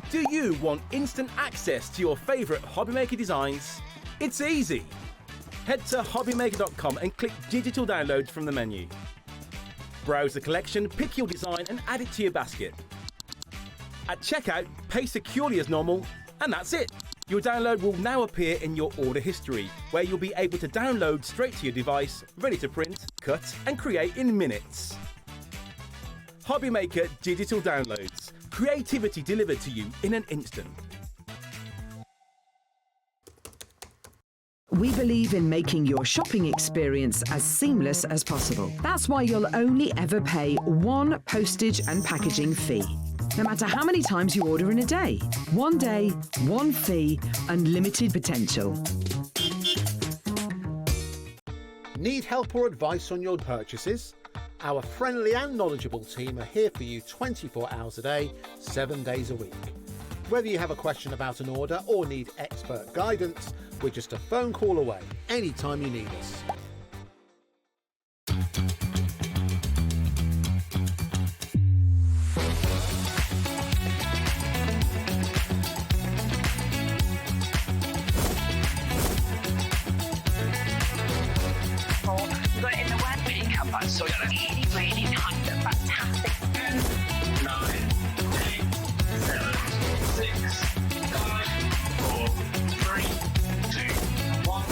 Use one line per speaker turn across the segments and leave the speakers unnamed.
Do you want instant access to your favourite Hobbymaker designs? It's easy. Head to hobbymaker.com and click Digital Downloads from the menu. Browse the collection, pick your design and add it to your basket. At checkout, pay securely as normal, and that's it. Your download will now appear in your order history, where you'll be able to download straight to your device, ready to print, cut and create in minutes. Hobbymaker Digital Downloads. Creativity delivered to you in an instant.
We believe in making your shopping experience as seamless as possible. That's why you'll only ever pay one postage and packaging fee. No matter how many times you order in a day. One day, one fee, unlimited potential.
Need help or advice on your purchases? Our friendly and knowledgeable team are here for you 24 hours a day, 7 days a week. Whether you have a question about an order or need expert guidance, we're just a phone call away anytime you need us.
You got it in the word makeup, but so really, really nice and fantastic. 9, 8, 7, 6, 5, 4, 3, 2, 1.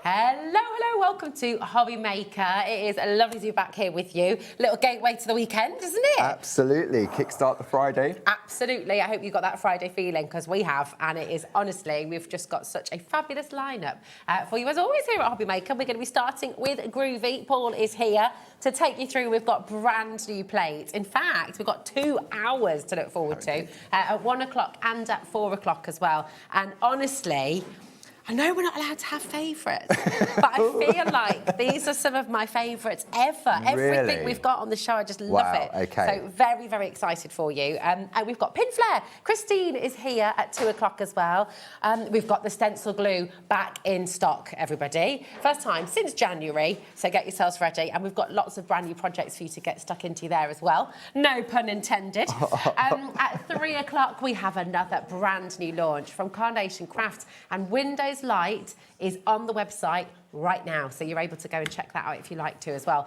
Hello, welcome to Hobbymaker. It is lovely to be back here with you. Little gateway to the weekend, isn't it?
Absolutely. Kickstart the Friday.
Absolutely. I hope you got that Friday feeling, because we have, and it is honestly, we've just got such a fabulous lineup for you as always here at Hobbymaker. We're going to be starting with Groovy. Paul is here to take you through. We've got brand new plates. In fact, we've got 2 hours to look forward to at 1 o'clock and at 4 o'clock as well. And honestly, I know we're not allowed to have favourites, but I feel like these are some of my favourites ever.
Really?
Everything we've got on the show, I just love it.
Okay.
So very, very excited for you. And we've got Pin Flare. Christine is here at 2 o'clock as well. We've got the stencil glue back in stock, everybody. First time since January, so get yourselves ready. And we've got lots of brand new projects for you to get stuck into there as well. No pun intended. At 3 o'clock, we have another brand new launch from Carnation Crafts, and Windows Light is on the website right now, so you're able to go and check that out if you like to as well.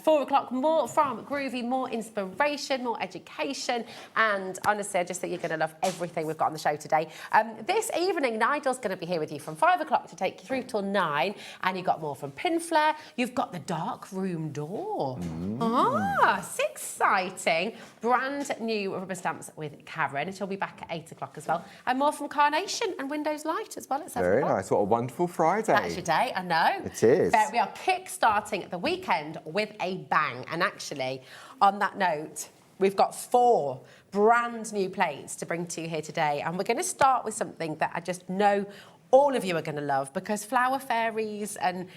4 o'clock, more from Groovy, more inspiration, more education, and honestly, I just think you're going to love everything we've got on the show today. This evening, Nigel's going to be here with you from 5 o'clock to take you through till 9, and you've got more from Pin Flare. You've got the dark room door. It's exciting. Brand new rubber stamps with Karen. She'll be back at 8 o'clock as well. And more from Carnation and Windows Light as well at 7
Very
o'clock.
nice. What a wonderful Friday.
That's your day, I know.
It is.
But we are kick-starting the weekend with a bang. And actually, on that note, we've got 4 brand new plates to bring to you here today. And we're going to start with something that I just know all of you are going to love, because flower fairies and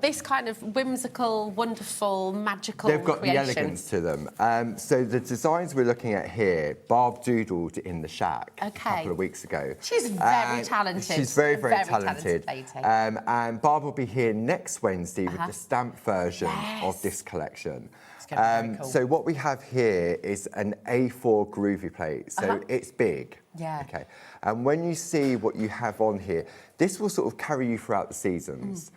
this kind of whimsical, wonderful, magical
They've got
creations.
the elegance to them. So the designs we're looking at here, Barb doodled in the shack a couple of weeks ago.
She's very talented.
She's very, very
talented.
lady. And Barb will be here next Wednesday with the stamp version of this collection.
Very cool.
So what we have here is an A4 Groovy plate. So it's big.
Yeah.
Okay. And when you see what you have on here, this will sort of carry you throughout the seasons.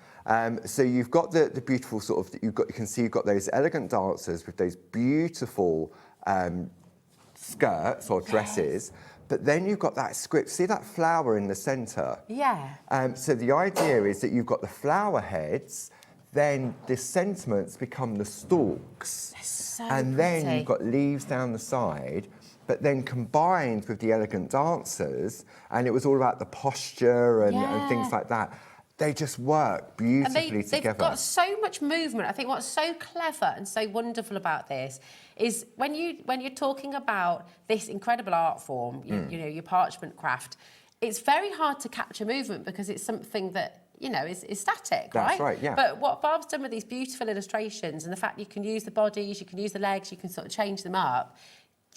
So you've got the beautiful sort of, you can see you've got those elegant dancers with those beautiful skirts or dresses. But then you've got that script. See that flower in the centre?
Yeah.
So the idea is that you've got the flower heads, then the sentiments become the stalks.
So
and then
pretty.
you've got leaves down the side, but then combined with the elegant dancers, and it was all about the posture and things like that. They just work beautifully together.
They've got so much movement. I think what's so clever and so wonderful about this is when you're talking about this incredible art form, you know, your parchment craft, it's very hard to capture movement because it's something that, you know, is static, right?
That's right, yeah.
But what Barb's done with these beautiful illustrations and the fact you can use the bodies, you can use the legs, you can sort of change them up,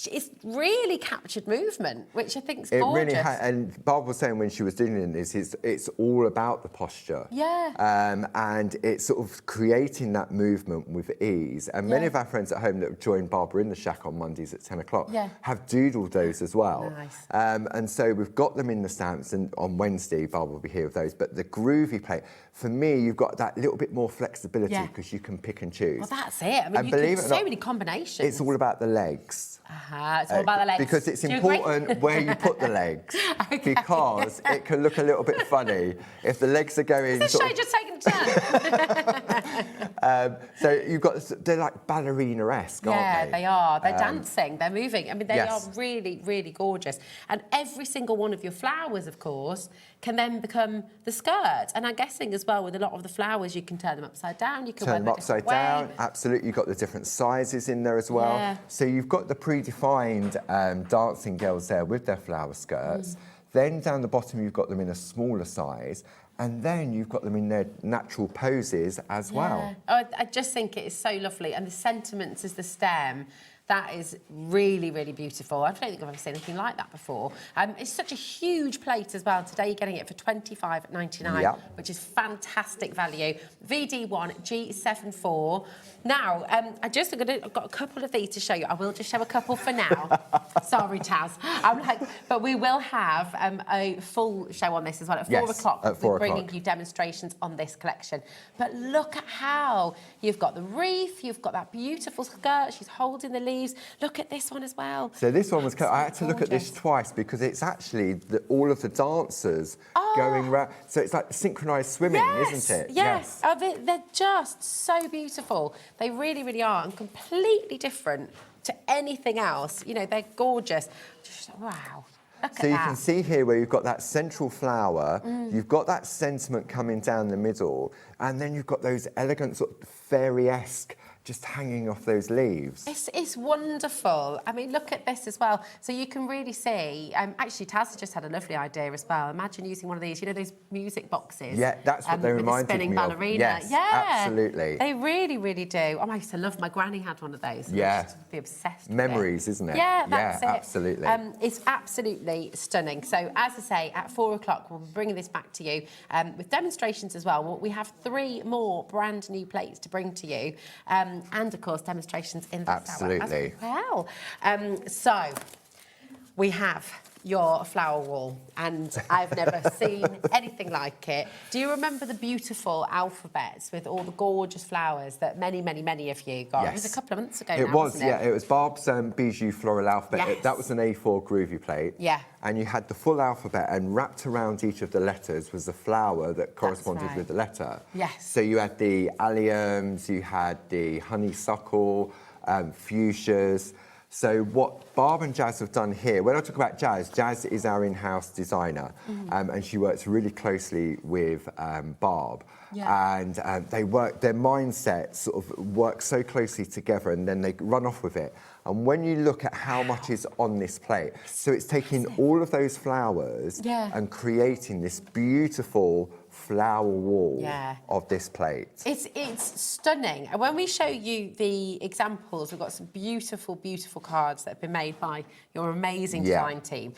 it's really captured movement, which I think is
It
gorgeous.
really has, and Barb was saying when she was doing this, it's all about the posture.
Yeah.
And it's sort of creating that movement with ease. And many
Yeah.
of our friends at home that have joined Barbara in the shack on Mondays at 10 o'clock
Yeah.
have doodled those as well.
Nice.
And so we've got them in the stamps, and on Wednesday, Barbara will be here with those. But the groovy plate, for me, you've got that little bit more flexibility
Yeah.
because you can pick and choose.
Well, that's it. I mean,
And
you can
believe
do
it or
so
not,
many combinations.
It's all about the legs.
It's all about the legs.
Because it's
Do you agree?
important where you put the legs.
Okay.
Because it can look a little bit funny if the legs are going.
Is the
sort
show
of-
just taking a turn?
So you've got, they're like ballerina-esque, aren't
Yeah,
they?
they are. They're dancing. They're moving. I mean, they
Yes.
are really, really gorgeous. And every single one of your flowers, of course, can then become the skirt. And I'm guessing as well, with a lot of the flowers, you can turn them upside down. You can
Turn
wear
them
them a
upside
different
down.
way.
Absolutely, you've got the different sizes in there as well.
Yeah.
So you've got the predefined dancing girls there with their flower skirts. Then down the bottom, you've got them in a smaller size. And then you've got them in their natural poses as well.
Oh, I just think it is so lovely. And the sentiments is the stem. That is really, really beautiful. I don't think I've ever seen anything like that before. It's such a huge plate as well. Today you're getting it for $25.99,
Yep.
which is fantastic value. VD1 G74. Now, I've got a couple of these to show you. I will just show a couple for now. Sorry, Taz. But we will have a full show on this as well at 4
Yes,
o'clock.
at 4
We're bringing
o'clock.
you demonstrations on this collection. But look at how you've got the wreath, you've got that beautiful skirt, she's holding the leaves. Look at this one as well.
So this one was, I had to look at this
Gorgeous.
twice because it's actually all of the dancers going round. So it's like synchronised swimming, isn't it?
Yes. Oh, they're just so beautiful. They really, really are, and completely different to anything else. You know, they're gorgeous. Just, wow. Look
So
at
you
that.
can see here where you've got that central flower, you've got that sentiment coming down the middle, and then you've got those elegant sort of fairy-esque just hanging off those leaves.
It's wonderful. I mean, look at this as well. So you can really see, actually, Taz has just had a lovely idea as well. Imagine using one of these, you know, those music boxes.
Yeah, that's what they
with the
reminded
spinning
me of.
ballerina.
Yes,
yeah,
absolutely.
They really, really do. Oh, I used to love, my granny had one of those.
Yeah.
I used to be obsessed with
Memories,
it.
isn't it?
Yeah, that's it.
Absolutely.
It's absolutely stunning. So, as I say, at 4 o'clock, we'll be bringing this back to you with demonstrations as well. We have 3 more brand new plates to bring to you. And, of course, demonstrations in this
Absolutely.
hour as well. So, we have your flower wall, and I've never seen anything like it. Do you remember the beautiful alphabets with all the gorgeous flowers that many, many, many of you got? It was a couple of months ago
It
now,
was,
wasn't it?
It was Barb's Bijou Floral Alphabet.
Yes.
That was an A4 groovy plate.
Yeah.
And you had the full alphabet, and wrapped around each of the letters was the flower that corresponded
right.
with the letter.
Yes.
So you had the alliums, you had the honeysuckle, fuchsias. So what Barb and Jazz have done here, when I talk about Jazz, Jazz is our in-house designer, and she works really closely with Barb.
Yeah.
And their mindsets sort of work so closely together, and then they run off with it. And when you look at how much is on this plate, so it's taking all of those flowers and creating this beautiful flower wall of this plate.
It's stunning. And when we show you the examples, we've got some beautiful, beautiful cards that have been made by your amazing design team.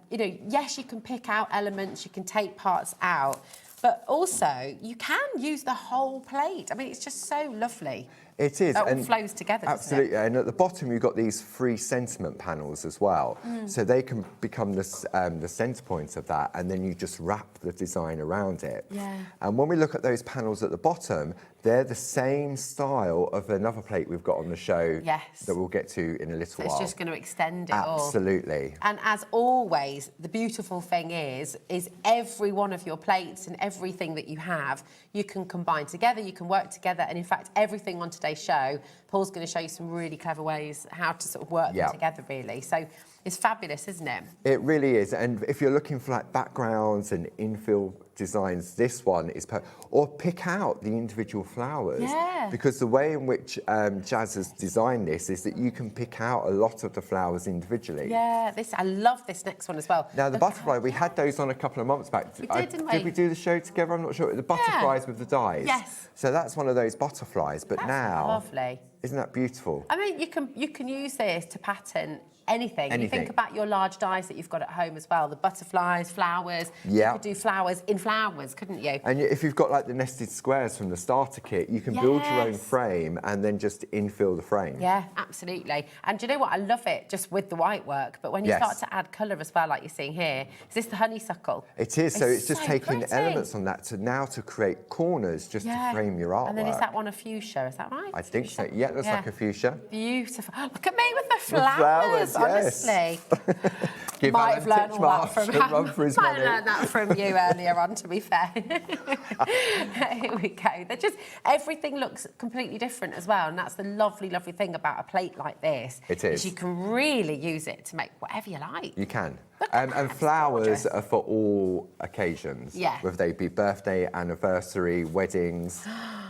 You know, yes, you can pick out elements, you can take parts out, but also you can use the whole plate. I mean, it's just so lovely.
It is.
It all
and
flows together, doesn't it?
Absolutely. And at the bottom, you've got these 3 sentiment panels as well. So they can become the centre points of that, and then you just wrap the design around it.
Yeah.
And when we look at those panels at the bottom, they're the same style of another plate we've got on the show that we'll get to in a little
So
while.
it's just going to extend it all.
Absolutely.
And as always, the beautiful thing is every one of your plates and everything that you have, you can combine together, you can work together, and in fact, everything on today's show, Paul's going to show you some really clever ways how to sort of work them together, really. So it's fabulous, isn't it?
It really is. And if you're looking for like backgrounds and infill designs, this one is or pick out the individual flowers.
Yeah.
Because the way in which Jazz has designed this is that you can pick out a lot of the flowers individually.
Yeah, I love this next one as well.
Now, the butterfly, we had those on a couple of months back.
We did, didn't we?
Did we do the show together? I'm not sure. The butterflies with the dies.
Yes.
So that's one of those butterflies. But
That's
now,
lovely.
Isn't that beautiful?
I mean, you can use this to pattern anything. You think about your large dies that you've got at home as well, the butterflies, flowers.
Yeah.
You could do flowers in flowers, couldn't you?
And if you've got like the nested squares from the starter kit, you can build your own frame and then just infill the frame.
Yeah, absolutely. And do you know what? I love it just with the white work, but when you start to add colour as well, like you're seeing here, is this the honeysuckle?
It is, so it's just
so
taking
pretty.
elements on that to create corners just to frame your artwork.
And then is that one a fuchsia, is that right?
I think so. Yeah, it looks like a fuchsia.
Beautiful. Look at me with the flowers, honestly.
Give
Might have learned all that from
run for his
Might
money.
have learned that from you earlier on, to be fair. Here we go. Everything looks completely different as well, and that's the lovely, lovely thing about a plate like this.
It is.
You can really use it to make whatever you like.
You can.
Look at that,
And
it's
flowers
gorgeous.
are for all occasions.
Yeah.
Whether they be birthday, anniversary, weddings.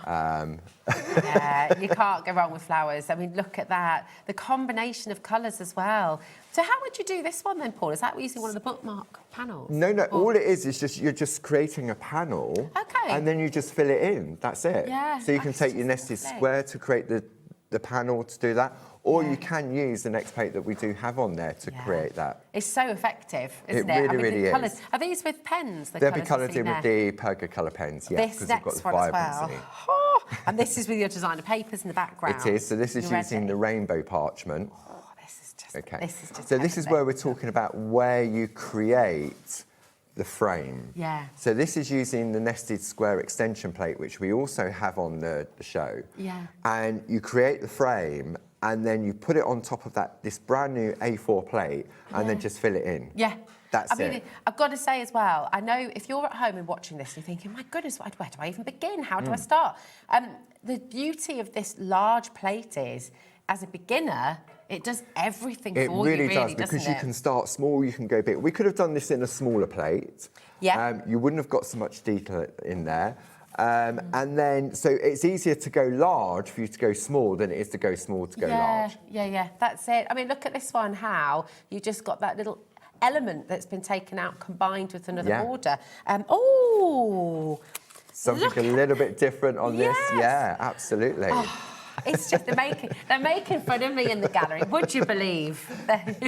Yeah, you can't go wrong with flowers. I mean, look at that. The combination of colours as well. So how would you do this one then, Paul? Is that using one of the bookmark panels?
No, all it is just you're just creating a panel.
Okay.
And then you just fill it in. That's it.
Yeah,
So you can
that's
take your
just
nested
lovely.
square to create the panel to do that. Or you can use the next plate that we do have on there to create that.
It's so effective, isn't it?
It really,
I mean,
really
the
is.
colours. Are these with pens? The
They'll be
colours
coloured
we've
in
seen
with
there?
the Perga colour pens, yeah,
This
because they've got
next
the
one as
vibrancy.
well. Oh, and this is with your designer papers in the background.
It is. So this is
You're
using
ready.
the rainbow parchment.
Oh, this is just.
Okay.
This is just.
So this is where we're talking about where you create the frame.
Yeah.
So this is using the nested square extension plate, which we also have on the show.
Yeah.
And you create the frame, and then you put it on top of this brand new A4 plate, and then just fill it in.
Yeah.
That's
I mean,
it.
I've got to say as well, I know if you're at home and watching this, you're thinking, my goodness, where do I even begin? How do I start? The beauty of this large plate is, as a beginner, it does everything
It
for
really
you,
does, because you can start small, you can go big. We could have done this in a smaller plate.
Yeah.
You wouldn't have got so much detail in there. And then, so it's easier to go large for you to go small than it is to go small to go large.
Yeah, that's it. I mean, look at this one, how you just got that little element that's been taken out combined with another border. Oh,
Something
look
a little bit different on this.
Yes.
Yeah, absolutely.
it's just they're making fun of me in the gallery. Would you believe? But it's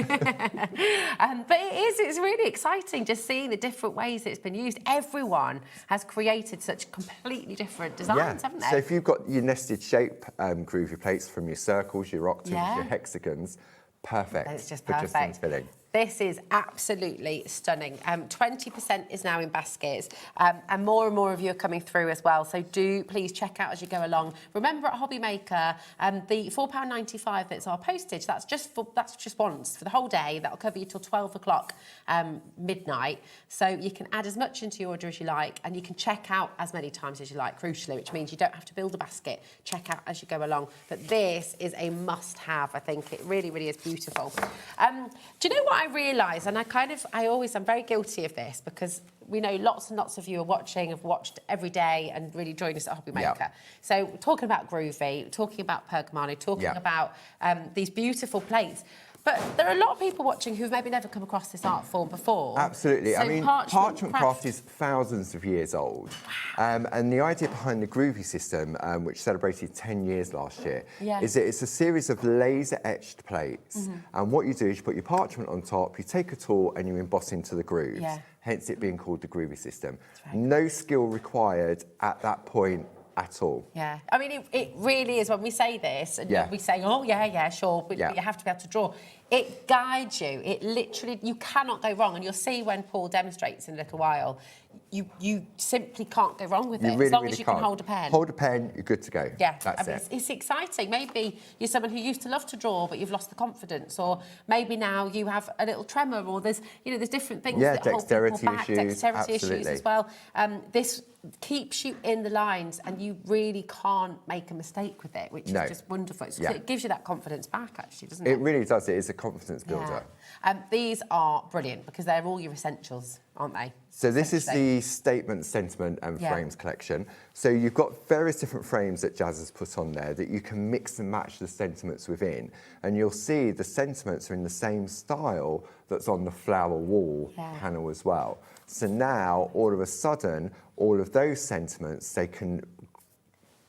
really exciting just seeing the different ways it's been used. Everyone has created such completely different designs, haven't they?
So if you've got your nested shape groovy plates from your circles, your octagons, your hexagons, perfect.
It's just
for
perfect.
filling.
This is absolutely stunning. 20% is now in baskets, and more of you are coming through as well. So do please check out as you go along. Remember at Hobby Maker, the £4.95 that's our postage. That's just once for the whole day. That'll cover you till 12 o'clock midnight. So you can add as much into your order as you like, and you can check out as many times as you like. Crucially, which means you don't have to build a basket. Check out as you go along. But this is a must-have. I think it really, really is beautiful. Do you know what I realise, and I'm very guilty of this, because we know lots and lots of you are watching, have watched every day and really joined us at Hobby Maker.
Yeah.
So talking about Groovy, talking about Pergamano, talking about these beautiful plates. But there are a lot of people watching who've maybe never come across this art form before.
Absolutely.
So
I mean, parchment craft is thousands of years old. And the idea behind the Groovy system, which celebrated 10 years last year, is that it's a series of laser-etched plates. And what you do is you put your parchment on top, you take a tool and you emboss into the grooves, hence it being called the Groovy system. Right. No skill required at that point at all.
Yeah, I mean, it really is. When we say this, and we say, oh, yeah, sure, but you have to be able to draw. It guides you. It literally, you cannot go wrong. And you'll see when Paul demonstrates in a little while, you simply can't go wrong with it.
Really,
as long
really
as you
can't.
can hold a pen.
Hold a pen, you're good to go.
Yeah,
that's
it. It's exciting. Maybe you're someone who used to love to draw, but you've lost the confidence, or maybe now you have a little tremor, or there's different things that hold people back. Dexterity issues as well. This keeps you in the lines, and you really can't make a mistake with it, which is just wonderful. It gives you that confidence back, actually, doesn't it?
It really does. It is a confidence builder.
These are brilliant because they're all your essentials, aren't they?
So this is the Statement, Sentiment and Frames collection. So you've got various different frames that Jazz has put on there that you can mix and match the sentiments within. And you'll see the sentiments are in the same style that's on the flower wall panel as well. So now, all of a sudden, all of those sentiments, they can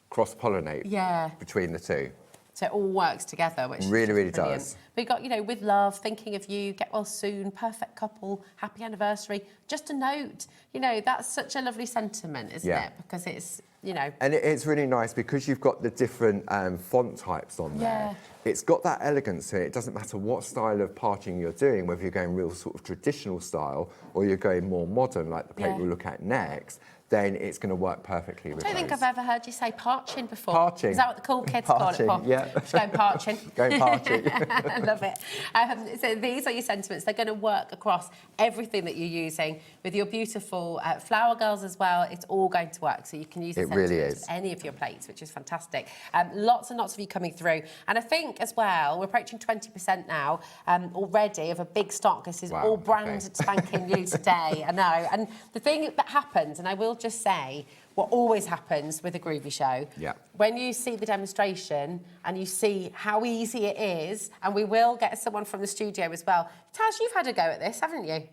cross-pollinate between the two.
So it all works together, which
Really,
is
really
brilliant.
does.
We got, you know, with love, thinking of you, get well soon, perfect couple, happy anniversary. Just a note, you know, that's such a lovely sentiment, isn't
Yeah.
it? Because it's, you know,
And it's really nice because you've got the different font types on there.
Yeah.
It's got that elegance to it. It doesn't matter what style of parching you're doing, whether you're going real sort of traditional style or you're going more modern, like the plate
Yeah.
we'll look at next, then it's going to work perfectly with
I don't think
those.
I've ever heard you say parching before.
Parching.
Is that what the cool kids call it?
Parching,
Paul?
yeah.
Just going parching.
Going parching.
I love it. So these are your sentiments. They're going to work across everything that you're using. With your beautiful flower girls as well, it's all going to work. So you can use the
It really
sentiments
is.
with any of your plates, which is fantastic. Lots and lots of you coming through. And I think as well, we're approaching 20% now already of a big stock. This is
Wow,
all
okay.
brand spanking new today. I know. And the thing that happens, and I will just say, what always happens with a Groovy show,
Yeah.
when you see the demonstration and you see how easy it is, and we will get someone from the studio as well. Taz, you've had a go at this, haven't you?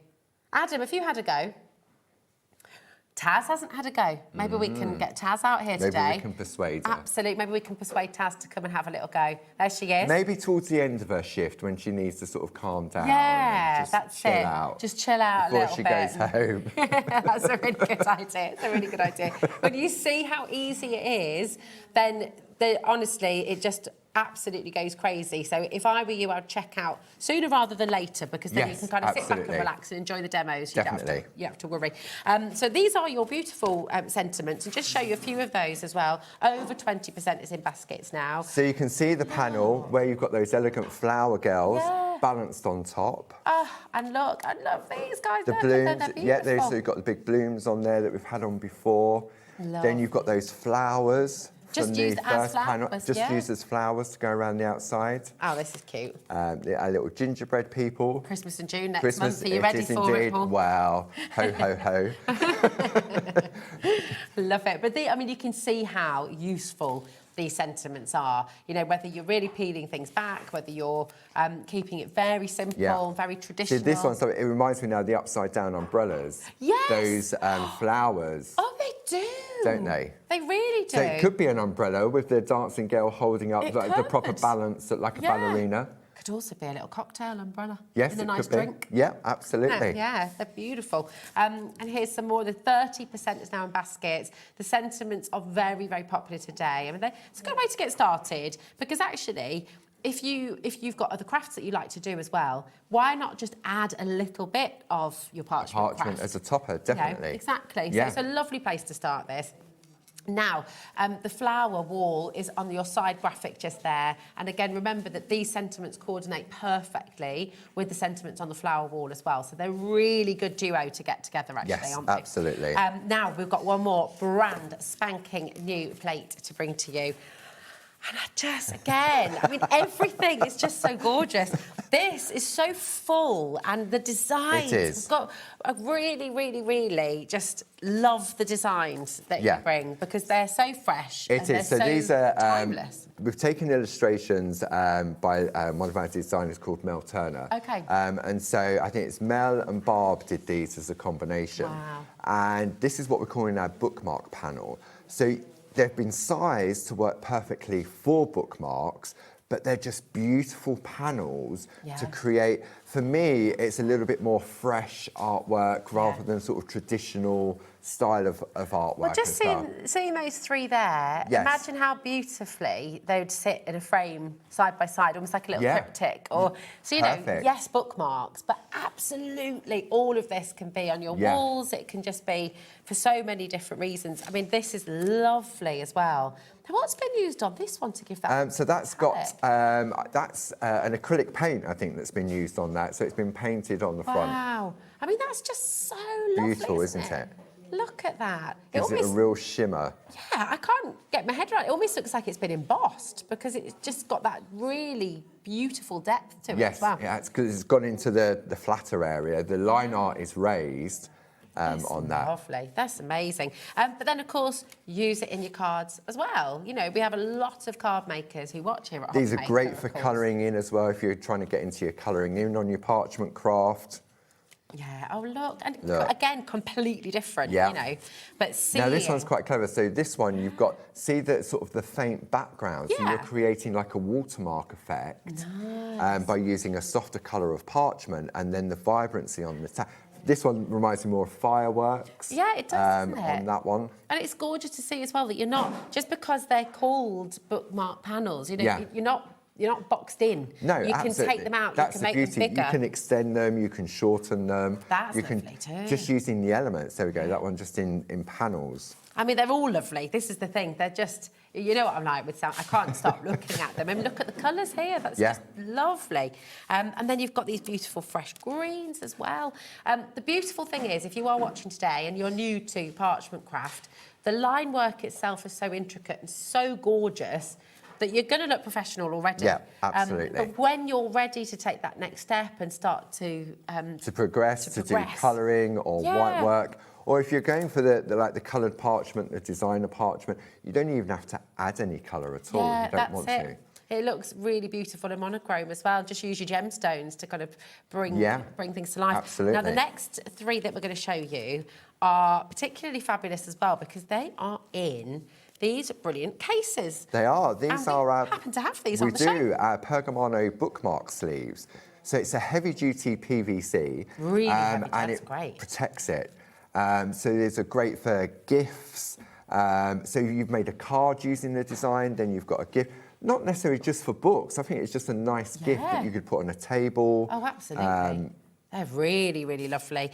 Adam, have you had a go? Taz hasn't had a go. Maybe we can get Taz out here
Maybe
today.
we can persuade her.
Absolutely. Maybe we can persuade Taz to come and have a little go. There she is.
Maybe towards the end of her shift when she needs to sort of calm down.
Yeah,
and just
that's
chill
it.
Out
Just chill out
before
a little
she
bit.
goes home.
That's a really good idea. It's a really good idea. When you see how easy it is, then honestly, it just absolutely goes crazy. So if I were you, I'd check out sooner rather than later, because then you
Yes,
can kind of sit back
absolutely.
and relax and enjoy the demos. You
Definitely.
don't have to worry. So these are your beautiful sentiments, and just show you a few of those as well. Over 20% is in baskets now.
So you can see the panel where you've got those elegant flower girls
Yeah.
balanced on top.
And look, I love these guys.
The
Look,
blooms,
they're
yeah,
beautiful.
so you've got the big blooms on there that we've had on before. Then you've got those flowers.
Just
from the
used as
first panel.
flowers,
Just
yeah.
used as flowers to go around the outside.
Oh, this is cute.
Our little gingerbread people.
Christmas in June next
Christmas,
month. Are you
it
ready
is
for
indeed.
it, Paul?
Wow. Ho, ho, ho.
Love it. But you can see how useful these sentiments are. You know, whether you're really peeling things back, whether you're keeping it very simple,
Yeah.
very traditional.
See, this one, so it reminds me now of the upside down umbrellas.
Yes.
Those flowers.
Oh, they do.
Don't they?
They really do.
So it could be an umbrella with the dancing girl holding up
It
like, the proper
could.
balance like a
Yeah.
ballerina.
Could also be a little cocktail umbrella.
Yes,
with a
it
nice
could be.
drink.
Yeah, absolutely.
Yeah, they're beautiful. And here's some more. The 30% is now in baskets. The sentiments are very, very popular today. I mean, it's a good way to get started, because actually, if you've got other crafts that you like to do as well, why not just add a little bit of your parchment craft?
As a topper,
You know,
definitely.
exactly.
Yeah.
So it's a lovely place to start this. Now, the flower wall is on your side graphic just there. And again, remember that these sentiments coordinate perfectly with the sentiments on the flower wall as well. So they're really good duo to get together, actually,
Yes,
aren't they?
absolutely.
Now, we've got one more brand spanking new plate to bring to you. And I mean, everything is just so gorgeous. This is so full, and the designs.
It is.
I really, really, really just love the designs that
Yeah.
you bring, because they're so fresh.
It
and they're
is. So these are.
timeless.
We've taken illustrations by one of our designers called Mel Turner.
Okay.
And so I think it's Mel and Barb did these as a combination.
Wow.
And this is what we're calling our bookmark panel. So they've been sized to work perfectly for bookmarks, but they're just beautiful panels to
Yeah.
create. For me, it's a little bit more fresh artwork rather than sort of traditional style of artwork.
Well, just seeing those three there,
Yes.
imagine how beautifully they would sit in a frame side by side, almost like a little
Yeah.
triptych. Or so, you know,
Perfect.
yes, bookmarks, but absolutely all of this can be on your
Yeah.
walls. It can just be for so many different reasons. I mean, this is lovely as well. Now, what's been used on this one to give that?
So that's got that's an acrylic paint, I think, that's been used on that. So it's been painted on the front.
Wow. I mean, that's just so lovely.
Beautiful, isn't it?
Look at that.
Gives it a real shimmer.
Yeah, I can't get my head around it. It almost looks like it's been embossed, because it's just got that really beautiful depth to it
Yes,
as well.
yeah, it's because it's gone into the flatter area. The line art is raised
That's
on that.
lovely. That's amazing. But then, of course, use it in your cards as well. You know, we have a lot of card makers who watch here at
These are
Hobbymaker,
great
of
for
course.
colouring in as well if you're trying to get into your colouring in on your parchment craft.
Yeah. Oh, look. And
Look.
again, completely different,
Yeah.
you know. But see.
Now this one's quite clever. So this one, you've got, see the sort of the faint background. So
Yeah.
you're creating like a watermark effect by using a softer colour of parchment and then the vibrancy on the tag. This one reminds me more of fireworks.
Yeah, it does, doesn't it?
On that one.
And it's gorgeous to see as well that you're not, just because they're called bookmark panels, you know,
Yeah.
you're not boxed in.
No,
you
absolutely.
can take them out,
That's
you
the
can make
beauty.
them bigger.
You can extend them, you can shorten them.
That's
you can
lovely too.
just using the elements. There we go. That one just in panels.
I mean, they're all lovely. This is the thing. They're just, you know what I'm like with sound. I can't stop looking at them. I mean, look at the colours here. That's
Yeah.
just lovely. And then you've got these beautiful fresh greens as well. The beautiful thing is, if you are watching today and you're new to parchment craft, the line work itself is so intricate and so gorgeous that you're going to look professional already.
Yeah, absolutely.
But when you're ready to take that next step and start to
progress, to do colouring or
Yeah.
white work, or if you're going for the coloured parchment, the designer parchment, you don't even have to add any colour at all.
Yeah,
You don't want
that's
to.
it. It looks really beautiful in monochrome as well. Just use your gemstones to kind of bring things to life.
Absolutely.
Now, the next three that we're going to show you are particularly fabulous as well because they are in these brilliant cases.
They are. These
And
are
we
our.
happen to have these
we
on the show.
do our Pergamano bookmark sleeves. So it's a heavy-duty PVC.
Really heavy,
and
that's
it
great.
protects it. So it's a great for gifts. So you've made a card using the design, then you've got a gift. Not necessarily just for books. I think it's just a nice gift
Yeah.
that you could put on a table.
Oh, absolutely. They're really, really lovely.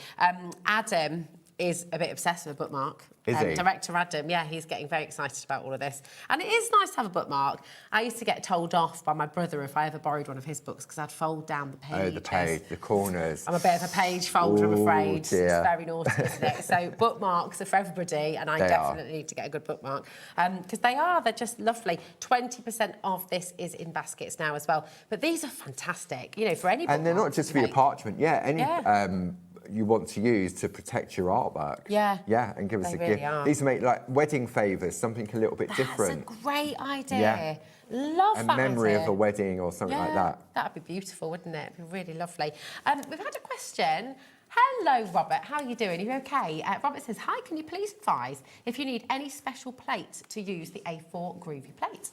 Adam is a bit obsessed with a bookmark.
Is he?
Director Adam, yeah, he's getting very excited about all of this. And it is nice to have a bookmark. I used to get told off by my brother if I ever borrowed one of his books because I'd fold down the pages.
Oh, the page, the corners.
I'm a bit of a page folder, I'm
Ooh,
afraid.
dear.
It's very naughty, isn't it? So bookmarks are for everybody, and I
They
definitely need to get a good bookmark. Because they're just lovely. 20% of this is in baskets now as well. But these are fantastic, you know, for any
And they're not
bookmarks
just
you
for your
make.
parchment. Yeah, any
Yeah.
you want to use to protect your artwork.
Yeah.
Yeah, and give us
They
a
really
gift.
are.
These make like wedding favours, something a little bit different.
That's a great idea.
Yeah.
Love
A
that
memory
idea.
of a wedding or something like that.
That'd be beautiful, wouldn't it? It'd be really lovely. We've had a question. Hello, Robert. How are you doing? Are you okay? Robert says, hi, can you please advise if you need any special plate to use the A4 Groovy plate?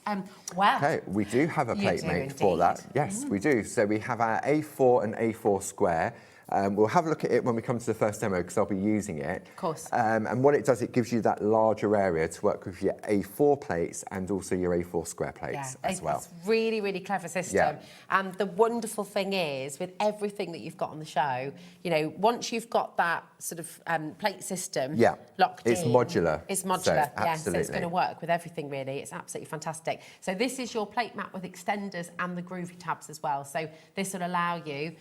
Well,
Okay, we do have a
you
plate
do
made for
indeed.
that. Yes, we do. So we have our A4 and A4 square. We'll have a look at it when we come to the first demo because I'll be using it.
Of course.
And what it does, it gives you that larger area to work with your A4 plates and also your A4 square plates as well.
It's a really, really clever system.
Yeah.
And the wonderful thing is, with everything that you've got on the show, you know, once you've got that sort of plate system locked
It's
in...
modular.
It's
So,
modular, so it's
absolutely.
going to work with everything, really. It's absolutely fantastic. So this is your plate mat with extenders and the groovy tabs as well. So this will allow you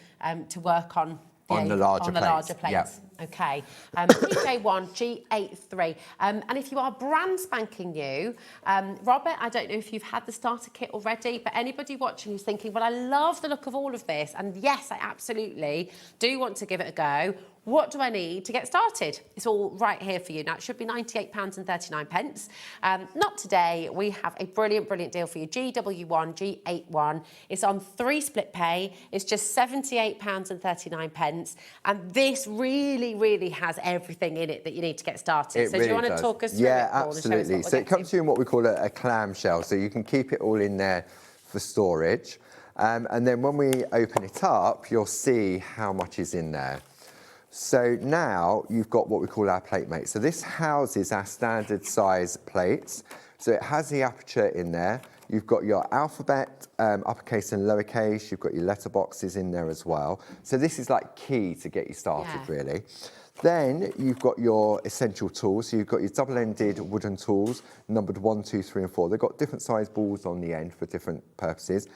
to work on...
On the larger
plates.
Yep.
Okay. PJ1 G83. And if you are brand spanking new, Robert, I don't know if you've had the starter kit already, but anybody watching who's thinking, well, I love the look of all of this, and yes, I absolutely do want to give it a go. What do I need to get started? It's all right here for you. Now, it should be £98.39. Not today. We have a brilliant, brilliant deal for you. GW1, G81. It's on 3 split pay. It's just £78.39. And this really, really has everything in it that you need to get started. So do you want to talk us through it, Paul, and show us
absolutely.
what
So
we're
it comes
getting?
in what we call a clamshell. So you can keep it all in there for storage. And then when we open it up, you'll see how much is in there. So now you've got what we call our plate mate. So this houses our standard size plates. So it has the aperture in there. You've got your alphabet, uppercase and lowercase. You've got your letterboxes in there as well. So this is like key to get you started, really. Then you've got your essential tools. So you've got your double-ended wooden tools, numbered 1, 2, 3, and 4. They've got different size balls on the end for different purposes.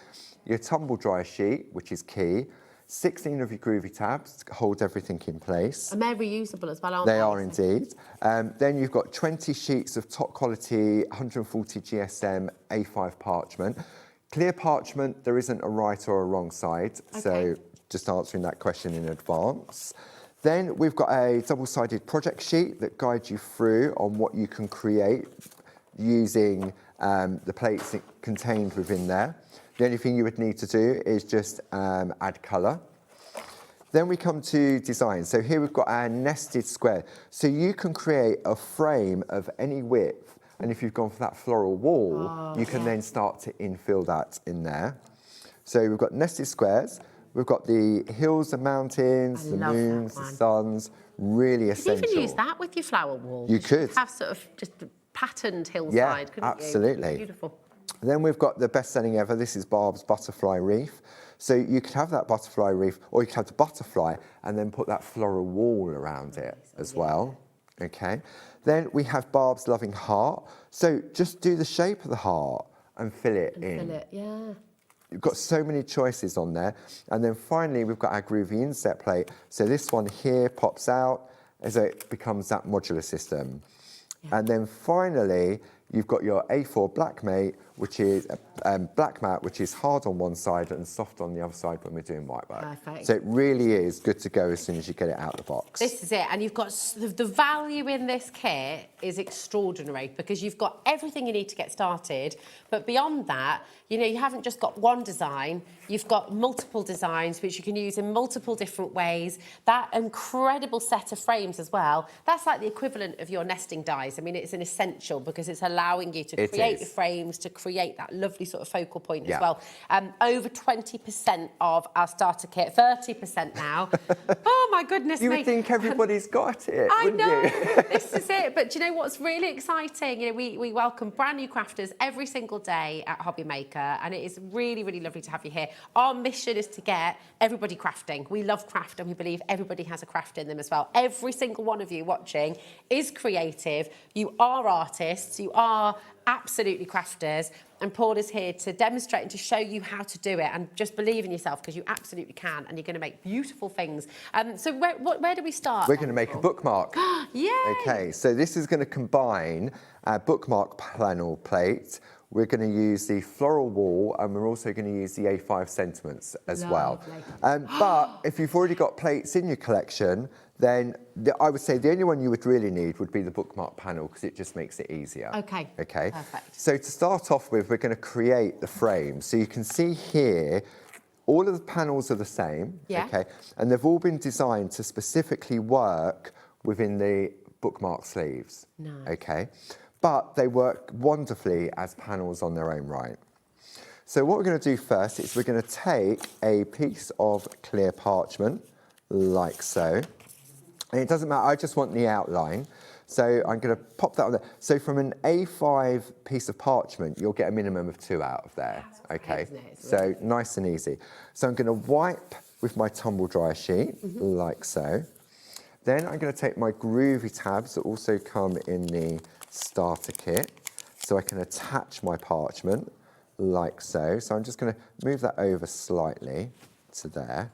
Your tumble dryer sheet, which is key. 16 of your groovy tabs to hold everything in place.
And they're reusable as well, aren't they?
They are indeed. Then you've got 20 sheets of top quality 140 GSM A5 parchment. Clear parchment, there isn't a right or a wrong side. So just answering that question in advance. Then we've got a double-sided project sheet that guides you through on what you can create using the plates contained within there. The only thing you would need to do is just add colour. Then we come to design. So here we've got our nested square. So you can create a frame of any width. And if you've gone for that floral wall, you can then start to infill that in there. So we've got nested squares. We've got the hills, the mountains, the moons, the suns. Really essential.
You could even use that with your flower wall.
You could.
Have sort of just a patterned hillside, couldn't you?
Absolutely.
Beautiful.
Then we've got the best selling ever. This is Barb's butterfly wreath. So you could have that butterfly wreath, or you could have the butterfly and then put that floral wall around it as well. Okay. Then we have Barb's loving heart. So just do the shape of the heart and fill it in.
Fill it, yeah.
You've got so many choices on there. And then finally, we've got our groovy inset plate. So this one here pops out as it becomes that modular system. Yeah. And then finally, you've got your A4 black mate, which is black mat, which is hard on one side and soft on the other side when we're doing white work.
Perfect.
So it really is good to go as soon as you get it out of the box.
This is it, and you've got the value in this kit is extraordinary because you've got everything you need to get started. But beyond that, you know, you haven't just got one design, you've got multiple designs which you can use in multiple different ways. That incredible set of frames as well, that's like the equivalent of your nesting dies. I mean, it's an essential because it's allowing you to create your frames, to create that lovely sort of focal point as well. Over 20% of our starter kit, 30% now. Oh my goodness me.
You would think everybody's got it,
I know,
you?
this is it. But do you know what's really exciting? You know, we welcome brand new crafters every single day at Hobby Maker, and it is really, really lovely to have you here. Our mission is to get everybody crafting. We love craft, and we believe everybody has a craft in them as well. Every single one of you watching is creative. You are artists. You are absolutely crafters, and Paul is here to demonstrate and to show you how to do it, and just believe in yourself because you absolutely can, and you're going to make beautiful things. So where do we start?
We're going to make a bookmark.
Yay!
Okay, so this is going to combine our bookmark panel plate. We're going to use the floral wall, and we're also going to use the A5 sentiments as well. But if you've already got plates in your collection, then I would say the only one you would really need would be the bookmark panel because it just makes it easier.
Okay.
Okay.
Perfect.
So to start off with, we're going to create the frame. So you can see here, all of the panels are the same.
Yeah.
Okay. And they've all been designed to specifically work within the bookmark sleeves.
Nice.
Okay. But they work wonderfully as panels on their own right. So what we're going to do first is we're going to take a piece of clear parchment, like so. And it doesn't matter, I just want the outline. So I'm going to pop that on there. So from an A5 piece of parchment, you'll get a minimum of 2 out of there. Okay, so nice and easy. So I'm going to wipe with my tumble dryer sheet, like so. Then I'm going to take my groovy tabs that also come in the starter kit, so I can attach my parchment, like so. So I'm just going to move that over slightly to there.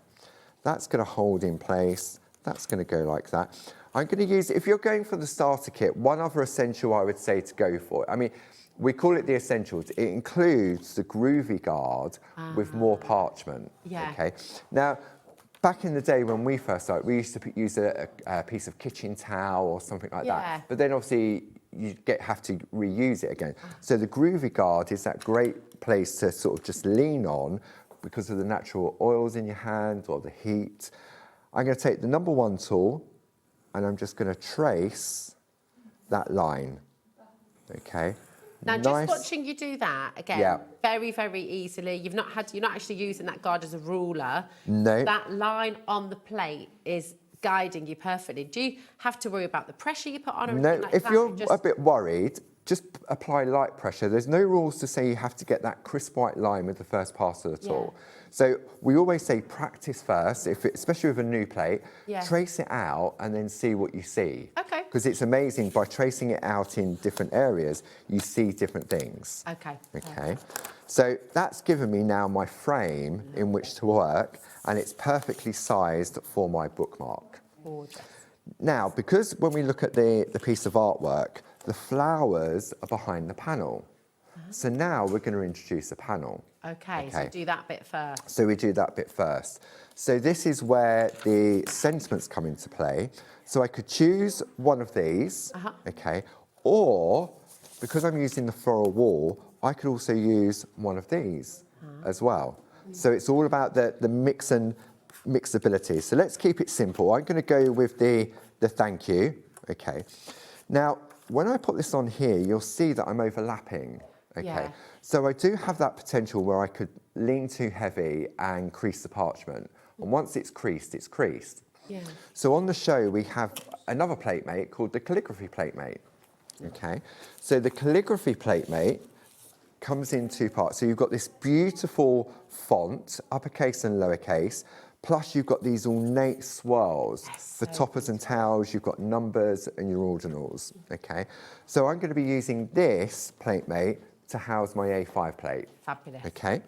That's going to hold in place. That's going to go like that. I'm going to use, if you're going for the starter kit, one other essential I would say to go for. I mean, we call it the essentials. It includes the groovy guard with more parchment.
Yeah.
Okay. Now, back in the day when we first started, we used to use a piece of kitchen towel or something like that. But then obviously you have to reuse it again. So the groovy guard is that great place to sort of just lean on because of the natural oils in your hand or the heat. I'm going to take the number 1 tool and I'm just going to trace that line. Okay.
Now, just watching you do that again, very, very easily. You're not actually using that guard as a ruler.
No.
That line on the plate is guiding you perfectly. Do you have to worry about the pressure you put on or anything like that?
If you're a bit worried, just apply light pressure. There's no rules to say you have to get that crisp white line with the first pass of the tool. So we always say practice first, especially with a new plate, trace it out and then see what you see.
Okay.
Because it's amazing, by tracing it out in different areas, you see different things.
Okay.
Okay. So that's given me now my frame in which to work, and it's perfectly sized for my bookmark.
Gorgeous.
Now, because when we look at the piece of artwork, the flowers are behind the panel. So now we're going to introduce a panel.
Okay, so do that bit first.
So we do that bit first. So this is where the sentiments come into play. So I could choose one of these, okay, or because I'm using the floral wall, I could also use one of these as well. So it's all about the mix and mixability. So let's keep it simple. I'm going to go with the thank you. Okay. Now, when I put this on here, you'll see that I'm overlapping. Okay.
Yeah.
So I do have that potential where I could lean too heavy and crease the parchment. And once it's creased, it's creased.
Yeah.
So on the show, we have another plate mate called the calligraphy plate mate. Okay. So the calligraphy plate mate comes in two parts. So you've got this beautiful font, uppercase and lowercase, plus you've got these ornate swirls for toppers and tails, you've got numbers and your ordinals, okay? So I'm going to be using this plate mate to house my A5 plate.
Fabulous.
Okay,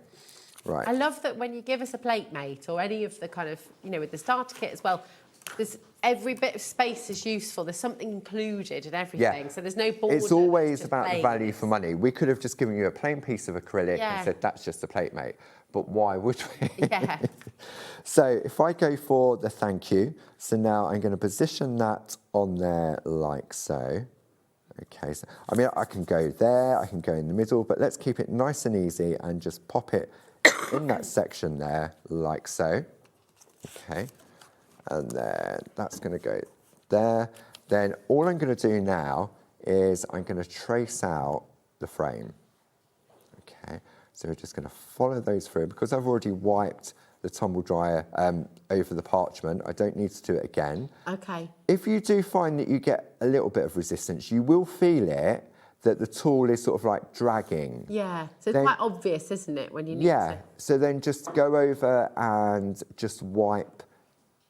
right.
I love that when you give us a plate mate or any of the kind of, with the starter kit as well, there's every bit of space is useful. There's something included in everything.
Yeah.
So there's no border.
It's always
just
about the
plain.
value for money. We could have just given you a plain piece of acrylic
Yeah.
and said, that's just a plate mate. But why would we?
Yeah.
So if I go for the thank you, so now I'm going to position that on there like so. Okay, so I mean, I can go there, I can go in the middle, but let's keep it nice and easy and just pop it in that section there like so. Okay, and then that's going to go there. Then all I'm going to do now is I'm going to trace out the frame. Okay, so we're just going to follow those through. Because I've already wiped the tumble dryer over the parchment, I don't need to do it again.
Okay.
If you do find that you get a little bit of resistance, you will feel it, that the tool is sort of like dragging.
Yeah. So it's
Then-
quite obvious, isn't it, when you need
Yeah,
to?
so then just go over and just wipe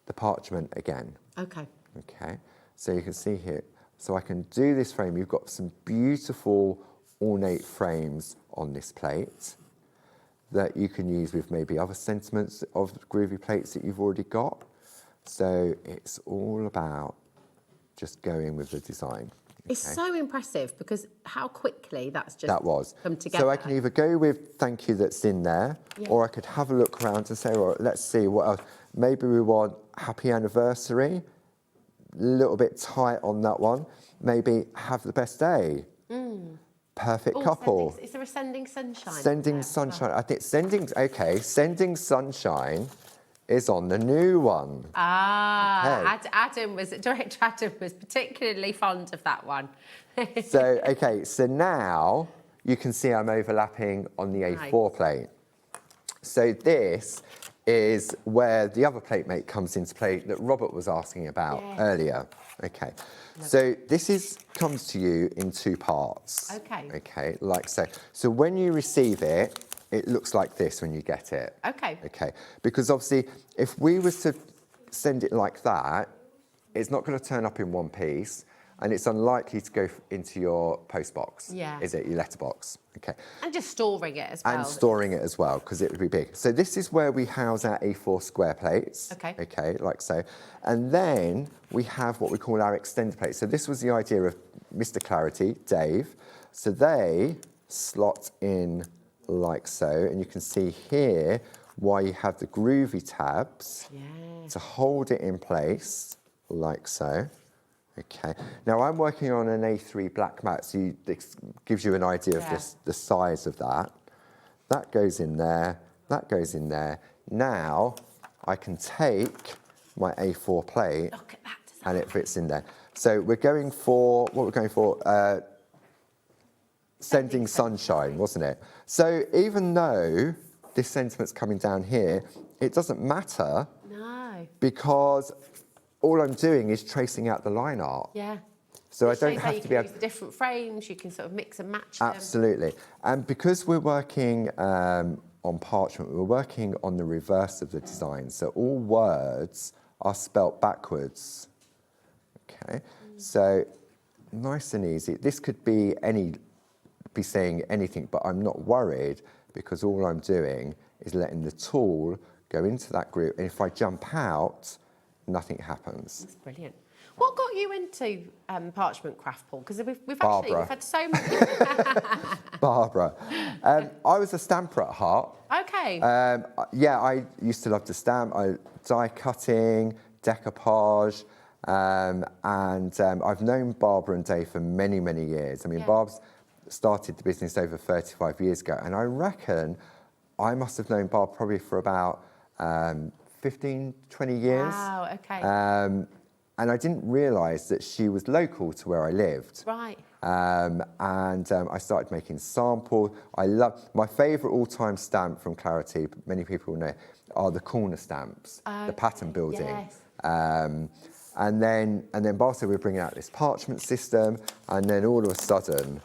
the parchment again.
Okay.
Okay, so you can see here, so I can do this frame. You've got some beautiful ornate frames on this plate that you can use with maybe other sentiments of groovy plates that you've already got. So it's all about just going with the design.
It's
okay?
so impressive because how quickly that's just
That was.
come together.
So I can either go with thank you that's in there, or I could have a look around and say, well, let's see what else. Maybe we want happy anniversary, a little bit tight on that one. Maybe have the best day. Perfect
Oh,
couple.
Is there a sending sunshine?
Sending
there?
sunshine. I think sending sunshine is on the new one.
Ah,
Okay.
Director Adam was particularly fond of that one.
So, okay, so now you can see I'm overlapping on the A4 plate. So this is where the other plate mate comes into play that Robert was asking about earlier. Okay, so this comes to you in two parts.
Okay.
Okay, like so. So when you receive it, it looks like this when you get it.
Okay.
Okay, because obviously if we was to send it like that, it's not going to turn up in one piece, and it's unlikely to go into your post box.
Yeah.
Is it your letterbox? Okay.
And just storing it as well.
And storing it as well, because it would be big. So this is where we house our A4 square plates.
Okay.
Okay, like so. And then we have what we call our extended plates. So this was the idea of Mr. Clarity, Dave. So they slot in like so. And you can see here why you have the groovy tabs to hold it in place, like so. Okay. Now I'm working on an A3 black mat, so this gives you an idea of the size of that. That goes in there. That goes in there. Now I can take my A4 plate
Look at that design.
and it fits in there. So we're going for what we're going for. Sending sunshine, wasn't it? So even though this sentiment's coming down here, it doesn't matter
No.
because all I'm doing is tracing out the line art.
Yeah.
So I
It
don't
shows how
have
you
to
can
be
use
able.
the different frames. You can sort of mix and match them.
Absolutely. And because we're working on parchment, we're working on the reverse of the design. So all words are spelt backwards. Okay. So nice and easy. This could be saying anything, but I'm not worried because all I'm doing is letting the tool go into that group. And if I jump out, nothing happens.
That's brilliant. What got you into parchment craft, Paul? Because we've
Barbara.
had so many.
Barbara. I was a stamper at heart.
Okay.
Yeah, I used to love to stamp. Die cutting, decoupage, and I've known Barbara and Dave for many, many years. I mean, Barb's started the business over 35 years ago, and I reckon I must have known Barb probably for about 15, 20 years.
Wow, okay.
And I didn't realise that she was local to where I lived.
Right.
I started making samples. I love my favourite all-time stamp from Clarity. Many people know are the corner stamps, the pattern building.
Yes.
And then Barstow we're bringing out this parchment system, and then all of a sudden,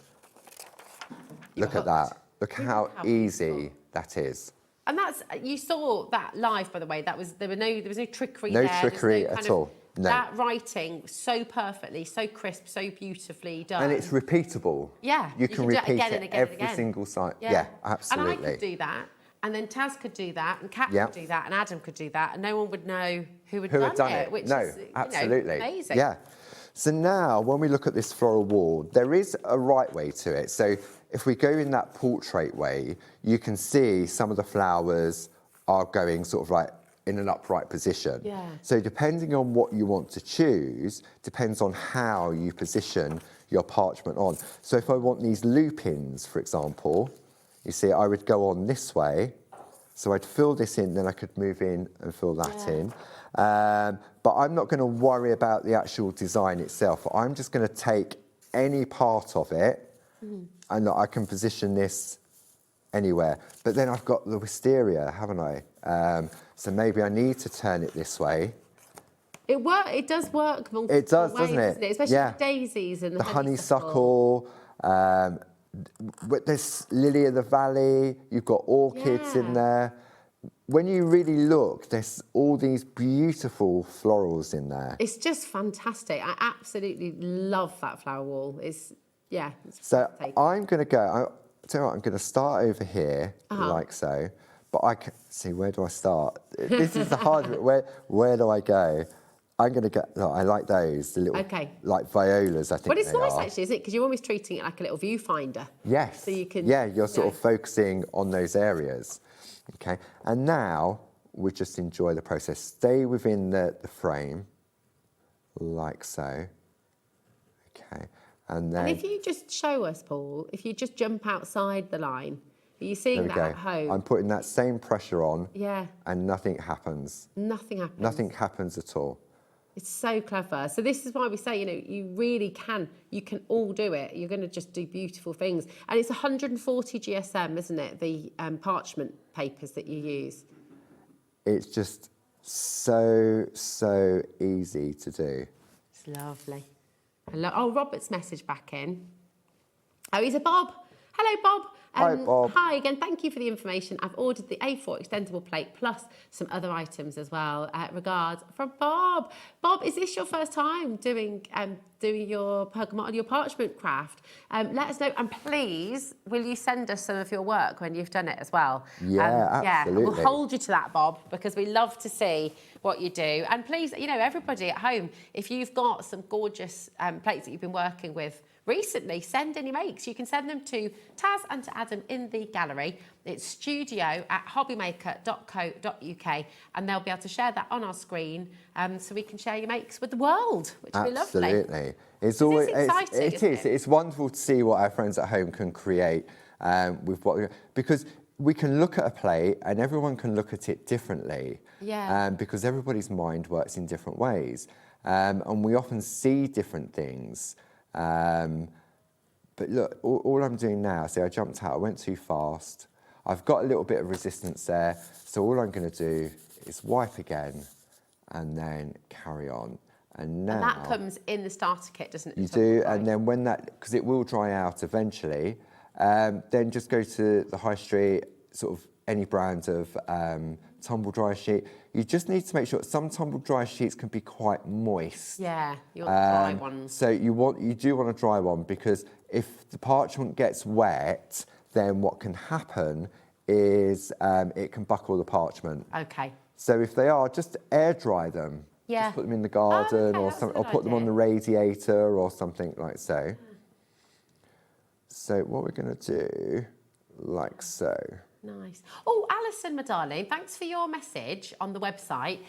look at that. Look how easy that is.
And that's, you saw that live, by the way. There was no trickery
No
there.
trickery
There's
at all. No.
That writing so perfectly, so crisp, so beautifully done.
And it's repeatable.
Yeah.
You can
do
repeat
again and
it
again and
every
again.
single site. Yeah, absolutely.
And I could do that. And then Taz could do that, and Kat
Yeah.
could do that, and Adam could do that, and no one would know who had
Who had done it?
which
No,
is
absolutely.
amazing.
Yeah. So now, when we look at this floral wall, there is a right way to it. So if we go in that portrait way, you can see some of the flowers are going sort of like in an upright position.
Yeah.
So depending on what you want to choose, depends on how you position your parchment on. So if I want these loop-ins, for example, you see, I would go on this way. So I'd fill this in, then I could move in and fill that in. But I'm not going to worry about the actual design itself. I'm just going to take any part of it and I can position this anywhere. But then I've got the wisteria, haven't I? So maybe I need to turn it this way.
It does work multiple
It does,
ways,
doesn't it?
Especially
Yeah.
with daisies and
The honeysuckle. There's lily of the valley. You've got orchids in
Yeah.
there. When you really look, there's all these beautiful florals in there.
It's just fantastic. I absolutely love that flower wall. It's
So
breathtaking.
I'm going to go. Tell you what, I'm going to start over here, like so. But I can see, where do I start? This is the hard bit. Where do I go? I'm going to go. Look, I like those, the little like violas. I think.
But it's
they
nice
are.
actually, isn't it? Because you're always treating it like a little viewfinder.
Yes.
So you can.
Yeah, you're sort of focusing on those areas. Okay. And now we just enjoy the process. Stay within the frame, like so. Okay. And then.
And if you just show us, Paul, if you just jump outside the line, are you seeing
there we
that
go.
at home?
I'm putting that same pressure on.
Yeah.
And nothing happens.
Nothing happens.
Nothing happens at all.
It's so clever. So this is why we say, you really can. You can all do it. You're going to just do beautiful things. And it's 140 GSM, isn't it? The parchment papers that you use.
It's just so easy to do.
It's lovely. Oh, Robert's message back in. Oh, he's a Bob. Hello, Bob.
Hi, Bob.
Hi again. Thank you for the information. I've ordered the A4 extendable plate plus some other items as well. Regards from Bob. Bob, is this your first time doing your Pergamon on your parchment craft? Let us know, and please, will you send us some of your work when you've done it as well?
Yeah, absolutely.
We'll hold you to that, Bob, because we love to see what you do. And please, everybody at home, if you've got some gorgeous plates that you've been working with recently, send in your makes. You can send them to Taz and to Adam in the gallery. It's studio@hobbymaker.co.uk, and they'll be able to share that on our screen, so we can share your makes with the world, which would be lovely.
Absolutely. It's always
exciting,
it
isn't
is.
it?
It's wonderful to see what our friends at home can create with what because we can look at a plate and everyone can look at it differently.
Yeah.
Because everybody's mind works in different ways, and we often see different things. But look, all I'm doing now, see, I jumped out, I went too fast. I've got a little bit of resistance there. So all I'm going to do is wipe again and then carry on. And now...
And that comes in the starter kit, doesn't it?
You do, and then when that, because it will dry out eventually, then just go to the high street, sort of any brand of tumble dryer sheet. You just need to make sure some tumble dryer sheets can be quite moist.
Yeah, you want the dry ones.
So you do want a dry one, because if the parchment gets wet, then what can happen is it can buckle the parchment.
Okay.
So if they are, just air dry them.
Yeah.
Just put them in the garden,
okay,
or
that's a
something,
good
or put them on
idea.
the radiator or something like so. So what we're going to do, like so.
Nice. Oh, Alison, my darling, thanks for your message on the website.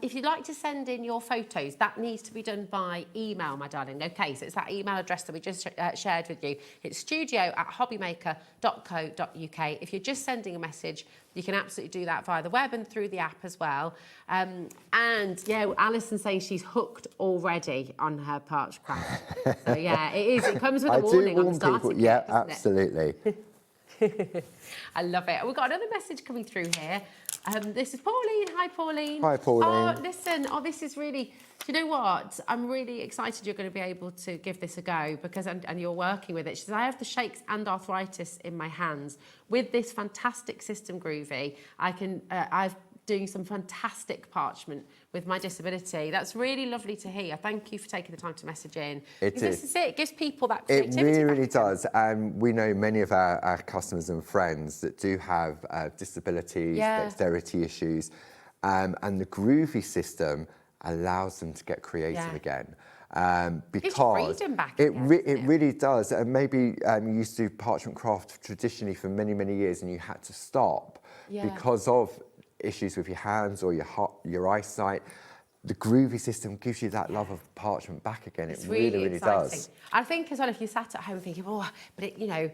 If you'd like to send in your photos, that needs to be done by email, my darling. Okay, so it's that email address that we just shared with you. It's studio@hobbymaker.co.uk. If you're just sending a message, you can absolutely do that via the web and through the app as well. And yeah, Alison saying she's hooked already on her Parchcraft. So yeah, it is. It comes with a warning on the starting kit,
yeah,
doesn't it?
absolutely.
I love it. We've got another message coming through here. This is Pauline. Hi, Pauline.
Hi, Pauline.
Oh, listen. Oh, this is really... Do you know what? I'm really excited you're going to be able to give this a go because and you're working with it. She says, I have the shakes and arthritis in my hands. With this fantastic system, Groovy, I've doing some fantastic parchment with my disability. That's really lovely to hear. Thank you for taking the time to message in.
It is.
This is it. It gives people that creativity.
It really, really
back again.
does. And we know many of our customers and friends that do have disabilities, dexterity issues, and the Groovy system allows them to get creative again. Because
freedom back
it
again, doesn't it?
really does. And maybe you used to do parchment craft traditionally for many, many years and you had to stop because of issues with your hands or your eyesight. The Groovy system gives you that love of parchment back again.
It's
it really
exciting.
does.
I think as well, if you sat at home thinking, oh, but it, you know,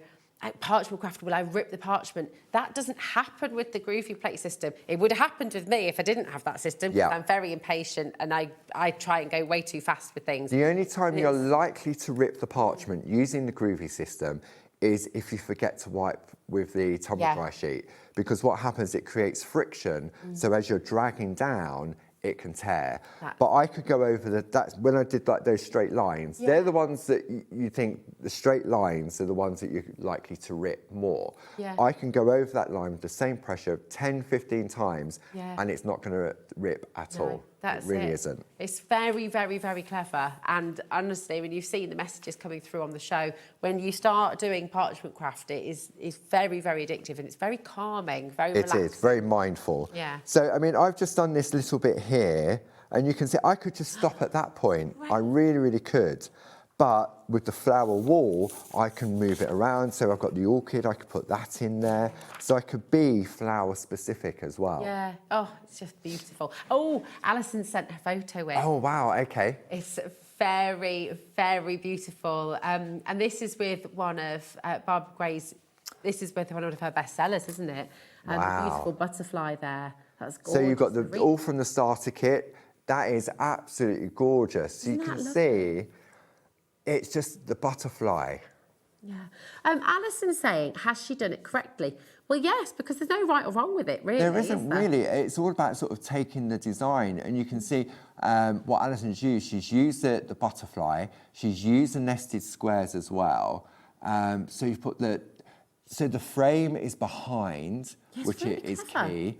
parchment craft, will I rip the parchment? That doesn't happen with the Groovy plate system. It would have happened with me if I didn't have that system.
Yeah.
I'm very impatient and I try and go way too fast with things.
The only time you're likely to rip the parchment using the Groovy system is if you forget to wipe with the tumble dry sheet. Because what happens, it creates friction. So as you're dragging down, it can tear. But I could go over that's when I did like those straight lines. They're the ones that you think the straight lines are the ones that you're likely to rip more. I can go over that line with the same pressure 10, 15 times and it's not going to rip at all.
That's
it really isn't.
It's very, very, very clever. And honestly, when you've seen the messages coming through on the show, when you start doing parchment craft, it is very, very addictive and it's very calming, very relaxing.
It is, very mindful.
Yeah.
So, I mean, I've just done this little bit here and you can see I could just stop at that point. I really, really could. But with the flower wall, I can move it around. So I've got the orchid, I could put that in there. So I could be flower specific as well.
Yeah. Oh, it's just beautiful. Oh, Alison sent her photo in.
Oh, wow, okay.
It's very, very beautiful. And this is with one of Barbara Gray's, this is with one of her bestsellers, isn't it? And
Wow.
the beautiful butterfly there. That's gorgeous.
So you've got the all from the starter kit. That is absolutely gorgeous. So you can see it's just the butterfly.
Yeah. Alison's saying, has she done it correctly? Well, yes, because there's no right or wrong with it, really.
There isn't
is there?
really. It's all about sort of taking the design, and you can see what Alison's used. She's used the butterfly. She's used the nested squares as well. So you put so the frame is behind, which
really
is
clever.
key.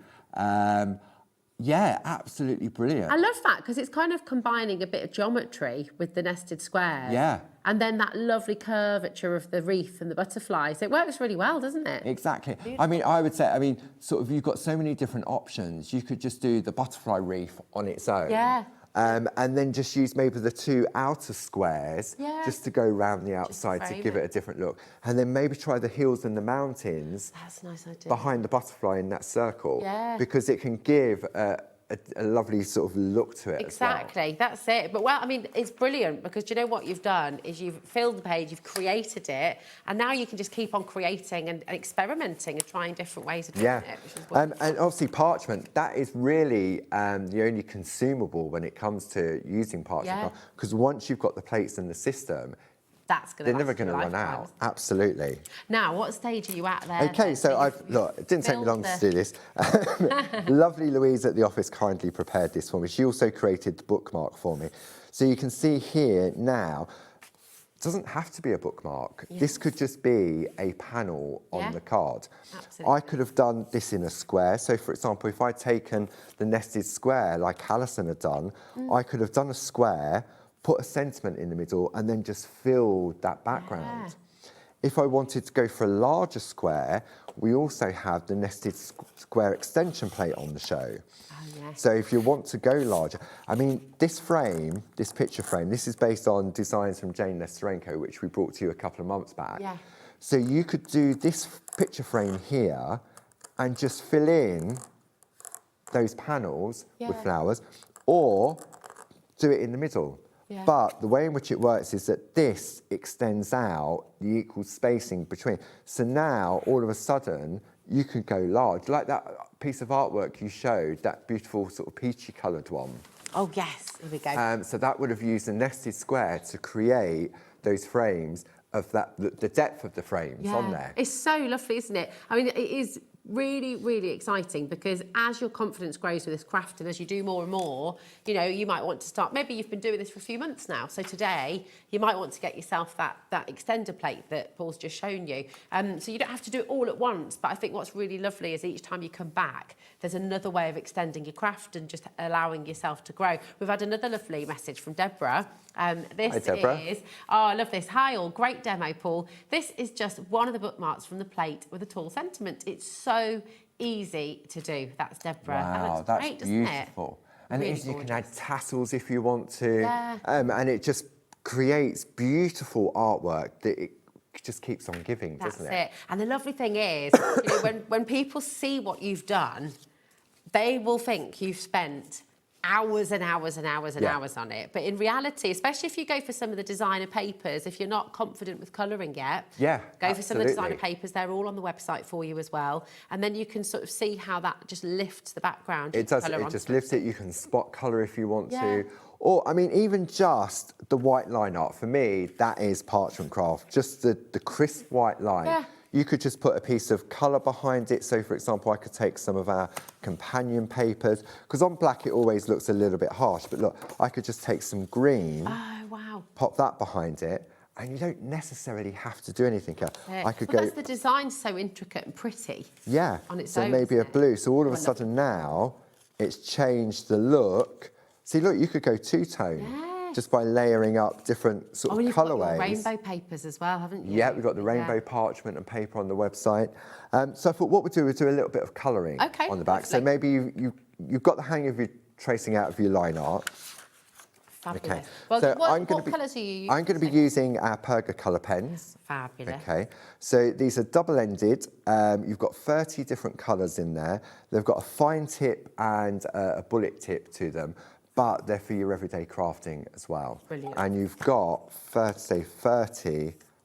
Yeah, absolutely brilliant.
I love that because it's kind of combining a bit of geometry with the nested squares.
Yeah.
And then that lovely curvature of the wreath and the butterfly. So it works really well, doesn't it?
Exactly. I mean, I would say, sort of, you've got so many different options. You could just do the butterfly wreath on its own.
Yeah.
And then just use maybe the two outer squares just to go around the outside to
frame
give it a different look. And then maybe try the hills and the mountains
That's a nice idea.
behind the butterfly in that circle.
Yeah.
Because it can give a lovely sort of look to it
Exactly, that's it. But, well, I mean, it's brilliant because do you know what you've done is you've filled the page, you've created it, and now you can just keep on creating and experimenting and trying different ways of doing it. Which is wonderful.
And obviously parchment, that is really the only consumable when it comes to using parchment. Because once you've got the plates and the system,
that's going
they're never going to run out. Absolutely.
Now, what stage are you at there?
Okay, so it didn't take me long to do this. Lovely Louise at the office kindly prepared this for me. She also created the bookmark for me. So you can see here now, it doesn't have to be a bookmark. This could just be a panel on the card.
Absolutely.
I could have done this in a square. So for example, if I'd taken the nested square like Alison had done, I could have done a square, put a sentiment in the middle and then just filled that background. If I wanted to go for a larger square, we also have the nested square extension plate on the show. So if you want to go larger, I mean, this frame, this picture frame, this is based on designs from Jane Nesterenko, which we brought to you a couple of months back. So you could do this picture frame here and just fill in those panels with
Yeah.
flowers, or do it in the middle.
Yeah.
But the way in which it works is that this extends out the equal spacing between. So now, all of a sudden, you can go large. Like that piece of artwork you showed, that beautiful sort of peachy coloured one.
Oh, yes. Here we go.
So that would have used a nested square to create those frames of that, the depth of the frames on there.
It's so lovely, isn't it? I mean, it is really, really exciting because as your confidence grows with this craft and as you do more and more, you know, you might want to start, maybe you've been doing this for a few months now, so today you might want to get yourself that extender plate that Paul's just shown you. So you don't have to do it all at once, but I think what's really lovely is each time you come back, there's another way of extending your craft and just allowing yourself to grow. We've had another lovely message from Deborah. This
Hi, Deborah.
is, oh, I love this. Hi all, great demo, Paul. This is just one of the bookmarks from the plate with a tall sentiment. It's so easy to do. That's Deborah. That
Wow,
looks
that's
great, doesn't
beautiful.
It?
And
Really
it is, you can
gorgeous.
add tassels if you want to.
Yeah.
And it just creates beautiful artwork that it just keeps on giving, doesn't
That's it. And the lovely thing is, you know, when people see what you've done, they will think you've spent hours and hours and hours and
Yeah.
hours on it. But in reality, especially if you go for some of the designer papers, if you're not confident with colouring yet,
Yeah,
go for some of the designer
absolutely.
papers. They're all on the website for you as well. And then you can sort of see how that just lifts the background.
It does,
colour
it
onto
just lifts it. You can spot colour if you want
Yeah.
to. Or, I mean, even just the white line art, for me, that is parchment craft. Just the crisp white line.
Yeah.
You could just put a piece of colour behind it. So, for example, I could take some of our companion papers, because on black it always looks a little bit harsh. But look, I could just take some green,
Oh, wow.
pop that behind it, and you don't necessarily have to do anything else. I could
well,
go,
that's the design's so intricate and pretty.
yeah,
on its
so
own,
maybe a
isn't it?
blue. So all of
Oh,
a
I love
sudden now, it's changed the look. See, look, you could go two-tone just by layering up different sort
Oh,
of
and you've got
colourways.
your rainbow papers as well, haven't you?
Yeah, we've got the rainbow parchment and paper on the website. So I thought what we'd do is do a little bit of colouring
Okay,
on the back. So
lovely.
maybe you've got the hang of your tracing out of your line art.
Fabulous.
Okay.
Well,
so
what
gonna
colours are you using?
I'm going to be using our Perga colour pens.
Fabulous.
Okay, so these are double-ended. You've got 30 different colours in there. They've got a fine tip and a bullet tip to them, but they're for your everyday crafting as well.
Brilliant.
And you've got 30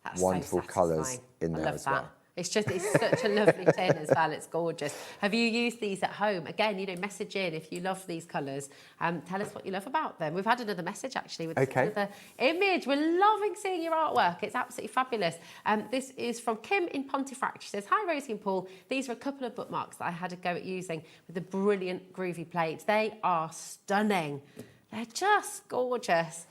That's
wonderful
so
colours
satisfying.
in
I
there
love
as
that.
well.
It's such a lovely tin as well. It's gorgeous. Have you used these at home? Again, you know, message in if you love these colours. Tell us what you love about them. We've had another message actually with
Okay.
another image. We're loving seeing your artwork. It's absolutely fabulous. This is from Kim in Pontefract. She says, "Hi Rosie and Paul. These are a couple of bookmarks that I had a go at using with the brilliant groovy plates. They are stunning. They're just gorgeous."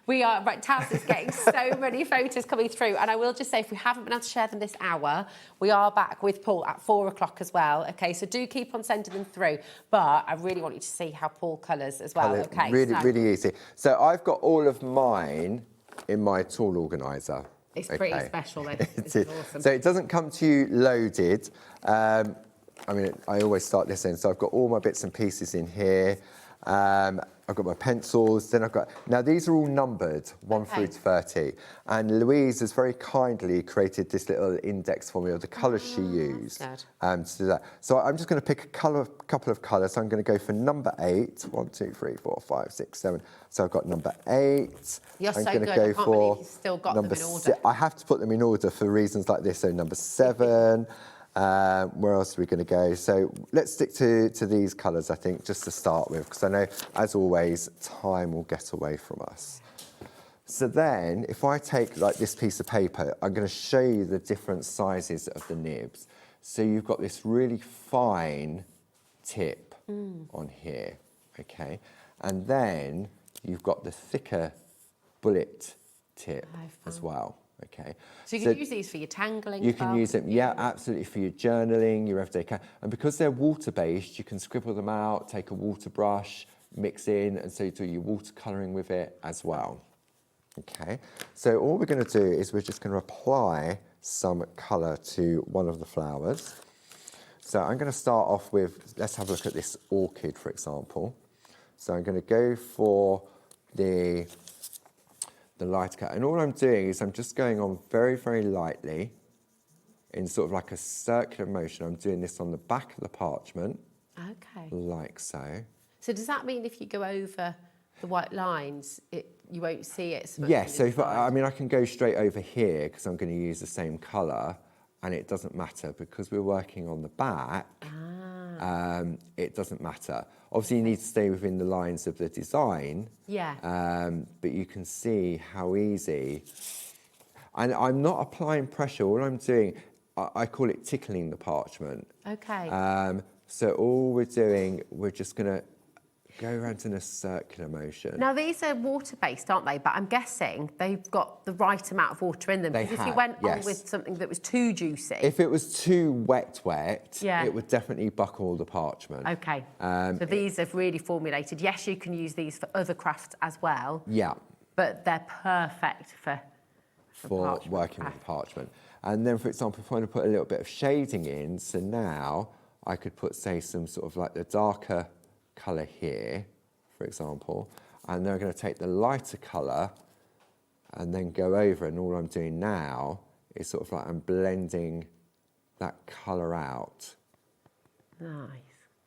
We are, right, Taz is getting so many photos coming through. And I will just say, if we haven't been able to share them this hour, we are back with Paul at 4 o'clock as well. Okay, so do keep on sending them through. But I really want you to see how Paul colours as well.
Colour,
Okay,
really,
so
really easy. So I've got all of mine in my tool organiser.
it's pretty special, then.
It
This
is.
is awesome.
So it doesn't come to you loaded. I mean, I always start this in. So I've got all my bits and pieces in here. I've got my pencils, then I've got... Now, these are all numbered, 1 through to 30. And Louise has very kindly created this little index for me of the colours she used
good.
to do that. So I'm just going to pick a couple of colours. So I'm going to go for number 8. 1, 2, 3, 4, 5, 6, 7. So I've got number 8.
You're
I'm
so
gonna
good. I
go
can't
for
believe you've still got them
number
in order.
I have to put them in order for reasons like this. So number 7. Where else are we going to go? So let's stick to these colours, I think, just to start with, because I know, as always, time will get away from us. So then, if I take like this piece of paper, I'm going to show you the different sizes of the nibs. So you've got this really fine tip on here, okay? And then you've got the thicker bullet tip as well, okay?
So you can use these for your tangling
You
as
can
well,
use them,
couldn't you?
yeah, absolutely, for your journaling, your everyday care. And because they're water-based, you can scribble them out, take a water brush, mix in, and so you do your watercolouring with it as well. Okay, so all we're going to do is we're just going to apply some colour to one of the flowers. So I'm going to start off with, let's have a look at this orchid, for example. So I'm going to go for the light colour. And all I'm doing is I'm just going on very, very lightly. in sort of like a circular motion. I'm doing this on the back of the parchment,
Okay.
like so.
So does that mean if you go over the white lines, you won't see it?
Yeah, so if I mean, I can go straight over here because I'm going to use the same colour, and it doesn't matter because we're working on the back. It doesn't matter. Obviously, you need to stay within the lines of the design.
Yeah.
But you can see how easy. And I'm not applying pressure. All I'm doing, I call it tickling the parchment.
Okay.
So all we're doing, we're just going to go around in a circular motion.
Now, these are water-based, aren't they? But I'm guessing they've got the right amount of water in them.
They
Because if you
have,
went on
yes.
with something that was too juicy...
If it was too wet,
Yeah.
it would definitely buckle the parchment.
Okay. So these have really formulated. Yes, you can use these for other crafts as well.
Yeah.
But they're perfect for parchment.
Working with parchment. And then, for example, if I want to put a little bit of shading in, so now I could put, say, some sort of like the darker colour here, for example, and then I'm going to take the lighter colour and then go over, and all I'm doing now is sort of like I'm blending that colour out.
Nice.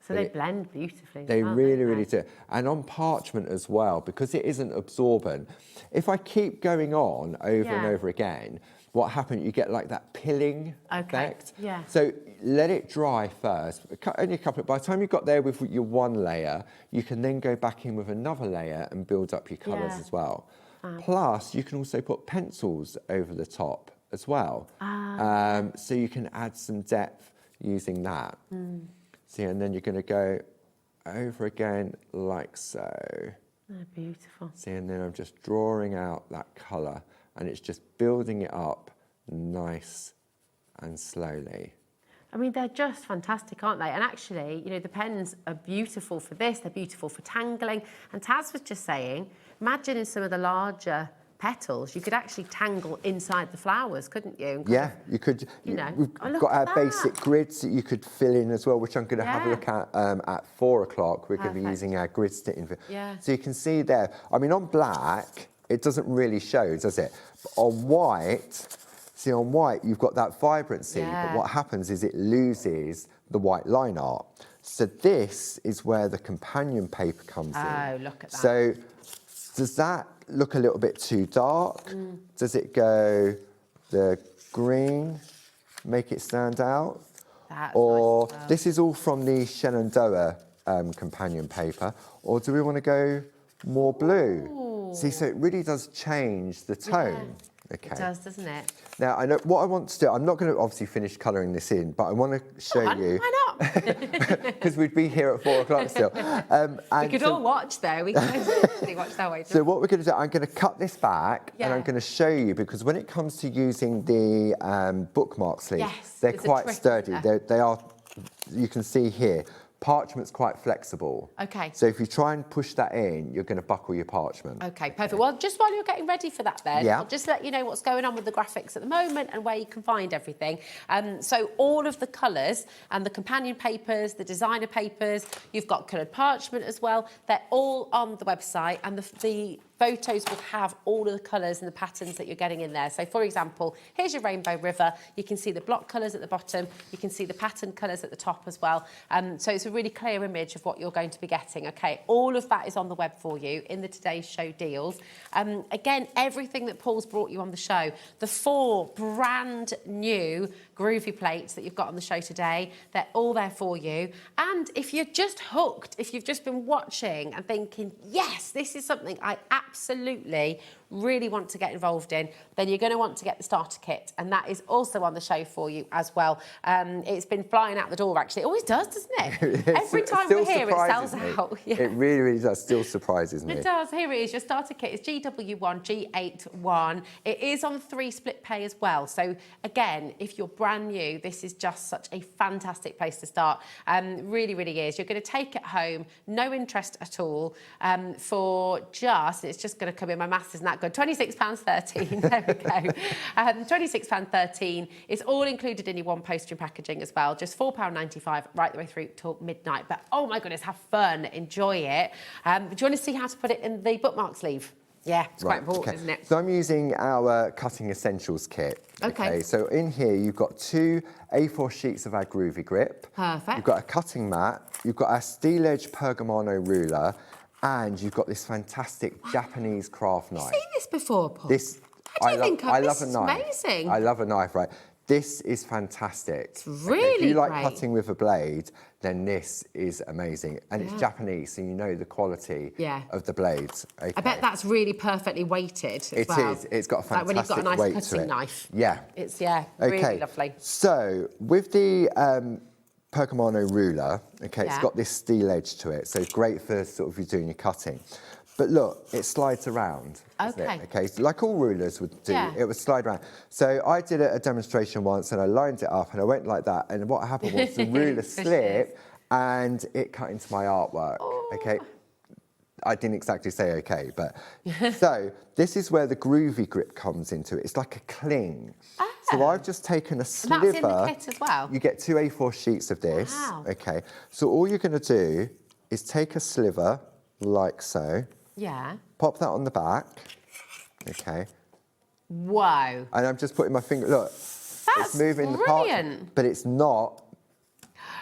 So they blend beautifully.
They
can't
really, really do. And on parchment as well, because it isn't absorbent, if I keep going on over and
Yeah.
over again, what happens, you get like that pilling effect.
yeah.
So let it dry first, only a couple. By the time you got there with your one layer, you can then go back in with another layer and build up your colours
Yeah.
as well. Plus, you can also put pencils over the top as well. So you can add some depth using that. See, and then you're going to go over again like so.
They're beautiful.
See, and then I'm just drawing out that colour, and it's just building it up nice and slowly.
I mean, they're just fantastic, aren't they? And actually, you know, the pens are beautiful for this. They're beautiful for tangling. And Taz was just saying, imagine in some of the larger petals, you could actually tangle inside the flowers, couldn't you? And
Yeah, you could.
You know.
We've
Oh, look
got our
at
basic
that.
grids that you could fill in as well, which I'm going to have a
Yeah.
look at 4 o'clock. We're going to be
Perfect.
using our grid stitching.
Yeah.
So you can see there. I mean, on black, it doesn't really show, does it? But on white, see, on white, you've got that vibrancy.
Yeah.
But what happens is it loses the white line art. So this is where the companion paper comes in.
Oh, look at that.
So does that look a little bit too dark? Does it go the green, make it stand out?
That's
Or
nice as well.
this is all from the Shenandoah companion paper, or do we want to go more blue? See, so it really does change the tone. Okay.
It does, doesn't it?
Now, I know what I want to do. I'm not going to obviously finish colouring this in, but I want to show you,
Why not?
because we'd be here at 4 o'clock still. And
We could
so-
all watch there. We could actually watch that way.
So what we're going to do, I'm going to cut this back and
Yeah.
I'm going to show you, because when it comes to using the bookmark sleeve,
Yes,
they're
there's a
quite
trick
sturdy.
there.
They are, you can see here, parchment's quite flexible.
Okay.
So if you try and push that in, you're going to buckle your parchment.
Okay, perfect. Well, just while you're getting ready for that then,
Yeah.
I'll just let you know what's going on with the graphics at the moment and where you can find everything. So all of the colours and the companion papers, the designer papers, you've got coloured parchment as well, they're all on the website, and the photos will have all of the colours and the patterns that you're getting in there. So, for example, here's your Rainbow River. You can see the block colours at the bottom. You can see the pattern colours at the top as well. So it's a really clear image of what you're going to be getting. Okay, all of that is on the web for you in the Today's Show deals. Again, everything that Paul's brought you on the show, the 4 brand new groovy plates that you've got on the show today, they're all there for you. And if you're just hooked, if you've just been watching and thinking, yes, this is something I absolutely really want to get involved in, then you're going to want to get the starter kit, and that is also on the show for you as well. It's been flying out the door, actually. It always does, doesn't it? Every time we're here, it sells out. Yeah.
It really, really does. Still surprises me.
It does. Here it is. Your starter kit is GW1, G81. It is on 3 split pay as well. So again, if you're brand new, this is just such a fantastic place to start. Really, really is. You're going to take it home, no interest at all, for just, it's just going to come in, my maths isn't that good, £26.13. There we go. £26.13. It's all included in your one poster and packaging as well. Just £4.95 right the way through till midnight. But oh my goodness, have fun, enjoy it. Do you want to see how to put it in the bookmark sleeve? Yeah, it's quite
Right,
important,
okay.
isn't it?
So I'm using our Cutting Essentials kit.
Okay.
So in here you've got 2 A4 sheets of our Groovy Grip.
Perfect.
You've got a cutting mat, you've got our steel edge Pergamano ruler, and you've got this fantastic Japanese craft knife.
Seen this before, Paul?
This,
I don't think
I
I've-
love
this
a
is
knife.
amazing.
I love a knife, right? This is fantastic.
It's
If
really
you like
great.
cutting with a blade, then this is amazing. And it's
Yeah.
Japanese, so you know the quality
Yeah.
of the blades. Okay.
I bet that's really perfectly weighted as
It
well.
is. It's got a
Like when you've got a
fantastic
nice
weight
cutting
to it.
knife.
Yeah.
It's, really lovely.
So with the Pergamano ruler, okay, it's
Yeah.
got this steel edge to it, so it's great for sort of you doing your cutting. But look, it slides around. Isn't
Okay.
It? Okay. So like all rulers would do,
Yeah.
it would slide around. So I did a demonstration once, and I lined it up, and I went like that, and what happened was the ruler slipped, and it cut into my artwork. Okay. I didn't exactly say okay, but so this is where the Groovy Grip comes into it. It's like a cling. So I've just taken a sliver.
that's in the kit as well?
You get 2 A4 sheets of this.
Wow.
Okay. So all you're going to do is take a sliver like so,
Yeah.
pop that on the back. Okay.
Whoa.
And I'm just putting my finger. Look,
That's
it's moving the part,
brilliant.
but it's not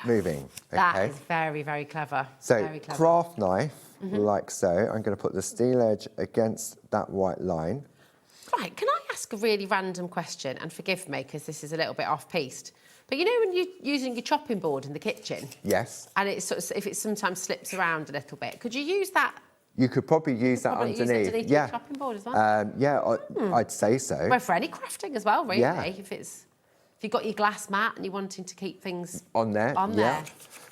moving. Okay.
That is very, very clever.
So
very clever.
craft knife, like so. I'm going to put the steel edge against that white line.
Right, can I ask a really random question? And forgive me, because this is a little bit off-piste. But you know when you're using your chopping board in the kitchen,
Yes.
and it's sort of, if it sometimes slips around a little bit, could you use that?
You could probably use that
Probably use
underneath.
underneath
yeah.
your chopping board as well?
Yeah, I'd say so.
Well, for any crafting as well, really.
Yeah.
If you've got your glass mat and you're wanting to keep things
On there.
on
yeah.
there.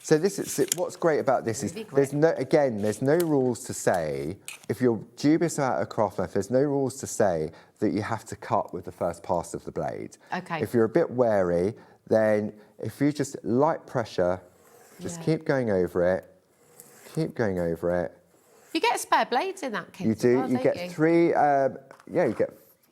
So this is what's great about this is
Groovy
there's no rules to say if you're dubious about a craft knife. There's no rules to say that you have to cut with the first pass of the blade.
Okay.
If you're a bit wary, then if you just light pressure, just
Yeah.
keep going over it, keep going over it.
You get spare blades in that kit.
You
as
do.
well,
You
don't
get
you?
3. You get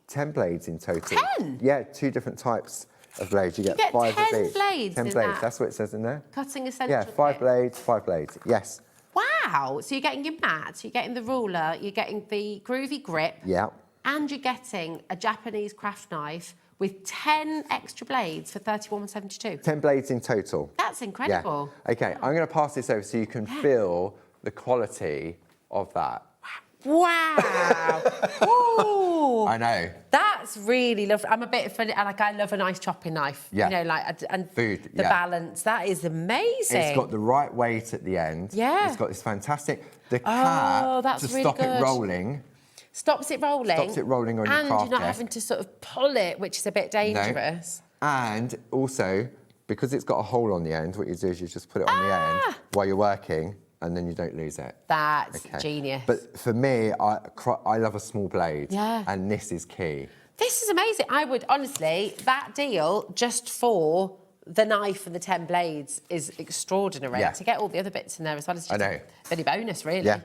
10 blades in total.
10?
Yeah, 2 different types of blades. You get
get
5 of
10
each.
blades
10
in
blades.
that?
That's what it says in there.
Cutting essential
Yeah, 5
kit.
blades, 5 blades. Yes.
Wow. So you're getting your mat, you're getting the ruler, you're getting the Groovy Grip,
Yeah.
and you're getting a Japanese craft knife with 10 extra blades for £31.72.
10 blades in total.
That's incredible.
Yeah. Okay, I'm going to pass this over so you can feel the quality of that.
Wow. Ooh.
I know.
That's really lovely. I'm a bit of I love a nice chopping knife.
Yeah.
You know, and
Food,
the
yeah.
balance. That is amazing.
It's got the right weight at the end.
Yeah.
It's got this fantastic. The cap
that's
to
really
stop
good.
it rolling.
Stops it rolling.
Stops it rolling on your
and
craft
you're not
desk.
having to sort of pull it, which is a bit dangerous.
And also, because it's got a hole on the end, what you do is you just put it on the end while you're working, and then you don't lose it.
That's
Okay.
genius.
But for me, I love a small blade.
Yeah.
And this is key.
This is amazing. I would honestly, that deal just for the knife and the 10 blades is extraordinary.
Yeah.
To get all the other bits in there as well is
I
just
know.
a bitty bonus, really.
Yeah.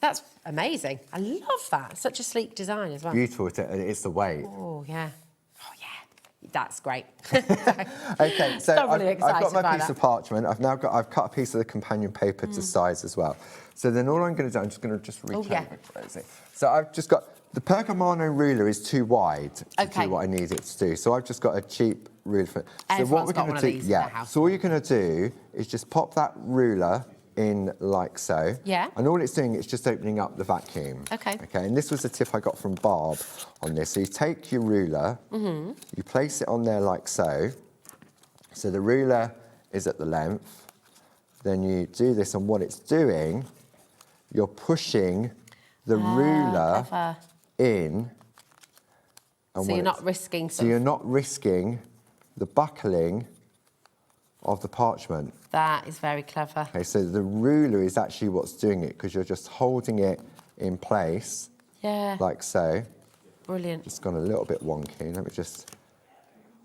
That's amazing. I love that. Such a sleek design as well.
Beautiful, and it's the weight.
Oh, yeah. Oh, yeah. That's great.
Okay, so
Thoroughly
I've got
excited
my
by
piece
that.
of parchment. I've cut a piece of the companion paper to size as well. So then all I'm going to do, I'm just going to reach
yeah.
over crazy. So I've just got the Pergamano ruler is too wide to
Okay.
do what I need it to do. So I've just got a cheap ruler. So
Everyone's got
gonna
one of
do,
these in their house.
So all you're going to do is just pop that ruler in like so.
Yeah.
And all it's doing is just opening up the vacuum.
Okay.
Okay. And this was a tip I got from Barb on this. So you take your ruler, you place it on there like so. So the ruler is at the length. Then you do this, and what it's doing, you're pushing the ruler
Clever.
in. And
So
when
you're not
it's-
risking
So you're not risking the buckling of the parchment.
That is very clever.
Okay, so the ruler is actually what's doing it, because you're just holding it in place
Yeah.
like so.
Brilliant.
It's gone a little bit wonky. Let me just.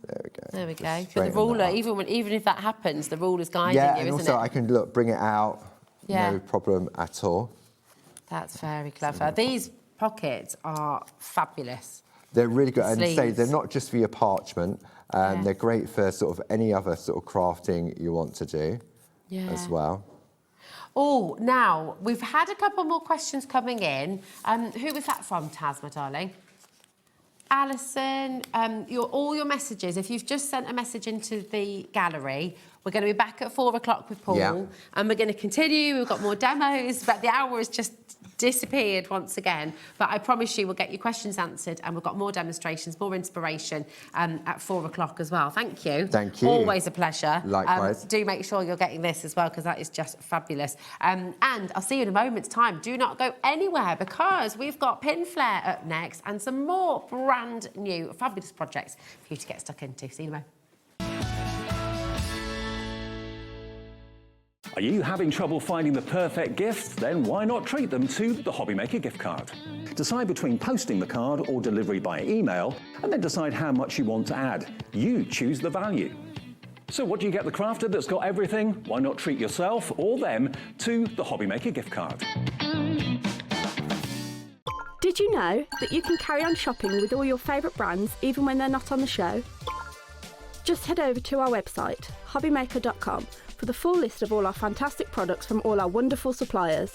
There we go.
There we
Just
go. So the
straighten that
ruler,
up.
even if that happens, the ruler's guiding
Yeah,
you,
and
isn't
also
it?
I can bring it out.
Yeah.
No problem at all.
That's very clever. These pockets are fabulous.
They're really good, and say
Sleeves.
they're not just for your parchment.
Yeah.
They're great for sort of any other sort of crafting you want to do
Yeah.
as well.
Oh, now, we've had a couple more questions coming in. Who was that from, Taz, my darling? Alison, all your messages, if you've just sent a message into the gallery, we're going to be back at 4 o'clock with Paul, and we're going to continue. We've got more demos, but the hour has just disappeared once again. But I promise you we'll get your questions answered, and we've got more demonstrations, more inspiration at 4 o'clock as well. Thank you.
Thank you.
Always a pleasure.
Likewise.
Do make sure you're getting this as well, because that is just fabulous. And I'll see you in a moment's time. Do not go anywhere, because we've got Pinflare up next and some more brand new fabulous projects for you to get stuck into. See you in a moment.
Are you having trouble finding the perfect gift? Then why not treat them to the Hobbymaker gift card? Decide between posting the card or delivery by email, and then decide how much you want to add. You choose the value. So what do you get the crafter that's got everything? Why not treat yourself or them to the Hobbymaker gift card?
Did you know that you can carry on shopping with all your favourite brands even when they're not on the show? Just head over to our website, hobbymaker.com, for the full list of all our fantastic products from all our wonderful suppliers.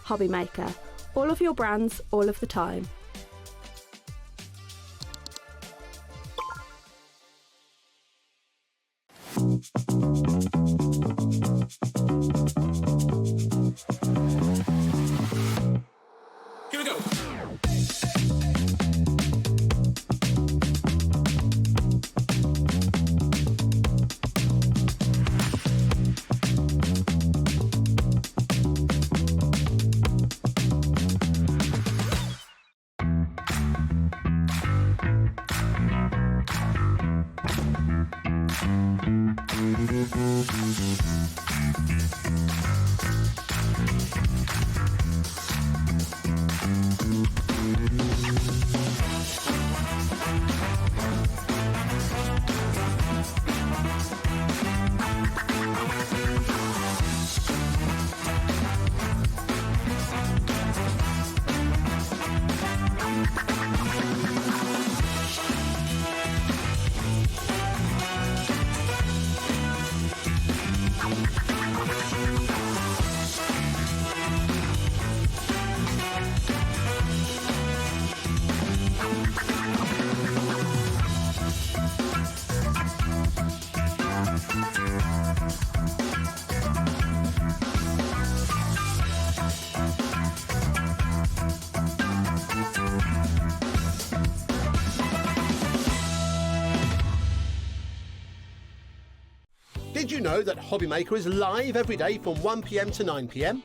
Hobbymaker. All of your brands, all of the time.
Here we go.
Did you know that Hobbymaker is live every day from 1 p.m. to 9 p.m?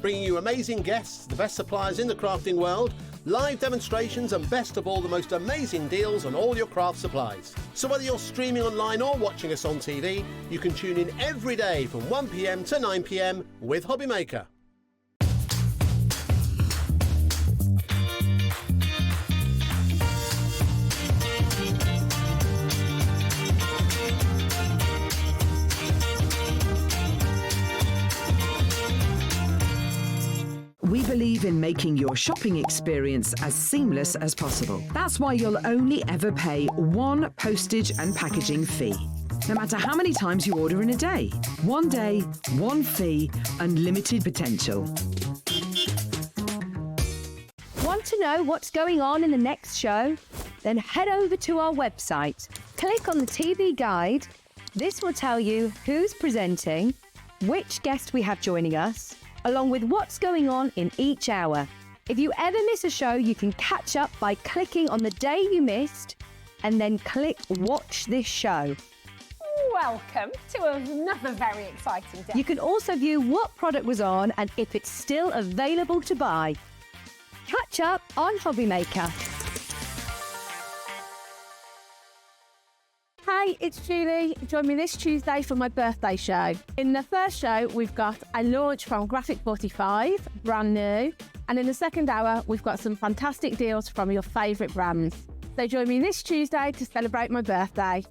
Bringing you amazing guests, the best suppliers in the crafting world, live demonstrations, and best of all, the most amazing deals on all your craft supplies. So whether you're streaming online or watching us on TV, you can tune in every day from 1 p.m. to 9 p.m. with Hobbymaker.
We believe in making your shopping experience as seamless as possible. That's why you'll only ever pay one postage and packaging fee, no matter how many times you order in a day. 1 day, one fee, unlimited potential.
Want to know what's going on in the next show? Then head over to our website. Click on the TV guide. This will tell you who's presenting, which guest we have joining us, along with what's going on in each hour. If you ever miss a show, you can catch up by clicking on the day you missed and then click Watch This Show.
Welcome to another very exciting day.
You can also view what product was on and if it's still available to buy. Catch up on Hobbymaker.
Hi, it's Julie. Join me this Tuesday for my birthday show. In the first show, we've got a launch from Graphic 45, brand new. And in the second hour, we've got some fantastic deals from your favourite brands. So join me this Tuesday to celebrate my birthday.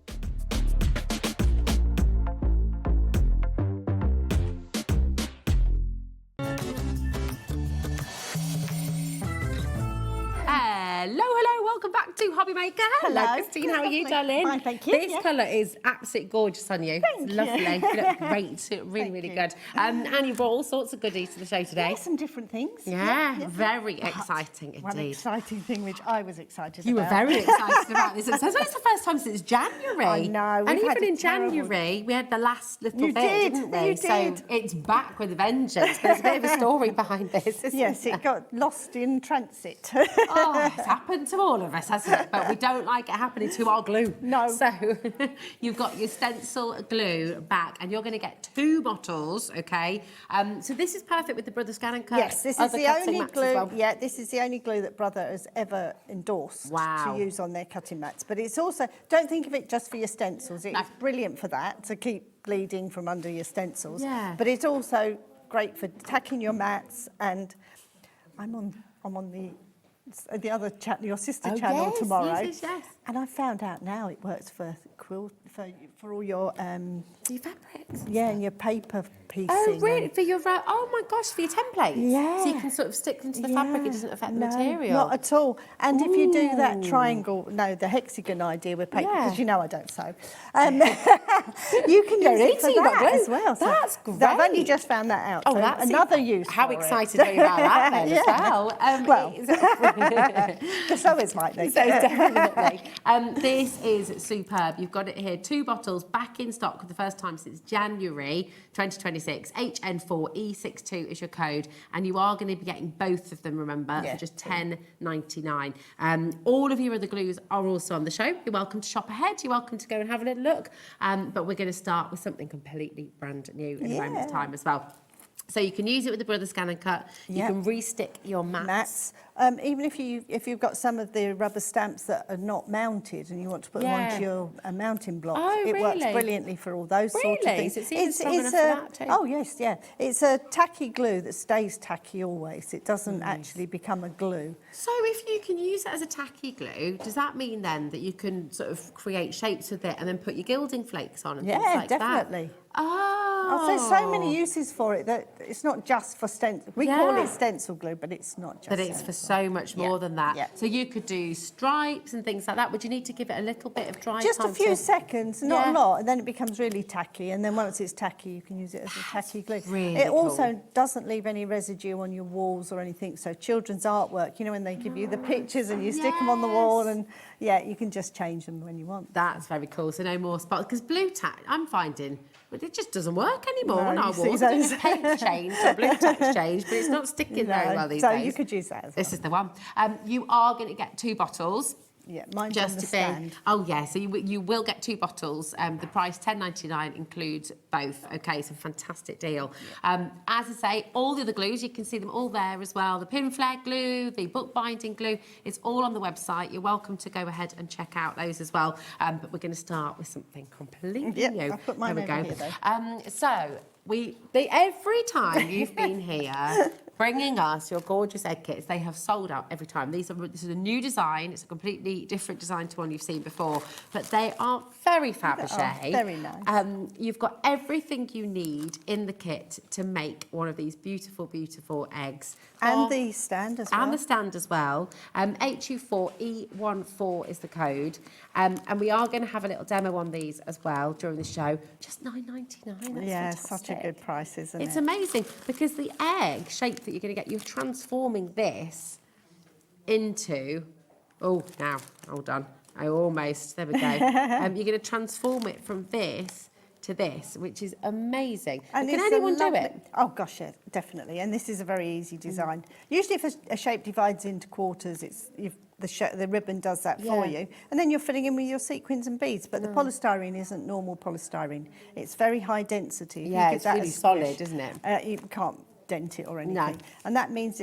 Hello, welcome back to Hobby Maker.
Hello.
Christine, how are you, darling?
Fine, thank you.
This colour is absolutely gorgeous on you.
Thank
it's
you.
lovely. You look great. You look really,
Thank
really
you.
good. And you brought all sorts of goodies to the show today.
Yeah, some different things.
Yeah, very exciting
One
indeed.
exciting thing which I was excited
You were
about.
very excited about this. It says it's the first time since January.
I know,
And
we've had
even in
a terrible-
January, we had the last little
You
bit,
did,
didn't we?
you
So
did.
it's back with a vengeance. There's a bit of a story behind this, isn't
Yes,
there?
it got lost in transit.
Oh, it's happened to all of us, hasn't it? But we don't like it happening to our glue.
No.
So you've got your stencil glue back, and you're going to get 2 bottles, okay? So this is perfect with the Brother Scan and Cut.
Yes, this is
other
the
cutting
only
mats as
glue.
well.
Yeah, this is the only glue that Brother has ever endorsed
Wow.
to use on their cutting mats. But it's also, don't think of it just for your stencils. It's
No.
brilliant for that, to keep bleeding from under your stencils.
Yeah.
But it's also great for tacking your mats. And I'm on the other channel, your sister
Oh,
channel
yes,
tomorrow.
yes.
And I found out now it works for for all your
Your fabrics.
yeah, and your paper piecing.
Oh, really?
and-
For your, oh my gosh, for your templates?
Yeah.
So you can sort of stick them to the fabric, it doesn't affect the
no,
material.
Not at all. And if you do that
Ooh.
triangle, the hexagon idea with paper,
Yeah.
because you know I don't sew, you can
You're
use it for
eating,
that
but
as well. So
that's
I've only
great.
just found that out.
Oh,
so
that's
another
it.
use.
How
for it.
excited are you about that then as well?
Well, the sewers might think.
So definitely. This is superb. You've got it here. 2 bottles back in stock for the first time since January 2026. HN4E62 is your code, and you are going to be getting both of them, remember,
Yeah.
for just $10.99. All of your other glues are also on the show. You're welcome to shop ahead. You're welcome to go and have a little look. But we're going to start with something completely brand new in a moment's time as well. So you can use it with the Brother Scan and Cut. You
Yep.
can re-stick your mats.
Even if you've got some of the rubber stamps that are not mounted and you want to put them
Yeah.
onto your mounting block,
Oh,
it works
really?
brilliantly for all those sort of
Really?
things.
So it's even strong enough for that too?
Oh yes, yeah. It's a tacky glue that stays tacky always. It doesn't actually become a glue.
So if you can use it as a tacky glue, does that mean then that you can sort of create shapes with it and then put your gilding flakes on and things
Yeah,
like that?
definitely.
Oh.
There's so many uses for it that it's not just for stencil. We call
Yeah.
it stencil glue, but it's not just.
But it's for so much more than that.
Yeah.
So you could do stripes and things like that. Would you need to give it a little bit of dry
Just a
time
few
to-
seconds, not
Yeah.
a lot, and then it becomes really tacky. And then once it's tacky, you can use it as a tacky glue.
really
it also
cool.
doesn't leave any residue on your walls or anything. So children's artwork, you know, when they give you the pictures and you stick them on the wall, and yeah, you can just change them when you want.
That's very cool. So no more spots. Because blue tack, I'm finding, but it just doesn't work anymore
No,
on our
you see
walls. I don't know
those.
if paint's changed or blue tack's changed, but it's not sticking very
No,
well these
so
days.
you could use that as well.
This is the one. You are going to get 2 bottles.
Yeah, mine's
Just
on the
to
stand.
be, oh yeah, so you will get 2 bottles. The price $10.99 includes both. Okay, so fantastic deal. As I say, all the other glues, you can see them all there as well. The pin flare glue, the bookbinding glue, it's all on the website. You're welcome to go ahead and check out those as well. But we're going to start with something completely
Yep,
new.
I'll put mine
There we
over
go.
here, though.
So every time you've been here bringing us your gorgeous egg kits, they have sold out every time. This is a new design. It's a completely different design to one you've seen before, but they are very Fabergé.
very nice.
You've got everything you need in the kit to make one of these beautiful, beautiful eggs.
And the stand as well.
And the stand as well. HU4E14 is the code. And we are going to have a little demo on these as well during the show. Just $9.99. That's
Yeah,
fantastic.
such a good price, isn't
It's
it?
amazing because the egg shape that you're going to get, you're transforming this into... Oh, now, hold on. There we go. You're going to transform it from this to this, which is amazing.
And
Can
it's a
anyone do
lovely-
it?
Oh gosh, yeah, definitely. And this is a very easy design. Usually, if a shape divides into quarters, the ribbon does that for
Yeah.
you, and then you're filling in with your sequins and beads. But the polystyrene isn't normal polystyrene; it's very high density. If you
Yeah,
give
it's
that a
really
squish,
solid, isn't it?
You can't dent it or anything, and that means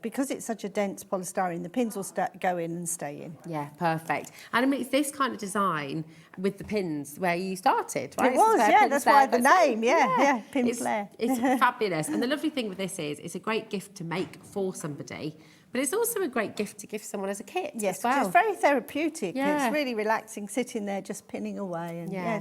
because it's such a dense polystyrene, the pins will go in and stay in.
Yeah, perfect. And I mean, it's this kind of design with the pins where you started, right?
It was,
This is where
yeah,
pins
that's
flare,
why the
but-
name, yeah, pin
it's,
flare.
It's fabulous. And the lovely thing with this is it's a great gift to make for somebody But it's also a great gift to give someone as a kit
Yes,
as well.
it's very therapeutic.
Yeah.
It's really relaxing, sitting there just pinning away. And
Yeah.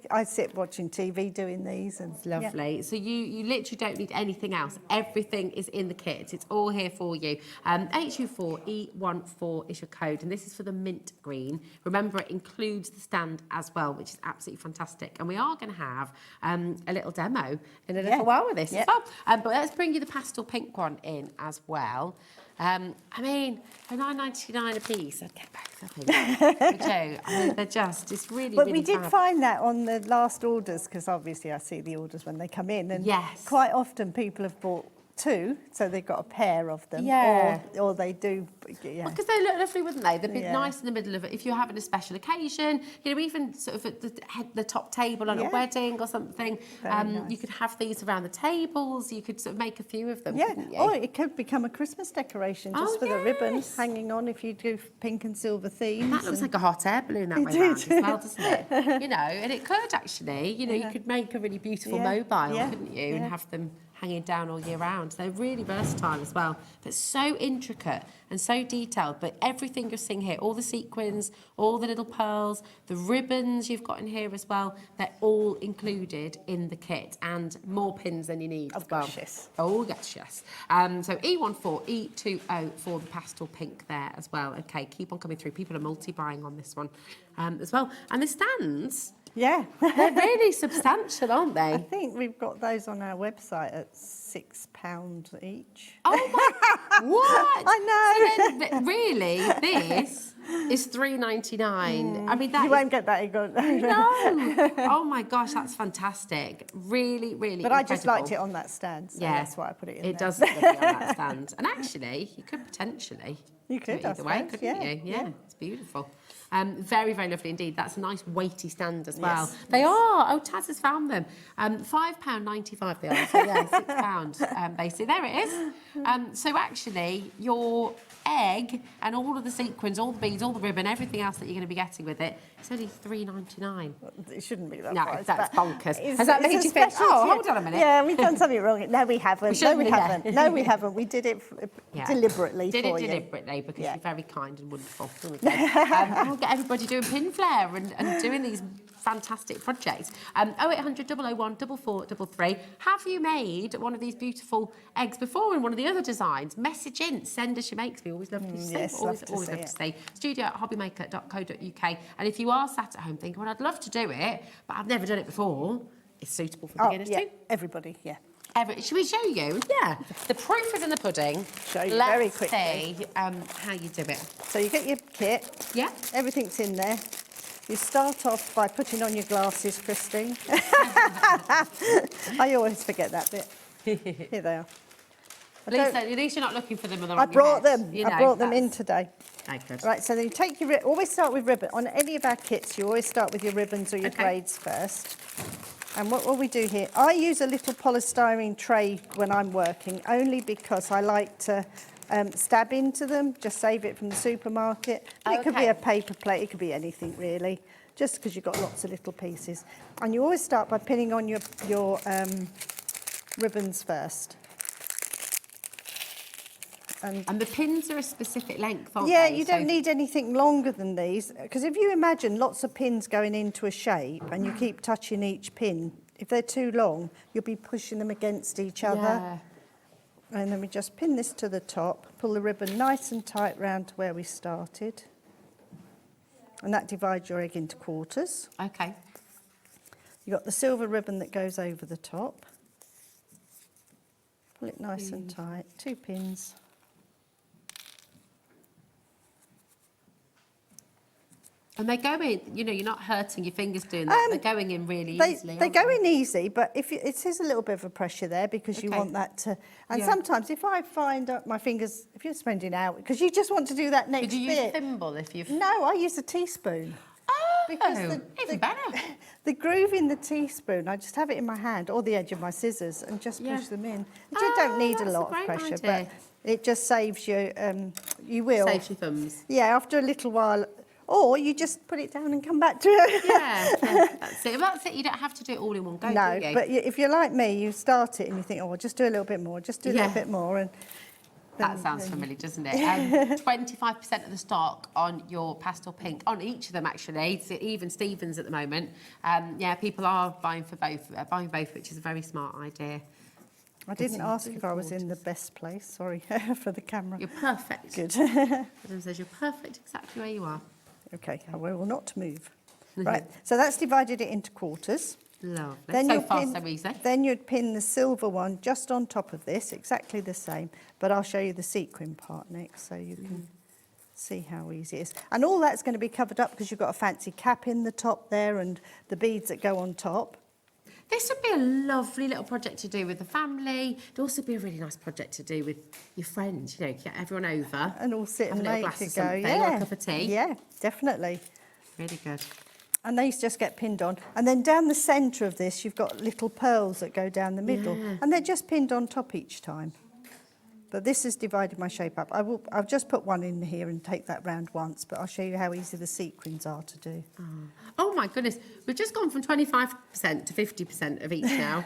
I sit watching TV doing these. And
It's lovely. So you literally don't need anything else. Everything is in the kit. It's all here for you. HU4E14 is your code, and this is for the mint green. Remember, it includes the stand as well, which is absolutely fantastic. And we are going to have a little demo in a little while with this as well. But let's bring you the pastel pink one in as well. I mean, for $9.99 a piece, I'd get both of them. Would you? I mean, they're just, it's really,
But
really
we did
fab.
find that on the last orders, because obviously I see the orders when they come in, and
Yes.
quite often people have bought two, so they've got a pair of them.
Yeah.
Or they do, yeah.
Because they look lovely, wouldn't they? They'd be
Yeah.
nice in the middle of it. If you're having a special occasion, you know, even sort of at the top table on a
Yeah.
wedding or something,
Very nice.
you could have these around the tables. You could sort of make a few of them,
Yeah,
couldn't you?
or it could become a Christmas decoration just
Oh,
with a ribbon
yes.
hanging on if you do pink and silver themes.
That looks like a hot air balloon that
It
way round as
did.
well, doesn't it? You know, and it could actually, you know, you could make a really beautiful
Yeah.
mobile,
Yeah.
couldn't you? And
Yeah.
have them hanging down all year round. They're really versatile as well, but so intricate and so detailed. But everything you're seeing here, all the sequins, all the little pearls, the ribbons you've got in here as well, they're all included in the kit, and more pins than you need as well.
gosh, yes.
Oh, gosh, yes. So E14, E20 for the pastel pink there as well. Okay, keep on coming through. People are multi-buying on this one as well. And the stands,
Yeah.
they're really substantial, aren't
I
they?
think we've got those on our website at £6 each.
Oh my, what?
I know.
So then, really, this is $3.99. I mean, that
You
is-
won't get that.
No. Oh my gosh, that's fantastic. Really, really
But I just liked it
incredible.
on that stand, so
Yeah,
that's why I put it in
It
there.
does look lovely on that stand. And actually, you could potentially
You
do
could,
it
I
either way,
suppose,
couldn't
yeah,
you? Yeah,
yeah.
it's beautiful. Very, very lovely indeed. That's a nice weighty stand as well.
Yes,
They are. Oh, Taz has found them. £5.95 they are. So yeah, £6 basically. There it is. So actually, your egg and all of the sequins, all the beads, all the ribbon, everything else that you're going to be getting with it, it's only $3.99.
It shouldn't be that
No,
price.
that's
but
bonkers.
it's-
Has that
it's
made
a
you think,
special
oh,
treat.
hold on a minute?
Yeah, we've done something wrong. No, we haven't. No,
shouldn't
we
have done.
haven't. No, we haven't. We did it
Yeah.
deliberately
Did
for
it
you.
deliberately because
Yeah.
you're very kind and wonderful. Here we go. We'll get everybody doing pin flare and doing these fantastic projects. 0800 001 4433. Have you made one of these beautiful eggs before in one of the other designs? Message in, send us your makes. We always love to see.
yes,
always
love to
always
see
love
it.
to see. studio@hobbymaker.co.uk. And if you are sat at home thinking, well, I'd love to do it, but I've never done it before, it's suitable for
Oh,
beginners
yeah,
too.
everybody, yeah.
Should we show you? Yeah. The proof is in the pudding.
Show you
Let's
very quickly.
see how you do it.
So you get your kit.
Yeah.
Everything's in there. You start off by putting on your glasses, Christine. I always forget that bit. Here they are.
At least you're not looking for them when they're
I
on your
brought
head.
them.
You
I
know,
brought them in
that's-
today.
Okay, good.
Right, so then you take your always start with ribbon. On any of our kits, you always start with your ribbons or your
Okay.
braids first. And what will we do here? I use a little polystyrene tray when I'm working, only because I like to stab into them, just save it from the supermarket. It could be
Okay.
a paper plate, it could be anything really, just because you've got lots of little pieces. And you always start by pinning on your ribbons first.
And the pins are a specific length, aren't
Yeah,
they?
you don't need anything longer than these, because if you imagine lots of pins going into a shape and you keep touching each pin, if they're too long, you'll be pushing them against each other.
Yeah.
And then we just pin this to the top, pull the ribbon nice and tight round to where we started. And that divides your egg into quarters.
Okay.
You've got the silver ribbon that goes over the top. Pull it nice and tight, 2 pins.
And they go in, you know, you're not hurting your fingers doing that. They're going in really easily.
They
aren't
go in easy, but if it is a little bit of a pressure there because you
Okay.
want that to. And
Yeah.
sometimes if I find my fingers, if you're spending out, because you just want to do that next
Could you use a
bit.
thimble if you've...
No, I use a teaspoon.
Oh,
the
even better.
The groove in the teaspoon, I just have it in my hand or the edge of my scissors and just
Yeah.
push them in. You don't need a
that's a
lot of
great
pressure,
idea.
but it just saves you. You will.
Saves your thumbs.
Yeah, after a little while. Or you just put it down and come back to it.
Yeah, that's it. That's it. You don't have to do it all in one go,
No,
do you?
but if you're like me, you start it and you think, oh, I'll just do a little bit more, just do a
Yeah.
little bit more. And
That sounds familiar, doesn't it? 25% of the stock on your pastel pink, on each of them actually, so even Stevens at the moment. Yeah, people are buying both, which is a very smart idea.
I didn't ask if I was in the best place, sorry, for the camera.
You're perfect.
Good.
Adam says you're perfect exactly where you are.
Okay, I will not move. Right, so that's divided it into quarters.
Lovely.
Then
So
you'll
far,
pin,
so easy.
Then you'd pin the silver one just on top of this, exactly the same, but I'll show you the sequin part next so you can see how easy it is. And all that's going to be covered up because you've got a fancy cap in the top there and the beads that go on top.
This would be a lovely little project to do with the family. It'd also be a really nice project to do with your friends, you know, get everyone over.
And all sit
have
and
a little
make
glass
it
of
go,
something,
yeah.
or a cup of tea.
Yeah, definitely.
Really good.
And these just get pinned on. And then down the centre of this, you've got little pearls that go down the middle.
Yeah.
And they're just pinned on top each time. But this has divided my shape up. I'll just put one in here and take that round once, but I'll show you how easy the sequins are to do.
Oh my goodness, we've just gone from 25% to 50% of each now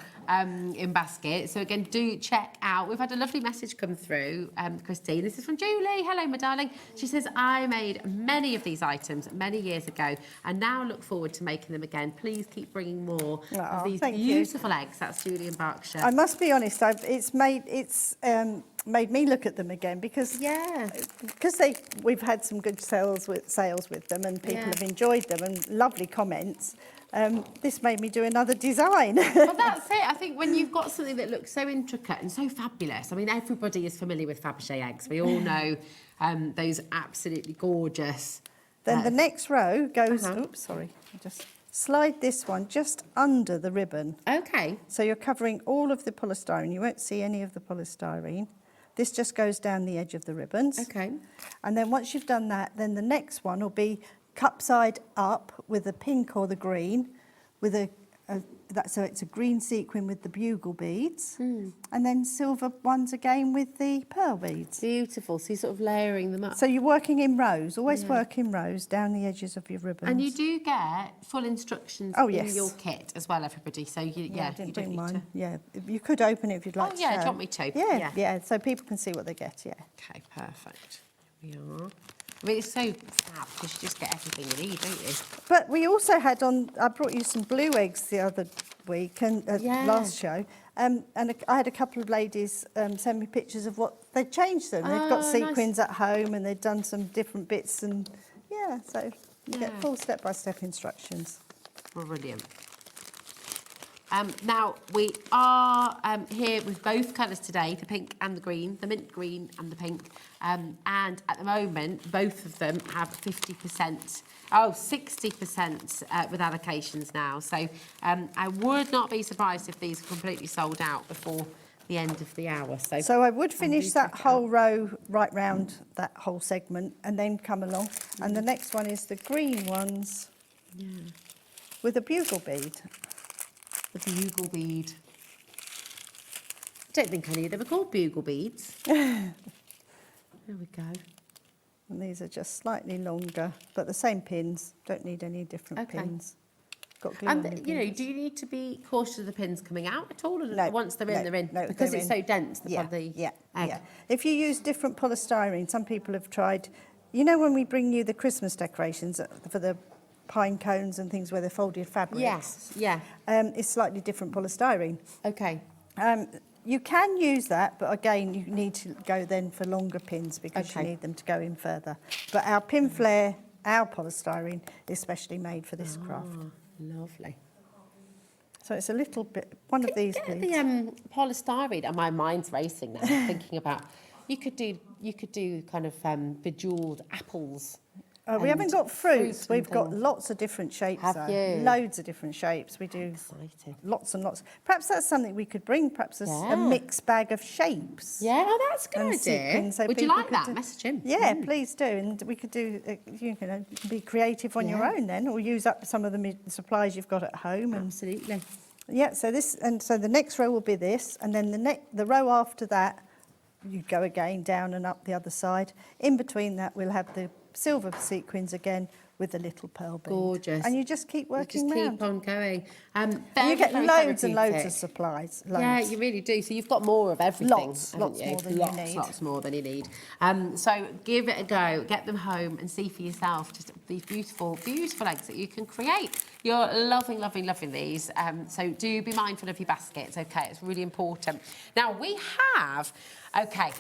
in basket. So again, do check out. We've had a lovely message come through, Christine. This is from Julie. Hello, my darling. She says, I made many of these items many years ago and now look forward to making them again. Please keep bringing more of these beautiful eggs. That's Julie in Berkshire.
I must be honest, it's made me look at them again because we've had some good sales with them and people have enjoyed them and lovely comments. This made me do another design.
Well, that's it. I think when you've got something that looks so intricate and so fabulous, I mean, everybody is familiar with Fabergé eggs. We all know those absolutely gorgeous.
Then the next row goes, oops, sorry, I'll just slide this one just under the ribbon.
Okay.
So you're covering all of the polystyrene. You won't see any of the polystyrene. This just goes down the edge of the ribbons.
Okay.
And then once you've done that, then the next one will be cup side up with the pink or the green, with so it's a green sequin with the bugle beads, and then silver ones again with the pearl beads.
Beautiful. So you're sort of layering them up.
So you're working in rows. Always work in rows down the edges of your ribbons.
And you do get full instructions in your kit as well, everybody. So you,
I didn't
you
bring
don't
mine.
need to.
Yeah, you could open it if you'd like to.
Yeah, do
show.
you want me to?
Yeah, so people can see what they get. Yeah.
Okay, perfect. Here we are. I mean, it's so fab because you just get everything you need, don't you?
But we also had I brought you some blue eggs the other week and last show. And I had a couple of ladies send me pictures of what they'd changed them. They've got sequins at home and they'd done some different bits and so you get full step-by-step instructions.
Brilliant. Now, we are here with both colours today, the pink and the green, the mint green and the pink. And at the moment, both of them have 60% with allocations now. So I would not be surprised if these are completely sold out before the end of the hour.
So I would finish that whole row right round that whole segment and then come along. And the next one is the green ones with a bugle bead.
The bugle bead. I don't think any of them are called bugle beads. There we go.
And these are just slightly longer, but the same pins. Don't need any different pins. Got glue on the
And, you know,
pins.
do you need to be cautious of the pins coming out at all? Or
No,
once they're in, they're in?
no,
Because
they're
it's
in.
so dense, the egg.
Yeah. If you use different polystyrene, some people have tried, you know when we bring you the Christmas decorations for the pine cones and things where they're folded fabrics?
Yes, yeah.
It's slightly different polystyrene.
Okay.
You can use that, but again, you need to go then for longer pins because you need them to go in further. But our Pin Flare, our polystyrene, is specially made for this craft.
Lovely.
So it's a little bit, one of these, please.
The polystyrene, and my mind's racing now, thinking about, you could do kind of bejewelled apples.
We haven't got fruits.
and
We've got
things.
lots of different shapes.
Have
though.
you?
Loads of different shapes. We do lots and lots. Perhaps that's something we could bring. Perhaps a mixed bag of shapes.
Yeah, that's a good
and
idea.
sequins, so
Would you
people
like
could
that?
do-
Message him.
Yeah, please do. And we could do. You can be creative on your own then, or use up some of the supplies you've got at home. And
Absolutely.
yeah. So the next row will be this, and then the row after that, you go again down and up the other side. In between that, we'll have the silver sequins again with a little pearl bead.
Gorgeous.
And you just keep working
Just
round.
keep on going.
You
Very,
get
very
loads and loads
therapeutic.
of supplies. Loads.
Yeah, you really do. So you've got more of everything.
Lots
haven't
more
you?
than you need.
Lots more than you need. So give it a go. Get them home and see for yourself just these beautiful, beautiful eggs that you can create. You're loving, loving, loving these. So do be mindful of your baskets, okay? It's really important. Now, we have... Okay,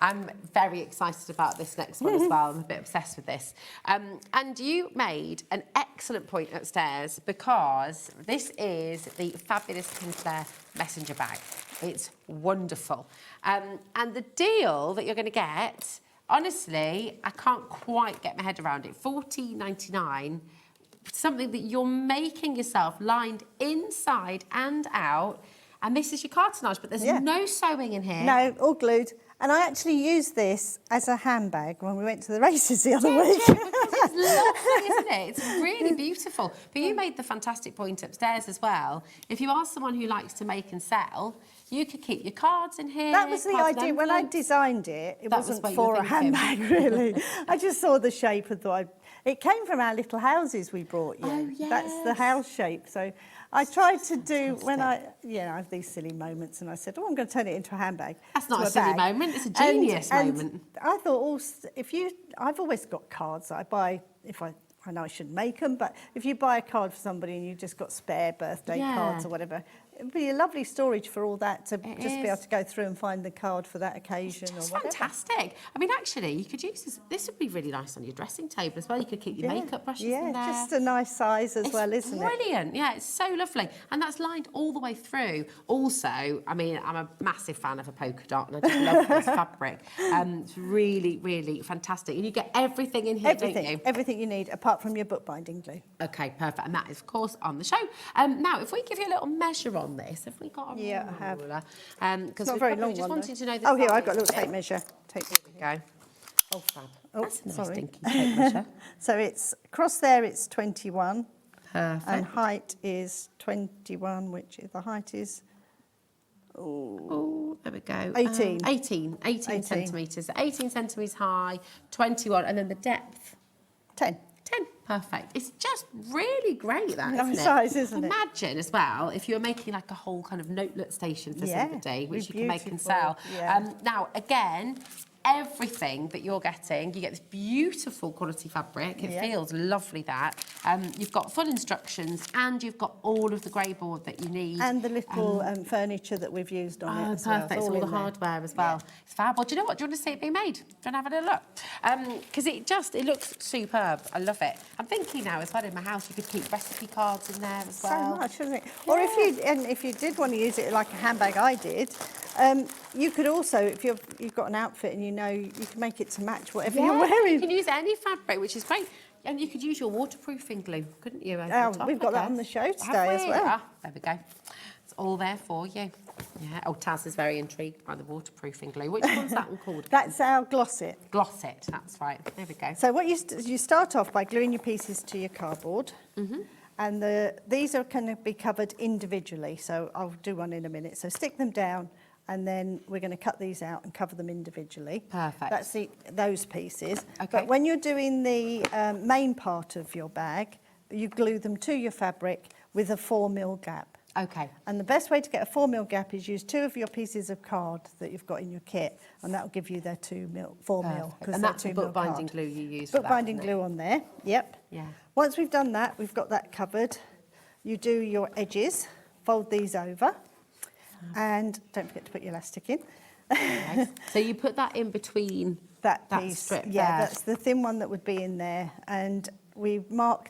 I'm very excited about this next one as well. I'm a bit obsessed with this. And you made an excellent point upstairs because this is the fabulous Pinflair messenger bag. It's wonderful. And the deal that you're going to get, honestly, I can't quite get my head around it. $14.99, something that you're making yourself lined inside and out. And this is your cartonnage, but there's no sewing in here.
No, all glued. And I actually used this as a handbag when we went to the races the other week.
Because it's lovely, isn't it? It's really beautiful. But you made the fantastic point upstairs as well. If you are someone who likes to make and sell, you could keep your cards in here.
That was the
cards and
idea. When I
envelopes.
designed it, it
That was
wasn't
what you were
for a
thinking.
handbag, really. I just saw the shape and thought... It came from our little houses we brought you.
Oh,
That's the
yes.
house shape. So I tried to do... When I have these silly moments and I said, I'm going to turn it into a handbag.
That's not
to
a silly
bag.
moment, it's a genius moment.
I thought, I've always got cards that I buy if I know I shouldn't make them, but if you buy a card for somebody and you've just got spare birthday cards or whatever, it'd be a lovely storage for all that to be able to go through and find the card for that occasion or whatever.
Fantastic. I mean, actually, you could use this. This would be really nice on your dressing table as well. You could keep your makeup brushes in there.
Just a nice size as well, isn't it?
Brilliant. Yeah, it's so lovely. And that's lined all the way through. Also, I mean, I'm a massive fan of a polka dot and I just love this fabric. It's really, really fantastic. And you get everything in here, don't you?
Everything you need, apart from your bookbinding glue.
Okay, perfect. And that is, of course, on the show. Now, if we give you a little measure on this, have we got a
Yeah, I have.
ruler?
It's
Because
not
we
very
probably
long
just
one,
wanted
though.
to know the
Oh, here, I've got a
size
little
of
tape
it.
measure. Tape.
Go. Oh, fab.
Oh,
That's a nice
sorry.
stinky tape measure.
So it's across there, it's 21.
Perfect.
And height is 21, which the height is...
Oh, there we go.
18.
18 centimetres. 18 centimetres high, 21, and then the depth?
10.
10. Perfect. It's just really great, that,
Nice
isn't it?
size, isn't it?
Imagine as well if you were making like a whole kind of notelet station for somebody, which
be
you can make and
beautiful,
sell.
yeah.
Now, again, everything that you're getting, you get this beautiful quality fabric. It feels lovely, that. You've got full instructions and you've got all of the grey board that you need.
And the little furniture that we've used on it as
perfect.
well.
It's all
in
the
there.
hardware as well. It's fab. Well, do you know what? Do you want to see it being made? Do you want to have a little look? Because it looks superb. I love it. I'm thinking now as well, in my house, you could keep recipe cards in there as well.
So much, isn't it? Or if you did want to use it like a handbag, I did. You could also, if you've got an outfit and you know, you can make it to match whatever you're wearing.
You can use any fabric, which is great. And you could use your waterproofing glue, couldn't you? over the top,
We've got
I
that on the
guess?
show
Have
today as
we?
well.
Ah, there we go. It's all there for you. Yeah. Oh, Taz is very intrigued by the waterproofing glue. Which one's that one called?
That's our Glossit.
Glossit, that's right. There we go.
So what you start off by gluing your pieces to your cardboard. And these are going to be covered individually. So I'll do one in a minute. So stick them down. And then we're going to cut these out and cover them individually.
Perfect.
That's those pieces.
Okay.
But when you're doing the main part of your bag, you glue them to your fabric with a 4mm gap.
Okay.
And the best way to get a 4mm gap is use 2 of your pieces of card that you've got in your kit, and that will give you their 4mm.
Perfect. And that's the bookbinding glue you use for that,
Bookbinding
isn't it?
glue on there, yep.
Yeah.
Once we've done that, we've got that covered. You do your edges, fold these over, and don't forget to put your elastic in.
Okay. So you put that in between
that piece.
strip
Yeah,
there.
that's the thin one that would be in there. And we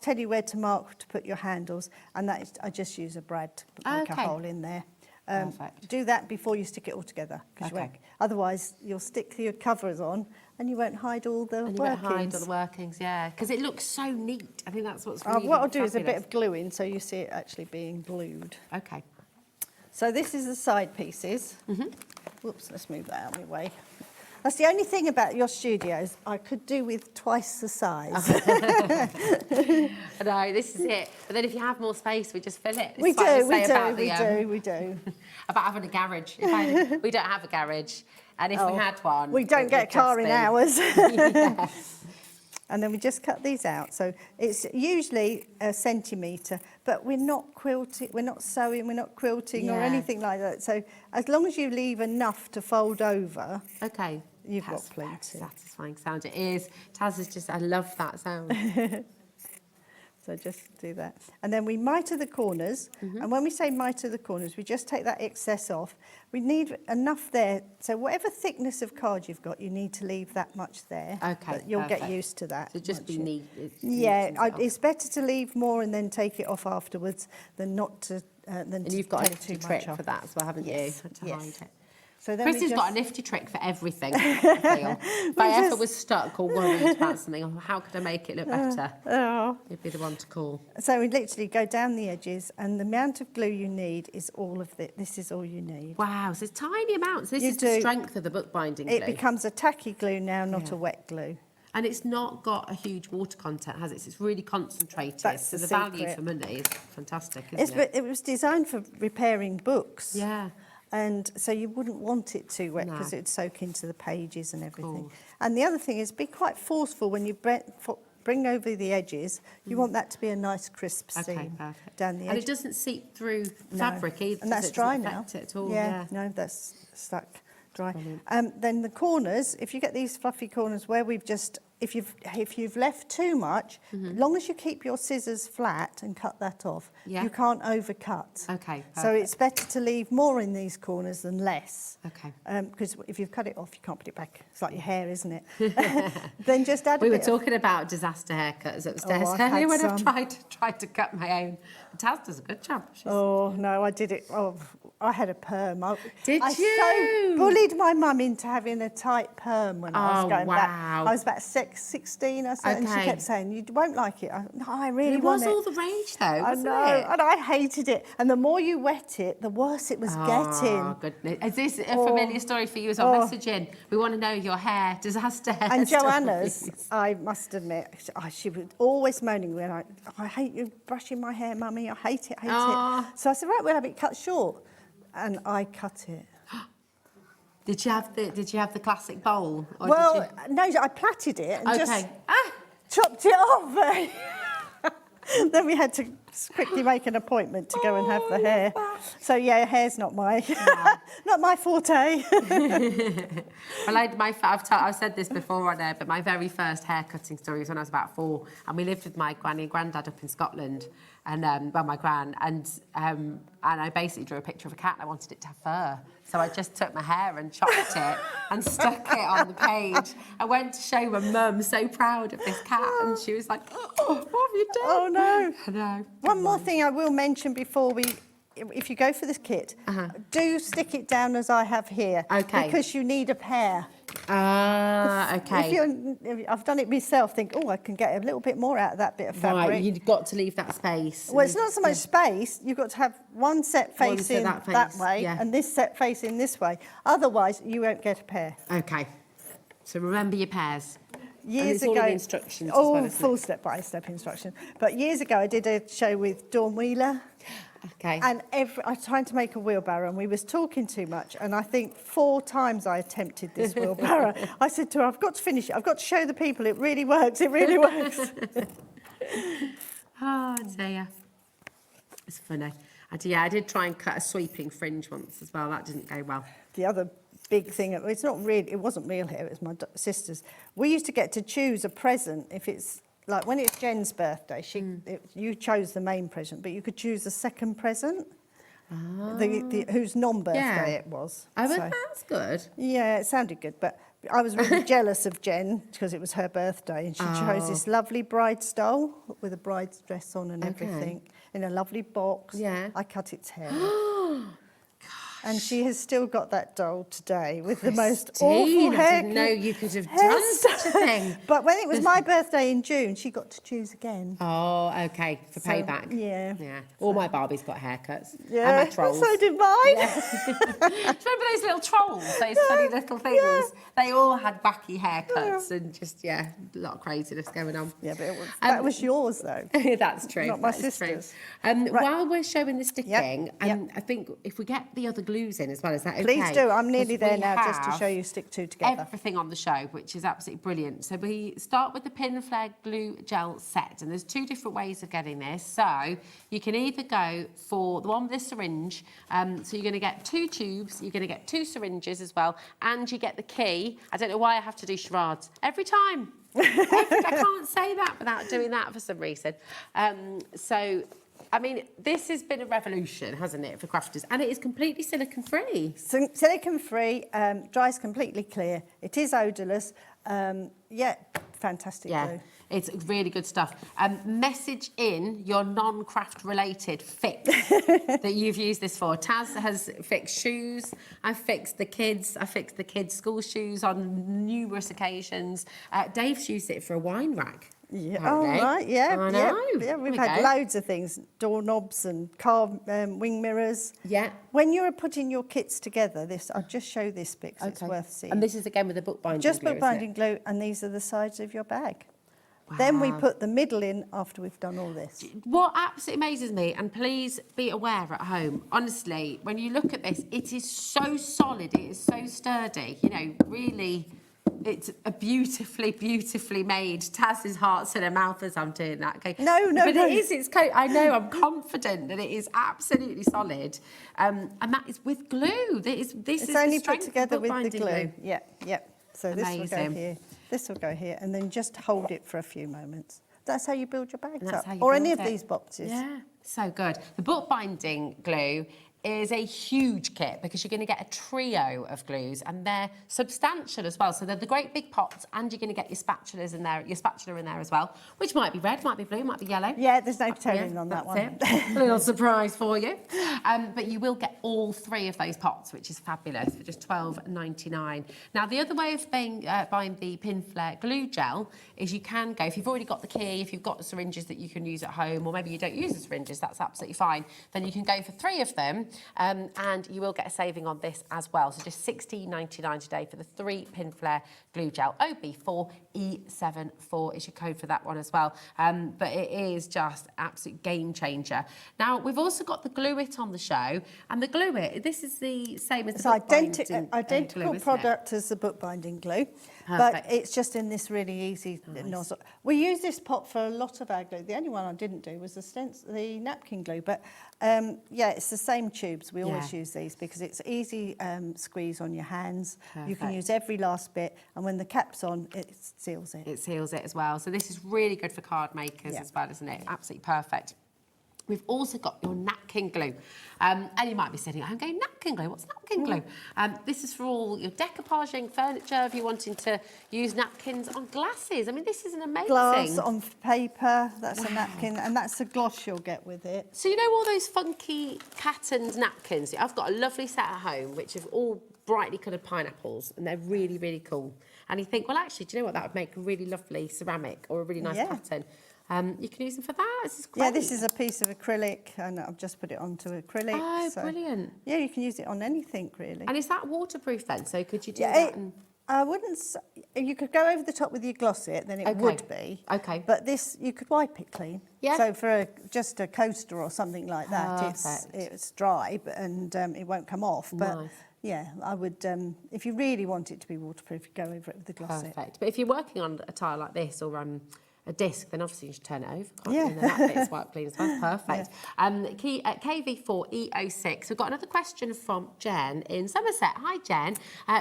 tell you where to mark to put your handles, and that is, I just use a brad to make a
Okay.
hole in there.
Perfect.
Do that before you stick it all together,
Okay.
Otherwise you'll stick your covers on and you won't hide all the
And you
workings.
won't hide all the workings, yeah. Because it looks so neat. I think that's what's really
What I'll do is a bit
fabulous.
of gluing so you see it actually being glued.
Okay.
So this is the side pieces. Whoops, let's move that out of my way. That's the only thing about your studios I could do with twice the size.
I know, this is it. But then if you have more space, we just fill it.
We
It's like
do,
say about
we do.
About having a garage. We don't have a garage. And if we had one...
We don't
it
get a
would
car
just
in
be-
hours.
Yeah.
And then we just cut these out. So it's usually a centimetre, but we're not quilting, we're not sewing, we're not quilting or
Yeah.
anything like that. So as long as you leave enough to fold over,
Okay.
you've
That's
got plenty.
very satisfying sound. It is. Taz is just, I love that sound.
So just do that. And then we mitre the corners. And when we say mitre the corners, we just take that excess off. We need enough there. So whatever thickness of card you've got, you need to leave that much there.
Okay,
But you'll get
perfect.
used to that.
So just
once
be
you-
neat.
Yeah, it's better to leave more and then take it off afterwards than not to.
And you've got a
take
nifty
too
trick
much off.
for that as well, haven't
Yes,
you? To
yes.
hide it.
So then we
Chrissy's got a
just-
nifty trick for everything, I feel. If I ever was stuck or worried about something, oh, how could I make it look better?
Oh.
You'd be the one to call.
So we literally go down the edges, and the amount of glue you need is all of it. This is all you need.
Wow, so it's tiny amounts. This
You
is the
do.
strength of the bookbinding glue.
It becomes a tacky glue now, not
Yeah.
a wet glue.
And it's not got a huge water content, has it? It's really concentrated.
That's
so
the
the value
secret.
for money is fantastic, isn't
It was designed for repairing books.
Yeah.
And so you wouldn't want it too wet
No.
because it'd soak into the pages and everything.
Course.
And the other thing is be quite forceful when you bring over the edges. You want that to be a nice crisp
Okay,
seam
perfect.
down the edge.
And it doesn't seep through
No.
fabric either.
And
does
that's
it?
dry
Doesn't
now.
affect it at all.
Yeah, no, that's stuck dry. Then the corners, if you get these fluffy corners where we've just, if you've left too much, long as you keep your scissors flat and cut that off,
Yeah.
you can't overcut.
Okay,
So
perfect.
it's better to leave more in these corners than less.
Okay.
Because if you've cut it off, you can't put it back. It's like your hair, isn't it? Then just add
We
a
were
bit of-
talking about disaster haircuts upstairs
Oh, I've
earlier
had
when I've
some.
tried to cut my own. Taz does a good job.
Oh, no, I did it. Oh, I had a perm.
Did
I
you?
so bullied my mum into having a tight perm when I
Oh,
was going back.
wow.
I was about 16 or so, and she
Okay.
kept saying, you won't like it. No, I really
It
want
was
it.
all the rage, though,
I
wasn't
know,
it?
and I hated it. And the more you wet it, the worse it was getting.
Oh, goodness. Is this a familiar story for you as well?
Oh.
Message in. We want to know your hair, disaster hair
And
stories.
Joanna's, I must admit, she was always moaning when I hate you brushing my hair, Mummy. I hate it,
Aw.
it. So I said, right, we'll have it cut short. And I cut it.
Did you have the classic bowl? Or
Well,
did you...
no, I plaited it and just
Okay. Ah!
chopped it off. Then we had to quickly make an appointment to go and have the hair. So yeah, hair's not my not my forte.
Well, I've said this before on there, but my very first hair cutting story was when I was about 4, and we lived with my granny and granddad up in Scotland, and my gran, and I basically drew a picture of a cat, and I wanted it to have fur. So I just took my hair and chopped it and stuck it on the page. I went to show my mum, so proud of this cat, and she was like, "Oh, what have you done?"
Oh no!
I know.
One more thing I will mention before if you go for this kit, do stick it down as I have here.
Okay.
Because you need a pair.
Ah, okay.
I've done it myself. Think, oh, I can get a little bit more out of that bit of fabric.
Right, you've got to leave that space.
Well, it's not so much space. You've got to have one set
One
facing
set
that
face,
way
yeah.
and this set facing this way. Otherwise, you won't get a pair.
Okay. So remember your pairs.
Years
and it's
ago,
all in the instructions as
all
well, isn't
full
it?
step-by-step instruction. But years ago, I did a show with Dawn Wheeler.
Okay.
And I was trying to make a wheelbarrow, and we was talking too much. And I think 4 times I attempted this wheelbarrow. I said to her, "I've got to finish it. I've got to show the people it really works. It really works."
Oh dear. It's funny. I did try and cut a sweeping fringe once as well. That didn't go well.
The other big thing, it wasn't real hair, it was my sister's. We used to get to choose a present if it's, like when it's Jen's birthday, you chose the main present, but you could choose a second present, whose non-birthday it was.
Oh, well,
So-
that's good.
Yeah, it sounded good, but I was really jealous of Jen because it was her birthday and she chose this lovely bride's doll with a bride's dress on and everything in a lovely box.
Yeah.
I cut its hair. And she has still got that doll today with the most awful
Christine, I
hair.
didn't know you could have done such a thing.
But when it was my birthday in June, she got to choose again.
Oh, okay, for
So,
payback.
yeah.
Yeah. All my Barbies got haircuts.
Yeah,
And my trolls.
so did mine.
Do you remember those little trolls, those funny little things? They all had wacky haircuts and just, a lot of craziness going on.
Yeah, but that was yours, though.
That's true.
Not my
that is true.
sister's.
While we're showing the sticking,
Yep.
I think if we get the other glues in as well. Is that okay?
Please do. I'm nearly
'Cause
there
we
now, just to
have
show you stick two together.
everything on the show, which is absolutely brilliant. So we start with the Pinflair glue gel set, and there's two different ways of getting this. So you can either go for the one with the syringe. So you're going to get 2 tubes, you're going to get 2 syringes as well, and you get the key. I don't know why I have to do charades every time. I can't say that without doing that for some reason. So, I mean, this has been a revolution, hasn't it, for crafters? And it is completely silicone-free.
Silicone-free, dries completely clear. It is odourless. Yeah, fantastic glue.
It's really good stuff. Message in your non-craft related fix that you've used this for. Taz has fixed shoes. I've fixed the kids' school shoes on numerous occasions. Dave's used it for a wine rack.
Yeah.
Apparently.
Oh, right, yeah.
I know.
Yeah, we've
There we
had
go.
loads of things, doorknobs and car wing mirrors.
Yeah.
When you're putting your kits together, I'll just show this bit because it's worth seeing.
And this is again with the bookbinding
Just
glue,
bookbinding glue, and these are the sides of your bag. Then we put the middle in after we've done all this.
What absolutely amazes me, and please be aware at home, honestly, when you look at this, it is so solid, it is so sturdy, you know, really, it's a beautifully, beautifully made. Taz's heart's in her mouth as I'm doing that. Okay.
No,
But it is, I know, I'm confident that it is absolutely solid. And that is with glue. This
It's
is
only
the
put
strength of
together with the
bookbinding
glue. Yeah, yeah. So this will go
Amazing.
here, this will go here, and then just hold it for a few moments. That's how you build your bags
And that's
up,
how you
or any
build
of
it.
these boxes.
Yeah, so good. The bookbinding glue is a huge kit because you're going to get a trio of glues and they're substantial as well. So they're the great big pots, and you're going to get your spatulas in there, your spatula in there as well, which might be red, might be blue, might be yellow.
Yeah, there's no telling on that
that's
one.
it. A little surprise for you. But you will get all 3 of those pots, which is fabulous, for just $12.99. Now, the other way of buying the Pinflair glue gel is you can go, if you've already got the key, if you've got the syringes that you can use at home, or maybe you don't use the syringes, that's absolutely fine, then you can go for 3 of them, and you will get a saving on this as well. So just $16.99 today for the 3 Pinflair glue gel. OB4E74 is your code for that one as well. But it is just absolute game changer. Now, we've also got the Glue It on the show, and the Glue It, this is the same as the bookbinding
identical
glue, isn't it?
product as the bookbinding glue,
Perfect.
but it's just in this really easy nozzle. We use this pot for a lot of our glue. The only one I didn't do was the napkin glue, but yeah, it's the same tubes. We always use these because it's easy squeeze on your hands. You can
Perfect.
use every last bit, and when the cap's on, it seals it.
It seals it as well. So this is really good for card makers as well, isn't it? Absolutely perfect. We've also got your napkin glue. And you might be sitting at home going, napkin glue, what's napkin glue? This is for all your decoupaging furniture, if you're wanting to use napkins on glasses. I mean, this is an amazing...
Glass on paper, that's a napkin, and that's the gloss you'll get with it.
So you know all those funky patterned napkins? I've got a lovely set at home, which is all brightly coloured pineapples, and they're really, really cool. And you think, well, actually, do you know what? That would make a really lovely ceramic or a really nice pattern. You can use them for that. This is great.
Yeah, this is a piece of acrylic, and I've just put it onto acrylic.
Oh,
so-
brilliant.
Yeah, you can use it on anything, really.
And is that waterproof then? So could you do
Yeah,
that? And...
I wouldn't... You could go over the top with your gloss it, then it would be.
Okay.
But this, you could wipe it clean.
Yeah.
So for just a coaster or something like that,
Perfect.
it's dry, and it won't come off. But
Nice.
yeah, I would... if you really want it to be waterproof, you go over it with the gloss it.
Perfect. But if you're working on a tile like this or a disc, then obviously you should turn it over. Can't
Yeah.
you? And then that bit's wiped clean as well. Perfect. KV4E06. We've got another question from Jen in Somerset. Hi, Jen.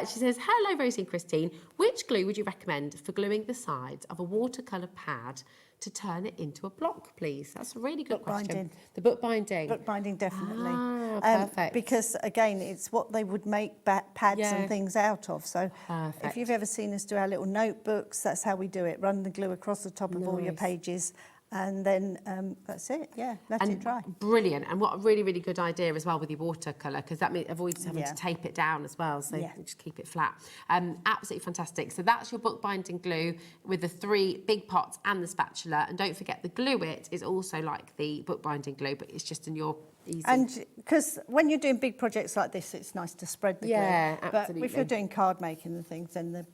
She says, hello, Rosie and Christine. Which glue would you recommend for gluing the sides of a watercolour pad to turn it into a block, please? That's a really good question. The bookbinding.
Bookbinding, definitely.
Ah, perfect.
Because, again, it's what they would make pads and things out of. So
Perfect.
if you've ever seen us do our little notebooks, that's how we do it. Run the glue across the top of all your
Nice.
pages, and then that's it. Yeah, let it dry.
Brilliant. And what a really, really good idea as well with your watercolour, because that avoids having
Yeah.
to tape it down as well, so
Yeah.
you just keep it flat. Absolutely fantastic. So that's your bookbinding glue with the 3 big pots and the spatula. And don't forget, the Glue It is also like the bookbinding glue, but it's just in your Easy.
And because when you're doing big projects like this, it's nice to spread the glue.
Yeah,
But
absolutely.
if you're doing card making and things, then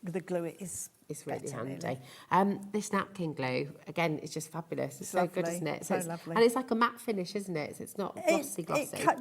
the glue is
It's really
better,
handy.
really.
This napkin glue, again, is just fabulous. It's so good,
lovely,
isn't it?
so
it's,
lovely.
And it's like a matte finish, isn't it? So it's not glossy.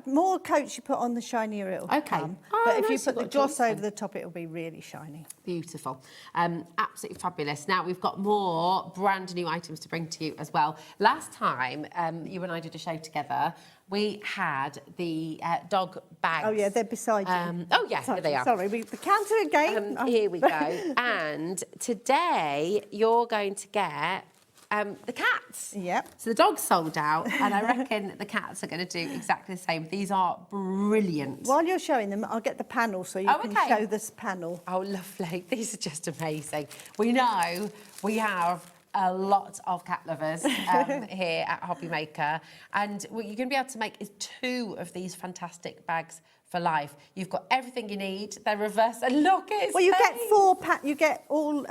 More coats you put on, the shinier it'll
Okay.
become.
Oh,
But if you
nice,
put
you've
the
got a
gloss
choice then.
over the top, it'll be really shiny.
Beautiful. Absolutely fabulous. Now, we've got more brand new items to bring to you as well. Last time you and I did a show together, we had the dog bags.
Oh, yeah, they're beside you.
Oh, yeah, here they are.
Sorry, the counter again.
Here we go. And today you're going to get the cats.
Yep.
So the dog's sold out, and I reckon the cats are going to do exactly the same. These are brilliant.
While you're showing them, I'll get the panel so you can show this panel.
Oh, lovely. These are just amazing. We know we have a lot of cat lovers here at Hobby Maker, and what you're going to be able to make is 2 of these fantastic bags for life. You've got everything you need. They're reverse, and look, it's
Well, you get
safe.
4 you get all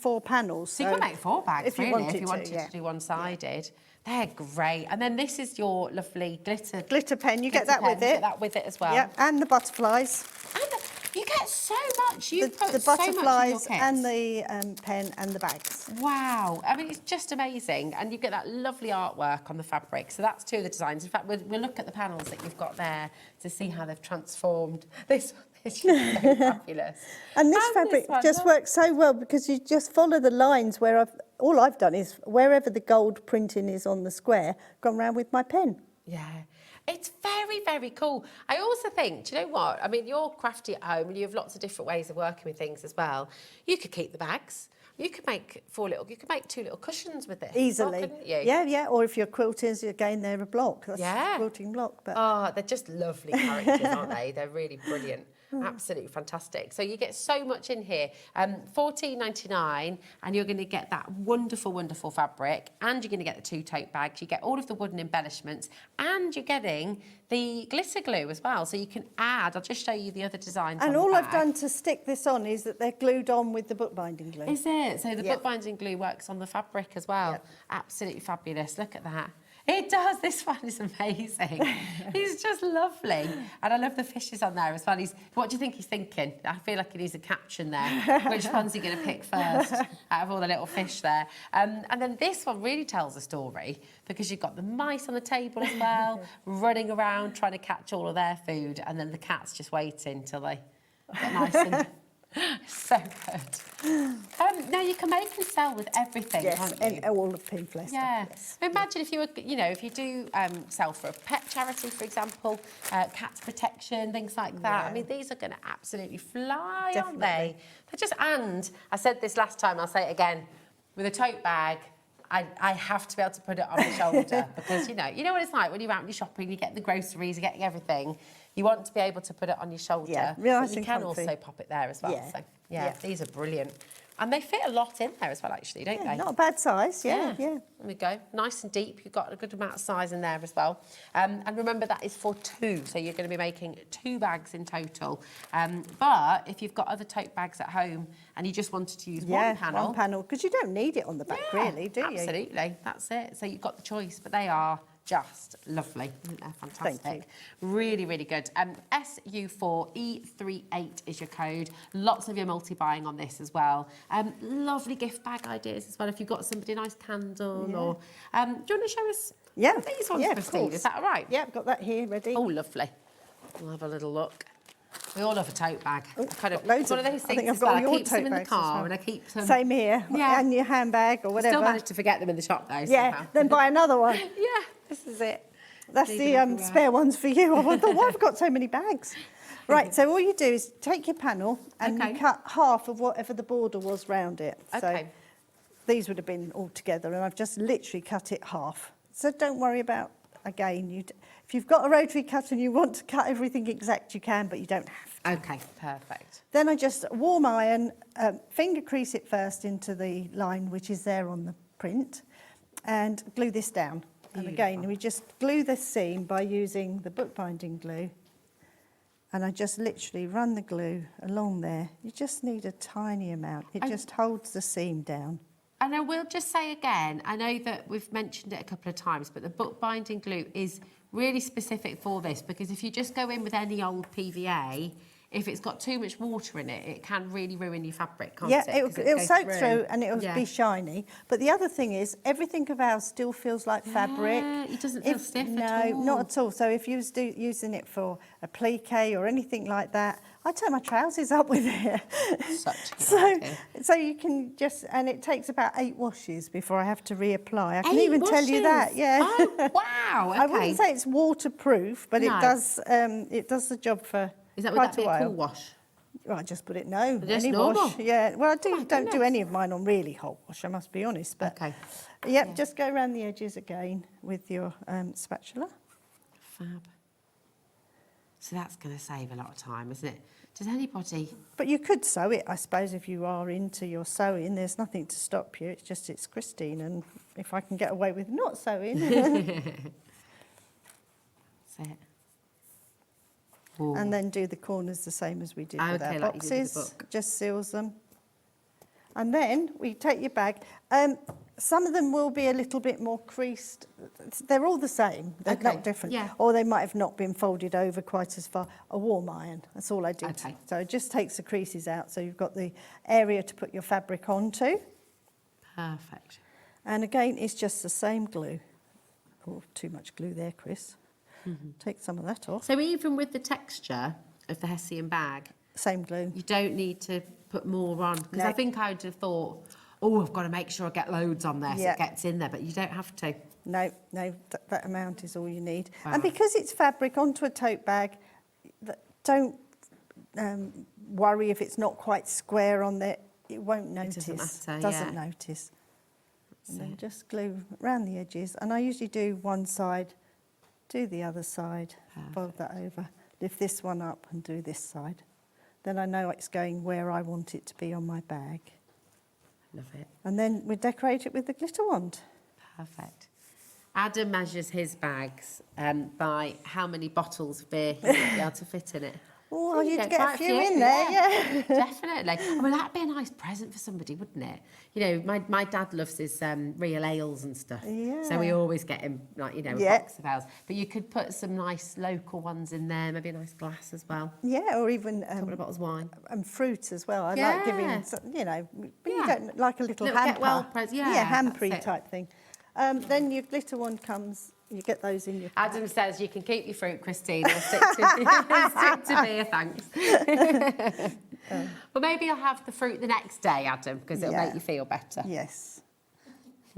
4 panels.
So you can make 4 bags,
if you
really,
wanted
if you wanted
to, yeah.
to do one-sided. They're great. And then this is your lovely glitter
pen. You get
glitter
that with
pen. You
it.
get that with it as well.
Yeah, and the butterflies.
And you get so much. You put
The
so much in your
butterflies
kits.
and the pen and the bags.
Wow. I mean, it's just amazing. And you get that lovely artwork on the fabric. So that's 2 of the designs. In fact, we'll look at the panels that you've got there to see how they've transformed. This is just so fabulous.
And this fabric just works so well because you just follow the lines where all I've done is wherever the gold printing is on the square, gone round with my pen.
Yeah. It's very, very cool. I also think, do you know what? I mean, you're crafty at home and you have lots of different ways of working with things as well. You could keep the bags. You could make 2 little cushions with this.
Easily.
Couldn't you?
Yeah. Or if you're quilting, again, they're a block. That's
Yeah.
a quilting block. But
Oh, they're just lovely characters, aren't they? They're really brilliant. Absolutely fantastic. So you get so much in here. $14.99, and you're going to get that wonderful, wonderful fabric, and you're going to get the 2 tote bags. You get all of the wooden embellishments, and you're getting the glitter glue as well. So you can add. I'll just show you the other designs.
And
on
all
the
I've
bag.
done to stick this on is that they're glued on with the bookbinding glue.
Is it? So the
Yeah.
bookbinding glue works on the fabric as well.
Yep.
Absolutely fabulous. Look at that. It does. This one is amazing. He's just lovely. And I love the fishes on there as well. What do you think he's thinking? I feel like he needs a caption there. Which one's he going to pick first out of all the little fish there? And then this one really tells a story because you've got the mice on the table as well, running around trying to catch all of their food, and then the cat's just waiting till they get nice and... So good. Now you can make and sell with everything,
Yes,
can't you?
and all of Pinflair stuff.
Yeah.
Yes.
Imagine if you were, if you do sell for a pet charity, for example, cat protection, things like that. I mean, these are going to absolutely fly, aren't they? They're just, and I said this last time, I'll say it again, with a tote bag, I have to be able to put it on my shoulder because, you know what it's like when you're out and you're shopping, you get the groceries, you're getting everything. You want to be able to put it on your shoulder.
Yeah,
but
nice
you
and
can
comfy.
also pop it there as well.
Yeah.
So, yeah, these are brilliant. And they fit a lot in there as well, actually, don't they?
Not a bad size, yeah.
There we go. Nice and deep. You've got a good amount of size in there as well. And remember, that is for 2. So you're going to be making 2 bags in total. But if you've got other tote bags at home and you just wanted to use one panel...
because you don't need it on the back, really, do you?
Absolutely. That's it. So you've got the choice, but they are just lovely. They're fantastic.
Thank
Really, really good. SU4E38 is your code. Lots of your multi-buying on this as well. Lovely gift bag ideas as well. If you've got somebody a nice candle or... do you want to show us these ones,
of
Christine?
course.
Is that all right?
Yeah, I've got that here ready.
Oh, lovely. We'll have a little look. We all love a tote bag.
Loads
it's one of those
I
things
think I've
as
got
well.
all
I
your
keep some
tote
in the
bags as
car
well.
and I keep some...
Same here.
Yeah.
And your handbag or whatever.
Still managed to forget them in the shop though.
Yeah,
somehow.
then buy another one.
Yeah, this is it.
That's
Leave
the
them everywhere.
spare ones for you. I thought, why have I got so many bags? Right, so all you do is take your panel and you cut half of whatever the border was round it. So
Okay.
these would have been all together, and I've just literally cut it half. So don't worry about, again, if you've got a rotary cutter and you want to cut everything exact, you can, but you don't have to.
Okay, perfect.
Then I just warm iron, finger crease it first into the line which is there on the print, and glue this down. And again, we just glue this seam by using the bookbinding glue. And I just literally run the glue along there. You just need a tiny amount. It just holds the seam down.
And I will just say again, I know that we've mentioned it a couple of times, but the bookbinding glue is really specific for this, because if you just go in with any old PVA, if it's got too much water in it, it can really ruin your fabric, can't it?
Yeah,
'Cause
it'll
goes
soak through and it'll
Yeah.
be shiny. But the other thing is, everything of ours still feels like fabric.
Yeah, it doesn't feel stiff
no,
at all.
not at all. So if you was using it for a plique or anything like that, I turn my trousers up with it.
Such a good
so,
idea.
so you can just, and it takes about 8 washes before I have to reapply. I can
8
even tell you that,
washes?
yeah.
Oh, wow,
I wouldn't
okay.
say it's waterproof, but
No.
it does the job for
Is that, would
quite
that be
a while.
a cool wash?
Well, I just put it no.
Just
any
normal?
wash. Yeah. Well, I
Oh my
don't do
goodness.
any of mine on really hot wash, I must be honest. But
Okay.
Yep, just go around the edges again with your spatula.
Fab. So that's going to save a lot of time, isn't it? Does anybody...
But you could sew it, I suppose, if you are into your sewing. There's nothing to stop you. It's just it's Christine, and if I can get away with not sewing.
That's it. Ooh.
And then do the corners the same as we did with
Okay,
our
like you did with the
boxes.
book.
Just seals them. And then we take your bag. Some of them will be a little bit more creased. They're all the same. They're
Okay,
not different.
yeah.
Or they might have not been folded over quite as far. A warm iron, that's all I did.
Okay.
So it just takes the creases out. So you've got the area to put your fabric onto.
Perfect.
And again, it's just the same glue. Oh, too much glue there, Chris. Take some of that off.
So even with the texture of the Hessian bag,
Same glue.
you don't need to put more on? Because I
No.
think I would have thought, oh, I've got to make sure I get loads on there so
Yeah.
it gets in there, but you don't have to.
No, that amount is all you need.
Wow.
And because it's fabric onto a tote bag, don't worry if it's not quite square on there. It won't notice.
doesn't matter,
Doesn't
yeah.
notice. And then just glue around the edges. And I usually do one side, do the other side, fold that over, lift this one up and do this side. Then I know it's going where I want it to be on my bag.
Love it.
And then we decorate it with the glitter wand.
Perfect. Adam measures his bags by how many bottles of beer he would be able to fit in it.
Oh,
So you
you'd
get
get a
quite
few in there, yeah.
Definitely. Well, that'd be a nice present for somebody, wouldn't it? You know, my dad loves his real ales and stuff. So we
Yeah.
always get him, like, you know, a
Yeah.
box of ales. But you could put some nice local ones in there, maybe a nice glass as well.
Yeah, or even
A couple of bottles of wine.
and fruit as well. I like
Yeah.
giving, you know, but you
Yeah.
don't like a little
Little
hamper.
get well pres- yeah,
yeah, hampery
that's it.
type thing. Then your glitter wand comes. You get those in your.
Adam says you can keep your fruit, Christine. I'll stick to, stick to beer, thanks. Well, maybe I'll have the fruit the next day, Adam, because it'll
Yeah.
make you feel better.
Yes.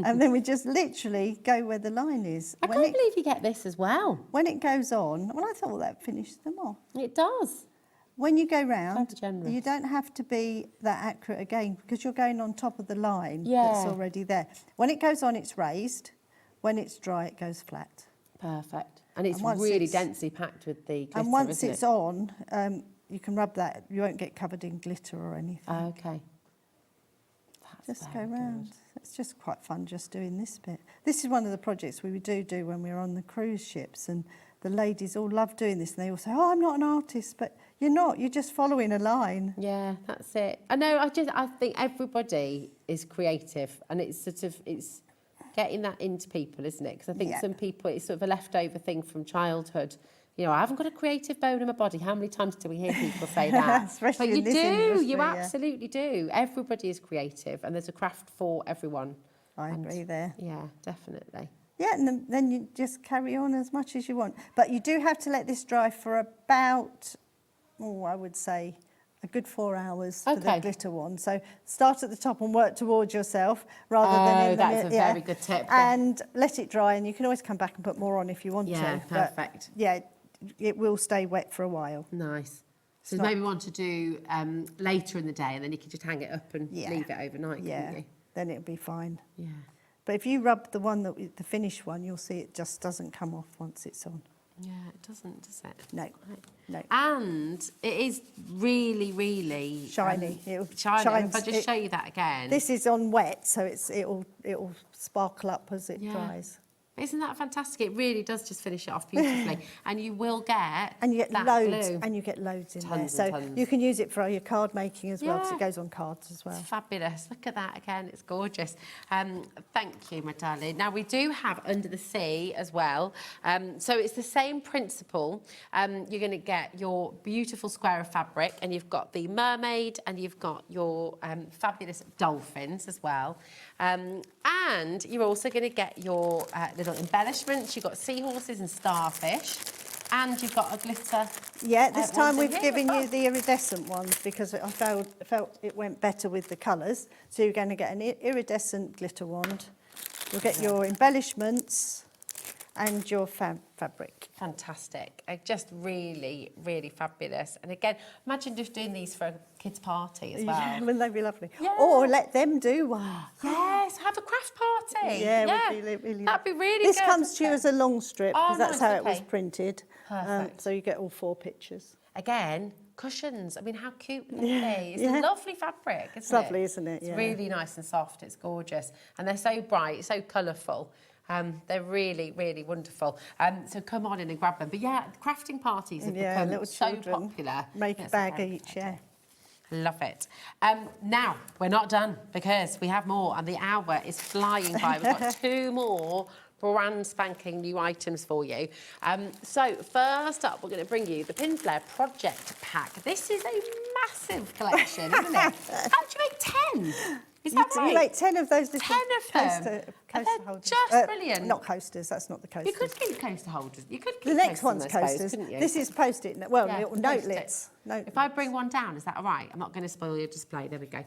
And then we just literally go where the line is.
I can't believe you get this as well.
When it goes on, well, I thought that finished them off.
It does.
When you go round,
So generous.
you don't have to be that accurate again because you're going on top of the line
Yeah.
that's already there. When it goes on, it's raised. When it's dry, it goes flat.
Perfect. And it's
And once
really
it's-
densely packed with the glitter,
And once
isn't
it's
it?
on, you can rub that. You won't get covered in glitter or anything.
Okay. That's
Just go
very
round.
good.
It's just quite fun just doing this bit. This is one of the projects we do when we're on the cruise ships, and the ladies all love doing this. And they all say, "Oh, I'm not an artist," but you're not. You're just following a line.
Yeah, that's it. I know. I think everybody is creative, and it's it's getting that into people, isn't it? Because I think
Yeah.
some people, it's sort of a leftover thing from childhood. You know, I haven't got a creative bone in my body. How many times do we hear people say that?
Especially
but you
in this
do.
industry,
You
yeah.
absolutely do. Everybody is creative, and there's a craft for everyone.
I
And-
agree there.
Yeah, definitely.
Yeah, and then you just carry on as much as you want. But you do have to let this dry for about, I would say, a good 4 hours for the
Okay.
glitter one. So start at the top and work towards yourself rather than in the
that's a
mid- yeah.
very good tip, yeah.
And let it dry, and you can always come back and put more on if you want
Yeah,
to. But,
perfect.
yeah, it will stay wet for a while.
Nice. So
not-
maybe want to do later in the day, and then you can just hang it up and
Yeah.
leave it overnight,
Yeah,
couldn't you?
then it'll be fine.
Yeah.
But if you rub the one the finished one, you'll see it just doesn't come off once it's on.
Yeah, it doesn't, does it?
No,
Right.
no.
And it is really, really
Shiny. It'll
shiny. If I
shines-
just show you that again.
This is on wet, so it'll sparkle up as it
Yeah.
dries.
Isn't that fantastic? It really does just finish it off beautifully. And you will get
And you get
that
loads,
glue.
and you get loads in there.
Tons
So
and tons.
you can use it for your card making as well, because
Yeah.
it goes on cards as well.
It's fabulous. Look at that again. It's gorgeous. Thank you, my darling. Now, we do have Under the Sea as well. So it's the same principle. You're going to get your beautiful square of fabric, and you've got the mermaid, and you've got your fabulous dolphins as well. And you're also going to get your little embellishments. You've got seahorses and starfish. And you've got a glitter.
Yeah, this time
ones in
we've
here
given
as well.
you the iridescent ones because I felt it went better with the colours. So you're going to get an iridescent glitter wand. You'll get your embellishments and your fabric.
Fantastic. Just really, really fabulous. And again, imagine just doing these for a kids' party as well.
Yeah, wouldn't they be lovely?
Yeah.
Or let them do one.
Yes, have a craft party.
Yeah, would be really
that'd be really
This
good.
comes to you as a long strip
Oh,
because that's
nice,
how it was
okay.
printed.
Perfect.
So you get all 4 pictures.
Again, cushions. I mean, how cute would they
Yeah,
be? It's
yeah.
a lovely fabric, isn't it?
It's lovely, isn't it?
It's
Yeah.
really nice and soft. It's gorgeous. And they're so bright, so colourful. They're really, really wonderful. So come on in and grab them. But yeah, crafting parties have
Yeah,
become
little
so
children
popular.
make a
It's
bag
very
each, yeah.
Love it. Now, we're not done because we have more and the hour is flying by. We've got 2 more brand spanking new items for you. So first up, we're going to bring you the Pinflair Project Pack. This is a massive collection, isn't it? How do you make 10? Is that right?
You make 10 of those little
10 of them?
coaster
And they're
holders.
just brilliant.
Not coasters, that's not the coasters.
You could keep coaster holders. You could keep
The next
coasters,
one's
I suppose,
coasters.
couldn't you?
This is post-it, well,
Yeah,
little
post-it.
notelets.
If I bring one down, is that all right? I'm not going to spoil your display. There we go.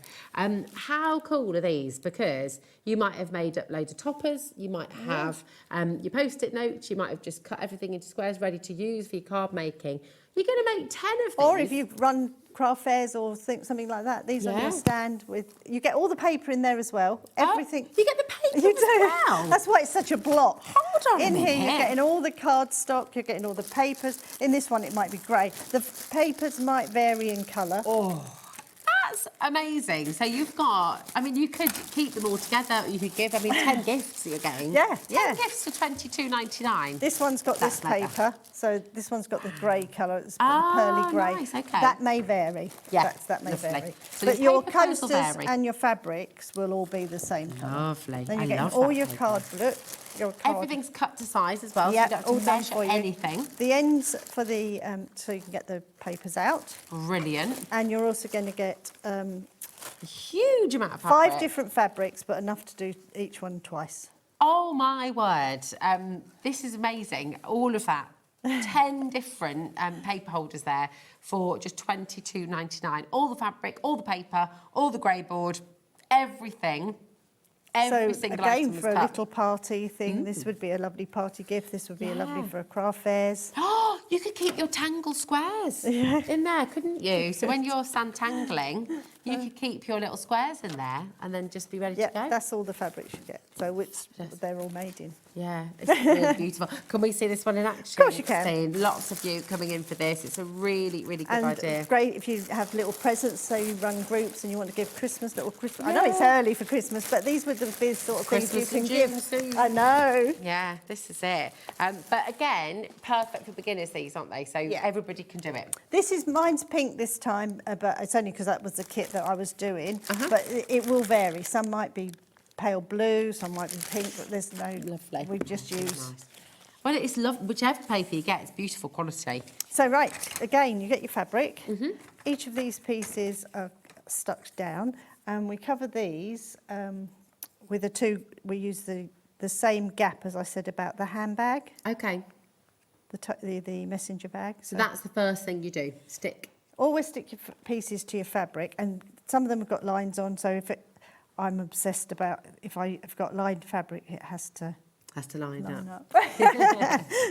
How cool are these? Because you might have made up loads of toppers. You might have your post-it notes. You might have just cut everything into squares ready to use for your card making. You're going to make 10 of these.
Or if you've run craft fairs or something like that, these on
Yeah.
your stand with... You get all the paper in there as well. Everything.
You get the paper
You
as
do.
well.
That's why it's such a block.
Hold on a
In here,
minute.
you're getting all the cardstock, you're getting all the papers. In this one, it might be grey. The papers might vary in colour.
That's amazing. So you've got, I mean, you could keep them all together. You could give, 10 gifts you're getting.
Yeah,
10 gifts for $22.99.
This one's got
That's
this
mega.
paper, so this one's got the grey colour, it's
Oh,
the pearly grey.
nice, okay.
That may vary.
Yeah,
that may
lovely.
vary.
So
but
the
your
paper colours will
coasters
vary.
and your fabrics will all be the same colour.
Lovely.
Then
I
you're getting
love
all
that
your
paper.
cards. Look, your card.
Everything's cut to size as well,
Yeah,
so you don't
all
have to
done
measure
for you.
anything.
The ends for the so you can get the papers out,
Brilliant.
and you're also going to get
A huge amount of fabric.
5 different fabrics, but enough to do each one twice.
Oh my word. This is amazing. All of that. 10 different paper holders there for just $22.99. All the fabric, all the paper, all the grey board, everything. Every
so
single
again,
item is
for a
cut.
little party thing, this would be a lovely party gift. This would be a lovely for a craft fairs.
Oh, you could keep your tangle squares in there, couldn't you? So when you're sandtangling, you could keep your little squares in there and then just be ready
Yeah,
to go.
that's all the fabrics you get. So it's they're all made in.
Yeah, it's really beautiful. Can we see this one in action?
Of course you can.
Christine? Lots of you coming in for this. It's a really, really good
And
idea.
it's great if you have little presents, so you run groups and you want to give Christmas, little Christmas. I know it's early for Christmas, but these would be the sort of things
Christmas
you
in
can
June
give.
soon.
I know.
Yeah, this is it. But again, perfect for beginners, these, aren't they? So everybody can do it.
This is mine's pink this time, but it's only because that was the kit that I was doing. But it will vary. Some might be pale blue, some might be pink, but there's no.
Lovely.
We just use.
Nice. Well, it's whichever paper you get, it's beautiful quality.
So right, again, you get your fabric. Each of these pieces are stuck down, and we cover these with a two. We use the same gap as I said about the handbag.
Okay.
The messenger bag.
So that's the first thing you do. Stick.
Always stick your pieces to your fabric, and some of them have got lines on. So I'm obsessed about if I've got lined fabric, it has to
line
up.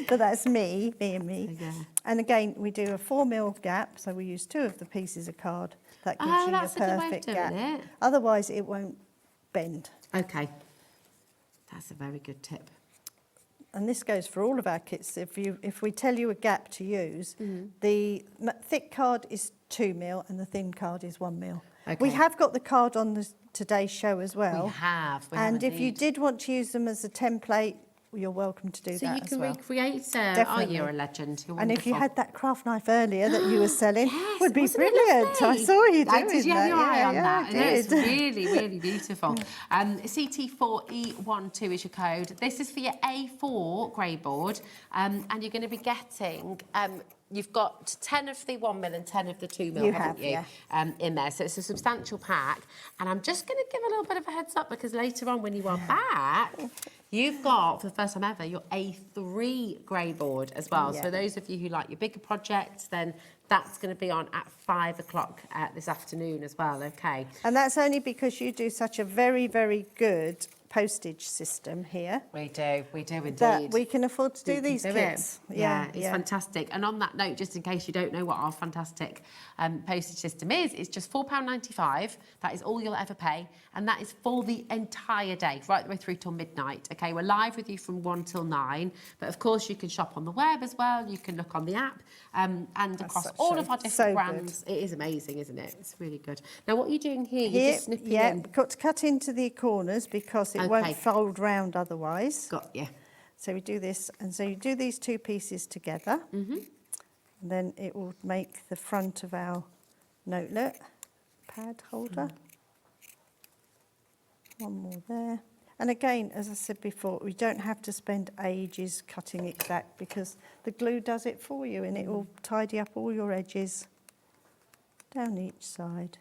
But that's me and me.
Yeah.
And again, we do a 4mm gap, so we use 2 of the pieces of card. That gives you
that's a
your
good way of
perfect
doing
gap.
it.
Otherwise, it won't bend.
Okay. That's a very good tip.
And this goes for all of our kits. If we tell you a gap to use, the thick card is 2mm and the thin card is 1mm.
Okay.
We have got the card on today's show as well.
We have.
And if you did want to use them as a template, you're welcome to do
So
that
you
as
can
well.
recreate. Oh,
Definitely.
you're a legend. You're
And if you
wonderful.
had that craft knife earlier that you were selling,
Yes,
would be
wasn't it
brilliant. I
lovely?
saw you doing
Did you
that.
have your eye on that?
I
I know, it's
did.
really, really beautiful. CT4E12 is your code. This is for your A4 grey board, and you're going to be getting. You've got 10 of the 1 mil and 10 of the 2 mil,
You
haven't
have,
you?
yeah.
In there. So it's a substantial pack. And I'm just going to give a little bit of a heads up because later on when you are back, you've got, for the first time ever, your A3 grey board as well.
Yeah.
So those of you who like your bigger projects, then that's going to be on at 5 o'clock this afternoon as well, okay?
And that's only because you do such a very, very good postage system here.
We do indeed.
That we can afford to do
We can
these
do
kits.
it. Yeah, it's fantastic. And on that note, just in case you don't know what our fantastic postage system is, it's just £4.95. That is all you'll ever pay. And that is for the entire day, right the way through till midnight. Okay, we're live with you from 1 till 9. But of course, you can shop on the web as well. You can look on the app. And across all of our different brands. It is amazing, isn't it? It's really good. Now, what are you doing here? You're just snipping in.
We've got to cut into the corners because it won't fold round otherwise.
Got you.
So we do this, and so you do these two pieces together.
Mm-hmm.
And then it will make the front of our notelet pad holder. One more there. And again, as I said before, we don't have to spend ages cutting exact because the glue does it for you and it will tidy up all your edges down each side.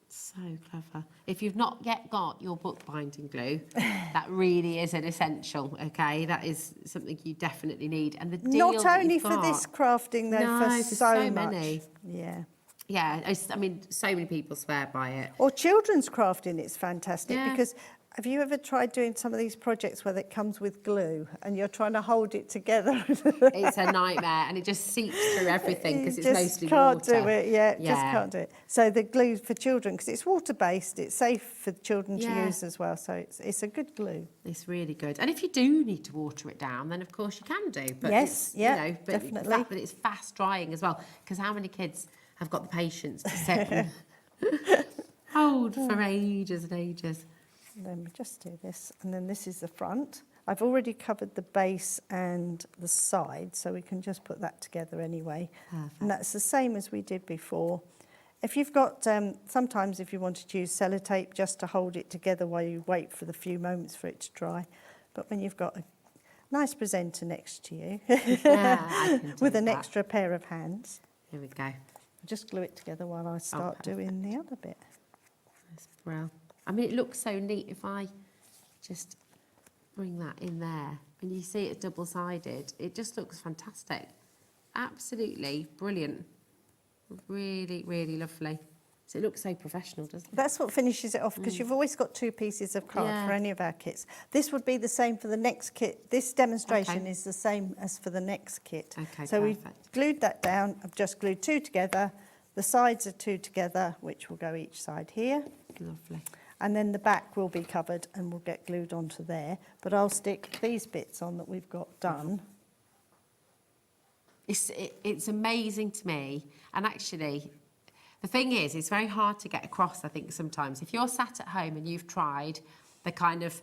So clever. If you've not yet got your bookbinding glue, that really is an essential, okay? That is something you definitely need. And the deal
Not
that
only
you've
for
got,
this crafting though,
no,
for so much.
many.
Yeah.
Yeah, I mean, so many people swear by it.
Or children's crafting, it's fantastic
Yeah.
because have you ever tried doing some of these projects where it comes with glue and you're trying to hold it together?
It's a nightmare and it just seeps through everything because it's mostly
can't
water.
do it, just can't do it. So the glue for children, because it's water-based, it's safe for children to use as well, so it's a good glue.
It's really good. And if you do need to water it down, then of course you can do. But
Yes,
it's,
yeah,
you know, but
definitely.
the fact that it's fast drying as well, because how many kids have got the patience to sit and hold for ages and ages?
And then we just do this, and then this is the front. I've already covered the base and the side, so we can just put that together anyway.
Perfect.
And that's the same as we did before. If you've got, sometimes if you want to use sellotape just to hold it together while you wait for the few moments for it to dry. But when you've got a nice presenter next to you
I can do
with an
that.
extra pair of hands,
Here we go.
just glue it together while I start doing the other bit.
That's brilliant. I mean, it looks so neat if I just bring that in there. When you see it double-sided, it just looks fantastic. Absolutely brilliant. Really, really lovely. So it looks so professional, doesn't it?
That's what finishes it off, because you've always got two pieces of card for any of our kits. This would be the same for the next kit. This demonstration is the same as for the next kit.
Okay,
so
perfect.
we glued that down. I've just glued two together. The sides are two together, which will go each side here.
Lovely.
And then the back will be covered and will get glued onto there. But I'll stick these bits on that we've got done.
It's amazing to me. And actually, the thing is, it's very hard to get across, I think, sometimes. If you're sat at home and you've tried the kind of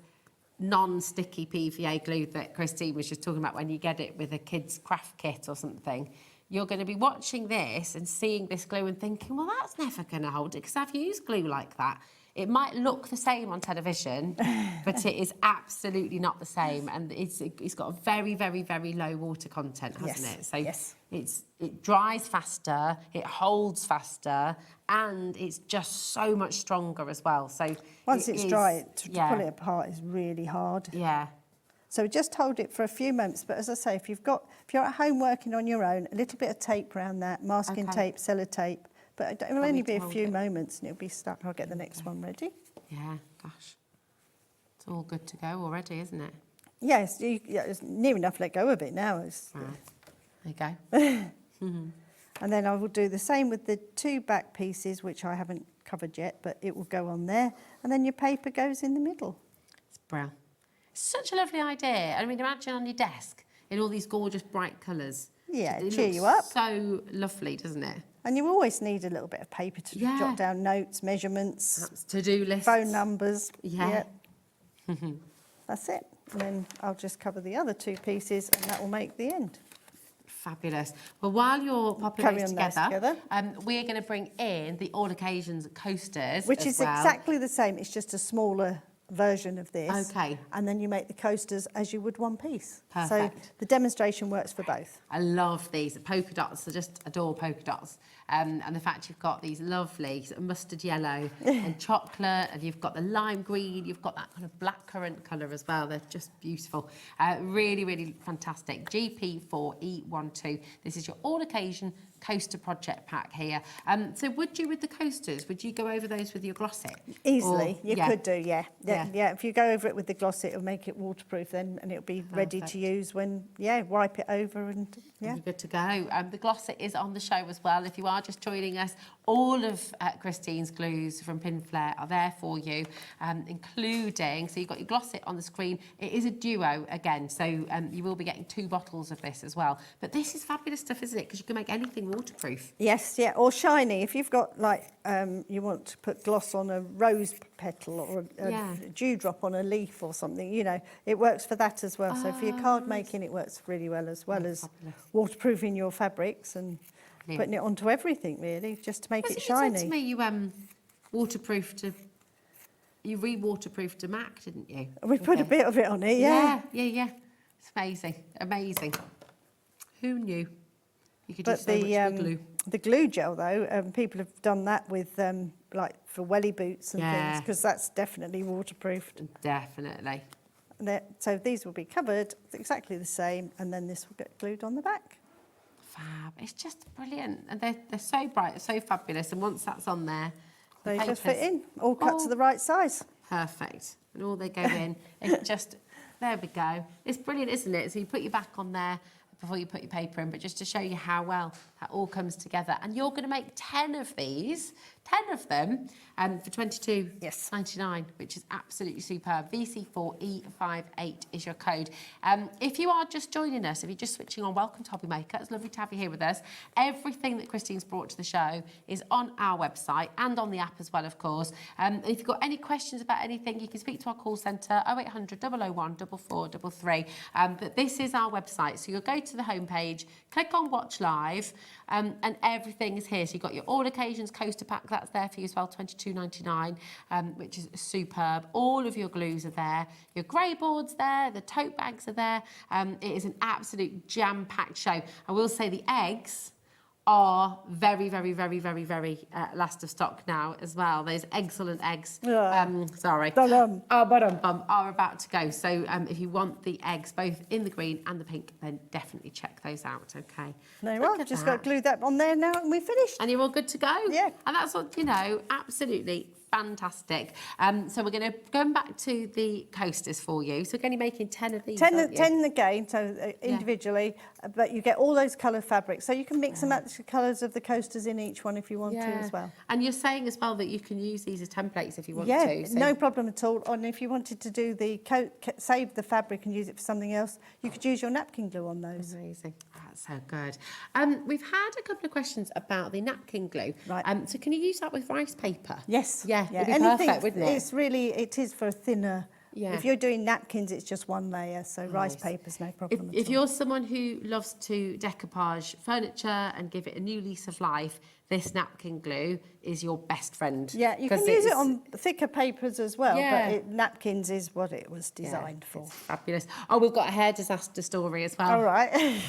non-sticky PVA glue that Christine was just talking about when you get it with a kid's craft kit or something, you're going to be watching this and seeing this glue and thinking, well, that's never going to hold it because I've used glue like that. It might look the same on television, but it is absolutely not the same. And it's got a very, very, very low water content, hasn't it? So it dries faster, it holds faster, and it's just so much stronger as well. So
Once it's dry, to pull it apart is really hard.
Yeah.
So just hold it for a few moments. But as I say, if you're at home working on your own, a little bit of tape around that, masking tape, sellotape. But it will only be a few moments and it'll be stuck. I'll get the next one ready.
Yeah, gosh. It's all good to go already, isn't it?
Yes, it's near enough let go of it now.
There you go.
And then I will do the same with the two back pieces, which I haven't covered yet, but it will go on there. And then your paper goes in the middle.
It's brilliant. Such a lovely idea. I mean, imagine on your desk in all these gorgeous bright colours.
Yeah,
It
cheer
looks
you up.
So lovely, doesn't it?
And you always need a little bit of paper to jot down notes, measurements,
to-do lists,
phone numbers.
Yeah.
That's it. and then I'll just cover the other 2 pieces, and that will make the end.
Fabulous. Well, while you're popping
Carry
those
on those
together,
together.
we're going to bring in the All Occasions coasters,
Which
as
is
well.
exactly the same, it's just a smaller version of this.
Okay.
And then you make the coasters as you would one piece.
Perfect.
So the demonstration works for both.
I love these. The polka dots, I just adore polka dots. And the fact you've got these lovely sort of mustard yellow and chocolate, and you've got the lime green, you've got that kind of blackcurrant colour as well. They're just beautiful. Really, really fantastic. GP4E12. This is your all-occasion coaster project pack here. So would you, with the coasters, would you go over those with your Glossit?
Easily,
Or-
you
yeah.
could do, yeah.
Yeah.
Yeah, if you go over it with the Glossit, it'll make it waterproof then, and it'll be ready to
Perfect.
use when, wipe it over and, yeah.
You're good to go. The Glossit is on the show as well. If you are just joining us, all of Christine's glues from Pinflair are there for you, including, so you've got your Glossit on the screen. It is a duo again, so you will be getting 2 bottles of this as well. But this is fabulous stuff, isn't it? Because you can make anything waterproof.
Yes, yeah, or shiny. If you've got, like, you want to put gloss on a rose petal or a
Yeah.
dewdrop on a leaf or something, you know, it works for that as well. So for your card making, it works really well as
Fabulous.
waterproofing your fabrics and
Brilliant.
putting it onto everything, really, just to make it
You said to
shiny.
me you you re-waterproofed a Mac, didn't you?
We put a bit of it on it, yeah.
Yeah. It's amazing, amazing. Who knew? You could do
But
so much with glue.
the glue gel, though, people have done that with, like, for welly boots and
Yeah.
things, because that's definitely waterproofed.
Definitely.
So these will be covered exactly the same, and then this will get glued on the back.
Fab. It's just brilliant. And they're so bright, so fabulous. And once that's on there, the
They just fit
papers-
in, all cut to the right size.
Perfect. And all they go in, it just, there we go. It's brilliant, isn't it? So you put your back on there before you put your paper in, but just to show you how well that all comes together. And you're going to make 10 of these, 10 of them, for $22.99, which is absolutely superb. VC4E58 is your code. If you are just joining us, if you're just switching on, welcome to Hobby Maker. It's lovely to have you here with us. Everything that Christine's brought to the show is on our website and on the app as well, of course. And if you've got any questions about anything, you can speak to our call centre, 0800 001 4433. But this is our website. So you'll go to the homepage, click on Watch Live, and everything is here. So you've got your All Occasions coaster pack, that's there for you as well, $22.99, which is superb. All of your glues are there. Your grey boards there, the tote bags are there. It is an absolute jam-packed show. I will say the eggs are very, very, very, very, very last of stock now as well. Those excellent eggs, are about to go. So if you want the eggs both in the green and the pink, then definitely check those out, okay?
No,
Look
well,
at
just
that.
got to glue that on there now and we're finished.
And you're all good to go?
Yeah.
And that's what, absolutely fantastic. So we're going to go back to the coasters for you. So we're only making 10 of these,
10 again, so individually, but you get all those coloured fabrics. So you can mix and match the colours of the coasters in each one if you want to as well.
And you're saying as well that you can use these as templates if you want
Yeah,
to. So
no problem at all. And if you wanted to do the save the fabric and use it for something else, you could use your napkin glue on those.
Amazing. That's so good. We've had a couple of questions about the napkin glue.
Right.
So can you use that with rice paper?
Yes.
Yeah, it'd be
Anything,
perfect, wouldn't it?
It is for a thinner.
Yeah.
If you're doing napkins, it's just one layer, so rice paper's no problem at
If
all.
you're someone who loves to decoupage furniture and give it a new lease of life, this napkin glue is your best friend.
Yeah, you can
'Cause
use it
it's-
on thicker papers as well,
Yeah.
but napkins is what it was designed for.
It's fabulous. Oh, we've got a hair disaster story as well.
All right.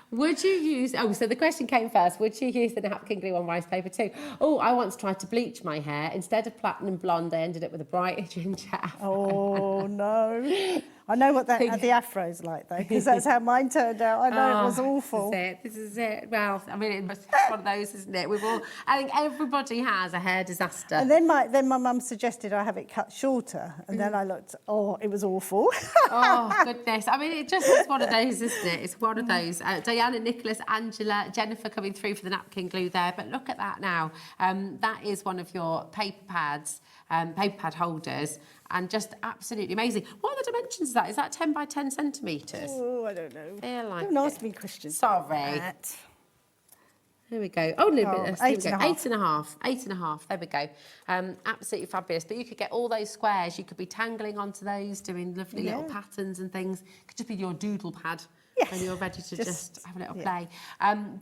Would you use... Oh, so the question came first. Would you use the napkin glue on rice paper too? Oh, I once tried to bleach my hair. Instead of platinum blonde, I ended up with a bright ginger afro.
Oh, no. I know what the afro's like, though, because that's how mine turned out. I know it was awful.
This is it. Well, I mean, it's one of those, isn't it? I think everybody has a hair disaster.
And then my mum suggested I have it cut shorter, and then I looked, it was awful.
Oh, goodness. I mean, it just is one of those, isn't it? It's one of those. Diana, Nicholas, Angela, Jennifer coming through for the napkin glue there. But look at that now. That is one of your paper pad holders. And just absolutely amazing. What are the dimensions of that? Is that 10 by 10 centimetres?
Oh, I don't know.
Feel like
Don't ask me questions.
Sorry. There we go. Oh, a little bit less. There we go.
8.5.
8.5. There we go. Absolutely fabulous. But you could get all those squares. You could be tangling onto those, doing lovely little patterns and things. It could just be your doodle pad.
Yes.
When you're ready to just have a little play.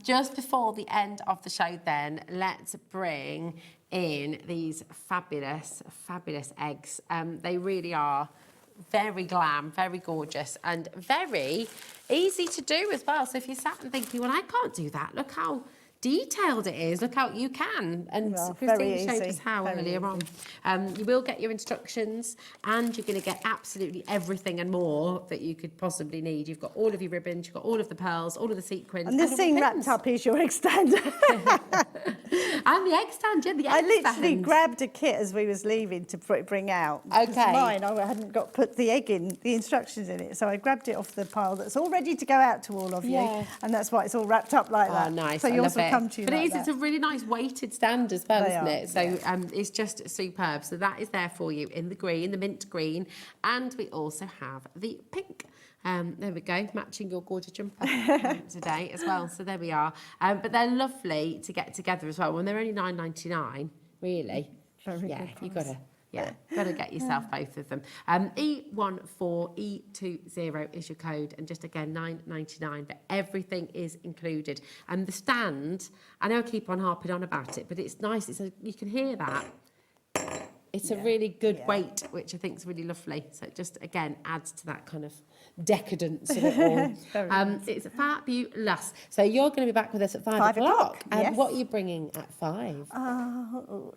Just before the end of the show then, let's bring in these fabulous, fabulous eggs. They really are very glam, very gorgeous and very easy to do as well. So if you sat and thinking, well, I can't do that, look how detailed it is. Look how you can. And Christine showed us how earlier on. You will get your instructions and you're going to get absolutely everything and more that you could possibly need. You've got all of your ribbons, you've got all of the pearls, all of the sequins.
And this thing wrapped up is your egg stand.
And the egg stand, yeah, the egg stand.
I literally grabbed a kit as we was leaving to bring out.
Okay.
Mine, I hadn't put the egg in, the instructions in it, so I grabbed it off the pile that's all ready to go out to all of you, and that's why it's all wrapped up like that.
Oh, nice.
So you also come to you
But
like
it's a really nice weighted stand as well, isn't it? So
yeah.
it's just superb. So that is there for you in the green, the mint green, and we also have the pink. There we go, matching your gorgeous jumper today as well. So there we are. But they're lovely to get together as well. When they're only $9.99, really.
Very
yeah,
good
you
price.
gotta get yourself both of them. E14E20 is your code, and just again $9.99. But everything is included. And the stand, I know I keep on harping on about it, but it's nice. You can hear that. It's a really good weight, which I think is really lovely. So it just, again, adds to that kind of decadence of it all. It's fabulous. So you're going to be back with us at 5 o'clock. And
yes.
what are you bringing at 5?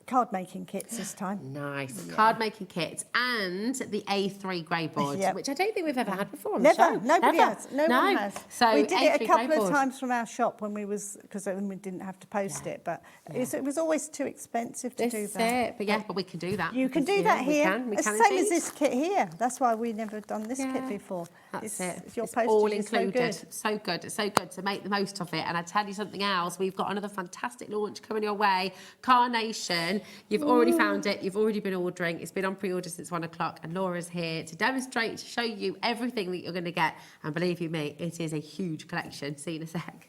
Card making kits this time.
Nice. Yeah. Card making kits and the A3 grey board, which I don't think we've ever had before on the
Never.
show.
Nobody has. No one has.
So
we did it a couple
grey
of times from our shop when we because we didn't have to post it, but it was always too expensive to do that.
But we can do that.
You can do that here.
We
it's
can
the same
indeed.
as this kit here. That's why we never done this kit before.
That's it.
Your
it's
postage
all
is
included.
so good.
So good to make the most of it. And I tell you something else, we've got another fantastic launch coming your way. Carnation. You've already found it. You've already been ordering. It's been on pre-order since 1 o'clock, and Laura's here to demonstrate, to show you everything that you're going to get. And believe you me, it is a huge collection. See you in a sec.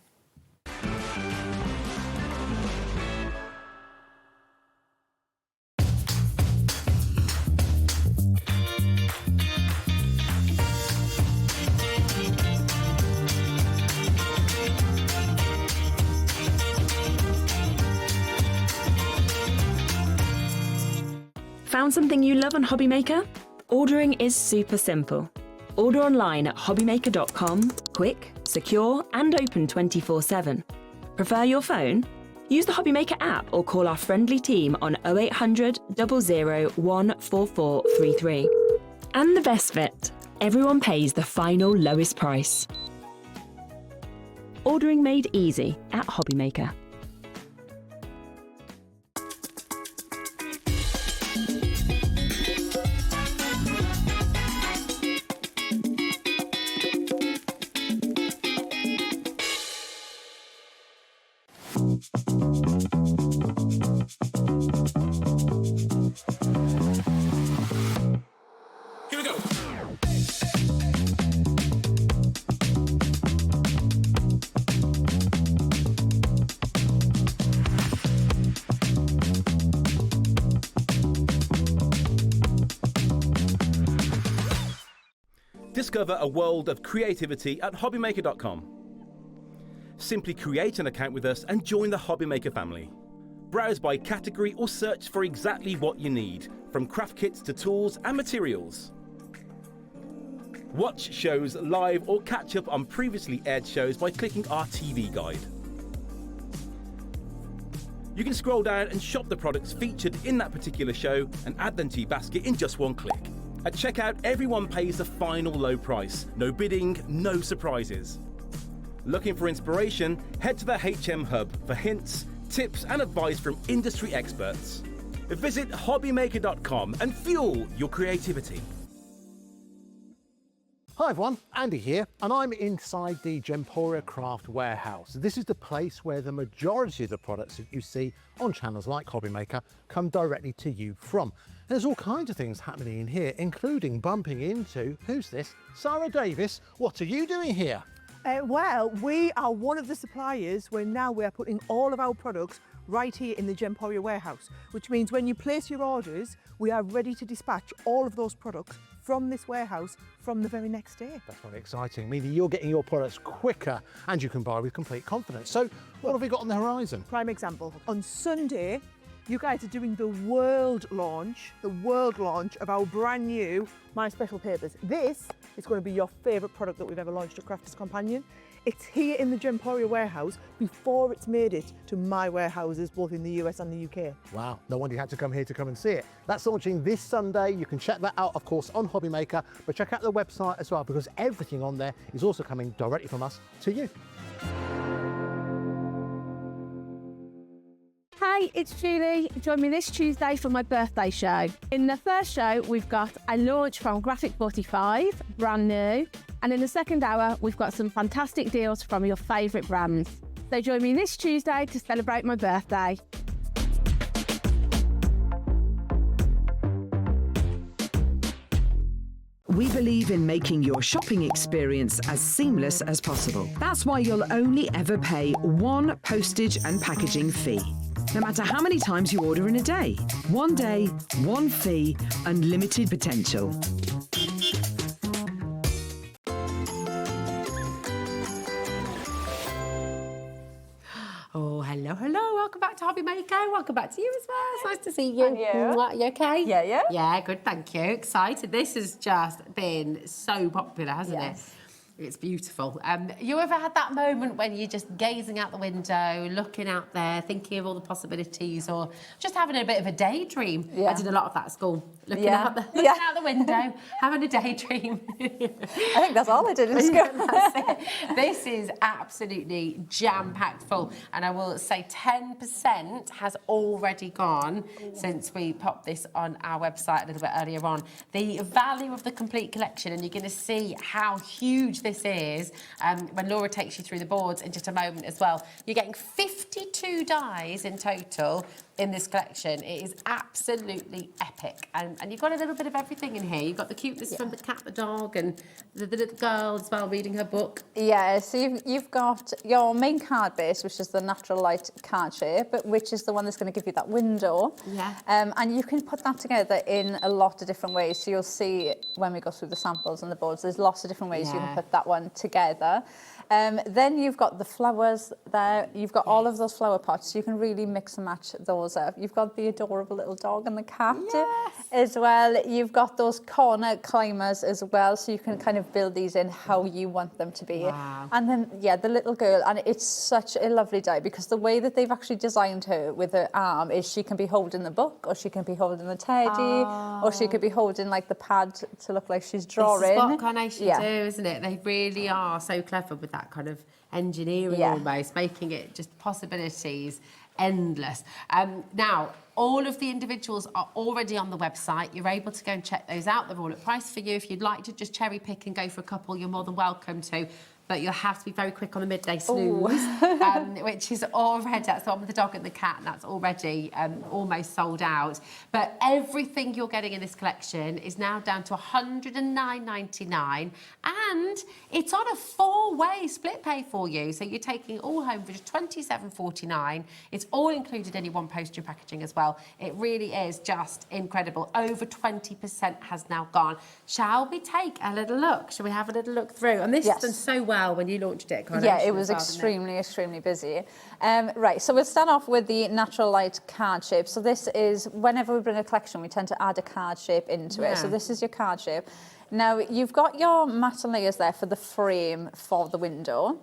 Found something you love on HobbyMaker? Ordering is super simple. Order online at hobbymaker.com, quick, secure, and open 24/7. Prefer your phone? Use the HobbyMaker app or call our friendly team on 0800 00 14433. And the best bit, everyone pays the final lowest price. Ordering made easy at HobbyMaker.
Here we go. Discover a world of creativity at hobbymaker.com. Simply create an account with us and join the HobbyMaker family. Browse by category or search for exactly what you need, from craft kits to tools and materials. Watch shows live or catch up on previously aired shows by clicking our TV guide. You can scroll down and shop the products featured in that particular show and add them to your basket in just one click. At checkout, everyone pays the final low price. No bidding, no surprises. Looking for inspiration? Head to the HM Hub for hints, tips and advice from industry experts. Visit hobbymaker.com and fuel your creativity.
Hi everyone, Andy here, and I'm inside the Gemporia Craft Warehouse. This is the place where the majority of the products that you see on channels like HobbyMaker come directly to you from. And there's all kinds of things happening in here, including bumping into, who's this? Sarah Davis. What are you doing here?
Well, we are one of the suppliers where now we're putting all of our products right here in the Gemporia warehouse, which means when you place your orders, we are ready to dispatch all of those products from this warehouse from the very next day.
That's very exciting, meaning you're getting your products quicker and you can buy with complete confidence. So what have we got on the horizon?
Prime example, on Sunday, you guys are doing the world launch of our brand new My Special Papers. This is going to be your favourite product that we've ever launched at Crafters Companion. It's here in the Gemporia warehouse before it's made it to my warehouses, both in the US and the UK.
Wow, no wonder you had to come here to come and see it. That's launching this Sunday. You can check that out, of course, on Hobbymaker, but check out the website as well, because everything on there is also coming directly from us to you.
Hi, it's Julie. Join me this Tuesday for my birthday show. In the first show, we've got a launch from Graphic 45, brand new. And in the second hour, we've got some fantastic deals from your favourite brands. So join me this Tuesday to celebrate my birthday.
We believe in making your shopping experience as seamless as possible. That's why you'll only ever pay one postage and packaging fee. No matter how many times you order in a day. One day, one fee, unlimited potential.
Oh, hello, hello. Welcome back to Hobbymaker. Welcome back to you as well. It's nice to see you.
And you?
You okay?
Yeah, yeah.
Yeah, good, thank you. Excited. This has just been so popular, hasn't it? It's beautiful. You ever had that moment when you're just gazing out the window, looking out there, thinking of all the possibilities, or just having a bit of a daydream? I did a lot of that at school. Looking out the window, having a daydream.
I think that's all I did in school.
That's it. This is absolutely jam-packed full. And I will say 10% has already gone since we popped this on our website a little bit earlier on. The value of the complete collection, and you're going to see how huge this is when Laura takes you through the boards in just a moment as well. You're getting 52 dies in total in this collection. It is absolutely epic. And you've got a little bit of everything in here. You've got the cuteness from the cat, the dog, and the little girl as well reading her book.
Yeah, so you've got your main card base, which is the natural light card shape, which is the one that's going to give you that window.
Yeah.
And you can put that together in a lot of different ways. So you'll see when we go through the samples and the boards, there's lots of different ways you can put that one together. Then you've got the flowers there. You've got all of those flower pots. So you can really mix and match those up. You've got the adorable little dog and the cat as well. You've got those corner climbers as well. So you can kind of build these in how you want them to be.
Wow.
And then, the little girl. And it's such a lovely die because the way that they've actually designed her with her arm is she can be holding the book, or she can be holding the teddy, or she could be holding like the pad to look like she's drawing.
This is what Carnation do, isn't it? They really are so clever with that kind of engineering almost, making it just possibilities endless. Now, all of the individuals are already on the website. You're able to go and check those out. They're all at price for you. If you'd like to just cherry pick and go for a couple, you're more than welcome to. But you'll have to be very quick on the midday snooze, which is already, that's the one with the dog and the cat, and that's already almost sold out. But everything you're getting in this collection is now down to $109.99, and it's on a 4-way split pay for you. So you're taking all home for just $27.49. It's all included in your one postage packaging as well. It really is just incredible. Over 20% has now gone. Shall we take a little look? Shall we have a little look through? And this has done so well when you launched it, Carnation.
Yeah, it was extremely busy. Right, so we'll start off with the natural light card shape. So this is, whenever we bring a collection, we tend to add a card shape into it. So this is your card shape. Now, you've got your matte layers there for the frame for the window.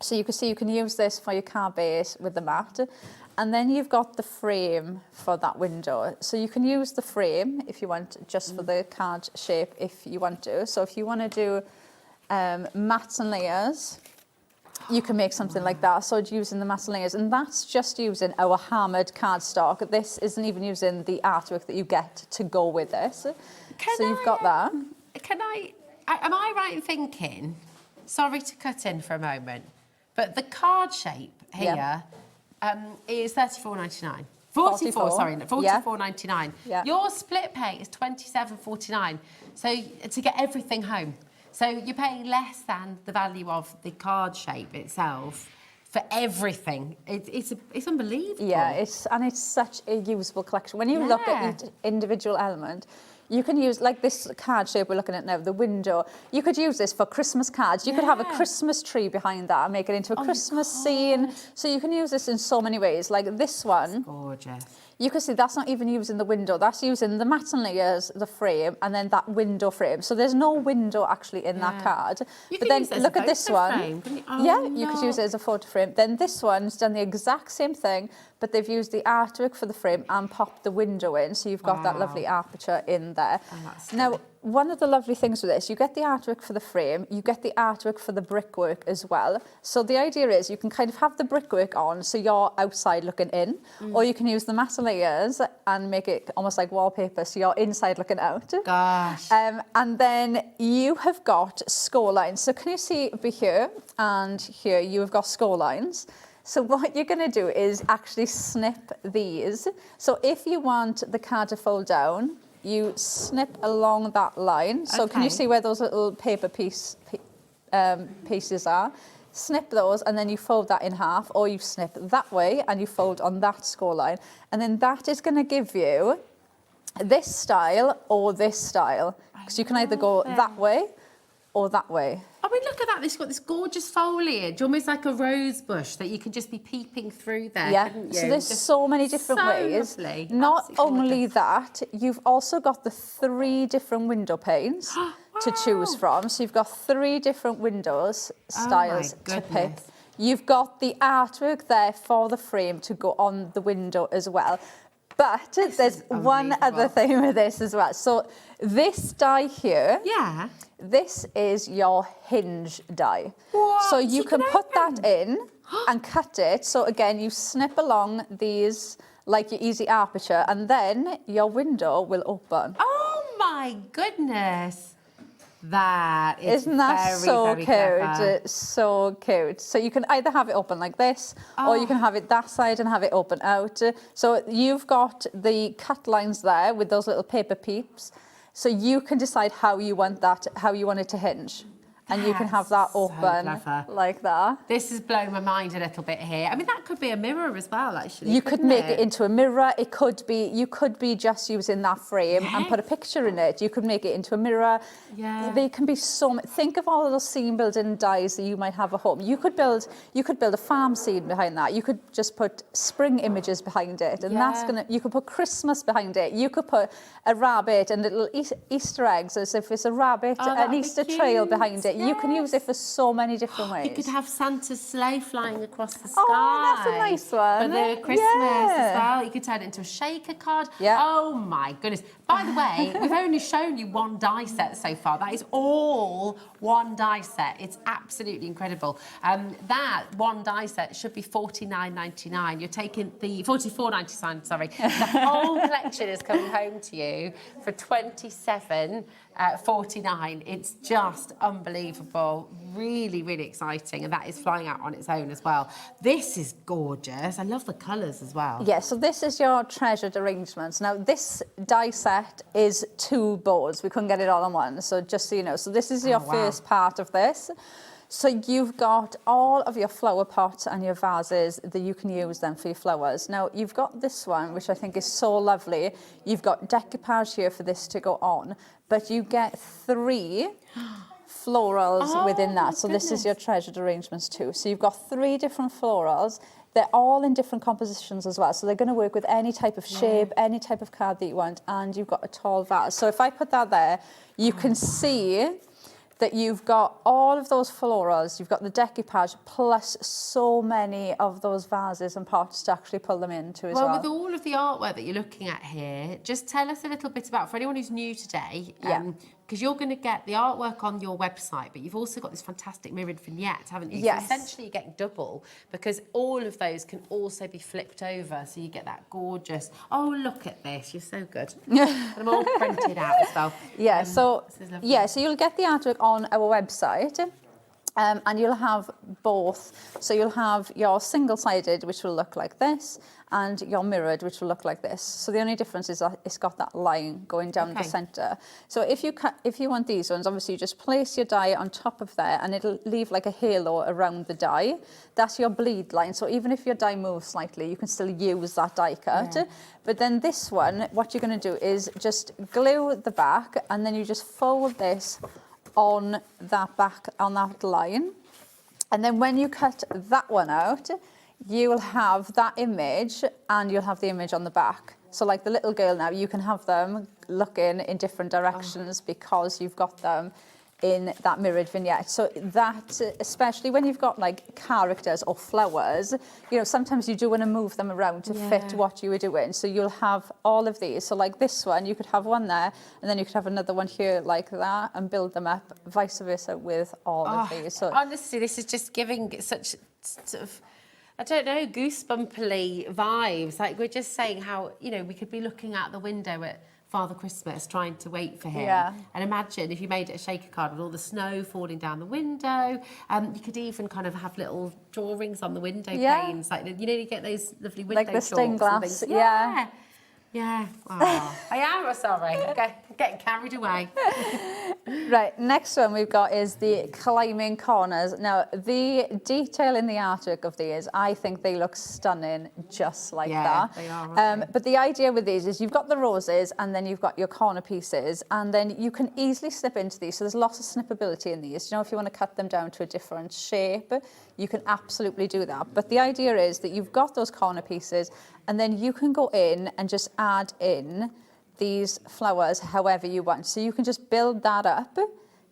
So you can see you can use this for your card base with the matte. And then you've got the frame for that window. So you can use the frame if you want, just for the card shape if you want to. So if you want to do mats and layers, you can make something like that. So using the mats and layers, and that's just using our hammered cardstock. This isn't even using the artwork that you get to go with this. You've got that.
Am I right in thinking, sorry to cut in for a moment, but the card shape here is $34.99. 44, sorry, $44.99. Your split pay is $27.49. So to get everything home. So you're paying less than the value of the card shape itself for everything. It's unbelievable.
Yeah, it's such a usable collection. When you look at each individual element, you can use, like this card shape we're looking at now, the window. You could use this for Christmas cards. You could have a Christmas tree behind that and make it into a Christmas scene. So you can use this in so many ways. Like this one.
That's gorgeous.
You can see that's not even using the window. That's using the matten layers, the frame, and then that window frame. So there's no window actually in that card.
You
but
can
then
use it as
look
a
at this
photo
one.
frame, couldn't you? Oh,
Yeah, you could use it as a photo frame. Then this one's done the exact same thing, but they've used the artwork for the frame and popped the window in. So you've got that lovely aperture in there. Now, one of the lovely things with this, you get the artwork for the frame, you get the artwork for the brickwork as well. So the idea is you can kind of have the brickwork on so you're outside looking in, or you can use the matte layers and make it almost like wallpaper so you're inside looking out.
Gosh.
And then you have got score lines. So can you see over here and here you have got score lines. So what you're going to do is actually snip these. So if you want the card to fold down, you snip along that line. So can you see where those little paper pieces are? Snip those and then you fold that in half, or you snip that way and you fold on that score line. And then that is going to give you this style or this style. Because you can either go that way or that way.
I mean, look at that. It's got this gorgeous foliage, almost like a rose bush that you can just be peeping through there,
Yeah,
couldn't
so
you?
there's
Just
so many different ways.
Lovely.
Not only that, you've also got the 3 different window panes to choose from. So you've got 3 different windows styles to pick. You've got the artwork there for the frame to go on the window as well. But there's one other thing with this as well. So this die here, this is your hinge die.
What?
So you can put that in and cut it. So again, you snip along these like your easy aperture, and then your window will open.
Oh my goodness. That is
Isn't that
very,
so
very
cute?
clever.
It's so cute. So you can either have it open like this, or you can have it that side and have it open out. So you've got the cut lines there with those little paper peeps. So you can decide how you want that, how you want it to hinge. And you can have that open like that.
This has blown my mind a little bit here. I mean, that could be a mirror as well, actually.
You could make it into a mirror. It could be, you could be just using that frame and put a picture in it. You could make it into a mirror.
Yeah.
They can be so much. Think of all of those scene building dies that you might have at home. You could build a farm scene behind that. You could just put spring images behind it, and that's gonna. You could put Christmas behind it. You could put a rabbit and little Easter eggs, as if it's a rabbit, an Easter trail behind it. You can use it for so many different ways.
You could have Santa's sleigh flying across the sky.
Oh, that's a nice one.
For the Christmas as well. You could turn it into a shaker card.
Yeah.
Oh my goodness. By the way, we've only shown you one die set so far. That is all one die set. It's absolutely incredible. That one die set should be $49.99. You're taking the $44.99, sorry. The whole collection is coming home to you for $27.49. It's just unbelievable. Really, really exciting. And that is flying out on its own as well. This is gorgeous. I love the colours as well.
Yeah, so this is your treasured arrangements. Now, this die set is 2 boards. We couldn't get it all on one, so just so you know. So this is your first part of this. So you've got all of your flower pots and your vases that you can use then for your flowers. Now, you've got this one, which I think is so lovely. You've got decoupage here for this to go on, but you get 3 florals within that. So this is your treasured arrangements too. So you've got 3 different florals. They're all in different compositions as well. So they're going to work with any type of shape, any type of card that you want. And you've got a tall vase. So if I put that there, you can see that you've got all of those florals, you've got the decoupage, plus so many of those vases and pots to actually pull them into as well.
Well, with all of the artwork that you're looking at here, just tell us a little bit about, for anyone who's new today, because you're going to get the artwork on your website, but you've also got this fantastic mirrored vignette, haven't you?
Yes.
So essentially you're getting double, because all of those can also be flipped over, so you get that gorgeous, oh, look at this, you're so good. And I'm all printed out as well.
Yeah, so you'll get the artwork on our website. And you'll have both. So you'll have your single-sided, which will look like this, and your mirrored, which will look like this. So the only difference is that it's got that line going down the centre. So if you want these ones, obviously you just place your die on top of there and it'll leave like a halo around the die. That's your bleed line. So even if your die moves slightly, you can still use that die cut. Yeah. But then this one, what you're going to do is just glue the back and then you just fold this on that back, on that line. And then when you cut that one out, you will have that image and you'll have the image on the back. So like the little girl now, you can have them looking in different directions because you've got them in that mirrored vignette. So that, especially when you've got like characters or flowers, you know, sometimes you do want to move them around to fit what you were doing. So you'll have all of these. So like this one, you could have one there and then you could have another one here like that and build them up, vice versa with all of these. So
honestly, this is just giving such sort of, I don't know, goosebumpily vibes. Like we're just saying how, you know, we could be looking out the window at Father Christmas trying to wait for him. Yeah. And imagine if you made it a shaker card with all the snow falling down the window. You could even kind of have little drawings on the window panes. Like, you know, you get those lovely window
like the stained glass.
Yeah. Yeah. Oh, I am sorry. Okay, I'm getting carried away.
Right, next one we've got is the climbing corners. Now, the detail in the artwork of these, I think they look stunning just like that.
They are.
But the idea with these is you've got the roses and then you've got your corner pieces and then you can easily snip into these. So there's lots of snippability in these. You know, if you want to cut them down to a different shape, you can absolutely do that. But the idea is that you've got those corner pieces and then you can go in and just add in these flowers however you want. So you can just build that up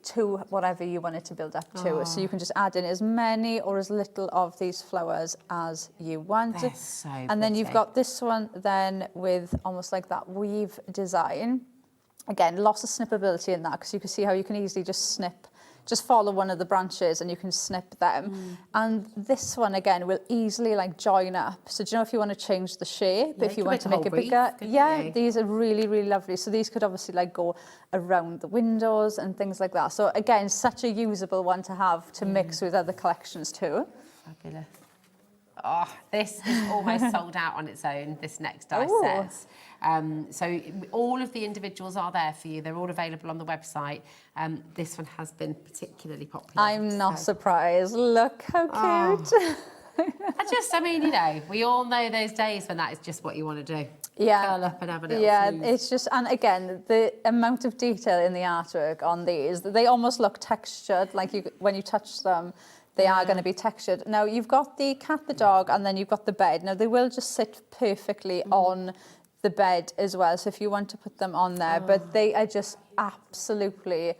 to whatever you want it to build up to. So you can just add in as many or as little of these flowers as you want.
They're so
and then you've got this one then with almost like that weave design. Again, lots of snippability in that because you can see how you can easily just follow one of the branches and you can snip them. And this one again will easily like join up. So do you know if you want to change the shape, if you want to make it bigger? Yeah, these are really, really lovely. So these could obviously like go around the windows and things like that. So again, such a usable one to have to mix with other collections too.
Fabulous. Oh, this is almost sold out on its own, this next dice set. So all of the individuals are there for you. They're all available on the website. This one has been particularly popular.
I'm not surprised. Look how cute.
I mean, you know, we all know those days when that is just what you want to do.
Yeah.
Curl up and have a little snooze.
It's just, and again, the amount of detail in the artwork on these, they almost look textured, like when you touch them, they are going to be textured. Now, you've got the cat, the dog, and then you've got the bed. Now, they will just sit perfectly on the bed as well, so if you want to put them on there. But they are just absolutely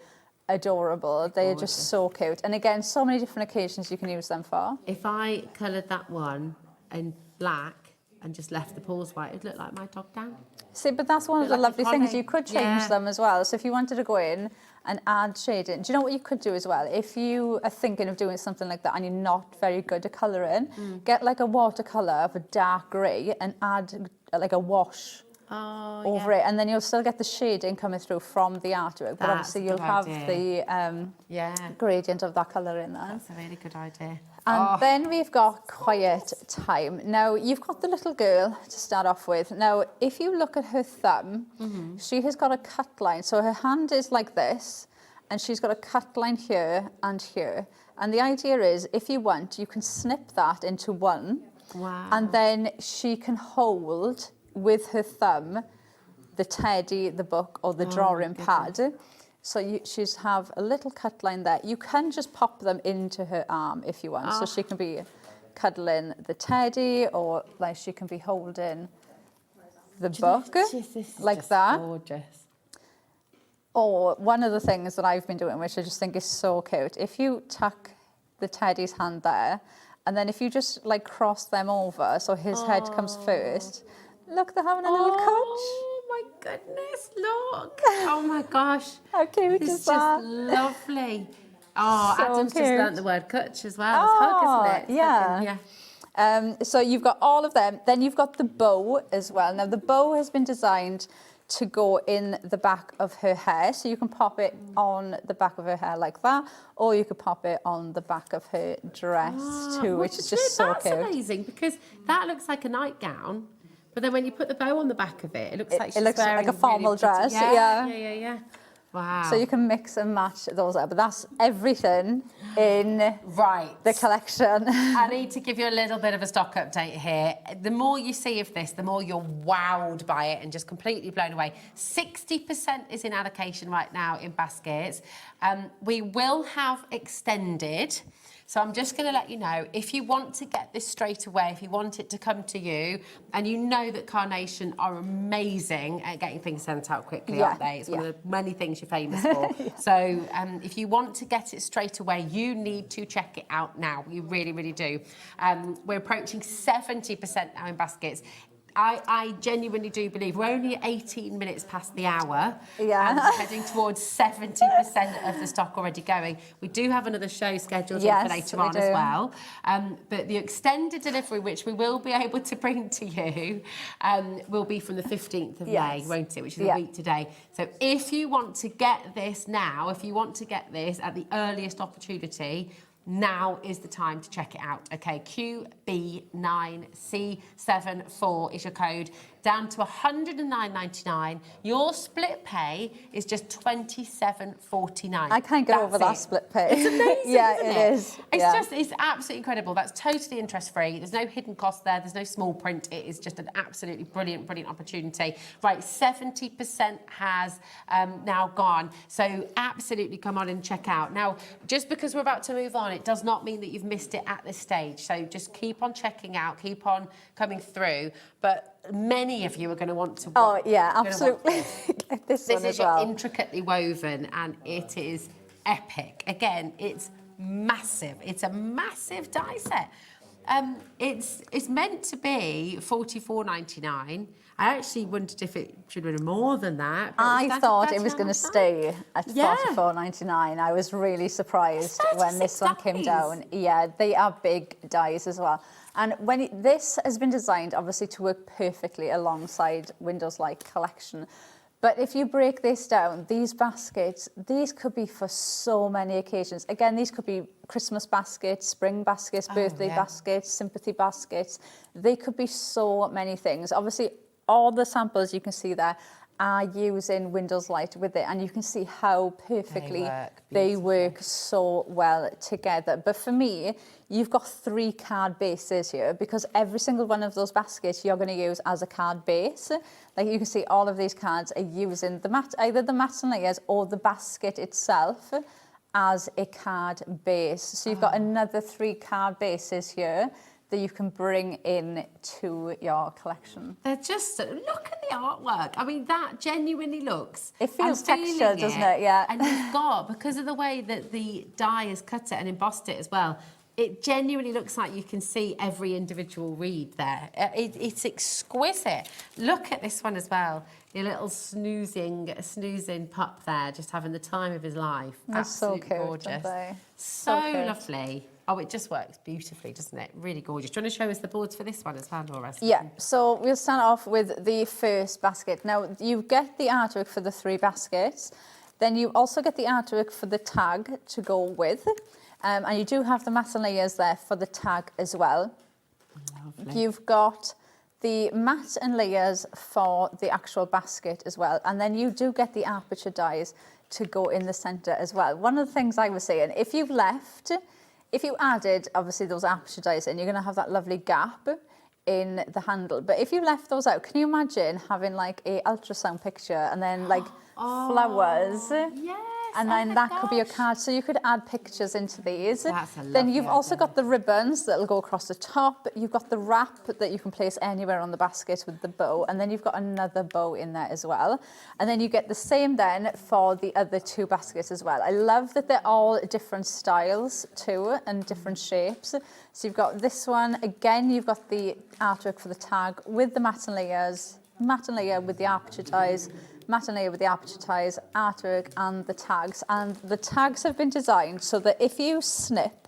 adorable. They are just so cute. And again, so many different occasions you can use them for.
If I coloured that one in black and just left the paws white, it'd look like my dog Dan.
See, but that's one of the lovely things. You could change them as well. So if you wanted to go in and add shading, do you know what you could do as well? If you are thinking of doing something like that and you're not very good at colouring, get like a watercolour of a dark grey and add like a wash over it, and then you'll still get the shading coming through from the artwork, but obviously you'll have the gradient of that colour in there.
That's a really good idea.
And then we've got quiet time. Now, you've got the little girl to start off with. Now, if you look at her thumb, she has got a cut line. So her hand is like this, and she's got a cut line here and here. And the idea is, if you want, you can snip that into one.
Wow.
And then she can hold, with her thumb, the teddy, the book, or the drawing pad. So she's have a little cut line there. You can just pop them into her arm if you want. So she can be cuddling the teddy, or like she can be holding the book like that.
Gorgeous.
Or one of the things that I've been doing, which I just think is so cute, if you tuck the teddy's hand there, and then if you just like cross them over so his head comes first, look, they're having a little coach.
Oh my goodness, look. Oh my gosh.
How cute is that?
It's just lovely. Oh,
So
Adam's
cute.
just learnt the word kutch as well. It's hug, isn't it? It's
yeah.
hugging,
So you've got all of them. Then you've got the bow as well. Now, the bow has been designed to go in the back of her hair. So you can pop it on the back of her hair like that, or you could pop it on the back of her dress too, which is just so cute.
That's amazing, because that looks like a nightgown. But then when you put the bow on the back of it, it looks like
It
she's
looks
wearing
like a formal
really pretty-
dress,
Yeah,
yeah.
yeah, yeah. Wow.
So you can mix and match those up, but that's everything in the collection.
I need to give you a little bit of a stock update here. The more you see of this, the more you're wowed by it and just completely blown away. 60% is in allocation right now in baskets. We will have extended. So I'm just going to let you know, if you want to get this straight away, if you want it to come to you, and you know that Carnation are amazing at getting things sent out quickly, aren't they? It's one of the many things you're famous for. So if you want to get it straight away, you need to check it out now. You really, really do. We're approaching 70% now in baskets. I genuinely do believe we're only 18 minutes past the hour.
Yeah.
And we're heading towards 70% of the stock already going. We do have another show scheduled in for later on as well. But the extended delivery, which we will be able to bring to you, will be from the 15th of May, won't it? Which is a week today. So if you want to get this now, if you want to get this at the earliest opportunity, now is the time to check it out. Okay, QB9C74 is your code, down to $109.99. Your split pay is just $27.49.
I can't get over that split pay.
It's amazing,
yeah,
isn't
it is.
It's absolutely incredible. That's totally interest-free. There's no hidden cost there. There's no small print. It is just an absolutely brilliant, brilliant opportunity. Right, 70% has now gone. So absolutely come on and check out. Now, just because we're about to move on, it does not mean that you've missed it at this stage. So just keep on checking out, keep on coming through. But many of you are going to want to.
Oh yeah, absolutely. this one
is
as well.
Intricately woven, and it is epic. Again, it's massive. It's a massive die set. It's meant to be $44.99. I actually wondered if it should have been more than that. But
I thought it was going to stay at
Yeah.
$44.99. I was really surprised when this one came down. Yeah, they are big dies as well. And this has been designed, obviously, to work perfectly alongside Windows Light Collection. But if you break this down, these baskets, these could be for so many occasions. Again, these could be Christmas baskets, spring baskets, birthday baskets, sympathy baskets. They could be so many things. Obviously, all the samples you can see there are using Windows Light with it, and you can see how perfectly they work so well together. But for me, you've got 3 card bases here, because every single one of those baskets you're going to use as a card base. Like you can see, all of these cards are using either the mats and layers or the basket itself as a card base. So you've got another 3 card bases here that you can bring in to your collection.
They're just, look at the artwork. I mean, that genuinely looks...
It feels
I'm feeling
textured, doesn't it? Yeah.
And you've got, because of the way that the die has cut it and embossed it as well, it genuinely looks like you can see every individual reed there. It's exquisite. Look at this one as well. Your little snoozing pup there, just having the time of his life.
That's so
Absolutely
cute,
gorgeous.
aren't they?
So
cute.
lovely. Oh, it just works beautifully, doesn't it? Really gorgeous. Do you want to show us the boards for this one as well, Laura?
Yeah, so we'll start off with the first basket. Now, you get the artwork for the 3 baskets. Then you also get the artwork for the tag to go with. And you do have the mat and layers there for the tag as well. Lovely. You've got the mat and layers for the actual basket as well. And then you do get the aperture dies to go in the centre as well. One of the things I was saying, if you added, obviously, those aperture dies in, you're going to have that lovely gap in the handle. But if you left those out, can you imagine having like a ultrasound picture and then like flowers?
Yes.
And then that could be your card. So you could add pictures into these.
That's a
Then you've
lovely
also got the ribbons that'll go across the top. You've got the wrap that you can place anywhere on the basket with the bow. And then you've got another bow in there as well. And then you get the same then for the other 2 baskets as well. I love that they're all different styles too and different shapes. So you've got this one. Again, you've got the artwork for the tag with the mat and layers, mat and layer with the aperture ties, mat and layer with the aperture ties, artwork and the tags. And the tags have been designed so that if you snip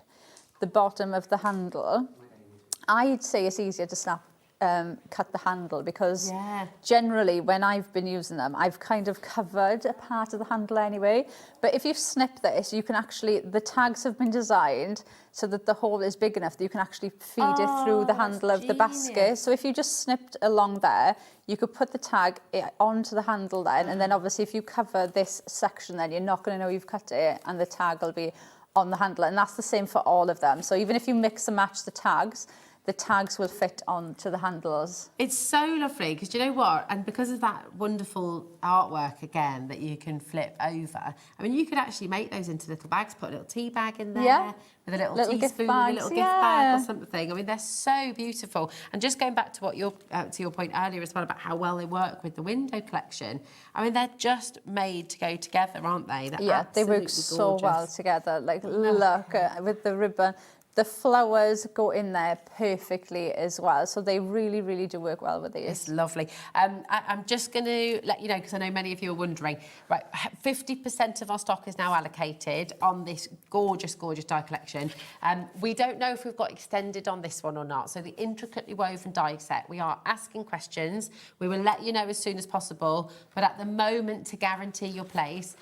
the bottom of the handle, I'd say it's easier to snap cut the handle, because generally when I've been using them, I've kind of covered a part of the handle anyway. But if you snip this, you can actually, the tags have been designed so that the hole is big enough that you can actually feed it through the handle of the basket. So if you just snipped along there, you could put the tag onto the handle then, and then obviously if you cover this section, then you're not going to know you've cut it, and the tag will be on the handle. And that's the same for all of them. So even if you mix and match the tags will fit onto the handles.
It's so lovely, because you know what? And because of that wonderful artwork, again, that you can flip over, I mean, you could actually make those into little bags, put a little tea bag in there, with a little teaspoon,
gift
a
bags,
little gift bag or something. I mean, they're so beautiful. And just going back to what your point earlier as well about how well they work with the window collection, I mean, they're just made to go together, aren't they? They're
they work
absolutely
so
gorgeous.
well together. Like, look, with the ribbon. The flowers go in there perfectly as well. So they really, really do work well with these.
It's lovely. I'm just going to let you know, because I know many of you are wondering, right, 50% of our stock is now allocated on this gorgeous, gorgeous die collection. We don't know if we've got extended on this one or not. So the intricately woven die set, we are asking questions. We will let you know as soon as possible. But at the moment, to guarantee your place,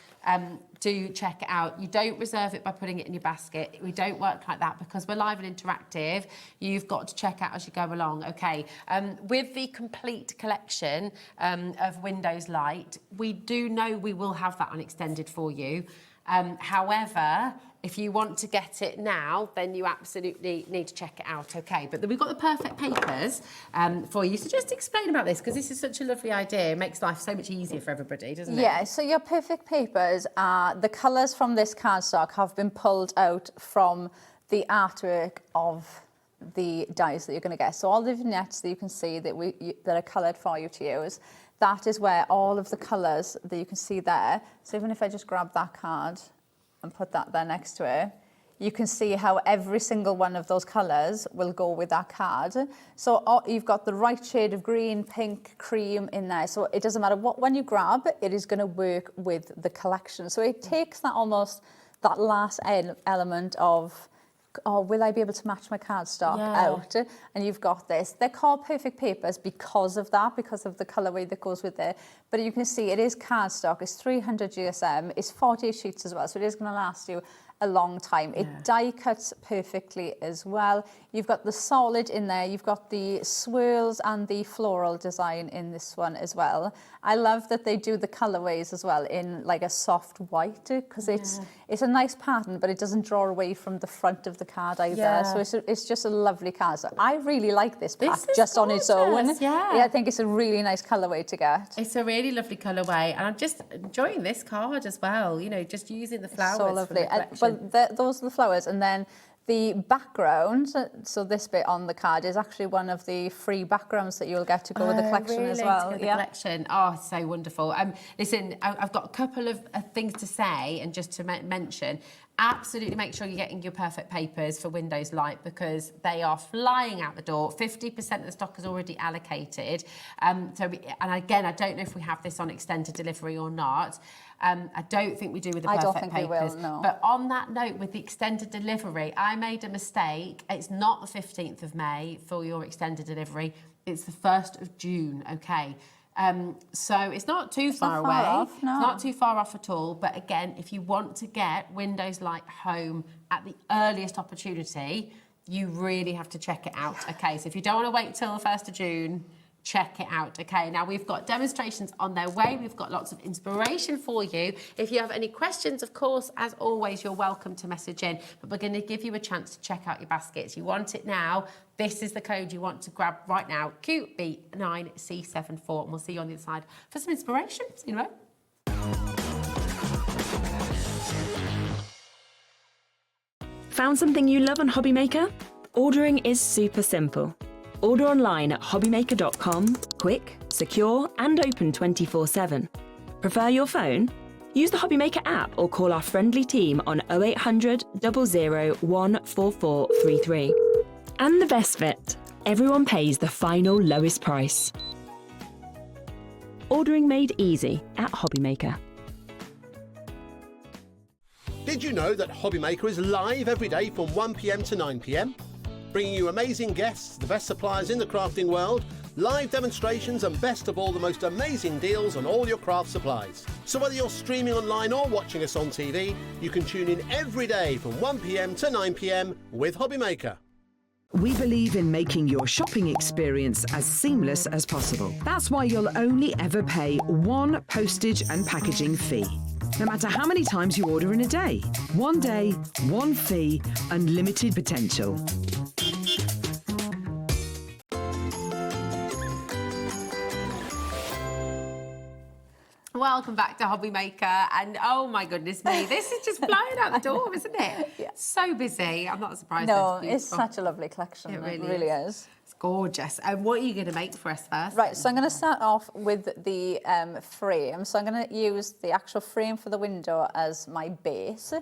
do check it out. You don't reserve it by putting it in your basket. We don't work like that because we're live and interactive. You've got to check out as you go along, okay? With the complete collection of Windows Light, we do know we will have that on extended for you. However, if you want to get it now, then you absolutely need to check it out, okay? But we've got the perfect papers for you. So just explain about this, because this is such a lovely idea. It makes life so much easier for everybody, doesn't it?
Yeah, so your perfect papers are, the colours from this cardstock have been pulled out from the artwork of the dies that you're going to get. So all the vignettes that you can see that that are coloured for you to use, that is where all of the colours that you can see there. So even if I just grab that card and put that there next to it, you can see how every single one of those colours will go with that card. So you've got the right shade of green, pink, cream in there. So it doesn't matter what one you grab, it is going to work with the collection. So it takes that almost, that last element of, oh, will I be able to match my cardstock out? And you've got this. They're called perfect papers because of that, because of the colourway that goes with it. But you can see it is cardstock. It's 300 GSM. It's 48 sheets as well, so it is going to last you a long time. It die cuts perfectly as well. You've got the solid in there. You've got the swirls and the floral design in this one as well. I love that they do the colorways as well in like a soft white, because it's a nice pattern, but it doesn't draw away from the front of the card either. So it's just a lovely card. So I really like this pack just on its own. Yeah, I think it's a really nice colorway to get.
It's a really lovely colorway, and I'm just enjoying this card as well. You know, just using the flowers.
So lovely. Those are the flowers, and then the background, so this bit on the card is actually one of the free backgrounds that you'll get to go with the collection as well.
To go with the collection. Oh, it's so wonderful. Listen, I've got a couple of things to say and just to mention. Absolutely make sure you're getting your perfect papers for Windows Light, because they are flying out the door. 50% of the stock is already allocated. And again, I don't know if we have this on extended delivery or not. I don't think we do with the perfect papers.
I don't think we will, no.
But on that note, with the extended delivery, I made a mistake. It's not the 15th of May for your extended delivery. It's the 1st of June, okay? So it's not too far away.
Off, no.
It's not too far off at all. But again, if you want to get Windows Light home at the earliest opportunity, you really have to check it out. Okay, so if you don't want to wait till the 1st of June, check it out. Okay, now we've got demonstrations on their way. We've got lots of inspiration for you. If you have any questions, of course, as always, you're welcome to message in. But we're going to give you a chance to check out your baskets. You want it now. This is the code you want to grab right now, QB9C74. And we'll see you on the other side for some inspiration. See you in a moment.
Found something you love on HobbyMaker? Ordering is super simple. Order online at hobbymaker.com, quick, secure, and open 24/7. Prefer your phone? Use the HobbyMaker app or call our friendly team on 0800 00 14433. And the best bit, everyone pays the final lowest price. Ordering made easy at HobbyMaker.
Did you know that HobbyMaker is live every day from 1 PM to 9 PM? bringing you amazing guests, the best suppliers in the crafting world, live demonstrations and best of all, the most amazing deals on all your craft supplies. So whether you're streaming online or watching us on TV, you can tune in every day from 1 p.m. to 9 p.m. with Hobbymaker.
We believe in making your shopping experience as seamless as possible. That's why you'll only ever pay one postage and packaging fee. No matter how many times you order in a day. One day, one fee, unlimited potential.
Welcome back to Hobbymaker, and oh my goodness me, this is just flying out the door, isn't it?
Yeah.
So busy. I'm not surprised.
No,
it's
it's such a lovely collection. It really is.
It's gorgeous. And what are you going to make for us first?
Right, so I'm going to start off with the frame. So I'm going to use the actual frame for the window as my base.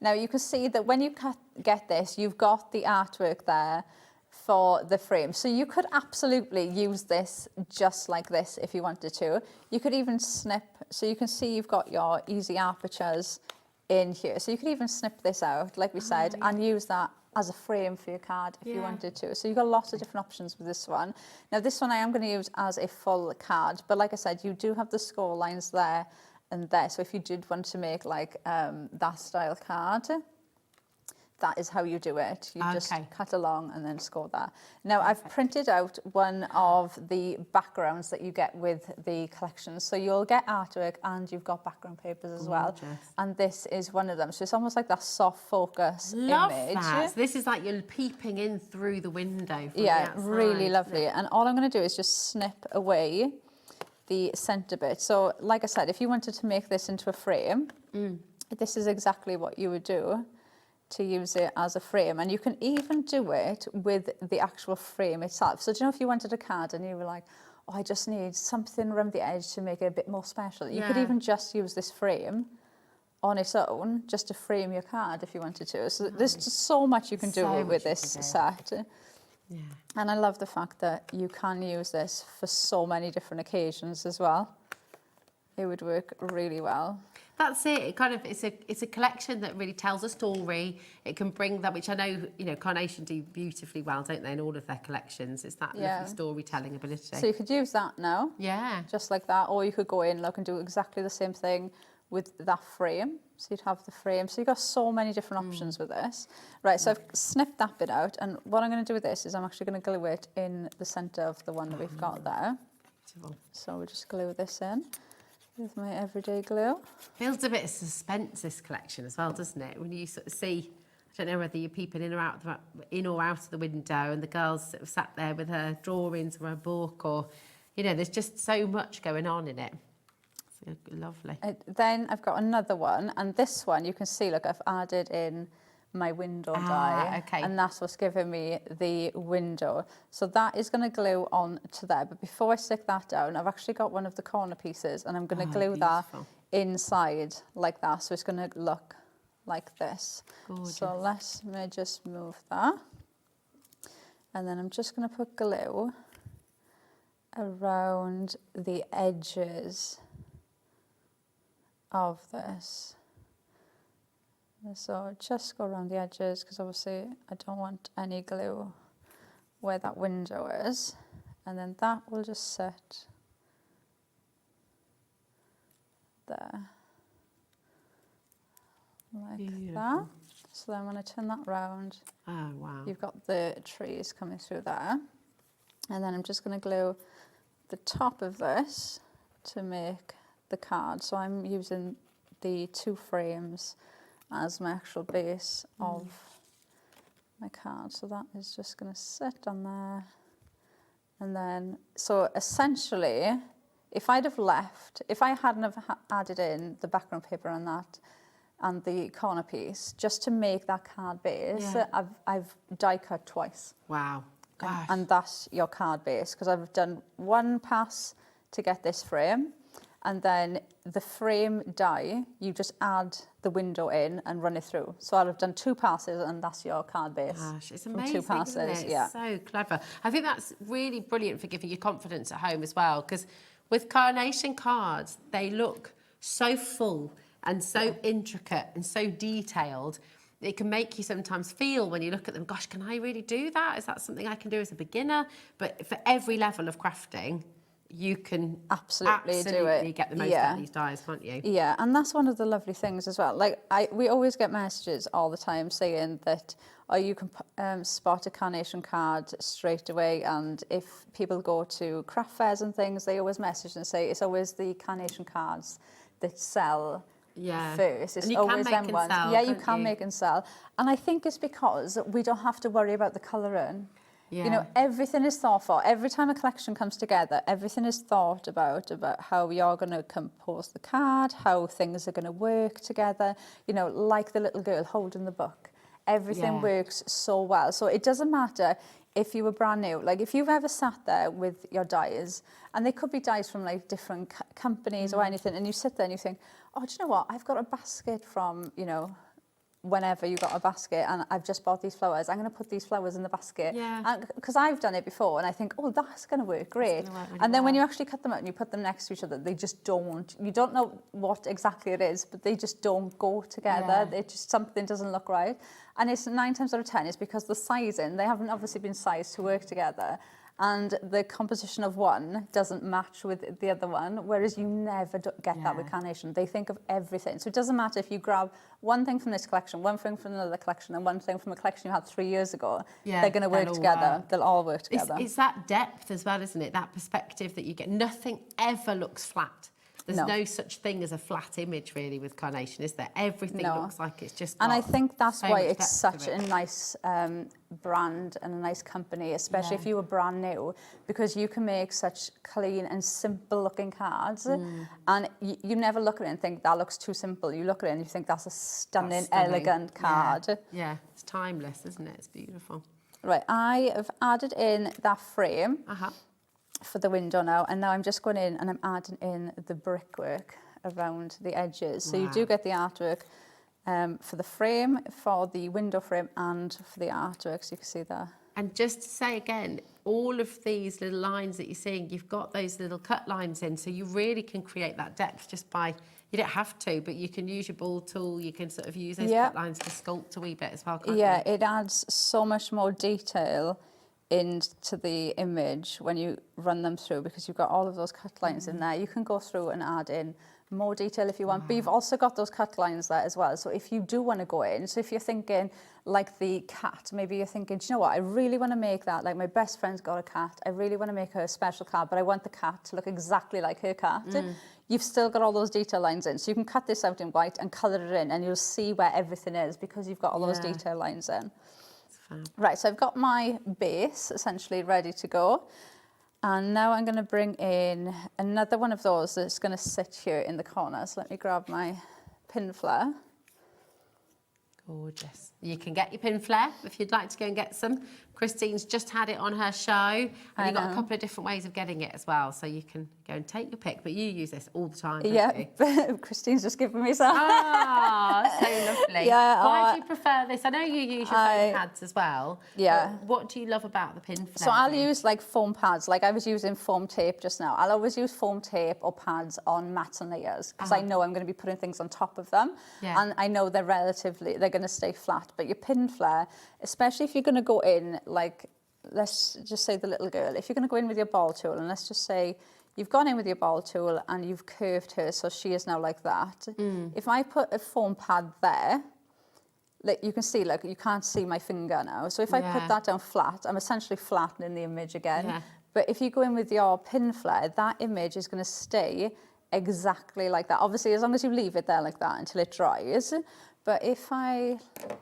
Now you can see that when you get this, you've got the artwork there for the frame. So you could absolutely use this just like this if you wanted to. You could even snip, so you can see you've got your easy apertures in here. So you could even snip this out, like we said, and use that as a frame for your card if you wanted to. So you've got lots of different options with this one. Now this one I am going to use as a full card, but like I said, you do have the score lines there and there. So if you did want to make like that style card, that is how you do it. You just cut along and then score that. Now I've printed out one of the backgrounds that you get with the collection. So you'll get artwork and you've got background papers as well. And this is one of them. So it's almost like that soft focus
Love
image.
that. So this is like you're peeping in through the window. From
Yeah,
the outside,
really lovely.
isn't it?
And all I'm going to do is just snip away the centre bit. So like I said, if you wanted to make this into a frame, this is exactly what you would do to use it as a frame. And you can even do it with the actual frame itself. So do you know if you wanted a card and you were like, oh, I just need something around the edge to make it a bit more special. You could even just use this frame on its own just to frame your card if you wanted to. So there's just so much you can do with this set.
Yeah.
And I love the fact that you can use this for so many different occasions as well. It would work really well.
That's it. It kind of it's a collection that really tells a story. It can bring that, which I know Carnation do beautifully well, don't they? In all of their collections, it's that lovely storytelling ability.
So you could use that now, just like that, or you could go in, look, and do exactly the same thing with that frame. So you'd have the frame. So you've got so many different options with this. Right, so I've snipped that bit out, and what I'm going to do with this is I'm actually going to glue it in the centre of the one that we've got there.
Beautiful.
So we'll just glue this in with my everyday glue.
Builds a bit of suspense, this collection as well, doesn't it? When you sort of see, I don't know whether you're peeping in or out of the window, and the girl's sort of sat there with her drawings or her book, or there's just so much going on in it. It's lovely.
Then I've got another one, and this one you can see, look, I've added in my window die, and that's what's giving me the window. So that is going to glue on to there. But before I stick that down, I've actually got one of the corner pieces, and I'm going to glue that inside like that. So it's going to look like this. Gorgeous. So let me just move that, and then I'm just going to put glue around the edges of this. So just go around the edges, because obviously I don't want any glue where that window is. And then that will just sit there, like that. So then when I turn that round, you've got the trees coming through there. And then I'm just going to glue the top of this to make the card. So I'm using the two frames as my actual base of my card. So that is just going to sit on there. And then, so essentially, if I hadn't have added in the background paper on that and the corner piece, just to make that card base, I've die cut twice.
Wow. Gosh.
And that's your card base, because I've done one pass to get this frame, and then the frame die, you just add the window in and run it through. So I'll have done two passes, and that's your card base.
Gosh, it's amazing,
two passes,
isn't it? It's so clever. I think that's really brilliant for giving you confidence at home as well, because with Carnation cards, they look so full and so intricate and so detailed it can make you sometimes feel when you look at them, gosh, can I really do that? Is that something I can do as a beginner? But for every level of crafting, you can
absolutely do it.
Get the most out of these dyes, can't you?
Yeah, and that's one of the lovely things as well. Like we always get messages all the time saying that, oh, you can spot a carnation card straight away. And if people go to craft fairs and things, they always message and say it's always the carnation cards that sell first. It's
and you
always
can make
them ones.
sell,
Yeah, you can make and sell. And I think it's because we don't have to worry about the colouring.
Yeah.
You know, everything is thought for. Every time a collection comes together, everything is thought about how we are going to compose the card, how things are going to work together. You know, like the little girl holding the book. Everything works so well. So it doesn't matter if you were brand new. Like if you've ever sat there with your dyes, and they could be dyes from like different companies or anything, and you sit there and you think, oh, do you know what? I've got a basket from, you know, whenever you got a basket and I've just bought these flowers, I'm going to put these flowers in the basket.
Yeah.
Because I've done it before and I think, oh, that's going to work great. And then when you actually cut them out and you put them next to each other, they just don't, you don't know what exactly it is, but they just don't go together. It just, something doesn't look right. And it's 9 times out of 10 is because the sizing, they haven't obviously been sized to work together. And the composition of one doesn't match with the other one, whereas you never get that with carnation. They think of everything. So it doesn't matter if you grab one thing from this collection, one thing from another collection, and one thing from a collection you had 3 years ago. They're going to work together. They'll all work together.
It's that depth as well, isn't it? That perspective that you get. Nothing ever looks flat. There's no such thing as a flat image, really, with carnation, is there? Everything looks like it's just got
And I think that's
so
why
much
it's
depth
such
to it.
a nice brand and a nice company, especially if you were brand new, because you can make such clean and simple-looking cards, and you never look at it and think, that looks too simple. You look at it and you think, that's a stunning, elegant card.
Yeah, it's timeless, isn't it? It's beautiful.
Right, I have added in that frame. For the window now, and now I'm just going in and I'm adding in the brickwork around the edges. So you do get the artwork for the frame, for the window frame, and for the artwork, so you can see there.
And just to say again, all of these little lines that you're seeing, you've got those little cut lines in, so you really can create that depth just by, you don't have to, but you can use your ball tool, you can sort of use those cut lines to sculpt a wee bit as well, can't you?
Yeah, it adds so much more detail into the image when you run them through, because you've got all of those cut lines in there. You can go through and add in more detail if you want, but you've also got those cut lines there as well. So if you do want to go in, so if you're thinking like the cat, maybe you're thinking, do you know what, I really want to make that, like my best friend's got a cat, I really want to make her a special card, but I want the cat to look exactly like her cat. You've still got all those detail lines in, so you can cut this out in white and colour it in, and you'll see where everything is because you've got all those detail lines in. Right, so I've got my base essentially ready to go. And now I'm going to bring in another one of those that's going to sit here in the corner. So let me grab my pin flare.
Gorgeous. You can get your pin flare if you'd like to go and get some. Christine's just had it on her show, and you've got a couple of different ways of getting it as well, so you can go and take your pick, but you use this all the time, don't you?
Christine's just given me some.
Ah, so lovely.
Yeah,
why do you prefer this? I know you use your foam pads as well.
Yeah.
What do you love about the pin flare?
So I'll use like foam pads, like I was using foam tape just now. I'll always use foam tape or pads on mats and layers, because I know I'm going to be putting things on top of them, and I know they're going to stay flat. But your pin flare, especially if you're going to go in, like, let's just say the little girl, if you're going to go in with your ball tool, and let's just say you've gone in with your ball tool and you've curved her so she is now like that. If I put a foam pad there, like you can see, like you can't see my finger now. So if I put that down flat, I'm essentially flattening the image again. But if you go in with your pin flare, that image is going to stay exactly like that. Obviously, as long as you leave it there like that until it dries. But if I,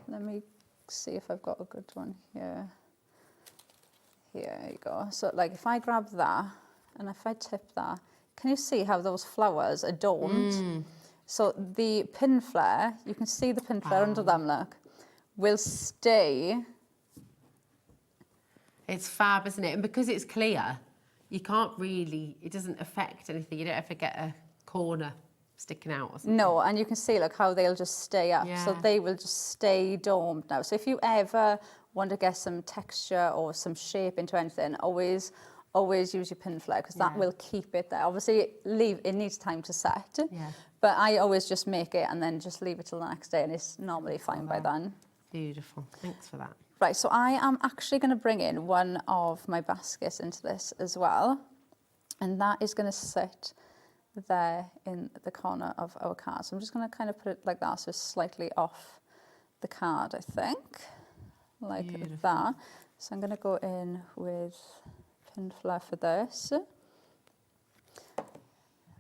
let me see if I've got a good one here. Here you go. So like if I grab that and if I tip that, can you see how those flowers are domed? So the pin flare, you can see the pin flare under them, look, will stay.
It's fab, isn't it? And because it's clear, you can't really, it doesn't affect anything. You don't ever get a corner sticking out or something.
No, and you can see like how they'll just stay up. So they will just stay domed now. So if you ever want to get some texture or some shape into anything, always use your pin flare, because that will keep it there. Obviously, it needs time to set. But I always just make it and then just leave it till the next day, and it's normally fine by then.
Beautiful. Thanks for that.
Right, so I am actually going to bring in one of my baskets into this as well. And that is going to sit there in the corner of our card. So I'm just going to kind of put it like that, so it's slightly off the card, I think, like that. So I'm going to go in with Pinflair for this.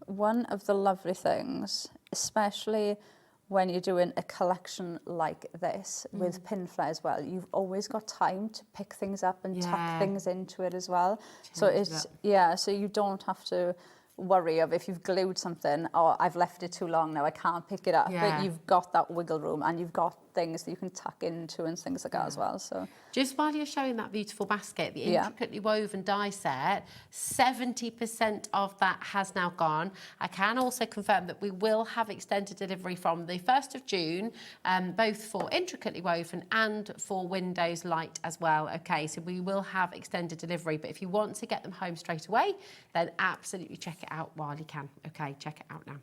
One of the lovely things, especially when you're doing a collection like this with Pinflair as well, you've always got time to pick things up and tuck things into it as well. So it's, so you don't have to worry of if you've glued something, or I've left it too long now, I can't pick it up. But you've got that wiggle room and you've got things that you can tuck into and things like that as well. So
just while you're showing that beautiful basket, the intricately woven die set, 70% of that has now gone. I can also confirm that we will have extended delivery from the 1st of June, both for intricately woven and for Windows Light as well. Okay, so we will have extended delivery, but if you want to get them home straight away, then absolutely check it out while you can. Okay, check it out now.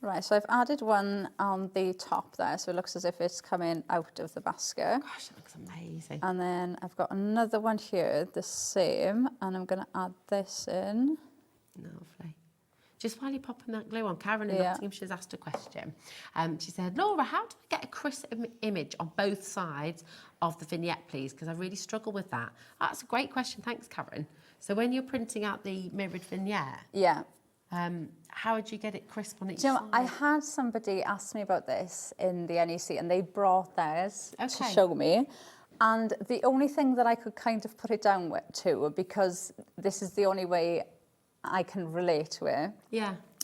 Right, so I've added one on the top there, so it looks as if it's coming out of the basket.
Gosh, it looks amazing.
And then I've got another one here, the same, and I'm going to add this in.
Lovely. Just while you're popping that glue on, Karen in Nottinghamshire's asked a question. She said, Laura, how do I get a crisp image on both sides of the vignette, please? Because I really struggle with that. Oh, that's a great question. Thanks, Karen. So when you're printing out the mirrored vignette, how would you get it crisp on each side?
I had somebody ask me about this in the NEC, and they brought theirs to show me. And the only thing that I could kind of put it down to, because this is the only way I can relate to it,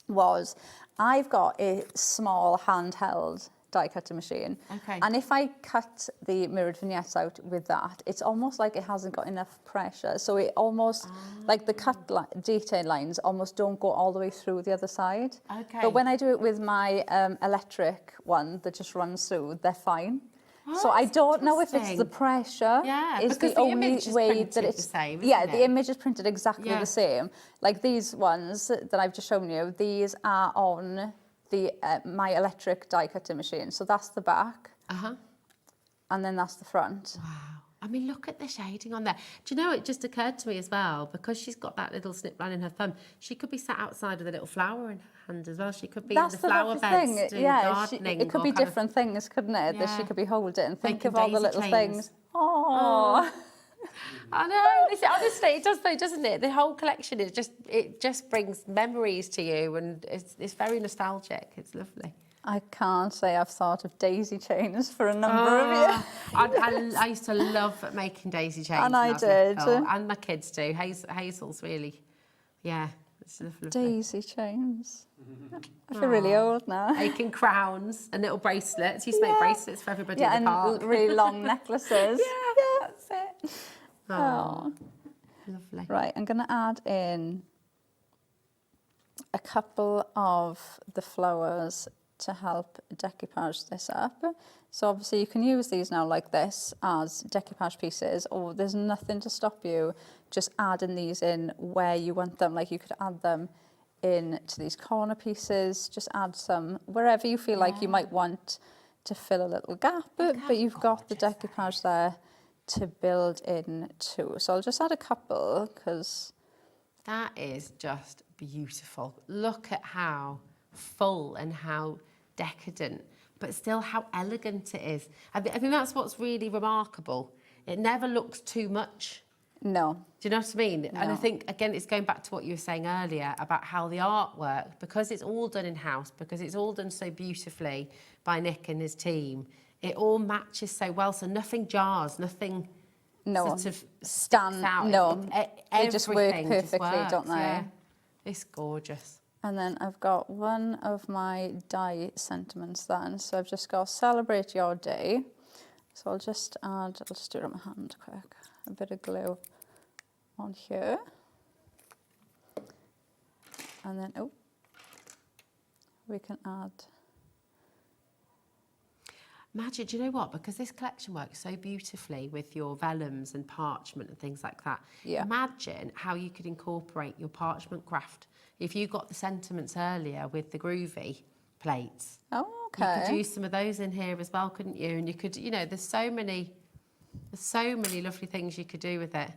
was I've got a small handheld die cutter machine. And if I cut the mirrored vignettes out with that, it's almost like it hasn't got enough pressure. So it almost, like the cut detail lines almost don't go all the way through the other side. But when I do it with my electric one that just runs through, they're fine. So I don't know if it's the pressure is the only way that it's
the same,
the image is printed exactly the same. Like these ones that I've just shown you, these are on the my electric die cutter machine. So that's the back. And then that's the front.
Wow. I mean, look at the shading on there. Do you know, it just occurred to me as well, because she's got that little snip line in her thumb, she could be sat outside with a little flower in her hand as well. She could be in the flower beds doing gardening.
It could be different things, couldn't it? That she could be holding and think of all the little things. Oh.
I know. Honestly, it does though, doesn't it? The whole collection is it just brings memories to you, and it's very nostalgic. It's lovely.
I can't say I've thought of daisy chains for a number of years.
I used to love making daisy chains.
And I did.
And my kids do. Hazel's really, it's lovely.
Daisy chains. I feel really old now.
Making crowns and little bracelets. You used to make bracelets for everybody in the park.
And really long necklaces.
That's it.
Oh,
lovely.
Right, I'm going to add in a couple of the flowers to help decoupage this up. So obviously you can use these now like this as decoupage pieces, or there's nothing to stop you just adding these in where you want them. Like you could add them into these corner pieces, just add some wherever you feel like you might want to fill a little gap, but you've got the decoupage there to build in too. So I'll just add a couple because
that is just beautiful. Look at how full and how decadent, but still how elegant it is. I think that's what's really remarkable. It never looks too much.
No.
Do you know what I mean?
No.
And I think, again, it's going back to what you were saying earlier about how the artwork, because it's all done in-house, because it's all done so beautifully by Nick and his team, it all matches so well, so nothing jars, nothing sort of stands out.
No, they just work perfectly, don't they?
Yeah. It's gorgeous.
And then I've got one of my die sentiments then. So I've just got celebrate your day. So I'll just do it on my hand quick. A bit of glue on here. And then, we can add.
Imagine, do you know what? Because this collection works so beautifully with your vellums and parchment and things like that.
Yeah.
Imagine how you could incorporate your parchment craft. If you got the sentiments earlier with the groovy, plates.
Oh,
You
okay.
could use some of those in here as well, couldn't you? And you could, you know, there's so many lovely things you could do with it.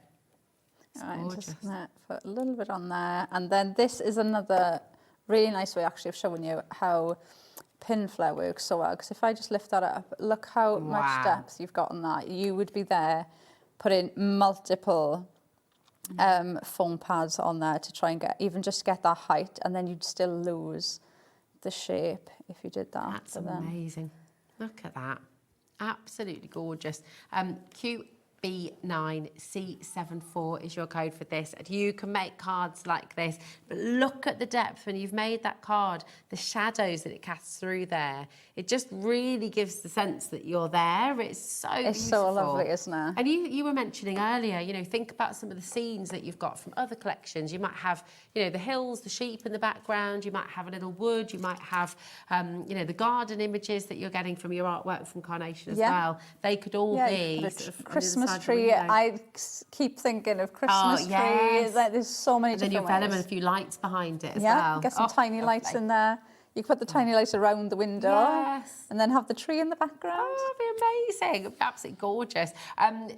It's
All right, I'm
gorgeous.
just going to put a little bit on there. And then this is another really nice way actually of showing you how pin flare works so well. Because if I just lift that up, look how much
Wow.
depth you've got on that. You would be there putting multiple foam pads on there to try and get that height, and then you'd still lose the shape if you did that.
That's
But then-
amazing. Look at that. Absolutely gorgeous. QB9C74 is your code for this. And you can make cards like this. But look at the depth when you've made that card, the shadows that it casts through there. It just really gives the sense that you're there. It's so
It's
beautiful.
so lovely, isn't it?
And you were mentioning earlier, you know, think about some of the scenes that you've got from other collections. You might have, you know, the hills, the sheep in the background. You might have a little wood. You might have, you know, the garden images that you're getting from your artwork from Carnation as
Yeah.
well. They could all
Yeah,
be
you put
sort of on the
Christmas
other side of the
tree.
window.
I keep thinking of Christmas
yes.
trees. Like, there's so many
And then
different
you've got them
ways.
and a few lights behind it as
Yeah,
well.
get some
Oh,
tiny lights
lovely.
in there. You can put the tiny lights around the window.
Yes.
And then have the tree in the background.
Oh, it'd be amazing. It'd be absolutely gorgeous.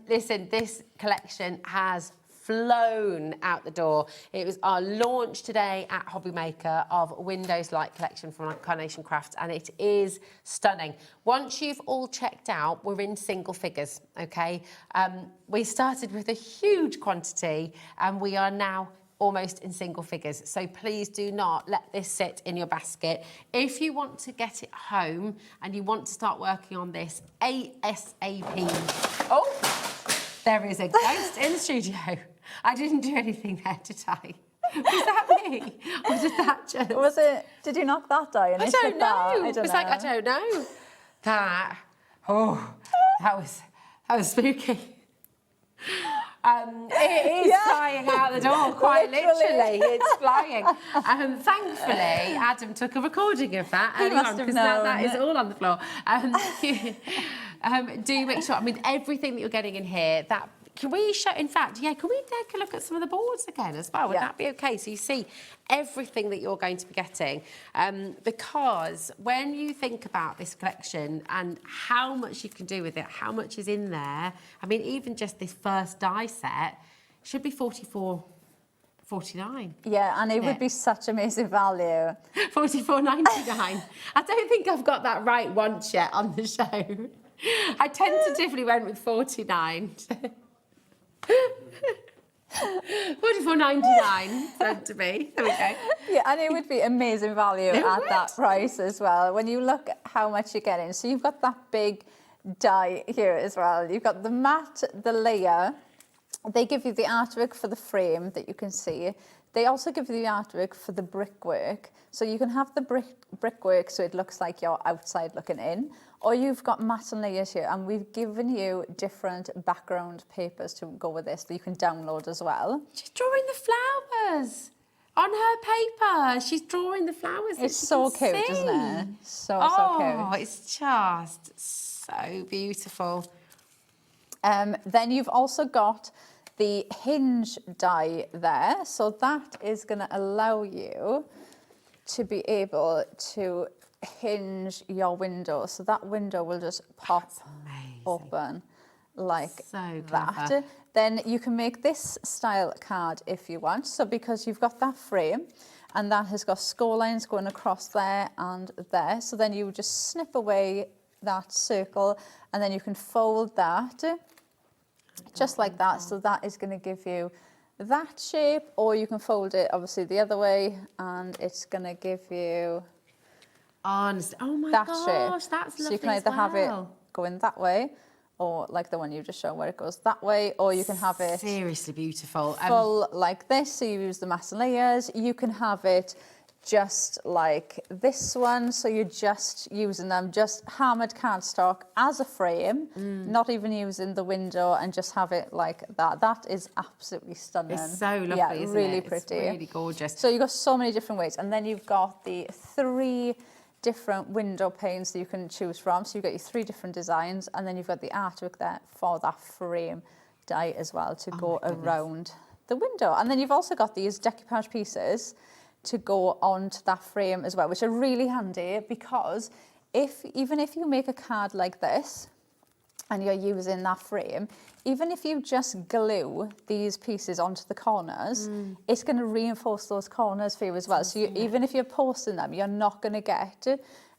Listen, this collection has flown out the door. It was our launch today at Hobby Maker of Windows Light collection from Carnation Crafts, and it is stunning. Once you've all checked out, we're in single figures, okay? We started with a huge quantity, and we are now almost in single figures. So please do not let this sit in your basket. If you want to get it home and you want to start working on this ASAP. Oh, there is a ghost in the studio. I didn't do anything there, did I? Was that me? Or did that just...
Was it? Did you knock that down?
I don't know. It was like, I don't know. That was spooky. It is flying out the door, quite literally. It's flying. Thankfully, Adam took a recording of that early
must
on,
have
because that
known.
is all on the floor. Do make sure, I mean, everything that you're getting in here, that... Can we show, in fact, can we take a look at some of the boards again as well? Would that be okay? So you see everything that you're going to be getting. Because when you think about this collection and how much you can do with it, how much is in there, I mean, even just this first die set should be $44.49.
Yeah, and it would be such amazing value.
$44.99. I don't think I've got that right once yet on the show. I tentatively went with 49. $44.99 sent to me. There we go.
Yeah, and it would be amazing value
It
at
would.
that price as well. When you look at how much you're getting, so you've got that big die here as well. You've got the mat, the layer. They give you the artwork for the frame that you can see. They also give you the artwork for the brickwork. So you can have the brickwork so it looks like you're outside looking in, or you've got mat and layers here, and we've given you different background papers to go with this that you can download as well.
She's drawing the flowers on her paper. She's drawing the flowers.
It's so cute, isn't it? So cute.
Oh, it's just so beautiful.
Then you've also got the hinge die there. So that is going to allow you to be able to hinge your window. So that window will just pop open like
So
that.
clever.
Then you can make this style card if you want. So because you've got that frame and that has got score lines going across there and there. So then you just snip away that circle and then you can fold that just like that. So that is going to give you that shape, or you can fold it obviously the other way and it's going to give you
Honestly, oh my
that
gosh,
shape.
that's
So
lovely
you can either
as
have it
well.
going that way, or like the one you just showed where it goes that way, or you can have it
Seriously beautiful.
full like this, so you use the mass and layers. You can have it just like this one, so you're just using them, just hammered cardstock as a frame, not even using the window, and just have it like that. That is absolutely stunning.
It's so lovely,
yeah,
isn't
really
it?
pretty.
It's really gorgeous.
So you've got so many different ways, and then you've got the 3 different window panes that you can choose from. So you've got your 3 different designs, and then you've got the artwork there for that frame die as well to go around the window. And then you've also got these decoupage pieces to go onto that frame as well, which are really handy because even if you make a card like this and you're using that frame, even if you just glue these pieces onto the corners, it's going to reinforce those corners for you as well. So even if you're posting them, you're not going to get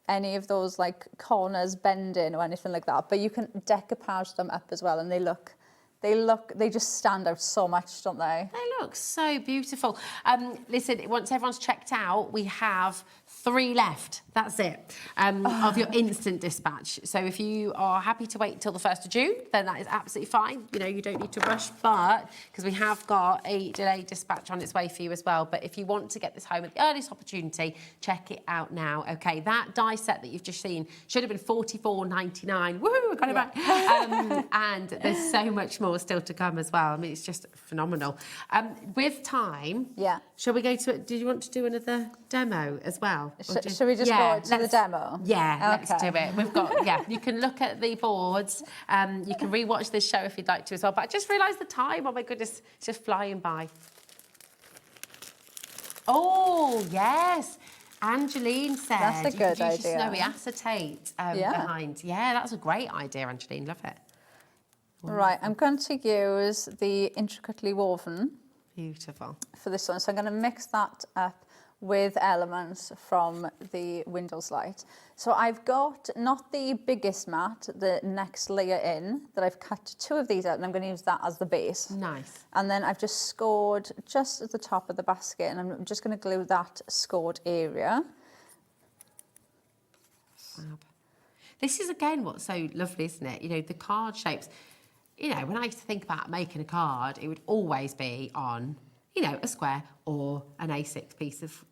any of those like corners bending or anything like that, but you can decoupage them up as well, and they just stand out so much, don't they?
They look so beautiful. Listen, once everyone's checked out, we have 3 left. That's it, of your instant dispatch. So if you are happy to wait till the 1st of June, then that is absolutely fine. You know, you don't need to rush, but because we have got a delayed dispatch on its way for you as well. But if you want to get this home at the earliest opportunity, check it out now. Okay, that die set that you've just seen should have been $44.99. Woohoo, got it back. And there's so much more still to come as well. I mean, it's just phenomenal. With time, shall we go to it? Did you want to do another demo as well?
Should we just go to the demo?
Yeah, let's do it. We've got, you can look at the boards. You can rewatch this show if you'd like to as well. But I just realised the time. Oh my goodness, it's just flying by. Oh, yes. Angeline said
that's a good
you could use
idea.
Snowy acetate behind. Yeah, that's a great idea, Angeline. Love it.
Right, I'm going to use the intricately woven.
Beautiful.
For this one. So I'm going to mix that up with elements from the Windows Light. So I've got not the biggest mat, the next layer in, that I've cut 2 of these out, and I'm going to use that as the base.
Nice.
And then I've just scored just at the top of the basket, and I'm just going to glue that scored area.
Fab. This is, again, what's so lovely, isn't it? You know, the card shapes. You know, when I used to think about making a card, it would always be on, you know, a square or an A6 piece of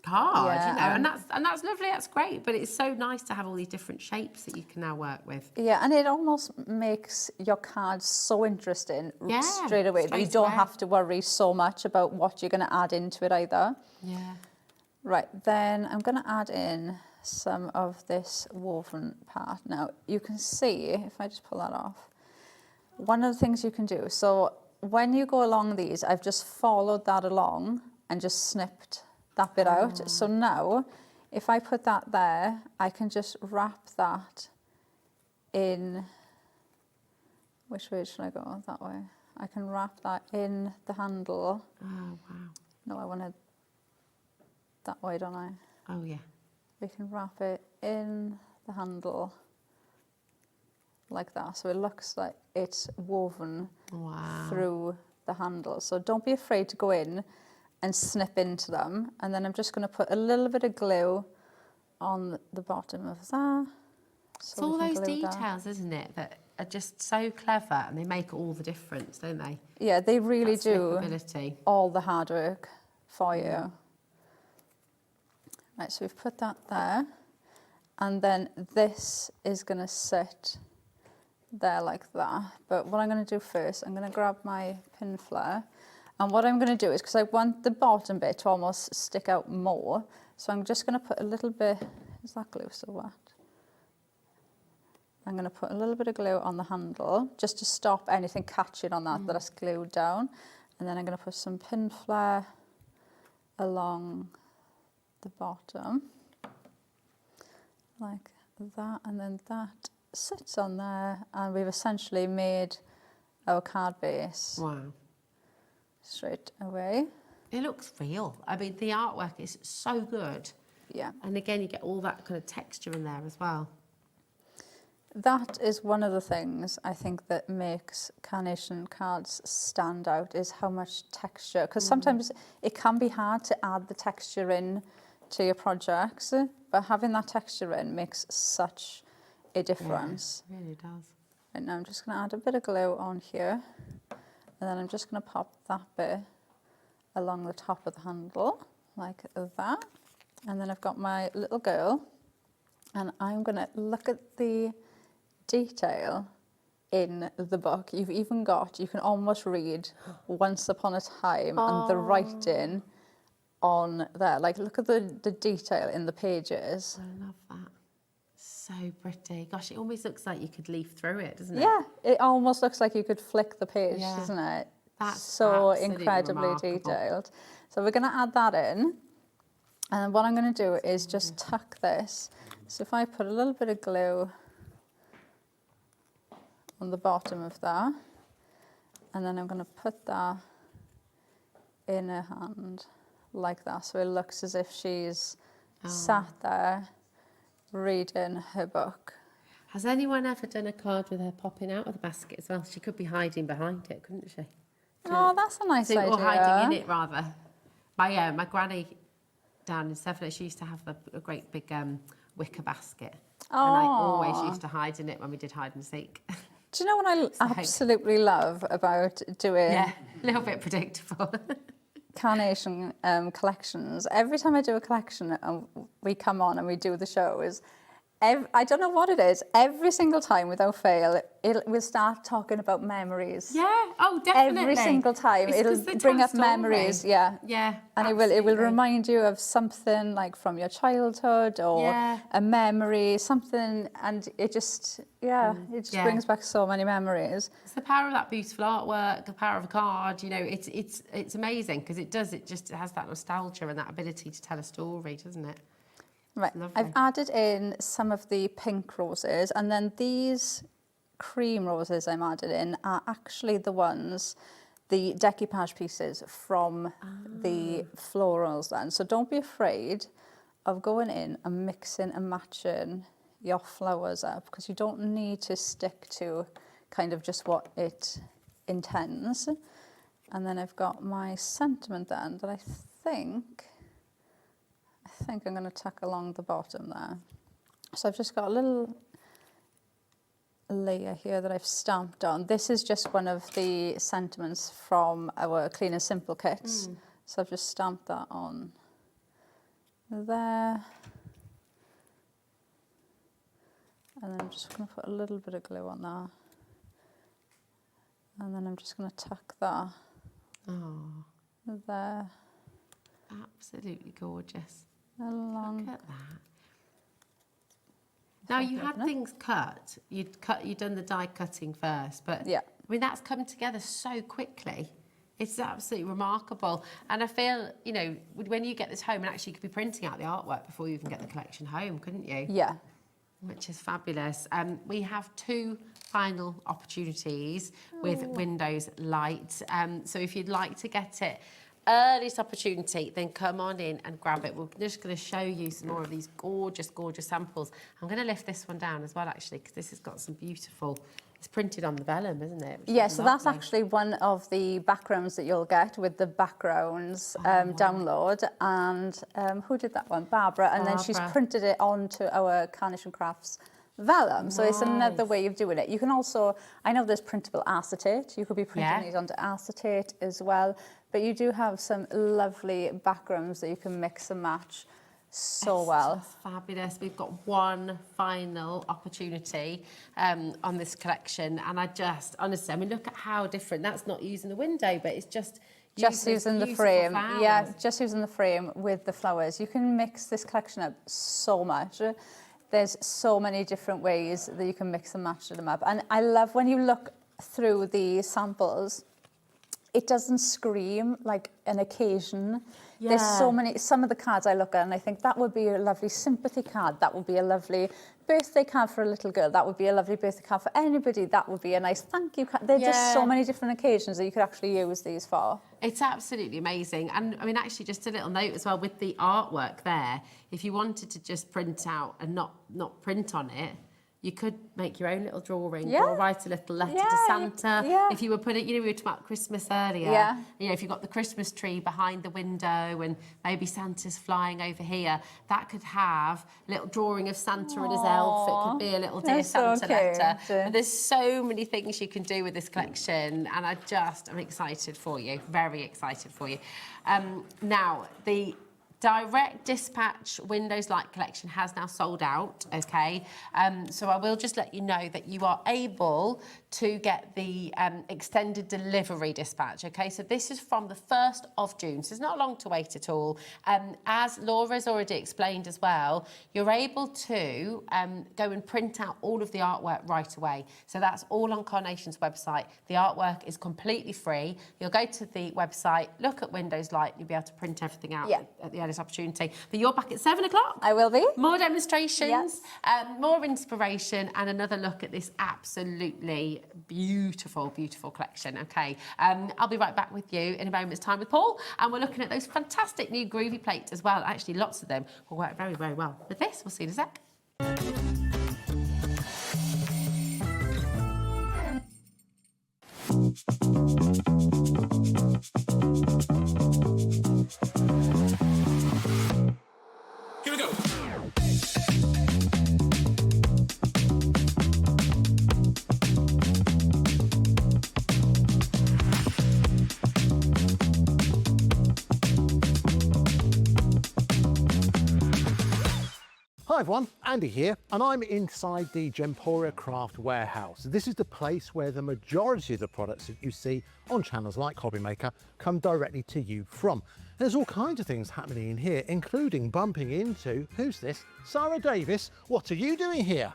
card, you know, and that's lovely, that's great, but it's so nice to have all these different shapes that you can now work with.
Yeah, and it almost makes your cards so interesting straight away. You don't have to worry so much about what you're going to add into it either.
Yeah.
Right, then I'm going to add in some of this woven part. Now, you can see, if I just pull that off, one of the things you can do, so when you go along these, I've just followed that along and just snipped that bit out. So now, if I put that there, I can just wrap that in, which way should I go? That way. I can wrap that in the handle.
Oh, wow.
No, I want it that way, don't I?
Oh, yeah.
We can wrap it in the handle like that, so it looks like it's woven through the handle. So don't be afraid to go in and snip into them, and then I'm just going to put a little bit of glue on the bottom of that.
It's all those details, isn't it, that are just so clever, and they make all the difference, don't they?
Yeah, they really do
slippability.
all the hard work for you. Right, so we've put that there, and then this is going to sit there like that. But what I'm going to do first, I'm going to grab my pin flare, and what I'm going to do is, because I want the bottom bit to almost stick out more, so I'm just going to put a little bit, is that glue still wet? I'm going to put a little bit of glue on the handle, just to stop anything catching on that that's glued down, and then I'm going to put some pin flare along the bottom, like that, and then that sits on there, and we've essentially made our card base.
Wow.
Straight away.
It looks real. I mean, the artwork is so good.
Yeah.
And again, you get all that kind of texture in there as well.
That is one of the things I think that makes carnation cards stand out, is how much texture, because sometimes it can be hard to add the texture in to your projects, but having that texture in makes such a difference.
Yeah, it really does.
Right, now I'm just going to add a bit of glue on here, and then I'm just going to pop that bit along the top of the handle, like that. And then I've got my little girl, and I'm going to look at the detail in the book. You've even got, you can almost read Once Upon a Time and the writing on there. Like, look at the detail in the pages.
I love that. So pretty. Gosh, it almost looks like you could leaf through it, doesn't it?
Yeah, it almost looks like you could flick the page,
Yeah.
doesn't it?
That's
so
absolutely
incredibly
remarkable.
detailed. So we're going to add that in. And what I'm going to do is just tuck this. So if I put a little bit of glue on the bottom of that, and then I'm going to put that in her hand like that, so it looks as if she's sat there reading her book.
Has anyone ever done a card with her popping out of the basket as well? She could be hiding behind it, couldn't she?
Oh, that's a nice idea.
Or hiding in it, rather. My granny down in Sevenoaks, she used to have a great big wicker basket. And I always used to hide in it when we did hide and seek.
Do you know what I absolutely love about doing...
Yeah, a little bit predictable.
Carnation collections. Every time I do a collection and we come on and we do the shows, I don't know what it is, every single time without fail, we'll start talking about memories.
Yeah, oh, definitely.
Every single time. It'll bring up memories, yeah.
Yeah,
and it will remind you of something like from your childhood or a memory, something, and it just brings back so many memories.
It's the power of that beautiful artwork, the power of a card, you know, it's amazing because it just has that nostalgia and that ability to tell a story, doesn't it?
Right, I've added in some of the pink roses, and then these cream roses I'm added in are actually the decoupage pieces from the florals then. So don't be afraid of going in and mixing and matching your flowers up, because you don't need to stick to kind of just what it intends. And then I've got my sentiment then that I think I'm going to tuck along the bottom there. So I've just got a little layer here that I've stamped on. This is just one of the sentiments from our Clean and Simple kits. So I've just stamped that on there. And then I'm just going to put a little bit of glue on that. And then I'm just going to tuck that there.
Absolutely gorgeous.
Along.
Look at that. Now you had things cut. You'd done the die cutting first, but I mean that's come together so quickly. It's absolutely remarkable. And I feel, you know, when you get this home, and actually you could be printing out the artwork before you even get the collection home, couldn't you?
Yeah.
Which is fabulous. We have 2 final opportunities with Windows Light. So if you'd like to get it earliest opportunity, then come on in and grab it. We're just going to show you some more of these gorgeous, gorgeous samples. I'm going to lift this one down as well, actually, because this has got some beautiful... It's printed on the vellum, isn't it?
Yeah, so that's actually one of the backgrounds that you'll get with the backgrounds download. And who did that one? Barbara. And then she's printed it onto our Carnation Crafts vellum. So it's another way of doing it. You can also, I know there's printable acetate. You could be printing these onto acetate as well. But you do have some lovely backgrounds that you can mix and match so well.
Just fabulous. We've got one final opportunity on this collection, and honestly, I mean, look at how different. That's not using the window, but it's just
using the frame.
Flowers.
Yeah, just using the frame with the flowers. You can mix this collection up so much. There's so many different ways that you can mix and match them up. And I love when you look through the samples, it doesn't scream like an occasion. Yeah. There's so many, some of the cards I look at and I think that would be a lovely sympathy card, that would be a lovely birthday card for a little girl, that would be a lovely birthday card for anybody, that would be a nice thank you card. There's just so many different occasions that you could actually use these for.
It's absolutely amazing. And I mean, actually, just a little note as well with the artwork there, if you wanted to just print out and not print on it, you could make your own little drawing or write a little letter to Santa. Yeah. If you were putting, we were talking about Christmas earlier. Yeah. You know, if you've got the Christmas tree behind the window and maybe Santa's flying over here, that could have a little drawing of Santa and his elf. It could be a little Dear Santa letter. But there's so many things you can do with this collection, and I'm excited for you, very excited for you. Now, the Direct Dispatch Windows Light collection has now sold out, okay? So I will just let you know that you are able to get the extended delivery dispatch, okay? So this is from the 1st of June, so it's not long to wait at all. As Laura's already explained as well, you're able to go and print out all of the artwork right away. So that's all on Carnation's website. The artwork is completely free. You'll go to the website, look at Windows Light, you'll be able to print everything out at the earliest this opportunity. But you're back at 7 o'clock.
I will be.
More demonstrations,
Yes.
more inspiration, and another look at this absolutely beautiful, beautiful collection. Okay, I'll be right back with you in a moment's time with Paul, and we're looking at those fantastic new groovy plates as well. Actually, lots of them will work very, very well with this. We'll see you in a sec.
Here we go.
Hi everyone, Andy here, and I'm inside the Gemporia Craft Warehouse. This is the place where the majority of the products that you see on channels like Hobbymaker come directly to you from. There's all kinds of things happening in here, including bumping into, who's this? Sarah Davis. What are you doing here?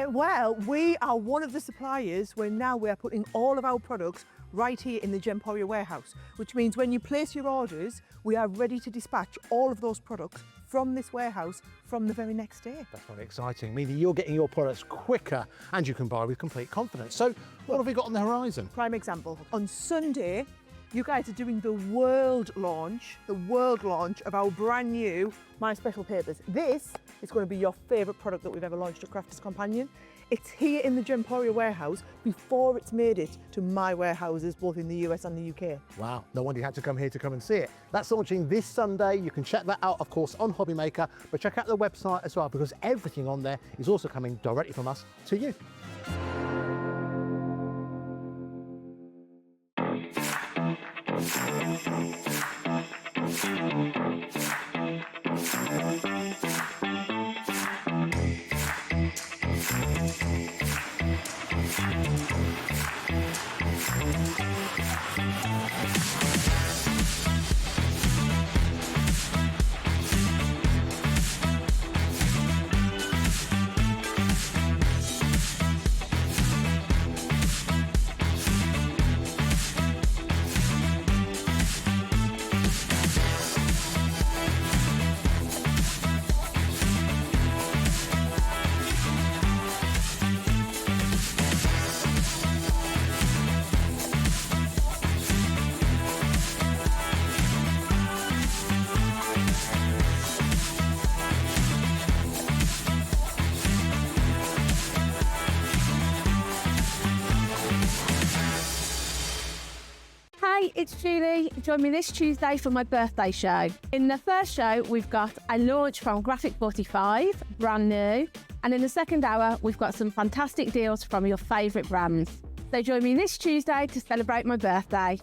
Well, we are one of the suppliers where now we are putting all of our products right here in the Gemporia warehouse, which means when you place your orders, we are ready to dispatch all of those products from this warehouse from the very next day.
That's very exciting, meaning you're getting your products quicker and you can buy with complete confidence. So what have we got on the horizon?
Prime example, on Sunday, you guys are doing the world launch of our brand new My Special Papers. This is going to be your favourite product that we've ever launched at Crafters Companion. It's here in the Gemporia warehouse before it's made it to my warehouses, both in the US and the UK.
Wow, no wonder you had to come here to come and see it. That's launching this Sunday. You can check that out, of course, on Hobbymaker, but check out the website as well, because everything on there is also coming directly from us to you.
Hi, it's Julie. Join me this Tuesday for my birthday show. In the first show, we've got a launch from Graphic 45, brand new. And in the second hour, we've got some fantastic deals from your favourite brands. So join me this Tuesday to celebrate my birthday.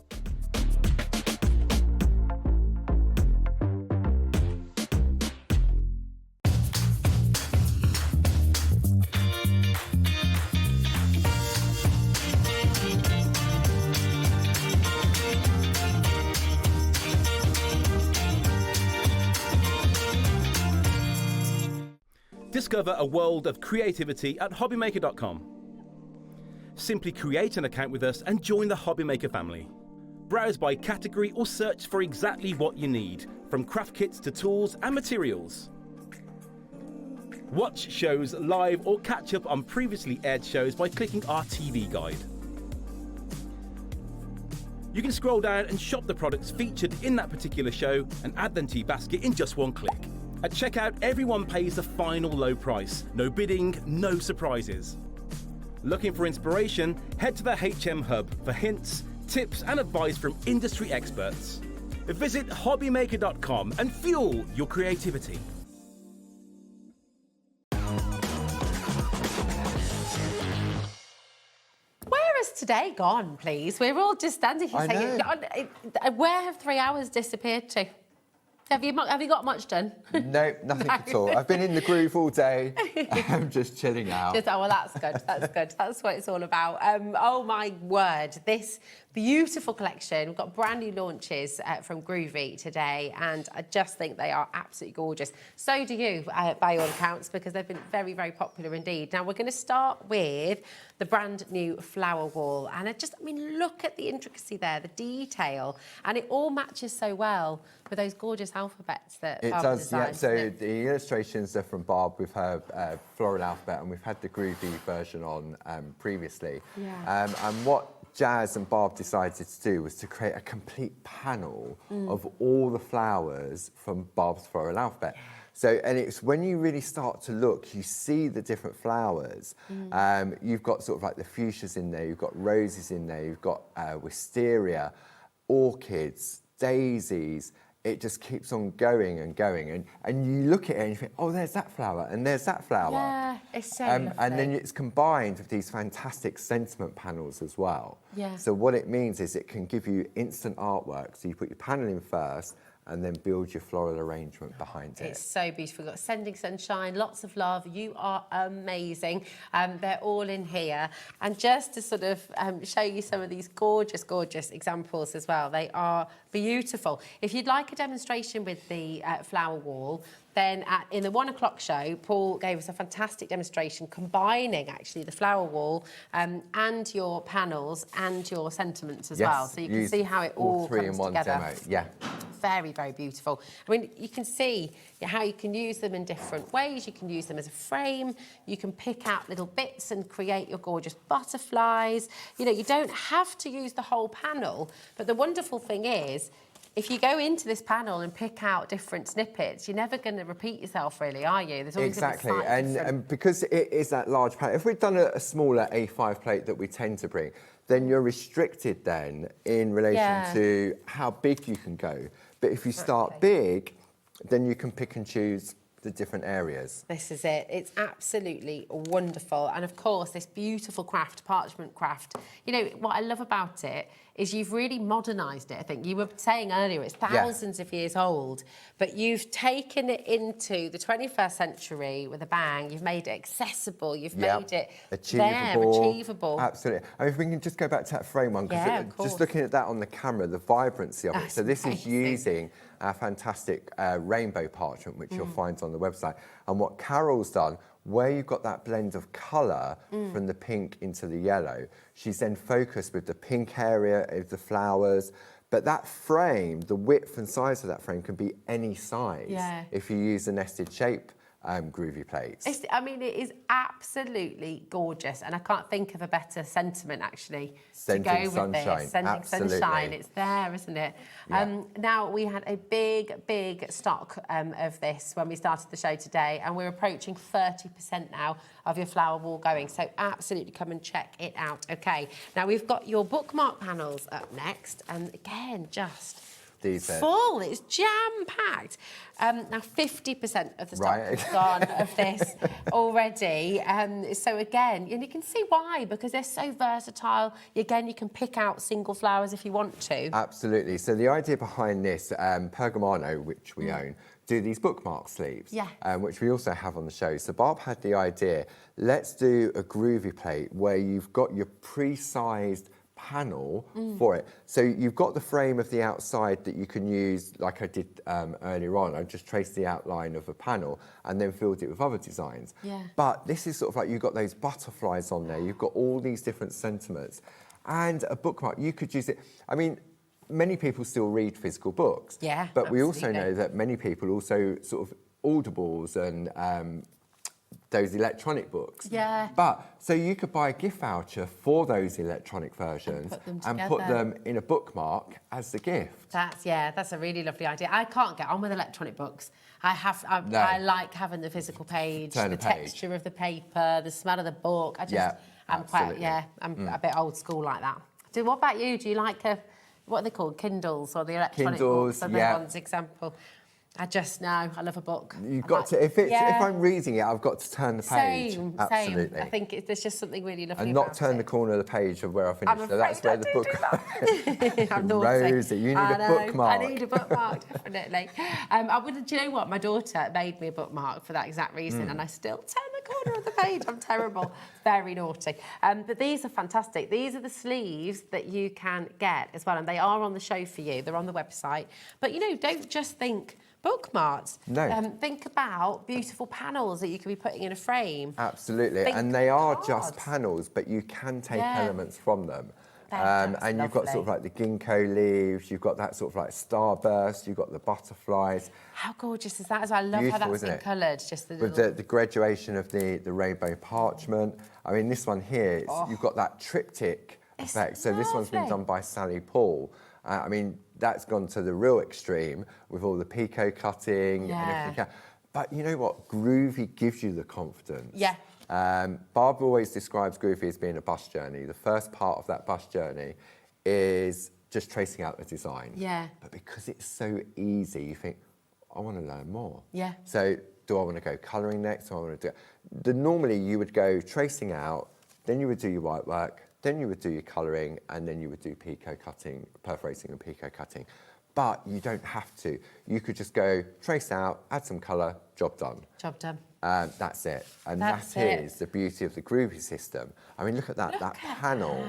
Discover a world of creativity at hobbymaker.com. Simply create an account with us and join the Hobbymaker family. Browse by category or search for exactly what you need, from craft kits to tools and materials. Watch shows live or catch up on previously aired shows by clicking our TV guide. You can scroll down and shop the products featured in that particular show and add them to your basket in just one click. At checkout, everyone pays the final low price. No bidding, no surprises. Looking for inspiration? Head to the HM Hub for hints, tips and advice from industry experts. Visit hobbymaker.com and fuel your creativity.
Where has today gone, please? We're all just standing here
I
saying,
know.
where have 3 hours disappeared to? Have you got much done?
No, nothing at all. I've been in the groove all day. I'm just chilling out.
Oh, well, that's good. That's good. That's what it's all about. Oh, my word. This beautiful collection. We've got brand new launches from Groovy today, and I just think they are absolutely gorgeous. So do you, by all accounts, because they've been very, very popular indeed. Now, we're going to start with the brand new flower wall. And look at the intricacy there, the detail. And it all matches so well with those gorgeous alphabets that
It
Barbara
does, yeah.
designed,
So
doesn't it?
the illustrations are from Barb with her floral alphabet, and we've had the groovy version on previously.
Yeah.
And what Jazz and Barb decided to do was to create a complete panel of all the flowers from Barb's floral alphabet. So, and it's when you really start to look, you see the different flowers. You've got sort of like the fuchsias in there, you've got roses in there, you've got wisteria, orchids, daisies. It just keeps on going and going. And you look at it and you think, oh, there's that flower and there's that flower.
Yeah, it's so lovely.
And then it's combined with these fantastic sentiment panels as well.
Yeah.
So what it means is it can give you instant artwork. So you put your panel in first, and then build your floral arrangement behind it.
It's so beautiful. We've got Sending Sunshine, lots of love. You are amazing. They're all in here. And just to sort of show you some of these gorgeous, gorgeous examples as well. They are beautiful. If you'd like a demonstration with the flower wall, then in the 1 o'clock show, Paul gave us a fantastic demonstration combining actually the flower wall and your panels and your sentiments as well. So you can see how it all
three
comes
in one
together.
demo. Yeah.
Very, very beautiful. I mean, you can see how you can use them in different ways. You can use them as a frame. You can pick out little bits and create your gorgeous butterflies. You know, you don't have to use the whole panel. But the wonderful thing is, if you go into this panel and pick out different snippets, you're never going to repeat yourself, really, are you? There's always
Exactly,
gonna be slightly different.
and because it is that large panel, if we'd done a smaller A5 plate that we tend to bring, then you're restricted then in relation to how big you can go. But if you start big, then you can pick and choose the different areas.
This is it. It's absolutely wonderful. And of course, this beautiful craft, parchment craft, you know, what I love about it is you've really modernised it, I think. You were saying earlier, it's thousands of years old, but you've taken it into the 21st century with a bang. You've made it accessible. You've made it achievable.
Absolutely. I mean, if we can just go back to that frame one, because just looking at that on the camera, the vibrancy of it. So this is using our fantastic rainbow parchment, which you'll find on the website. And what Carol's done, where you've got that blend of colour from the pink into the yellow, she's then focused with the pink area of the flowers. But that frame, the width and size of that frame can be any size if you use a nested shape groovy plates.
I mean, it is absolutely gorgeous, and I can't think of a better sentiment, actually, to go with this. Sending Sunshine. It's there, isn't it?
Yeah.
Now, we had a big stock of this when we started the show today, and we're approaching 30% now of your flower wall going, so absolutely come and check it out. OK, now we've got your bookmark panels up next, and again, just full. It's jam-packed. Now, 50% of the stock is gone of this already. So again, and you can see why, because they're so versatile. Again, you can pick out single flowers if you want to.
Absolutely. So the idea behind this, Pergamano, which we own, do these bookmark sleeves, which we also have on the show. So Barb had the idea, let's do a groovy plate where you've got your pre-sized panel for it. So you've got the frame of the outside that you can use, like I did earlier on. I just traced the outline of a panel and then filled it with other designs. But this is sort of like you've got those butterflies on there. You've got all these different sentiments. And a bookmark, you could use it. I mean, many people still read physical books. But we also know that many people also sort of audibles and those electronic books. But so you could buy a gift voucher for those electronic versions and put them in a bookmark as the gift.
That's a really lovely idea. I can't get on with electronic books. I like having the physical page, the texture of the paper, the smell of the book. I'm a bit old school like that. What about you? Do you like what are they called? Kindles or the electronic books? Are the ones example? I love a book.
You've got to, if I'm reading it, I've got to turn the page.
Same.
Absolutely.
I think there's just something really lovely
and not turn the corner of the page of where I finished. So that's where the book.
I'm
Rosie, you need a bookmark.
I need a bookmark, definitely. Do you know what? My daughter made me a bookmark for that exact reason, and I still turn the corner of the page. I'm terrible. Very naughty. But these are fantastic. These are the sleeves that you can get as well, and they are on the show for you. They're on the website. But, you know, don't just think bookmarks.
No.
Think about beautiful panels that you could be putting in a frame.
Absolutely. And they are just panels, but you can take elements from them. And you've got sort of like the ginkgo leaves, you've got that sort of like starburst, you've got the butterflies.
How gorgeous is that as well? I love
Beautiful,
how that's
isn't
been
it?
coloured. Just the
With
little...
the graduation of the rainbow parchment. I mean, this one here, you've got that triptych effect. So this one's been
lovely.
done by Sally Paul. I mean, that's gone to the real extreme with all the picot cutting and everything else. But you know what? Groovy gives you the confidence.
Yeah.
Barbara always describes Groovy as being a bus journey. The first part of that bus journey is just tracing out the design.
Yeah.
But because it's so easy, you think, I want to learn more.
Yeah.
So do I want to go colouring next? Do I want to do... Normally you would go tracing out, then you would do your white work, then you would do your colouring, and then you would do picot cutting, perforating and picot cutting. But you don't have to. You could just go trace out, add some colour, job done.
Job done.
That's it. And
That's
that
it.
is the beauty of the Groovy system. I mean, look at that, that panel.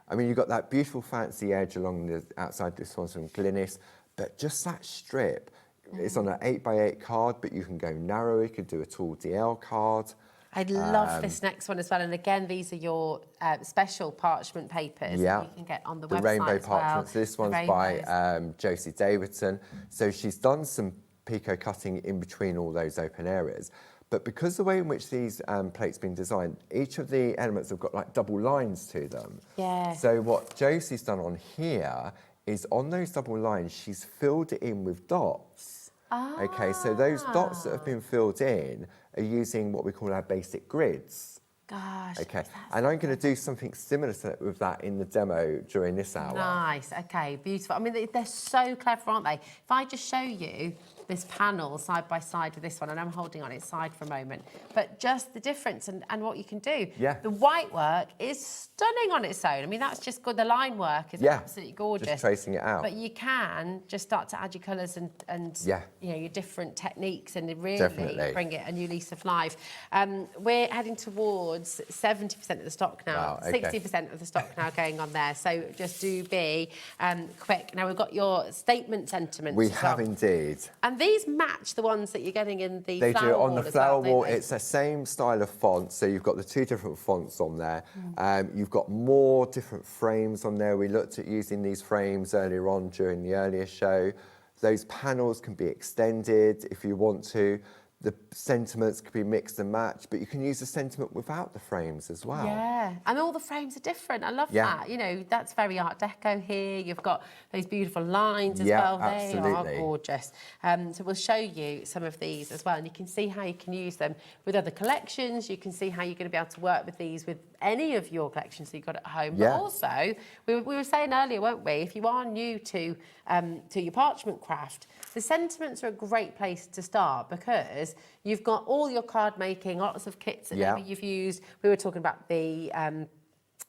I mean, you've got that beautiful fancy edge along the outside. This one's from Glynis, but just that strip. It's on an 8x8 card, but you can go narrow. You could do a tall DL card.
I love this next one as well. And again, these are your special parchment papers that you can get on the website
rainbow
as well.
parchments. This one's by Josie Davidson. So she's done some picot cutting in between all those open areas. But because the way in which these plates have been designed, each of the elements have got like double lines to them.
Yeah.
So what Josie's done on here is on those double lines, she's filled it in with dots. Okay, so those dots that have been filled in are using what we call our basic grids.
Gosh.
Okay, and I'm going to do something similar to that with that in the demo during this hour.
Nice, okay, beautiful. I mean, they're so clever, aren't they? If I just show you this panel side by side with this one, and I'm holding on its side for a moment, but just the difference and what you can do.
Yeah.
The white work is stunning on its own. I mean, that's just good. The line work is absolutely gorgeous.
Just tracing it out.
But you can just start to add your colours and you know, your different techniques and really bring it a new lease of life. We're heading towards 70% of the stock now,
Wow, okay.
60% of the stock now going on there. So just do be quick. Now we've got your statement sentiments.
We
as
have
well.
indeed.
And these match the ones that you're getting in the
They
flower
do on
wall
the
as
flower
well, don't
wall.
they?
It's the same style of font, so you've got the two different fonts on there. You've got more different frames on there. We looked at using these frames earlier on during the earlier show. Those panels can be extended if you want to. The sentiments could be mixed and matched, but you can use the sentiment without the frames as well.
Yeah, and all the frames are different. I love that. You know, that's very Art Deco here. You've got those beautiful lines as well. They are gorgeous. So we'll show you some of these as well, and you can see how you can use them with other collections. You can see how you're going to be able to work with these with any of your collections that you've got at home. But also, we were saying earlier, weren't we, if you are new to your parchment craft, the sentiments are a great place to start because you've got all your card making, lots of kits that maybe you've used. We were talking about the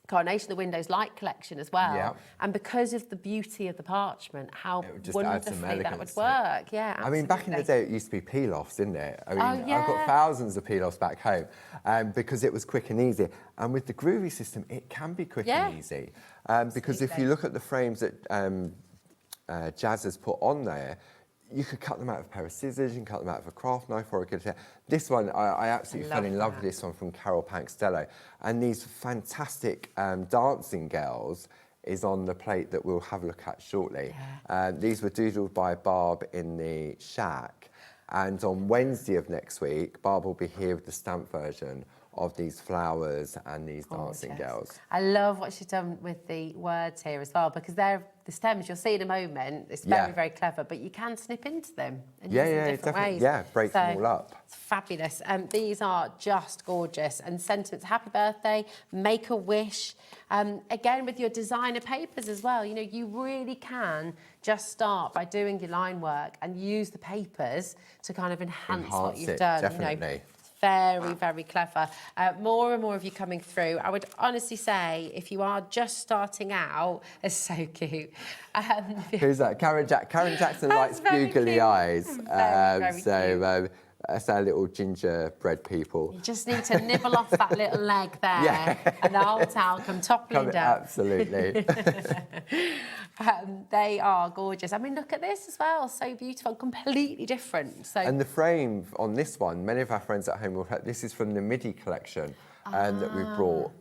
Carnation, the Windows Light collection as well.
Yeah.
And because of the beauty of the parchment, how
just add some
wonderfully that would
elegance to it.
work. Yeah, absolutely.
I mean, back in the day, it used to be peel-offs, didn't it? I mean, I've
yeah.
got thousands of peel-offs back home because it was quick and easy. And with the Groovy system, it can be quick and easy. Because if you look at the frames that Jazz has put on there, you could cut them out with a pair of scissors, you can cut them out with a craft knife or a guitar. This one, I absolutely fell in love with this one from Carol Pankstello. And these fantastic dancing girls is on the plate that we'll have a look at shortly. These were doodled by Barb in the shack. And on Wednesday of next week, Barb will be here with the stamp version of these flowers and these dancing girls.
I love what she's done with the words here as well, because they're the stems you'll see in a moment. It's very, very clever, but you can snip into them and use them different ways.
Yeah, break them all up.
It's fabulous. These are just gorgeous. And sentiments, happy birthday, make a wish. Again, with your designer papers as well, you know, you really can just start by doing your line work and use the papers to kind of enhance what you've done.
Definitely.
You know, very, very clever. More and more of you coming through. I would honestly say, if you are just starting out, it's so cute.
Who's that? Karen Jackson likes googly eyes.
Very cute.
That's our little gingerbread people.
You just need to nibble off that little leg there, and the whole towel come toppling down.
Absolutely.
They are gorgeous. I mean, look at this as well. So beautiful, completely different. So.
And the frame on this one, many of our friends at home will have, this is from the MIDI collection. that we brought.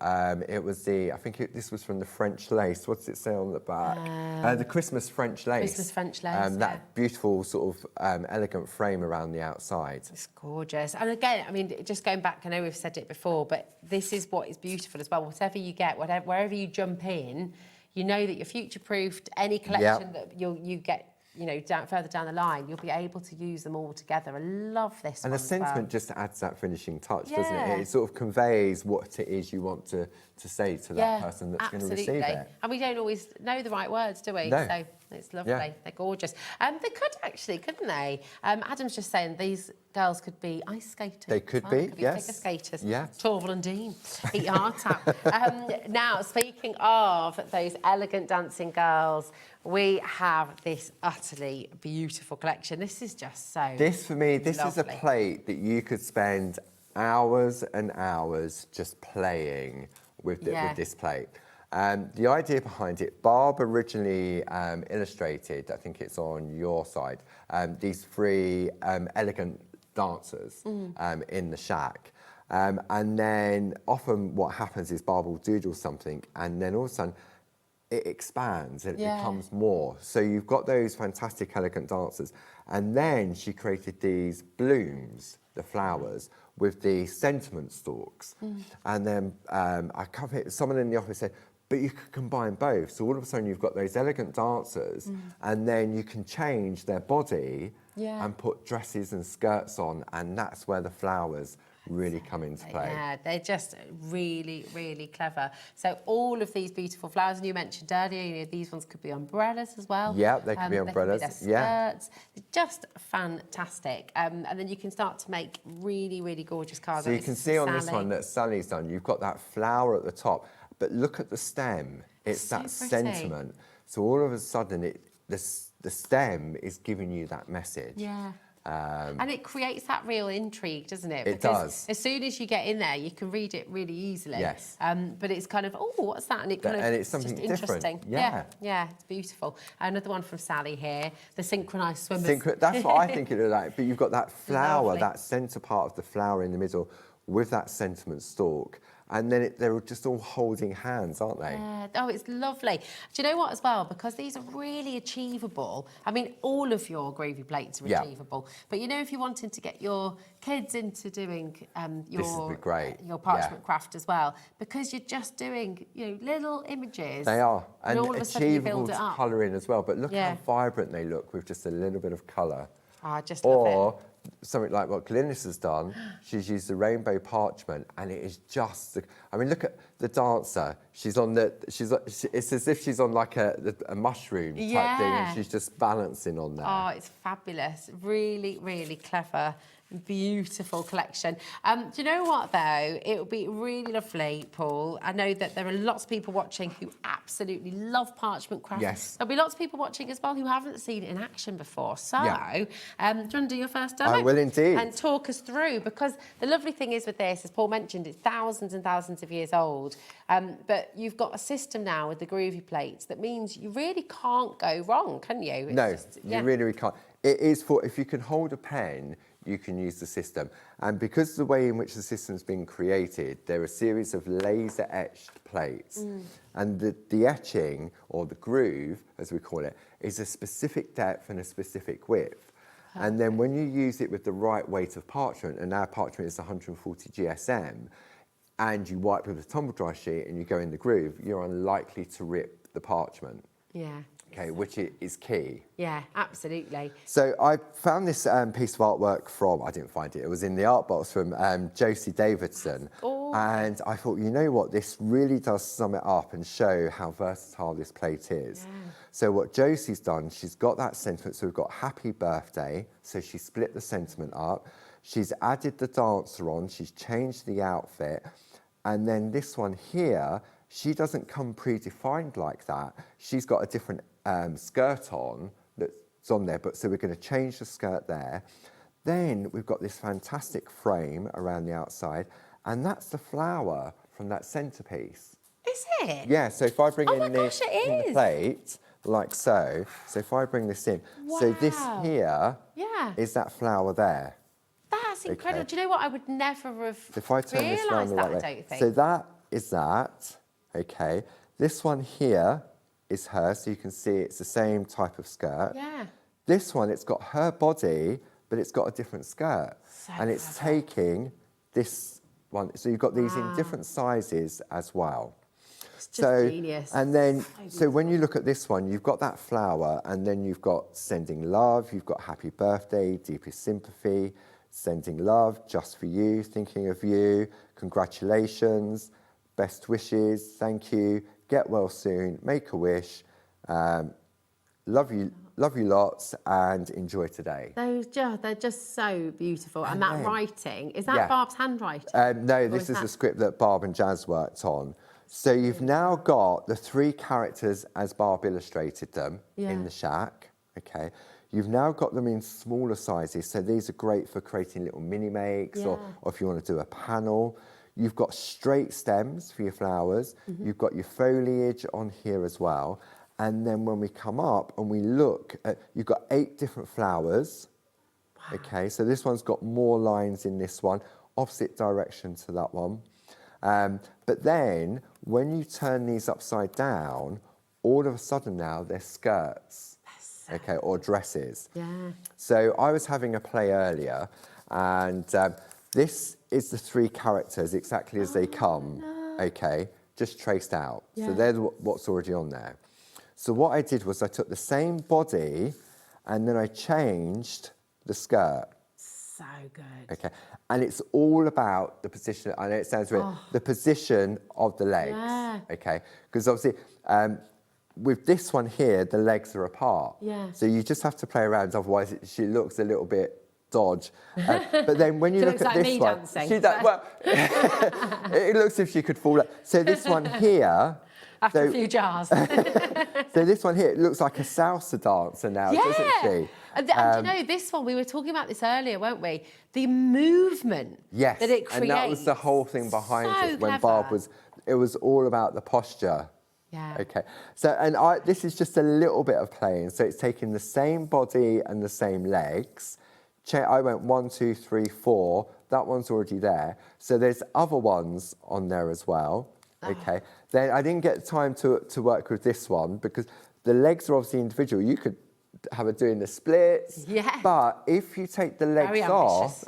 It was this was from the French lace. What does it say on the back? The Christmas French lace.
Christmas French lace,
That beautiful sort of elegant frame around the outside.
It's gorgeous. And again, I mean, just going back, I know we've said it before, but this is what is beautiful as well. Whatever you get, wherever you jump in, you know that you're future-proofed. Any collection that you get, you know, further down the line, you'll be able to use them all together. I love this
and
one
the sentiment
as well.
just adds that finishing touch, doesn't it? It sort of conveys what it is you want to say to that person that's going to receive it.
And we don't always know the right words, do we?
No.
So it's lovely.
Yeah.
They're gorgeous. They could actually, couldn't they? Adam's just saying these girls could be ice skaters.
They could
well.
be,
Could
yes.
figure skaters.
Yeah.
Torval and Dean. Eat your heart out. Now, speaking of those elegant dancing girls, we have this utterly beautiful collection. This is just so
This, for me, this is a
lovely.
plate that you could spend hours and hours just playing with this plate. The idea behind it, Barb originally illustrated, I think it's on your side, these three elegant dancers in the shack. And then often what happens is Barb will doodle something and then all of a sudden it expands and it becomes more. So you've got those fantastic elegant dancers. And then she created these blooms, the flowers, with the sentiment stalks. And then someone in the office said, but you could combine both. So all of a sudden you've got those elegant dancers and then you can change their body and put dresses and skirts on, and that's where the flowers really come into play.
Yeah, they're just really, really clever. So all of these beautiful flowers, and you mentioned earlier, you know, these ones could be umbrellas as well.
Yeah, they could be umbrellas.
They could be their skirts. Just fantastic. And then you can start to make really, really gorgeous cards.
So
like
you can
this
see
from
on this
Sally.
one that Sally's done, you've got that flower at the top, but look at the stem. It's
So
that
pretty.
sentiment. So all of a sudden, the stem is giving you that message.
Yeah. And it creates that real intrigue, doesn't it?
It
Because
does.
as soon as you get in there, you can read it really easily.
Yes.
But it's kind of, oh, what's that? And it kind of,
and it's something
just
different.
interesting. Yeah, it's beautiful. Another one from Sally here, the synchronised swimmers.
That's what I think it looked like. But you've got that flower,
Lovely.
that centre part of the flower in the middle with that sentiment stalk. And then they're just all holding hands, aren't they?
Yeah. Oh, it's lovely. Do you know what as well? Because these are really achievable. I mean, all of your gravy plates are achievable. But you know, if you're wanting to get your kids into doing
This would be great.
your parchment craft as well, because you're just doing, you know, little images.
They are.
And all of a sudden you
achievable
build it
to
up.
colour in as well. But look
Yeah.
how vibrant they look with just a little bit of colour.
Oh, I just love it.
Or something like what Glynis has done, she's used the rainbow parchment, and it is just. I mean, look at the dancer. It's as if she's on like a mushroom type thing, and she's just balancing on there.
Oh, it's fabulous. Really, really clever. Beautiful collection. Do you know what, though? It would be really lovely, Paul. I know that there are lots of people watching who absolutely love parchment craft.
Yes.
There'll be lots of people watching as well who haven't seen it in action before. So, do you want to do your first demo?
I will indeed.
And talk us through, because the lovely thing is with this, as Paul mentioned, it's thousands and thousands of years old. But you've got a system now with the groovy plates that means you really can't go wrong, can you? It's
No,
just-
you really can't. It is if you can hold a pen, you can use the system. And because of the way in which the system's been created, there are a series of laser etched plates. And the etching, or the groove, as we call it, is a specific depth and a specific width. And then when you use it with the right weight of parchment, and our parchment is 140 GSM, and you wipe with a tumble dry sheet and you go in the groove, you're unlikely to rip the parchment.
Yeah.
Okay, which is key.
Yeah, absolutely.
So I found this piece of artwork I didn't find it, it was in the art box from Josie Davidson. And I thought, you know what, this really does sum it up and show how versatile this plate is. So what Josie's done, she's got that sentiment, so we've got happy birthday, so she split the sentiment up. She's added the dancer on, she's changed the outfit, and then this one here, she doesn't come predefined like that. She's got a different skirt on that's on there, so we're going to change the skirt there. Then we've got this fantastic frame around the outside, and that's the flower from that centerpiece.
Is it?
Yeah, so if I bring in the
is.
plate, like so if I bring this in, so this here
Yeah.
is that flower there.
That's that's incredible. Do you know what? I would never have
If I turn this round
realised
the
that,
right
I
way.
don't think.
So that is that, okay. This one here is her, so you can see it's the same type of skirt.
Yeah.
This one, it's got her body, but it's got a different skirt. And it's taking this one, so you've got these in different sizes as well.
It's just genius.
And then, so when you look at this one, you've got that flower, and then you've got sending love, you've got happy birthday, deepest sympathy, sending love, just for you, thinking of you, congratulations, best wishes, thank you, get well soon, make a wish, love you lots, and enjoy today.
They're just so beautiful. And that
then-
writing, is that
Yeah.
Barb's handwriting?
No,
Or
this is
that-
a script that Barb and Jazz worked on. So you've now got the 3 characters as Barb illustrated them in the shack, okay? You've now got them in smaller sizes, so these are great for creating little mini makes or if you want to do a panel. You've got straight stems for your flowers. You've got your foliage on here as well. And then when we come up and we look at, you've got 8 different flowers. Okay, so this one's got more lines in this one, opposite direction to that one. But then when you turn these upside down, all of a sudden now they're skirts, okay, or dresses.
Yeah.
So I was having a play earlier, and this is the 3 characters exactly as they come, okay, just traced out. So they're what's already on there. So what I did was I took the same body and then I changed the skirt.
So good.
Okay, and it's all about the position. I know it sounds weird. The position of the legs.
Yeah.
Okay, because obviously with this one here, the legs are apart.
Yeah.
So you just have to play around. Otherwise, she looks a little bit dodge. But then when you
She
look
looks
at
like
this
me
one,
dancing.
she does, well, it looks as if she could fall. So this one here.
After a few jars.
So this one here, it looks like a salsa dancer now, doesn't she?
And you know, this one, we were talking about this earlier, weren't we? The movement
Yes,
that it creates.
and that was the whole thing behind
So
it when
clever.
Barb was, it was all about the posture.
Yeah.
Okay, so, and this is just a little bit of playing. So it's taking the same body and the same legs. I went 1, 2, 3, 4. That one's already there. So there's other ones on there as well. Okay, then I didn't get time to work with this one because the legs are obviously individual. You could have it doing the splits, but if you take the legs off,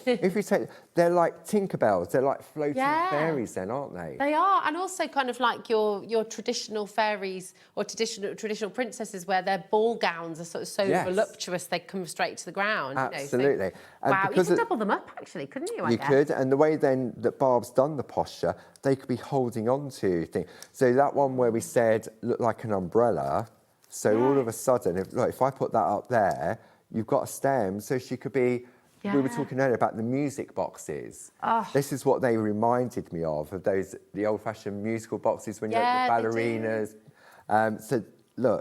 if you take, they're like Tinkerbells, they're like floating fairies then, aren't they?
They are, and also kind of like your traditional fairies or traditional princesses where their ball gowns are sort of so voluptuous they come straight to the ground.
Absolutely.
You know, so, wow, you could double them up actually, couldn't you?
You could, and the way then that Barb's done the posture, they could be holding on to things. So that one where we said looked like an umbrella, so all of a sudden, if I put that up there, you've got a stem, so she could be, we were talking earlier about the music boxes. This is what they reminded me of those, the old-fashioned musical boxes when you had the ballerinas.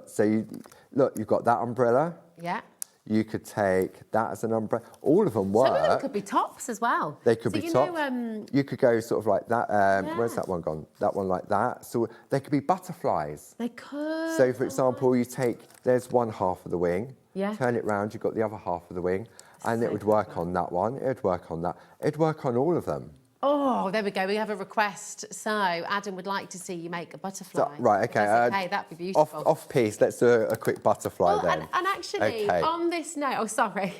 So you've got that umbrella.
Yeah.
You could take that as an umbrella. All of them work.
Some of them could be tops as well.
They could be tops. You could go sort of like that. Where's that one gone? That one like that. So they could be butterflies.
They could.
So, for example, you take, there's one half of the wing.
Yeah.
Turn it round, you've got the other half of the wing. And it would work on that one. It would work on that. It'd work on all of them.
Oh, there we go. We have a request. So Adam would like to see you make a butterfly.
So, right, okay.
Okay, that'd be beautiful.
Off piece, let's do a quick butterfly then.
And actually, on this note, but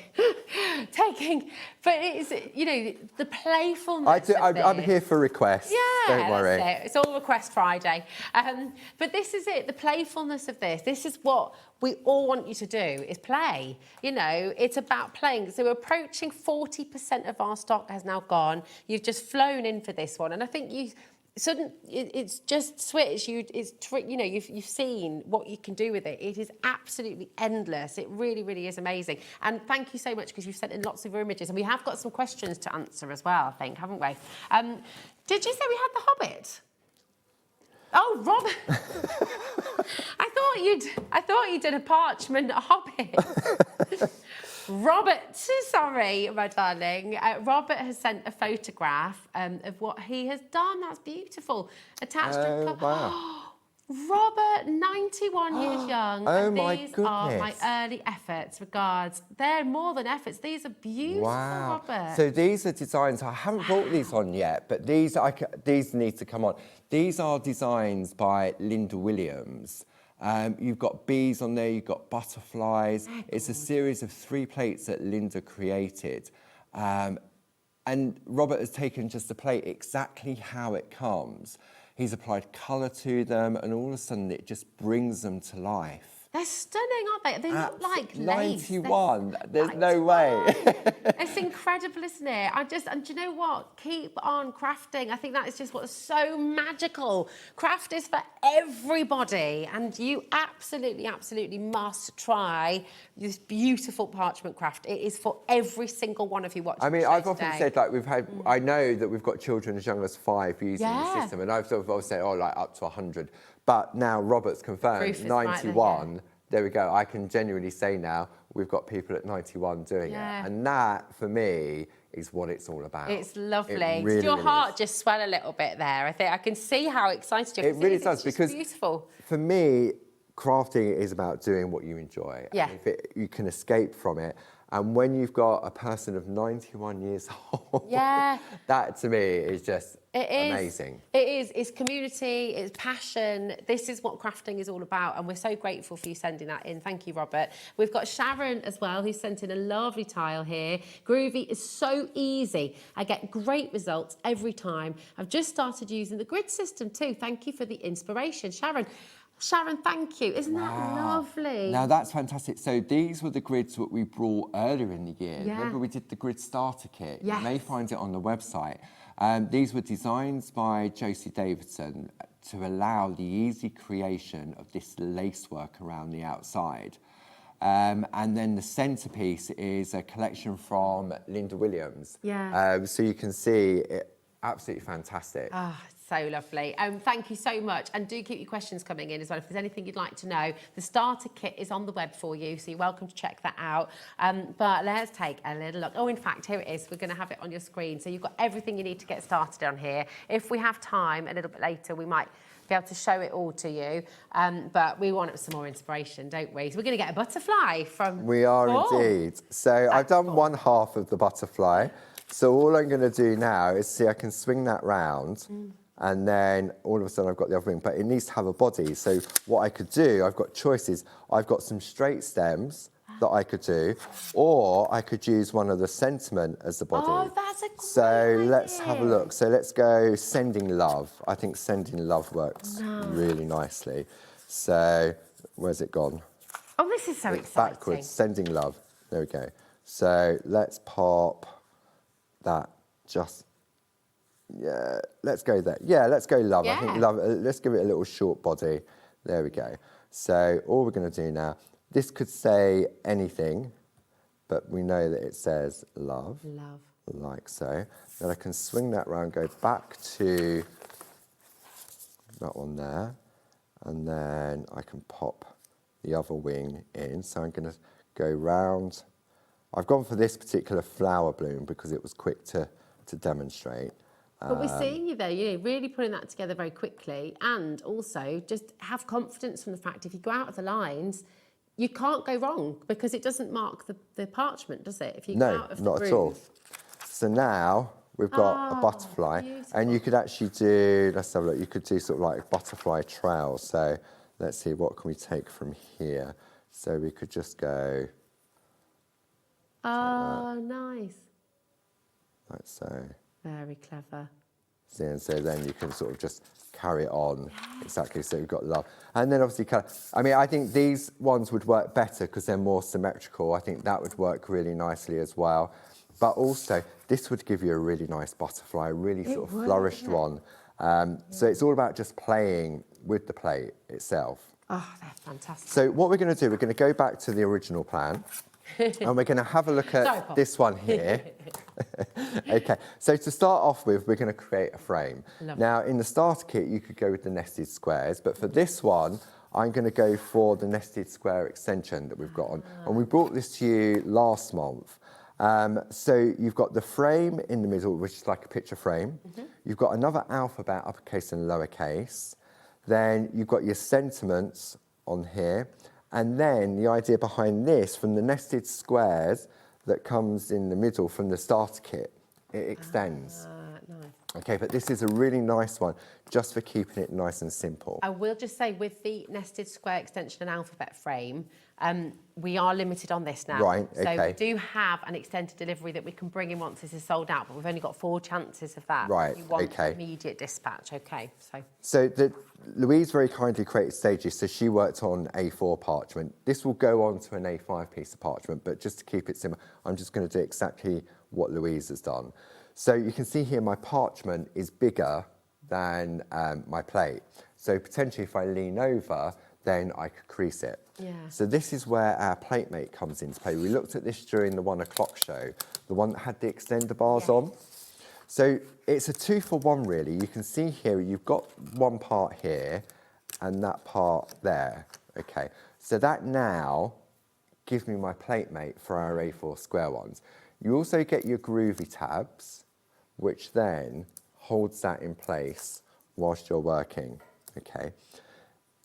it's, you know, the playfulness
I'm here for requests.
Yeah,
Don't worry.
that's it. It's all Request Friday. But this is it, the playfulness of this. This is what we all want you to do, is play. You know, it's about playing. So we're approaching 40% of our stock has now gone. You've just flown in for this one. And I think it's just switch. You've seen what you can do with it. It is absolutely endless. It really, really is amazing. And thank you so much because you've sent in lots of your images, and we have got some questions to answer as well, I think, haven't we? Did you say we had The Hobbit? Oh, Robert! I thought you did a parchment Hobbit. Robert, sorry, my darling. Robert has sent a photograph of what he has done. That's beautiful. Attached to
wow.
Robert, 91 years young.
Oh
and
my
these are my
goodness.
early efforts. Regards. They're more than efforts. These are beautiful,
Wow.
Robert.
So these are designs, I haven't brought these on yet, but these need to come on. These are designs by Linda Williams. You've got bees on there, you've got butterflies. It's a series of 3 plates that Linda created. And Robert has taken just the plate exactly how it comes. He's applied colour to them, and all of a sudden it just brings them to life.
They're stunning, aren't they? They look like lace.
91, there's no way.
It's incredible, isn't it? And do you know what? Keep on crafting. I think that is just what's so magical. Craft is for everybody, and you absolutely, absolutely must try this beautiful parchment craft. It is for every single one of you watching.
I mean,
the show
I've often
today.
said, like, I know that we've got children as young as 5 using the
Yeah.
system, and I've sort of always said, oh, like up to 100. But now Robert's confirmed,
Proof is right there,
91, there we go. I can genuinely say now, we've got people at 91 doing
Yeah.
it. And that, for me, is what it's all about.
It's lovely.
It
Did
really,
your
really
heart
is.
just swell a little bit there? I think I can see how excited you are.
It really does,
It's just
because
beautiful.
for me, crafting is about doing what you enjoy.
Yeah.
And if you can escape from it. And when you've got a person of 91 years old,
Yeah.
that to me is just
It is.
amazing.
It is. It's community, it's passion. This is what crafting is all about, and we're so grateful for you sending that in. Thank you, Robert. We've got Sharon as well, who sent in a lovely tile here. Groovy is so easy. I get great results every time. I've just started using the grid system too. Thank you for the inspiration. Sharon, thank you. Isn't that lovely?
Now that's fantastic. So these were the grids that we brought earlier in the year.
Yeah.
Remember we did the grid starter kit?
Yes.
You may find it on the website. These were designs by Josie Davidson to allow the easy creation of this lacework around the outside. And then the centerpiece is a collection from Linda Williams.
Yeah.
So you can see it, absolutely fantastic.
Ah, so lovely. Thank you so much. And do keep your questions coming in as well. If there's anything you'd like to know, the starter kit is on the web for you, so you're welcome to check that out. But let's take a little look. Oh, in fact, here it is. We're going to have it on your screen. So you've got everything you need to get started on here. If we have time a little bit later, we might be able to show it all to you. But we want some more inspiration, don't we? So we're going to get a butterfly from
We are
Paul.
indeed. So I've done one half of the butterfly. So all I'm going to do now is see I can swing that round, and then all of a sudden I've got the other wing, but it needs to have a body. So what I could do, I've got choices. I've got some straight stems that I could do, or I could use one of the sentiment as the body.
Oh, that's a great
So let's have a
idea.
look. So let's go sending love. I think sending love works really nicely. So where's it gone?
Oh, this is so
It's
exciting.
backwards, sending love. There we go. So let's pop that just, yeah, let's go there. Yeah, let's go love. I think
Yeah.
love, let's give it a little short body. There we go. So all we're going to do now, this could say anything, but we know that it says love.
Love.
Like so. Then I can swing that round, go back to that one there, and then I can pop the other wing in. So I'm going to go round. I've gone for this particular flower bloom because it was quick to demonstrate.
But we're seeing you there, really putting that together very quickly, and also just have confidence from the fact if you go out of the lines, you can't go wrong because it doesn't mark the parchment, does it? If you go
No,
out of the
not at all.
groove.
So now we've got a butterfly, and you could actually do, let's have a look, you could do sort of like a butterfly trail. So let's see, what can we take from here? So we could just go
Oh, nice.
like so.
Very clever.
See, and so then you can sort of just carry it on. Exactly, so you've got love. And then obviously, I mean, I think these ones would work better because they're more symmetrical. I think that would work really nicely as well. But also, this would give you a really nice butterfly, a really sort of flourished one. So it's all about just playing with the plate itself.
Oh, they're fantastic.
So what we're going to do, we're going to go back to the original plan. And we're going to have a look
Sorry,
at
Paul.
this one here. Okay, so to start off with, we're going to create a frame.
Lovely.
Now, in the starter kit, you could go with the nested squares, but for this one, I'm going to go for the nested square extension that we've got on. And we brought this to you last month. So you've got the frame in the middle, which is like a picture frame. You've got another alphabet, uppercase and lowercase. Then you've got your sentiments on here. And then the idea behind this, from the nested squares that comes in the middle from the starter kit, it extends.
Nice.
Okay, but this is a really nice one, just for keeping it nice and simple.
I will just say, with the nested square extension and alphabet frame, we are limited on this now.
Right, okay.
So we do have an extended delivery that we can bring in once this is sold out, but we've only got 4 chances of that.
Right,
If you want
okay.
immediate dispatch, okay.
So Louise very kindly created stages, so she worked on A4 parchment. This will go on to an A5 piece of parchment, but just to keep it simple, I'm just going to do exactly what Louise has done. So you can see here my parchment is bigger than my plate. So potentially if I lean over, then I could crease it.
Yeah.
So this is where our plate mate comes into play. We looked at this during the 1 o'clock show, the one that had the extender bars on. So it's a 2-for-1 really. You can see here, you've got one part here and that part there. Okay, so that now gives me my plate mate for our A4 square ones. You also get your groovy tabs, which then holds that in place whilst you're working, okay?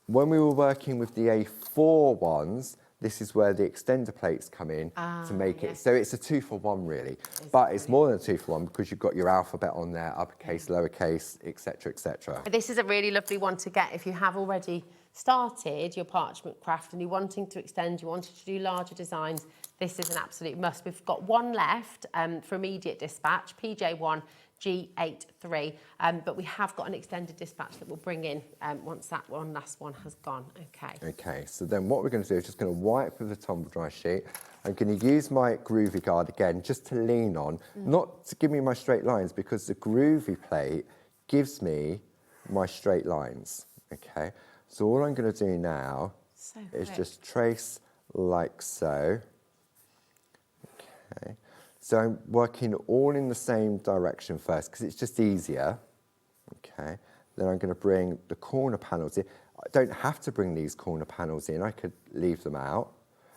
When we were working with the A4 ones, this is where the extender plates come in to make it. So it's a 2-for-1 really, but it's more than a 2-for-1 because you've got your alphabet on there, uppercase, lowercase, etc., etc.
This is a really lovely one to get if you have already started your parchment craft and you're wanting to extend, you wanted to do larger designs. This is an absolute must. We've got one left for immediate dispatch, PJ1 G83, but we have got an extended dispatch that we'll bring in once that last one has gone. Okay.
Okay, so then what we're going to do is just going to wipe with the tumble dry sheet. I'm going to use my groovy guard again just to lean on, not to give me my straight lines, because the groovy plate gives me my straight lines. Okay, so all I'm going to do now is just trace like so. Okay. So I'm working all in the same direction first because it's just easier. Okay. Then I'm going to bring the corner panels in. I don't have to bring these corner panels in. I could leave them out.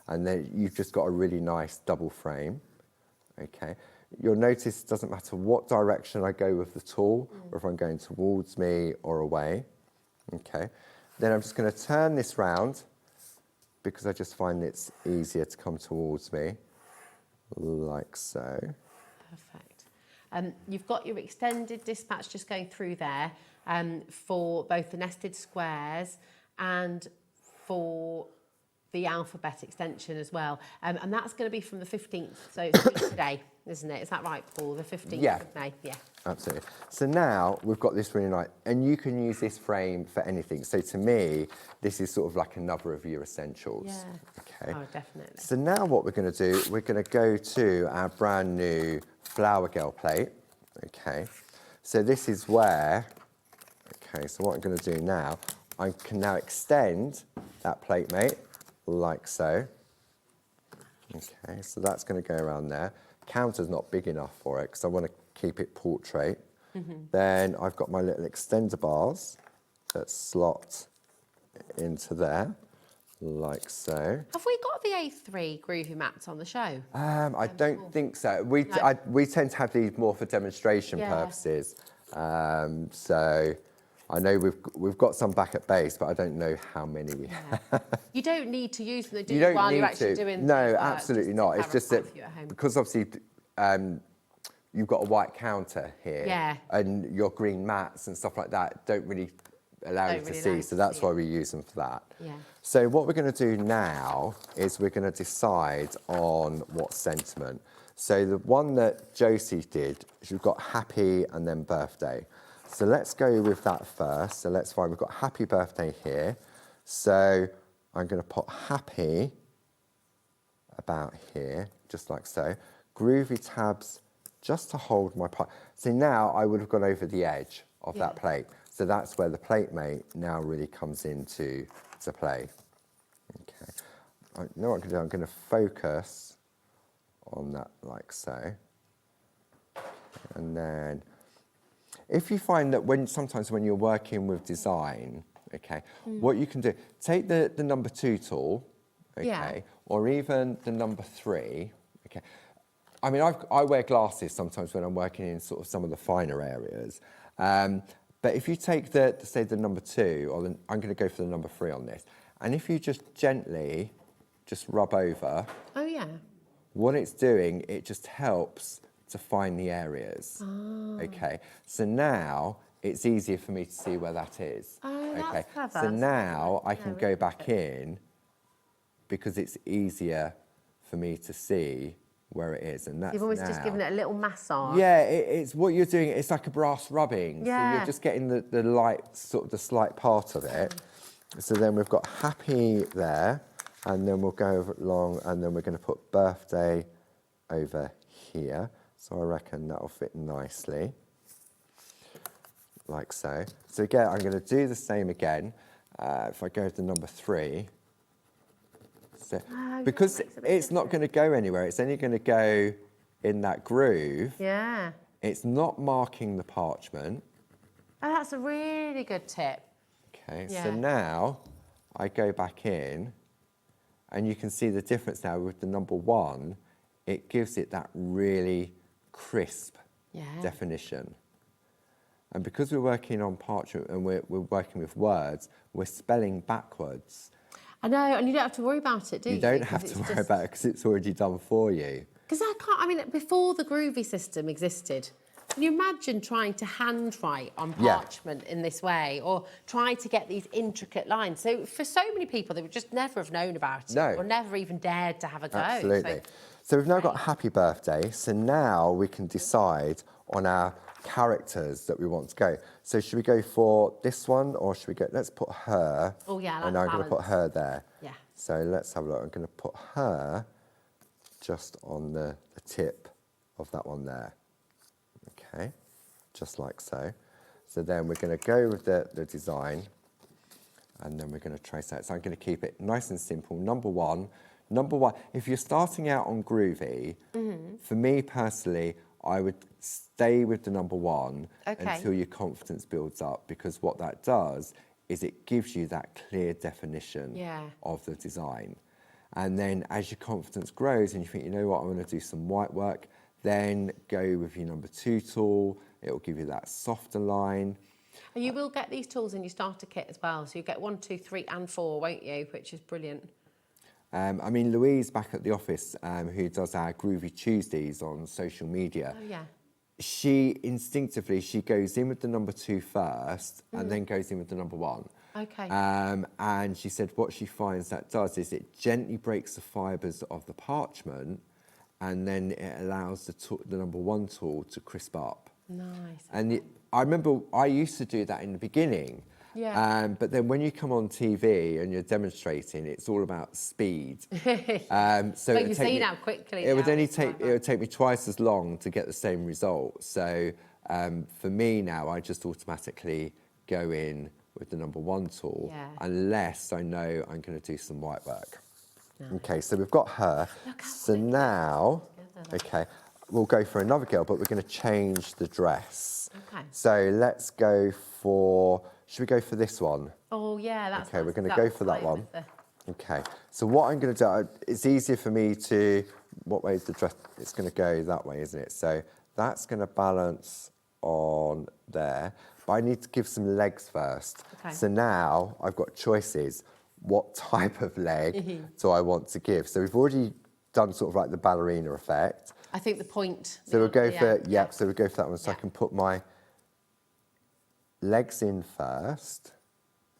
And then you've just got a really nice double frame. Okay. You'll notice it doesn't matter what direction I go with the tool, or if I'm going towards me or away. Okay. Then I'm just going to turn this round because I just find it's easier to come towards me. Like so.
Perfect. You've got your extended dispatch just going through there for both the nested squares and for the alphabet extension as well. And that's going to be from the 15th, so it's today, isn't it? Is that right, Paul? The 15th of May? Yeah.
Absolutely. So now we've got this really nice, and you can use this frame for anything. So to me, this is sort of like another of your essentials.
Yeah.
Okay.
Oh, definitely.
So now what we're going to do, we're going to go to our brand new Flower Girl plate. Okay. So this is where, okay, so what I'm going to do now, I can now extend that plate mate like so. Okay, so that's going to go around there. Counter's not big enough for it because I want to keep it portrait. Then I've got my little extender bars that slot into there, like so.
Have we got the A3 groovy mats on the show?
I don't think so. We tend to have these more for demonstration purposes. So I know we've got some back at base, but I don't know how many we have.
You don't need to use them, do
You
you,
don't
while
need
you're actually
to.
doing
No,
the work,
absolutely
just
not.
to
It's just that
clarify for you at home.
because obviously you've got a white counter here,
Yeah.
and your green mats and stuff like that don't really allow you to see, so that's why we use them for that.
Yeah.
So what we're going to do now is we're going to decide on what sentiment. So the one that Josie did, we've got happy and then birthday. So let's go with that first. So let's find, we've got happy birthday here. So I'm going to put happy about here, just like so. Groovy tabs just to hold my part. So now I would have gone over the edge of that plate. So that's where the plate mate now really comes into play. Okay. I know what I'm going to do. I'm going to focus on that like so. And then if you find that sometimes when you're working with design, okay, what you can do, take the number 2 tool, okay, or even the number 3, okay. I mean, I wear glasses sometimes when I'm working in sort of some of the finer areas, But if you take say the number 2, or I'm going to go for the number 3 on this, and if you just gently just rub over,
Oh, yeah.
what it's doing, it just helps to find the areas.
Oh.
Okay, so now it's easier for me to see where that is.
Oh, that's
okay,
clever.
so
That's
now I can
really
go back in because it's easier for me to see where it is, and that's
You've almost
now.
just given it a little massage.
Yeah, it's what you're doing. It's like a brass rubbing. So
Yeah.
you're just getting the light, sort of the slight part of it. So then we've got happy there, and then we'll go along, and then we're going to put birthday over here. So I reckon that'll fit nicely, like so. So again, I'm going to do the same again. If I go to number 3, so, because it's not going to go anywhere, it's only going to go in that groove.
Yeah.
It's not marking the parchment.
Oh, that's a really good tip.
Okay,
Yeah.
so now I go back in, and you can see the difference now with the number 1. It gives it that really crisp definition. And because we're working on parchment and we're working with words, we're spelling backwards.
I know, and you don't have to worry about it, do you?
You don't have to worry about it because it's already done for you.
Because I mean, before the Groovy system existed, can you imagine trying to handwrite on parchment in this way, or try to get these intricate lines? So for so many people, they would just never have known about it, or never even dared to have a go.
Absolutely. So we've now got happy birthday. So now we can decide on our characters that we want to go. So should we go for this one, or should we go, let's put her.
Oh, yeah, I like
And I'm going to put
balance.
her there.
Yeah.
So let's have a look. I'm going to put her just on the tip of that one there. Okay, just like so. So then we're going to go with the design, and then we're going to trace that. So I'm going to keep it nice and simple. Number one, if you're starting out on Groovy, for me personally, I would stay with the number 1 until your confidence builds up, because what that does is it gives you that clear definition of the design. And then as your confidence grows and you think, you know what, I want to do some white work, then go with your number 2 tool. It will give you that softer line.
And you will get these tools in your starter kit as well. So you get 1, 2, 3 and 4, won't you? Which is brilliant.
I mean, Louise back at the office, who does our Groovy Tuesdays on social media,
Oh, yeah.
she instinctively, she goes in with the number 2 first and then goes in with the number 1.
Okay.
And she said what she finds that does is it gently breaks the fibres of the parchment, and then it allows the number 1 tool to crisp up.
Nice.
And I remember I used to do that in the beginning.
Yeah.
But then when you come on TV and you're demonstrating, it's all about speed. So
But you see now quickly.
it would take me twice as long to get the same result. So for me now, I just automatically go in with the number 1 tool, unless I know I'm going to do some white work. Nice. Okay, so we've got her. So now, okay, we'll go for another girl, but we're going to change the dress.
Okay.
So let's go for, should we go for this one?
Oh, yeah, that's
Okay, we're going to go for that one.
The...
Okay, so what I'm going to do, it's easier for me to, what way is the dress? It's going to go that way, isn't it? So that's going to balance on there, but I need to give some legs first.
Okay.
So now I've got choices. What type of leg do I want to give? So we've already done sort of like the ballerina effect.
I think the point.
So we'll go for, so we'll go for that one. So I can put my legs in first.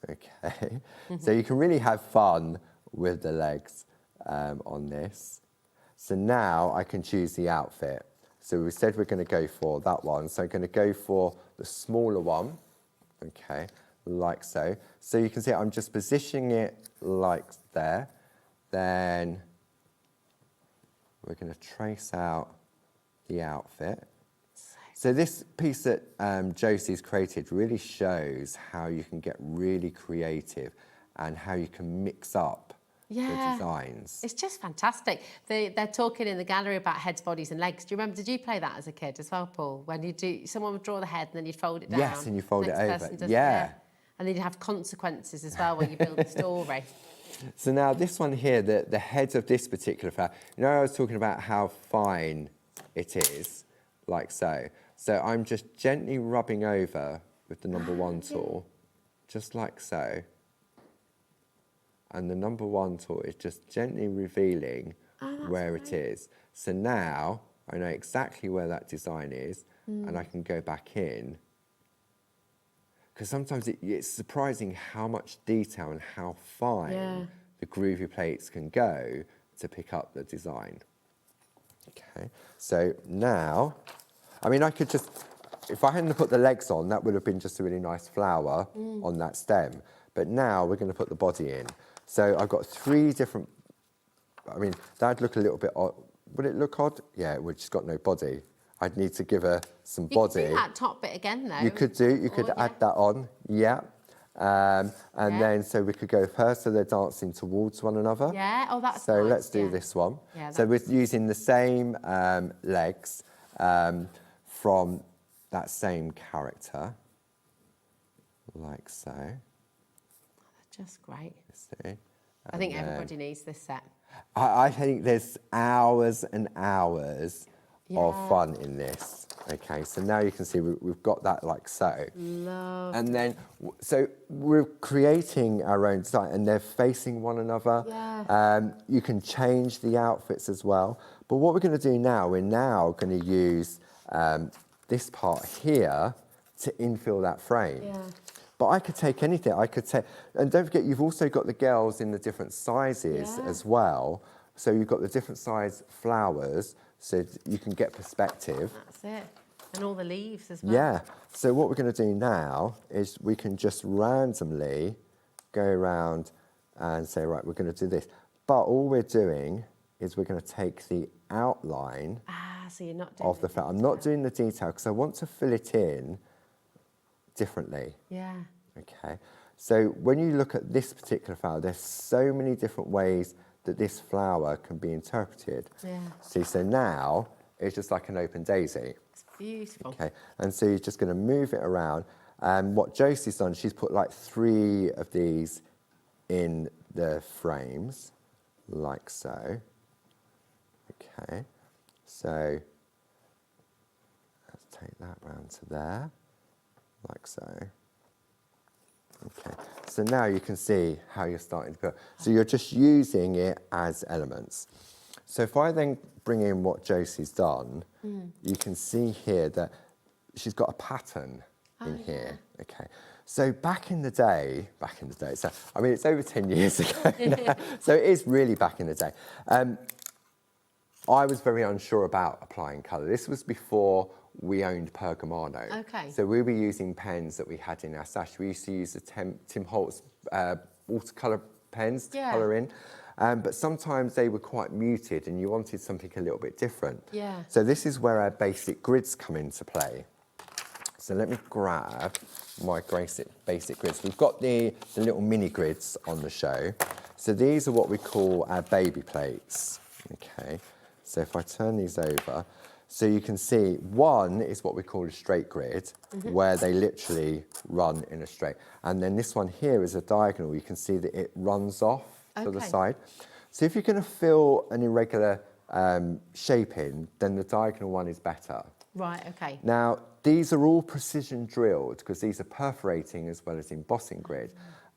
Okay. So you can really have fun with the legs on this. So now I can choose the outfit. So we said we're going to go for that one. So I'm going to go for the smaller one. Okay, like so. So you can see I'm just positioning it like there. Then we're going to trace out the outfit. So this piece that Josie's created really shows how you can get really creative and how you can mix up the designs.
It's just fantastic. They're talking in the gallery about heads, bodies and legs. Do you remember, did you play that as a kid as well, Paul? When you do, someone would draw the head and then you'd fold it down.
Yes, and you fold it
Next
over.
person does
Yeah.
And then you'd have consequences as well when you build the story.
So now this one here, the head of this particular flower, you know, I was talking about how fine it is, like so. So I'm just gently rubbing over with the number 1 tool, just like so. And the number 1 tool is just gently revealing where it is. So now I know exactly where that design is, and I can go back in. Because sometimes it's surprising how much detail and how fine the groovy plates can go to pick up the design. Okay, so now, I mean, I could just, if I hadn't put the legs on, that would have been just a really nice flower on that stem. But now we're going to put the body in. So I've got 3 different, I mean, that'd look a little bit odd. Would it look odd? Yeah, it would. She's got no body. I'd need to give her some body.
You could do that top bit again, though.
You could add that on, and then so we could go first, so they're dancing towards one another.
Yeah, oh, that's
So
nice,
let's do this one.
Yeah,
so we're using the same legs from that same character, like so.
Just great.
See?
I think everybody needs this set.
I think there's hours and hours of fun in this. Okay, so now you can see we've got that like so.
Love.
And then, so we're creating our own design and they're facing one another.
Yeah.
You can change the outfits as well. But what we're going to do now, we're now going to use this part here to infill that frame.
Yeah.
But I could take anything. I could take, and don't forget, you've also got the girls in the different sizes as well. So you've got the different size flowers, so you can get perspective.
That's it. And all the leaves as well.
Yeah. So what we're going to do now is we can just randomly go around and say, right, we're going to do this. But all we're doing is we're going to take the outline
so you're not doing
of the flower. I'm not doing the detail because I want to fill it in differently.
Yeah.
Okay. So when you look at this particular flower, there's so many different ways that this flower can be interpreted.
Yeah.
See, so now it's just like an open daisy.
It's beautiful.
Okay. And so you're just going to move it around. And what Josie's done, she's put like 3 of these in the frames, like so. Okay. So let's take that round to there, like so. Okay, so now you can see how you're starting to put. So you're just using it as elements. So if I then bring in what Josie's done, you can see here that she's got a pattern in here. Okay, so back in the day, so I mean it's over 10 years ago now, so it is really back in the day. I was very unsure about applying colour. This was before we owned Pergamano.
Okay.
So we were using pens that we had in our stash. We used to use the Tim Holtz watercolour pens to colour in. But sometimes they were quite muted and you wanted something a little bit different.
Yeah.
So this is where our basic grids come into play. So let me grab my basic grids. We've got the little mini grids on the show. So these are what we call our baby plates. Okay. So if I turn these over, so you can see one is what we call a straight grid, where they literally run in a straight. And then this one here is a diagonal. You can see that it runs off to the side. So if you're going to fill an irregular shape in, then the diagonal one is better.
Right, okay.
Now, these are all precision drilled because these are perforating as well as embossing grid.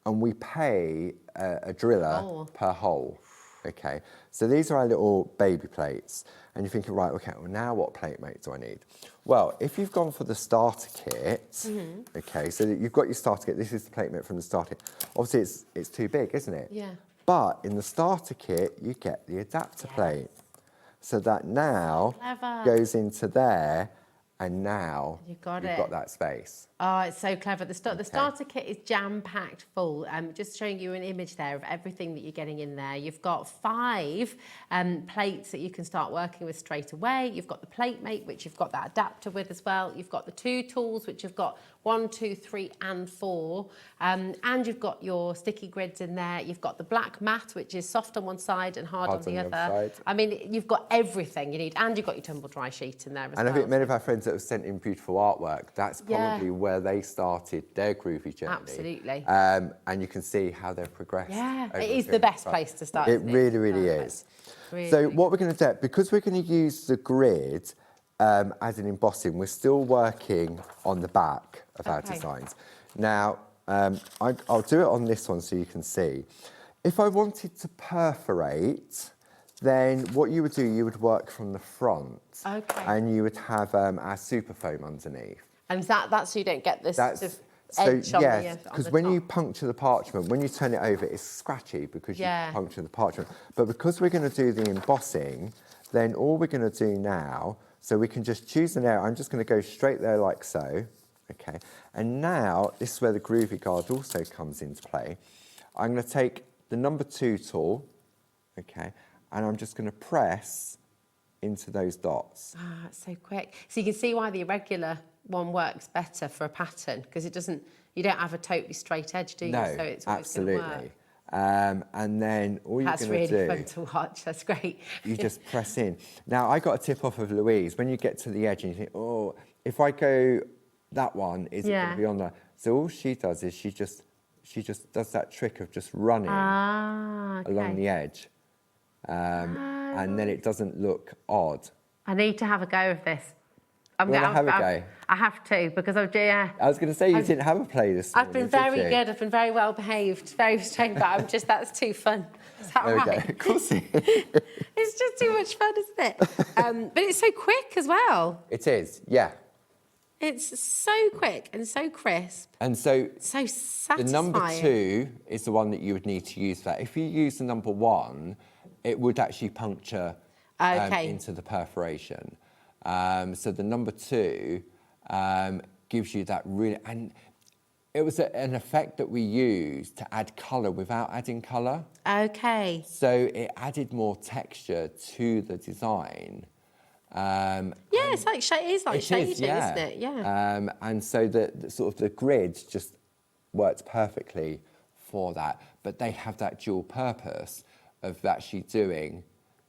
And we pay a driller per hole. Okay, so these are our little baby plates. And you're thinking, right, okay, well now what plate mate do I need? Well, if you've gone for the starter kit, okay, so you've got your starter kit, this is the plate mate from the starter kit. Obviously it's too big, isn't it?
Yeah.
But in the starter kit, you get the adapter plate. So that now goes into there, and now you've got that space.
Oh, it's so clever. The starter kit is jam-packed full. Just showing you an image there of everything that you're getting in there. You've got 5 plates that you can start working with straight away. You've got the plate mate, which you've got that adapter with as well. You've got the 2 tools, which you've got 1, 2, 3, and 4. And you've got your sticky grids in there. You've got the black mat, which is soft on one side and hard on the other. I mean, you've got everything you need. And you've got your tumble dry sheet in there as well.
And I think many of our friends that have sent in beautiful artwork, that's probably where they started their groovy journey.
Absolutely.
And you can see how they've progressed.
Yeah, it is the best place to start.
It really, really is.
Really,
so what we're going to do, because we're going to use the grid adding embossing. We're still working on the back of our designs. Now, I'll do it on this one so you can see. If I wanted to perforate, then what you would do, you would work from the front.
Okay.
And you would have our super foam underneath.
And that's so you don't get this sort of edge
so,
on
yes,
the
because when you puncture the parchment, when you turn it over, it's scratchy because you puncture the parchment. But because we're going to do the embossing, then all we're going to do now, so we can just choose an area. I'm just going to go straight there like so. Okay. And now, this is where the Groovy Guard also comes into play. I'm going to take the number 2 tool, okay, and I'm just going to press into those dots.
Ah, it's so quick. So you can see why the irregular one works better for a pattern, because you don't have a totally straight edge, do you?
No,
so it's always going to work.
And then all you're
That's
going to
really
do...
fun to watch, that's great.
You just press in. Now, I got a tip off of Louise. When you get to the edge and you think, oh, if I go that one, is it going to be on there? So all she does is she just does that trick of just running along the edge. And then it doesn't look odd.
I need to have a go of this.
I'm going to have a go.
I have to, because I've
I was going to say you didn't have a play this morning.
I've been very good. I've been very well behaved, very restrained, but that's too fun. Is that
there
right?
We go. Of course it is.
It's just too much fun, isn't it? But it's so quick as well.
It is, yeah.
It's so quick and so crisp.
And so
satisfying.
The number 2 is the one that you would need to use for that. If you use the number 1, it would actually puncture into the perforation. So the number 2 gives you that really, and it was an effect that we used to add colour without adding colour.
Okay.
So it added more texture to the design.
It's like shading, isn't it? Yeah.
And so the sort of the grid just works perfectly for that. But they have that dual purpose of actually doing.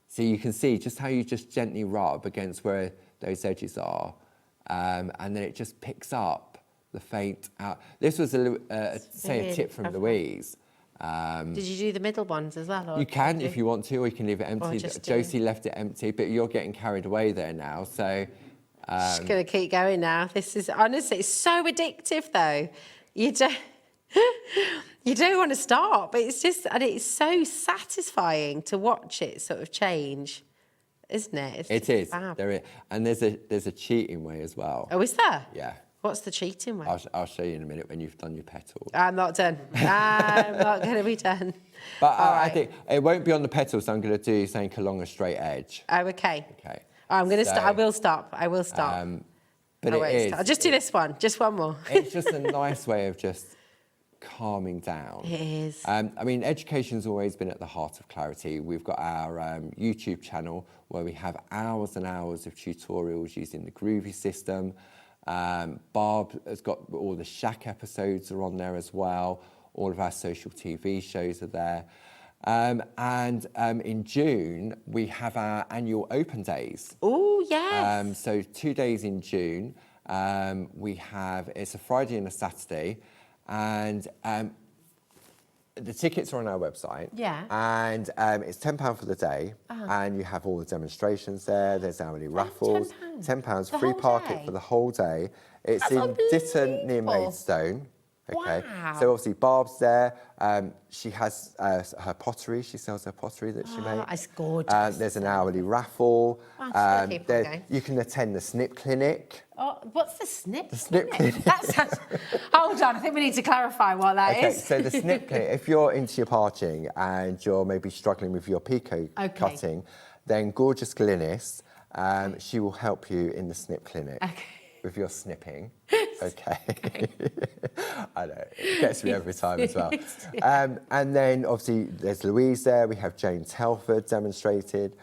So you can see just how you just gently rub against where those edges are, and then it just picks up the faint out. This was a tip from Louise.
Did you do the middle ones as well? Or
you can if you want to, or you can leave it empty.
just
Josie left it empty, but you're getting carried away there now, so...
just going to keep going now. This is, honestly, it's so addictive, though. You don't want to stop, but it's so satisfying to watch it sort of change, isn't it?
It is.
Fab.
There is. And there's a cheating way as well.
Oh, is there?
Yeah.
What's the cheating way?
I'll show you in a minute when you've done your petals.
I'm not done. I'm not going to be done.
But I think it won't be on the petals. I'm going to do something along a straight edge.
Oh, okay.
Okay.
I'm going to stop. I will stop.
But it is.
I'll just do this one. Just one more.
It's just a nice way of just calming down.
It is.
I mean, education's always been at the heart of Clarity. We've got our YouTube channel where we have hours and hours of tutorials using the Groovy system. Barb has got all the Shack episodes are on there as well. All of our social TV shows are there. In June, we have our annual open days.
Oh, yes.
So 2 days in June, it's a Friday and a Saturday. And the tickets are on our website.
Yeah.
And it's £10 for the day. And you have all the demonstrations there. There's hourly raffles. £10 free parking for the whole day. It's in Ditton near Maidstone. Okay.
Wow.
So obviously Barb's there. She has her pottery. She sells her pottery that she makes.
It's gorgeous.
There's an hourly raffle.
Going.
You can attend the snip clinic.
Oh, what's the snip?
The snip clinic.
That sounds... Hold on, I think we need to clarify what that is.
So the snip clinic, if you're into your parching and you're maybe struggling with your picot cutting, then Gorgeous Glynis, she will help you in the snip clinic. With your snipping. Okay. I know, it gets me every time as well. And then obviously there's Louise there, we have James Telford demonstrated,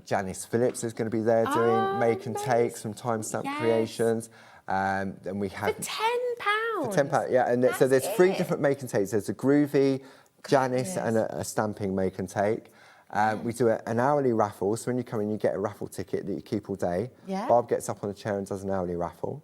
Janice Phillips is going to be there doing make and take, some timestamp creations. Then we have...
For £10?
For £10, yeah. And so there's 3 different make and takes. There's a Groovy, Janice and a stamping make and take. We do an hourly raffle, so when you come in, you get a raffle ticket that you keep all day.
Yeah.
Barb gets up on a chair and does an hourly raffle.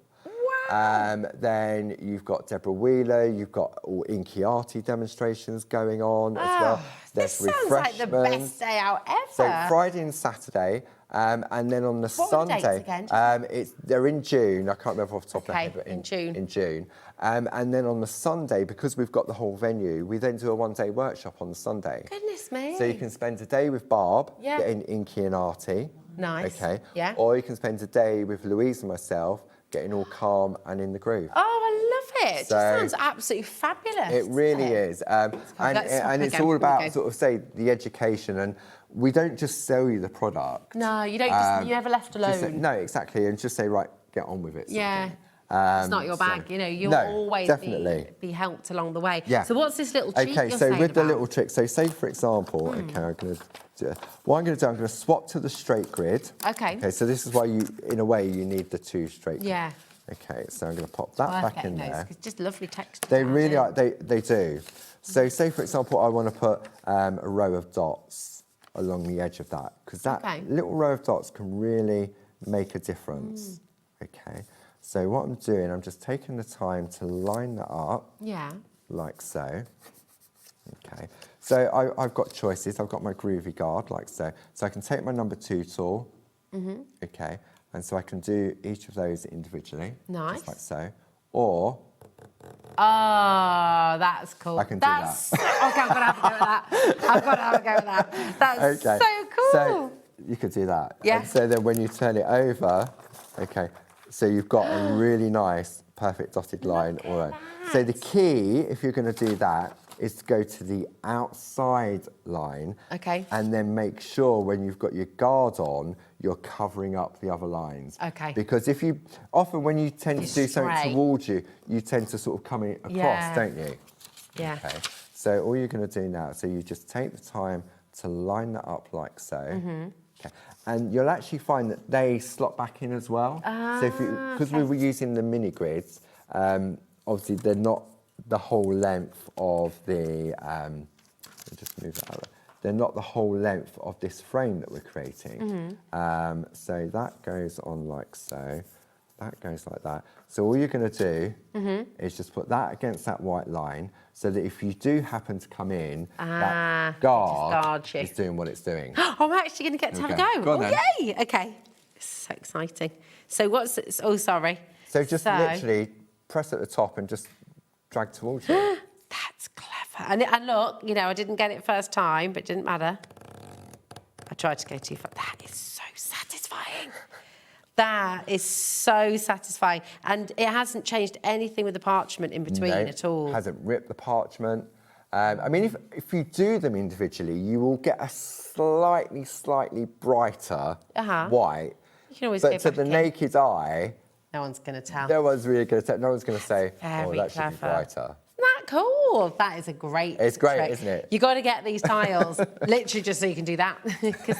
Wow. Then you've got Deborah Wheeler, you've got all Inky Arty demonstrations going on as well.
This sounds like the best day out ever.
So Friday and Saturday, And then on the
What are the
Sunday,
dates again?
they're in June. I can't remember off the top of my
Okay,
head, but
in June.
In June. And then on the Sunday, because we've got the whole venue, we then do a one-day workshop on the Sunday.
Goodness me.
So you can spend a day with Barb,
Yeah.
getting inky and arty.
Nice.
Okay.
Yeah.
Or you can spend a day with Louise and myself, getting all calm and in the groove.
Oh, I love it. It
So-
just sounds absolutely fabulous.
It really is. And
Let's stop
it's
again
all
before we
about
go.
sort of, say, the education. And we don't just sell you the product.
No, you don't. Just, you're never left
Just say-
alone.
no, exactly. And just say, right, get on with it. sort of
Yeah.
thing.
It's not your bag,
so-
you know. You'll
No,
always
definitely.
be helped along the way.
Yeah.
So what's this little treat
Okay,
you're
so
saying
with the
about?
little trick, so say for example, okay, I'm going to do, what I'm going to do, I'm going to swap to the straight grid.
Okay.
Okay, so this is why you, in a way, you need the two straight grids.
Yeah.
Okay, so I'm going to pop that back in there.
It's just lovely texture.
They really are, they do. So say for example, I want to put a row of dots along the edge of that, because that
Okay.
little row of dots can really make a difference. Okay, so what I'm doing, I'm just taking the time to line that up.
Yeah.
Like so. Okay, so I've got choices. I've got my groovy guard, like so. So I can take my number 2 tool, okay, and so I can do each of those individually.
Nice.
Just like so. Or
Oh, that's cool.
I can do
that's, Okay, I've got to have a go at that. I've got to have a go at that. That's
okay,
so cool.
so you could do that.
Yeah.
And so then when you turn it over, okay, so you've got a really nice, perfect dotted line all right. So the key, if you're going to do that, is to go to the outside line.
Okay.
And then make sure when you've got your guard on, you're covering up the other lines.
Okay.
Because if you, often when you tend to do something
stray.
towards you, you tend to sort of come across,
Yeah.
don't you?
Yeah.
Okay. So all you're going to do now, so you just take the time to line that up like so. Okay. And you'll actually find that they slot back in as well. So if you, because we were using the mini grids, obviously they're not the whole length of the, let me just move that out. They're not the whole length of this frame that we're creating. So that goes on like so. That goes like that. So all you're going to do is just put that against that white line, so that if you do happen to come in, that guard
you.
is doing what it's doing.
I'm actually going to get to have a
Okay.
go.
Go on
Oh,
then.
yay! Okay. So exciting. So what's it? Oh, sorry.
So just literally press at the top and just drag towards you.
That's clever. And look, you know, I didn't get it first time, but it didn't matter. I tried to go too far. That is so satisfying. That is so satisfying. And it hasn't changed anything with the parchment in between at all.
Hasn't ripped the parchment. I mean, if you do them individually, you will get a slightly brighter white.
You can always
but
go
to
back
the
in.
naked eye,
No one's going to tell.
no one's really going to. No one's going to say, "Oh,
Very
that should be
clever.
brighter."
Isn't that cool? That is a great
It's great,
trick.
isn't it?
You got to get these tiles, literally just so you can do that, because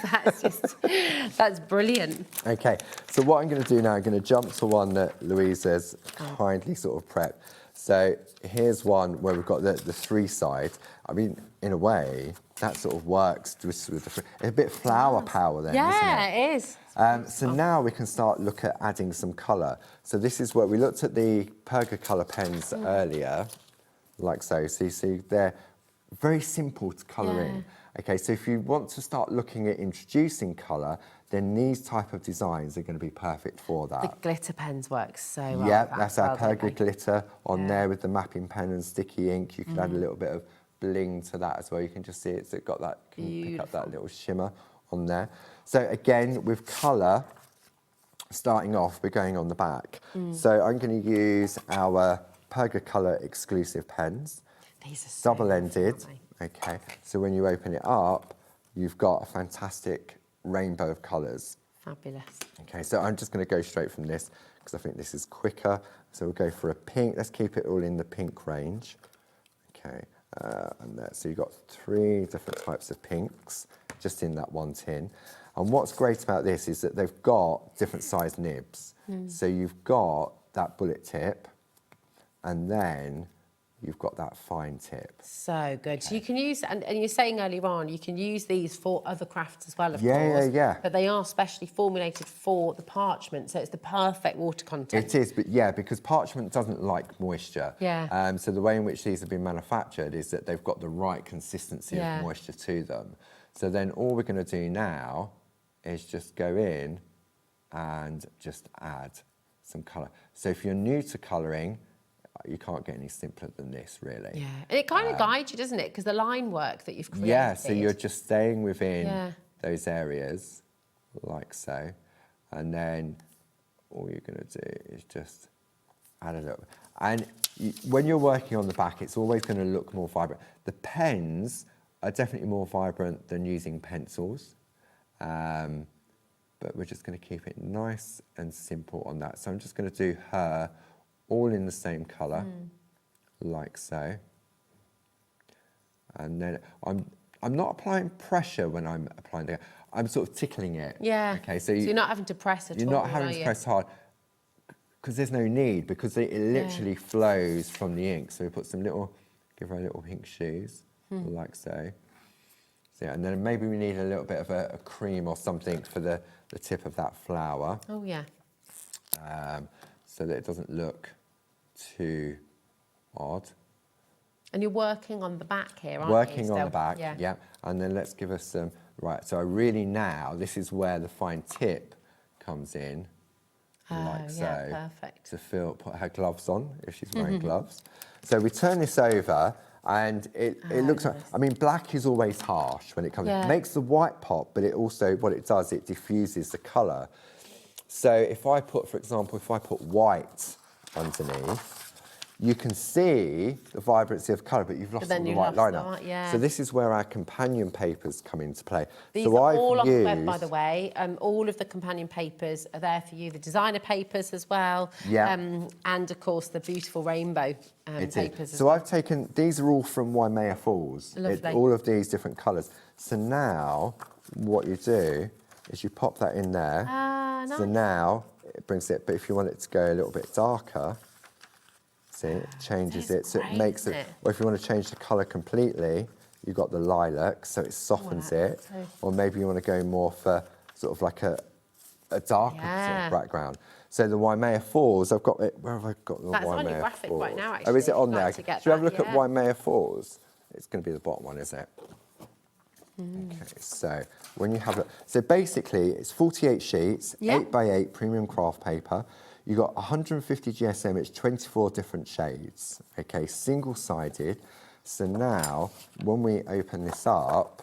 that's brilliant.
Okay, so what I'm going to do now, I'm going to jump to one that Louise has kindly sort of prepped. So here's one where we've got the 3 sides. I mean, in a way, that sort of works just with it's a bit flower power then, isn't it?
Yeah, it is.
So now we can start look at adding some colour. So this is where we looked at the Perga colour pens earlier, like so. So you see they're very simple to colour in. Okay, so if you want to start looking at introducing colour, then these type of designs are going to be perfect for that.
The glitter pens work so well.
Yeah,
with
that's
that
our
as well, don't
Perga
they?
glitter on there with the mapping pen and sticky ink. You can add a little bit of bling to that as well. You can just see it's got that, can pick up that little shimmer on there. So again, with colour, starting off, we're going on the back. So I'm going to use our Perga Colour exclusive pens.
These are so
double-ended.
lovely.
Okay, so when you open it up, you've got a fantastic rainbow of colours.
Fabulous.
Okay, so I'm just going to go straight from this because I think this is quicker. So we'll go for a pink. Let's keep it all in the pink range. Okay, and there. So you've got 3 different types of pinks just in that one tin. And what's great about this is that they've got different size nibs. So you've got that bullet tip, and then you've got that fine tip.
So good. So you can use, and you're saying earlier on, you can use these for other crafts as well, of
Yeah,
course.
yeah.
But they are specially formulated for the parchment, so it's the perfect water content.
It is, but yeah, because parchment doesn't like moisture.
Yeah.
So the way in which these have been manufactured is that they've got the right consistency
Yeah.
of moisture to them. So then all we're going to do now is just go in and just add some colour. So if you're new to colouring, you can't get any simpler than this, really.
Yeah, and it kind of guides you, doesn't it? Because the line work that you've created.
Yeah, so you're just staying within
Yeah.
those areas, like so. And then all you're going to do is just add a little. And when you're working on the back, it's always going to look more vibrant. The pens are definitely more vibrant than using pencils. But we're just going to keep it nice and simple on that. So I'm just going to do her all in the same colour, like so. And then I'm not applying pressure when I'm applying the, I'm sort of tickling it.
Yeah.
Okay, so
you're not having to press at all.
You're not having to press hard, because there's no need, because it literally flows from the ink. So we put some little, give her a little pink shoes, like so. So yeah, and then maybe we need a little bit of a cream or something for the tip of that flower.
Oh yeah.
So that it doesn't look too odd.
And you're working on the back here, aren't you?
Working on
still?
the back,
Yeah.
yeah. And then let's give us some, right, so I really now, this is where the fine tip comes in, like so.
Yeah, perfect.
To put her gloves on, if she's wearing gloves. So we turn this over, and it looks like, I mean, black is always harsh when it comes, it makes the white pop, but it also, what it does, it diffuses the colour. So if I put, for example, if I put white underneath, you can see the vibrancy of colour, but you've lost all the white liner. So this is where our companion papers come into play.
These
so
are all on the web, by the way. All of the companion papers are there for you. The designer papers as well.
Yeah.
And of course the beautiful rainbow papers.
So I've taken, these are all from Waimea Falls.
Lovely.
All of these different colours. So now what you do is you pop that in there.
Nice.
So now it brings it, but if you want it to go a little bit darker, see, it changes it, so it makes it, or if you want to change the colour completely, you've got the lilac, so it softens it, or maybe you want to go more for sort of like a darker sort of background. So the Waimea Falls, I've got it, where have I got the Waimea Falls?
That's on your graphic right now, actually.
Oh, is it on there?
To get
Should we have a
that,
look at Waimea Falls? It's going to be the bottom one, isn't it? Okay, so when you have it, so basically it's 48 sheets, 8x8 premium craft paper. You've got 150 GSM, it's 24 different shades, okay, single-sided. So now, when we open this up,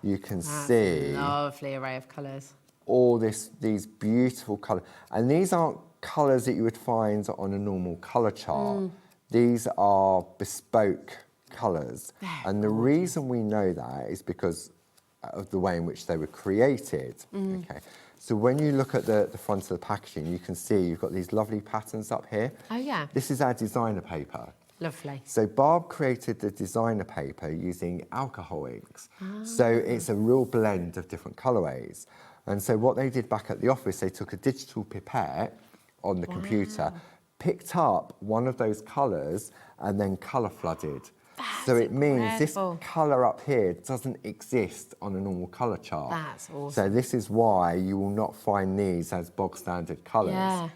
you can see
a lovely array of colours.
All these beautiful colours. And these aren't colours that you would find on a normal colour chart. These are bespoke colours. And the reason we know that is because of the way in which they were created. Okay. So when you look at the front of the packaging, you can see you've got these lovely patterns up here.
Oh, yeah.
This is our designer paper.
Lovely.
So Barb created the designer paper using alcohol inks. So it's a real blend of different colourways. And so what they did back at the office, they took a digital pipette on the computer, picked up one of those colours and then colour flooded. So it means this colour up here doesn't exist on a normal colour chart.
That's awesome.
So this is why you will not find these as bog standard colours.
Yeah.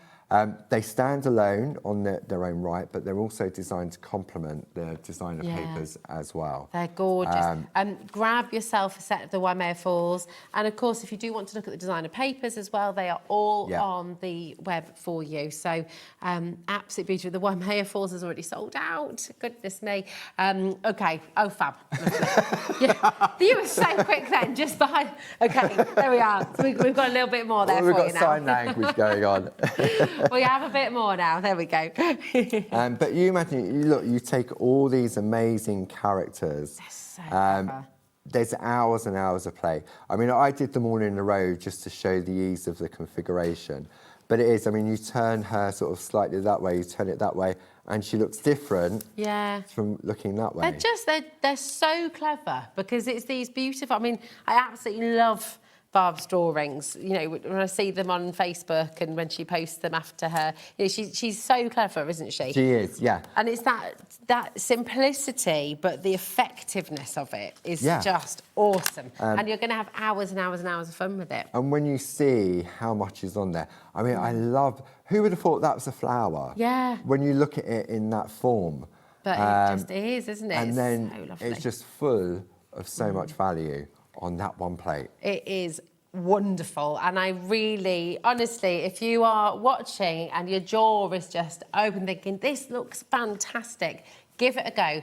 They stand alone on their own right, but they're also designed to complement the designer papers as well.
They're gorgeous. Grab yourself a set of the Waimea Falls. And of course, if you do want to look at the designer papers as well, they are all on the web for you. So absolutely beautiful. The Waimea Falls is already sold out. Goodness me. Okay. Oh, fab. You were so quick then, just behind. Okay, there we are. So we've got a little bit more there for you now.
We've got sign language going on.
We have a bit more now. There we go.
But you imagine, you take all these amazing characters.
So clever.
There's hours and hours of play. I mean, I did them all in a row just to show the ease of the configuration. But it is, I mean, you turn her sort of slightly that way, you turn it that way, and she looks different from looking that way.
They're so clever because it's these beautiful, I mean, I absolutely love Barb's drawings, you know, when I see them on Facebook and when she posts them after her, you know, she's so clever, isn't she?
She is, yeah.
And it's that simplicity, but the effectiveness of it is just awesome. And you're going to have hours and hours and hours of fun with it.
And when you see how much is on there, I mean, I love, who would have thought that was a flower?
Yeah.
When you look at it in that form.
But it just is, isn't it?
And
it's
then
so lovely.
it's just full of so much value on that one plate.
It is wonderful. And I really, honestly, if you are watching and your jaw is just open thinking, this looks fantastic, give it a go.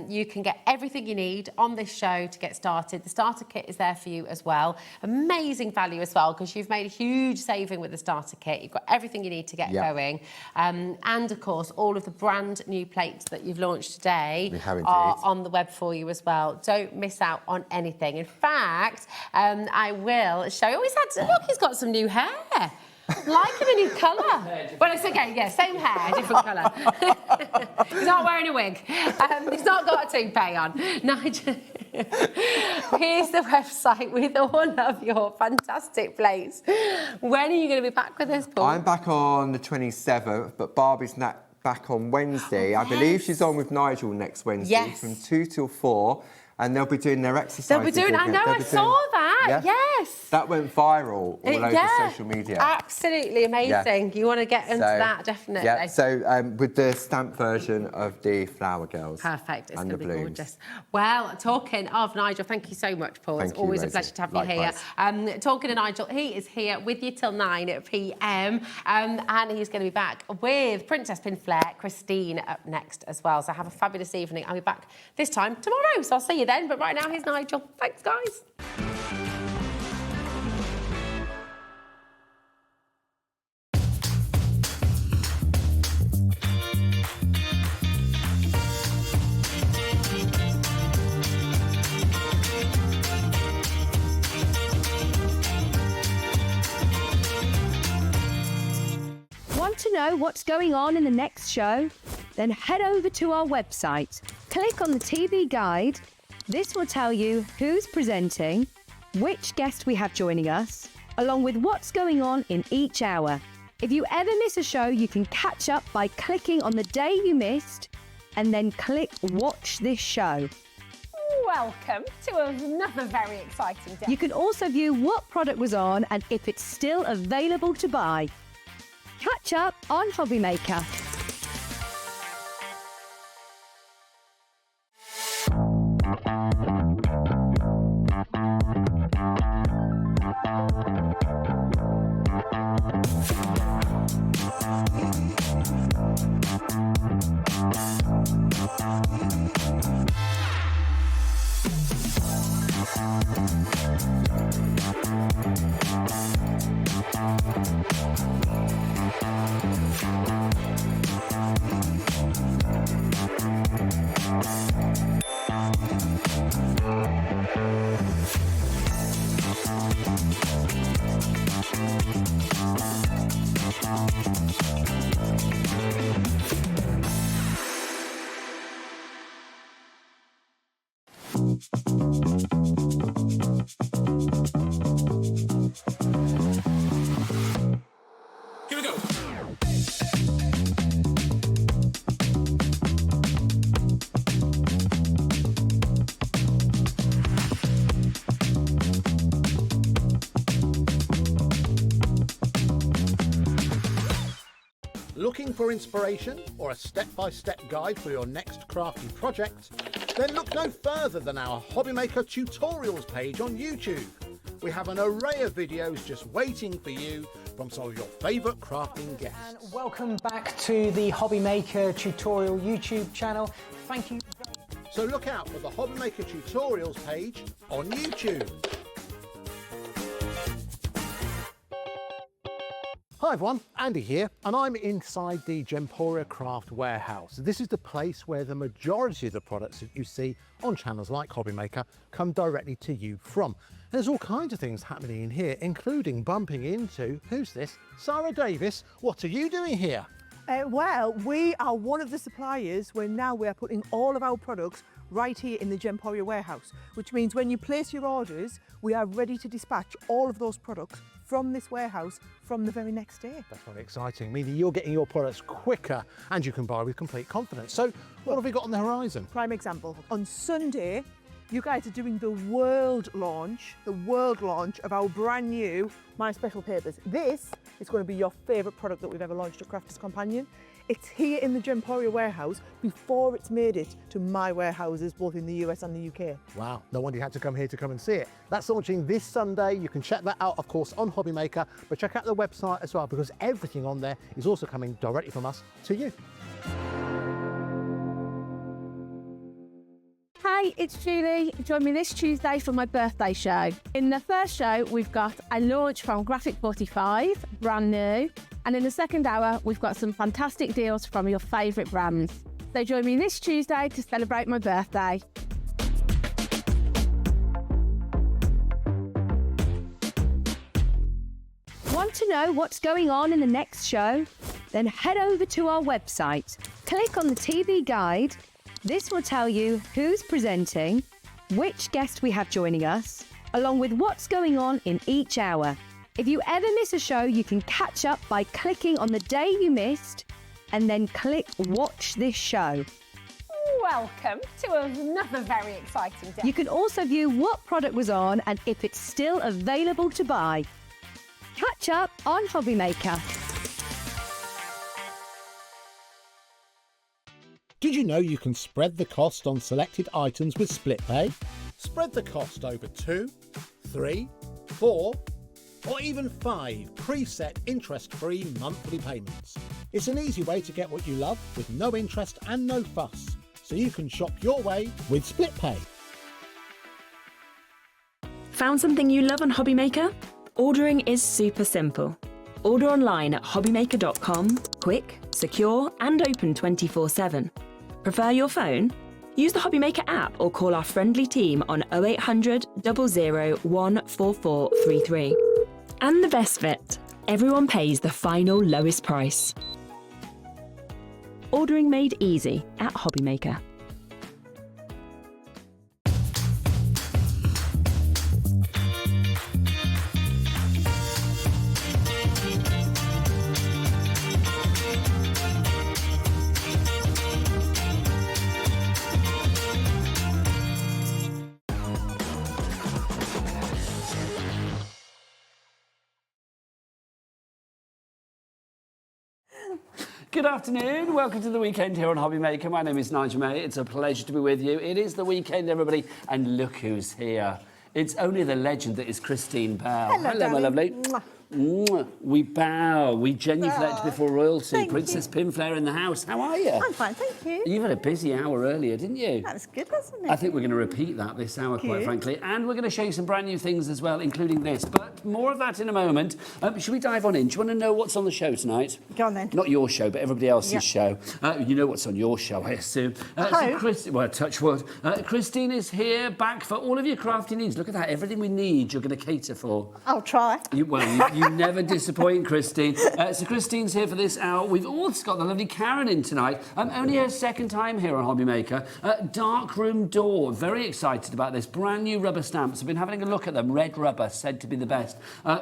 You can get everything you need on this show to get started. The starter kit is there for you as well. Amazing value as well, because you've made a huge saving with the starter kit. You've got everything you need to get going. And of course, all of the brand new plates that you've launched today are on the web for you as well. Don't miss out on anything. In fact, I will show you. Oh, look, he's got some new hair. Like him a new colour. Well, it's okay, yeah, same hair, different colour. He's not wearing a wig. He's not got a toupee on. Nigel, here's the website with all of your fantastic plates. When are you going to be back with us, Paul?
I'm back on the 27th, but Barbie's back on Wednesday. I believe she's on with Nigel next Wednesday from 2 till 4. And they'll be doing their exercise.
They'll be doing, I know, I saw that, yes.
That went viral all over social media.
Absolutely amazing. You want to get into that, definitely.
Yeah, so with the stamp version of the Flower Girls.
Perfect, it's
going
to be gorgeous. Well, talking of Nigel, thank you so much, Paul. It's always a pleasure to have you here. Talking to Nigel, he is here with you till 9 p.m. And he's going to be back with Princess Pinflair, Christine up next as well. So have a fabulous evening. I'll be back this time tomorrow, so I'll see you then, but right now here's Nigel. Thanks, guys.
Want to know what's going on in the next show? Then head over to our website. Click on the TV guide. This will tell you who's presenting, which guest we have joining us, along with what's going on in each hour. If you ever miss a show, you can catch up by clicking on the day you missed and then click Watch This Show.
Welcome to another very exciting day.
You can also view what product was on and if it's still available to buy. Catch up on Hobby Maker.
Here we go.
Looking for inspiration or a step-by-step guide for your next crafty project? Then look no further than our Hobbymaker tutorials page on YouTube. We have an array of videos just waiting for you from some of your favourite crafting guests.
And welcome back to the Hobbymaker tutorial YouTube channel. Thank you.
So look out for the Hobbymaker tutorials page on YouTube. Hi everyone, Andy here, and I'm inside the Gemporia Craft Warehouse. This is the place where the majority of the products that you see on channels like Hobbymaker come directly to you from. And there's all kinds of things happening in here, including bumping into, who's this? Sarah Davis. What are you doing here?
Well, we are one of the suppliers where now we are putting all of our products right here in the Gemporia warehouse, which means when you place your orders, we are ready to dispatch all of those products from this warehouse from the very next day.
That's very exciting, meaning you're getting your products quicker and you can buy with complete confidence. So what have we got on the horizon?
Prime example, on Sunday, you guys are doing the world launch of our brand new My Special Papers. This is going to be your favourite product that we've ever launched at Crafters Companion. It's here in the Gemporia warehouse before it's made it to my warehouses, both in the US and the UK.
Wow, no wonder you had to come here to come and see it. That's launching this Sunday. You can check that out, of course, on Hobbymaker, but check out the website as well, because everything on there is also coming directly from us to you.
Hi, it's Julie. Join me this Tuesday for my birthday show. In the first show, we've got a launch from Graphic 45, brand new. And in the second hour, we've got some fantastic deals from your favourite brands. So join me this Tuesday to celebrate my birthday.
Want to know what's going on in the next show? Then head over to our website. Click on the TV guide. This will tell you who's presenting, which guest we have joining us, along with what's going on in each hour. If you ever miss a show, you can catch up by clicking on the day you missed and then click Watch This Show.
Welcome to another very exciting day.
You can also view what product was on and if it's still available to buy. Catch up on Hobbymaker.
Did you know you can spread the cost on selected items with SplitPay? Spread the cost over 2, 3, 4, or even 5 preset interest-free monthly payments. It's an easy way to get what you love with no interest and no fuss, so you can shop your way with SplitPay.
Found something you love on Hobbymaker? Ordering is super simple. Order online at hobbymaker.com, quick, secure and open 24/7. Prefer your phone? Use the Hobbymaker app or call our friendly team on 0800 00 14433. And the best bit, everyone pays the final lowest price. Ordering made easy at Hobbymaker.
Good afternoon, welcome to the weekend here on Hobbymaker. My name is Nigel May, it's a pleasure to be with you. It is the weekend, everybody, and look who's here. It's only the legend that is Christine Bell.
Hello,
my lovely.
Mwah.
Mwah. We bow, we genuflect before royalty.
Thank
Princess Pinflair in the house, how are you?
I'm fine, thank you.
You've had a busy hour earlier, didn't you?
That was good, wasn't it?
I think we're going to repeat that this hour, quite
Good.
frankly. And we're going to show you some brand new things as well, including this. But more of that in a moment. Should we dive on in? Do you want to know what's on the show tonight?
Go on then.
Not your show, but everybody else's
Yep.
show. You know what's on your show, I assume. Well, touch wood. Christine is here, back for all of your crafty needs. Look at that, everything we need you're going to cater for.
I'll try.
You never disappoint, Christine. So Christine's here for this hour. We've also got the lovely Karen in tonight. Only her second time here on Hobbymaker. Darkroom Door. Very excited about this. Brand new rubber stamps. I've been having a look at them. Red rubber, said to be the best.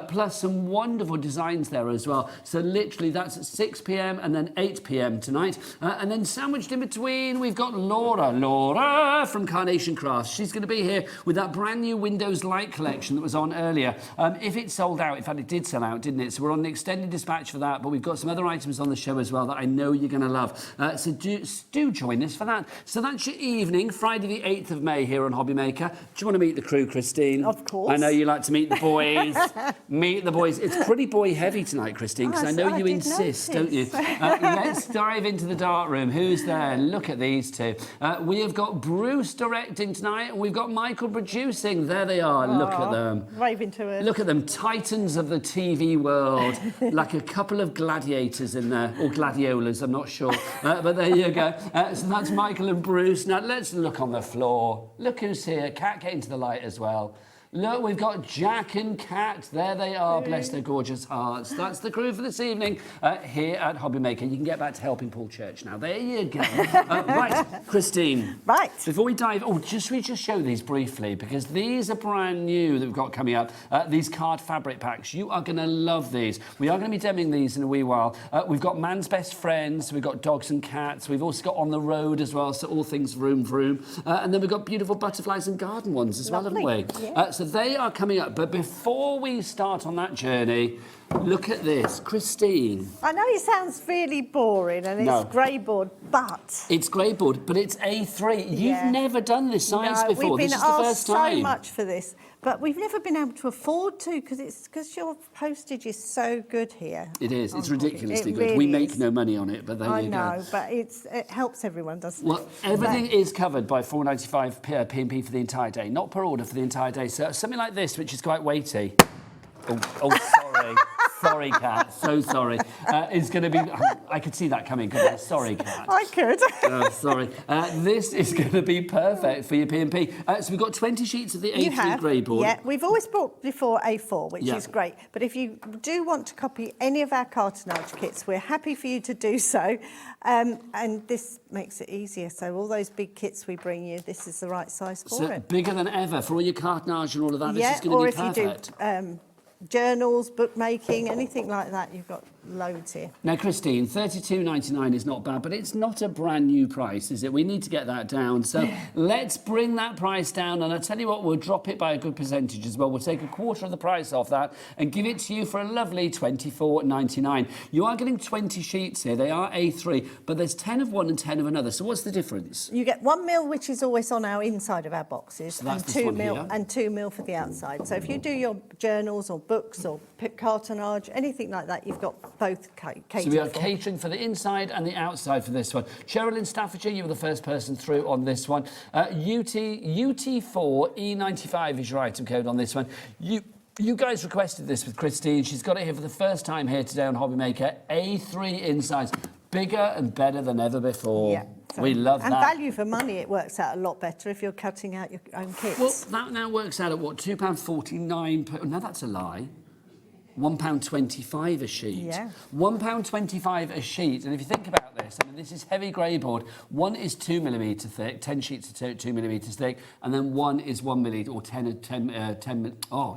Plus some wonderful designs there as well. So literally that's at 6 p.m. and then 8 p.m. tonight. And then sandwiched in between, we've got Laura from Carnation Crafts. She's going to be here with that brand new Windows Light collection that was on earlier. If it sold out, in fact it did sell out, didn't it? So we're on the extended dispatch for that, but we've got some other items on the show as well that I know you're going to love. So do join us for that. So that's your evening, Friday the 8th of May here on Hobbymaker. Do you want to meet the crew, Christine?
Of course.
I know you like to meet the boys. Meet the boys. It's pretty boy heavy tonight, Christine, because I know you insist, don't you? Let's dive into the dark room. Who's there? Look at these two. We have got Bruce directing tonight, and we've got Michael producing. There they are. Look at them.
Raving to it.
Look at them, titans of the TV world, like a couple of gladiators in there, or gladiolas, I'm not sure. But there you go. So that's Michael and Bruce. Now let's look on the floor. Look who's here. Kat, get into the light as well. Look, we've got Jack and Kat. There they are. Bless their gorgeous hearts. That's the crew for this evening here at Hobbymaker. You can get back to helping Paul Church now. There you go. Right, Christine.
Right.
Before we dive... we just show these briefly, because these are brand new that we've got coming up. These card fabric packs. You are going to love these. We are going to be demoing these in a wee while. We've got Man's Best Friends. We've got Dogs and Cats. We've also got On the Road as well, so all things vroom, vroom. And then we've got beautiful butterflies and garden ones as well, haven't we?
Yeah.
So they are coming up. But before we start on that journey, Look at this, Christine.
I know it sounds really boring and it's
No.
grey board, but...
It's grey board, but it's A3. You've
Yeah.
never done this size
No,
before.
we've
This
been
is the first
asked so
time.
much for this, but we've never been able to afford to because your postage is so good here.
It is. It's
on Hobby.
ridiculously
It
good. We
really
make
is.
no money on it, but there
I
you
know,
go.
but it helps everyone, doesn't
Well,
it?
everything
But-
is covered by £4.95 P&P for the entire day, not per order for the entire day. So something like this, which is quite weighty. Oh, sorry. Sorry, Kat. So sorry. It's going to be... I could see that coming, couldn't I? Sorry, Kat.
I could.
Sorry. This is going to be perfect for your P&P. So we've got 20 sheets of the
You
A3
have,
grey board.
yeah. We've always bought before A4, which
Yeah.
is great. But if you do want to copy any of our cartonnage kits, we're happy for you to do so. And this makes it easier. So all those big kits we bring you, this is the right size for
So
it.
bigger than ever for all your cartonnage and all of that.
Yeah,
this is going
or
to
if
be perfect.
you do journals, bookmaking, anything like that, you've got loads here.
Now, Christine, $32.99 is not bad, but it's not a brand new price, is it? We need to get that down. So let's bring that price down. And I'll tell you what, we'll drop it by a good percentage as well. We'll take a quarter of the price off that and give it to you for a lovely $24.99. You are getting 20 sheets here. They are A3, but there's 10 of one and 10 of another. So what's the difference?
You get 1 mil, which is always on our inside of our boxes,
So that's
and
this
2
one
mil
here.
and 2 mil for the outside. So if you do your journals or books or cartonnage, anything like that, you've got both catered
So we are
for.
catering for the inside and the outside for this one. Cheryl in Staffordshire, you were the first person through on this one. UT4E95 is your item code on this one. You guys requested this with Christine. She's got it here for the first time here today on Hobby Maker. A3 insides, bigger and better than ever before.
Yeah.
We love
and
that.
value for money, it works out a lot better if you're cutting out your own kits.
Well, that now works out at what, £2.49 per... No, that's a lie. £1.25 a sheet.
Yeah.
£1.25 a sheet. And if you think about this, I mean, this is heavy grey board. One is 2mm thick, 10 sheets are 2mm thick, and then one is 1mm, or 10 are 10 are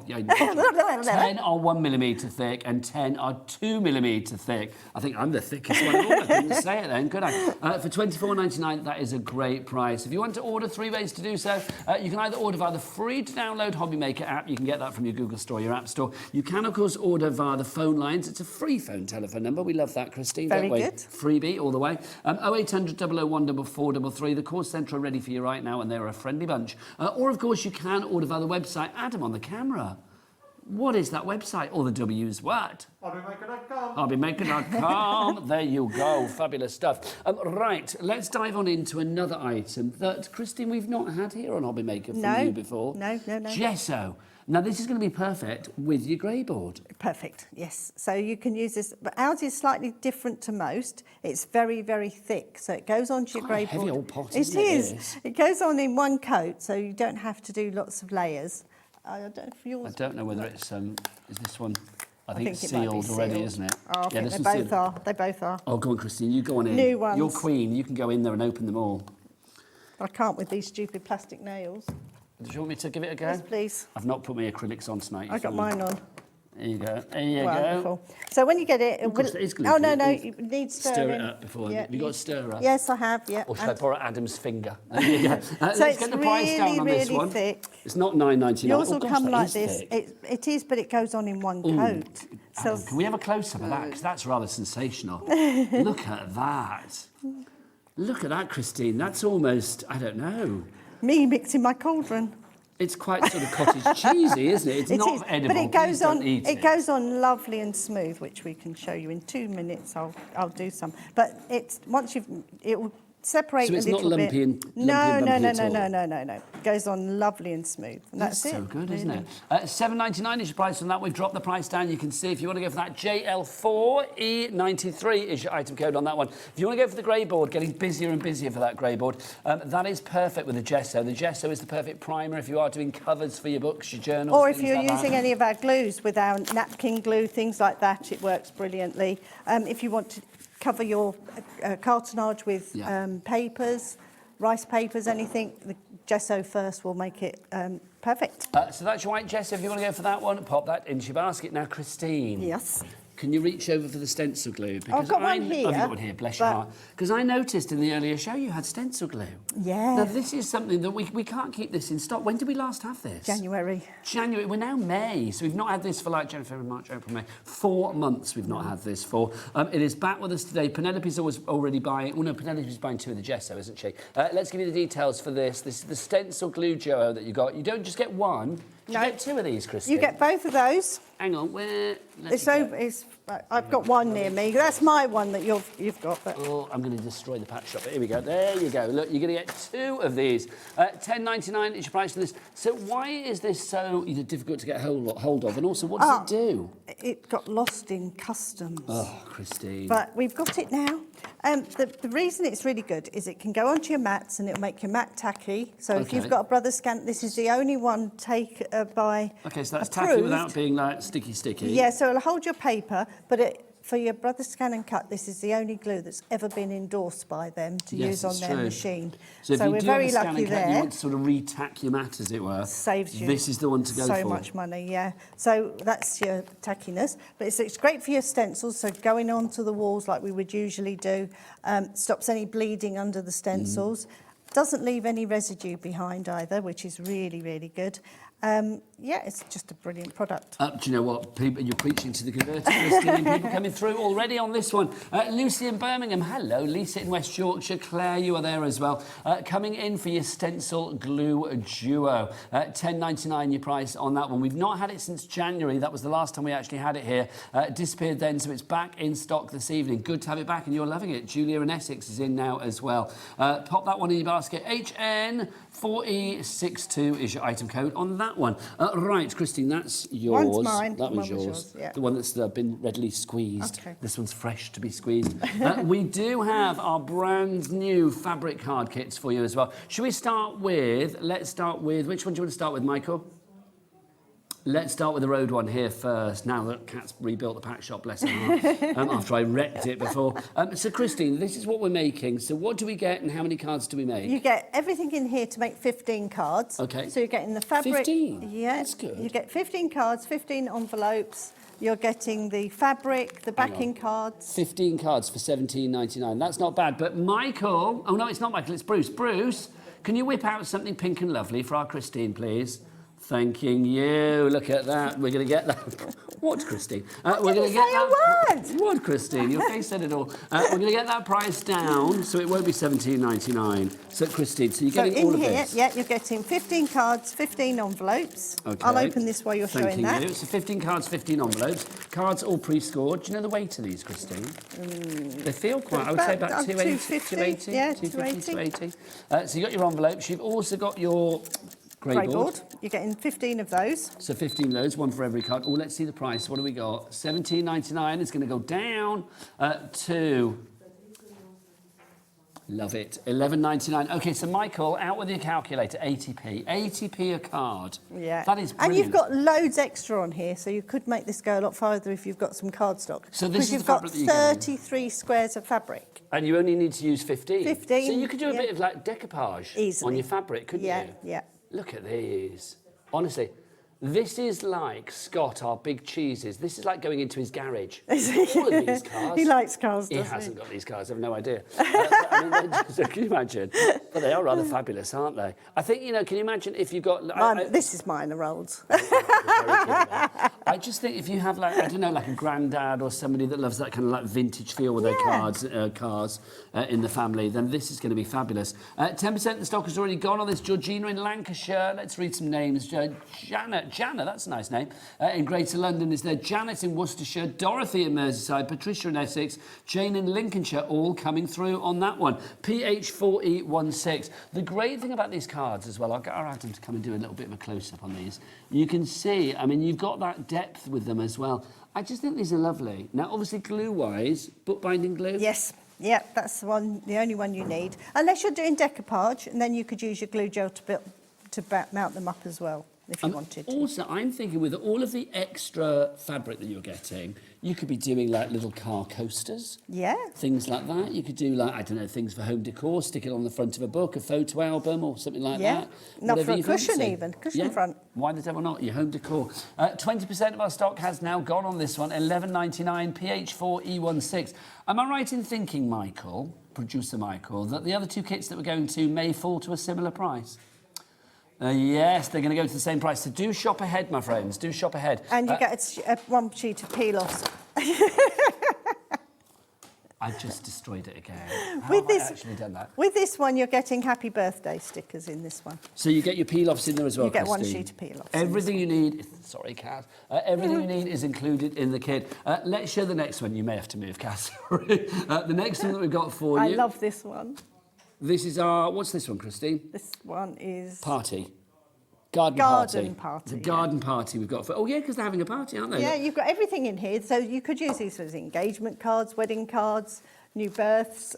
1mm thick, and 10 are 2mm thick. I think I'm the thickest one of all. I couldn't say it then, could I? For £24.99, that is a great price. If you want to order, 3 ways to do so. You can either order via the free-to-download Hobby Maker app. You can get that from your Google Store, your App Store. You can, of course, order via the phone lines. It's a free phone telephone number. We love that, Christine,
Very
don't we?
good.
Freebie all the way. 0800 001 4433. The call centre are ready for you right now, and they're a friendly bunch. Or, of course, you can order via the website. Adam on the camera. What is that website? All the W's what?
Hobbymaker.com.
Hobbymaker.com. There you go. Fabulous stuff. Right, let's dive on into another item that, Christine, we've not had here on Hobby Maker from you before.
No.
Gesso. Now, this is going to be perfect with your grey board.
Perfect, yes. So you can use this, but ours is slightly different to most. It's very, very thick, so it goes onto your grey board.
Heavy old pot,
It
isn't it?
is. It goes on in one coat, so you don't have to do lots of layers. I don't know if yours...
I don't know whether it's, is this one, I think it's
it might be
sealed already,
sealed.
isn't it?
Oh, I think
this
they
one's
both
sealed.
are. They both are.
Oh, go on, Christine, you go on in.
New ones.
You're queen, you can go in there and open them all.
I can't with these stupid plastic nails.
Do you want me to give it a go?
Yes, please.
I've not put my acrylics on tonight.
I got mine on.
There you go. There you go.
Wonderful. So when you get it...
Oh, gosh, that is gonna
oh,
be
no,
good.
you need stirring.
Stir it up before.
Yeah,
Have you got a stirrer?
Yes, I have, yeah.
Or should I
And-
borrow Adam's finger? There you go.
So
Let's
it's
get the price down
really,
on this
really
one.
thick.
It's not $9.99.
Yours
Oh,
will
gosh,
come
that
like
is
this.
thick.
It is, but it goes on in one
Ooh.
coat. So
Adam, can we have a close-up of that? Because that's rather sensational. Look at that. Look at that, Christine. That's almost, I don't know.
me mixing my cauldron.
It's quite sort of cottage cheesy, isn't it? It's
It
not
is,
edible.
but it
Please
goes
don't
on.
eat
It goes on lovely and smooth, which we can show you in 2 minutes. I'll do some. But it's once it will separate
So it's
a
not
little
lumpy
bit.
and-
No.
lumpy at all?
No. It goes on lovely and smooth. And that's
so
it.
good, isn't
really.
it? $7.99 is your price on that. We've dropped the price down. You can see if you want to go for that JL4E93 is your item code on that one. If you want to go for the grey board, getting busier and busier for that grey board, that is perfect with the gesso. The gesso is the perfect primer if you are doing covers for your books, your journals,
Or if
things
you're
like
using
that.
any of our glues with our napkin glue, things like that, it works brilliantly. If you want to cover your cartonnage with papers, rice papers, anything, the gesso first will make it perfect.
So that's your white gesso. If you want to go for that one, pop that into your basket. Now, Christine.
Yes.
can you reach over for the stencil glue?
I've got one here.
Oh, you've got one here, bless your heart. Because I noticed in the earlier show you had stencil glue.
Yeah.
Now, this is something that we can't keep this in stock. When did we last have this?
January.
January. We're now May, so we've not had this for like January, February, March, April, May. 4 months we've not had this for. It is back with us today. Penelope's already buying... Oh, no, Penelope's buying 2 of the gesso, isn't she? Let's give you the details for this. This is the stencil glue duo that you got. You don't just get one. You get 2 of these, Christine.
You get both of those.
Hang on, where...
I've got one near me. That's my one that you've got. But...
Oh, I'm going to destroy the pack shop. Here we go. There you go. Look, you're going to get 2 of these. $10.99 is your price for this. So why is this so difficult to get hold of? And also, what does it do?
It got lost in customs.
Oh, Christine.
But we've got it now. The reason it's really good is it can go onto your mats and it'll make your mat tacky. So if you've got a Brothers Scan, this is the only one by
Okay, so that's
approved.
tacky without being like sticky.
Yeah, so it'll hold your paper, but for your Brothers Scan and Cut, this is the only glue that's ever been endorsed by them to use on their machine.
So if you
we're
do
very
have a
lucky
scan and cut,
there.
you want to sort of re-tack your mat, as it were.
Saves you
This is the one to go for.
so much money, yeah. So that's your tackiness, but it's great for your stencils. So going onto the walls like we would usually do, stops any bleeding under the stencils. Doesn't leave any residue behind either, which is really, really good. Yeah, it's just a brilliant product.
Do you know what? People, you're preaching to the converted. There's still people coming through already on this one. Lucy in Birmingham. Hello. Lisa in West Yorkshire. Claire, you are there as well. Coming in for your stencil glue duo. $10.99 your price on that one. We've not had it since January. That was the last time we actually had it here. Disappeared then, so it's back in stock this evening. Good to have it back, and you're loving it. Julia in Essex is in now as well. Pop that one in your basket. HN4E62 is your item code on that one. Right, Christine, that's yours.
One's mine.
That was
One was
yours.
yeah.
The one that's been readily squeezed.
Okay.
This one's fresh to be squeezed. We do have our brand new fabric card kits for you as well. Should we start with, let's start with, which one do you want to start with, Michael? Let's start with the road one here first, now that Kat's rebuilt the pack shop, bless her heart, after I wrecked it before. So, Christine, this is what we're making. So what do we get and how many cards do we make?
You get everything in here to make 15 cards.
Okay.
So you're getting the fabric.
15?
Yeah.
That's good.
You get 15 cards, 15 envelopes. You're getting the fabric, the backing cards.
15 cards for $17.99. That's not bad. But Michael... Oh, no, it's not Michael, it's Bruce. Bruce, can you whip out something pink and lovely for our Christine, please? Thanking you. Look at that. We're going to get that. What, Christine? We're going to get that. What, Christine? Your face said it all. We're going to get that price down, so it won't be $17.99. So, Christine, so you're getting all of this.
Yeah, you're getting 15 cards, 15 envelopes.
Okay.
I'll open this while you're showing that.
Thanking you. So 15 cards, 15 envelopes. Cards all pre-scored. Do you know the weight of these, Christine? They feel quite, I would say about 280.
Yeah,
280. So you got your envelopes. You've also got your grey board.
You're getting 15 of those.
So 15 loads, one for every card. Oh, let's see the price. What do we got? $17.99. It's going to go down to... Love it. $11.99. OK, so, Michael, out with your calculator. 80p. 80p a card.
Yeah.
That is brilliant.
And you've got loads extra on here, so you could make this go a lot farther if you've got some cardstock.
So this is
you've
the fabric
got
that you're getting.
33 squares of fabric.
And you only need to use 15.
15.
So you could do a bit of, like, decoupage
Easily.
on your fabric, couldn't you?
Yeah.
Look at these. Honestly, this is like Scott, our big cheeses. This is like going into his garage. All of these cars.
He likes cars,
He
doesn't he?
hasn't got these cars, I've no idea. I mean, can you imagine? But they are rather fabulous, aren't they? I think, you know, can you imagine if you've got...
this is mine, are old.
I just think if you have, like, I don't know, like a granddad or somebody that loves that kind of like vintage feel with their cars in the family, then this is going to be fabulous. 10% of the stock has already gone on this. Georgina in Lancashire. Let's read some names. Jana, that's a nice name. In Greater London is there. Janet in Worcestershire. Dorothy in Merseyside. Patricia in Essex. Jane in Lincolnshire. All coming through on that one. PH4E16. The great thing about these cards as well, I'll get our Adam to come and do a little bit of a close-up on these. You can see, I mean, you've got that depth with them as well. I just think these are lovely. Now, obviously, glue-wise, bookbinding glue?
Yes. Yeah, that's the only one you need. Unless you're doing decoupage, and then you could use your glue gel to mount them up as well. if you wanted to.
Also, I'm thinking with all of the extra fabric that you're getting, you could be doing like little car coasters.
Yeah.
Things like that. You could do like, I don't know, things for home decor, stick it on the front of a book, a photo album or something like that.
Not
Whatever
for a
you
cushion
fancy.
even, cushion front.
Why the devil not? Your home decor. 20% of our stock has now gone on this one. $11.99 PH4E16. Am I right in thinking, Michael, producer Michael, that the other two kits that we're going to may fall to a similar price? Yes, they're going to go to the same price. So do shop ahead, my friends. Do shop ahead.
And you get one sheet of peel-offs.
I just destroyed it again. How
With
have
this-
I actually done that?
With this one, you're getting happy birthday stickers in this one.
So you get your peel-offs in there as well,
You get one
Christine.
sheet of peel-offs.
Everything you need... Sorry, Kat. Everything you need is included in the kit. Let's show the next one. You may have to move, Kat. Sorry. The next one that we've got for you...
I love this one.
This is our... What's this one, Christine?
This one is...
Party. Garden party. The garden party we've got for... Oh, yeah, because they're having a party, aren't they?
Yeah, you've got everything in here. So you could use these as engagement cards, wedding cards, new births,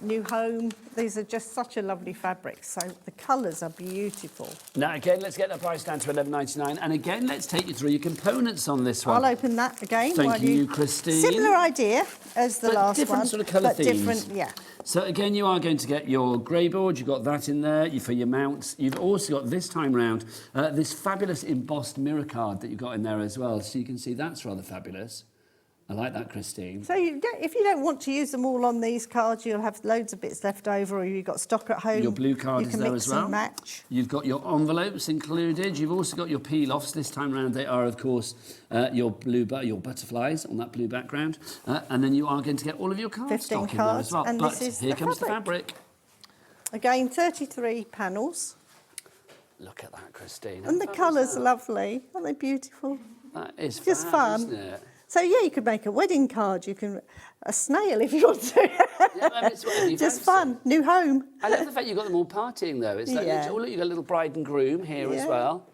new home. These are just such a lovely fabric. So the colours are beautiful.
Now, again, let's get the price down to $11.99. And again, let's take you through your components on this one.
I'll open that again.
Thank
while
you, Christine.
Similar idea as the
But
last
different
one.
sort of colour
but
themes.
different, yeah.
So again, you are going to get your grey board. You've got that in there for your mounts. You've also got this time round this fabulous embossed mirror card that you've got in there as well. So you can see that's rather fabulous. I like that, Christine.
So if you don't want to use them all on these cards, you'll have loads of bits left over, or you've got stock at home.
Your blue card
you
is
can
there
mix
as well.
And match.
You've got your envelopes included. You've also got your peel-offs. This time round, they are, of course, your butterflies on that blue background. And then you are going to get all of your card
15
stock in there
cards,
as well.
and
But
this is
here
the
comes the
fabric.
fabric.
Again, 33 panels.
Look at that, Christine.
And the colours are lovely. Aren't they beautiful?
That is
Just
fab,
fun.
isn't it?
So, yeah, you could make a wedding card. You can... A snail, if you want to.
Yeah, I mean, it's whatever you
Just
fancy.
fun. New home.
I love the fact you've got them all partying, though. It's like,
Yeah.
oh, look, you've got a little bride and groom here as
Yeah.
well.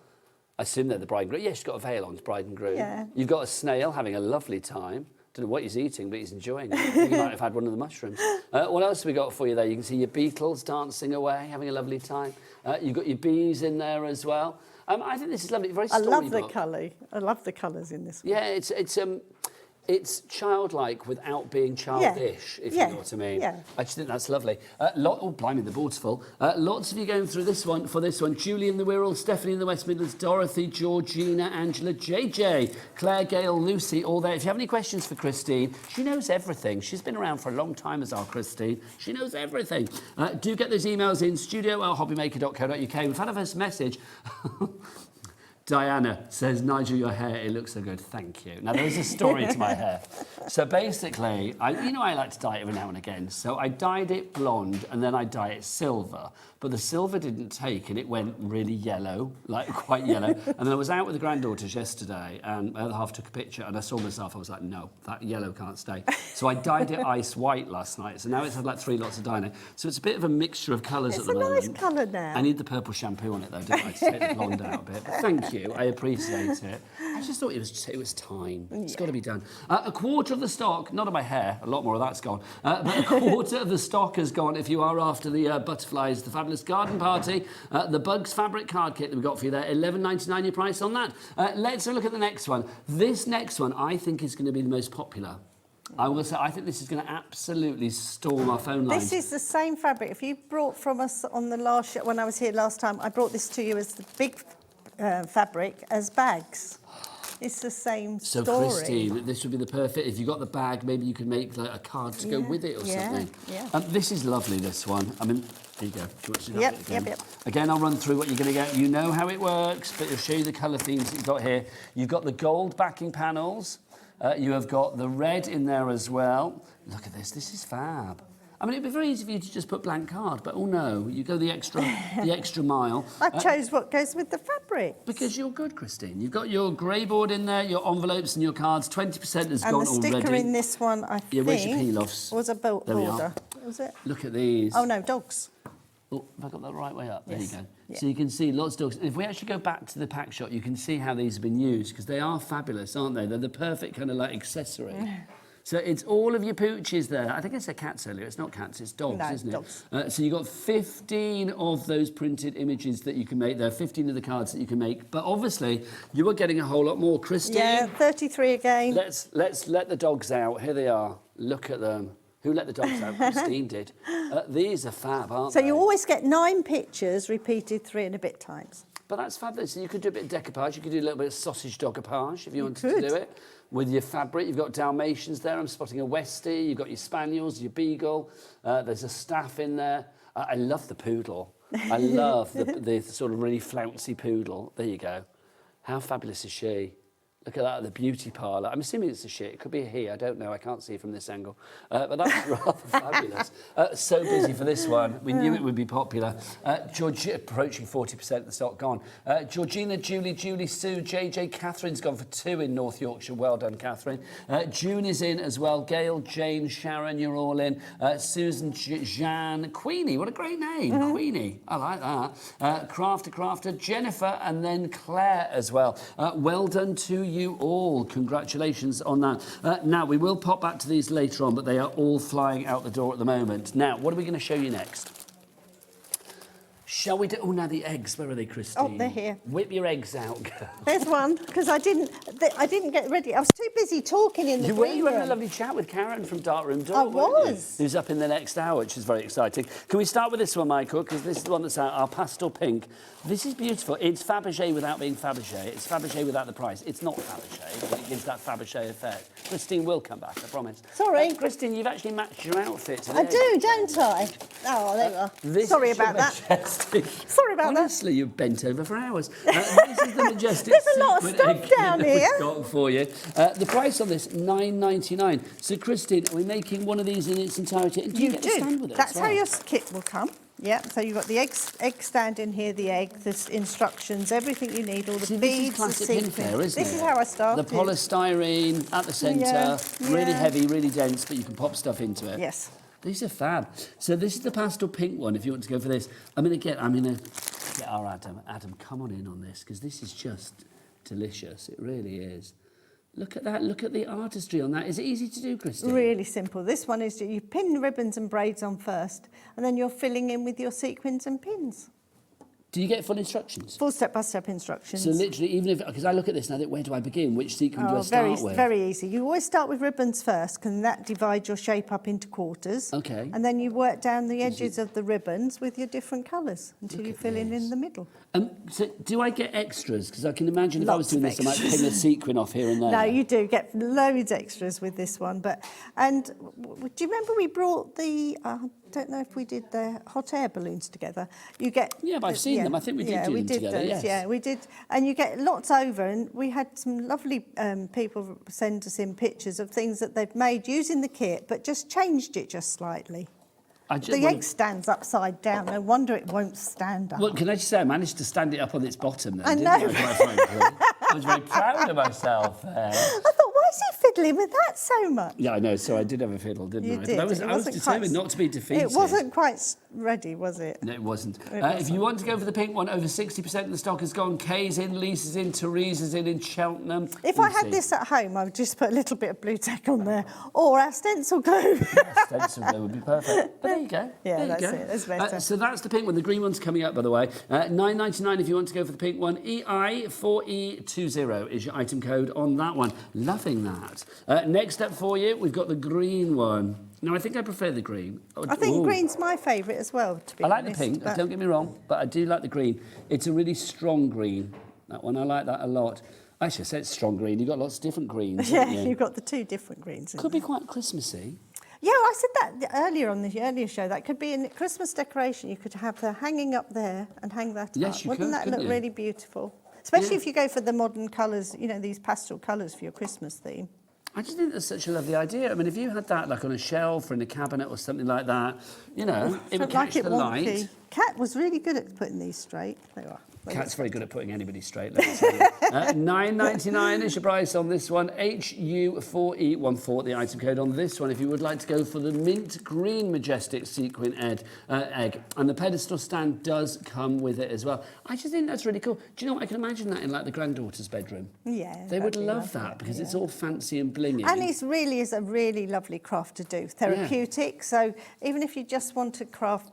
I assume they're the bride and groom. Yeah, she's got a veil on, it's bride and groom.
Yeah.
You've got a snail having a lovely time. Don't know what he's eating, but he's enjoying it. He might have had one of the mushrooms. What else have we got for you there? You can see your beetles dancing away, having a lovely time. You've got your bees in there as well. I think this is lovely. Very
I love the
storybook.
colour. I love the colours in this one.
Yeah, it's childlike without being childish, if you know what I mean.
Yeah.
I just think that's lovely. Oh, blimey, the board's full. Lots of you going through this one, for this one. Julie in the Wirral, Stephanie in the West Midlands, Dorothy, Georgina, Angela, JJ, Claire, Gail, Lucy, all there. If you have any questions for Christine, she knows everything. She's been around for a long time as our Christine. She knows everything. Do get those emails in, studio@hobbymaker.co.uk. We've had a first message. Diana says, Nigel, your hair, it looks so good. Thank you. Now, there is a story to my hair. So basically, I like to dye it every now and again. So I dyed it blonde and then I dye it silver. But the silver didn't take and it went really yellow, like quite yellow. And then I was out with the granddaughters yesterday and the other half took a picture and I saw myself. I was like, no, that yellow can't stay. So I dyed it ice white last night. So now it's had like 3 lots of dye in it. So it's a bit of a mixture of colours at the moment.
It's a nice colour now.
I need the purple shampoo on it though, don't I, to take the blonde out a bit. But thank you, I appreciate it. I just thought it was time. It's got to be done. A quarter of the stock, not of my hair, a lot more of that's gone, but a quarter of the stock has gone if you are after the butterflies, the fabulous garden party, the Bugs fabric card kit that we got for you there, $11.99 your price on that. Let's have a look at the next one. This next one I think is going to be the most popular. I will say, I think this is going to absolutely storm our phone lines.
This is the same fabric. If you brought from us on the last show, when I was here last time, I brought this to you as the big fabric as bags. It's the same
So,
story.
Christine, this would be the perfect... If you got the bag, maybe you could make like, a card to go with it or something.
Yeah.
This is lovely, this one. I mean, here you go. Do you want to do
Yep,
that again?
yep.
Again, I'll run through what you're going to get. You know how it works, but it'll show you the colour themes that you've got here. You've got the gold backing panels. You have got the red in there as well. Look at this. This is fab. I mean, it'd be very easy for you to just put blank card, but oh no, you go the extra mile.
I chose what goes with the fabric.
Because you're good, Christine. You've got your grey board in there, your envelopes and your cards. 20% has
And
gone
the sticker
already.
in this one, I
Yeah, where's your
think,
peel-offs?
was a border.
There we are.
Was it?
Look at these.
Oh, no, dogs.
Oh, have I got that the right way up? There
Yes.
you go.
Yeah.
So you can see lots of dogs. And if we actually go back to the pack shot, you can see how these have been used, because they are fabulous, aren't they? They're the perfect kind of like accessory So it's all of your pooches there. I think I said cats earlier. It's not cats, it's dogs,
No,
isn't it?
dogs.
So you've got 15 of those printed images that you can make there, 15 of the cards that you can make. But obviously, you are getting a whole lot more. Christine?
Yeah, 33 again.
Let's let the dogs out. Here they are. Look at them. Who let the dogs out? Christine did. These are fab, aren't
So
they?
you always get 9 pictures repeated 3 and a bit times.
But that's fabulous. You could do a bit of decoupage. You could do a little bit of sausage dogapage if you wanted
could.
to do it. With your fabric, you've got Dalmatians there. I'm spotting a Westie. You've got your Spaniels, your Beagle. There's a Staff in there. I love the poodle. I love the sort of really flouncy poodle. There you go. How fabulous is she? Look at that at the beauty parlour. I'm assuming it's a she. It could be a he. I don't know. I can't see from this angle. But that's rather fabulous. So busy for this one. We knew it would be popular. Georgia, approaching 40% of the stock gone. Georgina, Julie, Sue, JJ. Catherine's gone for 2 in North Yorkshire. Well done, Catherine. June is in as well. Gail, Jane, Sharon, you're all in. Susan, Jeanne, Queenie. What a great name. Queenie. I like that. Crafter, Jennifer, and then Claire as well. Well done to you all. Congratulations on that. Now, we will pop back to these later on, but they are all flying out the door at the moment. Now, what are we going to show you next? Shall we do... Oh, now the eggs. Where are they, Christine?
Oh, they're here.
Whip your eggs out, girl.
There's one, because I didn't get ready. I was too busy talking in the
You were
green
having a
room.
lovely chat with Karen from Dark Room Door.
I
weren't you?
was.
Who's up in the next hour, which is very exciting. Can we start with this one, Michael? Because this is the one that's out, our pastel pink. This is beautiful. It's Fabergé without being Fabergé. It's Fabergé without the price. It's not Fabergé, but it gives that Fabergé effect. Christine will come back, I promise.
Sorry.
Christine, you've actually matched your outfit today.
I do, don't I? Oh, there you are.
This
Sorry
is your
about that.
majestic-
Sorry about
Honestly, you've bent over for hours. This is the majestic.
There's a lot of
secret
stuff
egg
down
that
here.
we've got for you. The price on this, $9.99. So, Christine, are we making one of these in its entirety? And do you get the stand with it?
That's
as
how
well?
your kit will come. Yeah, so you've got the egg stand in here, the egg, the instructions, everything you need, all the
See,
beads,
this is
the
classic pin
sequins.
fair, isn't
This
it?
is how I started.
The polystyrene at the centre,
Yeah,
really
yeah.
heavy, really dense, but you can pop stuff into it.
Yes.
These are fab. So this is the pastel pink one, if you want to go for this. I'm going to get our Adam. Adam, come on in on this, because this is just delicious. It really is. Look at that. Look at the artistry on that. Is it easy to do, Christine?
Really simple. This one is you pin the ribbons and braids on first, and then you're filling in with your sequins and pins.
Do you get full instructions?
Full step-by-step instructions.
So literally, even if, because I look at this and I think, where do I begin? Which sequin do I start with?
Very easy. You always start with ribbons first, because that divides your shape up into quarters.
Okay.
And then you work down the edges of the ribbons with your different colours until you fill in the middle.
So do I get extras? Because I can imagine if I was
Lots
doing
of
this, I might
extras.
pin a sequin off here and there.
No, you do get loads extras with this one. Do you remember we brought the? I don't know if we did the hot air balloons together. You get.
Yeah, but I've seen them. I think we did do them together,
Those,
yes.
Yeah, we did, and you get lots over. And we had some lovely people send us in pictures of things that they've made using the kit, but just changed it just slightly. The egg stands upside down. No wonder it won't stand up.
Well, can I just say, I managed to stand it up on its bottom then,
I
didn't
know.
I was very proud of myself there.
I thought, why is he fiddling with that so much?
Yeah, I know. So I did have a fiddle, didn't
You
I?
did.
But I was
It
determined
wasn't quite-
not to be defeated.
It wasn't quite ready, was it?
No, it wasn't.
It
If
wasn't.
you want to go for the pink one, over 60% of the stock has gone. Kay's in, Lisa's in, Teresa's in Cheltenham.
If
We'll
I had
see.
this at home, I would just put a little bit of blue tack on there, or our stencil glue.
Stencil glue would be perfect. But there you go.
Yeah,
There you
that's
go.
it. That's better.
So that's the pink one. The green one's coming up, by the way. $9.99 if you want to go for the pink one. EI4E20 is your item code on that one. Loving that. Next up for you, we've got the green one. Now, I think I prefer the green.
I think
Ooh.
green's my favourite as well, to be
I like
honest.
the pink,
but-
don't get me wrong, but I do like the green. It's a really strong green, that one. I like that a lot. Actually, I said it's strong green. You've got lots of different greens,
Yeah,
haven't you?
you've got the two different greens.
Could be quite Christmassy.
Yeah, I said that earlier on the earlier show. That could be a Christmas decoration. You could have the hanging up there and hang that
Yes,
up.
you
Wouldn't
could,
that
couldn't
look
you?
really beautiful? Especially
Yeah.
if you go for the modern colours, you know, these pastel colours for your Christmas theme.
I just think that's such a lovely idea. I mean, if you had that like on a shelf or in a cabinet or something like that, you know, it would
Don't like
catch
it
the
wonky.
light.
Kat was really good at putting these straight. There you are.
Kat's very good at putting anybody straight, let me tell you. $9.99 is your price on this one. HU4E14, the item code on this one, if you would like to go for the mint green majestic sequin egg. And the pedestal stand does come with it as well. I just think that's really cool. Do you know what? I can imagine that in like the granddaughter's bedroom.
Yeah.
They would love that because it's all fancy and blingy.
And it really is a really lovely craft to do, therapeutic. So even if you just want to craft,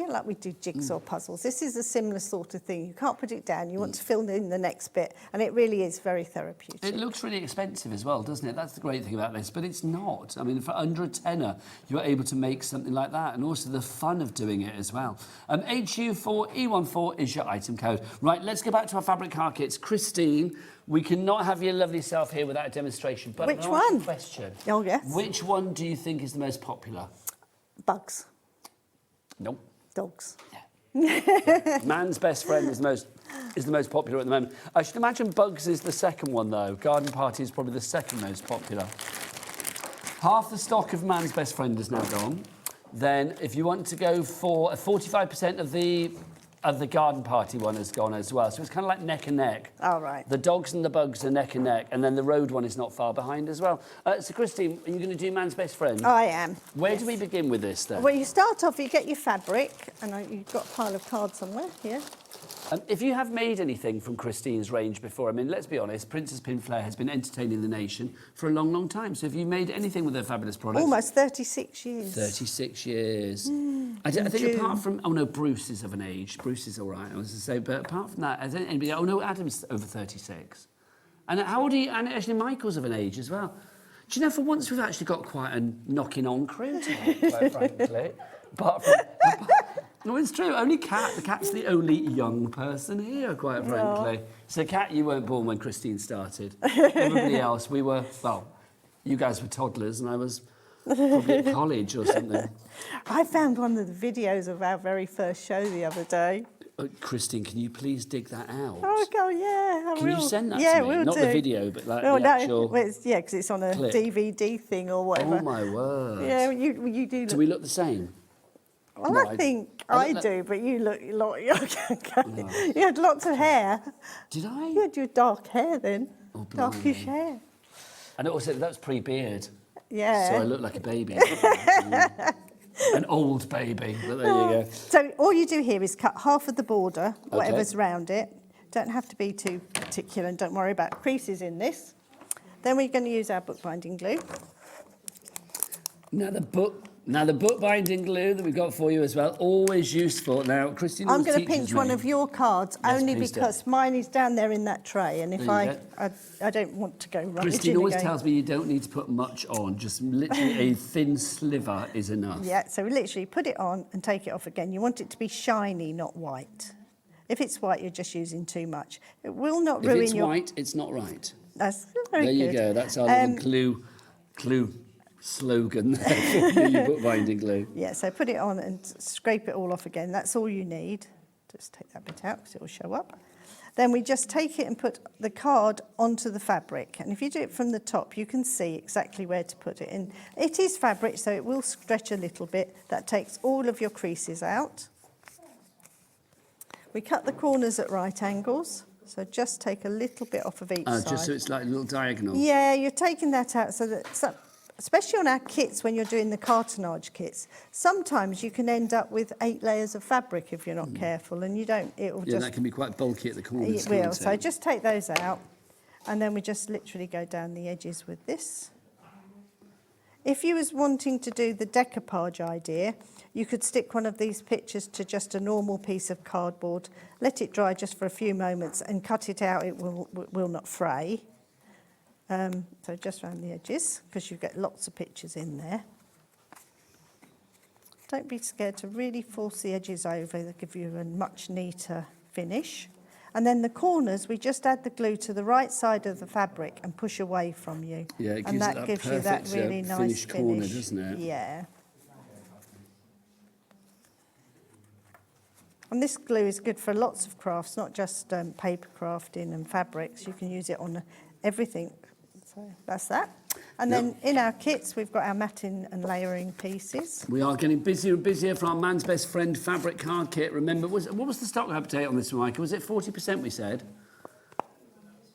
like we do jigsaw puzzles, this is a similar sort of thing. You can't put it down, you want to fill in the next bit, and it really is very therapeutic.
It looks really expensive as well, doesn't it? That's the great thing about this, but it's not. I mean, for under a tenner, you're able to make something like that, and also the fun of doing it as well. HU4E14 is your item code. Right, let's go back to our fabric car kits. Christine, we cannot have your lovely self here without a demonstration. But
Which one?
Question.
Oh, yes.
Which one do you think is the most popular?
Bugs.
Nope.
Dogs.
Yeah. Man's best friend is the most popular at the moment. I should imagine Bugs is the second one though. Garden Party is probably the second most popular. Half the stock of Man's best friend is now gone. Then if you want to go for 45% of the Garden Party one has gone as well. So it's kind of like neck and neck.
All right.
The dogs and the bugs are neck and neck, and then the road one is not far behind as well. So Christine, are you going to do Man's best friend?
I am.
Where do we begin with this then?
Well, you start off, you get your fabric, and you've got a pile of cards somewhere here.
If you have made anything from Christine's range before, I mean, let's be honest, Princess Pinflair has been entertaining the nation for a long, long time. So have you made anything with her fabulous products?
Almost 36 years.
36 years. I think apart from... Oh, no, Bruce is of an age. Bruce is all right, I was to say. But apart from that, has anybody... Oh, no, Adam's over 36. And how old are you? And actually, Michael's of an age as well. Do you know, for once, we've actually got quite a knocking-on crew tonight, quite frankly. Apart from... No, it's true. Only Kat. The Kat's the only young person here, quite frankly. So, Kat, you weren't born when Christine started. Everybody else, we were... Well, you guys were toddlers and I was probably at college or something.
I found one of the videos of our very first show the other day.
Christine, can you please dig that out?
Oh, God, yeah, I will.
Can you send that
yeah,
to me?
We'll
Not
do.
the video, but like
oh,
the actual...
Well, yeah, because it's on a
clip.
DVD thing or whatever.
Oh, my word.
Yeah, you do.
Do we look the same?
Well,
No,
I think I do, but you look a lot younger.
No.
You had lots of hair.
Did I?
You had your dark hair then.
Oh,
darkish hair.
And also, that was pre-beard.
Yeah.
So I look like a baby. An old baby, but there you go.
So all you do here is cut half of the border, whatever's around it. Don't have to be too particular, and don't worry about creases in this. Then we're going to use our bookbinding glue.
Now the bookbinding glue that we've got for you as well, always useful. Now, Christine,
I'm going to pinch one of your cards,
Yes,
only
please do.
because mine is down there in that tray, and if
There you
I don't want to go rummaging
Christine always
again.
tells me you don't need to put much on, just literally a thin sliver is enough.
Yeah, so we literally put it on and take it off again. You want it to be shiny, not white. If it's white, you're just using too much. It will not ruin
If it's
your...
white, it's not right.
That's very
There
good.
you go, that's our little clue slogan there for your bookbinding glue.
Yeah, so put it on and scrape it all off again. That's all you need. Just take that bit out because it will show up. Then we just take it and put the card onto the fabric. And if you do it from the top, you can see exactly where to put it in. It is fabric, so it will stretch a little bit. That takes all of your creases out. We cut the corners at right angles. So just take a little bit off of each side.
Just so it's like a little diagonal.
Yeah, you're taking that out so that... especially on our kits, when you're doing the cartonnage kits, sometimes you can end up with 8 layers of fabric if you're not careful, and it will just...
Yeah, that can be quite bulky at the corners.
It will, so just take those out, and then we just literally go down the edges with this. If you was wanting to do the decoupage idea, you could stick one of these pictures to just a normal piece of cardboard, let it dry just for a few moments, and cut it out. It will not fray. So just around the edges, because you get lots of pictures in there. Don't be scared to really force the edges over. They'll give you a much neater finish. And then the corners, we just add the glue to the right side of the fabric and push away from you.
Yeah, it
and
gives
that gives you that
perfect,
really nice
finished corner,
finish.
doesn't it?
Yeah. And this glue is good for lots of crafts, not just paper crafting and fabrics. You can use it on everything. So that's that. And then in our kits, we've got our matting and layering pieces.
We are getting busier and busier for our Man's Best Friend fabric card kit. Remember, what was the stock update on this one, Michael? Was it 40% we said?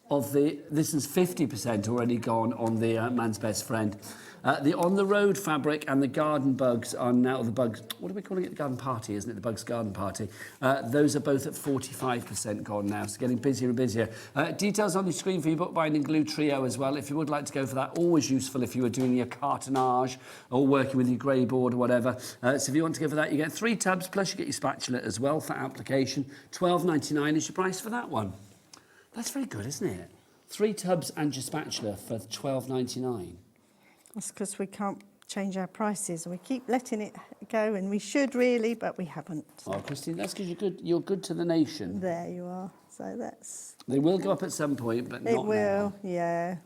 This is 50% already gone on the Man's Best Friend. The On the Road fabric and the garden bugs are now the bugs. What are we calling it? The garden party, isn't it? The bugs garden party. Those are both at 45% gone now. So getting busier and busier. Details on the screen for your bookbinding glue trio as well. If you would like to go for that, always useful if you were doing your cartonnage or working with your grey board or whatever. So if you want to go for that, you get 3 tubs plus you get your spatula as well for application. £12.99 is your price for that one. That's very good, isn't it? 3 tubs and your spatula for £12.99.
That's because we can't change our prices. We keep letting it go, and we should really, but we haven't.
Oh, Christine, that's because you're good to the nation.
There you are. So that's...
They will go up at some point, but not now.
It will, yeah.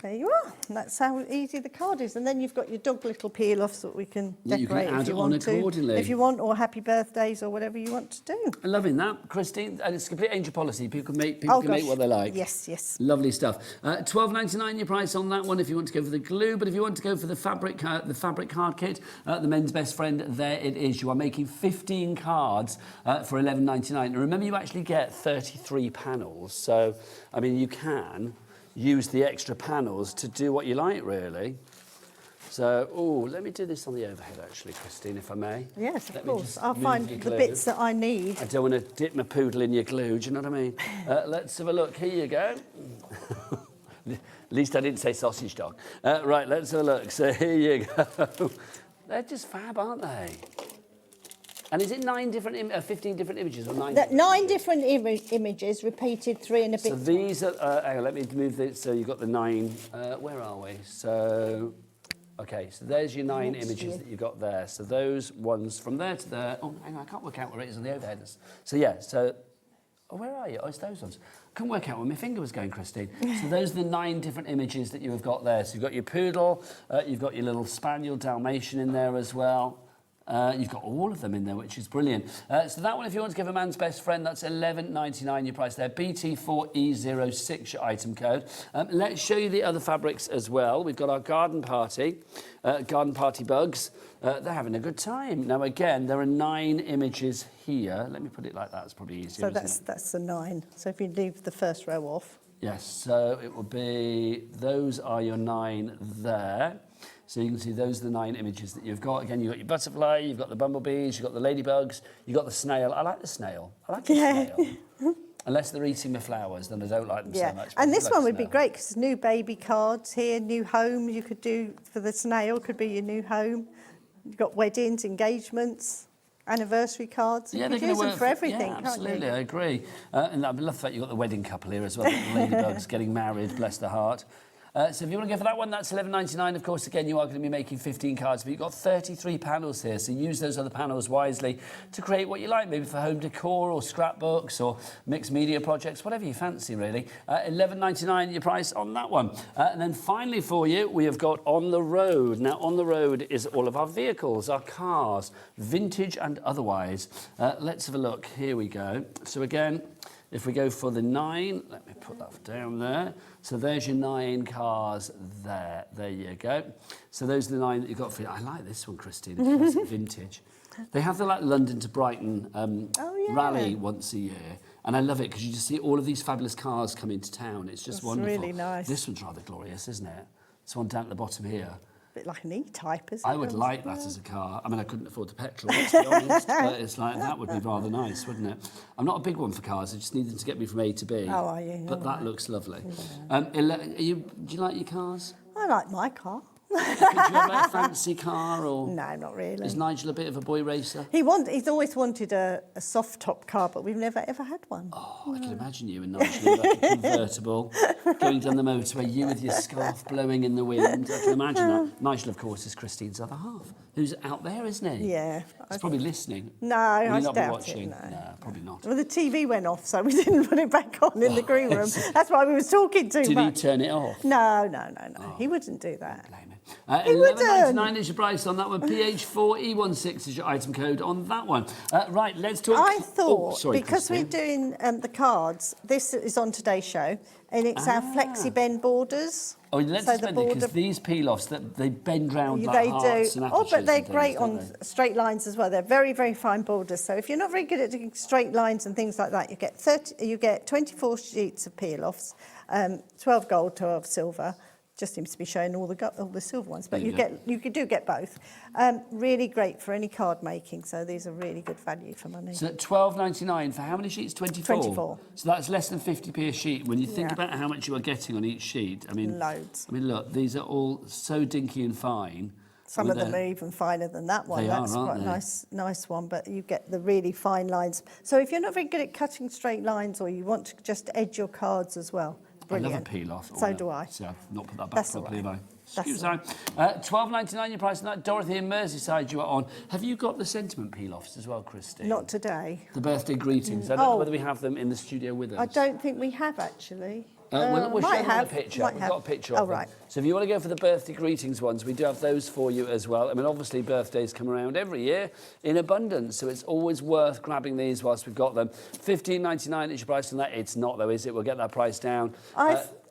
There you are. And that's how easy the card is. And then you've got your dog little peel-offs that we can decorate if you want to. If you want, or happy birthdays or whatever you want to do.
I'm loving that, Christine. And it's complete angel policy. People can make what they like.
Yes, yes.
Lovely stuff. £12.99 your price on that one if you want to go for the glue. But if you want to go for the fabric card kit, the Men's Best Friend, there it is. You are making 15 cards for £11.99. And remember, you actually get 33 panels. So, I mean, you can use the extra panels to do what you like, really. So, let me do this on the overhead, actually, Christine, if I may.
Yes, of course. I'll find the bits that I need.
I don't want to dip my poodle in your glue, do you know what I mean? Let's have a look. Here you go. At least I didn't say sausage dog. Right, let's have a look. So here you go. They're just fab, aren't they? And is it 15 different images or 9?
9 different images, repeated 3 and a bit.
So these are, hang on, let me move this. So you've got the 9, where are we? So, okay, so there's your 9 images that you've got there. So those ones from there to there. Oh, hang on, I can't work out where it is on the overhead. So yeah, where are you? Oh, it's those ones. I couldn't work out where my finger was going, Christine. So those are the 9 different images that you have got there. So you've got your poodle, you've got your little spaniel Dalmatian in there as well. You've got all of them in there, which is brilliant. So that one, if you want to give a Man's Best Friend, that's $11.99 your price there. BT4E06 your item code. Let's show you the other fabrics as well. We've got our garden party bugs. They're having a good time. Now, again, there are 9 images here. Let me put it like that. It's probably easier,
So that's the 9. So if you leave the first row off.
Yes, so it will be, those are your 9 there. So you can see those are the 9 images that you've got. Again, you've got your butterfly, you've got the bumblebees, you've got the ladybugs, you've got the snail. I like the snail. I like the snail. Unless they're eating the flowers, then I don't like them so much.
And this one would be great because new baby cards here, new home you could do for the snail, could be your new home. You've got weddings, engagements, anniversary cards. You could use them for everything, can't you?
Absolutely, I agree. And I love the fact you've got the wedding couple here as well, the ladybugs getting married, bless their heart. So if you want to go for that one, that's $11.99. Of course, again, you are going to be making 15 cards, but you've got 33 panels here, so use those other panels wisely to create what you like, maybe for home decor or scrapbooks or mixed media projects, whatever you fancy, really. $11.99 your price on that one. And then finally for you, we have got On the Road. Now, On the Road is all of our vehicles, our cars, vintage and otherwise. Let's have a look. Here we go. So again, if we go for the 9, let me put that down there. So there's your 9 cars there. There you go. So those are the 9 that you've got for you. I like this one, Christine, a classic vintage. They have the London to Brighton rally once a year. And I love it because you just see all of these fabulous cars come into town. It's just wonderful.
Really nice.
This one's rather glorious, isn't it? This one down at the bottom here.
A bit like an E-Type, isn't it?
I would like that as a car. I mean, I couldn't afford the petrol, let's be honest, but it's like, that would be rather nice, wouldn't it? I'm not a big one for cars. I just need them to get me from A to B.
Oh, are you?
But that looks lovely. Yeah. Do you like your cars?
I like my car.
Do you have like a fancy car or?
No, not really.
Is Nigel a bit of a boy racer?
He's always wanted a soft top car, but we've never ever had one.
Oh, I can imagine you and Nigel in a convertible going down the motorway, you with your scarf blowing in the wind. I can imagine that. Nigel, of course, is Christine's other half, who's out there, isn't he?
Yeah.
He's probably listening.
No, I
not
doubt
watching.
it.
No, probably not.
Well, the TV went off, so we didn't put it back on in the green room. That's why we was talking too much.
Did he turn it off?
No. He wouldn't do that.
Blame him. £11.99 is your price on that one. PH4E16 is your item code on that one. Right, let's talk...
I thought,
Christine.
because we're doing the cards, this is on today's show, and it's our Flexi Bend borders.
Oh, let's explain it, because these peel-offs, they bend round like hearts and apertures.
Oh, but they're
and things,
great
don't
on
they?
straight lines as well. They're very, very fine borders. So if you're not very good at doing straight lines and things like that, you get 24 sheets of peel-offs, 12 gold, 12 silver. Just seems to be showing all the silver ones, but you do get both. Really great for any card making. So these are really good value for money.
So £12.99 for how many sheets? 24?
24.
So that's less than 50p a sheet. When you think about how much you are getting on each sheet, I mean...
Loads.
I mean, look, these are all so dinky and fine.
Some of them are even finer than that one. That's quite a nice one, but you get the really fine lines. So if you're not very good at cutting straight lines, or you want to just edge your cards as well, it's brilliant.
I love a peel-off.
So do I.
So I've not put that back
That's
properly,
all right.
have I? Excuse me. £12.99 your price on that. Dorothy in Merseyside you are on. Have you got the sentiment peel-offs as well, Christine?
Not today.
The birthday greetings. I don't know whether we have them in the studio with us.
I don't think we have, actually.
We'll show
might
them on
have.
the picture.
Might
We've
have.
got a picture
Oh,
of them.
right.
So if you want to go for the birthday greetings ones, we do have those for you as well. I mean, obviously, birthdays come around every year in abundance, so it's always worth grabbing these whilst we've got them. £15.99 is your price on that. It's not, though, is it? We'll get that price down.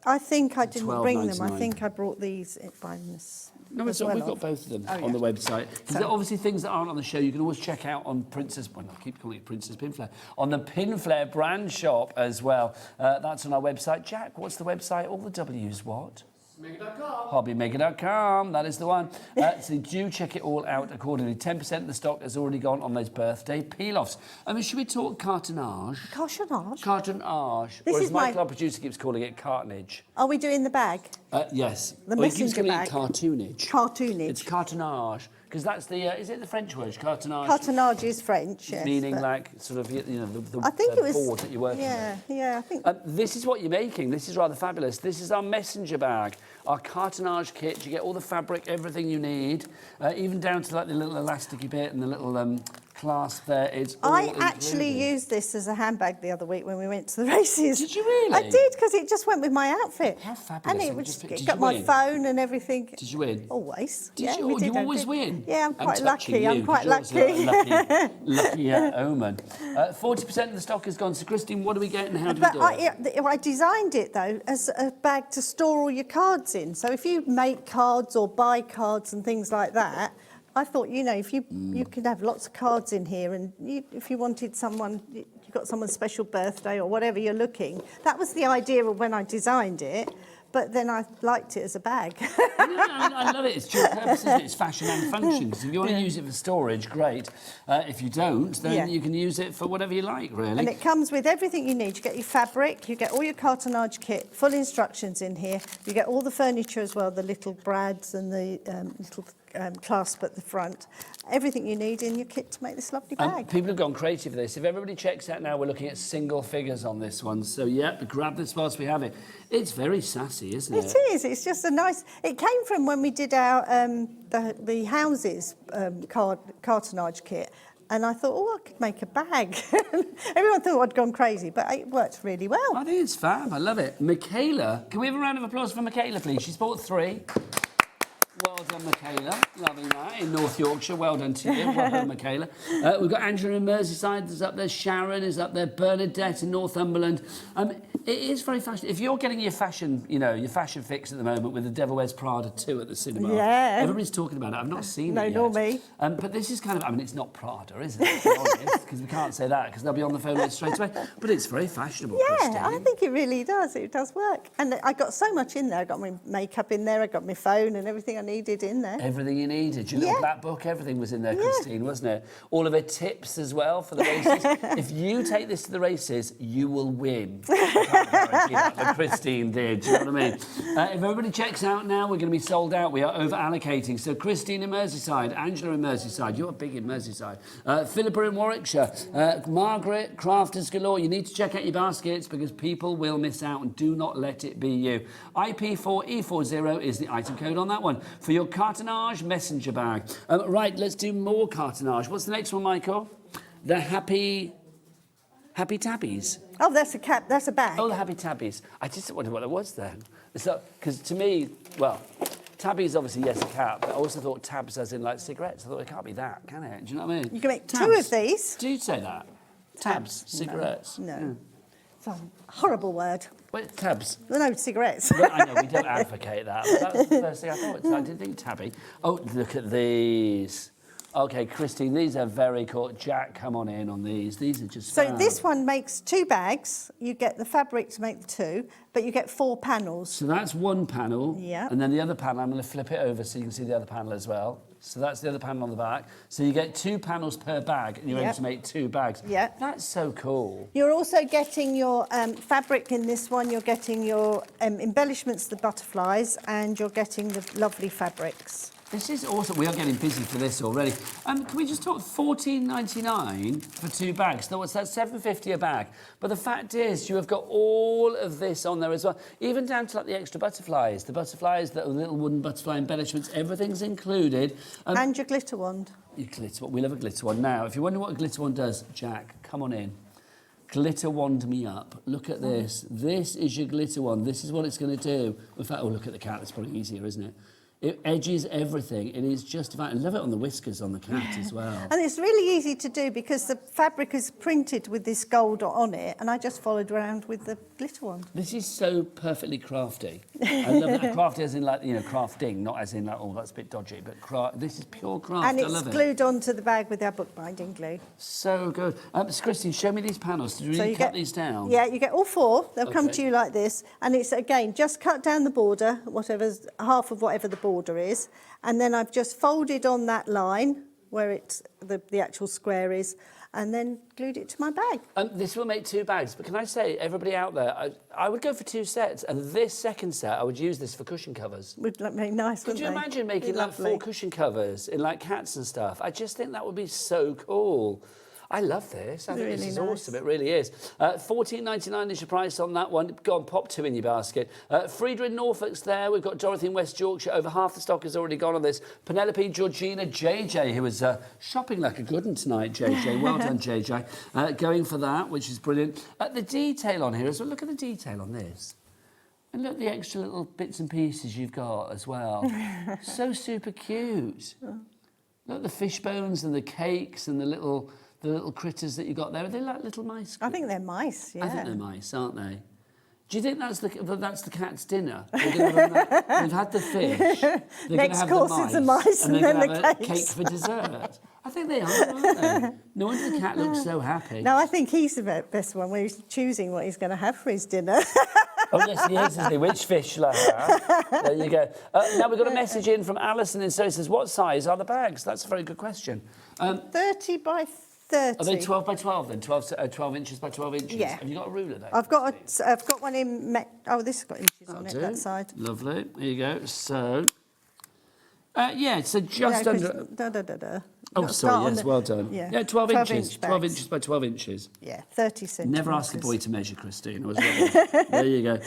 I think I didn't bring them. I
£12.99.
think I brought these by this.
No, it's we've got both of them on the website. Because there are obviously things that aren't on the show you can always check out on Princess... Well, I keep calling it Princess Pinflair. On the Pinflair brand shop as well. That's on our website. Jack, what's the website? All the W's what? Hobbymega.com, that is the one. So do check it all out accordingly. 10% of the stock has already gone on those birthday peel-offs. I mean, should we talk cartonnage?
Cartonnage?
Cartonnage.
This
or as
is my-
Michael, our producer, keeps calling it cartonnage.
Are we doing the bag?
Yes.
The
Or he keeps
messenger
calling
bag.
it cartoonage.
Cartoonage.
It's cartonnage. Because that's the... is it the French word, cartonnage?
Cartonnage is French, yes.
Meaning
but
like sort of, you know, the
I think it was
board that you're working with.
Yeah, I think.
This is what you're making. This is rather fabulous. This is our messenger bag, our cartonnage kit. You get all the fabric, everything you need, even down to like the little elasticy bit and the little clasp there. It's all
I actually
included.
used this as a handbag the other week when we went to the races.
Did you really?
I did, because it just went with my outfit.
How fabulous.
And
I'm
it
just-
was,
did
it got
you
my
win?
phone and everything.
Did you win?
Always.
Did
yeah,
you?
we
Oh,
did,
you
I
always
did.
win?
Yeah, I'm quite
touching
lucky.
you,
I'm quite
'cause you're
lucky.
a lucky omen. 40% of the stock has gone. So, Christine, what do we get and how do we do it?
I designed it, though, as a bag to store all your cards in. So if you make cards or buy cards and things like that, I thought, you know, if you could have lots of cards in here, and if you wanted someone, you got someone's special birthday or whatever you're looking, that was the idea of when I designed it. But then I liked it as a bag.
I love it. It's dual purposes. It's fashion and function. So if you want to use it for storage, great. If you don't, then you can use it for whatever you like, really.
And it comes with everything you need. You get your fabric, you get all your cartonnage kit, full instructions in here. You get all the furniture as well, the little brads and the little clasp at the front. Everything you need in your kit to make this lovely bag.
People have gone creative with this. If everybody checks out now, we're looking at single figures on this one. So, yeah, grab this whilst we have it. It's very sassy, isn't it?
It is. It's just a nice... It came from when we did our the houses cartonnage kit. And I thought, oh, I could make a bag. Everyone thought I'd gone crazy, but it worked really well.
I think it's fab. I love it. Michaela, can we have a round of applause for Michaela, please? She's bought 3. Well done, Michaela. Loving that. In North Yorkshire. Well done to you. Well done, Michaela. We've got Angela in Merseyside is up there. Sharon is up there. Bernadette in Northumberland. It is very fashion. If you're getting your fashion, you know, your fashion fix at the moment with The Devil Wears Prada 2 at the cinema.
Yeah.
Everybody's talking about it. I've not seen it yet.
No, nor me.
But this is kind of, I mean, it's not Prada, is it? To be honest, because we can't say that because they'll be on the phone with it straight away. But it's very fashionable, Christine.
Yeah, I think it really does. It does work. And I got so much in there. I got my makeup in there. I got my phone and everything I needed in there.
Everything you needed. Your little black book, everything was in there, Christine, wasn't it? All of her tips as well for the races. If you take this to the races, you will win. I can't guarantee that, but Christine did. Do you know what I mean? If everybody checks out now, we're going to be sold out. We are over-allocating. So Christine in Merseyside, Angela in Merseyside, you're big in Merseyside, Philippa in Warwickshire, Margaret, Crafters Galore. You need to check out your baskets because people will miss out, and do not let it be you. IP4E40 is the item code on that one for your cartonnage messenger bag. Right, let's do more cartonnage. What's the next one, Michael? The Happy Tabbies.
Oh, that's a cap. That's a bag.
Oh, the Happy Tabbies. I just wondered what it was then. It's because to me, well, Tabby's obviously, yes, a cat, but I also thought tabs as in, like, cigarettes. I thought it can't be that, can it? Do you know what I mean?
You can make
tabs.
2 of these.
Do you say that? Tabs, cigarettes.
No. It's a horrible word.
Wait, tabs.
No, cigarettes.
Well, I know, we don't advocate that, but that was the first thing I thought. I didn't think tabby. Oh, look at these. OK, Christine, these are very cool. Jack, come on in on these. These are just
So
fab.
this one makes 2 bags. You get the fabric to make the 2, but you get 4 panels.
So that's one panel.
Yeah.
And then the other panel, I'm going to flip it over so you can see the other panel as well. So that's the other panel on the back. So you get 2 panels per bag, and you're able to make 2 bags.
Yeah.
That's so cool.
You're also getting your fabric in this one. You're getting your embellishments, the butterflies, and you're getting the lovely fabrics.
This is awesome. We are getting busy for this already. Can we just talk $14.99 for 2 bags? So what's that? $7.50 a bag. But the fact is, you have got all of this on there as well, even down to like the extra butterflies. The butterflies, the little wooden butterfly embellishments, everything's included.
And your glitter wand.
Your glitter wand. We love a glitter wand. Now, if you wonder what a glitter wand does, Jack, come on in. Glitter wand me up. Look at this. This is your glitter wand. This is what it's going to do. In fact, oh, look at the cat. That's probably easier, isn't it? It edges everything. It is just about... I love it on the whiskers on the cat as well.
And it's really easy to do because the fabric is printed with this gold on it, and I just followed around with the glitter wand.
This is so perfectly crafty. I love that. Crafty as in, like, you know, crafting, not as in, like, oh, that's a bit dodgy, but this is pure craft.
And
I
it's
love it.
glued onto the bag with our bookbinding glue.
So good. So, Christine, show me these panels. Did you really cut these down?
Yeah, you get all 4. They'll come
Okay.
to you like this. And it's, again, just cut down the border, whatever's half of whatever the border is. And then I've just folded on that line where it's the actual square is, and then glued it to my bag.
This will make 2 bags, but can I say, everybody out there, I would go for 2 sets, and this second set, I would use this for cushion covers.
Would look very nice,
Could you
wouldn't they?
imagine making,
Be
like,
lovely.
4 cushion covers in, like, cats and stuff? I just think that would be so cool. I love this. I think this is awesome. It really is. $14.99 is your price on that one. Go on, pop 2 in your basket. Frieda in Norfolk's there. We've got Dorothy in West Yorkshire. Over half the stock has already gone on this. Penelope, Georgina, JJ, who was shopping like a good one tonight, JJ. Well done, JJ. Going for that, which is brilliant. The detail on here as well. Look at the detail on this. And look at the extra little bits and pieces you've got as well. So super cute. Look, the fish bones and the cakes and the little critters that you got there. Are they like little mice?
I think they're mice, yeah.
I think they're mice, aren't they? Do you think that's the cat's dinner? They've had the fish. They're
Next
have
course
the
is the mice and
they're
then
gonna
the
have a
cakes.
cake for dessert. I think they are, aren't they? No wonder the cat looks so happy.
No, I think he's the best one when he's choosing what he's going to have for his dinner.
Oh, yes, he is, isn't he? Which fish shall I have? There you go. Now, we've got a message in from Alison in Surrey. It says, what size are the bags? That's a very good question.
30 by 30.
Are they 12 by 12 then? 12 inches by 12 inches?
Yeah.
Have you got a ruler there?
I've got one in... Oh, this has got inches on it, that side.
Lovely. There you go. So... yeah, so just
No,
under... Oh,
You've got to start
sorry,
on
yes, well done.
Yeah,
12 inches.
12
12 inches by 12 inches.
Yeah, 30 centimetres.
Never ask a boy to measure, Christine. I was rubbish. There you go.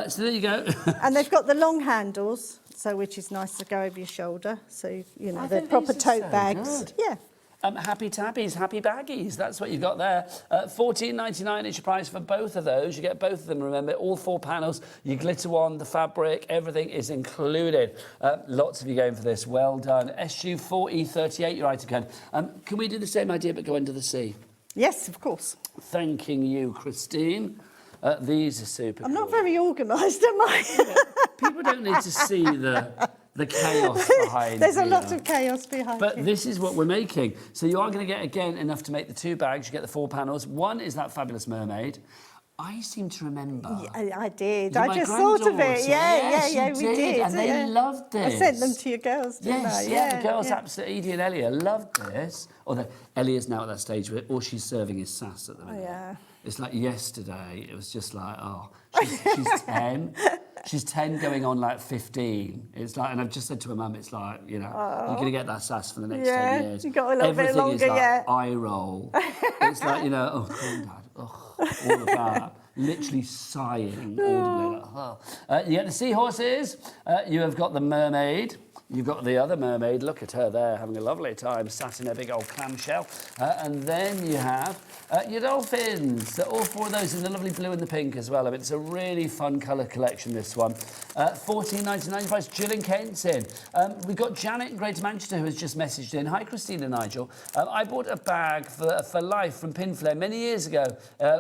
So there you go.
And they've got the long handles, so which is nice to go over your shoulder. So, you know,
I
they're
think
proper
these are
tote
so
bags.
good.
Yeah.
Happy tabbies, happy baggies. That's what you've got there. $14.99 is your price for both of those. You get both of them, remember. All 4 panels. Your glitter wand, the fabric, everything is included. Lots of you going for this. Well done. SU4E38, your item code. Can we do the same idea but go under the sea?
Yes, of course.
Thanking you, Christine. These are super
I'm
cool.
not very organised, am I?
People don't need to see the chaos behind
There's a
here.
lot of chaos behind
But
it.
this is what we're making. So you are going to get, again, enough to make the 2 bags. You get the 4 panels. One is that fabulous mermaid. I seem to remember.
I did.
You,
I
my
just thought of it.
granddaughter.
Yeah,
Yes,
we
you
did.
And they loved this.
I sent them to your girls, didn't
Yes,
I?
yeah, the girls absolutely. Edie and Ellie loved this. Although Ellie is now at that stage where all she's serving is sass at the minute.
yeah.
It's like yesterday, it was just like, oh, she's 10. She's 10 going on like 15. It's like, and I've just said to her mum, it's like, you know, you're going to get that sass for the next 10 years.
You've got a little
Everything
bit longer
is like
yet.
eye roll. It's like, you know, oh, Grandad, oh, all of that. Literally sighing audibly. Like, oh. You get the seahorses. You have got the mermaid. You've got the other mermaid, look at her there, having a lovely time, sat in a big old clamshell. And then you have your dolphins. So all 4 of those in the lovely blue and the pink as well. I mean, it's a really fun colour collection, this one. $14.99 price, Jill in Kenton. We've got Janet in Greater Manchester who has just messaged in. Hi, Christine and Nigel. I bought a bag for life from Pinflare many years ago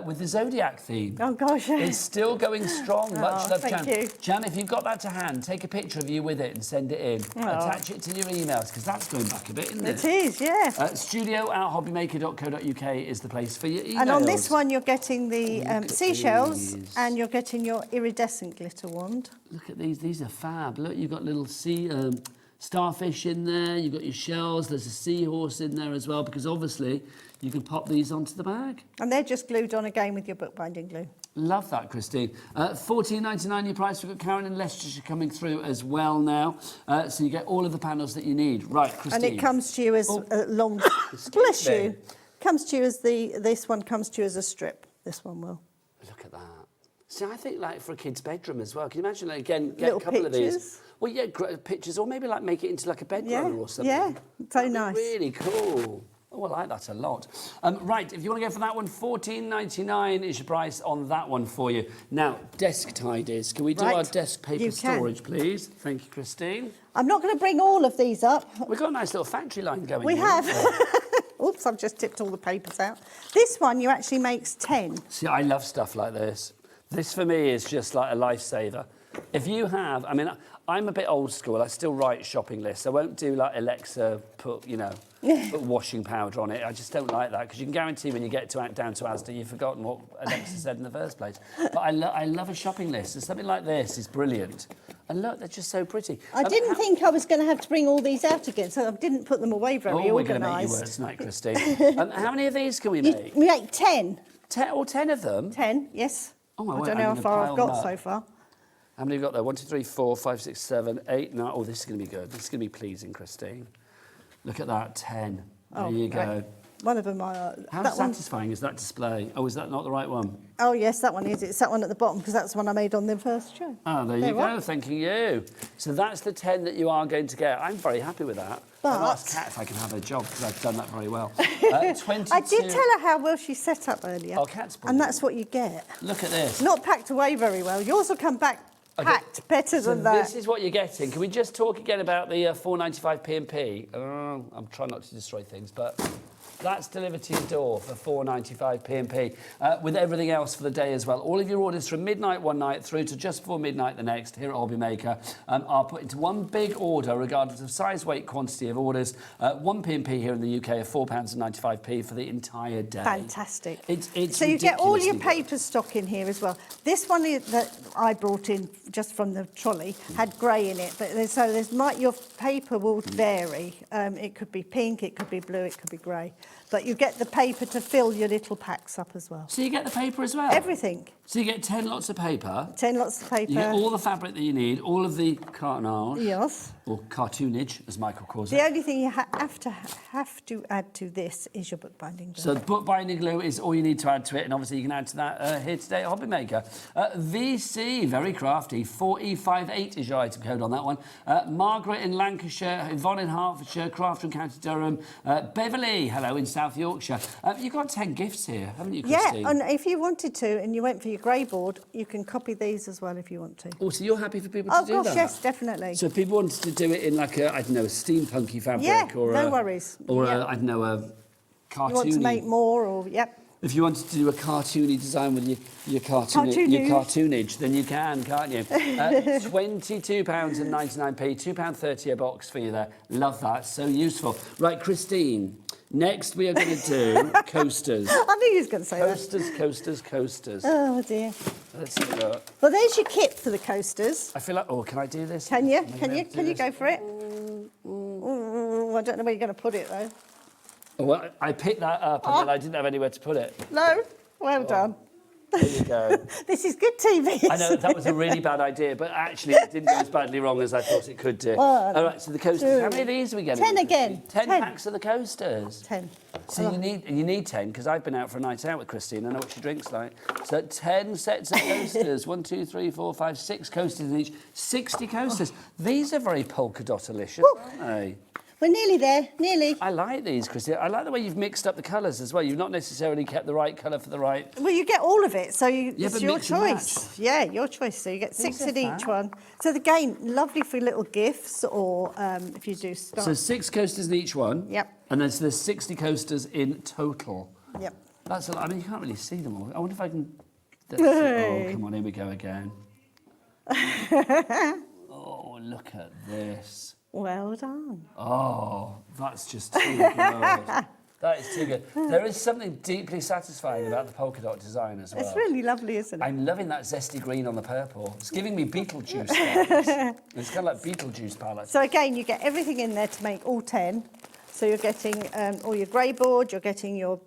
with the Zodiac theme.
Oh, gosh.
It's still going strong. Much love,
thank
Jan.
you.
Jan, if you've got that to hand, take a picture of you with it and send it in. Attach it to your emails, because that's going back a bit, isn't it?
It is, yeah.
studio@hobbymaker.co.uk is the place for your emails.
And on this one, you're getting the seashells and you're getting your iridescent glitter wand.
Look at these. These are fab. Look, you've got little starfish in there. You've got your shells. There's a seahorse in there as well, because obviously you can pop these onto the bag.
And they're just glued on again with your bookbinding glue.
Love that, Christine. $14.99 your price. We've got Karen in Leicestershire coming through as well now. So you get all of the panels that you need. Right, Christine.
And it comes to you as a long... Bless you. Comes to you as this one comes to you as a strip. This one will.
Look at that. See, I think like for a kid's bedroom as well. Can you imagine, like, again, get
Little
a couple
pictures.
of these? Well, yeah, pictures, or maybe like make it into like a bedroom or something.
Yeah, so nice.
Really cool. Oh, I like that a lot. Right, if you want to go for that one, $14.99 is your price on that one for you. Now, desk tidies. Can we do our desk paper storage, please? Thank you, Christine.
I'm not going to bring all of these up.
We've got a nice little factory line going.
We have. Oops, I've just tipped all the papers out. This one, you actually makes 10.
See, I love stuff like this. This, for me, is just like a lifesaver. If you have, I mean, I'm a bit old school. I still write shopping lists. I won't do like Alexa, put washing powder on it. I just don't like that, because you can guarantee when you get down to Asda, you've forgotten what Alexa said in the first place. But I love a shopping list. And something like this is brilliant. And look, they're just so pretty.
I didn't think I was going to have to bring all these out again, so I didn't put them away very organised.
We're going to make you worse tonight, Christine. How many of these can we make?
We make 10.
10 of them?
10, yes.
Oh, my
I
word,
don't know how far I've got so far.
How many have you got there? 1, 2, 3, 4, 5, 6, 7, 8, 9. Oh, this is going to be good. This is going to be pleasing, Christine. Look at that, 10. There you go.
Right. One of them...
How satisfying is that display? Oh, is that not the right one?
Oh, yes, that one is. It's that one at the bottom, because that's the one I made on the first show.
Oh, there you go. Thank you. So that's the 10 that you are going to get. I'm very happy with that.
But...
I've asked Kat if I can have her job, because I've done that very well. 22...
I did tell her how well she set up earlier.
Oh, Kat's brilliant.
And that's what you get.
Look at this.
Not packed away very well. Yours will come back packed better than that.
This is what you're getting. Can we just talk again about the $4.95 P&P? I'm trying not to destroy things, but that's delivered to your door for $4.95 P&P, with everything else for the day as well. All of your orders from midnight one night through to just before midnight the next here at Hobby Maker are put into one big order, regardless of size, weight, quantity of orders. One P&P here in the UK of £4.95 for the entire day.
Fantastic.
It's
so you get all your
ridiculously
paper stock in here as well. This one that I brought in just from the trolley had grey in it, but your paper will vary. It could be pink, it could be blue, it could be grey. But you get the paper to fill your little packs up as well.
So you get the paper as well?
Everything.
So you get 10 lots of paper.
10 lots of paper.
You get all the fabric that you need, all of the cartonnage.
Yes.
Or cartoonage, as Michael calls it.
The only thing you have to add to this is your bookbinding glue.
So the bookbinding glue is all you need to add to it, and obviously you can add to that here today at Hobby Maker. VC, very crafty, 4E58 is your item code on that one. Margaret in Lancashire, Yvonne in Hertfordshire, Crafter in County Durham, Beverly, hello, in South Yorkshire. You've got 10 gifts here, haven't you, Christine?
Yeah, and if you wanted to, and you went for your grey board, you can copy these as well if you want to.
Oh, so you're happy for people to do that?
Oh, gosh, yes, definitely.
So if people wanted to do it in like a, I don't know, a steampunky fabric or
no worries.
Or I don't know, a cartoony...
You want to make more or,
If you wanted to do a cartoony design with your cartoonage, then you can, can't you? £22.99, £2.30 a box for you there. Love that, so useful. Right, Christine, next we are going to do coasters.
I knew you was going to say
Coasters.
Oh, dear.
Let's have a look.
Well, there's your kit for the coasters.
I feel like, can I do this?
Can you? Can you go for it? I don't know where you're going to put it, though.
Well, I picked that up and then I didn't have anywhere to put it.
No? Well done.
There you go.
This is good TV.
I know that was a really bad idea, but actually it didn't go as badly wrong as I thought it could do.
One,
All right, so the coasters.
2,
How many of these are we getting?
10 again.
10 packs of the coasters.
10.
So you need 10 because I've been out for a night out with Christine. I know what she drinks like. So 10 sets of coasters. 1, 2, 3, 4, 5, 6 coasters in each. 60 coasters. These are very polka dot-alicious, aren't they?
We're nearly there, nearly.
I like these, Christine. I like the way you've mixed up the colours as well. You've not necessarily kept the right colour for the right...
Well, you get all of it, so it's
but
your
mix and
choice. Yeah, your choice. So you get
These
6
are
in each
fab.
one. So again, lovely for little gifts or if you do stuff.
So 6 coasters in each one.
Yep.
And then so there's 60 coasters in total.
Yep.
That's a lot. I mean, you can't really see them all. I wonder if I can...
Hey.
Oh, come on, here we go again. Oh, look at this.
Well done.
Oh, that's just too good. That is too good. There is something deeply satisfying about the polka dot design as well.
It's really lovely, isn't it?
I'm loving that zesty green on the purple. It's giving me Beetlejuice vibes. It's kind of like Beetlejuice palette.
So again, you get everything in there to make all 10. So you're getting all your grey board, you're getting your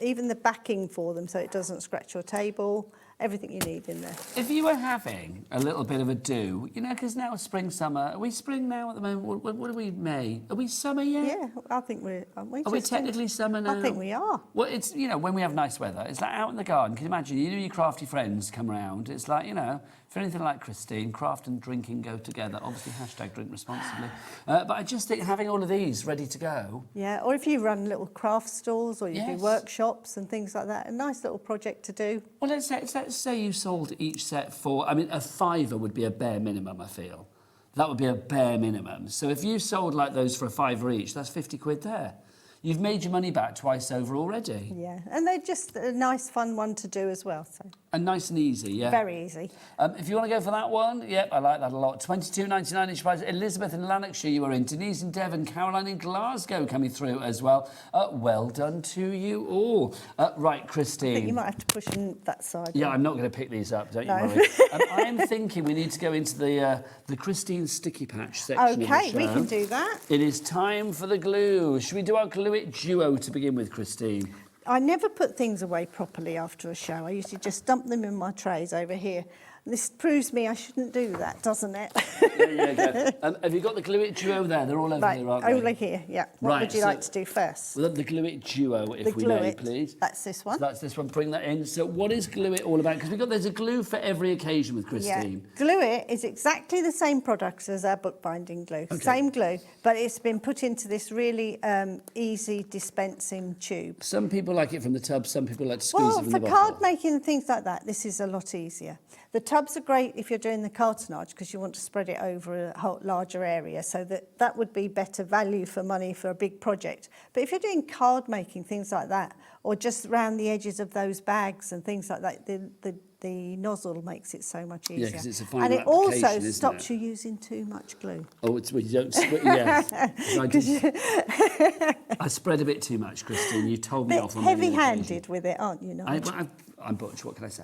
even the backing for them so it doesn't scratch your table. Everything you need in there.
If you were having a little bit of a do, you know, because now spring, summer, are we spring now at the moment? What are we, May? Are we summer yet?
Yeah, I think we're, aren't we?
Are we technically summer now?
I think we are.
Well, it's, you know, when we have nice weather, it's like out in the garden. Can you imagine, you know, your crafty friends come round. It's like, you know, if you're anything like Christine, craft and drinking go together. Obviously, hashtag drink responsibly. But I just think having all of these ready to go.
Yeah, or if you run little craft stores or you
Yes.
do workshops and things like that, a nice little project to do.
Well, let's say you sold each set for, I mean, a £5 would be a bare minimum, I feel. That would be a bare minimum. So if you sold like those for a £5 each, that's 50 quid there. You've made your money back twice over already.
Yeah, and they're just a nice, fun one to do as well. So
And nice and easy, yeah?
very easy.
If you want to go for that one, yep, I like that a lot. £22.99 each price. Elizabeth in Lanarkshire you are in. Denise in Devon. Caroline in Glasgow coming through as well. Well done to you all. Right, Christine.
I think you might have to push in that side.
Yeah, I'm not going to pick these up, don't
No.
you worry. I'm thinking we need to go into the Christine Sticky Patch section of the
Okay,
show.
we can do that.
It is time for the glue. Should we do our Glue It duo to begin with, Christine?
I never put things away properly after a show. I usually just dump them in my trays over here. This proves me I shouldn't do that, doesn't it?
There you go. Have you got the Glue It duo there? They're all over
Right,
there, aren't they?
over here, yeah. What
Right,
would you
so-
like to do first?
Well, the Glue It duo, if
The
we
Glue
may,
It.
please.
That's this one.
So that's this one. Bring that in. So what is Glue It all about? Because there's a glue for every occasion with Christine.
Yeah. Glue It is exactly the same product as our bookbinding glue.
Okay.
Same glue, but it's been put into this really easy dispensing tube.
Some people like it from the tub. Some people like to squeeze
Well,
it from
for
the bottle.
card making and things like that, this is a lot easier. The tubs are great if you're doing the cartonage because you want to spread it over a whole larger area, so that would be better value for money for a big project. But if you're doing card making, things like that, or just around the edges of those bags and things like that, the nozzle makes it so much easier.
'cause it's a finer
and it
application,
also
isn't
stops
it?
you using too much glue.
Oh, it's, well, you don't... yes. I spread a bit too much, Christine. You told me
Bit
off on many occasions.
heavy-handed with it, aren't you, Nigel?
I'm Butch, what can I say?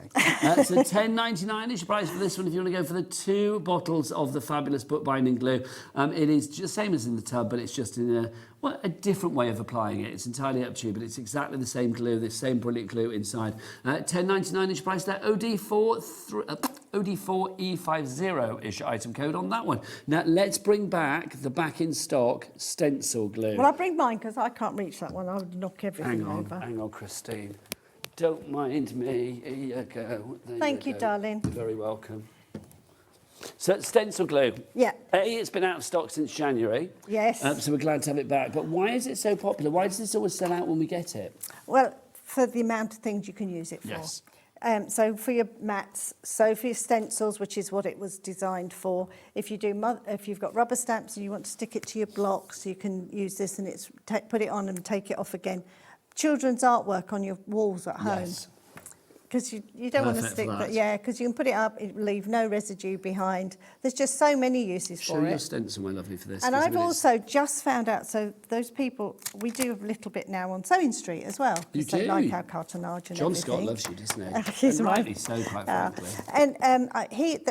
So $10.99 is your price for this one if you want to go for the 2 bottles of the fabulous bookbinding glue. It is just the same as in the tub, but it's just in a different way of applying it. It's entirely up to you, but it's exactly the same glue, the same brilliant glue inside. $10.99 is your price there. OD4E50 is your item code on that one. Now, let's bring back the back in stock stencil glue.
Well, I'll bring mine because I can't reach that one. I would knock everything over.
Hang on, Christine. Don't mind me. Here you go. There
Thank you,
go.
darling.
You're very welcome. So stencil glue.
Yeah.
It's been out of stock since January.
Yes.
So we're glad to have it back. But why is it so popular? Why does this always sell out when we get it?
Well, for the amount of things you can use it for.
Yes.
So for your mats, so for your stencils, which is what it was designed for. If you've got rubber stamps and you want to stick it to your blocks, you can use this and put it on and take it off again. Children's artwork on your walls at home.
Yes.
Because you don't want to
Perfect
stick
for that.
that. Yeah, because you can put it up, it will leave no residue behind. There's just so many uses
Show
for
your
it.
stencil, my lovely, for this.
And
'cause I
I've
mean, it's-
also just found out, so those people, we do a little bit now on Sewing Street as well.
You
'cause they
do?
like our cartonnage and
John
everything.
Scott loves you, doesn't he?
He's
And
right.
rightly so, quite frankly.
And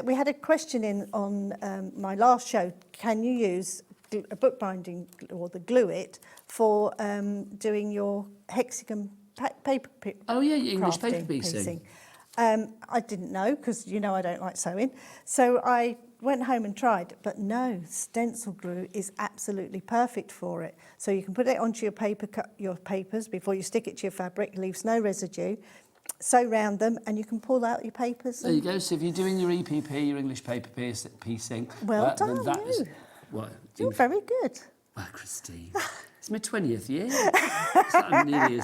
we had a question in on my last show. Can you use a bookbinding or the Glue It for doing your hexagon paper
Oh, yeah, your English
crafting,
paper piecing.
I didn't know, because you know I don't like sewing. So I went home and tried, but no, stencil glue is absolutely perfect for it. So you can put it onto your papers before you stick it to your fabric, it leaves no residue. Sew round them and you can pull out your papers.
There you go. So if you're doing your EPP, your English paper piecing,
well done,
then that is what
you're very good.
Well, Christine, it's my 20th year. It's not I'm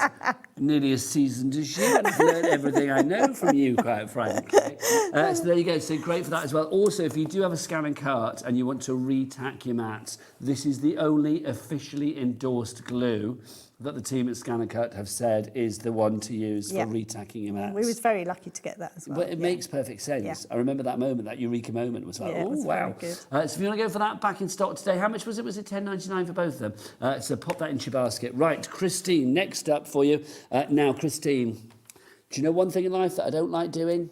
nearly as seasoned as you, and I've learned everything I know from you, quite frankly. So there you go. So great for that as well. Also, if you do have a scan and cart and you want to retack your mats, this is the only officially endorsed glue that the team at Scan and Cut have said is the one to use for retacking your mats.
We was very lucky to get that as well.
But it makes perfect sense.
Yeah.
I remember that moment, that eureka moment was like,
it was
wow.
very good.
So if you want to go for that, back in stock today, how much was it? Was it $10.99 for both of them? So pop that into your basket. Right, Christine, next up for you. Now, Christine, do you know one thing in life that I don't like doing?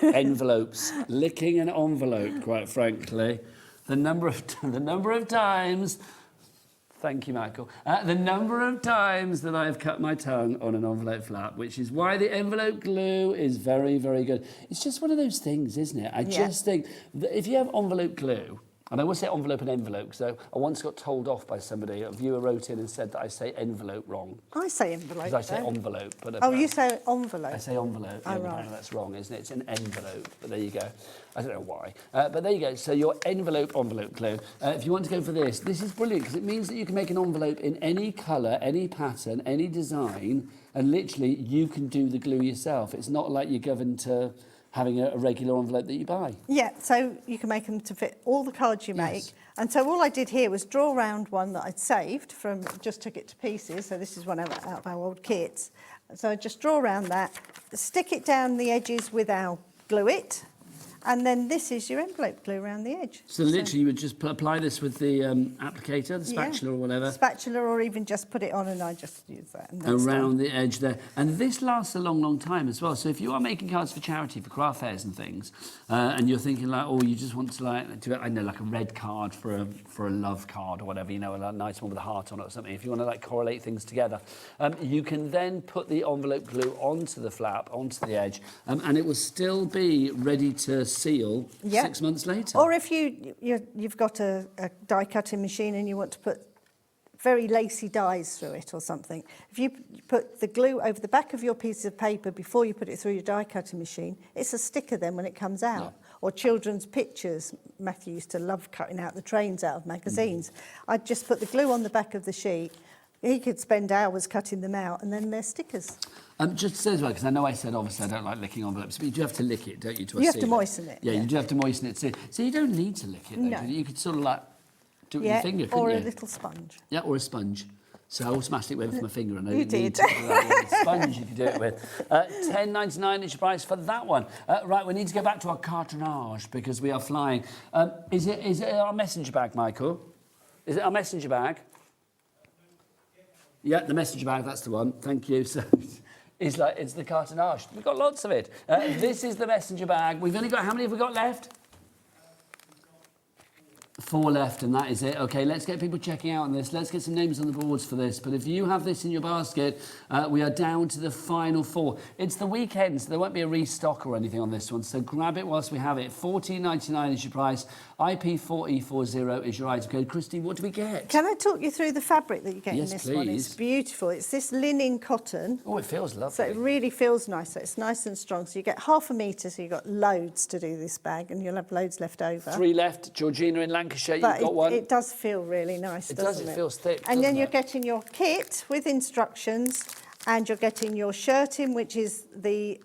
Envelopes. Licking an envelope, quite frankly. The number of times... Thank you, Michael. The number of times that I have cut my tongue on an envelope flap, which is why the envelope glue is very, very good. It's just one of those things, isn't it? I just think that if you have envelope glue, and I will say envelope and envelope, so I once got told off by somebody, a viewer wrote in and said that I say envelope wrong.
I say envelope.
Because I say envelope. But
oh, you say envelope?
I say envelope.
Oh,
Yeah,
right.
that's wrong, isn't it? It's an envelope, but there you go. I don't know why. But there you go. So your envelope glue. If you want to go for this is brilliant because it means that you can make an envelope in any colour, any pattern, any design, and literally you can do the glue yourself. It's not like you're governed to having a regular envelope that you buy.
Yeah, so you can make them to fit all the cards you make. And so all I did here was draw around one that I'd saved from, just took it to pieces. So this is one out of our old kits. So I just draw around that, stick it down the edges with our glue it. And then this is your envelope glue around the edge.
So literally you would just apply this with the applicator, the spatula or whatever.
Spatula, or even just put it on and I just use that. And that's
around
done.
the edge there. And this lasts a long, long time as well. So if you are making cards for charity, for craft fairs and things, and you're thinking like, oh, you just want to like do it, I know, like a red card for a love card or whatever, you know, a nice one with a heart on it or something. If you want to like correlate things together, you can then put the envelope glue onto the flap, onto the edge, and it will still be ready to seal 6 months later.
Or if you've got a die cutting machine and you want to put very lacy dies through it or something, if you put the glue over the back of your piece of paper before you put it through your die cutting machine, it's a sticker then when it comes out. Or children's pictures. Matthew used to love cutting out the trains out of magazines. I'd just put the glue on the back of the sheet. He could spend hours cutting them out and then they're stickers.
Just to say as well, because I know I said obviously I don't like licking envelopes, but you do have to lick it, don't you?
You have to moisten it.
Yeah, you do have to moisten it too. So you don't need to lick it, though,
No.
do you? You could sort of like do it with your finger, couldn't
or
you?
a little sponge.
Yeah, or a sponge. So I automatically went with my finger and I
You
didn't need
did.
to do that. Yeah, a sponge you could do it with. $10.99 is your price for that one. Right, we need to go back to our cartonnage because we are flying. Is it our messenger bag, Michael? Is it our messenger bag? Yeah, the messenger bag, that's the one. Thank you. So it's the cartonnage. We've got lots of it. This is the messenger bag. We've only got, how many have we got left? 4 left, and that is it. Okay, let's get people checking out on this. Let's get some names on the boards for this. But if you have this in your basket, we are down to the final 4. It's the weekend, so there won't be a restock or anything on this one. So grab it whilst we have it. $14.99 is your price. IP4E40 is your item code. Christine, what do we get?
Can I talk you through the fabric that you get
Yes,
in this one?
please.
It's beautiful. It's this linen cotton.
Oh, it feels lovely.
So it really feels nice. So it's nice and strong. So you get half a metre, so you've got loads to do this bag, and you'll have loads left over.
3 left. Georgina in Lancashire, you've got one.
It does feel really nice,
It
doesn't
does,
it?
it feels thick,
And then
doesn't
you're
it?
getting your kit with instructions, and you're getting your shirting, which is the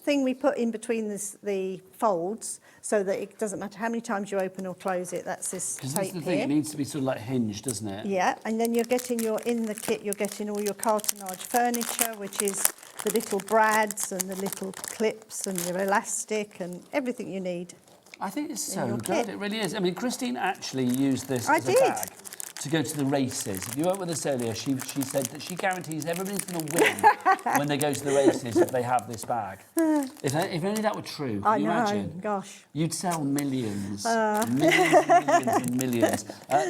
thing we put in between the folds, so that it doesn't matter how many times you open or close it. That's this
Because
tape
this is the thing,
here.
it needs to be sort of like hinged, doesn't it?
Yeah, and then you're getting in the kit, you're getting all your cartonnage furniture, which is the little brads and the little clips and your elastic and everything you need.
I think it's
in
so
your
good,
kit.
it really is. I mean, Christine actually used this
I
as
did.
a bag to go to the races. If you weren't with us earlier, she said that she guarantees everybody's going to win when they go to the races if they have this bag. If only that were true. Can you imagine?
Gosh.
You'd sell millions. Millions and millions.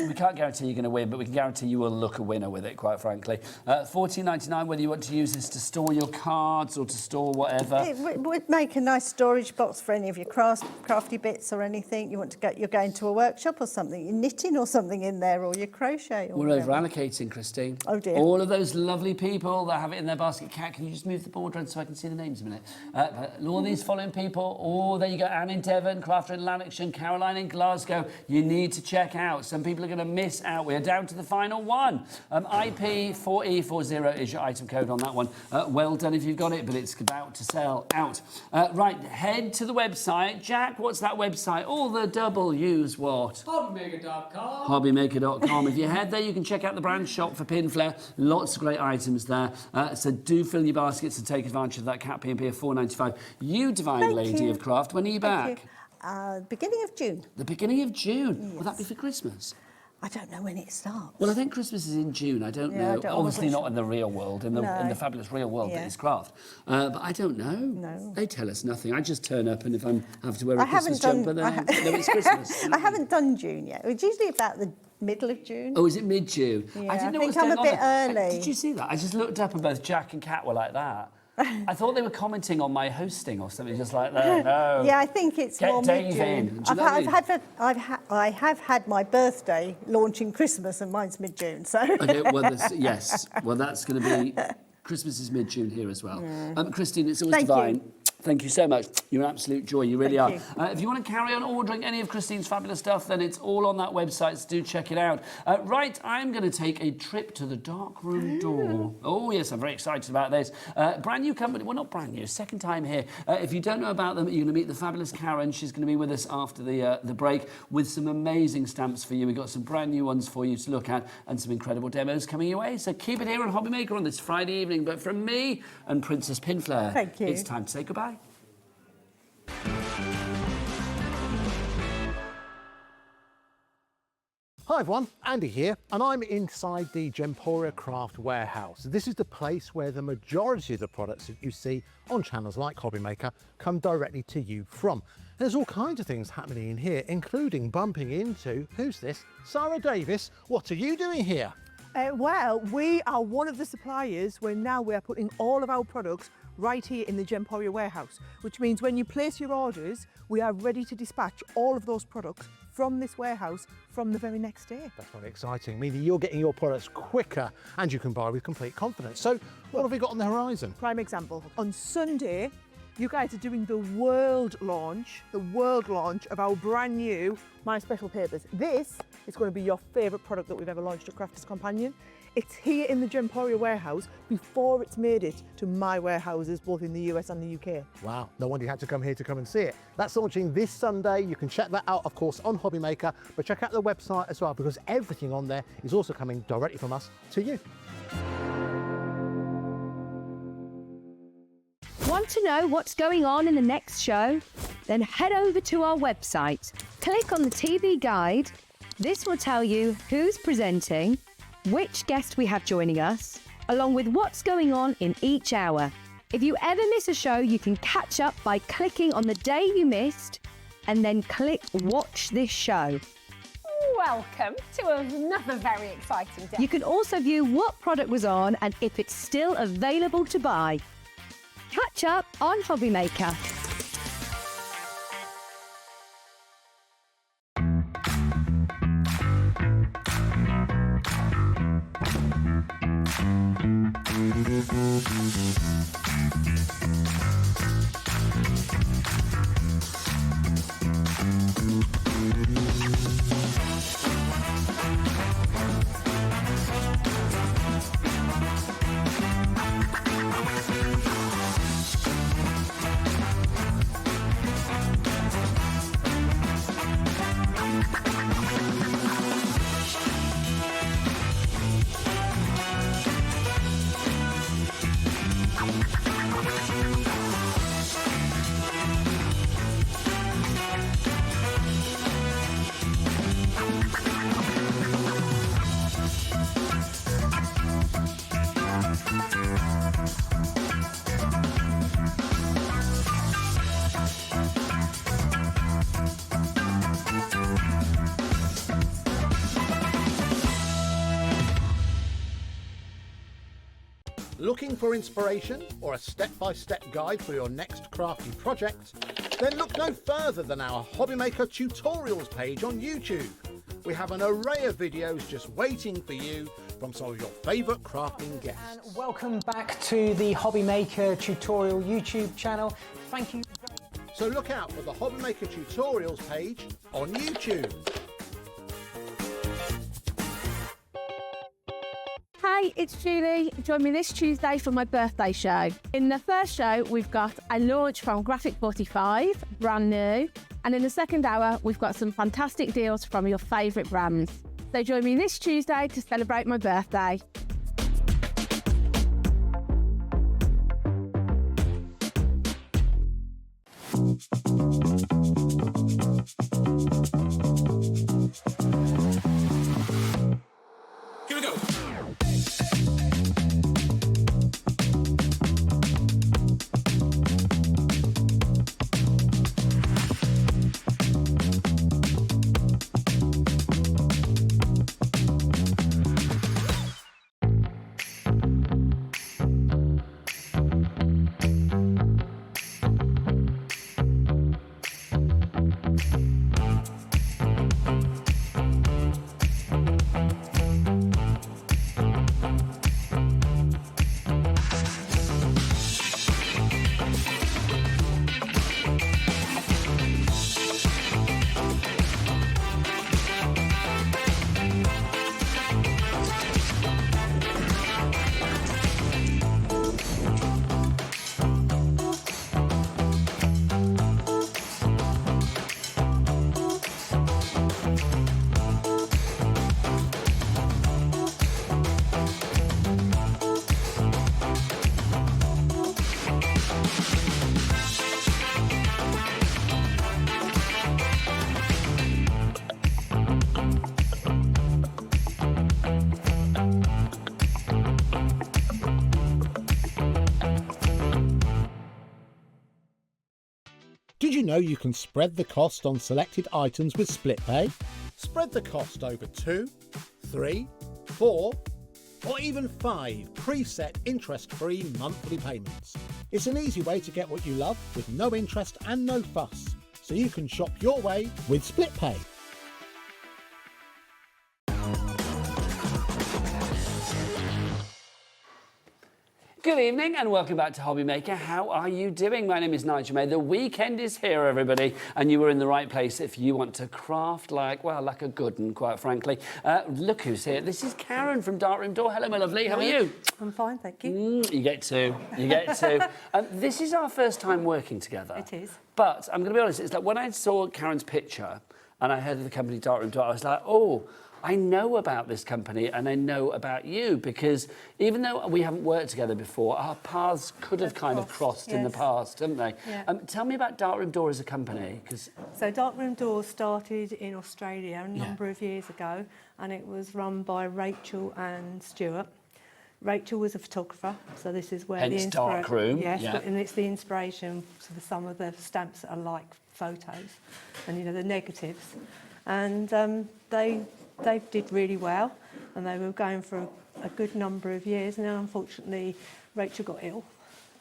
We can't guarantee you're going to win, but we can guarantee you will look a winner with it, quite frankly. $14.99, whether you want to use this to store your cards or to store whatever.
It would make a nice storage box for any of your crafty bits or anything. You're going to a workshop or something, you're knitting or something in there, or your crochet. Or
We're
whatever.
over-allocating, Christine.
Oh, dear.
All of those lovely people that have it in their basket. Kat, can you just move the board around so I can see the names a minute? All these following people. Oh, there you go. Anne in Devon, Crafter in Lanarkshire, Caroline in Glasgow. You need to check out. Some people are going to miss out. We're down to the final one. IP4E40 is your item code on that one. Well done if you've got it, but it's about to sell out. Right, head to the website. Jack, what's that website? All the W's what?
Hobbymaker.com.
Hobbymaker.com. If you head there, you can check out the brand shop for Pinflair. Lots of great items there. So do fill your baskets and take advantage of that Cat P&P of $4.95. You, Divine Lady of Craft, when are you back?
Beginning of June.
The beginning of June?
Yes.
Will that be for Christmas?
I don't know when it starts.
Well, I think Christmas is in June. I don't know. Obviously not in the real world, in the fabulous real world that is craft. But I don't know.
No.
They tell us nothing. I just turn up, and if I have to wear a Christmas jumper, then it's Christmas.
I haven't done June yet. It's usually about the middle of June.
Oh, is it mid-June?
Yeah,
I didn't know
I
what
think
was
I'm
going
a bit
on.
early.
Did you see that? I just looked up and both Jack and Kat were like that. I thought they were commenting on my hosting or something, just like that. No.
Yeah, I think it's
Get
more
Dave
mid-June.
in. Do you know what I mean?
I have had my birthday launching Christmas, and mine's mid-June. So
Okay, well, yes. Well, that's going to be... Christmas is mid-June here as well. Christine, it's always
Thank
divine.
you.
Thank you so much. You're an absolute joy. You really
Thank
are. If you want to carry on ordering any of Christine's fabulous stuff, then it's all on that website, so do check it out. Right, I'm going to take a trip to the darkroom door. Oh, yes, I'm very excited about this. Brand new company. Well, not brand new. Second time here. If you don't know about them, you're going to meet the fabulous Karen. She's going to be with us after the break with some amazing stamps for you. We've got some brand new ones for you to look at and some incredible demos coming your way. So keep it here on Hobbymaker on this Friday evening. But from me and Princess Pinflair,
Thank you.
it's time to say goodbye.
Hi everyone, Andy here, and I'm inside the Gemporia Craft Warehouse. This is the place where the majority of the products that you see on channels like Hobbymaker come directly to you from. There's all kinds of things happening in here, including bumping into, who's this? Sarah Davis. What are you doing here?
Well, we are one of the suppliers where now we are putting all of our products right here in the Gemporia warehouse, which means when you place your orders, we are ready to dispatch all of those products from this warehouse from the very next day.
That's very exciting, meaning you're getting your products quicker and you can buy with complete confidence. So what have we got on the horizon?
Prime example, on Sunday, you guys are doing the world launch of our brand new My Special Papers. This is going to be your favourite product that we've ever launched at Crafters Companion. It's here in the Gemporia warehouse before it's made it to my warehouses, both in the US and the UK.
Wow, no wonder you had to come here to come and see it. That's launching this Sunday. You can check that out, of course, on Hobbymaker, but check out the website as well, because everything on there is also coming directly from us to you.
Want to know what's going on in the next show? Then head over to our website. Click on the TV guide. This will tell you who's presenting, which guest we have joining us, along with what's going on in each hour. If you ever miss a show, you can catch up by clicking on the day you missed and then click Watch This Show.
Welcome to another very exciting day.
You can also view what product was on and if it's still available to buy. Catch up on Hobbymaker.
Looking for inspiration or a step-by-step guide for your next crafty project? Then look no further than our Hobbymaker tutorials page on YouTube. We have an array of videos just waiting for you from some of your favourite crafting guests.
And welcome back to the Hobbymaker tutorial YouTube channel. Thank you.
So look out for the Hobbymaker tutorials page on YouTube.
Hi, it's Julie. Join me this Tuesday for my birthday show. In the first show, we've got a launch from Graphic 45, brand new. And in the second hour, we've got some fantastic deals from your favourite brands. So join me this Tuesday to celebrate my birthday.
Here we go.
Did you know you can spread the cost on selected items with SplitPay? Spread the cost over 2, 3, 4, or even 5 preset interest-free monthly payments. It's an easy way to get what you love with no interest and no fuss, so you can shop your way with SplitPay.
Good evening and welcome back to Hobbymaker. How are you doing? My name is Nigel May. The weekend is here, everybody, and you are in the right place if you want to craft like a good one, quite frankly. Look who's here. This is Karen from Darkroom Door. Hello, my lovely. How are you?
I'm fine, thank you.
You get to. This is our first time working together.
It is.
But I'm going to be honest, it's like when I saw Karen's picture and I heard of the company Darkroom Door, I was like, oh, I know about this company and I know about you because even though we haven't worked together before, our paths could have kind of crossed in the past, haven't they?
Yeah.
Tell me about Darkroom Door as a company.
So Darkroom Door started in Australia a number of years ago and it was run by Rachel and Stuart. Rachel was a photographer, so this is where
Hence Darkroom.
Yes, and it's the inspiration for some of the stamps that are like photos and, you know, the negatives. And they did really well and they were going for a good number of years. And then unfortunately Rachel got ill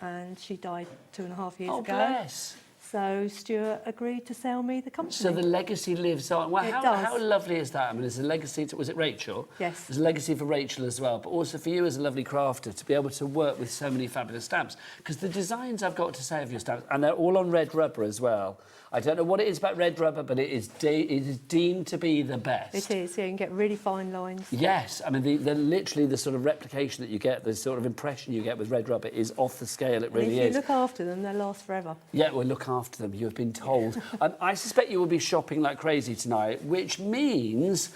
and she died 2.5 years ago.
Bless.
So Stuart agreed to sell me the company.
So the legacy lives on. Well,
It
how
does.
lovely is that? I mean, there's a legacy was it Rachel?
Yes.
There's a legacy for Rachel as well, but also for you as a lovely crafter to be able to work with so many fabulous stamps. Because the designs I've got to say of your stamps, and they're all on red rubber as well. I don't know what it is about red rubber, but it is deemed to be the best.
It is, yeah, you can get really fine lines.
Yes, I mean, literally the sort of replication that you get, the sort of impression you get with red rubber is off the scale, it really
And if
is.
you look after them, they last forever.
Yeah, well, look after them, you have been told. I suspect you will be shopping like crazy tonight, which means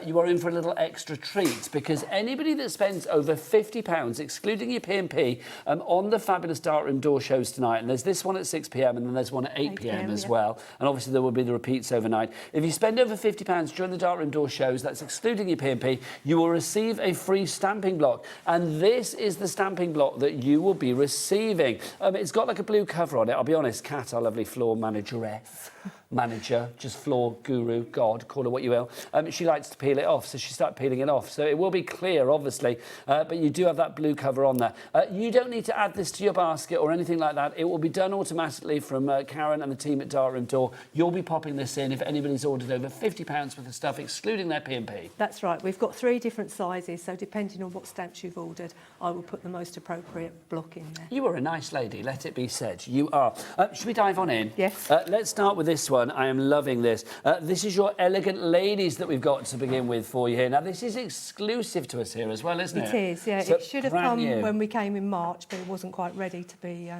you are in for a little extra treat because anybody that spends over £50, excluding your P&P, on the fabulous Darkroom Door shows tonight, and there's this one at 6 p.m. and then there's one at 8 p.m. as well, and obviously there will be the repeats overnight. If you spend over £50 during the Darkroom Door shows, that's excluding your P&P, you will receive a free stamping block, and this is the stamping block that you will be receiving. It's got like a blue cover on it. I'll be honest, Kat, our lovely floor manageress, manager, just floor guru, God, call her what you will. She likes to peel it off, so she started peeling it off. So it will be clear, obviously, but you do have that blue cover on there. You don't need to add this to your basket or anything like that. It will be done automatically from Karen and the team at Dartroom Door. You'll be popping this in if anybody's ordered over £50 worth of stuff, excluding their P&P.
That's right. We've got 3 different sizes, so depending on what stamps you've ordered, I will put the most appropriate block in there.
You are a nice lady, let it be said. You are. Should we dive on in?
Yes.
Let's start with this one. I am loving this. This is your elegant ladies that we've got to begin with for you here. Now, this is exclusive to us here as well, isn't it?
It is, yeah.
So
it should have
brand
come
new.
when we came in March, but it wasn't quite ready to be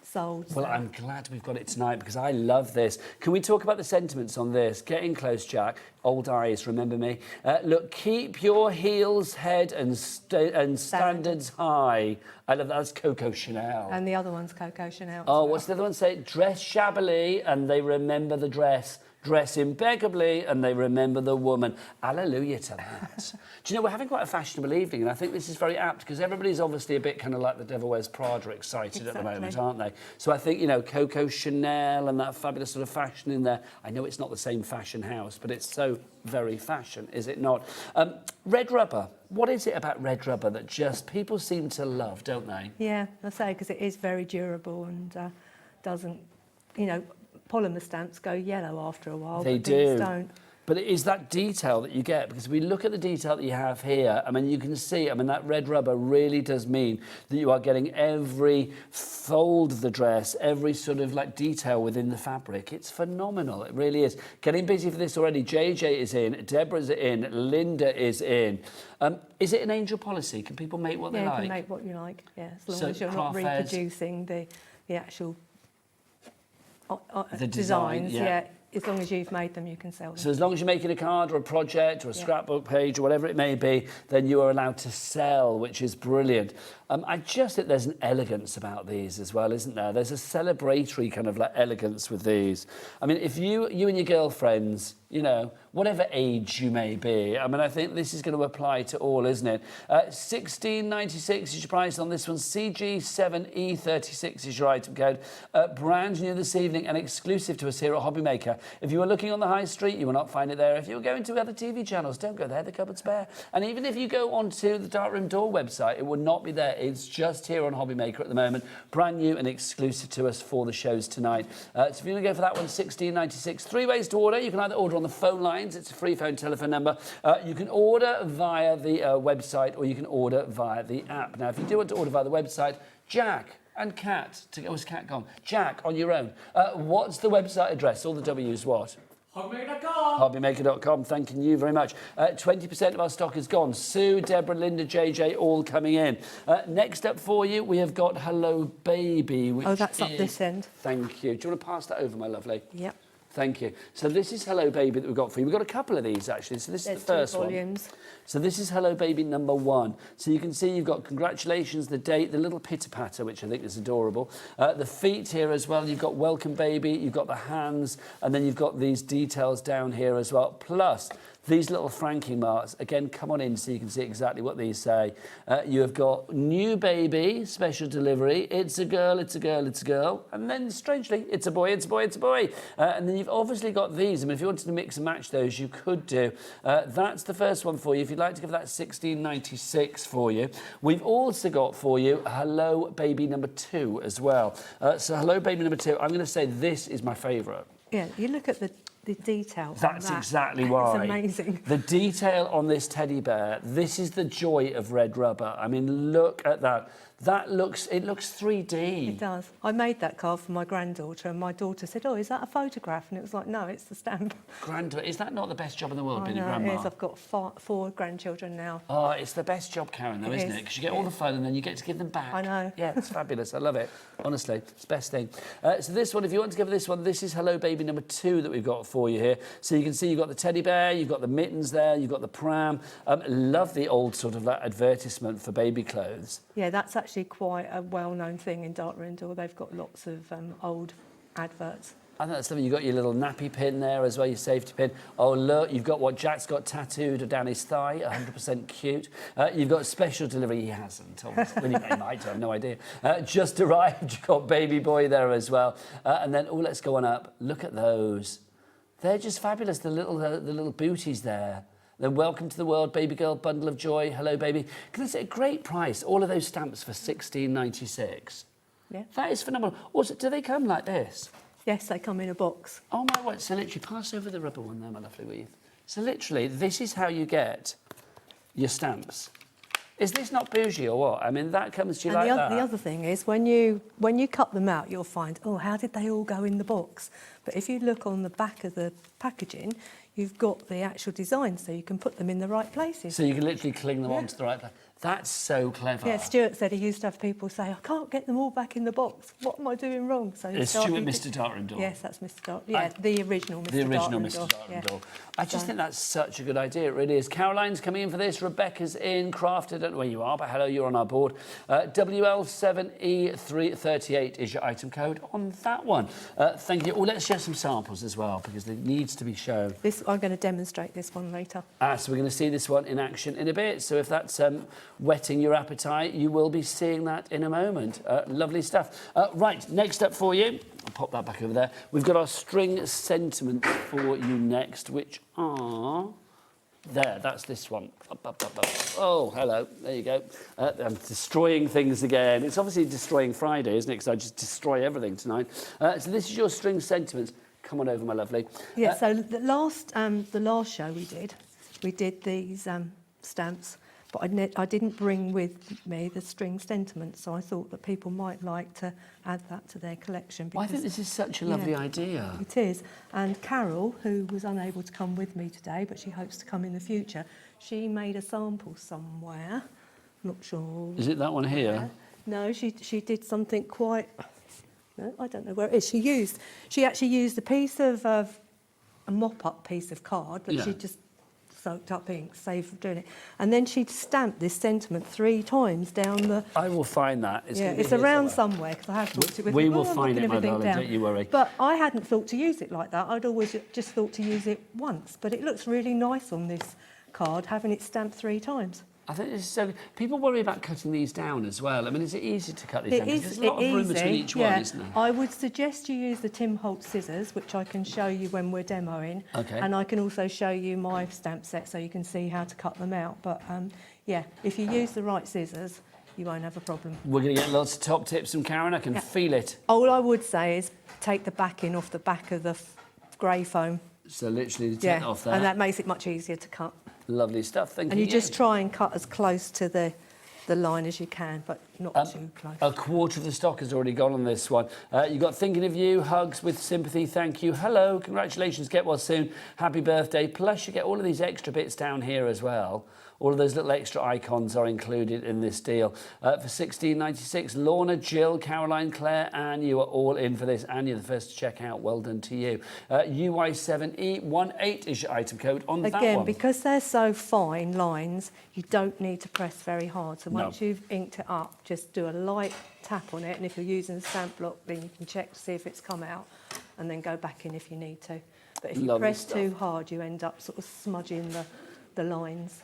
sold.
Well,
so.
I'm glad we've got it tonight because I love this. Can we talk about the sentiments on this? Get in close, Jack. Old eyes, remember me. Look, keep your heels, head and standards high. I love that. That's Coco Chanel.
And the other one's Coco Chanel.
Oh, what's the other one say? Dress shabbily and they remember the dress. Dress impeccably and they remember the woman. Hallelujah to that. Do you know, we're having quite a fashionable evening and I think this is very apt because everybody's obviously a bit kind of like the Devil Wears Prada excited at the moment, aren't they? So I think, you know, Coco Chanel and that fabulous sort of fashion in there. I know it's not the same fashion house, but it's so very fashion, is it not? Red rubber. What is it about red rubber that just people seem to love, don't they?
Yeah, I say, because it is very durable and doesn't, you know, polymer stamps go yellow after a while.
They
but these
do.
Don't.
But it is that detail that you get, because if we look at the detail that you have here, I mean, you can see, I mean, that red rubber really does mean that you are getting every fold of the dress, every sort of like detail within the fabric. It's phenomenal. It really is. Getting busy for this already. JJ is in, Deborah's in, Linda is in. Is it an Angel policy? Can people make what they like?
Yeah, you can make what you like, yeah, as long
So
as you're not
craft fairs.
reproducing the actual
The design,
designs,
yeah.
as long as you've made them, you can sell them.
So as long as you're making a card or a project or a scrapbook page or whatever it may be, then you are allowed to sell, which is brilliant. I just think there's an elegance about these as well, isn't there? There's a celebratory kind of like elegance with these. I mean, if you and your girlfriends, you know, whatever age you may be, I mean, I think this is going to apply to all, isn't it? $16.96 is your price on this one. CG7E36 is your item code. Brand new this evening and exclusive to us here at Hobbymaker. If you were looking on the high street, you will not find it there. If you were going to other TV channels, don't go there, the cupboard's bare. And even if you go onto the Dartroom Door website, it will not be there. It's just here on Hobbymaker at the moment. Brand new and exclusive to us for the shows tonight. So if you want to go for that one, $16.96. 3 ways to order. You can either order on the phone lines. It's a free phone telephone number. You can order via the website or you can order via the app. Now, if you do want to order via the website, Jack and Kat, where's Kat gone? Jack, on your own. What's the website address? All the W's what?
Hobbymaker.com.
Hobbymaker.com, thanking you very much. 20% of our stock is gone. Sue, Deborah, Linda, JJ, all coming in. Next up for you, we have got Hello Baby. Which
that's up this end.
Thank you. Do you want to pass that over, my lovely?
Yep.
Thank you. So this is Hello Baby that we've got for you. We've got a couple of these, actually. So this is the first one.
volumes.
So this is Hello Baby number 1. So you can see you've got congratulations, the date, the little pitter-patter, which I think is adorable. The feet here as well. You've got Welcome Baby, you've got the hands, and then you've got these details down here as well. Plus, these little franking marks, again, come on in so you can see exactly what these say. You have got new baby, special delivery. It's a girl, it's a girl, it's a girl. And then, strangely, it's a boy, it's a boy, it's a boy. And then you've obviously got these. I mean, if you wanted to mix and match those, you could do. That's the first one for you. If you'd like to give that $16.96 for you. We've also got for you Hello Baby number 2 as well. So Hello Baby number 2, I'm going to say this is my favourite.
Yeah, you look at the detail.
That's exactly why.
It's amazing.
The detail on this teddy bear, this is the joy of red rubber. I mean, look at that. It looks 3D.
It does. I made that card for my granddaughter and my daughter said, oh, is that a photograph? And it was like, no, it's the stamp.
Granddaughter, is that not the best job in the world, being a
I know,
grandma?
it is. I've got 4 grandchildren now.
Oh, it's the best job, Karen, though,
It
isn't
is.
it? Because you get all the fun and then you get to give them back.
I know.
Yeah, it's fabulous. I love it. Honestly, it's the best thing. So this one, if you want to give this one, this is Hello Baby number 2 that we've got for you here. So you can see you've got the teddy bear, you've got the mittens there, you've got the pram. Love the old sort of like advertisement for baby clothes.
Yeah, that's actually quite a well-known thing in Dartroom Door. They've got lots of old adverts.
I think that's lovely. You've got your little nappy pin there as well, your safety pin. Oh, look, you've got what Jack's got tattooed down his thigh, 100% cute. You've got special delivery. He hasn't. When he might, I have no idea. Just arrived. You've got baby boy there as well. And then, let's go on up. Look at those. They're just fabulous, the little booties there. Then welcome to the world, baby girl, bundle of joy, hello baby. Can I say a great price? All of those stamps for $16.96.
Yeah.
That is phenomenal. Also, do they come like this?
Yes, they come in a box.
Oh my word, so literally pass over the rubber one there, my lovely, will you? So literally, this is how you get your stamps. Is this not bougie or what? I mean, that comes to you
And
like that.
the other thing is, when you cut them out, you'll find, oh, how did they all go in the box? But if you look on the back of the packaging, you've got the actual design, so you can put them in the right places.
So you can literally cling them onto the right place. That's so clever.
Yeah, Stuart said he used to have people say, I can't get them all back in the box. What am I doing wrong? So
Is Stuart Mr. Dartroom Door?
Yes, that's Mr. Dartroom. Yeah, the original Mr. Dartroom.
The original Mr.
Door.
Dartroom Door. I just think that's such a good idea. It really is. Caroline's coming in for this. Rebecca's in. Crafted. I don't know where you are, but hello, you're on our board. WL7E338 is your item code on that one. Thank you. Oh, let's share some samples as well, because it needs to be shown.
I'm going to demonstrate this one later.
So we're going to see this one in action in a bit. So if that's whetting your appetite, you will be seeing that in a moment. Lovely stuff. Right, next up for you, I'll pop that back over there. We've got our string sentiments for you next, which are... There, that's this one. Oh, hello. There you go. I'm destroying things again. It's obviously Destroying Friday, isn't it? Because I just destroy everything tonight. So this is your string sentiments. Come on over, my lovely.
Yeah, so the last show we did these stamps, but I didn't bring with me the string sentiments, so I thought that people might like to add that to their collection.
Because, I think this is such a lovely idea.
It is. And Carol, who was unable to come with me today, but she hopes to come in the future, she made a sample somewhere. Not sure.
Is it that one here?
No, she did something quite... No, I don't know where it is. She actually used a piece of a mop-up piece of card that she just soaked up ink, saved from doing it. And then she'd stamped this sentiment 3 times down the...
I will find that.
It's around somewhere, because I have thought it with
We will find it, my darling, don't you worry.
But I hadn't thought to use it like that. I'd always just thought to use it once. But it looks really nice on this card, having it stamped 3 times.
I think this is so... People worry about cutting these down as well. I mean, is it easy to cut these down? Because there's a lot of room between each one, isn't there?
I would suggest you use the Tim Holtz scissors, which I can show you when we're demoing.
Okay.
And I can also show you my stamp set so you can see how to cut them out. But, yeah, if you use the right scissors, you won't have a problem.
We're going to get lots of top tips from Karen. I can feel it.
All I would say is take the backing off the back of the grey foam.
So literally take it off there.
And that makes it much easier to cut.
Lovely stuff, thank you.
And you just try and cut as close to the line as you can, but not too close.
A quarter of the stock has already gone on this one. You've got Thinking of You, Hugs with Sympathy, thank you. Hello, congratulations, get well soon. Happy birthday. Plus you get all of these extra bits down here as well. All of those little extra icons are included in this deal. For $16.96, Lorna, Jill, Caroline, Claire, Anne, you are all in for this. Anne, you're the first to check out. Well done to you. UY7E18 is your item code on that one.
Again, because they're so fine lines, you don't need to press very hard. So once you've inked it up, just do a light tap on it. And if you're using a stamp block, then you can check to see if it's come out and then go back in if you need to. But if you press too hard, you end up sort of smudging the lines.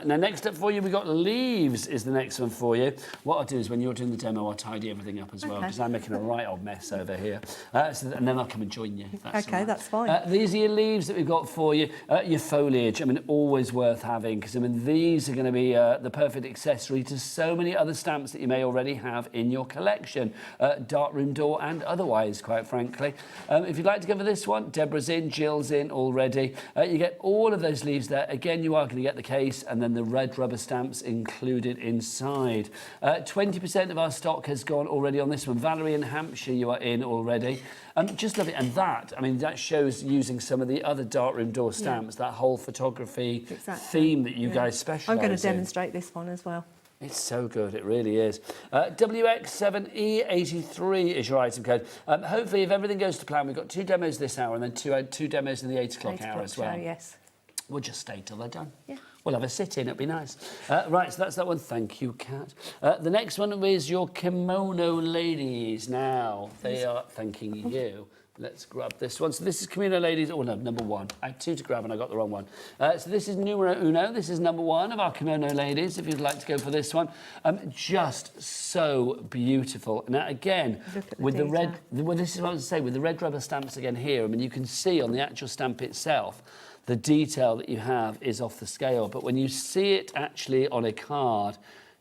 Now, next up for you, we've got Leaves is the next one for you. What I'll do is when you're doing the demo, I'll tidy everything up as well, because I'm making a right old mess over here. And then I'll come and join you. If that's all right.
That's fine.
These are your leaves that we've got for you. Your foliage, I mean, always worth having, because, I mean, these are going to be the perfect accessory to so many other stamps that you may already have in your collection, Dartroom Door and otherwise, quite frankly. If you'd like to go for this one, Deborah's in, Jill's in already. You get all of those leaves there. Again, you are going to get the case and then the red rubber stamps included inside. 20% of our stock has gone already on this one. Valerie in Hampshire, you are in already. Just love it. And that, I mean, that shows using some of the other Dartroom Door stamps, that whole photography theme that you guys specialise in.
I'm going to demonstrate this one as well.
It's so good, it really is. WX7E83 is your item code. Hopefully, if everything goes to plan, we've got 2 demos this hour and then two demos in the 8 o'clock hour as well.
Show, yes.
We'll just stay till they're done.
Yeah.
We'll have a sit-in, it'll be nice. Right, so that's that one. Thank you, Kat. The next one is your kimono ladies. Now, they are thanking you Let's grab this one. So this is Camino Ladies. Oh, no, number 1. I had 2 to grab and I got the wrong one. So this is numero uno. This is number 1 of our Kimono Ladies, if you'd like to go for this one. Just so beautiful. Now, again, with the red... Well, this is what I was saying, with the red rubber stamps again here, I mean, you can see on the actual stamp itself, the detail that you have is off the scale. But when you see it actually on a card...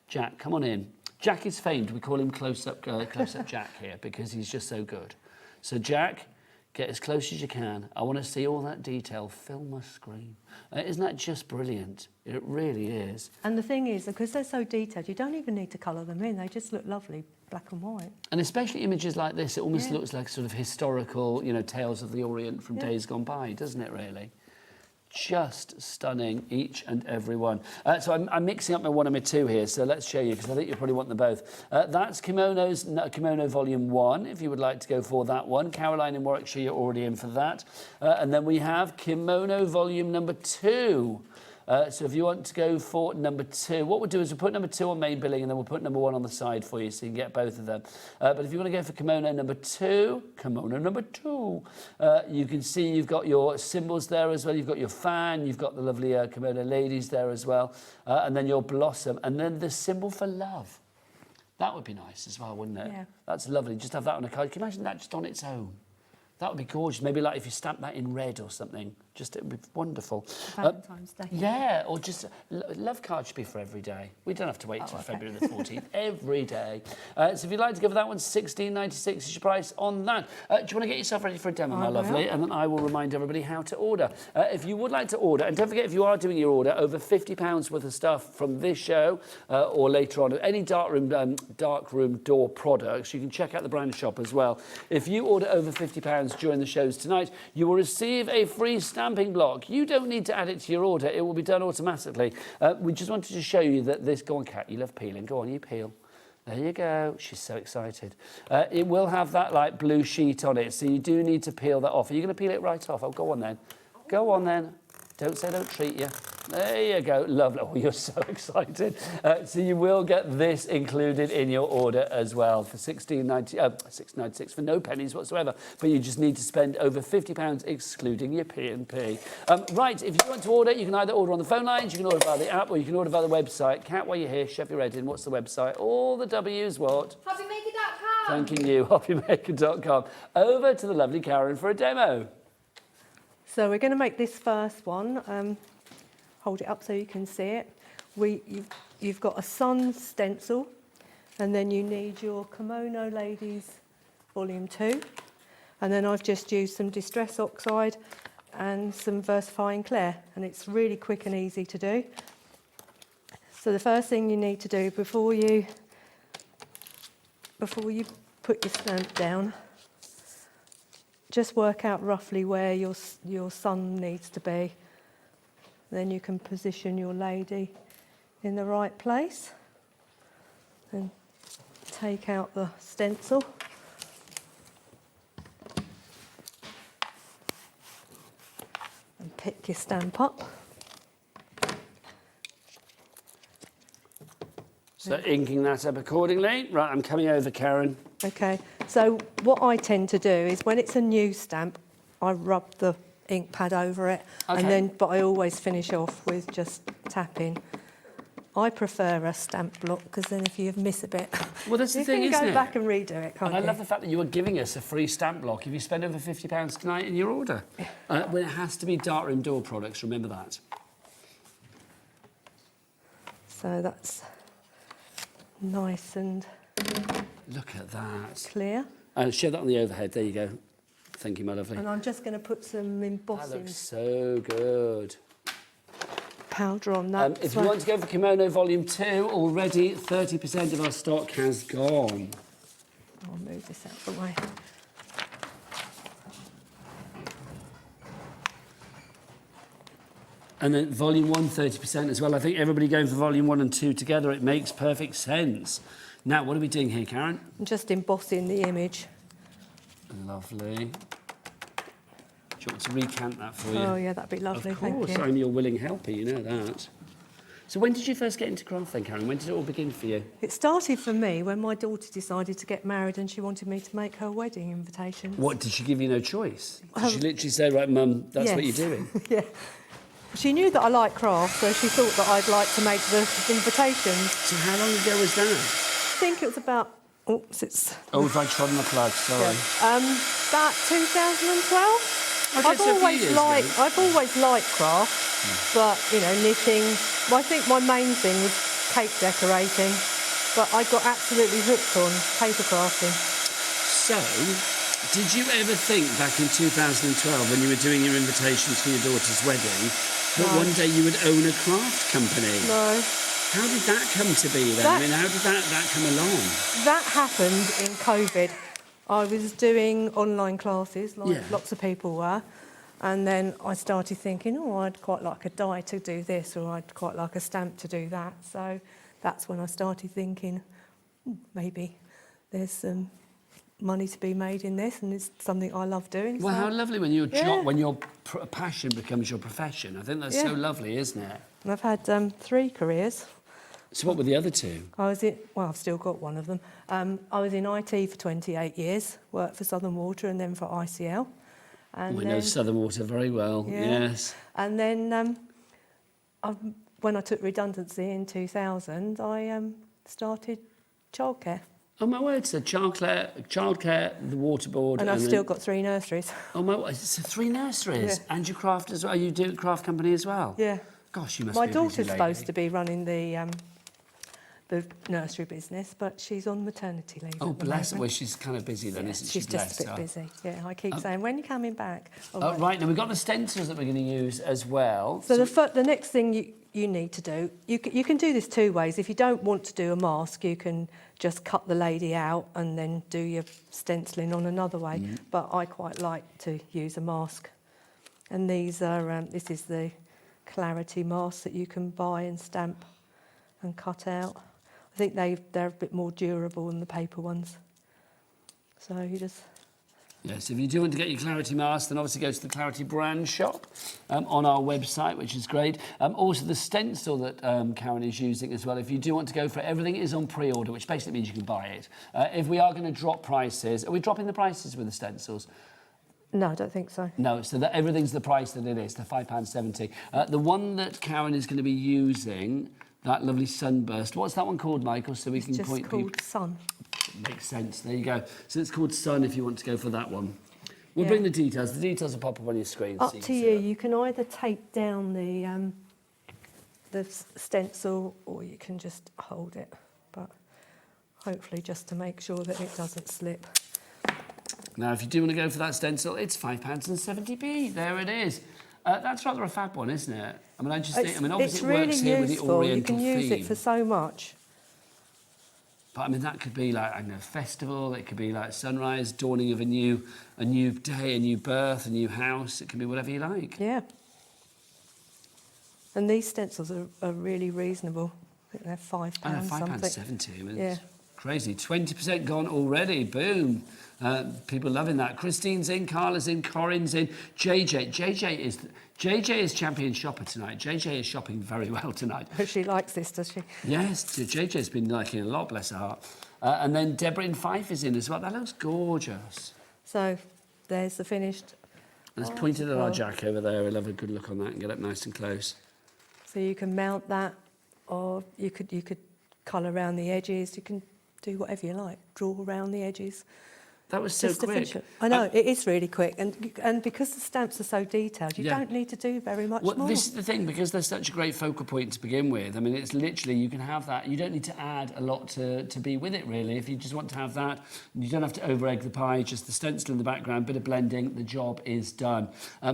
Jack, come on in. Jack is famed. We call him close-up Jack here because he's just so good. So, Jack, get as close as you can. I want to see all that detail fill my screen. Isn't that just brilliant? It really is.
And the thing is, because they're so detailed, you don't even need to colour them in. They just look lovely, black and white.
And especially images like this, it almost looks like sort of historical, you know, tales of the Orient from days gone by, doesn't it, really? Just stunning, each and every one. So I'm mixing up my 1 and my 2 here, so let's show you, because I think you probably want them both. That's Kimono Volume 1, if you would like to go for that one. Caroline in Warwickshire, you're already in for that. And then we have Kimono Volume number 2. So if you want to go for number 2, what we'll do is we'll put number 2 on main billing and then we'll put number 1 on the side for you so you can get both of them. But if you want to go for kimono number 2, you can see you've got your symbols there as well. You've got your fan, you've got the lovely Kimono Ladies there as well, and then your blossom, and then the symbol for love. That would be nice as well, wouldn't it?
Yeah.
That's lovely. Just have that on a card. Can you imagine that just on its own? That would be gorgeous. Maybe like if you stamp that in red or something. Just, it would be wonderful.
Valentine's Day.
Yeah, or just, love card should be for every day. We don't have to wait till February the 14th. Every day. So if you'd like to go for that one, $16.96 is your price on that. Do you want to get yourself ready for a demo, my lovely? And then I will remind everybody how to order. If you would like to order, and don't forget, if you are doing your order, over £50 worth of stuff from this show or later on, any darkroom door products, you can check out the brand shop as well. If you order over £50 during the shows tonight, you will receive a free stamping block. You don't need to add it to your order. It will be done automatically. We just wanted to show you that this... Go on, Kat. You love peeling. Go on, you peel. There you go. She's so excited. It will have that light blue sheet on it, so you do need to peel that off. Are you going to peel it right off? Oh, go on then. Go on then. Don't say don't treat you. There you go. Lovely. Oh, you're so excited. So you will get this included in your order as well for $6.96 for no pennies whatsoever. But you just need to spend over £50 excluding your P&P. Right, if you want to order, you can either order on the phone lines, you can order via the app, or you can order via the website. Kat, while you're here, Sheffield Redding, what's the website? All the W's, what?
Hobbymaker.com.
Thanking you, hobbymaker.com. Over to the lovely Karen for a demo.
So we're going to make this first one. Hold it up so you can see it. You've got a sun stencil, and then you need your Kimono Ladies Volume 2. And then I've just used some Distress Oxide and some VersaFine Clear, and it's really quick and easy to do. So the first thing you need to do before you put your stamp down, just work out roughly where your sun needs to be. Then you can position your lady in the right place and take out the stencil. And pick your stamp up.
So inking that up accordingly. Right, I'm coming over, Karen.
Okay, so what I tend to do is when it's a new stamp, I rub the ink pad over it, but I always finish off with just tapping. I prefer a stamp block because then if you miss a bit,
well, that's the thing,
you
isn't
can
it?
go back and redo it, can't
And
you?
I love the fact that you are giving us a free stamp block if you spend over £50 tonight in your order. When it has to be darkroom door products, remember that.
So that's nice and
look at that.
Clear.
Show that on the overhead. There you go. Thank you, my lovely.
And I'm just going to put some
That
embossing
looks so good.
powder on that.
If you want to go for Kimono Volume 2, already 30% of our stock has gone.
I'll move this out of the way.
And then Volume 1, 30% as well. I think everybody going for Volume 1 and 2 together, it makes perfect sense. Now, what are we doing here, Karen?
I'm just embossing the image.
Lovely. Do you want to recant that for you?
Oh, yeah, that'd be lovely,
Of
thank
course,
you.
I'm your willing helper, you know that. So when did you first get into craft then, Karen? When did it all begin for you?
It started for me when my daughter decided to get married and she wanted me to make her wedding invitations.
What, did she give you no choice? Did she literally say, right, Mum, that's what
Yes.
you're doing?
Yeah. She knew that I like craft, so she thought that I'd like to make the invitations.
So how long ago was that?
I think it was about... Oops, it's...
Oh, if I trod on the plug, sorry.
About 2012.
Okay, so a few years ago.
I've always liked craft, but you know, knitting. Well, I think my main thing was cake decorating, but I got absolutely hooked on paper crafting.
So, did you ever think back in 2012 when you were doing your invitations for your daughter's wedding that one day you would own a craft company?
No.
How did that come to be then? I mean, how did that come along?
That happened in COVID. I was doing online classes, like lots of people were, and then I started thinking, oh, I'd quite like a die to do this, or I'd quite like a stamp to do that. So that's when I started thinking, maybe there's some money to be made in this, and it's something I love doing.
Well,
so.
how lovely when your job, when your passion becomes your profession. I think that's so lovely, isn't it?
And I've had 3 careers.
So what were the other 2?
I've still got one of them. I was in IT for 28 years, worked for Southern Water and then for ICL. And
We know Southern Water very well, yes.
And then when I took redundancy in 2000, I started childcare.
Oh my word, so childcare, the water board.
And I've still got 3 nurseries.
Oh my word, so 3 nurseries?
Yeah.
And your craft as well? You do a craft company as well?
Yeah.
Gosh, you must
My
be a busy
daughter's
lady.
supposed to be running the nursery business, but she's on maternity leave.
Oh,
at the
bless her.
moment.
Well, she's kind of busy then, isn't she?
She's just a bit
Bless her.
busy. Yeah, I keep saying, when are you coming back?
Right, now we've got the stencils that we're going to use as well.
So the next thing you need to do, you can do this 2 ways. If you don't want to do a mask, you can just cut the lady out and then do your stenciling on another way. But I quite like to use a mask. And these are, this is the Clarity mask that you can buy and stamp and cut out. I think they're a bit more durable than the paper ones. So you just...
Yes, if you do want to get your Clarity mask, then obviously go to the Clarity brand shop on our website, which is great. Also, the stencil that Karen is using as well, if you do want to go for it, everything is on pre-order, which basically means you can buy it. If we are going to drop prices, are we dropping the prices with the stencils?
No, I don't think so.
No, so that everything's the price that it is, the £5.70. The one that Karen is going to be using, that lovely sunburst, what's that one called, Michael? So we can
Just
point
called Sun.
Makes sense. There you go. So it's called Sun if you want to go for that one. We'll bring the details. The details will pop up on your screen.
Up to you. You can either tape down the stencil or you can just hold it. But hopefully just to make sure that it doesn't slip.
Now, if you do want to go for that stencil, it's £5.70. There it is. That's rather a fab one, isn't it? I mean, obviously
it's
it
really
works here with the
useful.
Oriental
You can use
theme.
it for so much.
But I mean, that could be like, I don't know, festival. It could be like sunrise, dawning of a new day, a new birth, a new house. It can be whatever you like.
Yeah. And these stencils are really reasonable. I think they're £5
I know,
something.
£5.70. I mean,
Yeah.
it's crazy. 20% gone already. Boom. People loving that. Christine's in, Carla's in, Corinne's in, JJ. JJ is champion shopper tonight. JJ is shopping very well tonight.
She likes this, does she?
Yes, JJ's been liking it a lot, bless her heart. And then Deborah in Fife is in as well. That looks gorgeous.
So there's the finished.
Let's point it at our Jack over there. We'll have a good look on that and get up nice and close.
So you can mount that, or you could colour around the edges. You can do whatever you like. Draw around the edges.
That was so
Just to finish
quick.
it. I know, it is really quick. And because the stamps are so detailed, you
Yeah.
don't need to do very much
Well,
more.
this is the thing, because they're such a great focal point to begin with. I mean, it's literally, you can have that. You don't need to add a lot to be with it, really. If you just want to have that, you don't have to over-egg the pie, just the stencil in the background, bit of blending, the job is done.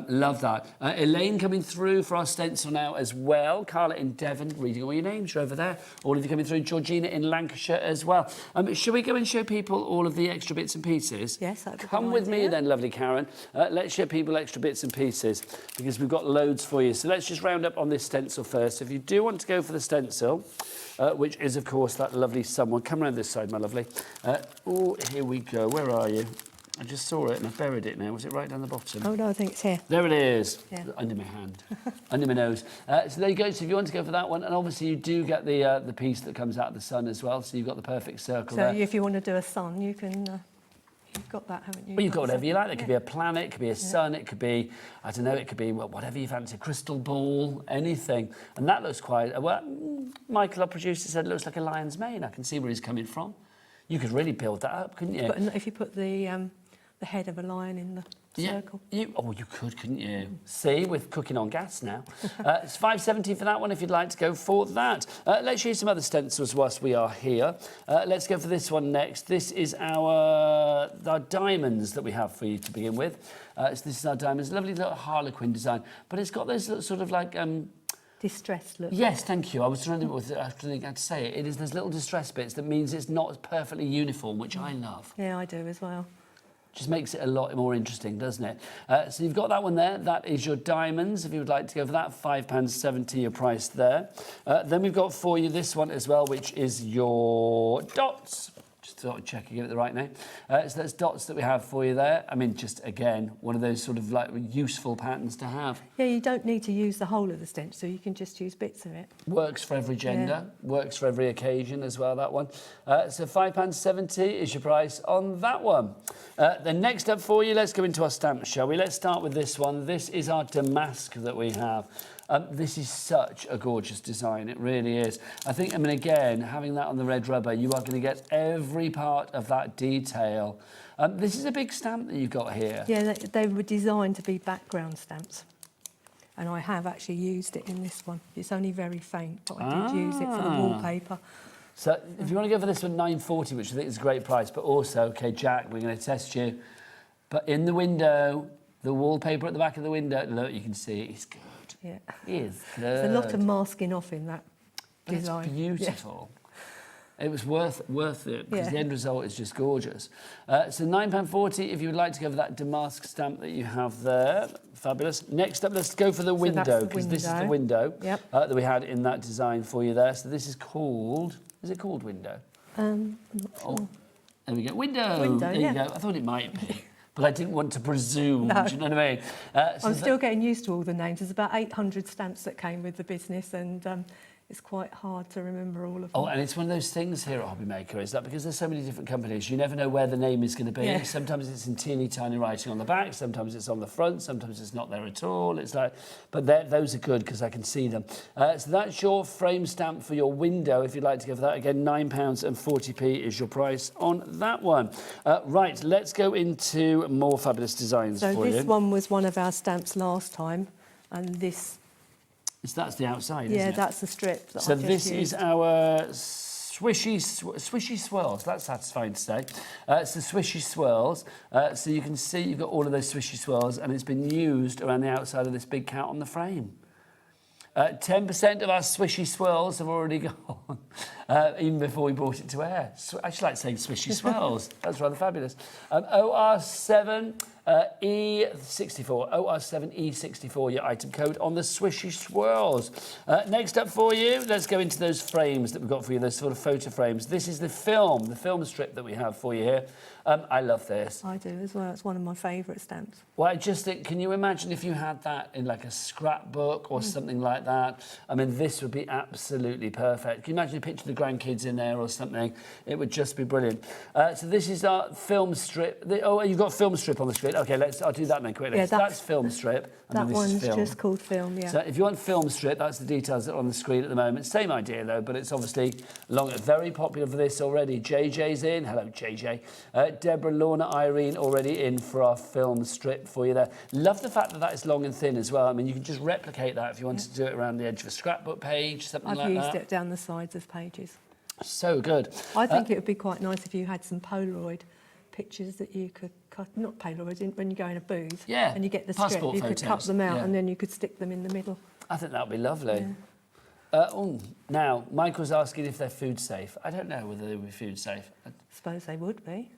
Love that. Elaine coming through for our stencil now as well. Carla in Devon, reading all your names, you're over there. All of you coming through. Georgina in Lancashire as well. Shall we go and show people all of the extra bits and pieces?
Yes, that'd be
Come with me then, lovely Karen. Let's show people extra bits and pieces because we've got loads for you. So let's just round up on this stencil first. If you do want to go for the stencil, which is, of course, that lovely sun one. Come around this side, my lovely. Oh, here we go. Where are you? I just saw it and I buried it now. Was it right down the bottom?
Oh no, I think it's here.
There it is,
Yeah.
under my hand, under my nose. So there you go. So if you want to go for that one, and obviously you do get the piece that comes out of the sun as well. So you've got the perfect circle
So
there.
if you want to do a sun, you can. You've got that, haven't you?
Well, you've got whatever you like. It could be
Yeah.
a planet, it could be a sun, it could be, I don't know, it could be whatever you fancy, a crystal ball, anything. And that looks quite, Michael, our producer, said it looks like a lion's mane. I can see where he's coming from. You could really build that up, couldn't you?
But if you put the head of a lion in the circle.
You could, couldn't you? See, we're cooking on gas now. It's £5.70 for that one if you'd like to go for that. Let's show you some other stencils whilst we are here. Let's go for this one next. This is our diamonds that we have for you to begin with. So this is our diamonds, lovely little harlequin design, but it's got those little sort of like...
distressed look.
Yes, thank you. I was trying to think how to say it. It is those little distressed bits that means it's not perfectly uniform, which I love.
Yeah, I do as well.
Just makes it a lot more interesting, doesn't it? So you've got that one there. That is your diamonds. If you would like to go for that, £5.70 your price there. Then we've got for you this one as well, which is your dots. Just sort of checking it at the right name. So that's dots that we have for you there. I mean, just again, one of those sort of like useful patterns to have.
Yeah, you don't need to use the whole of the stencil. You can just use bits of it.
Works for every gender, works for every occasion as well, that one. So £5.70 is your price on that one. Then next up for you, let's go into our stamps, shall we? Let's start with this one. This is our damask that we have. This is such a gorgeous design, it really is. I think, again, having that on the red rubber, you are going to get every part of that detail. This is a big stamp that you've got here.
Yeah, they were designed to be background stamps. And I have actually used it in this one. It's only very faint, but I did use it for the wallpaper.
So if you want to go for this one, £9.40, which I think is a great price, but also, OK, Jack, we're going to test you. But in the window, the wallpaper at the back of the window, look, you can see it's good.
Yeah.
It is good.
There's a lot of masking off in that
But
design.
it's beautiful. Yeah. It was worth it because the end result is just gorgeous. So £9.40 if you would like to go for that damask stamp that you have there. Fabulous. Next up, let's go for the window, because this is the window that we had in that design for you there. So this is called, is it called window?
I'm not sure.
Oh, there we go. Window.
Window,
there you go. I thought it might be. But I didn't want to presume,
No.
do you know what I mean? So
I'm still getting used to all the names. There's about 800 stamps that came with the business, and it's quite hard to remember all of them.
Oh, and it's one of those things here at Hobbymaker, is that because there's so many different companies, you never know where the name is going to be.
Yeah.
Sometimes it's in teeny tiny writing on the back, sometimes it's on the front, sometimes it's not there at all. It's like, but those are good because I can see them. So that's your frame stamp for your window. If you'd like to go for that, again, £9.40 is your price on that one. Right, let's go into more fabulous designs
So
for you.
this one was one of our stamps last time, and this.
So that's the outside,
Yeah,
isn't it?
that's the strip. That
So
I just
this
used.
is our swishy swirls. That's satisfying to say. It's the swishy swirls. So you can see you've got all of those swishy swirls, and it's been used around the outside of this big cat on the frame. 10% of our swishy swirls have already gone, even before we brought it to air. I just like saying swishy swirls. That's rather fabulous. OR7 E64. OR7 E64, your item code on the swishy swirls. Next up for you, let's go into those frames that we've got for you, those sort of photo frames. This is the film strip that we have for you here. I love this.
I do as well. It's one of my favourite stamps.
Well, I just think, can you imagine if you had that in like a scrapbook or something like that? I mean, this would be absolutely perfect. Can you imagine a picture of the grandkids in there or something? It would just be brilliant. So this is our film strip. You've got film strip on the screen. Okay, I'll do that then quickly.
Yeah,
So that's film strip. And
That
then this is
one's
film.
just called film, yeah.
So if you want film strip, that's the details that are on the screen at the moment. Same idea though, but it's obviously very popular for this already. JJ's in. Hello, JJ. Deborah, Lorna, Irene already in for our film strip for you there. Love the fact that that is long and thin as well. I mean, you can just replicate that if you wanted to do it around the edge of a scrapbook page, something
I've
like that.
used it down the sides of pages.
So good.
I think it would be quite nice if you had some Polaroid pictures that you could cut, not Polaroid, when you go in a booth and you get the strip,
passport
you could cut
photos,
them out
yeah.
and then you could stick them in the middle.
I think that would be lovely. Now, Michael's asking if they're food safe. I don't know whether they would be food safe.
I suppose they would be.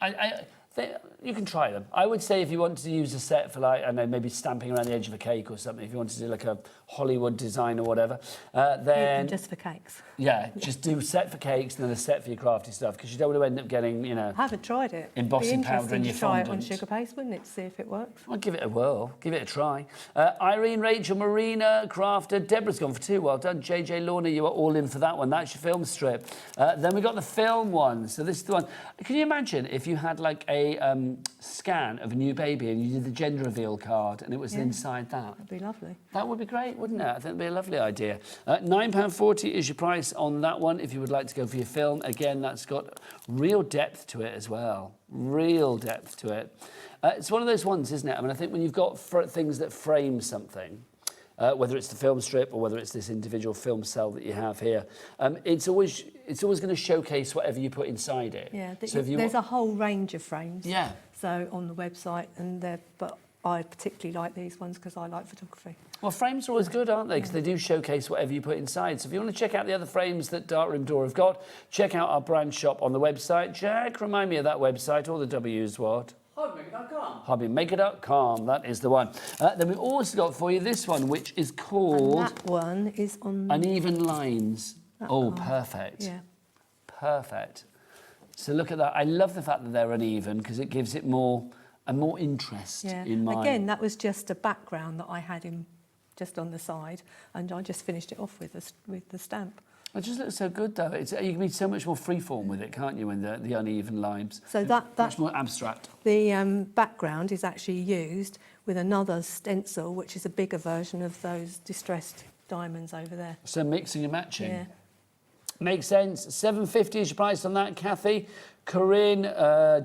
You can try them. I would say if you wanted to use a set for like, I don't know, maybe stamping around the edge of a cake or something, if you wanted to do like a Hollywood design or whatever, then...
Just for cakes.
Yeah, just do a set for cakes and then a set for your crafty stuff, because you don't want to end up getting, you know...
I haven't tried it.
Embossing powder in your
try
fondant.
it on sugar paste, wouldn't it, to see if it works?
Well, give it a whirl. Give it a try. Irene, Rachel, Marina, Crafter, Deborah's gone for 2. Well done. JJ Lorna, you are all in for that one. That's your film strip. Then we got the film one. So this is the one. Can you imagine if you had like a scan of a new baby and you did the gender reveal card and it was inside that?
That'd be lovely.
That would be great, wouldn't it? I think it'd be a lovely idea. £9.40 is your price on that one if you would like to go for your film. Again, that's got real depth to it as well. Real depth to it. It's one of those ones, isn't it? I mean, I think when you've got things that frame something, whether it's the film strip or whether it's this individual film cell that you have here, it's always going to showcase whatever you put inside it.
Yeah,
so
there's a whole range of frames.
Yeah.
So on the website, but I particularly like these ones because I like photography.
Well, frames are always good, aren't they? Because they do showcase whatever you put inside. So if you want to check out the other frames that Darkroom Door have got, check out our brand shop on the website. Jack, remind me of that website. All the W's what?
Hobbymaker.com.
Hobbymaker.com, that is the one. Then we've also got for you this one, which is called...
And that one is on...
Uneven Lines. Oh, perfect.
Yeah.
Perfect. So look at that. I love the fact that they're uneven because it gives it more interest in mine.
Again, that was just a background that I had in just on the side, and I just finished it off with the stamp.
It just looks so good, though. You can be so much more freeform with it, can't you, in the uneven lines?
So that
much more abstract.
The background is actually used with another stencil, which is a bigger version of those distressed diamonds over there.
So mixing and matching.
Yeah.
Makes sense. £7.50 is your price on that, Kathy. Corinne,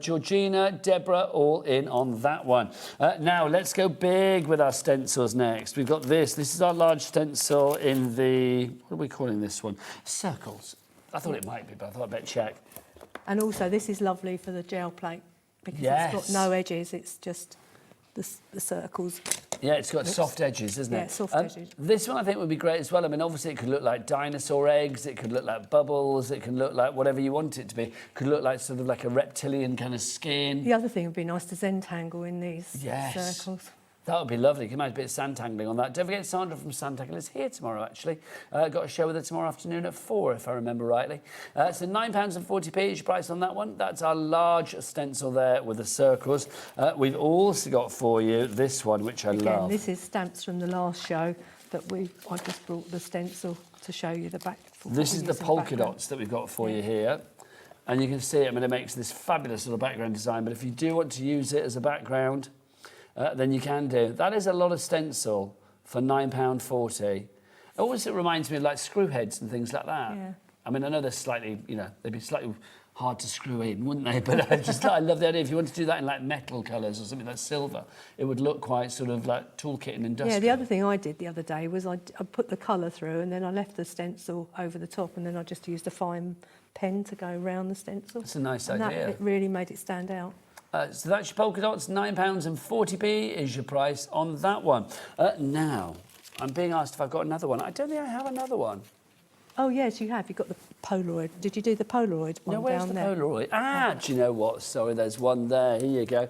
Georgina, Deborah, all in on that one. Now, let's go big with our stencils next. We've got this. This is our large stencil in the... What are we calling this one? Circles. I thought it might be, but I thought I'd better check.
And also, this is lovely for the gel plate because
Yes.
it's got no edges. It's just the circles.
Yeah, it's got soft edges, isn't it?
Yeah, soft edges.
This one I think would be great as well. I mean, obviously it could look like dinosaur eggs, it could look like bubbles, it can look like whatever you want it to be. It could look like sort of like a reptilian kind of skin.
The other thing would be nice to Zentangle in these circles.
That would be lovely. You can imagine a bit of sandtangling on that. Don't forget Sandra from Sandtangle is here tomorrow, actually. Got a show with her tomorrow afternoon at 4, if I remember rightly. So £9.40 is your price on that one. That's our large stencil there with the circles. We've also got for you this one, which I love.
This is stamps from the last show that I just brought the stencil to show you the back.
This is the polka dots that we've got for you here. And you can see, I mean, it makes this fabulous little background design. But if you do want to use it as a background, then you can do. That is a lot of stencil for £9.40. It always reminds me of like screw heads and things like that.
Yeah.
I mean, I know they're slightly, they'd be slightly hard to screw in, wouldn't they? But I love the idea. If you want to do that in like metal colours or something like silver, it would look quite sort of like toolkit and industrial.
Yeah, the other thing I did the other day was I put the colour through and then I left the stencil over the top and then I just used a fine pen to go around the stencil.
That's a nice
and
idea.
It really made it stand out.
So that's your polka dots, £9.40 is your price on that one. Now, I'm being asked if I've got another one. I don't think I have another one.
Oh, yes, you have. You've got the Polaroid. Did you do the Polaroid one
No, where's
down
the
there?
Polaroid? Do you know what? Sorry, there's one there. Here you go.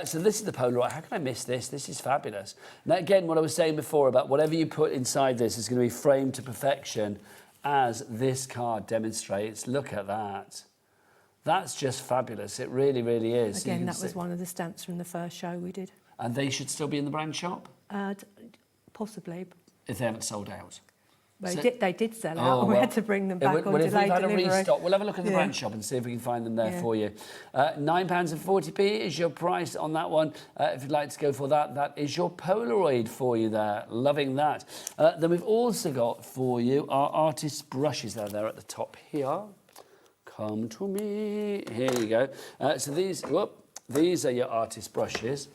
So this is the Polaroid. How can I miss this? This is fabulous. Now, again, what I was saying before about whatever you put inside this is going to be framed to perfection, as this card demonstrates. Look at that. That's just fabulous. It really, really is.
Again, that was one of the stamps from the first show we did.
And they should still be in the brand shop?
Possibly.
If they haven't sold out.
They did sell out. We had to bring them back on
if
delayed
we've had
delivery.
a restock, we'll have a look at the brand shop and see if we can find them there for you. £9.40 is your price on that one. If you'd like to go for that, that is your Polaroid for you there. Loving that. Then we've also got for you our artist brushes. They're there at the top here. Come to me. Here you go. So these are your artist brushes.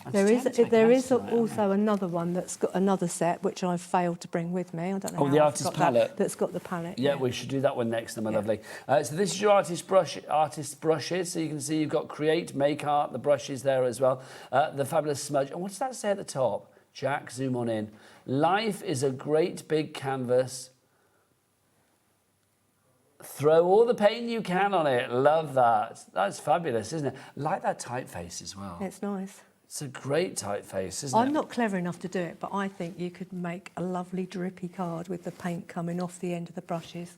There is also another one that's got another set which I've failed to bring with me. I don't know.
Oh, the artist palette.
That's got the palette.
Yeah, we should do that one next, then, my lovely. So this is your artist brushes. So you can see you've got Create, Make Art, the brushes there as well. The fabulous smudge. And what does that say at the top? Jack, zoom on in. Life is a great big canvas. Throw all the paint you can on it. Love that. That's fabulous, isn't it? Like that typeface as well.
It's nice.
It's a great typeface, isn't it?
I'm not clever enough to do it, but I think you could make a lovely drippy card with the paint coming off the end of the brushes.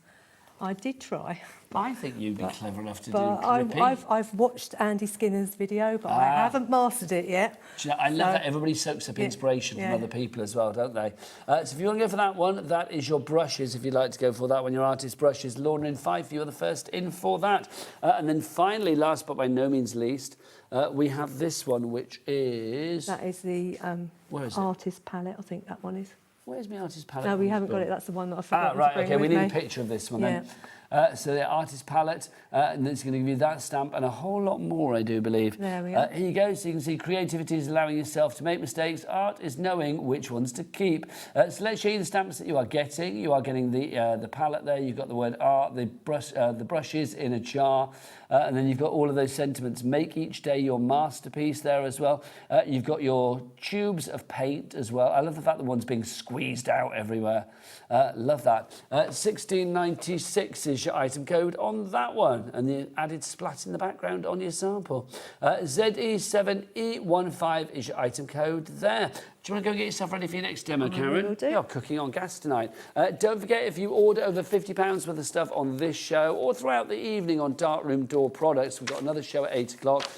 I did try.
I think you'd be clever enough to do
But
drippy.
I've watched Andy Skinner's video, but I haven't mastered it yet.
Do you know, I love that everybody soaks up inspiration from other people as well, don't they? So if you want to go for that one, that is your brushes. If you'd like to go for that one, your artist brushes. Lorna in Fife, you are the first in for that. And then finally, last but by no means least, we have this one, which is...
That is the artist palette, I think that one is.
Where's my artist palette?
No, we haven't got it. That's the one that I forgot.
Right, okay, we need
me.
a picture of this one then. So the artist palette, and it's going to give you that stamp and a whole lot more, I do believe.
There we are.
Here you go. So you can see creativity is allowing yourself to make mistakes. Art is knowing which ones to keep. So let's show you the stamps that you are getting. You are getting the palette there. You've got the word art, the brushes in a jar, and then you've got all of those sentiments. Make each day your masterpiece there as well. You've got your tubes of paint as well. I love the fact the one's being squeezed out everywhere. Love that. 1696 is your item code on that one, and the added splat in the background on your sample. ZE7E15 is your item code there. Do you want to go and get yourself ready for your next demo, Karen? You're cooking on gas tonight. Don't forget, if you order over £50 worth of stuff on this show or throughout the evening on Darkroom Door products, we've got another show at 8 o'clock,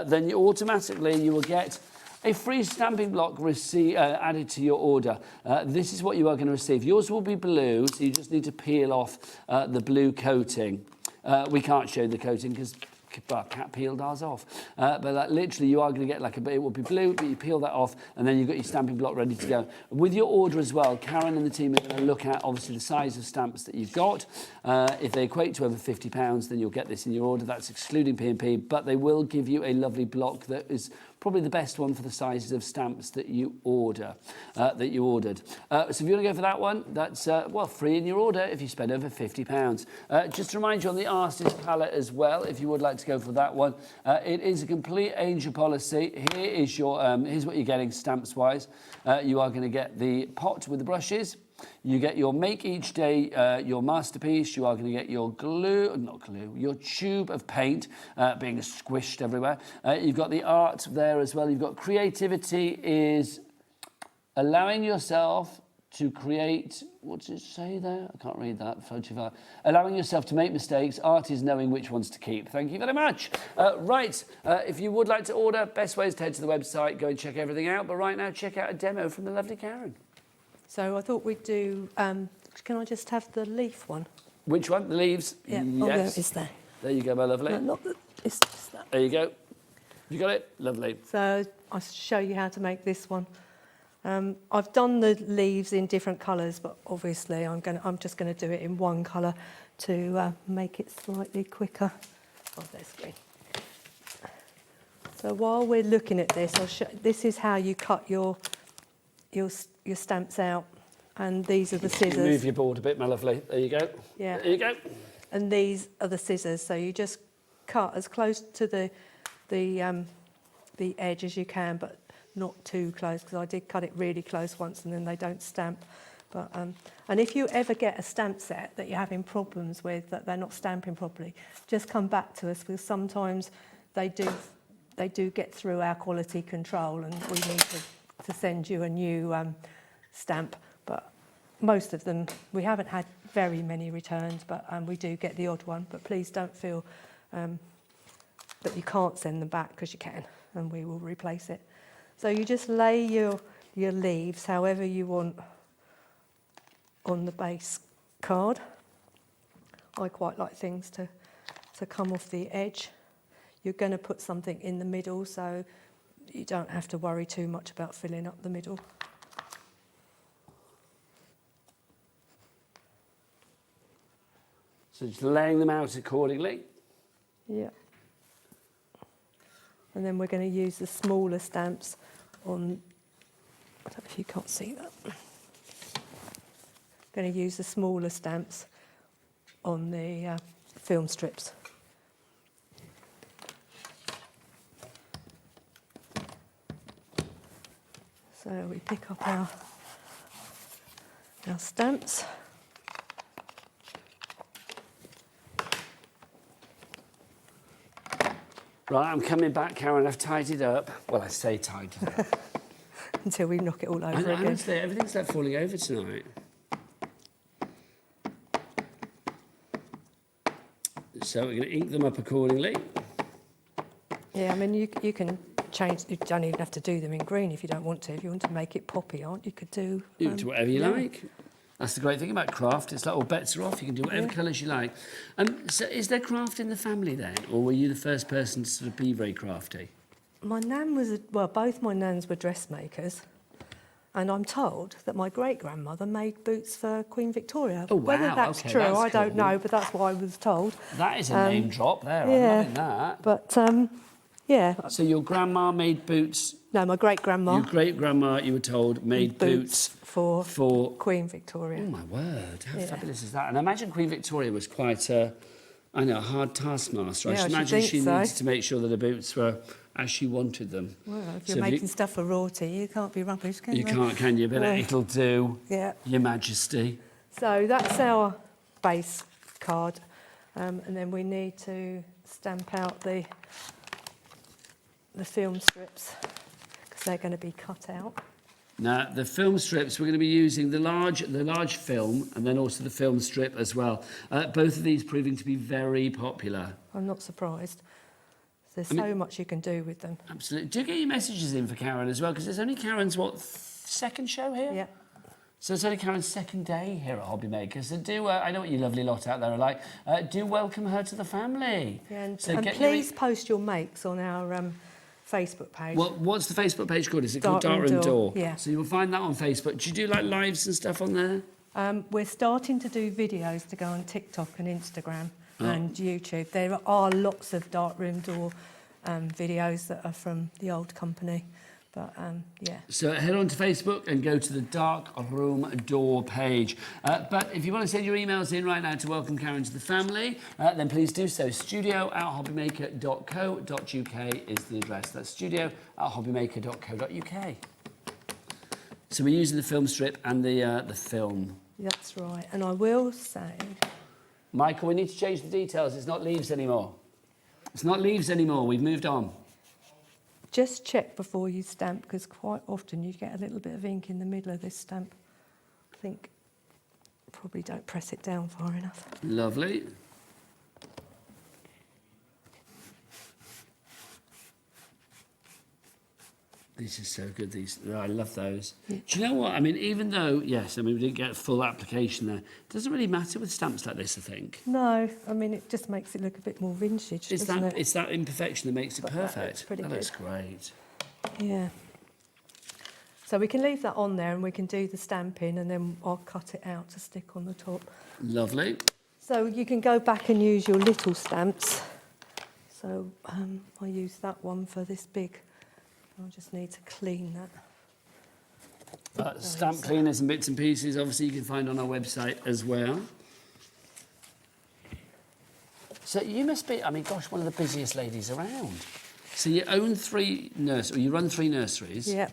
then you will get a free stamping block added to your order. This is what you are going to receive. Yours will be blue, so you just need to peel off the blue coating. We can't show the coating because Cat peeled ours off. But literally, you are going to get it will be blue, but you peel that off, and then you've got your stamping block ready to go. With your order as well, Karen and the team are going to look at, obviously, the size of stamps that you've got. If they equate to over £50, then you'll get this in your order. That's excluding P&P, but they will give you a lovely block that is probably the best one for the sizes of stamps that you ordered. So if you want to go for that one, that's free in your order if you spend over £50. Just to remind you on the artist palette as well, if you would like to go for that one, it is a complete Angel policy. Here is your here's what you're getting stamps wise. You are going to get the pot with the brushes. You get your make each day your masterpiece. You are going to get your your tube of paint being squished everywhere. You've got the art there as well. You've got creativity is allowing yourself to create, what does it say there? I can't read that. Allowing yourself to make mistakes. Art is knowing which ones to keep. Thank you very much. If you would like to order, best way is to head to the website, go and check everything out. But right now, check out a demo from the lovely Karen.
So I thought we'd do, can I just have the leaf one?
Which one? The leaves?
Yeah.
Yes.
Oh, there it is there.
There you go, my lovely.
No, not the, it's just that.
There you go. You got it? Lovely.
So I'll show you how to make this one. I've done the leaves in different colours, but obviously I'm just going to do it in one colour to make it slightly quicker. Oh, there's green. So while we're looking at this, this is how you cut your stamps out, and these are the scissors.
Move your board a bit, my lovely. There you go.
Yeah.
There you go.
And these are the scissors. So you just cut as close to the edge as you can, but not too close, because I did cut it really close once, and then they don't stamp. But and if you ever get a stamp set that you're having problems with, that they're not stamping properly, just come back to us, because sometimes they do get through our quality control, and we need to send you a new stamp. But most of them, we haven't had very many returns, but we do get the odd one. But please don't feel that you can't send them back, because you can, and we will replace it. So you just lay your leaves however you want on the base card. I quite like things to come off the edge. You're going to put something in the middle, so you don't have to worry too much about filling up the middle.
So just laying them out accordingly.
Yeah. And then we're going to use the smaller stamps on, I don't know if you can't see that. Going to use the smaller stamps on the film strips. So we pick up our stamps.
Right, I'm coming back, Karen. I've tidied up. Well, I say tidied up.
Until we knock it all over again.
Honestly, everything's like falling over tonight. So we're going to ink them up accordingly.
Yeah, I mean, you can change, you don't even have to do them in green if you don't want to. If you want to make it poppy art, you could do...
You can do whatever you like. That's the great thing about craft. It's like all bets are off. You can do whatever colours you like. So is there craft in the family then? Or were you the first person to sort of be very crafty?
My nan was, well, both my nans were dressmakers. And I'm told that my great-grandmother made boots for Queen Victoria.
Oh, wow.
Whether that's
okay,
true,
that's
I don't
cool.
know, but that's what I was told.
That is a name drop there.
Yeah,
I'm loving that.
But, yeah.
So your grandma made boots?
No, my great-grandma.
Your great-grandma, you were told, made boots
for Queen Victoria.
Oh, my word. How fabulous is that? And I imagine Queen Victoria was quite a hard taskmaster. I should imagine she needed to make sure that the boots were as she wanted them.
Well, if you're making stuff for royalty, you can't be rubbish, can you?
You can't, can you? But it'll do, Your Majesty.
So that's our base card. And then we need to stamp out the film strips because they're going to be cut out.
Now, the film strips, we're going to be using the large film and then also the film strip as well. Both of these proving to be very popular.
I'm not surprised. There's so much you can do with them.
Absolutely. Do get your messages in for Karen as well, because it's only Karen's, second show here?
Yeah.
So it's only Karen's second day here at Hobby Makers. So do, I know what you lovely lot out there are like, do welcome her to the family.
Yeah, and,
so
please post your makes on our Facebook page.
Well, what's the Facebook page called? Is it called Dark Room Door?
Yeah.
So you will find that on Facebook. Do you do like lives and stuff on there?
We're starting to do videos to go on TikTok and Instagram and YouTube. There are lots of Dark Room Door videos that are from the old company. But, yeah.
So head on to Facebook and go to the Dark Room Door page. But if you want to send your emails in right now to welcome Karen to the family, then please do so. studio@hobbymaker.co.uk is the address. That's studio@hobbymaker.co.uk. So we're using the film strip and the film.
That's right. And I will say...
Michael, we need to change the details. It's not leaves anymore. It's not leaves anymore. We've moved on.
Just check before you stamp, because quite often you get a little bit of ink in the middle of this stamp. I think probably don't press it down far enough.
Lovely. These are so good, these. I love those. Yeah. Do you know what? I mean, even though, yes, I mean, we didn't get full application there, it doesn't really matter with stamps like this, I think.
No, I mean, it just makes it look a bit more vintage, doesn't it?
It's that imperfection that makes it perfect.
That
looks great.
Yeah. So we can leave that on there and we can do the stamping and then I'll cut it out to stick on the top.
Lovely.
So you can go back and use your little stamps. So I use that one for this big. I just need to clean that.
Stamp cleaners and bits and pieces, obviously, you can find on our website as well. So you must be, I mean, gosh, one of the busiest ladies around. So you own you run 3 nurseries.
Yeah.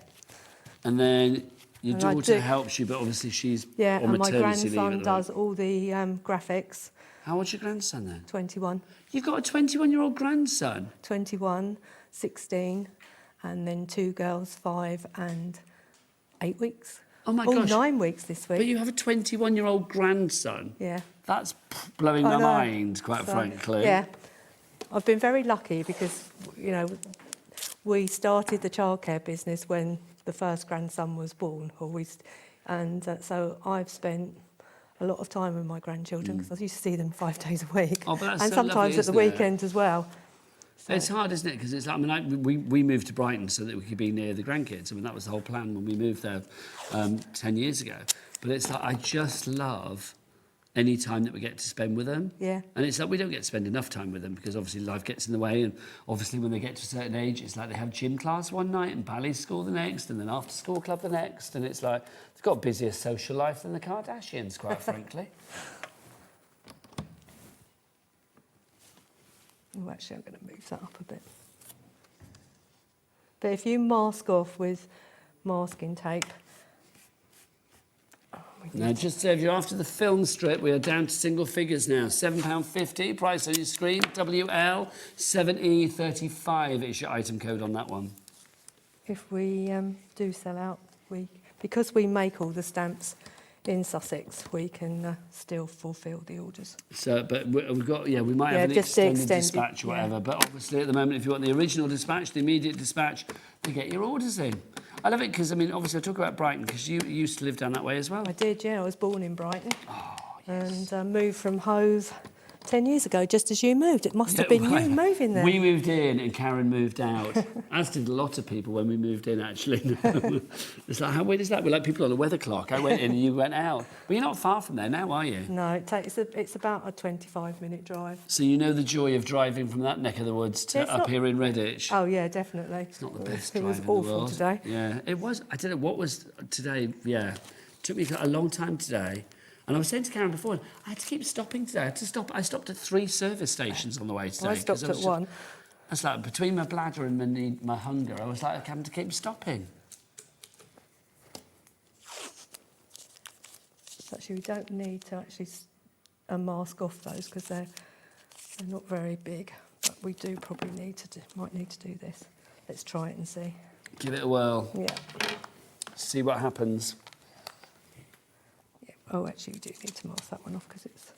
And then your daughter helps you, but obviously she's on maternity leave.
And my grandson does all the graphics.
How old's your grandson then?
21.
You've got a 21-year-old grandson?
21, 16. And then 2 girls, 5 and 8 weeks.
Oh my gosh.
9 weeks this week.
But you have a 21-year-old grandson?
Yeah.
That's blowing my mind, quite frankly.
Yeah. I've been very lucky because, you know, we started the childcare business when the first grandson was born. So I've spent a lot of time with my grandchildren because I used to see them 5 days a week.
Oh, but that's
and
so
sometimes
lovely,
at the weekend as well.
So. It's hard, isn't it? Because it's like, I mean, we moved to Brighton so that we could be near the grandkids. I mean, that was the whole plan when we moved there 10 years ago. But it's like, I just love any time that we get to spend with them.
Yeah.
And it's like, we don't get to spend enough time with them because obviously life gets in the way. And obviously when they get to a certain age, it's like they have gym class one night and ballet school the next and then after school club the next. And it's like, they've got a busier social life than the Kardashians, quite frankly.
Oh, actually, I'm going to move that up a bit. But if you mask off with masking tape,
Now, just so if you're after the film strip, we are down to single figures now. £7.50, price on your screen. WL7E35 is your item code on that one.
If we do sell out, because we make all the stamps in Sussex, we can still fulfil the orders.
So, but we've got, we might have an
just the
extended
extended,
dispatch or whatever, but obviously at the moment, if you want the original dispatch, the immediate dispatch, you get your orders in. I love it because, I mean, obviously I talk about Brighton because you used to live down that way as well.
I did, yeah. I was born in Brighton. And moved from Hove 10 years ago, just as you moved. It must have been you moving there.
We moved in and Karen moved out, as did a lot of people when we moved in, actually. It's like, how weird is that? We're like people on a weather clock. I went in and you went out. But you're not far from there now, are you?
No, it's about a 25-minute drive.
So you know the joy of driving from that neck of the woods to up here in Redditch?
Oh, yeah, definitely.
It's not the best
It was
drive in the
awful
world.
today.
Yeah, it was. I don't know what was today. Yeah, it took me a long time today. And I was saying to Karen before, I had to keep stopping today. I stopped at 3 service stations on the way today.
I stopped at 1.
I was like, between my bladder and my hunger, I was like, having to keep stopping.
Actually, we don't need to actually mask off those because they're not very big. But we do probably might need to do this. Let's try it and see.
Give it a whirl.
Yeah.
See what happens.
Oh, actually, we do need to mask that one off because it's...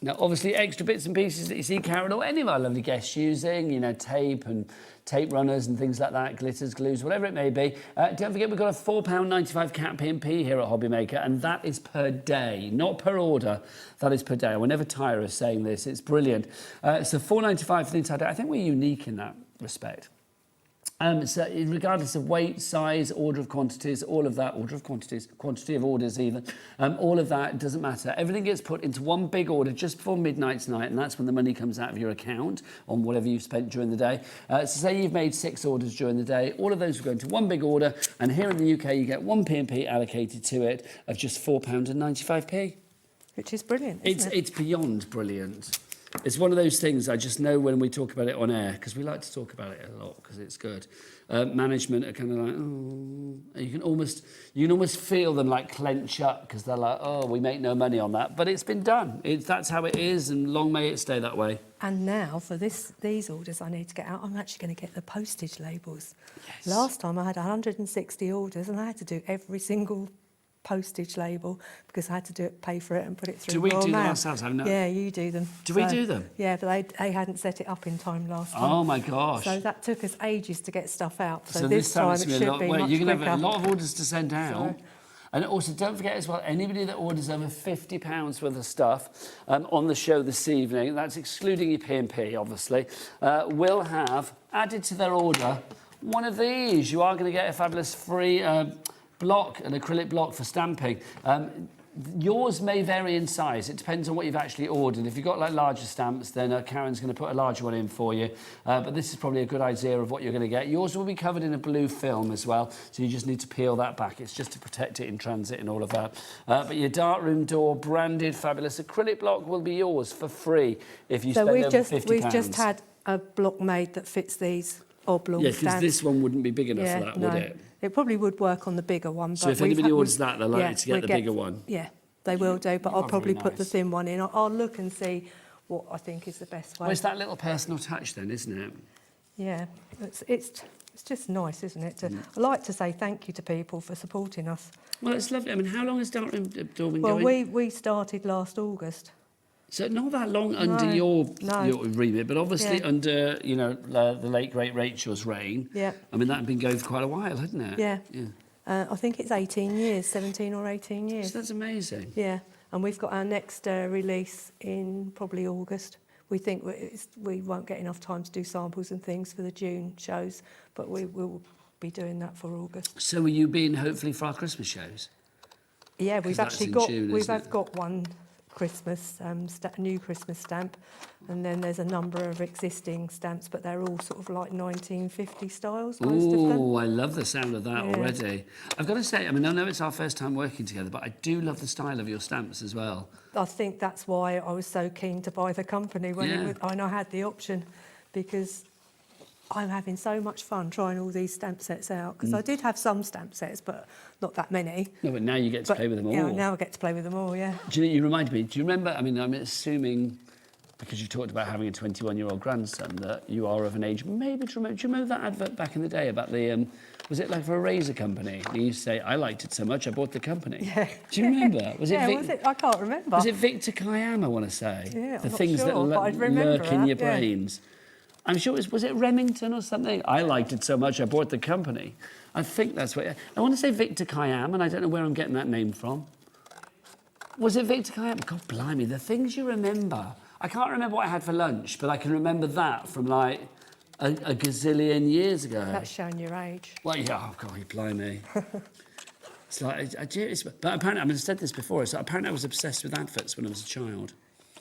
Now, obviously, extra bits and pieces that you see Karen or any of our lovely guests using, you know, tape and tape runners and things like that, glitters, glues, whatever it may be. Don't forget, we've got a £4.95 cap P&P here at Hobbymaker, and that is per day, not per order. That is per day. I will never tire of saying this. It's brilliant. So £4.95 for the entire day. I think we're unique in that respect. So regardless of weight, size, order of quantities, all of that, quantity of orders even, all of that doesn't matter. Everything gets put into one big order just before midnight tonight, and that's when the money comes out of your account on whatever you've spent during the day. So say you've made 6 orders during the day, all of those will go into one big order, and here in the UK you get one P&P allocated to it of just £4.95.
Which is brilliant, isn't it?
It's beyond brilliant. It's one of those things I just know when we talk about it on air, because we like to talk about it a lot because it's good. Management are kind of like, oh, you can almost feel them like clench up because they're like, oh, we make no money on that. But it's been done. That's how it is, and long may it stay that way.
And now for these orders I need to get out, I'm actually going to get the postage labels. Yes. Last time I had 160 orders and I had to do every single postage label because I had to pay for it and put it through.
Do we
Royal
do them
Mail.
ourselves?
Yeah, you do them.
Do we do them?
Yeah, but they hadn't set it up in time last time.
Oh my gosh.
So that took us ages to get stuff out. So
this
time
it's
it
gonna
should
be a lot.
be
Well,
much
you're going to
quicker.
have a lot of orders to send out. And also, don't forget as well, anybody that orders over £50 worth of stuff on the show this evening, that's excluding your P&P, obviously, will have added to their order one of these. You are going to get a fabulous free block, an acrylic block for stamping. Yours may vary in size. It depends on what you've actually ordered. If you've got like larger stamps, then Karen's going to put a larger one in for you. But this is probably a good idea of what you're going to get. Yours will be covered in a blue film as well, so you just need to peel that back. It's just to protect it in transit and all of that. But your darkroom door branded fabulous acrylic block will be yours for free if you spend over £50.
We've just had a block made that fits these oblong
Yeah,
stamps.
because this one wouldn't be big enough for that, would it?
It probably would work on the bigger one.
So
but
if anybody orders that, they're likely to get the bigger one?
Yeah, they will do, but I'll probably
really
put the
nice.
thin one in. I'll look and see what I think is the best way.
Well, it's that little personal touch then, isn't it?
Yeah, it's just nice, isn't it? I like to say thank you to people for supporting us.
Well, it's lovely. I mean, how long has Darkroom Door been
Well,
going?
we started last August.
So not that long under your remit, but obviously under, you know, the late, great Rachel's reign.
Yeah.
I mean, that had been going for quite a while, hadn't it?
Yeah. I think it's 18 years, 17 or 18 years.
So that's amazing.
Yeah, and we've got our next release in probably August. We think we won't get enough time to do samples and things for the June shows, but we will be doing that for August.
So will you be in hopefully for our Christmas shows?
Yeah, we've
'Cause that's
actually
in
got
June,
we've
isn't
had
it?
got one Christmas new Christmas stamp, and then there's a number of existing stamps, but they're all sort of like 1950 styles. Most of them.
Oh, I love the sound of that
Yeah.
already. I've got to say, I mean, I know it's our first time working together, but I do love the style of your stamps as well.
I think that's why I was so keen to buy the company when I had the option, because I'm having so much fun trying all these stamp sets out because I did have some stamp sets, but not that many.
No, but now you get to play with them all.
Yeah, now I get to play with them all, yeah.
Do you remind me, do you remember, I mean, I'm assuming, because you talked about having a 21-year-old grandson, that you are of an age, maybe to remember, do you remember that advert back in the day about the, was it like for a razor company? And you used to say, I liked it so much, I bought the company.
Yeah.
Do you remember? Was it
was it? I can't remember.
Was it Victor Kiam, I want to say?
Yeah,
the
I'm not
things
sure,
that
but I'd remember
lurk in
that,
your
yeah.
brains. I'm sure was it Remington or something? I liked it so much, I bought the company. I think that's what... I want to say Victor Kiam, and I don't know where I'm getting that name from. Was it Victor Kiam? God blimey, the things you remember. I can't remember what I had for lunch, but I can remember that from like a gazillion years ago.
That's showing your age.
Well, yeah, oh God, blimey. It's like, but apparently, I mean, I've said this before, so apparently I was obsessed with adverts when I was a child.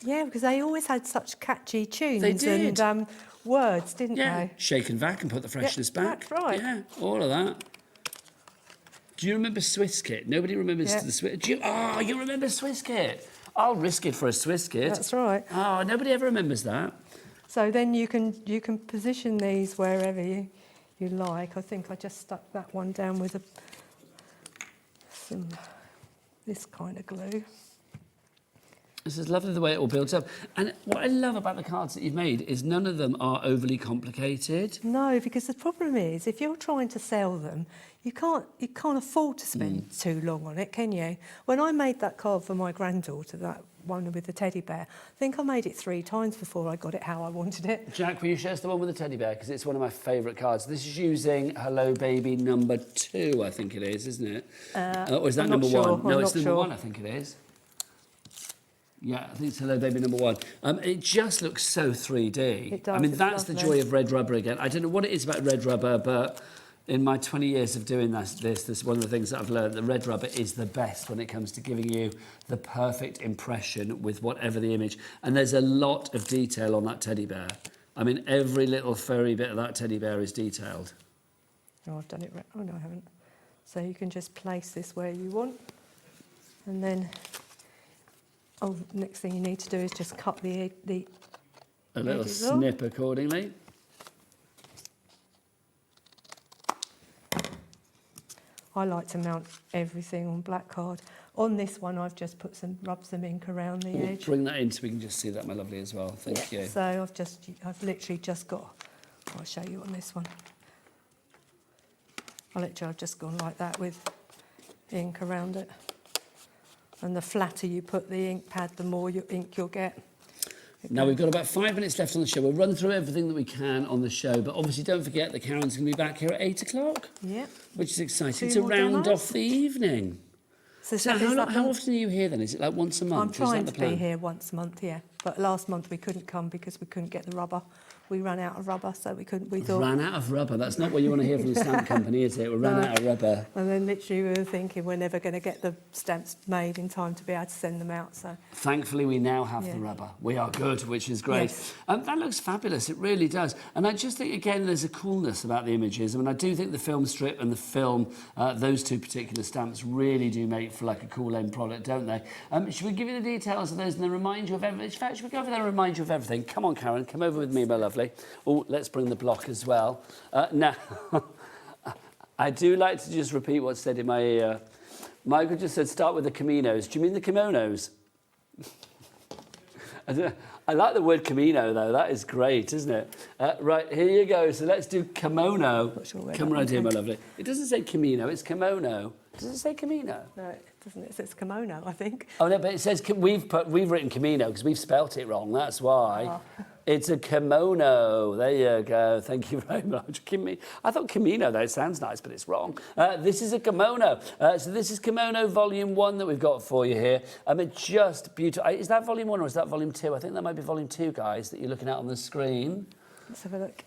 Yeah, because they always had such catchy tunes
They did.
and words, didn't
Yeah,
they?
shake and vac and put the freshness back.
That's right.
Yeah, all of that. Do you remember Swiss Kit? Nobody remembers
Yeah.
the Swiss... you remember Swiss Kit? I'll risk it for a Swiss Kit.
That's right.
Oh, nobody ever remembers that.
So then you can position these wherever you like. I think I just stuck that one down with some this kind of glue.
This is lovely the way it all builds up. And what I love about the cards that you've made is none of them are overly complicated.
No, because the problem is if you're trying to sell them, you can't afford to spend too long on it, can you? When I made that card for my granddaughter, that one with the teddy bear, I think I made it 3 times before I got it how I wanted it.
Jack, will you share us the one with the teddy bear? Because it's one of my favourite cards. This is using Hello Baby number 2, I think it is, isn't it? Or is that
I'm
number
not sure.
1? No,
I'm
it's
not
number
sure.
1, I think it is. Yeah, I think it's Hello Baby number 1. It just looks so 3D.
It does,
I mean,
it's
that's the
lovely.
joy of red rubber again. I don't know what it is about red rubber, but in my 20 years of doing this is one of the things that I've learned. The red rubber is the best when it comes to giving you the perfect impression with whatever the image. And there's a lot of detail on that teddy bear. I mean, every little furry bit of that teddy bear is detailed.
Oh, I've done it right. Oh, no, I haven't. So you can just place this where you want. And then, next thing you need to do is just cut the
A little
edges off.
snip accordingly.
I like to mount everything on black card. On this one, I've just rubbed some ink around the edge.
Bring that in so we can just see that, my lovely, as well. Thank you.
So I've literally just got, I'll show you on this one. I've just gone like that with ink around it. And the flatter you put the ink pad, the more ink you'll get.
Now, we've got about 5 minutes left on the show. We'll run through everything that we can on the show, but obviously don't forget that Karen's going to be back here at 8 o'clock.
Yeah.
Which is exciting.
2
To
more
round
demos.
off the evening.
So
how often are you here then? Is it like once a month?
I'm trying
is that
to
the
be
plan?
here once a month, yeah. But last month we couldn't come because we couldn't get the rubber. We ran out of rubber, so we couldn't. We thought
Ran out of rubber. That's not what you want to hear from the stamp company, is it? We ran
No.
out of rubber.
And then literally we were thinking we're never going to get the stamps made in time to be able to send them out. So
Thankfully, we now have the
Yeah.
rubber. We are good, which is great.
Yes.
That looks fabulous. It really does. And I just think, again, there's a coolness about the images. I mean, I do think the film strip and the film, those 2 particular stamps really do make for like a cool end product, don't they? Should we give you the details of those and then remind you of everything? In fact, should we go over there and remind you of everything? Come on, Karen, come over with me, my lovely. Oh, let's bring the block as well. Now, I do like to just repeat what's said in my ear. Michael just said, start with the kimonos. Do you mean the kimonos? I like the word kimono, though. That is great, isn't it? Right, here you go. So let's do kimono. Come right here, my lovely. It doesn't say kimono, it's kimono. Does it say kimono?
no, it doesn't. It says kimono, I think.
Oh, no, but it says, we've written kimono because we've spelt it wrong. That's why. It's a kimono. There you go. Thank you very much. I thought kimono, though. It sounds nice, but it's wrong. This is a kimono. So this is Kimono Volume 1 that we've got for you here. It's just beautiful. Is that Volume 1 or is that Volume 2? I think that might be Volume 2, guys, that you're looking at on the screen.
Let's have a look.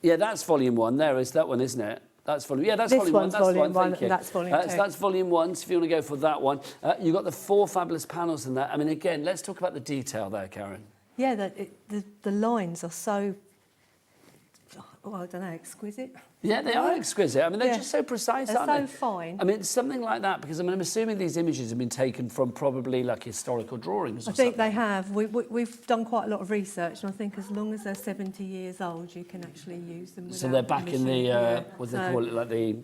Yeah, that's Volume 1. There is that one, isn't it? That's volume. Yeah, that's
This
volume 1.
one's
That's
volume
the one.
one,
Thank you.
that's volume 2.
So that's volume 1. So if you want to go for that one, you've got the 4 fabulous panels in there. I mean, again, let's talk about the detail there, Karen.
Yeah, the lines are so, I don't know, exquisite.
Yeah, they are exquisite. I mean, they're
Yeah.
just so precise,
They're
aren't they?
so fine.
I mean, something like that, because I'm assuming these images have been taken from probably like historical drawings or
I think
something.
they have. We've done quite a lot of research, and I think as long as they're 70 years old, you can actually use them.
So they're back in the, what do they call it, like the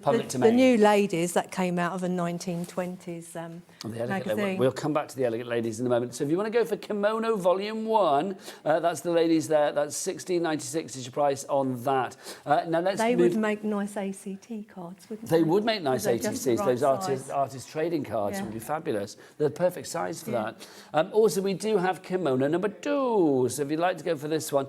public
the
domain?
new ladies that came out of a 1920s
The Elegant
magazine.
Ladies. We'll come back to the Elegant Ladies in a moment. So if you want to go for Kimono Volume 1, that's the ladies there. That's $16.96 is your price on that. Now let's
They
move...
would make nice ACT cards, wouldn't they?
They would make nice
They're just the
ATCs.
right
Those
size.
artist trading cards
Yeah.
would be fabulous. They're the perfect size for
Yeah.
that. Also, we do have Kimono number 2. So if you'd like to go for this one,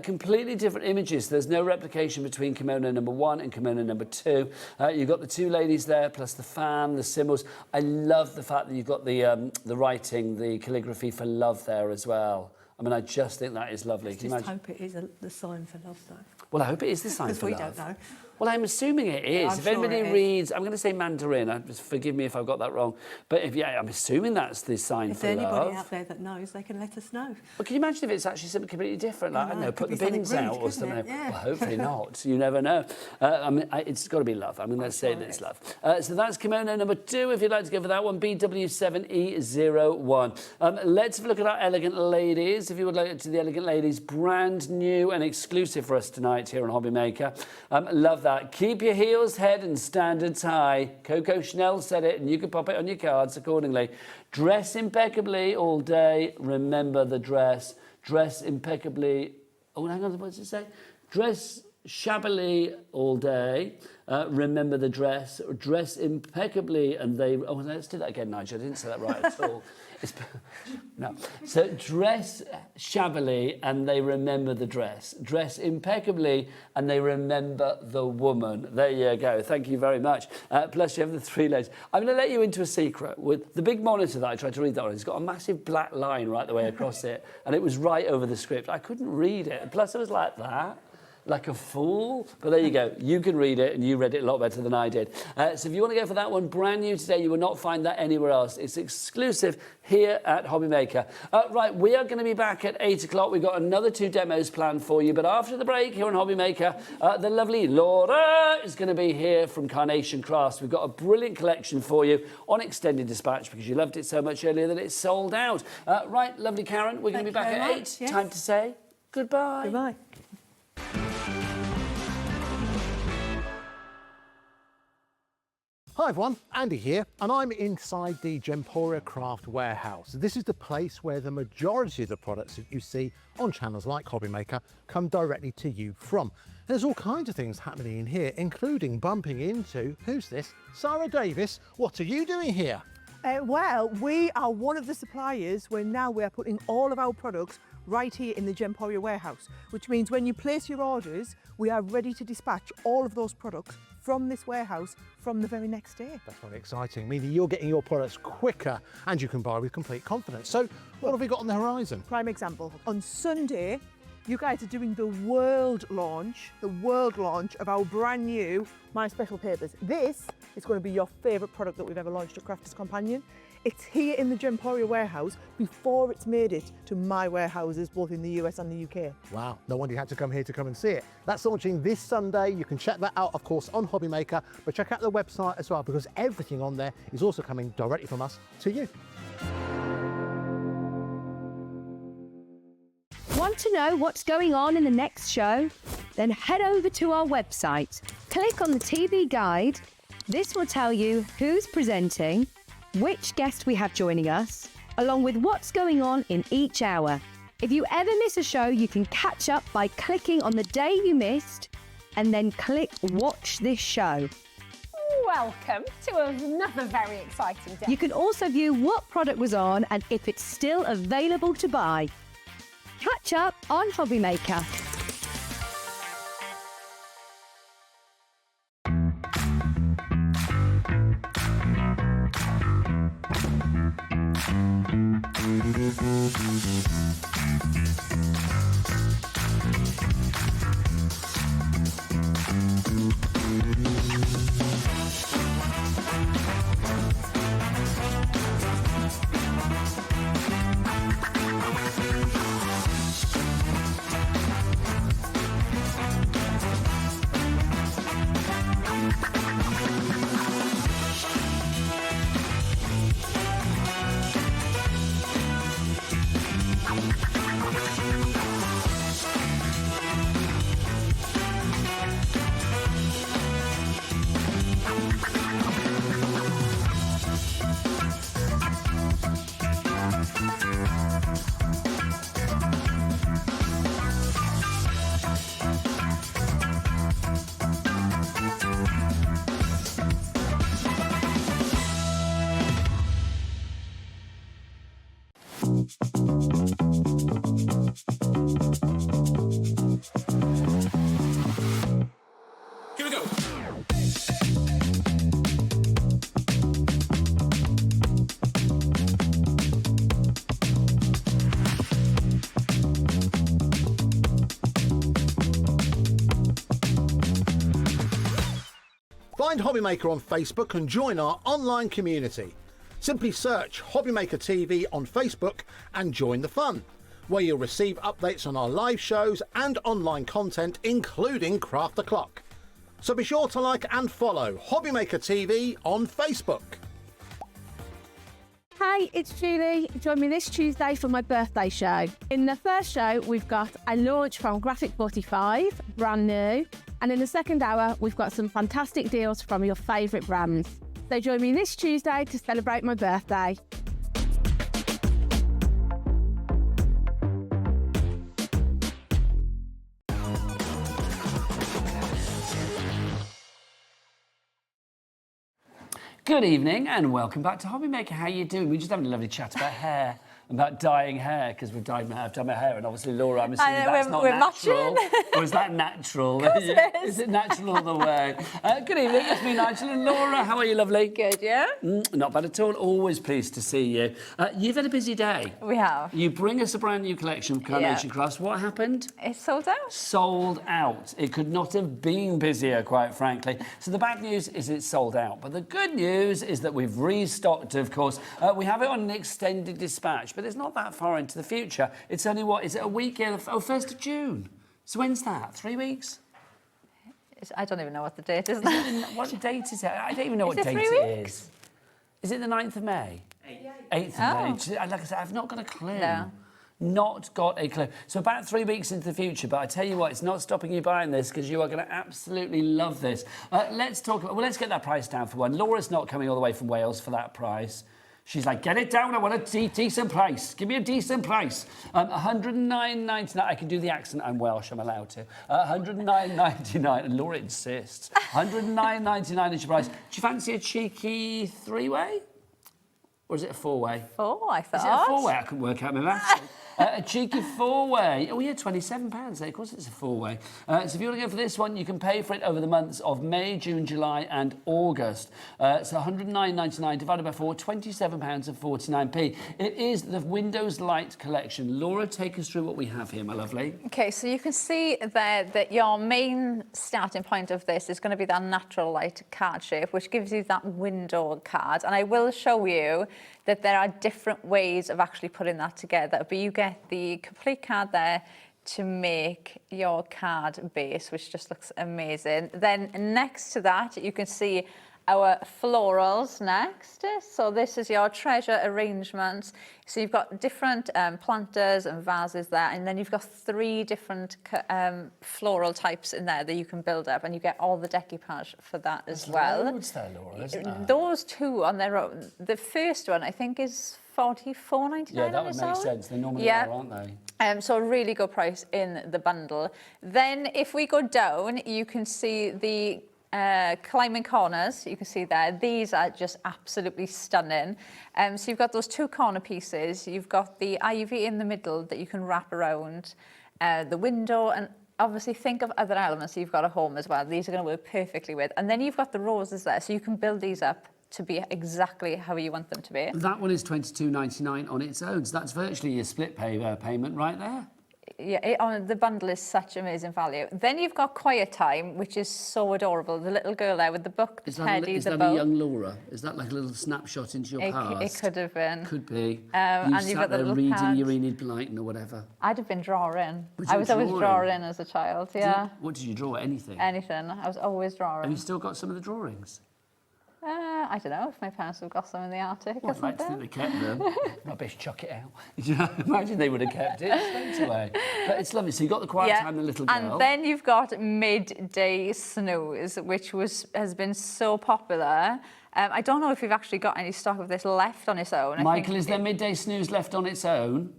completely different images. There's no replication between Kimono number 1 and Kimono number 2. You've got the two ladies there, plus the fan, the symbols. I love the fact that you've got the writing, the calligraphy for love there as well. I mean, I just think that is lovely. Can you
Just
imagine?
hope it is the sign for love, though.
Well, I hope it is the sign
Because
for
we
love.
don't know.
Well, I'm assuming it is.
Yeah, I'm
if
sure
anybody
it is.
reads, I'm going to say Mandarin. Forgive me if I've got that wrong. But I'm assuming that's the sign
If
for
anybody
love.
out there that knows, they can let us know.
Well, can you imagine if it's actually something completely different? Like, I don't know,
it
put the
could be
bins
something
out
rude,
or
couldn't
something.
it? Yeah.
Well, hopefully not. You never know. It's got to be love. I'm going to say that it's love. So that's Kimono number 2. If you'd like to go for that one, BW7E01. Let's have a look at our Elegant Ladies. If you would like to the Elegant Ladies, brand new and exclusive for us tonight here on Hobby Maker. Love that. Keep your heels, head and standards high. Coco Chanel said it, and you can pop it on your cards accordingly. Dress impeccably all day. Remember the dress. Dress impeccably. Oh, hang on. What does it say? Dress shabbily all day. Remember the dress. Dress impeccably, and they... Oh, let's do that again, Nigel. I didn't say that right at all. No. So dress shabbily and they remember the dress. Dress impeccably and they remember the woman. There you go. Thank you very much. Plus you have the 3 legs. I'm going to let you into a secret. With the big monitor that I tried to read that on, it's got a massive black line right the way across it, and it was right over the script. I couldn't read it. Plus it was like that. Like a fool. But there you go. You can read it, and you read it a lot better than I did. So if you want to go for that one, brand new today, you will not find that anywhere else. It's exclusive here at Hobby Maker. Right, we are going to be back at 8 o'clock. We've got another 2 demos planned for you. But after the break here on Hobby Maker, the lovely Laura is going to be here from Carnation Crafts. We've got a brilliant collection for you on extended dispatch because you loved it so much earlier that it's sold out. Right, lovely Karen, we're going to be back at 8.
Yes.
Time to say goodbye.
Goodbye.
Hi everyone, Andy here, and I'm inside the Gemporia Craft Warehouse. This is the place where the majority of the products that you see on channels like Hobby Maker come directly to you from. There's all kinds of things happening in here, including bumping into, who's this? Sarah Davis. What are you doing here?
Well, we are one of the suppliers where now we're putting all of our products right here in the Gemporia warehouse, which means when you place your orders, we are ready to dispatch all of those products from this warehouse from the very next day.
That's very exciting, meaning you're getting your products quicker and you can buy with complete confidence. So what have we got on the horizon?
Prime example, on Sunday, you guys are doing the world launch of our brand new My Special Papers. This is going to be your favourite product that we've ever launched at Crafters Companion. It's here in the Gemporia warehouse before it's made it to my warehouses, both in the US and the UK.
Wow, no wonder you had to come here to come and see it. That's launching this Sunday. You can check that out, of course, on Hobby Maker, but check out the website as well, because everything on there is also coming directly from us to you.
Want to know what's going on in the next show? Then head over to our website. Click on the TV guide. This will tell you who's presenting, which guest we have joining us, along with what's going on in each hour. If you ever miss a show, you can catch up by clicking on the day you missed and then click Watch This Show.
Welcome to another very exciting day.
You can also view what product was on and if it's still available to buy. Catch up on Hobby Maker.
Here we go.
Find Hobbymaker on Facebook and join our online community. Simply search Hobbymaker TV on Facebook and join the fun, where you'll receive updates on our live shows and online content, including Craft the Clock. So be sure to like and follow Hobbymaker TV on Facebook.
Hi, it's Julie. Join me this Tuesday for my birthday show. In the first show, we've got a launch from Graphic 45, brand new. And in the second hour, we've got some fantastic deals from your favourite brands. So join me this Tuesday to celebrate my birthday.
Good evening and welcome back to Hobbymaker. How are you doing? We're just having a lovely chat about hair, about dyeing hair, because we've dyed my hair, and obviously Laura, I'm assuming that's not natural. Or is that natural?
Of course it is.
Is it natural all the way? Good evening, it's me, Nigel, and Laura. How are you, lovely?
Good, yeah?
Not bad at all. Always pleased to see you. You've had a busy day.
We have.
You bring us a brand new collection of Carnation Crafts. What happened?
It's sold out.
Sold out. It could not have been busier, quite frankly. So the bad news is it's sold out. But the good news is that we've restocked, of course. We have it on an extended dispatch, but it's not that far into the future. It's only, what, is it a week? Oh, 1st of June. So when's that? 3 weeks?
I don't even know what the date is.
What date is it? I don't even know what date
3
it
weeks?
is. Is it the 9th of May? 8th of May. Like I said, I've not got a clue.
No.
Not got a clue. So about 3 weeks into the future, but I tell you what, it's not stopping you buying this because you are going to absolutely love this. Let's talk about, well, let's get that price down for one. Laura's not coming all the way from Wales for that price. She's like, get it down, I want a decent price. Give me a decent price. £109.99. I can do the accent, I'm Welsh, I'm allowed to. £109.99, and Laura insists. £109.99 is your price. Do you fancy a cheeky three-way? Or is it a four-way?
Four, I thought.
Is it a four-way? I couldn't work out my maths. A cheeky four-way. Oh, yeah, £27. Of course it's a four-way. So if you want to go for this one, you can pay for it over the months of May, June, July and August. So £109.99 divided by 4, £27.49. It is the Windows Light collection. Laura, take us through what we have here, my lovely.
Okay, so you can see there that your main starting point of this is going to be that natural light card shape, which gives you that window card. And I will show you that there are different ways of actually putting that together, but you get the complete card there to make your card base, which just looks amazing. Then next to that, you can see our florals next. So this is your treasure arrangements. So you've got different planters and vases there, and then you've got 3 different floral types in there that you can build up, and you get all the decoupage for that as well.
Loads there, Laura, isn't there?
Those 2 on their own. The first one, I think, is $44.99.
Yeah, that would make sense. They normally are, aren't they?
So a really good price in the bundle. Then if we go down, you can see the climbing corners. You can see there, these are just absolutely stunning. So you've got those 2 corner pieces. You've got the ivy in the middle that you can wrap around the window, and obviously think of other elements you've got at home as well. These are going to work perfectly with. And then you've got the roses there, so you can build these up to be exactly how you want them to be.
That one is $22.99 on its own, so that's virtually your split payment right there.
Yeah, the bundle is such amazing value. Then you've got Quiet Time, which is so adorable. The little girl there with the book, the teddy,
is
the
that
bow.
a young Laura? Is that like a little snapshot into your past?
It could have been.
Could be.
And
you
you've
sat
got the
there
little
reading
pad.
your Enid Blyton or whatever.
I'd have been drawing.
Was
I
you
was always
drawing?
drawing as a child, yeah.
What did you draw? Anything?
Anything. I was always drawing.
Have you still got some of the drawings?
I don't know if my parents have got some in the Arctic
Well,
or
I'd like to
something.
think they kept them. I best chuck it out. You know, imagine they would have kept it straight away. But it's lovely. So you've got the quiet time, the little girl.
And then you've got midday snooze, which has been so popular. I don't know if you've actually got any stock of this left on its own.
Michael, is there midday snooze left on its own?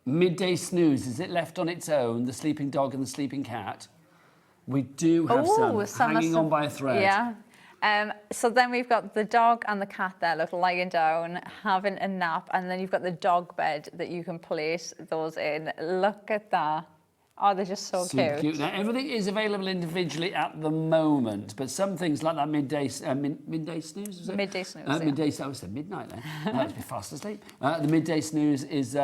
Midday snooze, is it left on its own? The sleeping dog and the sleeping cat? We do have some hanging on by a thread.
Yeah. So then we've got the dog and the cat there, lying down, having a nap, and then you've got the dog bed that you can place those in. Look at that. Oh, they're just so
Super
cute.
cute. Now, everything is available individually at the moment, but some things like that midday snooze, is it?
Midday snooze, yeah.
Midday, I said midnight then. Let's be fast asleep. The midday snooze is,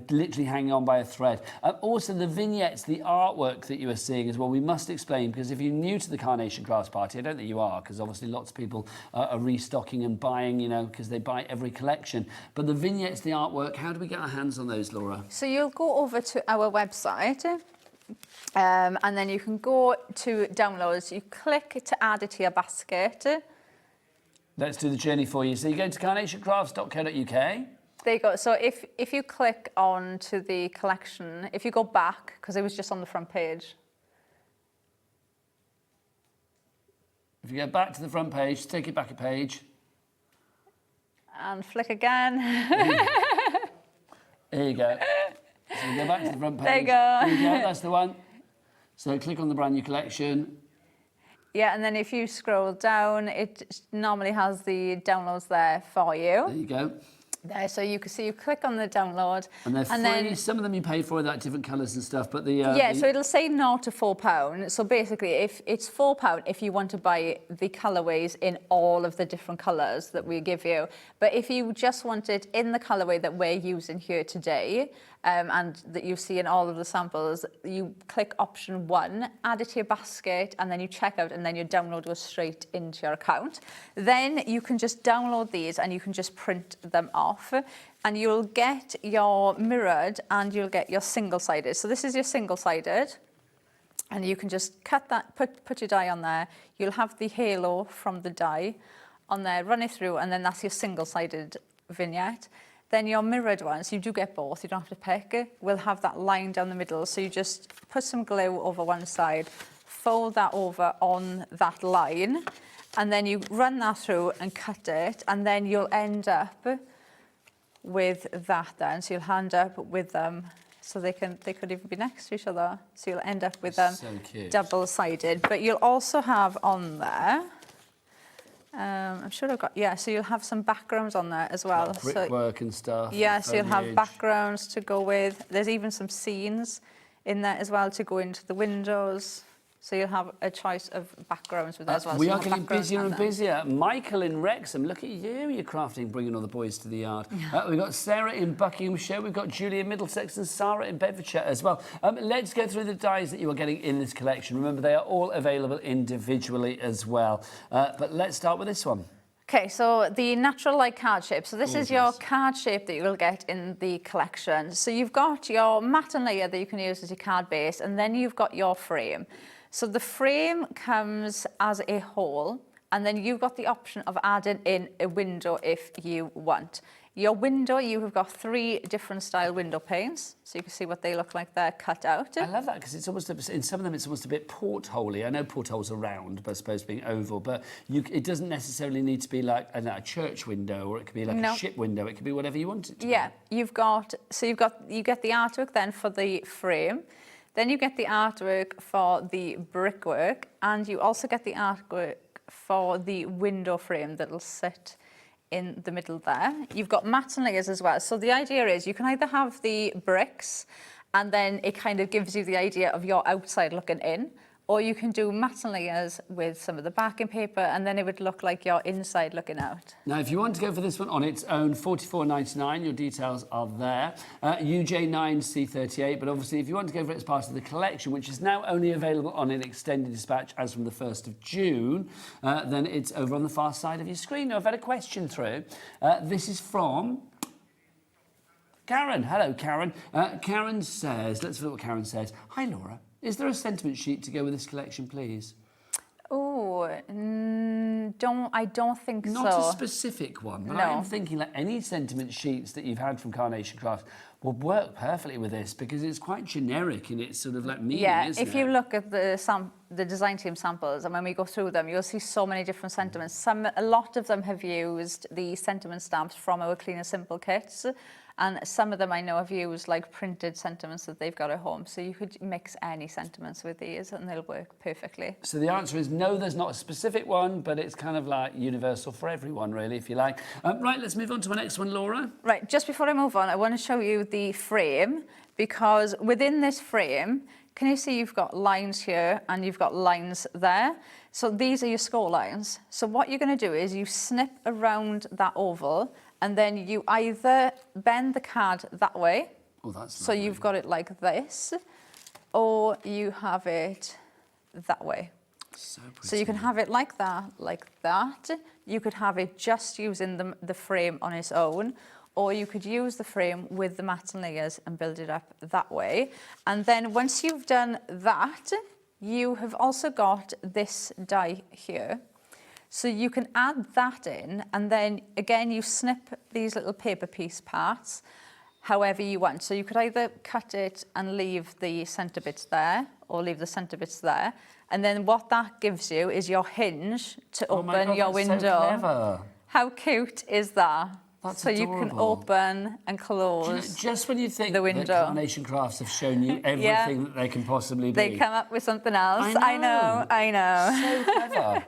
literally hanging on by a thread. Also, the vignettes, the artwork that you are seeing as well, we must explain, because if you're new to the Carnation Crafts Party, I don't think you are, because obviously lots of people are restocking and buying, because they buy every collection. But the vignettes, the artwork, how do we get our hands on those, Laura?
So you'll go over to our website, and then you can go to downloads. You click to add it to your basket.
Let's do the journey for you. So you go to carnationcrafts.co.uk.
There you go. So if you click on to the collection, if you go back, because it was just on the front page.
If you go back to the front page, take it back a page.
And flick again.
There you go. So you go back to the front page.
There you go.
There you go, that's the one. So click on the brand new collection.
Yeah, and then if you scroll down, it normally has the downloads there for you.
There you go.
There, so you can see, you click on the download.
And they're free.
Then,
some of them you pay for, that different colours and stuff, but
so it'll say no to £4. So basically, if it's £4 if you want to buy the colourways in all of the different colours that we give you. But if you just want it in the colourway that we're using here today, and that you see in all of the samples, you click option 1, add it to your basket, and then you check out, and then your download goes straight into your account. Then you can just download these and you can just print them off, and you'll get your mirrored and you'll get your single-sided. So this is your single-sided, and you can just cut that, put your die on there. You'll have the halo from the die on there, run it through, and then that's your single-sided vignette. Then your mirrored ones, you do get both, you don't have to pick, will have that line down the middle. So you just put some glue over one side, fold that over on that line, and then you run that through and cut it, and then you'll end up with that then. So you'll end up with them, so they could even be next to each other. So you'll end up with them double-sided. But you'll also have on there, I'm sure I've got, so you'll have some backgrounds on there as well.
Like brickwork and stuff.
Yeah, so you'll have
foliage.
backgrounds to go with. There's even some scenes in there as well to go into the windows. So you'll have a choice of backgrounds with that as well.
We
So
are
you'll have
getting
backgrounds
busier
on
and
there.
busier. Michael in Wrexham, look at you, you're crafting, bringing all the boys to the yard. We've got Sarah in Buckinghamshire, we've got Julia in Middlesex and Sarah in Bedfordshire as well. Let's go through the dies that you are getting in this collection. Remember, they are all available individually as well. But let's start with this one.
Okay, so the natural light card shape. So this is your card shape that you will get in the collection. So you've got your matte and layer that you can use as your card base, and then you've got your frame. So the frame comes as a whole, and then you've got the option of adding in a window if you want. Your window, you have got 3 different style window panes, so you can see what they look like there cut out.
I love that because it's almost, in some of them, it's almost a bit portholey. I know portholes are round, but supposed to being oval, but it doesn't necessarily need to be like a church window, or it could be like a ship window. It could be whatever you want it to be.
You get the artwork then for the frame, then you get the artwork for the brickwork, and you also get the artwork for the window frame that'll sit in the middle there. You've got mats and layers as well. So the idea is you can either have the bricks, and then it kind of gives you the idea of your outside looking in, or you can do mats and layers with some of the backing paper, and then it would look like your inside looking out.
Now, if you want to go for this one on its own, $44.99, your details are there. UJ9C38, but obviously if you want to go for it as part of the collection, which is now only available on an extended dispatch as from the 1st of June, then it's over on the far side of your screen. Now, I've had a question through. This is from Karen. Hello, Karen. Karen says, let's look what Karen says. Hi, Laura. Is there a sentiment sheet to go with this collection, please?
Oh, I don't think so.
Not a specific one, but
No.
I'm thinking like any sentiment sheets that you've had from Carnation Crafts would work perfectly with this because it's quite generic in its sort of like meaning,
Yeah,
isn't
if
it?
you look at the design team samples, and when we go through them, you'll see so many different sentiments. A lot of them have used the sentiment stamps from our Clean and Simple kits, and some of them I know have used like printed sentiments that they've got at home. So you could mix any sentiments with these, and they'll work perfectly.
So the answer is no, there's not a specific one, but it's kind of like universal for everyone, really, if you like. Right, let's move on to our next one, Laura.
Right, just before I move on, I want to show you the frame, because within this frame, can you see you've got lines here and you've got lines there? So these are your score lines. So what you're going to do is you snip around that oval, and then you either bend the card that way,
Oh, that's
so you've got it like this, or you have it that way. So you can have it like that, like that. You could have it just using the frame on its own, or you could use the frame with the mats and layers and build it up that way. And then once you've done that, you have also got this die here. So you can add that in, and then again you snip these little paper piece parts however you want. So you could either cut it and leave the centre bits there, or leave the centre bits there. And then what that gives you is your hinge to
Oh my
open
God,
your
that's so
window.
clever.
How cute is that?
That's
so you can
adorable.
open and close
Just when you think
the
that
window.
Carnation Crafts have shown you everything
Yeah.
that they can possibly be.
They come up with something else.
I know.
I know.
So clever.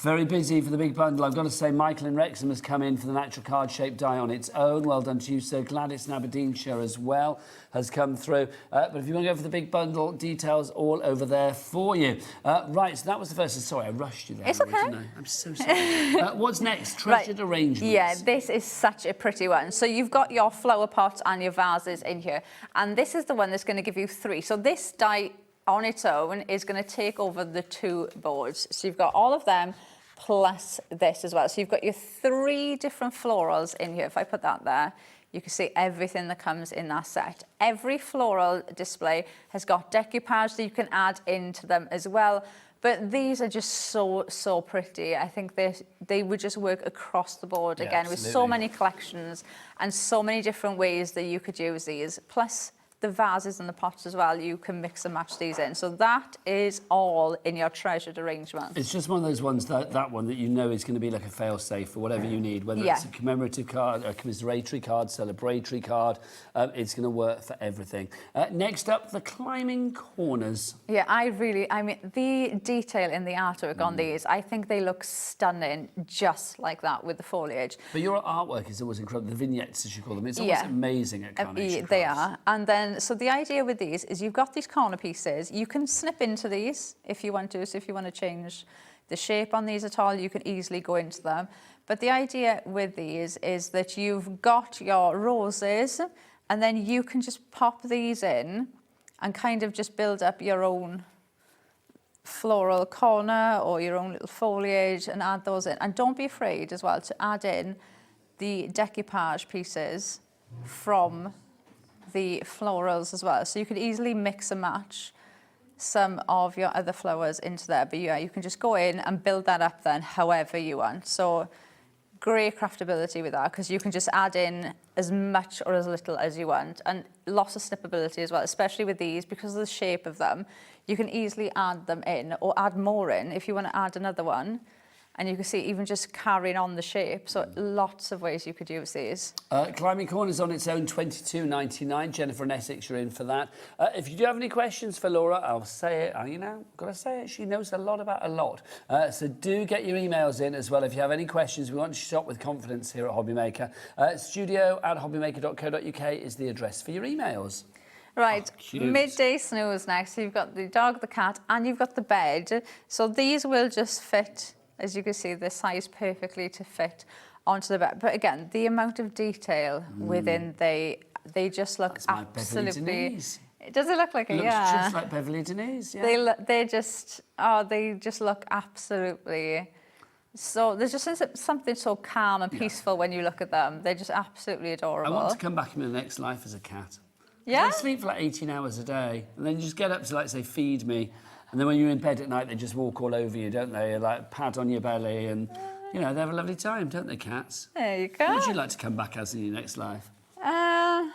Very busy for the big bundle. I've got to say, Michael in Wrexham has come in for the natural card-shaped die on its own. Well done to you, sir. Gladys in Aberdeenshire as well has come through. But if you want to go for the big bundle, details all over there for you. Right, so that was the first. Sorry, I rushed you there.
It's
Laura,
okay.
didn't I? I'm so sorry. What's next? Treasured arrangements.
Yeah, this is such a pretty one. So you've got your flower pots and your vases in here. And this is the one that's going to give you 3. So this die on its own is going to take over the 2 boards. So you've got all of them plus this as well. So you've got your 3 different florals in here. If I put that there, you can see everything that comes in that set. Every floral display has got decoupage that you can add into them as well. But these are just so pretty. I think they would just work across the board
Yeah,
again with so
absolutely.
many collections and so many different ways that you could use these. Plus the vases and the pots as well, you can mix and match these in. So that is all in your treasured arrangement.
It's just one of those ones, that one that you know is going to be like a fail-safe for whatever you need, whether
Yeah.
it's a commemorative card, a commiseratory card, celebratory card. It's going to work for everything. Next up, the climbing corners.
Yeah, I mean, the detail in the artwork on these, I think they look stunning just like that with the foliage.
But your artwork is always incredible. The vignettes, as you call them, it's always
Yeah.
amazing at Carnation
Yeah, they
Crafts.
are. And then, so the idea with these is you've got these corner pieces. You can snip into these if you want to. So if you want to change the shape on these at all, you can easily go into them. But the idea with these is that you've got your roses, and then you can just pop these in and kind of just build up your own floral corner or your own little foliage and add those in. And don't be afraid as well to add in the decoupage pieces from the florals as well. So you could easily mix and match some of your other flowers into there. But yeah, you can just go in and build that up then however you want. So great craftability with that, because you can just add in as much or as little as you want, and lots of snippability as well, especially with these because of the shape of them. You can easily add them in or add more in if you want to add another one. And you can see even just carrying on the shape. So lots of ways you could use these.
Climbing Corners on its own, $22.99. Jennifer in Essex, you're in for that. If you do have any questions for Laura, I'll say it. You know, got to say it. She knows a lot about a lot. So do get your emails in as well if you have any questions. We want you to shop with confidence here at Hobbymaker. studio@hobbymaker.co.uk is the address for your emails.
Right,
cute.
midday snooze next. So you've got the dog, the cat, and you've got the bed. So these will just fit. As you can see, they're sized perfectly to fit onto the bed. But again, the amount of detail within they just look
my Beverly
absolutely.
Denise.
Does it look like it?
Looks
Yeah.
just like Beverly Denise. Yeah.
They just look absolutely. So there's just something so calm and peaceful when you look at them. They're just absolutely
I
adorable.
want to come back in my next life as a cat.
Yeah?
I sleep for like 18 hours a day, and then you just get up to, like, say, feed me, And then when you're in bed at night, they just walk all over you, don't they? Like pat on your belly and, you know, they have a lovely time, don't they, cats?
There you go.
What would you like to come back as in your next life?
A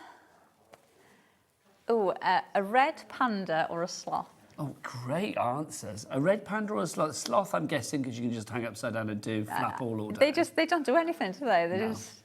red panda or a sloth.
Oh, great answers. A red panda or a sloth? Sloth, I'm guessing, because you can just hang upside down and do flap all day.
They don't do anything, do they? They're just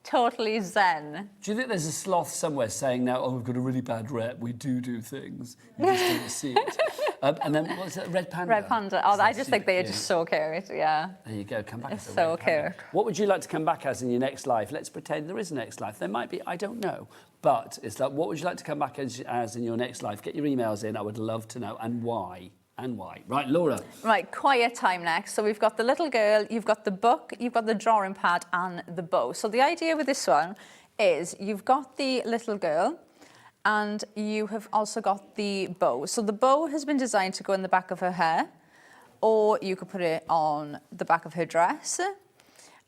totally zen.
Do you think there's a sloth somewhere saying now, oh, we've got a really bad rep, we do things, you just don't see it? And then, what's it, red panda?
Red panda. Oh, I just think they are just so cute, yeah.
There you go, come back as a
so
red panda.
cute.
What would you like to come back as in your next life? Let's pretend there is a next life. There might be, I don't know. But it's like, what would you like to come back as in your next life? Get your emails in, I would love to know. And why? And why? Right, Laura.
Right, quiet time next. So we've got the little girl, you've got the book, you've got the drawing pad and the bow. So the idea with this one is you've got the little girl and you have also got the bow. So the bow has been designed to go in the back of her hair, or you could put it on the back of her dress.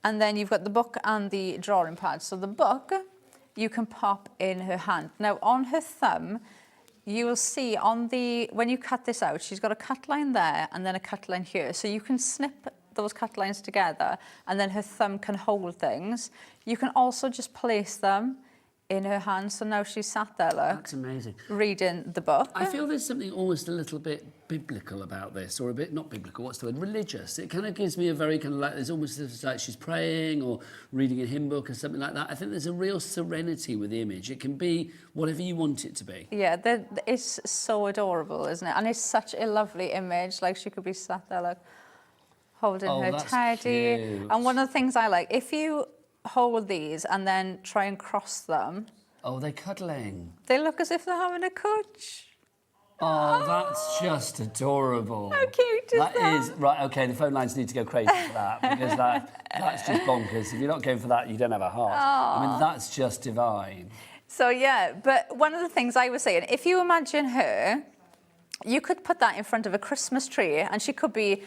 And then you've got the book and the drawing pad. So the book you can pop in her hand. Now on her thumb, you will see when you cut this out, she's got a cut line there and then a cut line here. So you can snip those cut lines together and then her thumb can hold things. You can also just place them in her hand. So now she's sat there, look.
That's amazing.
Reading the book.
I feel there's something almost a little bit biblical about this, or a bit, not biblical, what's the word, religious. It kind of gives me a very kind of like, there's almost like she's praying or reading a hymn book or something like that. I think there's a real serenity with the image. It can be whatever you want it to be.
Yeah, it's so adorable, isn't it? And it's such a lovely image. Like she could be sat there, like, holding her teddy.
Cute.
And one of the things I like, if you hold these and then try and cross them.
Oh, they're cuddling.
They look as if they're having a cooch.
Oh, that's just adorable.
How cute is that?
That is, right, OK, the phone lines need to go crazy for that, because that's just bonkers. If you're not going for that, you don't have a heart. I mean, that's just divine.
So, yeah, but one of the things I was saying, if you imagine her, you could put that in front of a Christmas tree and she could be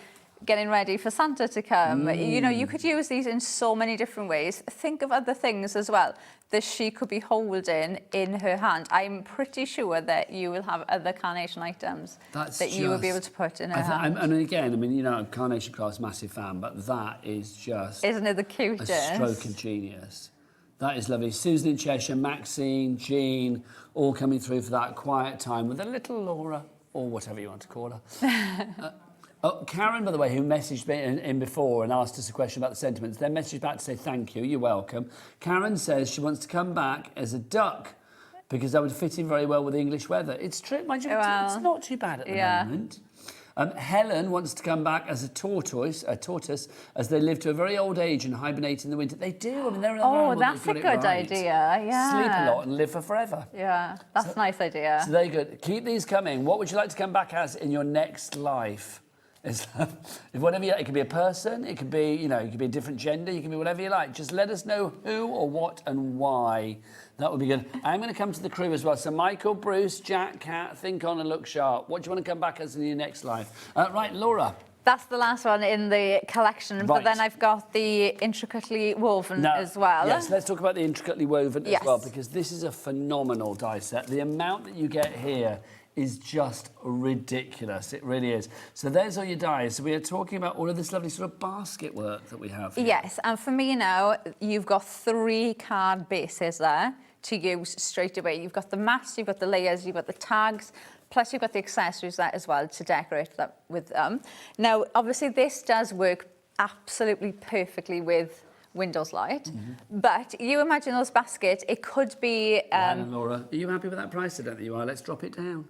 getting ready for Santa to come. You know, you could use these in so many different ways. Think of other things as well that she could be holding in her hand. I'm pretty sure that you will have other carnation items that you will be able to put in her hand.
And again, I mean, you know, I'm Carnation Class, massive fan, but that is just...
Isn't it the cutest?
A stroke of genius. That is lovely. Susan in Cheshire, Maxine, Jean, all coming through for that quiet time with a little Laura, or whatever you want to call her. Karen, by the way, who messaged me in before and asked us a question about the sentiments, then messaged back to say thank you, you're welcome. Karen says she wants to come back as a duck because that would fit in very well with the English weather. It's true, mind you, it's not too bad at the moment. Helen wants to come back as a tortoise, as they live to a very old age and hibernate in the winter. They do. I mean, they're
oh, that's a good idea. Yeah.
Sleep a lot and live for forever.
Yeah, that's a nice idea.
So they're good. Keep these coming. What would you like to come back as in your next life? Whatever you like. It could be a person, it could be, you know, it could be a different gender, you can be whatever you like. Just let us know who or what and why. That would be good. I'm going to come to the crew as well. So Michael, Bruce, Jack, Kat, think on and look sharp. What do you want to come back as in your next life? Right, Laura.
That's the last one in the collection,
Right.
but then I've got the intricately woven as well.
Yes, let's talk about the intricately woven as well, because this is a phenomenal die set. The amount that you get here is just ridiculous. It really is. So there's all your dies. So we are talking about all of this lovely sort of basket work that we have here.
Yes, and for me now, you've got 3 card bases there to use straight away. You've got the mats, you've got the layers, you've got the tags, plus you've got the accessories there as well to decorate that with them. Now, obviously, this does work absolutely perfectly with Windows Light, but you imagine those baskets, it could be...
Laura, are you happy with that price? I don't think you are. Let's drop it down.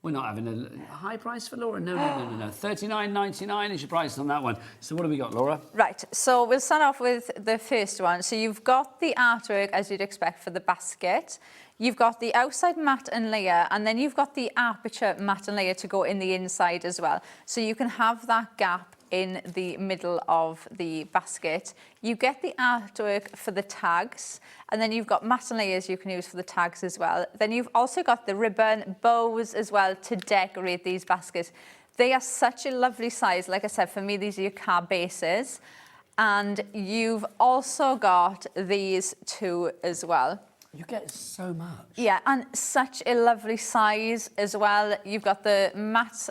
We're not having a high price for Laura. No. $39.99 is your price on that one. So what have we got, Laura?
Right, so we'll start off with the first one. So you've got the artwork, as you'd expect, for the basket. You've got the outside mat and layer, and then you've got the aperture mat and layer to go in the inside as well. So you can have that gap in the middle of the basket. You get the artwork for the tags, and then you've got mat and layers you can use for the tags as well. Then you've also got the ribbon bows as well to decorate these baskets. They are such a lovely size. Like I said, for me, these are your card bases. And you've also got these 2 as well.
You get so much.
Yeah, and such a lovely size as well. You've got the mats,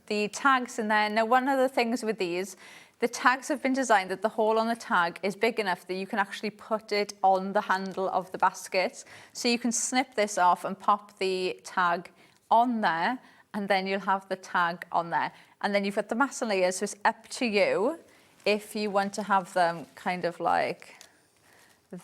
the tags in there. Now, one of the things with these, the tags have been designed that the hole on the tag is big enough that you can actually put it on the handle of the basket. So you can snip this off and pop the tag on there, and then you'll have the tag on there. And then you've got the mats and layers, so it's up to you if you want to have them kind of like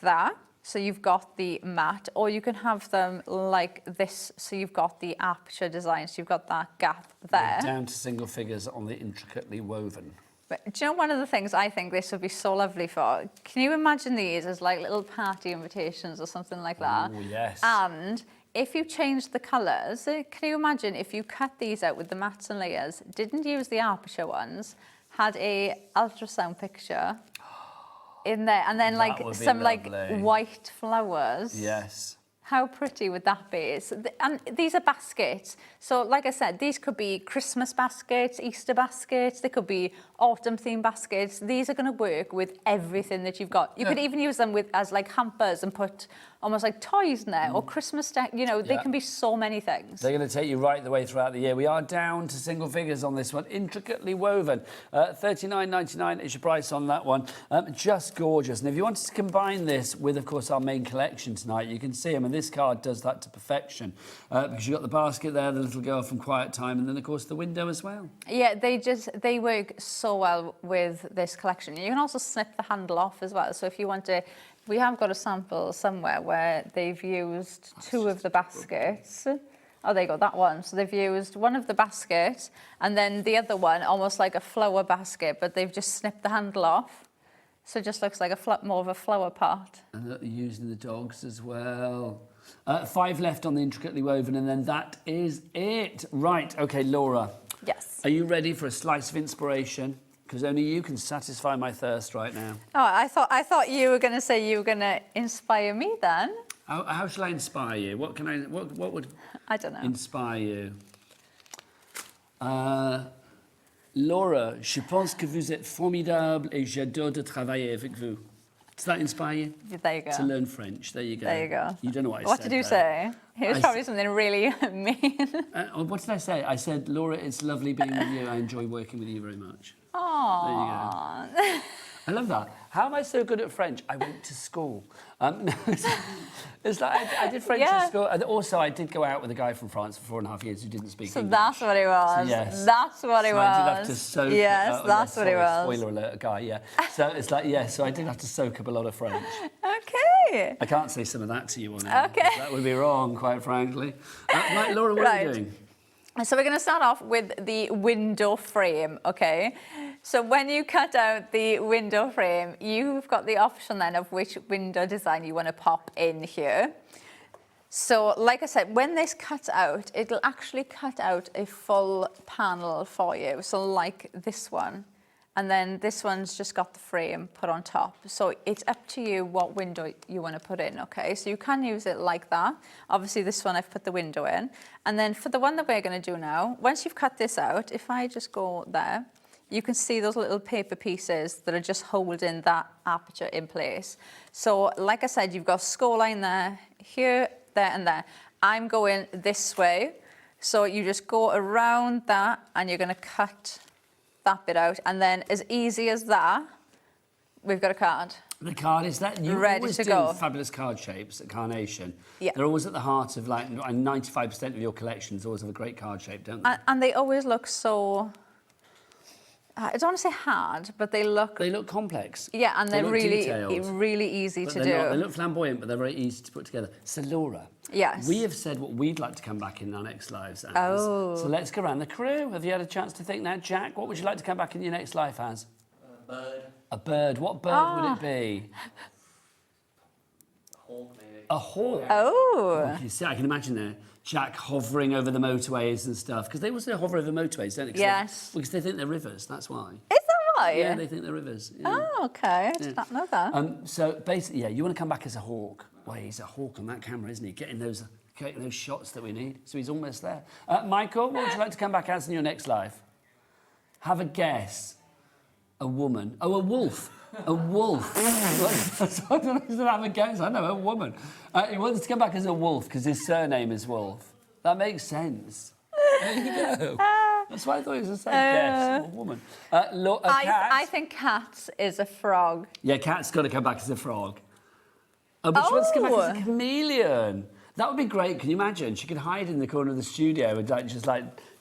that. So you've got the mat, or you can have them like this. So you've got the aperture design, so you've got that gap there.
Down to single figures on the intricately woven.
But do you know one of the things I think this would be so lovely for? Can you imagine these as like little party invitations or something like that?
Oh, yes.
And if you change the colours, can you imagine if you cut these out with the mats and layers, didn't use the aperture ones, had a ultrasound picture in there, and then like some like white flowers.
Yes.
How pretty would that be? So and these are baskets. So like I said, these could be Christmas baskets, Easter baskets, they could be autumn themed baskets. These are going to work with everything that you've got. You could even use them as like hampers and put almost like toys in there, or Christmas deck. You know, they can be so many things.
They're going to take you right the way throughout the year. We are down to single figures on this one, intricately woven. $39.99 is your price on that one. Just gorgeous. And if you wanted to combine this with, of course, our main collection tonight, you can see them, and this card does that to perfection. Because you've got the basket there, the little girl from Quiet Time, and then, of course, the window as well.
Yeah, they work so well with this collection. You can also snip the handle off as well. So if you want to, we have got a sample somewhere where they've used two of the baskets. Oh, there you go, that one. So they've used one of the baskets and then the other one, almost like a flower basket, but they've just snipped the handle off. So it just looks like more of a flower pot.
And look, they're using the dogs as well. 5 left on the intricately woven, and then that is it. Right, okay, Laura.
Yes.
Are you ready for a slice of inspiration? Because only you can satisfy my thirst right now.
Oh, I thought you were going to say you were going to inspire me then.
How shall I inspire you? What would
I don't know.
Inspire you? Laura, je pense que vous êtes formidable et j'adore de travailler avec vous. Does that inspire you?
There you go.
To learn French. There you go.
There you go.
You don't know what I said.
What did you say? It was probably something really mean.
What did I say? I said, Laura, it's lovely being with you. I enjoy working with you very much.
Aww.
There you go. I love that. How am I so good at French? I went to school. It's like I did French at school. And also, I did go out with a guy from France for 4.5 years who didn't speak
so
English.
That's what it was.
So, yes.
That's what it was.
I did have to soak.
Yes, that's what it was.
Spoiler alert, a guy, yeah. So it's like, yeah, so I did have to soak up a lot of French.
Okay.
I can't say some of that to you on air.
Okay.
That would be wrong, quite frankly. Right, Laura, what are you doing?
So we're going to start off with the window frame, okay? So when you cut out the window frame, you've got the option then of which window design you want to pop in here. So like I said, when this cuts out, it'll actually cut out a full panel for you. So like this one. And then this one's just got the frame put on top. So it's up to you what window you want to put in, okay? So you can use it like that. Obviously, this one I've put the window in. And then for the one that we're going to do now, once you've cut this out, if I just go there, you can see those little paper pieces that are just holding that aperture in place. So like I said, you've got a score line there, here, there, and there. I'm going this way. So you just go around that and you're going to cut that bit out, and then as easy as that, we've got a card.
The card is that you
ready
always
to
do
go.
Fabulous card shapes at Carnation.
Yeah.
They're always at the heart of like 95% of your collections. Always have a great card shape, don't they?
And they always look so. I don't want to say hard, but they look.
They look complex.
Yeah, and they're
look
really,
detailed.
really easy
But
to
they're
do.
not- they look flamboyant, but they're very easy to put together. So Laura,
Yes.
we have said what we'd like to come back in our next lives as.
Oh.
So let's go around the crew. Have you had a chance to think now, Jack? What would you like to come back in your next life as?
A bird.
A bird. What bird would it be?
A hawk, maybe.
A hawk.
Oh.
You see, I can imagine there. Jack hovering over the motorways and stuff, because they also hover over motorways, don't they?
Yes.
Because they think they're rivers. That's why.
Is that right?
Yeah, they think they're rivers. Yeah.
Oh, okay. I did not know that.
So basically, yeah, you want to come back as a hawk. Well, he's a hawk on that camera, isn't he? Getting those shots that we need. So he's almost there. Michael, what would you like to come back as in your next life? Have a guess. A woman. Oh, a wolf. A wolf. I don't know have a guess. I know, a woman. He wants to come back as a wolf because his surname is Wolf. That makes sense. There you go. That's why I thought it was the same guess. A woman. A cat.
I think cat is a frog.
Yeah, cat's got to come back as a frog. Oh, but she wants to come back as a chameleon. That would be great. Can you imagine? She could hide in the corner of the studio and just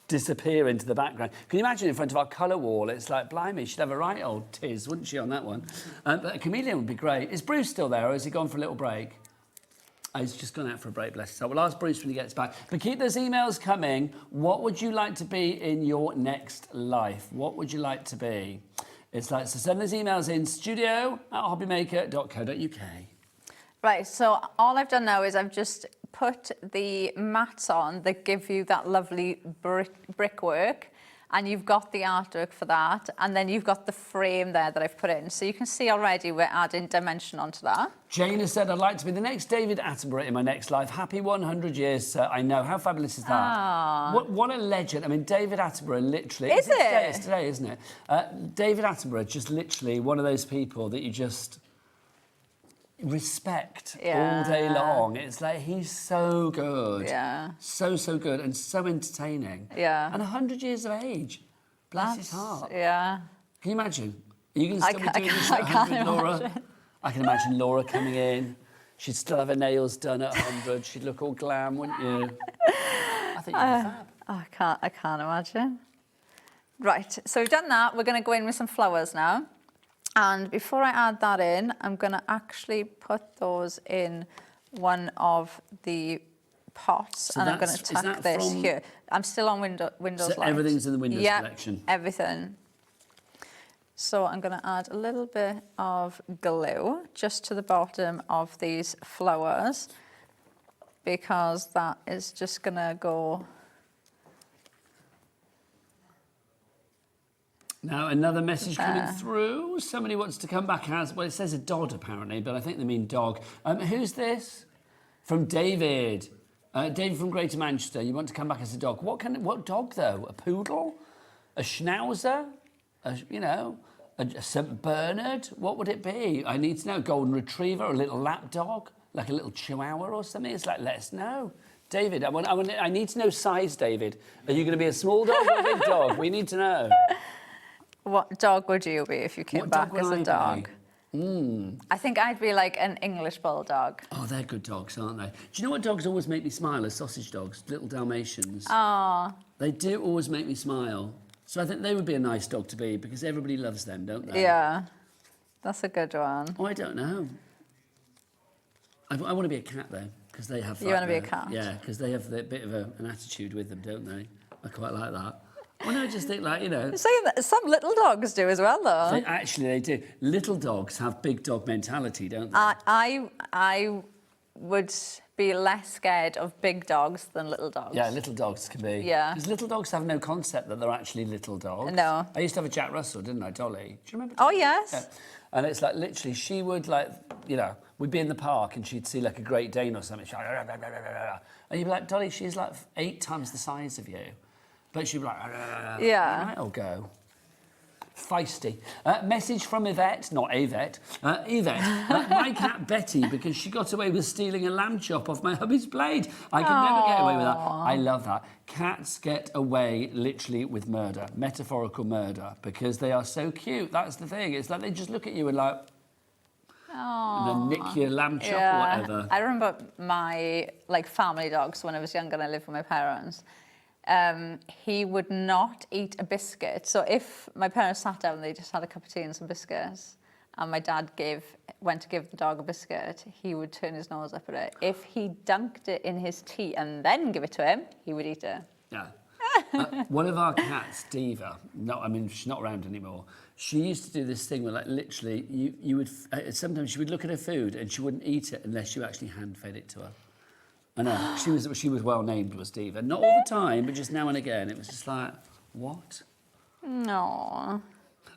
disappear into the background. Can you imagine in front of our colour wall? It's like, blimey, she'd have a right old tiz, wouldn't she, on that one? But a chameleon would be great. Is Bruce still there, or has he gone for a little break? Oh, he's just gone out for a break, bless his heart. We'll ask Bruce when he gets back. But keep those emails coming. What would you like to be in your next life? What would you like to be? So send those emails in, studio@hobbymaker.co.uk.
Right, so all I've done now is I've just put the mats on that give you that lovely brickwork, and you've got the artwork for that, and then you've got the frame there that I've put in. So you can see already we're adding dimension onto that.
Jane has said, I'd like to be the next David Attenborough in my next life. Happy 100 years, sir. I know. How fabulous is that?
Ah.
What a legend. I mean, David Attenborough literally...
Is it?
It's today, isn't it? David Attenborough, just literally one of those people that you just... respect all day long. It's like he's so good.
Yeah.
So good and so entertaining.
Yeah.
And 100 years of age. Bless his heart.
Yeah.
Can you imagine? Are you going to still be doing this at 100, Laura? I can imagine Laura coming in. She'd still have her nails done at 100. She'd look all glam, wouldn't you? I think you'd be fab.
I can't imagine. Right, so we've done that. We're going to go in with some flowers now. And before I add that in, I'm going to actually put those in one of the pots,
So
and I'm going
that's-
to
is
tuck
that
this
from-
here. I'm still on Windows
So
Light.
everything's in the Windows
yeah,
collection?
everything. So I'm going to add a little bit of glue just to the bottom of these flowers, because that is just going to go...
Now, another message coming through. Somebody wants to come back as... Well, it says a Dodd, apparently, but I think they mean dog. Who's this? From David. David from Greater Manchester. You want to come back as a dog. What dog, though? A poodle? A schnauzer? A St. Bernard? What would it be? I need to know. Golden retriever? A little lap dog? Like a little chihuahua or something? It's like, let us know. David, I need to know size, David. Are you going to be a small dog or a big dog? We need to know.
What dog would you be if you came back as a dog? I think I'd be like an English bulldog.
Oh, they're good dogs, aren't they? Do you know what dogs always make me smile? Are sausage dogs, little Dalmatians.
Oh.
They do always make me smile. So I think they would be a nice dog to be, because everybody loves them, don't they?
Yeah, that's a good one.
Oh, I don't know. I want to be a cat, though, because they have...
You want to be a cat?
Yeah, because they have a bit of an attitude with them, don't they? I quite like that. Well, no, I just think,
You're saying that some little dogs do as well, though.
They do. Little dogs have big dog mentality, don't they?
I would be less scared of big dogs than little dogs.
Yeah, little dogs can be.
Yeah.
Because little dogs have no concept that they're actually little dogs.
No.
I used to have a Jack Russell, didn't I, Dolly? Do you remember?
Oh, yes.
Yeah. And it's like, literally, she would, we'd be in the park and she'd see, a Great Dane or something. She'd and you'd be like, Dolly, she's, 8 times the size of you. But she'd be like...
Yeah.
I'll go. Feisty. Message from Yvette, not Yvette. Yvette, my cat Betty, because she got away with stealing a lamb chop off my hubby's blade. I can never get away with that. I love that. Cats get away literally with murder, metaphorical murder, because they are so cute. That's the thing. It's like they just look at you and and then nick your lamb chop or whatever.
I remember my family dogs when I was younger and I lived with my parents. He would not eat a biscuit. So if my parents sat down and they just had a cup of tea and some biscuits, and my dad went to give the dog a biscuit, he would turn his nose up at it. If he dunked it in his tea and then give it to him, he would eat it.
Yeah. One of our cats, Diva, she's not around anymore. She used to do this thing where, literally, you would... sometimes she would look at her food and she wouldn't eat it unless you actually hand-fed it to her. I know, she was well named, was Diva. Not all the time, but just now and again. It was just like, what?
No.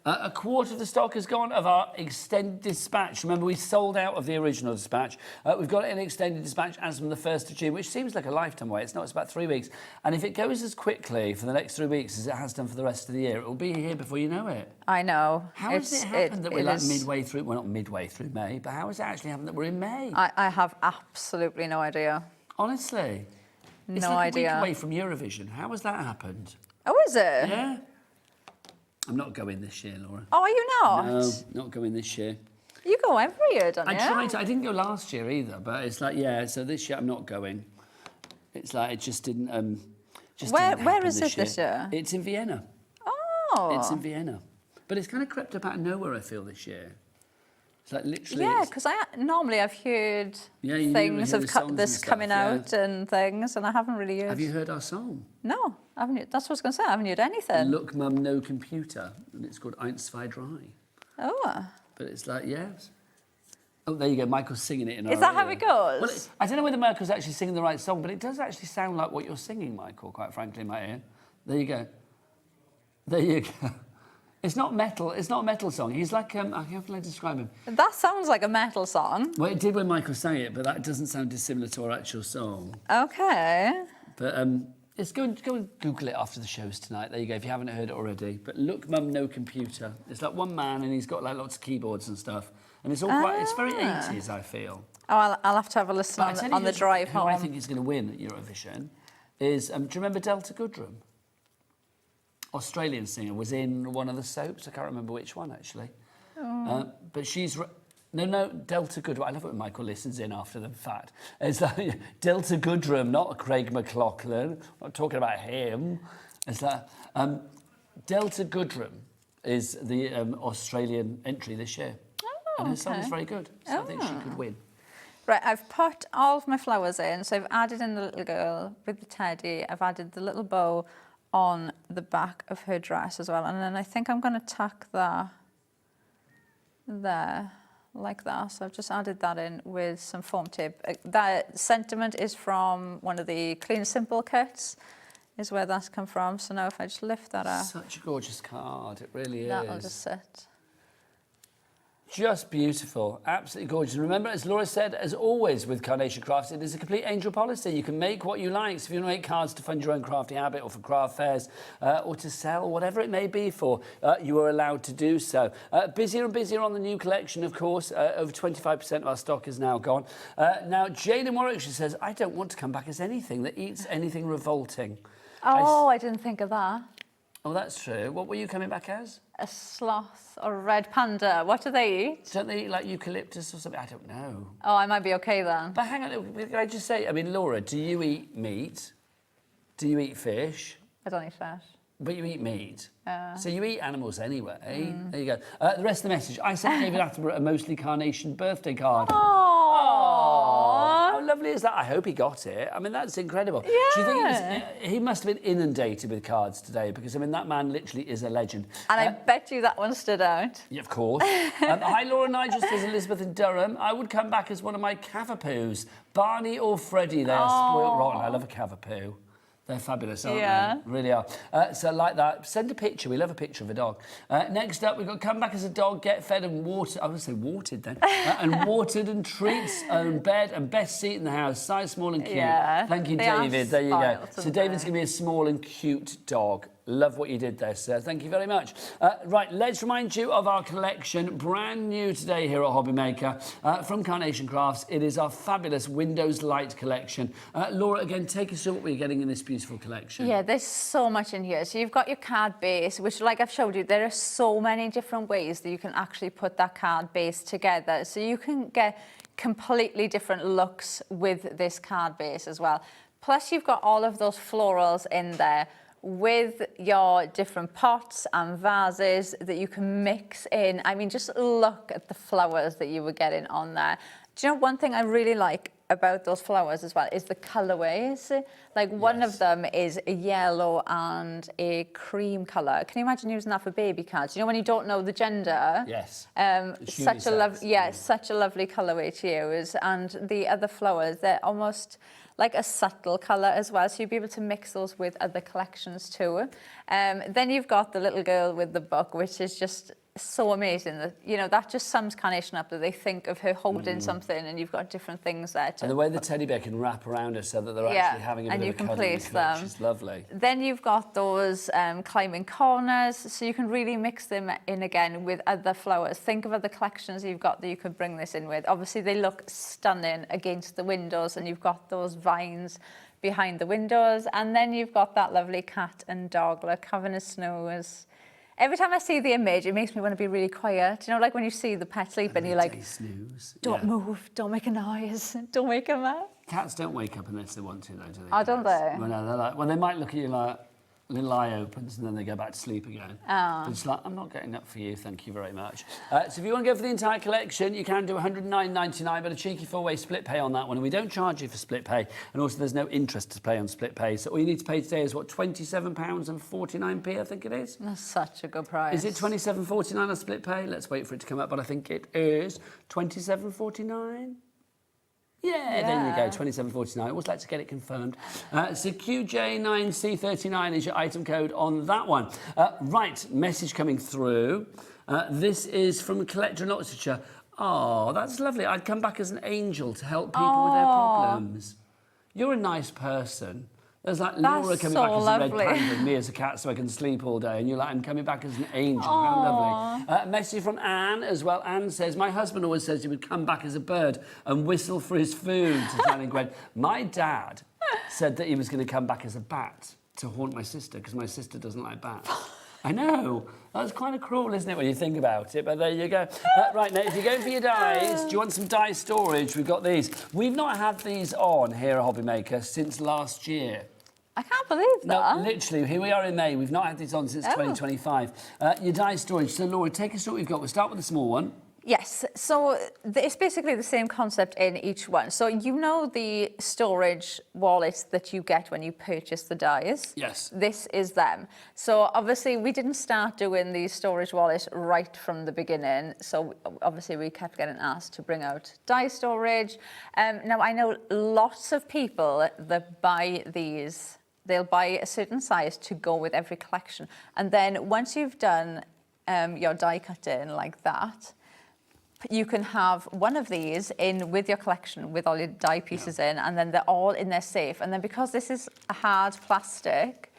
A quarter of the stock has gone of our extended dispatch. Remember, we sold out of the original dispatch. We've got it in extended dispatch as from the 1st of June, which seems like a lifetime away. It's not, it's about 3 weeks. And if it goes as quickly for the next 3 weeks as it has done for the rest of the year, it will be here before you know it.
I know.
How has it happened that we're like midway through, well, not midway through May, but how has it actually happened that we're in May?
I have absolutely no idea.
Honestly. It's
No
like
idea.
a week away from Eurovision. How has that happened?
Oh, is it?
Yeah. I'm not going this year, Laura.
Oh, are you not?
No, not going this year.
You go every year, don't you?
I tried to, I didn't go last year either, but it's like, yeah, so this year I'm not going. It's like, it just didn't,
Where is it this year?
It's in Vienna.
Oh.
It's in Vienna. But it's kind of crept up out of nowhere, I feel, this year. It's like literally...
Yeah, because normally I've heard things of this coming out and things, and I haven't really heard...
Have you heard our song?
No, I haven't. That's what I was going to say. I haven't heard anything.
Look, Mum, no computer. And it's called Eins, zwei, drei.
Oh.
But it's like, yes. Oh, there you go. Michael's singing it in our
Is that how
ear.
it goes?
Well, I don't know whether Michael's actually singing the right song, but it does actually sound like what you're singing, Michael, quite frankly, in my ear. There you go. There you go. It's not metal. It's not a metal song. He's like, how can I describe him?
That sounds like a metal song.
Well, it did when Michael sang it, but that doesn't sound dissimilar to our actual song.
Okay.
But let's go and Google it after the shows tonight. There you go, if you haven't heard it already. But Look, Mum, no computer. It's like one man, and he's got like lots of keyboards and stuff. And it's all quite, it's very 80s, I feel.
Oh, I'll have to have a listen on the drive
who
home.
I think is going to win at Eurovision is, do you remember Delta Goodrem? Australian singer, was in one of the soaps. I can't remember which one, actually.
Oh.
But she's... No, Delta Goodrem. I love it when Michael listens in after the fact. It's like Delta Goodrem, not Craig McLaughlin. I'm not talking about him. It's like Delta Goodrem is the Australian entry this year.
Oh,
and her song is
okay.
very good, so I think she could win.
Right, I've put all of my flowers in. So I've added in the little girl with the teddy. I've added the little bow on the back of her dress as well. And then I think I'm going to tuck that there, like that. So I've just added that in with some foam tape. That sentiment is from one of the Clean Simple kits, is where that's come from. So now if I just lift that up.
Such a gorgeous card, it really is.
That'll just sit.
Just beautiful, absolutely gorgeous. And remember, as Laura said, as always with Carnation Crafts, it is a complete angel policy. You can make what you like. So if you want to make cards to fund your own crafty habit or for craft fairs or to sell, whatever it may be for, you are allowed to do so. Busier and busier on the new collection, of course. Over 25% of our stock is now gone. Now, Jane in Warwickshire says, I don't want to come back as anything that eats anything revolting.
Oh, I didn't think of that.
Oh, that's true. What were you coming back as?
A sloth or a red panda. What do they eat?
Don't they eat like eucalyptus or something? I don't know.
Oh, I might be okay then.
But hang on, can I just say, I mean, Laura, do you eat meat? Do you eat fish?
I don't eat fish.
But you eat meat.
Yeah.
So you eat animals anyway. There you go. The rest of the message. I sent David Attenborough a mostly carnation birthday card.
Aww.
How lovely is that? I hope he got it. I mean, that's incredible.
Yeah.
Do you think he must have been inundated with cards today? Because, I mean, that man literally is a legend.
And I bet you that one stood out.
Yeah, of course. Hi, Laura Nigel, says Elizabeth in Durham. I would come back as one of my Cavapoos. Barney or Freddie, they're spoiled rotten. I love a Cavapoo. They're fabulous, aren't they? Really are. So like that, send a picture. We love a picture of a dog. Next up, we've got come back as a dog, get fed and watered. I was going to say watered then. And watered and treats, own bed and best seat in the house. Size small and cute.
Yeah,
Thank you,
they
David.
are
There you go.
spoiled,
So David's going to be a small and cute dog. Love what you did there, sir. Thank you very much. Right, let's remind you of our collection. Brand new today here at Hobbymaker from Carnation Crafts. It is our fabulous Windows Light collection. Laura, again, take us through what we're getting in this beautiful collection.
Yeah, there's so much in here. So you've got your card base, which, like I've showed you, there are so many different ways that you can actually put that card base together. So you can get completely different looks with this card base as well. Plus, you've got all of those florals in there with your different pots and vases that you can mix in. I mean, just look at the flowers that you were getting on there. Do you know one thing I really like about those flowers as well is the colourways? Like one of them is a yellow and a cream colour. Can you imagine using that for baby cards? You know when you don't know the gender?
Yes.
Such a lovely colourway to use. And the other flowers, they're almost like a subtle colour as well, so you'll be able to mix those with other collections too. Then you've got the little girl with the book, which is just so amazing. That, you know, that just sums Carnation up, that they think of her holding something, and you've got different things there.
And the way the teddy bear can wrap around her so that they're actually having a bit of a cuddle,
place them.
Which is lovely.
Then you've got those climbing corners, so you can really mix them in again with other flowers. Think of other collections you've got that you could bring this in with. Obviously, they look stunning against the windows, and you've got those vines behind the windows, and then you've got that lovely cat and dog look having a snooze. Every time I see the image, it makes me want to be really quiet. You know, like when you see the pet sleeping, you're like,
snooze.
don't move, don't make a noise, don't wake them up.
Cats don't wake up unless they want to, though, do they?
Oh, don't they?
Well, no, they're like, well, they might look at you like little eye opens and then they go back to sleep again.
Oh.
It's like, I'm not getting up for you, thank you very much. So if you want to go for the entire collection, you can do £109.99, but a cheeky four-way split pay on that one. And we don't charge you for split pay. And also there's no interest to pay on split pay. So all you need to pay today is, what, £27.49, I think it is?
That's such a good price.
Is it £27.49 on split pay? Let's wait for it to come up, but I think it is £27.49. Yeah, there you go, £27.49. I always like to get it confirmed. So QJ9C39 is your item code on that one. Right, message coming through. This is from a collector in Oxfordshire. Oh, that's lovely. I'd come back as an angel to help people with their problems. You're a nice person. There's like Laura coming back as a red panda and me as a cat so I can sleep all day. And you're like, I'm coming back as an angel. How lovely. Message from Anne as well. Anne says, my husband always says he would come back as a bird and whistle for his food to Dan and Gwen. My dad said that he was going to come back as a bat to haunt my sister because my sister doesn't like bats. I know. That's kind of cruel, isn't it, when you think about it? But there you go. Right, now, if you're going for your dies, do you want some die storage? We've got these. We've not had these on here at Hobbymaker since last year.
I can't believe that.
No, literally, here we are in May. We've not had these on since 2025. Your die storage. So, Laura, take us through what we've got. We'll start with the small one.
Yes, so it's basically the same concept in each one. So you know the storage wallets that you get when you purchase the dies?
Yes.
This is them. So obviously we didn't start doing these storage wallets right from the beginning. So obviously we kept getting asked to bring out die storage. Now I know lots of people that buy these, they'll buy a certain size to go with every collection. And then once you've done your die cutting like that, you can have one of these in with your collection with all your die pieces in, and then they're all in their safe. And then because this is a hard plastic,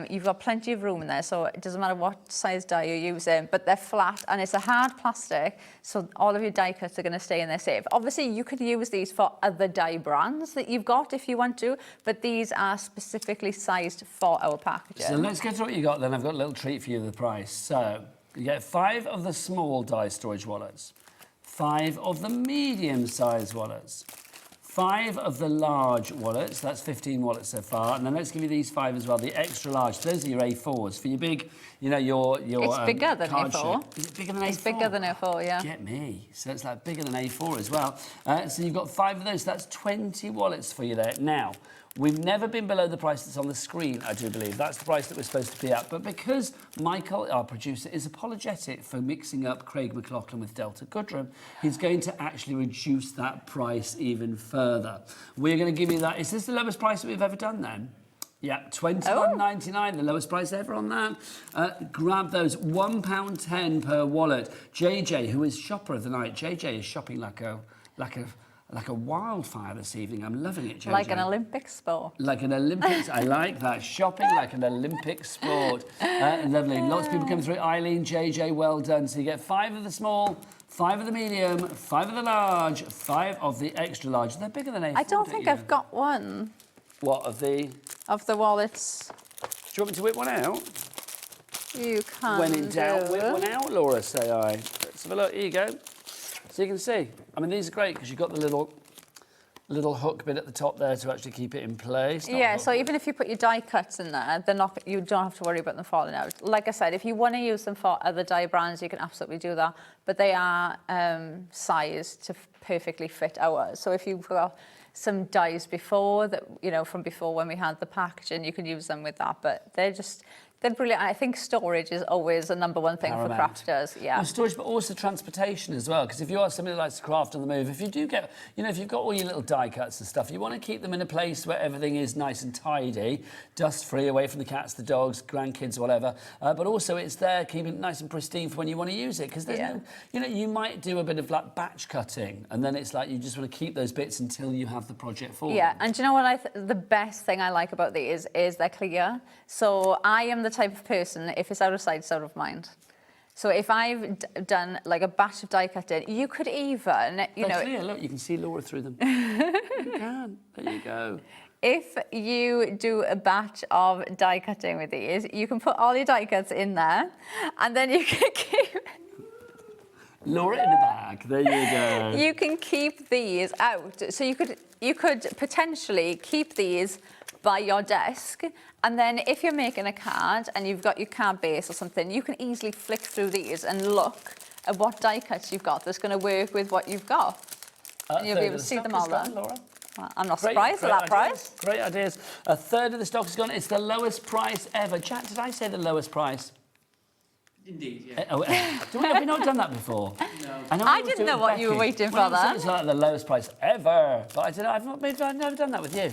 you've got plenty of room in there, so it doesn't matter what size die you're using, but they're flat and it's a hard plastic, so all of your die cuts are going to stay in their safe. Obviously, you could use these for other die brands that you've got if you want to, but these are specifically sized for our packaging.
So let's get to what you got then. I've got a little treat for you, the price. So you get 5 of the small die storage wallets, 5 of the medium-sized wallets, 5 of the large wallets. That's 15 wallets so far. And then let's give you these 5 as well, the extra large. Those are your A4s for your big, you know, your
It's bigger than A4.
Is it bigger than A4?
It's bigger than A4, yeah.
Get me. So it's like bigger than A4 as well. So you've got 5 of those. So that's 20 wallets for you there. Now, we've never been below the price that's on the screen, I do believe. That's the price that we're supposed to be at. But because Michael, our producer, is apologetic for mixing up Craig McLaughlin with Delta Goodrem, he's going to actually reduce that price even further. We're going to give you that. Is this the lowest price that we've ever done then? Yeah, £21.99, the lowest price ever on that. Grab those, £1.10 per wallet. JJ, who is shopper of the night, JJ is shopping like a wildfire this evening. I'm loving it, JJ.
Like an Olympic sport.
Like an Olympics. I like that. Shopping like an Olympic sport. Lovely. Lots of people coming through. Eileen, JJ, well done. So you get 5 of the small, 5 of the medium, 5 of the large, 5 of the extra large. They're bigger than A4.
I don't think I've got one.
What, of the?
Of the wallets.
Do you want me to whip one out?
You can.
When in doubt, whip one out, Laura, say I. Let's have a look. Here you go. So you can see. I mean, these are great because you've got the little hook bit at the top there to actually keep it in place.
Yeah, so even if you put your die cuts in there, they're not, you don't have to worry about them falling out. Like I said, if you want to use them for other die brands, you can absolutely do that. But they are sized to perfectly fit ours. So if you've got some dies before that, you know, from before when we had the packaging, you can use them with that. But they're just, They're brilliant. I think storage is always a number one thing
Paramount.
for crafters. Yeah.
Well, storage, but also transportation as well. Because if you are somebody that likes to craft on the move, if you do get, you know, if you've got all your little die cuts and stuff, you want to keep them in a place where everything is nice and tidy, dust-free, away from the cats, the dogs, grandkids, whatever. But also it's there, keeping it nice and pristine for when you want to use it. Because there's no, you know, you might do a bit of like batch cutting, and then it's like you just want to keep those bits until you have the project for.
Yeah, and do you know what the best thing I like about these is they're clear. So I am the type of person, if it's out of sight, it's out of mind. So if I've done like a batch of die cutting, you could even, you know...
Clear, look, you can see Laura through them. You can, there you go.
If you do a batch of die cutting with these, you can put all your die cuts in there, and then you can keep...
Laura in the bag, there you go.
You can keep these out. So you could potentially keep these by your desk, and then if you're making a card and you've got your card base or something, you can easily flick through these and look at what die cuts you've got that's going to work with what you've got. And you'll be able to see them all then.
Laura.
Well, I'm not surprised at that price.
Great ideas. A third of the stock is gone. It's the lowest price ever. Chat, did I say the lowest price?
Indeed, yeah.
Have we not done that before?
No.
I didn't know what you were waiting for then.
It's like the lowest price ever. But I don't know, I've never done that with you.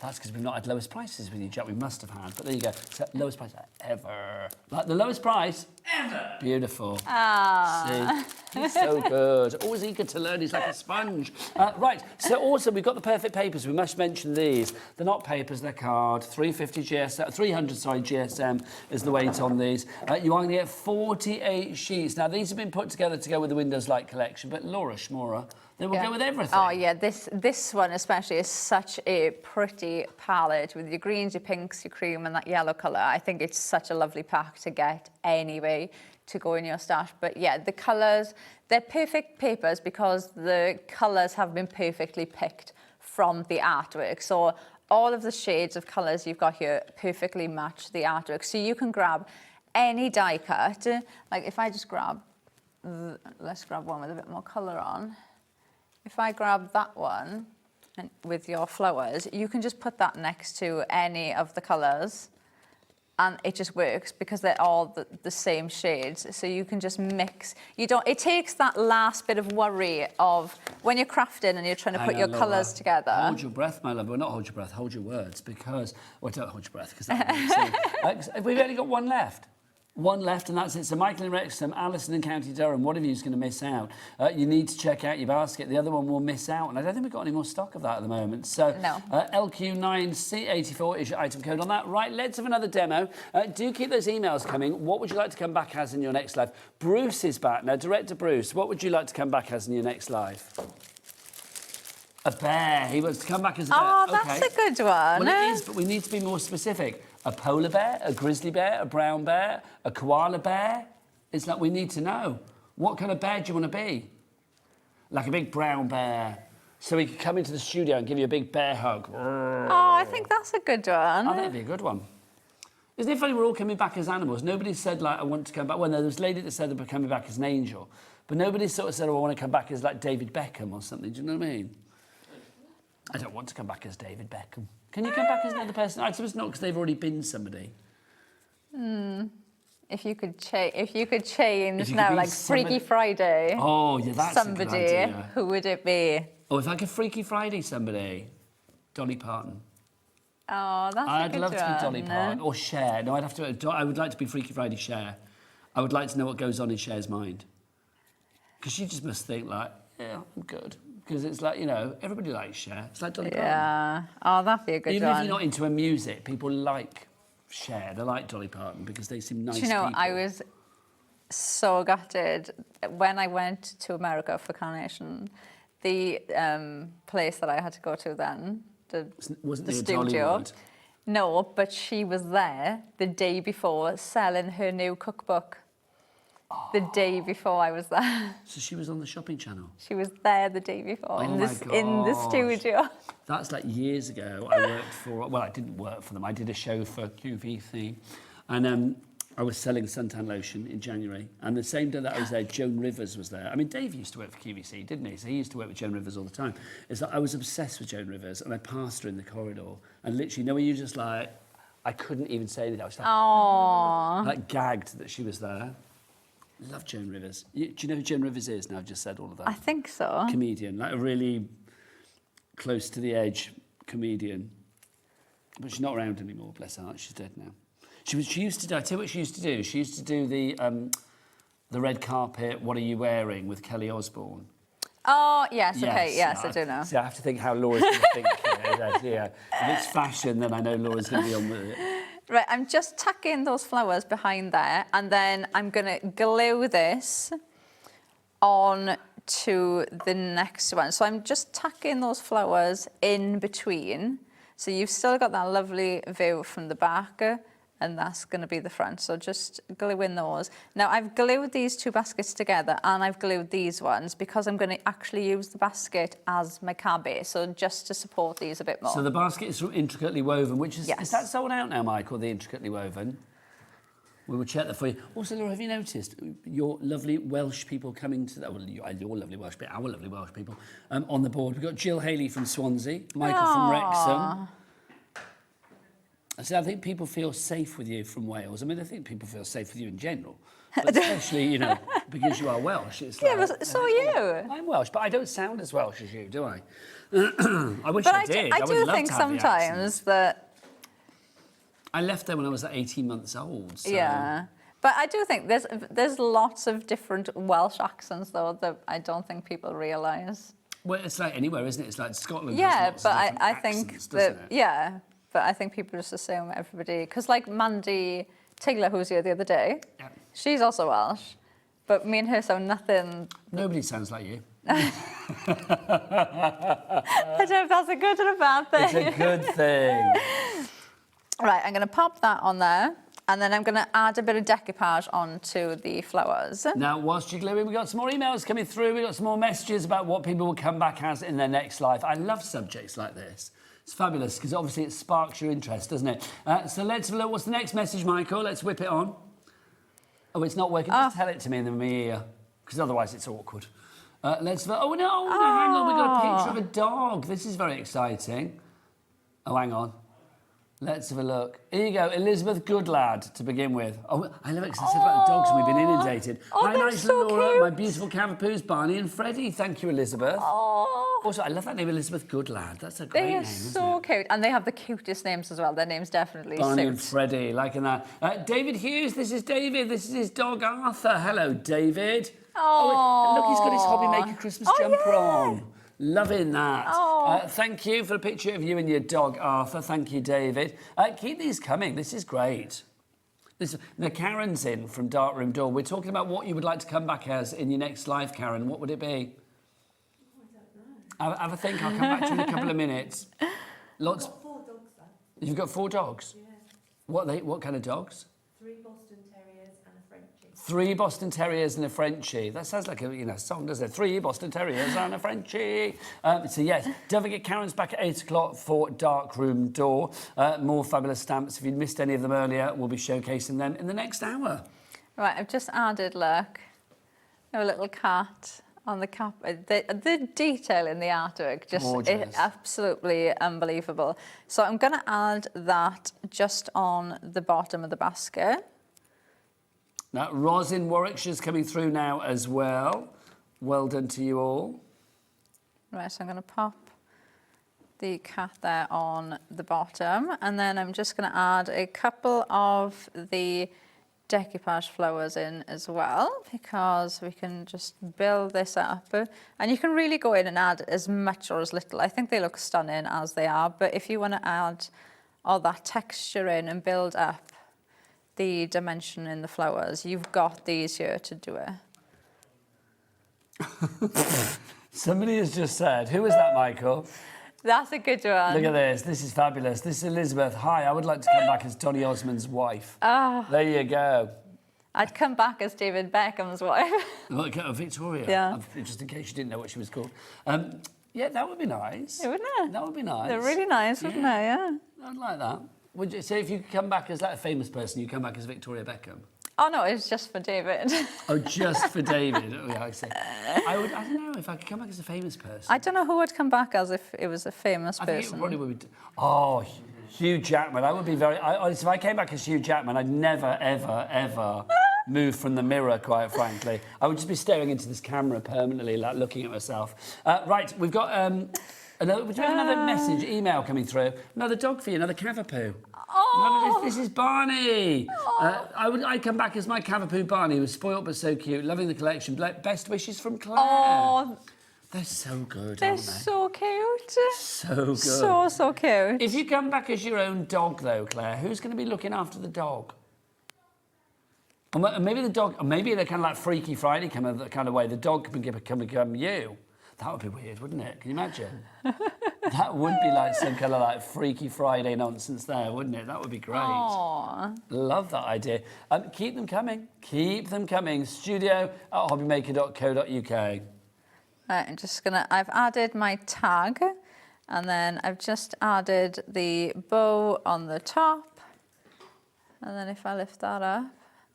That's because we've not had lowest prices with you, Jack. We must have had. But there you go. So, lowest price ever. Like the lowest price ever. Beautiful.
Ah.
See? He's so good. Always eager to learn. He's like a sponge. Right. So also we've got the perfect papers. We must mention these. They're not papers. They're card. 300 GSM is the weight on these. You are going to get 48 sheets. Now these have been put together to go with the Windows Light collection. But Laura Schmora, they will go with everything.
Oh yeah, this one especially is such a pretty palette with your greens, your pinks, your cream and that yellow colour. I think it's such a lovely pack to get anyway to go in your stash. But yeah, the colours, they're perfect papers because the colours have been perfectly picked from the artwork. So all of the shades of colours you've got here perfectly match the artwork. So you can grab any die cut. Like if I just grab, let's grab one with a bit more colour on. If I grab that one and with your flowers, you can just put that next to any of the colours and it just works because they're all the same shades. So you can just mix. It takes that last bit of worry of when you're crafting and you're trying to put your colours together.
Hold your breath, my love. Well, not hold your breath, hold your words because... Well, don't hold your breath because that makes sense. We've only got one left. One left, and that's it. So Michael in Wrexham, Alison in County Durham, one of you is going to miss out. You need to check out your basket. The other one will miss out, and I don't think we've got any more stock of that at the moment. So
no.
LQ9C84 is your item code on that. Right, let's have another demo. Do keep those emails coming. What would you like to come back as in your next live? Bruce is back. Now, Director Bruce, what would you like to come back as in your next live? A bear. He wants to come back as a bear.
Oh, that's a good one.
Well, it is, but we need to be more specific. A polar bear, a grizzly bear, a brown bear, a koala bear? It's like we need to know. What kind of bear do you want to be? Like a big brown bear. So he could come into the studio and give you a big bear hug.
Oh, I think that's a good one.
Oh, that'd be a good one. Isn't it funny we're all coming back as animals? Nobody said, like, I want to come back. Well, there was a lady that said they were coming back as an angel. But nobody sort of said, oh, I want to come back as, like, David Beckham or something. Do you know what I mean? I don't want to come back as David Beckham. Can you come back as another person? I suppose not, because they've already been somebody.
If you could change now, like Freaky Friday.
Oh, yeah, that's
somebody.
A good idea.
Who would it be?
Oh, if I could Freaky Friday somebody, Dolly Parton.
Oh, that's a
I'd
good
love
one.
to be Dolly Parton or Cher. No, I would like to be Freaky Friday Cher. I would like to know what goes on in Cher's mind, because she just must think like, yeah, I'm good. Because it's like, you know, everybody likes Cher. It's like Dolly Parton.
Yeah. Oh, that'd be a good
Even
one.
if you're not into her music, people like Cher. They like Dolly Parton because they seem nice
Do you know,
people.
I was so gutted when I went to America for Carnation. The place that I had to go to then,
Wasn't
the
it
studio.
Hollywood?
No, but she was there the day before selling her new cookbook. The day before I was there.
So she was on the shopping channel?
She was there the day before in the
gosh.
studio.
That's like years ago. I worked for... Well, I didn't work for them. I did a show for QVC. And I was selling suntan lotion in January. And the same day that I was there, Joan Rivers was there. I mean, Dave used to work for QVC, didn't he? So he used to work with Joan Rivers all the time. It's like I was obsessed with Joan Rivers, and I passed her in the corridor. And literally, you know, when you just like... I couldn't even say anything. I was like gagged that she was there. Love Joan Rivers. Do you know who Joan Rivers is now I've just said all of that?
I think so.
Comedian, like a really close to the edge comedian. But she's not around anymore, bless her heart. She's dead now. She used to do, I tell you what she used to do. She used to do the red carpet, What Are You Wearing, with Kelly Osbourne.
Oh, yes, okay, yes, I do know.
See, I have to think how Laura's going to think. Yeah. If it's fashion, then I know Laura's going to be on with it.
Right, I'm just tucking those flowers behind there, and then I'm going to glue this on to the next one. So I'm just tucking those flowers in between. So you've still got that lovely view from the back, and that's going to be the front. So just glue in those. Now I've glued these two baskets together, and I've glued these ones because I'm going to actually use the basket as my card base, so just to support these a bit more.
So the basket is from Intricately Woven, which is, is that sold out now, Michael, the Intricately Woven? We will check that for you. Also, Laura, have you noticed your lovely Welsh people coming to that? Well, your lovely Welsh people, our lovely Welsh people, on the board. We've got Jill Haley from Swansea, Michael from Wrexham. I think people feel safe with you from Wales. I mean, I think people feel safe with you in general. But especially, you know, because you are Welsh. It's like,
but so are you.
I'm Welsh, but I don't sound as Welsh as you, do I? I wish I did.
I do think sometimes that...
I left there when I was like 18 months old. So.
Yeah. But I do think there's lots of different Welsh accents, though, that I don't think people realise.
Well, it's like anywhere, isn't it? It's like Scotland.
Yeah, but I
accents,
think that...
Yeah.
But I think people just assume everybody... Because like Mandy Tigler, who was here the other day, she's also Welsh, but me and her sound nothing...
Nobody sounds like you.
I don't know if that's a good or a bad thing.
It's a good thing.
Right, I'm going to pop that on there, and then I'm going to add a bit of decoupage onto the flowers.
Now, whilst you're gluing, we've got some more emails coming through. We've got some more messages about what people will come back as in their next life. I love subjects like this. It's fabulous, because obviously it sparks your interest, doesn't it? So let's look. What's the next message, Michael? Let's whip it on. Oh, it's not working. Just tell it to me in my ear, because otherwise it's awkward. Let's... Oh, no, hang on. We've got a picture of a dog. This is very exciting. Oh, hang on. Let's have a look. Here you go, Elizabeth Goodlad to begin with. Oh, I love it because I said about the dogs and we've been inundated. Hi, nice
so
Laura,
cute.
my beautiful Cavapoos, Barney and Freddie. Thank you, Elizabeth. Also, I love that name, Elizabeth Goodlad. That's a great name, isn't
so cute. And they have the cutest names as well. Their names definitely
Barney
suit.
and Freddie, liking that. David Hughes, this is David. This is his dog, Arthur. Hello, David. Oh, look, he's got his Hobby Maker Christmas jumper on. Loving that. Thank you for a picture of you and your dog, Arthur. Thank you, David. Keep these coming. This is great. Now, Karen's in from Darkroom Door. We're talking about what you would like to come back as in your next life, Karen. What would it be? Have a think. I'll come back to you in a couple of minutes. Lots. I've got 4 dogs, though. You've got 4 dogs? Yeah. What kind of dogs?
3 Boston Terriers and a Frenchie.
3 Boston Terriers and a Frenchie. That sounds like a song, doesn't it? 3 Boston Terriers and a Frenchie. So yes, don't forget Karen's back at 8 o'clock for Darkroom Door. More fabulous stamps. If you missed any of them earlier, we'll be showcasing them in the next hour.
Right, I've just added, look, a little cat on the cap. The detail in the artwork just is absolutely unbelievable. So I'm going to add that just on the bottom of the basket.
Now, Ros in Warwickshire's coming through now as well. Well done to you all.
Right, so I'm going to pop the cat there on the bottom, and then I'm just going to add a couple of the decoupage flowers in as well, because we can just build this up, and you can really go in and add as much or as little. I think they look stunning as they are, but if you want to add all that texture in and build up the dimension in the flowers, you've got these here to do it.
Somebody has just said, who is that, Michael?
That's a good one.
Look at this. This is fabulous. This is Elizabeth. Hi, I would like to come back as Donny Osmond's wife. There you go.
I'd come back as David Beckham's wife.
Victoria?
Yeah.
Just in case you didn't know what she was called. Yeah, that would be nice.
Yeah, wouldn't it?
That would be nice.
They're really nice, wouldn't they? Yeah.
I'd like that. Would you say if you could come back as like a famous person, you come back as Victoria Beckham?
Oh no, it's just for David.
Oh, just for David. Oh, yeah, I see. I don't know if I could come back as a famous person.
I don't know who would come back as if it was a famous person.
I think it probably would be. Oh, Hugh Jackman. I would be very... honestly, if I came back as Hugh Jackman, I'd never, ever, ever move from the mirror, quite frankly. I would just be staring into this camera permanently, like looking at myself. Right, we've got... would you have another message, email coming through? Another dog for you, another Cavapoo.
Oh.
This is Barney. I'd come back as my Cavapoo Barney, who was spoilt but so cute, loving the collection. Best wishes from Claire.
Oh,
they're so good,
they're
aren't they?
so cute.
So good.
So cute.
If you come back as your own dog, though, Claire, who's going to be looking after the dog? Or maybe the dog, or maybe they're kind of like Freaky Friday kind of way. The dog can become you. That would be weird, wouldn't it? Can you imagine? That would be like some kind of like Freaky Friday nonsense there, wouldn't it? That would be great.
Aww.
Love that idea. Keep them coming. Keep them coming. studio@hobbymaker.co.uk.
Right, I've added my tag, and then I've just added the bow on the top. And then if I lift that up,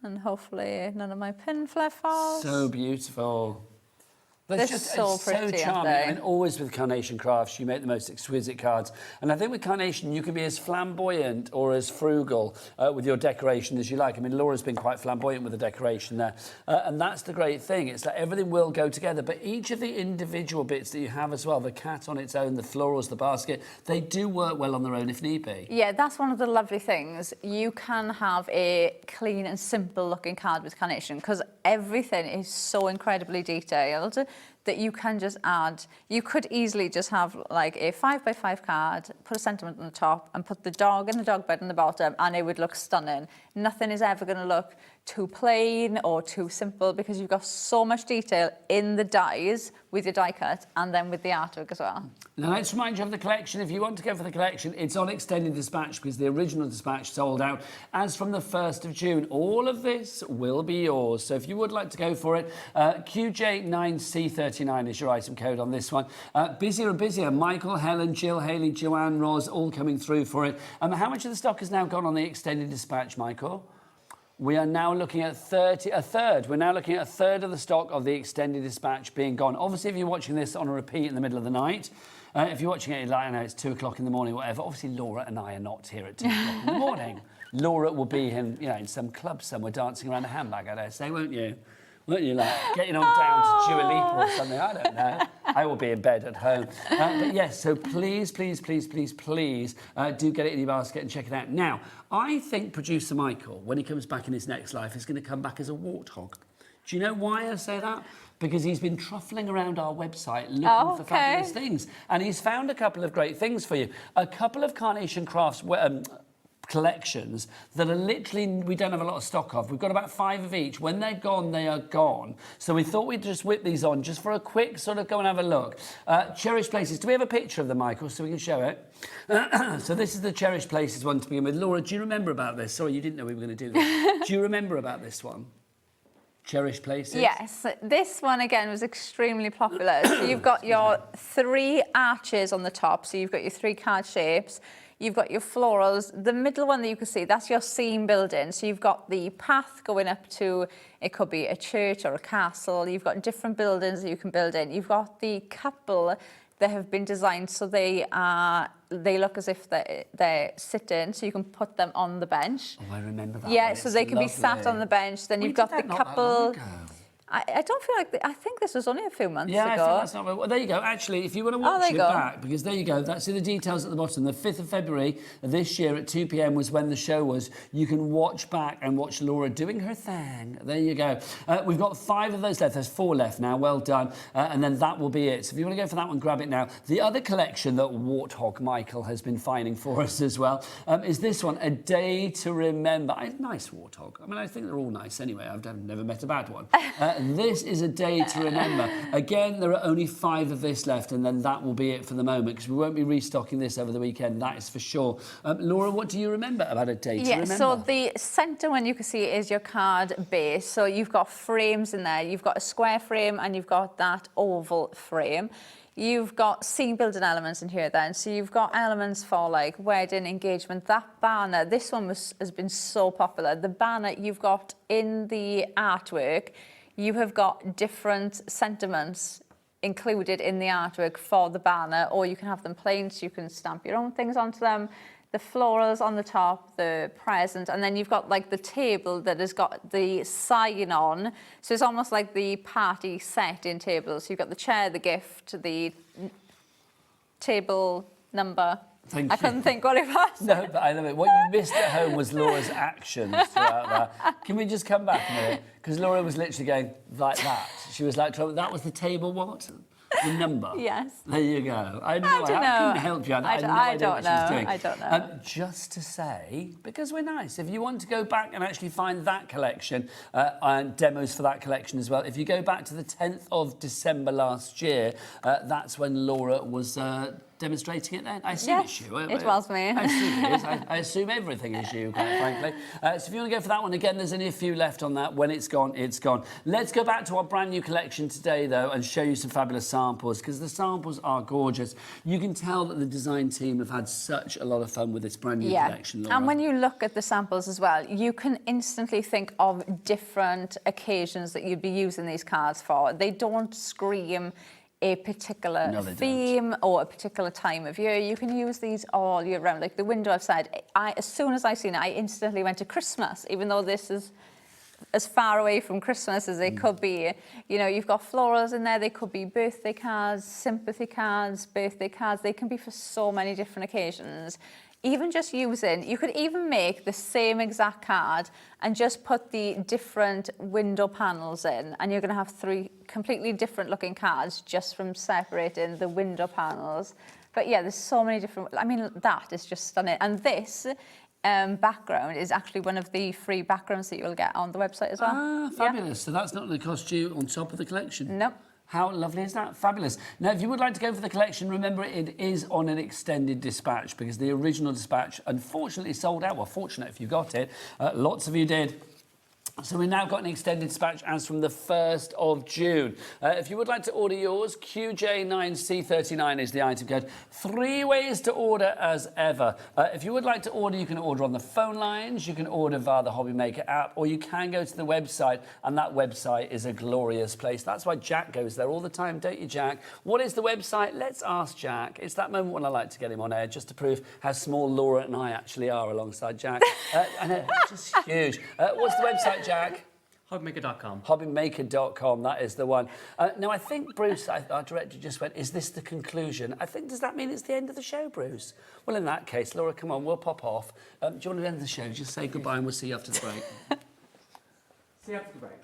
and hopefully none of my pin flare falls.
So beautiful.
They're
It's
so pretty,
so
aren't
charming.
they?
And always with Carnation Crafts, you make the most exquisite cards. And I think with Carnation, you can be as flamboyant or as frugal with your decoration as you like. I mean, Laura's been quite flamboyant with the decoration there. And that's the great thing. It's that everything will go together. But each of the individual bits that you have as well, the cat on its own, the florals, the basket, they do work well on their own if need be.
Yeah, that's one of the lovely things. You can have a clean and simple looking card with Carnation because everything is so incredibly detailed that you can just add. You could easily just have like a 5x5 card, put a sentiment on the top and put the dog and the dog bed on the bottom and it would look stunning. Nothing is ever going to look too plain or too simple because you've got so much detail in the dies with your die cut and then with the artwork as well.
Now let's remind you of the collection. If you want to go for the collection, it's on extended dispatch because the original dispatch sold out as from the 1st of June. All of this will be yours. So if you would like to go for it, QJ9C39 is your item code on this one. Busier and busier. Michael, Helen, Jill, Hayley, Joanne, Roz, all coming through for it. How much of the stock has now gone on the extended dispatch, Michael? We are now looking at a third. We're now looking at a third of the stock of the extended dispatch being gone. Obviously, if you're watching this on a repeat in the middle of the night, if you're watching it, like, I know it's 2 o'clock in the morning, whatever. Obviously, Laura and I are not here at 2 o'clock in the morning. Laura will be in some club somewhere dancing around a handbag, I dare say, won't you? Won't you, like, getting on down to Dua Lipa or something? I don't know. I will be in bed at home. But yes, so please, please, please, please, please do get it in your basket and check it out. Now, I think producer Michael, when he comes back in his next life, is going to come back as a warthog. Do you know why I say that? Because he's been truffling around our website looking for fabulous things. And he's found a couple of great things for you. A couple of Carnation Crafts collections that are literally, we don't have a lot of stock of. We've got about 5 of each. When they're gone, they are gone. So we thought we'd just whip these on just for a quick sort of go and have a look. Cherished Places. Do we have a picture of them, Michael, so we can show it? So this is the Cherished Places one to begin with. Laura, do you remember about this? Sorry, you didn't know we were going to do this. Do you remember about this one? Cherished Places?
Yes, this one again was extremely popular. So you've got your 3 arches on the top, so you've got your 3 card shapes. You've got your florals. The middle one that you can see, that's your seam building. So you've got the path going up to, it could be a church or a castle. You've got different buildings that you can build in. You've got the couple that have been designed so they look as if they're sitting, so you can put them on the bench.
Oh, I remember that.
Yeah,
one.
so
It's
they can be
lovely.
sat on the bench. Then you've got the couple. I don't feel like... I think this was only a few months ago.
Yeah, I think that's not... Well, there you go. Actually, if you want to watch it back, because there you go, that's in the details at the bottom. The 5th of February this year at 2 p.m. was when the show was. You can watch back and watch Laura doing her thing. There you go. We've got 5 of those left. There's 4 left now. Well done. And then that will be it. So if you want to go for that one, grab it now. The other collection that Warthog Michael has been finding for us as well is this one, A Day to Remember. Nice Warthog. I mean, I think they're all nice anyway. I've never met a bad one. This is A Day to Remember. Again, there are only 5 of this left, and then that will be it for the moment, because we won't be restocking this over the weekend, that is for sure. Laura, what do you remember about A Day to Remember?
So the centre one you can see is your card base. So you've got frames in there. You've got a square frame and you've got that oval frame. You've got scene building elements in here then. So you've got elements for like wedding, engagement, that banner. This one has been so popular. The banner you've got in the artwork, you have got different sentiments included in the artwork for the banner, or you can have them plain so you can stamp your own things onto them. the florals on the top, the present, and then you've got like the table that has got the sign on. So it's almost like the party setting table. So you've got the chair, the gift, the table number.
Thank
I
you.
couldn't think what it was.
No, but I love it. What you missed at home was Laura's actions throughout that. Can we just come back a minute? Because Laura was literally going like that. She was like, that was the table what? The number?
Yes.
There you go. I
don't know.
couldn't help you. I had no idea what she was doing.
I don't know.
Just to say, because we're nice, if you want to go back and actually find that collection and demos for that collection as well, if you go back to the 10th of December last year, that's when Laura was demonstrating it then. I assume
Yes,
it's you.
it was me.
I assume it is. I assume everything is you, quite frankly. So if you want to go for that one, again, there's only a few left on that. When it's gone, it's gone. Let's go back to our brand new collection today, though, and show you some fabulous samples, because the samples are gorgeous. You can tell that the design team have had such a lot of fun with this brand new collection, Laura.
And when you look at the samples as well, you can instantly think of different occasions that you'd be using these cards for. They don't scream a particular theme or a particular time of year. You can use these all year round. Like the window I've said, as soon as I seen it, I instantly went to Christmas, even though this is as far away from Christmas as it could be. You know, you've got florals in there. They could be birthday cards, sympathy cards, birthday cards. They can be for so many different occasions. Even just using, you could even make the same exact card and just put the different window panels in, and you're going to have 3 completely different looking cards just from separating the window panels. But yeah, there's so many different, I mean, that is just stunning. And this background is actually one of the free backgrounds that you'll get on the website as well.
Ah, fabulous. Yeah. So that's not going to cost you on top of the collection?
Nope.
How lovely is that? Fabulous. Now, if you would like to go for the collection, remember it is on an extended dispatch, because the original dispatch unfortunately sold out. Well, fortunate if you got it. Lots of you did. So we've now got an extended dispatch as from the 1st of June. If you would like to order yours, QJ9C39 is the item code. 3 ways to order as ever. If you would like to order, you can order on the phone lines, you can order via the Hobby Maker app, or you can go to the website, and that website is a glorious place. That's why Jack goes there all the time, don't you, Jack? What is the website? Let's ask Jack. It's that moment when I like to get him on air, just to prove how small Laura and I actually are alongside Jack. I know, just huge. What's the website, Jack?
Hobbymaker.com.
Hobbymaker.com, that is the one. Now, I think Bruce, our director, just went, is this the conclusion? I think, does that mean it's the end of the show, Bruce? Well, in that case, Laura, come on, we'll pop off. Do you want to end the show? Just say goodbye and we'll see you after the break.
See you after the break.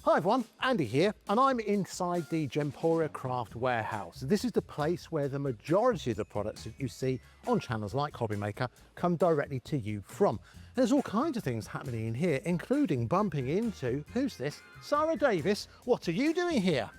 Hi everyone, Andy here, and I'm inside the Gemporia Craft Warehouse. This is the place where the majority of the products that you see on channels like Hobby Maker come directly to you from. There's all kinds of things happening in here, including bumping into, who's this? Sarah Davis. What are you doing here?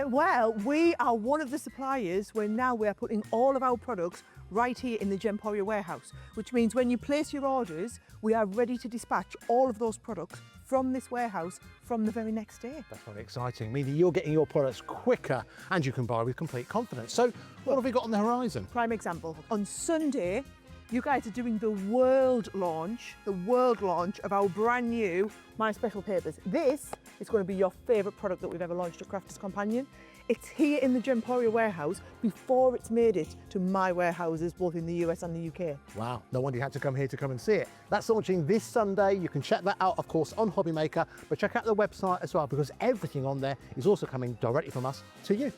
Well, we are one of the suppliers where now we're putting all of our products right here in the Gemporia warehouse, which means when you place your orders, we are ready to dispatch all of those products from this warehouse from the very next day.
That's very exciting, meaning you're getting your products quicker and you can buy with complete confidence. So what have we got on the horizon?
Prime example, on Sunday, you guys are doing the world launch of our brand new My Special Papers. This is going to be your favourite product that we've ever launched at Crafters Companion. It's here in the Gemporia warehouse before it's made it to my warehouses, both in the US and the UK.
Wow, no wonder you had to come here to come and see it. That's launching this Sunday. You can check that out, of course, on Hobby Maker, but check out the website as well, because everything on there is also coming directly from us to you.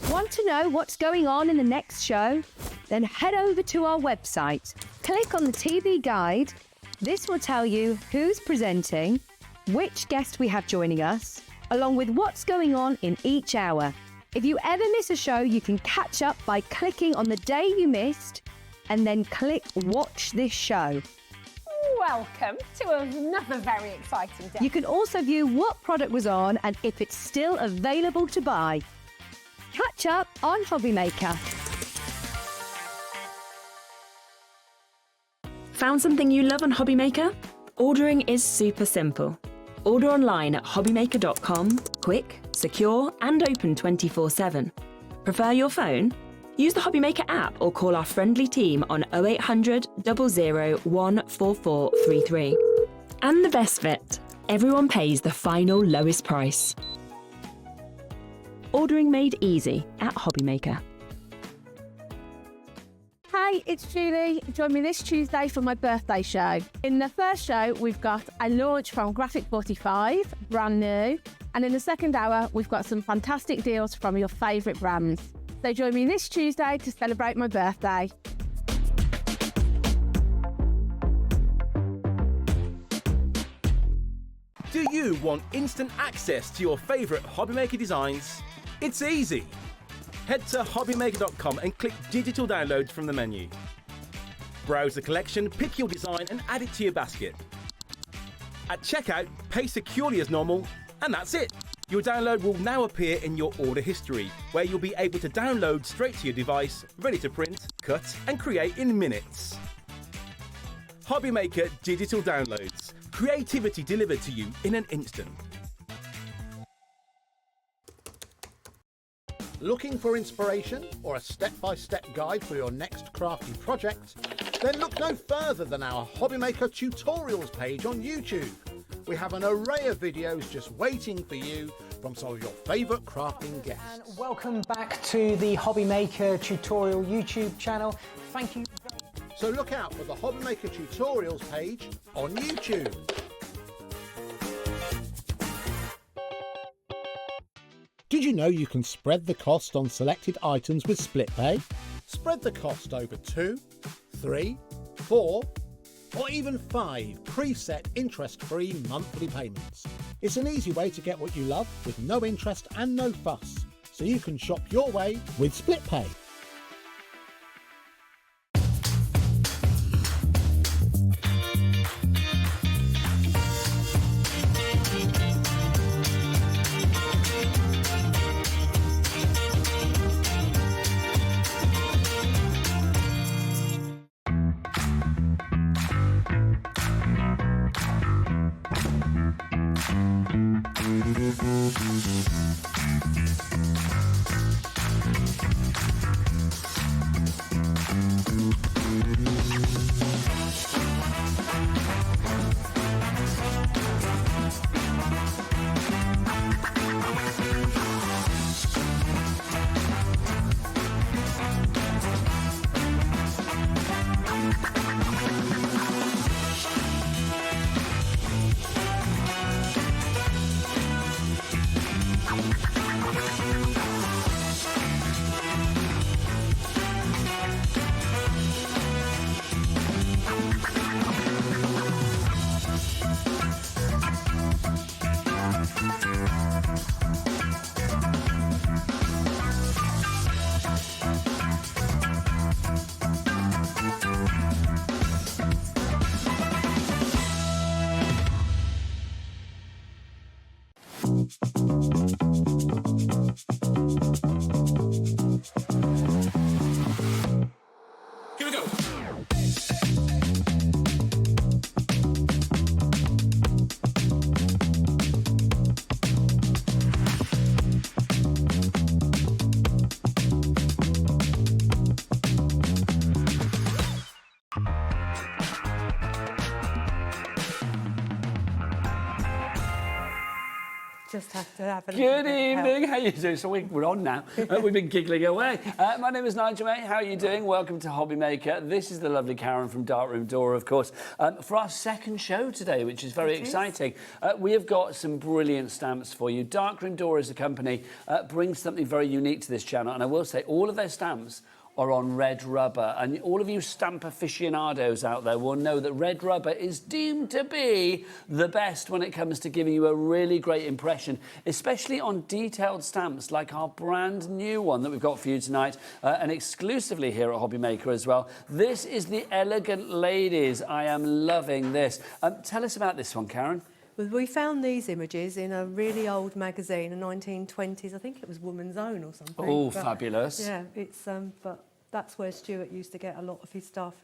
Want to know what's going on in the next show? Then head over to our website. Click on the TV guide. This will tell you who's presenting, which guest we have joining us, along with what's going on in each hour. If you ever miss a show, you can catch up by clicking on the day you missed and then click Watch This Show.
Welcome to another very exciting day.
You can also view what product was on and if it's still available to buy. Catch up on Hobby Maker.
Found something you love on Hobby Maker? Ordering is super simple. Order online at hobbymaker.com, quick, secure, and open 24/7. Prefer your phone? Use the Hobby Maker app or call our friendly team on 0800 001 4433. And the best bit, everyone pays the final lowest price. Ordering made easy at Hobbymaker.
Hi, it's Julie. Join me this Tuesday for my birthday show. In the first show, we've got a launch from Graphic 45, brand new. And in the second hour, we've got some fantastic deals from your favourite brands. So join me this Tuesday to celebrate my birthday.
Do you want instant access to your favourite Hobbymaker designs? It's easy. Head to hobbymaker.com and click digital downloads from the menu. Browse the collection, pick your design and add it to your basket. At checkout, pay securely as normal, and that's it. Your download will now appear in your order history, where you'll be able to download straight to your device, ready to print, cut and create in minutes. Hobbymaker Digital Downloads. Creativity delivered to you in an instant.
Looking for inspiration or a step-by-step guide for your next crafty project? Then look no further than our Hobbymaker tutorials page on YouTube. We have an array of videos just waiting for you from some of your favourite crafting guests.
And welcome back to the Hobbymaker tutorial YouTube channel. Thank you.
So look out for the Hobbymaker tutorials page on YouTube. Did you know you can spread the cost on selected items with SplitPay? Spread the cost over 2, 3, 4, or even 5 preset interest-free monthly payments. It's an easy way to get what you love with no interest and no fuss, so you can shop your way with SplitPay.
Just have to have a
Good evening, how you doing? So we're on now. We've been giggling away. My name is Nigel May. How are you doing? Welcome to Hobbymaker. This is the lovely Karen from Darkroom Door, of course, for our second show today, which is very exciting. We have got some brilliant stamps for you. Darkroom Door as a company brings something very unique to this channel, and I will say all of their stamps are on red rubber, and all of you stamp aficionados out there will know that red rubber is deemed to be the best when it comes to giving you a really great impression, especially on detailed stamps like our brand new one that we've got for you tonight, and exclusively here at Hobbymaker as well. This is the Elegant Ladies. I am loving this. Tell us about this one, Karen.
Well, we found these images in a really old magazine, a 1920s, I think it was Woman's Own or something.
Oh, fabulous.
Yeah, it's but that's where Stuart used to get a lot of his stuff.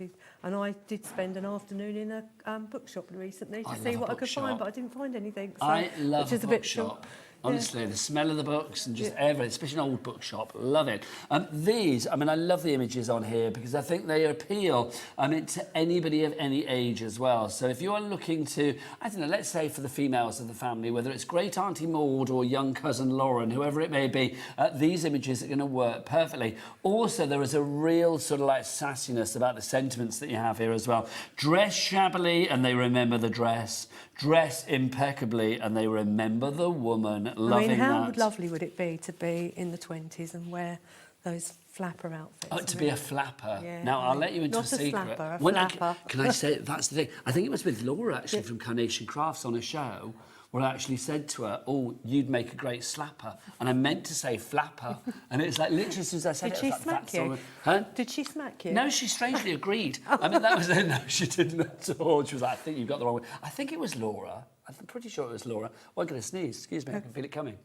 And I did spend an afternoon in a bookshop recently to see what I could find, but I didn't find anything. So,
I love
which is
a
a bit
bookshop. Honestly, the smell of the books and just everything, especially an old bookshop, love it. These, I mean, I love the images on here because I think they appeal to anybody of any age as well. So if you are looking to, I don't know, let's say for the females of the family, whether it's great Auntie Maud or young cousin Lauren, whoever it may be, these images are going to work perfectly. Also, there is a real sort of like sassiness about the sentiments that you have here as well. Dress shabbily and they remember the dress. Dress impeccably and they remember the woman. Loving that.
How lovely would it be to be in the 20s and wear those flapper outfits?
To be a flapper.
Yeah,
now, I'll let you into
not
a secret.
Flapper, a
When
flapper.
Can I say, that's the thing. I think it was with Laura, actually, from Carnation Crafts on a show, where I actually said to her, oh, you'd make a great slapper. And I meant to say flapper. And it's like, literally, as soon as I said
Did
it,
she
I was like,
smack
that's
you?
all right. Huh?
Did she smack you?
No, she strangely agreed. I mean, that was it. No, she didn't at all. She was like, I think you've got the wrong way. I think it was Laura. I'm pretty sure it was Laura. Oh, I'm going to sneeze. Excuse me, I can feel it coming.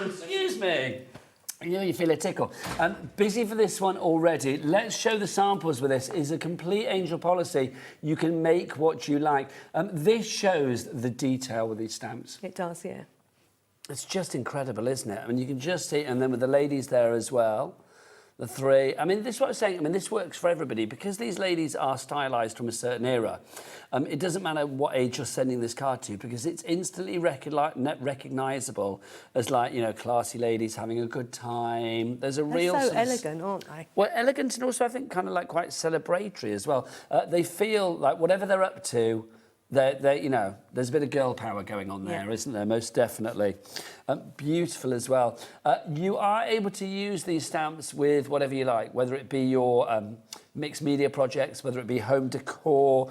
Excuse me. You know, you feel a tickle. Busy for this one already. Let's show the samples with this. It's a complete Angel policy. You can make what you like. This shows the detail with these stamps.
It does, yeah.
It's just incredible, isn't it? I mean, you can just see, and then with the ladies there as well. The three. I mean, this is what I'm saying. I mean, this works for everybody because these ladies are stylised from a certain era. It doesn't matter what age you're sending this card to because it's instantly recognisable as, like, you know, classy ladies having a good time. There's a real...
They're so elegant, aren't they?
Well, elegant and also, I think, kind of like quite celebratory as well. They feel like whatever they're up to, they're, you know, there's a bit of girl power going on there, isn't there? Most definitely. Beautiful as well. You are able to use these stamps with whatever you like, whether it be your mixed media projects, whether it be home decor,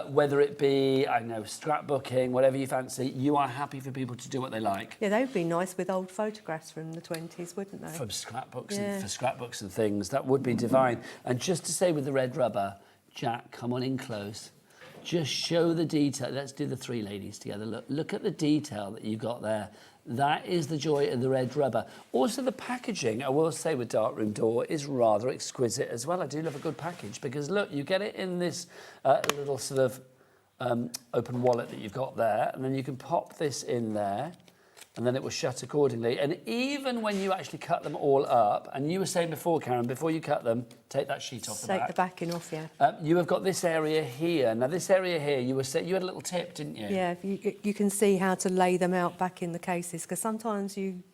whether it be, I don't know, scrapbooking, whatever you fancy. You are happy for people to do what they like.
Yeah, they would be nice with old photographs from the 20s, wouldn't they?
From scrapbooks and for scrapbooks and things. That would be divine. And just to say with the red rubber, Jack, come on in close. Just show the detail. Let's do the three ladies together. Look at the detail that you've got there. That is the joy of the red rubber. Also, the packaging, I will say with Darkroom Door, is rather exquisite as well. I do love a good package because, look, you get it in this little sort of open wallet that you've got there, and then you can pop this in there, and then it will shut accordingly. And even when you actually cut them all up, and you were saying before, Karen, before you cut them, take that sheet off the back.
Take the backing off, yeah.
You have got this area here. Now, this area here, you had a little tip, didn't you?
Yeah, you can see how to lay them out back in the cases, because sometimes you've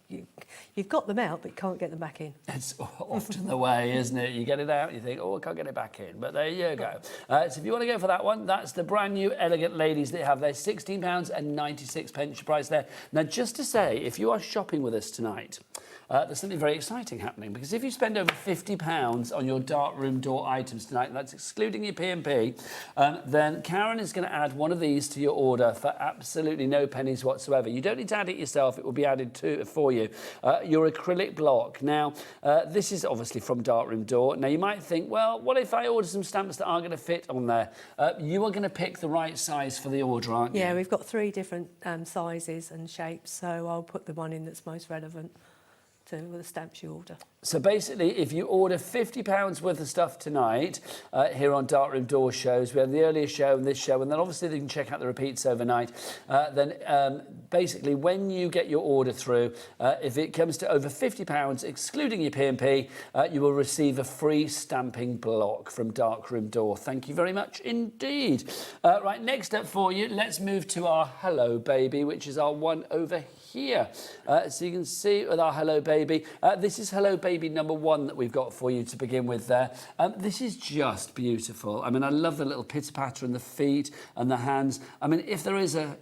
got them out, but you can't get them back in.
It's often the way, isn't it? You get it out, you think, oh, I can't get it back in. But there you go. So if you want to go for that one, that's the brand new Elegant Ladies that have there. £16.96 price there. Now, just to say, if you are shopping with us tonight, there's something very exciting happening, because if you spend over £50 on your Darkroom Door items tonight, and that's excluding your P&P, then Karen is going to add one of these to your order for absolutely no pennies whatsoever. You don't need to add it yourself. It will be added for you. Your acrylic block. Now, this is obviously from Darkroom Door. Now, you might think, well, what if I order some stamps that aren't going to fit on there? You are going to pick the right size for the order, aren't you?
Yeah, we've got 3 different sizes and shapes, so I'll put the one in that's most relevant to the stamps you order.
So basically, if you order £50 worth of stuff tonight here on Darkroom Door shows, we have the earlier show and this show, and then obviously you can check out the repeats overnight. Then basically, when you get your order through, if it comes to over £50, excluding your P&P, you will receive a free stamping block from Darkroom Door. Thank you very much indeed. Right, next up for you, let's move to our Hello Baby, which is our one over here. So you can see with our Hello Baby, this is Hello Baby number 1 that we've got for you to begin with there. This is just beautiful. I mean, I love the little pitter-patter in the feet and the hands. I mean, if there is an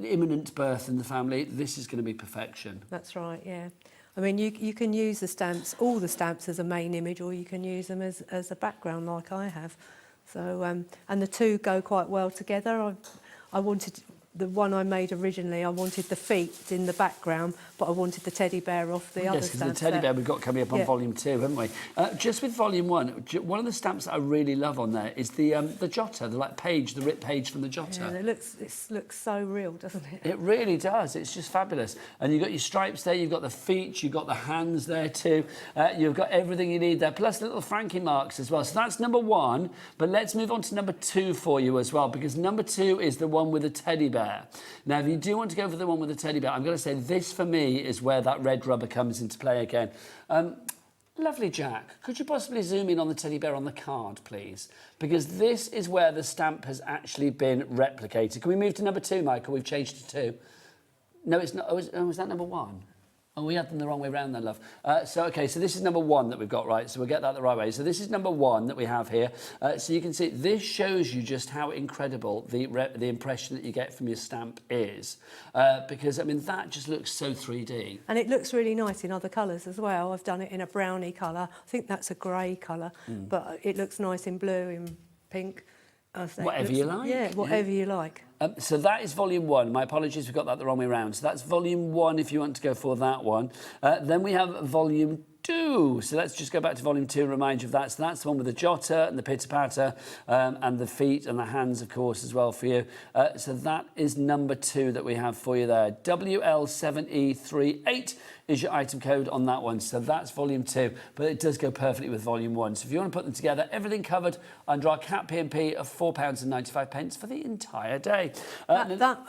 imminent birth in the family, this is going to be perfection.
That's right, yeah. I mean, you can use the stamps, all the stamps as a main image, or you can use them as a background like I have. So, and the two go quite well together. I wanted... The one I made originally, I wanted the feet in the background, but I wanted the teddy bear off the other stamps. Yes, because
the teddy bear we've got coming up on volume 2, haven't we? Just with volume 1, one of the stamps that I really love on there is the jotter, the page, the ripped page from the jotter.
Yeah, it looks so real, doesn't it?
It really does. It's just fabulous. And you've got your stripes there, you've got the feet, you've got the hands there too. You've got everything you need there, plus little Frankie marks as well. So that's number 1, but let's move on to number 2 for you as well, because number 2 is the one with the teddy bear. there. Now, if you do want to go for the one with the teddy bear, I'm going to say this for me is where that red rubber comes into play again. Lovely Jack, could you possibly zoom in on the teddy bear on the card, please? Because this is where the stamp has actually been replicated. Can we move to number 2, Michael? We've changed to 2. No, it's not. Oh, was that number 1? Oh, we had them the wrong way round then, love. So this is number 1 that we've got, right? So we'll get that the right way. So this is number 1 that we have here. So you can see, this shows you just how incredible the impression that you get from your stamp is. Because, I mean, that just looks so 3D.
And it looks really nice in other colours as well. I've done it in a brownie colour. I think that's a grey colour, but it looks nice in blue, in pink.
Whatever you like.
Yeah, whatever you like.
So that is volume 1. My apologies, we got that the wrong way round. So that's volume 1 if you want to go for that one. Then we have volume 2. So let's just go back to volume 2 and remind you of that. So that's the one with the jotter and the pitter-patter and the feet and the hands, of course, as well for you. So that is number 2 that we have for you there. WL7E38 is your item code on that one. So that's volume 2, but it does go perfectly with volume 1. So if you want to put them together, everything covered under our Cat P&P of £4.95 for the entire day.
That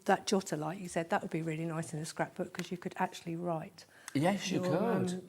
jotter, like you said, that would be really nice in a scrapbook because you could actually write.
Yes, you could.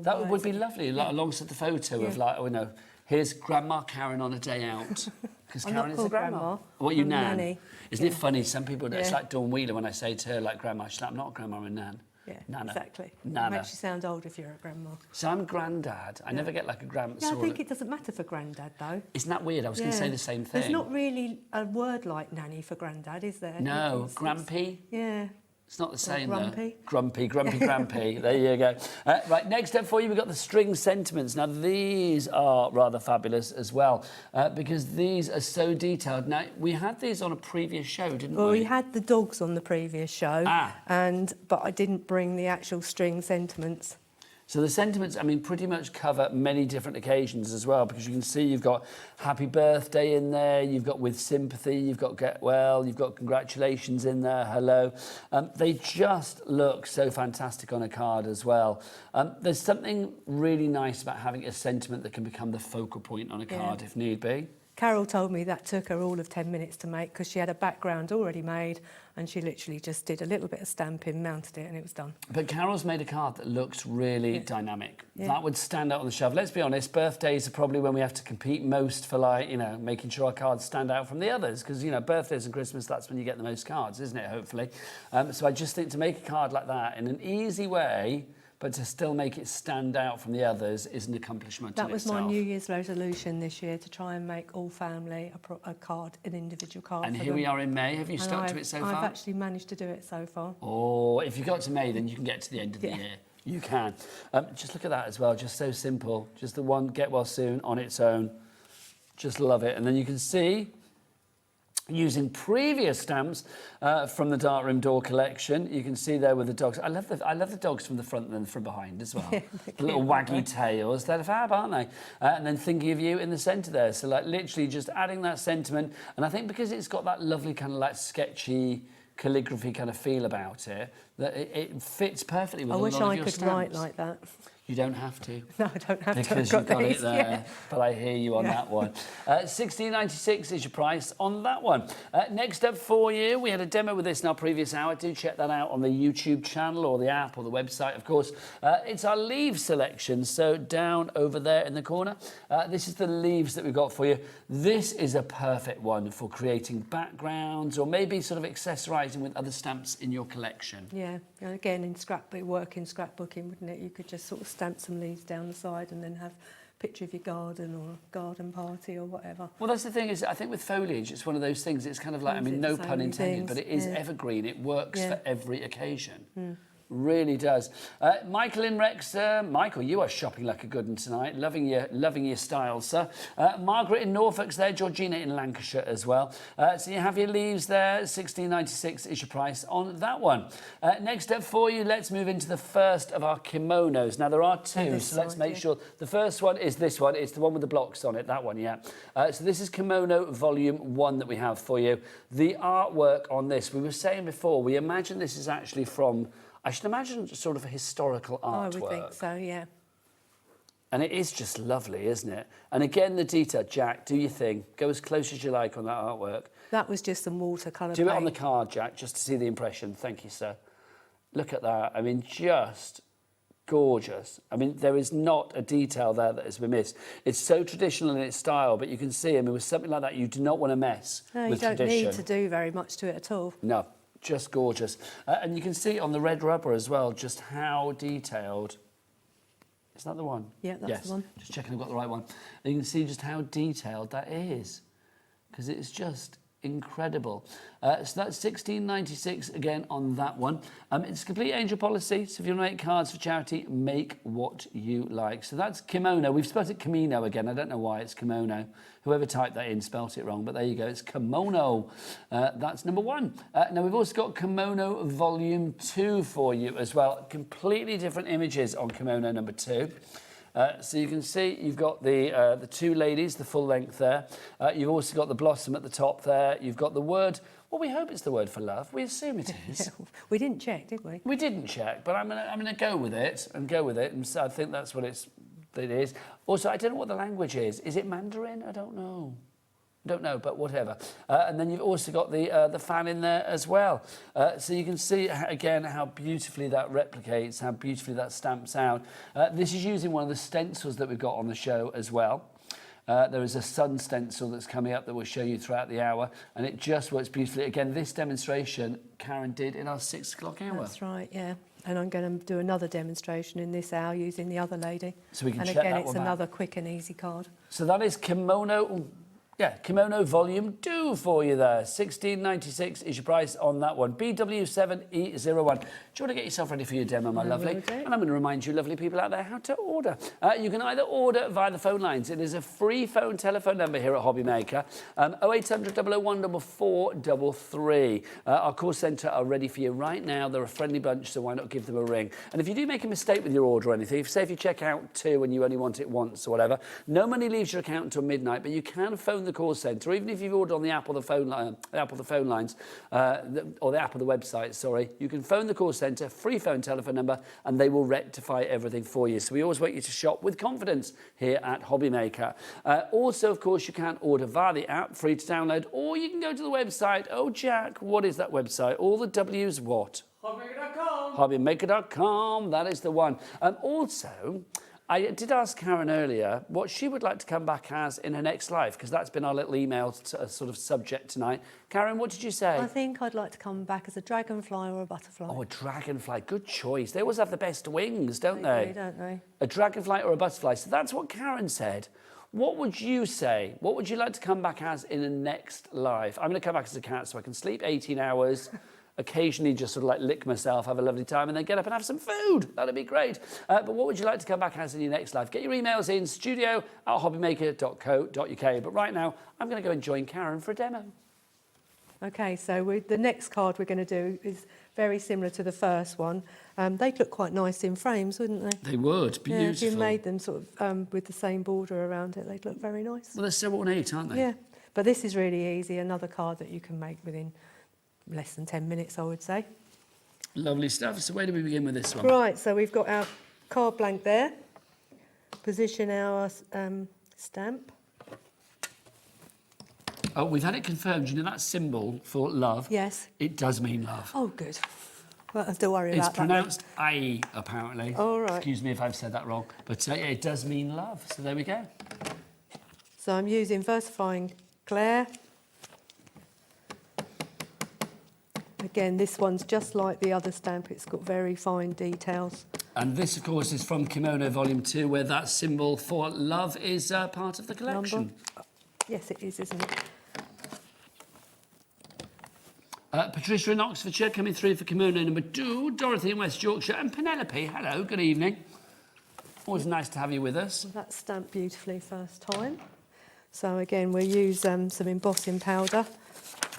That would be lovely, alongside the photo of, like, oh, no, here's Grandma Karen on a day out. Because Karen is a grandma. What, you nan?
Nanny.
Isn't it funny? Some people, it's like Dawn Wheeler when I say to her, like, Grandma, she's like, I'm not a grandma, I'm a nan.
Yeah,
Nana.
exactly.
Nana.
It makes you sound old if you're a grandma.
So I'm granddad. I never get like a grand.
Yeah, I think it doesn't matter for granddad though.
Isn't that weird? I was going to say the same thing.
There's not really a word like nanny for granddad, is there?
No, grampy.
Yeah.
It's not the same
grumpy.
though. Grumpy, grampy. There you go. Right, next up for you, we've got the string sentiments. Now, these are rather fabulous as well because these are so detailed. Now, we had these on a previous show, didn't we?
Well, we had the dogs on the previous show, but I didn't bring the actual string sentiments.
So the sentiments, I mean, pretty much cover many different occasions as well, because you can see you've got happy birthday in there, you've got with sympathy, you've got get well, you've got congratulations in there, hello. They just look so fantastic on a card as well. There's something really nice about having a sentiment that can become the focal point on a card if need be.
Carol told me that took her all of 10 minutes to make because she had a background already made and she literally just did a little bit of stamping, mounted it and it was done.
But Carol's made a card that looks really dynamic. That would stand out on the shelf. Let's be honest, birthdays are probably when we have to compete most for, like, you know, making sure our cards stand out from the others because, you know, birthdays and Christmas, that's when you get the most cards, isn't it, hopefully? So I just think to make a card like that in an easy way, but to still make it stand out from the others is an accomplishment
That
in
was
itself.
my New Year's resolution this year, to try and make all family a card, an individual card.
And
for
here
them.
we are in May. Have you stuck to it so far?
I've actually managed to do it so far.
Oh, if you got to May, then you can get to the end of the year. You can. Just look at that as well, just so simple. Just the one get well soon on its own. Just love it. And then you can see, using previous stamps from the Darkroom Door collection, you can see there with the dogs. I love the dogs from the front and from behind as well. The little waggy tails, they're fab, aren't they? And then thinking of you in the centre there. So like literally just adding that sentiment. And I think because it's got that lovely kind of like sketchy calligraphy kind of feel about it, that it fits perfectly with a lot of your stamps.
I wish I could write like that.
You don't have to.
No, I don't have to.
Because you've got it there. But I hear you on that one. $16.96 is your price on that one. Next up for you, we had a demo with this in our previous hour. Do check that out on the YouTube channel or the app or the website, of course. It's our leaves selection. So down over there in the corner, this is the leaves that we've got for you. This is a perfect one for creating backgrounds or maybe sort of accessorising with other stamps in your collection.
Yeah, and again, in scrapbooking, wouldn't it? You could just sort of stamp some leaves down the side and then have a picture of your garden or a garden party or whatever.
Well, that's the thing, is I think with foliage, it's one of those things, it's kind of like, I mean, no pun intended, but it is evergreen. It works for every occasion. Really does. Michael in Wrexham. Michael, you are shopping like a good one tonight. Loving your style, sir. Margaret in Norfolk's there. Georgina in Lancashire as well. So you have your leaves there. $16.96 is your price on that one. Next up for you, let's move into the first of our kimonos. Now, there are two, so let's make sure. The first one is this one. It's the one with the blocks on it, that one, yeah. So this is Kimono Volume 1 that we have for you. The artwork on this, we were saying before, we imagine this is actually from, I should imagine, sort of a historical artwork.
I would think so, yeah.
And it is just lovely, isn't it? And again, the detail. Jack, do your thing. Go as close as you like on that artwork.
That was just some watercolour
Do
paint.
it on the card, Jack, just to see the impression. Thank you, sir. Look at that. I mean, just gorgeous. I mean, there is not a detail there that has been missed. It's so traditional in its style, but you can see, I mean, with something like that, you do not want to mess
No, you
with
don't
tradition.
need to do very much to it at all.
No, just gorgeous. And you can see on the red rubber as well, just how detailed. Is that the one?
Yeah, that's
yes.
the one.
Just checking I've got the right one. And you can see just how detailed that is, because it's just incredible. So that's $16.96 again on that one. It's a complete angel policy, so if you want to make cards for charity, make what you like. So that's kimono. We've spelled it kimono again. I don't know why it's kimono. Whoever typed that in spelt it wrong, but there you go. It's kimono. That's number one. Now we've also got kimono volume 2 for you as well. Completely different images on kimono number 2. So you can see you've got the two ladies, the full length there. You've also got the blossom at the top there. You've got the word. Well, we hope it's the word for love. We assume it is.
We didn't check, did we?
We didn't check, but I'm gonna go with it and go with it. And so I think that's what it is. Also, I don't know what the language is. Is it Mandarin? I don't know. Don't know, but whatever. And then you've also got the fan in there as well. So you can see, again, how beautifully that replicates, how beautifully that stamps out. This is using one of the stencils that we've got on the show as well. There is a sun stencil that's coming up that we'll show you throughout the hour, and it just works beautifully. Again, this demonstration Karen did in our 6 o'clock hour.
That's right, yeah. And I'm going to do another demonstration in this hour using the other lady.
So we can
and
check
again,
that
it's
one out.
another quick and easy card.
So that is kimono. Yeah, kimono volume 2 for you there. $16.96 is your price on that one. BW7E01. Do you want to get yourself ready for your demo, my lovely? And I'm going to remind you, lovely people out there, how to order. You can either order via the phone lines. It is a free phone telephone number here at Hobbymaker. 0800 001 4433. Our call centre are ready for you right now. They're a friendly bunch, so why not give them a ring? And if you do make a mistake with your order or anything, say if you check out 2 and you only want it once or whatever, no money leaves your account until midnight, but you can phone the call centre, even if you've ordered on the app or the phone lines, or the app or the website, sorry. You can phone the call centre, free phone telephone number, and they will rectify everything for you. So we always want you to shop with confidence here at Hobbymaker. Also, of course, you can order via the app, free to download, or you can go to the website. Oh, Jack, what is that website? All the W's what?
Hobbymaker.com.
Hobbymaker.com, that is the one. Also, I did ask Karen earlier what she would like to come back as in her next life, because that's been our little email sort of subject tonight. Karen, what did you say?
I think I'd like to come back as a dragonfly or a butterfly.
Oh, a dragonfly. Good choice. They always have the best wings, don't they?
Don't they?
A dragonfly or a butterfly. So that's what Karen said. What would you say? What would you like to come back as in a next life? I'm going to come back as a cat so I can sleep 18 hours, occasionally just sort of like lick myself, have a lovely time, and then get up and have some food. That'd be great. But what would you like to come back as in your next life? Get your emails in, studio@hobbymaker.co.uk. But right now, I'm going to go and join Karen for a demo.
Okay, so the next card we're going to do is very similar to the first one. They'd look quite nice in frames, wouldn't they?
They would. Beautiful.
Yeah, if you made them sort of with the same border around it, they'd look very nice.
Well, they're so ornate, aren't they?
Yeah, but this is really easy. Another card that you can make within less than 10 minutes, I would say.
Lovely stuff. So where do we begin with this one?
Right, so we've got our card blank there. Position our stamp.
Oh, we've had it confirmed. You know that symbol for love?
Yes.
It does mean love.
Oh, good. Well, I have to worry
It's
about that.
pronounced I, apparently.
All right.
Excuse me if I've said that wrong. But yeah, it does mean love. So there we go.
So I'm using Versifying Glare. Again, this one's just like the other stamp. It's got very fine details.
And this, of course, is from Kimono Volume 2, where that symbol for love is part of the collection.
Number. Yes, it is, isn't it?
Patricia in Oxfordshire coming through for Kimono number 2. Dorothy in West Yorkshire. And Penelope, hello, good evening. Always nice to have you with us.
That's stamped beautifully first time. So again, we'll use some embossing powder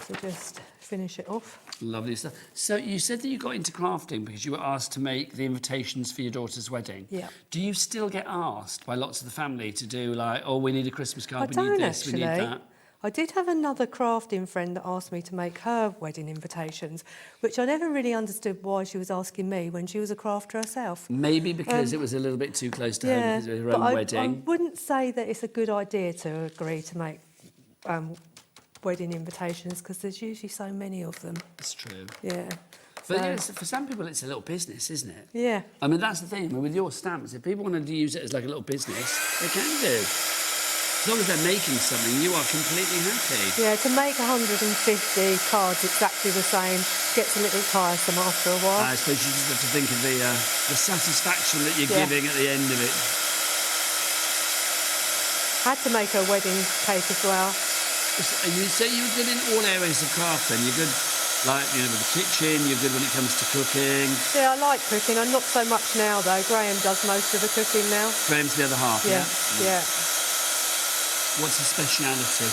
to just finish it off.
Lovely stuff. So you said that you got into crafting because you were asked to make the invitations for your daughter's wedding.
Yeah.
Do you still get asked by lots of the family to do like, oh, we need a Christmas card, we need this, we need that?
I did have another crafting friend that asked me to make her wedding invitations, which I never really understood why she was asking me when she was a crafter herself.
Maybe because it was a little bit too close to home because of her own wedding.
I wouldn't say that it's a good idea to agree to make wedding invitations because there's usually so many of them.
It's true.
Yeah.
But yeah, for some people, it's a little business, isn't it?
Yeah.
I mean, that's the thing. I mean, with your stamps, if people wanted to use it as like a little business, they can do. As long as they're making something, you are completely happy.
Yeah, to make 150 cards exactly the same gets a little tiresome after a while.
I suppose you just have to think of the satisfaction that you're giving at the end of it.
I had to make a wedding cake as well.
And you say you're good in all areas of craft then? You're good, like, you know, with the kitchen, you're good when it comes to cooking?
Yeah, I like cooking. I'm not so much now, though. Graham does most of the cooking now.
Graham's the other half, yeah?
Yeah.
What's the speciality?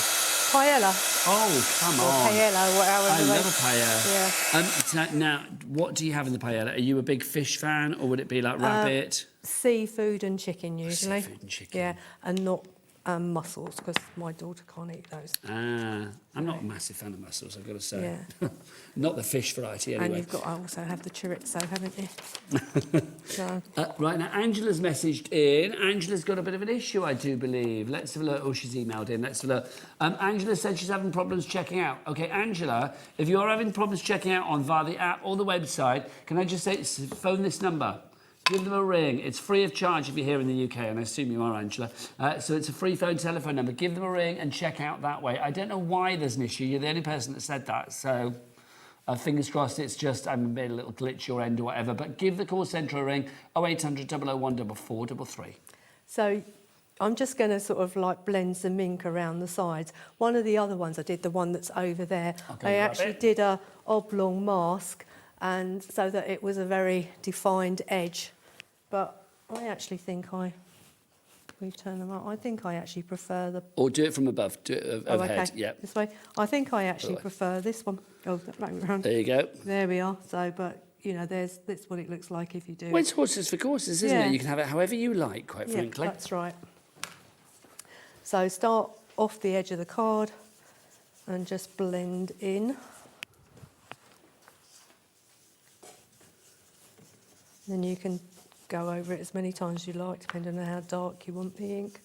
Paella.
Oh, come
or
on.
paella, whatever.
I love a paella.
Yeah.
Now, what do you have in the paella? Are you a big fish fan, or would it be like rabbit?
Seafood and chicken, usually.
Seafood and chicken.
Yeah, and not mussels, because my daughter can't eat those.
I'm not a massive fan of mussels, I've got to say.
Yeah.
Not the fish variety, anyway.
And you've got to also have the chorizo, haven't you? So.
Right, now, Angela's messaged in. Angela's got a bit of an issue, I do believe. Let's have a look. Oh, she's emailed in. Let's have a look. Angela said she's having problems checking out. OK, Angela, if you're having problems checking out on via the app or the website, can I just say, phone this number. Give them a ring. It's free of charge if you're here in the UK, and I assume you are, Angela. So it's a free phone telephone number. Give them a ring and check out that way. I don't know why there's an issue. You're the only person that said that. So fingers crossed it's just a little glitch your end or whatever. But give the call centre a ring, 0800 001 4433.
So I'm just going to sort of like blend some ink around the sides. One of the other ones I did, the one that's over there, I actually did a oblong mask, and so that it was a very defined edge. But I actually think we turn them up. I think I actually prefer the...
Or do it from above, do it overhead,
okay.
yeah.
This way. I think I actually prefer this one. Oh, that right round.
There you go.
There we are. So, but, you know, that's what it looks like if you do.
Well, it's horses for courses, isn't it? You can have it however you like, quite frankly.
That's right. So start off the edge of the card and just blend in. Then you can go over it as many times as you like, depending on how dark you want the ink.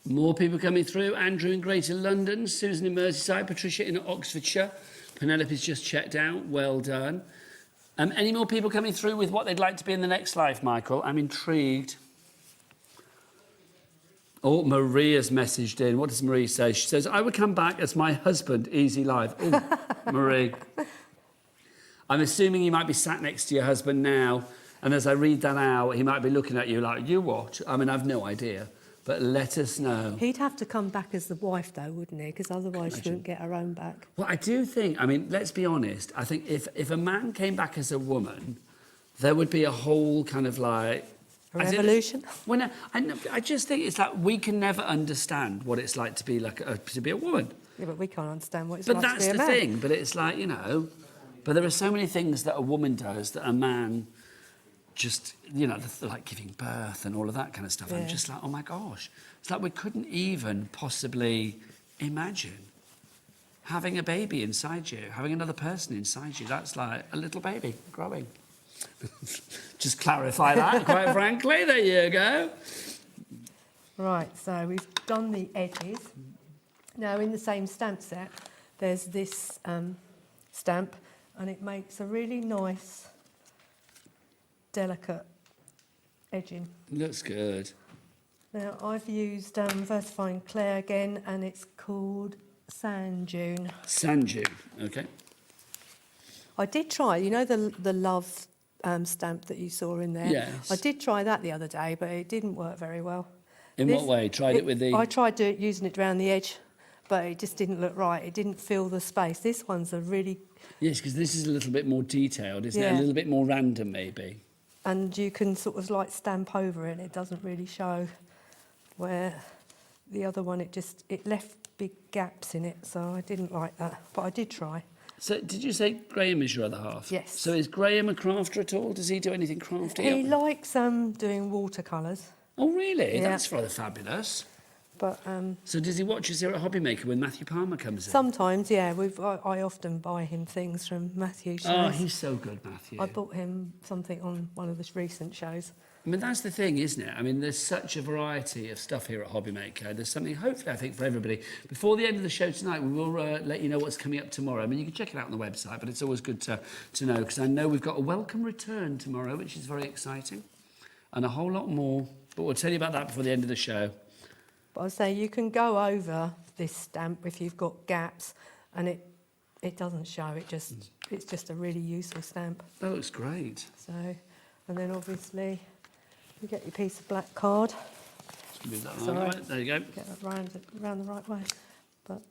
More people coming through. Andrew in Greater London, Susan in Merseyside, Patricia in Oxfordshire. Penelope's just checked out. Well done. Any more people coming through with what they'd like to be in the next life, Michael? I'm intrigued. Oh, Maria's messaged in. What does Marie say? She says, I would come back as my husband, easy life. Oh, Marie. I'm assuming you might be sat next to your husband now, and as I read that out, he might be looking at you like, you what? I mean, I've no idea, but let us know.
He'd have to come back as the wife, though, wouldn't he? Because otherwise she wouldn't get her own back.
Well, I do think, I mean, let's be honest, I think if a man came back as a woman, there would be a whole kind of like...
A revolution?
Well, no, I just think it's like we can never understand what it's like to be like to be a woman.
Yeah, but we can't understand what it's
like
to be a man.
But that's the thing, but it's like, you know... But there are so many things that a woman does that a man just, you know, like giving birth and all of that kind of stuff.
Yeah.
I'm just like, oh my gosh. It's like we couldn't even possibly imagine having a baby inside you, having another person inside you. That's like a little baby growing. Just clarify that, quite frankly. There you go.
Right, so we've done the edges. Now, in the same stamp set, there's this stamp, and it makes a really nice, delicate edging.
Looks good.
Now, I've used Versafine Clay again, and it's called Sand Dune.
Sand Dune, OK.
I did try, you know, the love stamp that you saw in there?
Yes.
I did try that the other day, but it didn't work very well.
In what way? Tried it with the...
I tried using it around the edge, but it just didn't look right. It didn't fill the space. This one's a really...
Yes, because this is a little bit more detailed, isn't it? A little bit more random, maybe.
And you can sort of like stamp over it, and it doesn't really show, where the other one, it left big gaps in it, so I didn't like that. But I did try.
So did you say Graham is your other half?
Yes.
So is Graham a crafter at all? Does he do anything crafty?
He likes doing watercolours.
Oh, really?
Yeah.
That's rather fabulous.
But
So does he watch us here at Hobbymaker when Matthew Palmer comes in?
sometimes, yeah, I often buy him things from Matthew shows.
Oh, he's so good, Matthew.
I bought him something on one of the recent shows.
I mean, that's the thing, isn't it? I mean, there's such a variety of stuff here at Hobbymaker. There's something, hopefully, I think, for everybody. Before the end of the show tonight, we will let you know what's coming up tomorrow. I mean, you can check it out on the website, but it's always good to know, because I know we've got a welcome return tomorrow, which is very exciting, and a whole lot more. But we'll tell you about that before the end of the show.
But I say you can go over this stamp if you've got gaps, and it doesn't show. It's just a really useful stamp.
That looks great.
So, and then obviously you get your piece of black card.
Move that
Sorry.
right. There you go.
Get that round the right way. But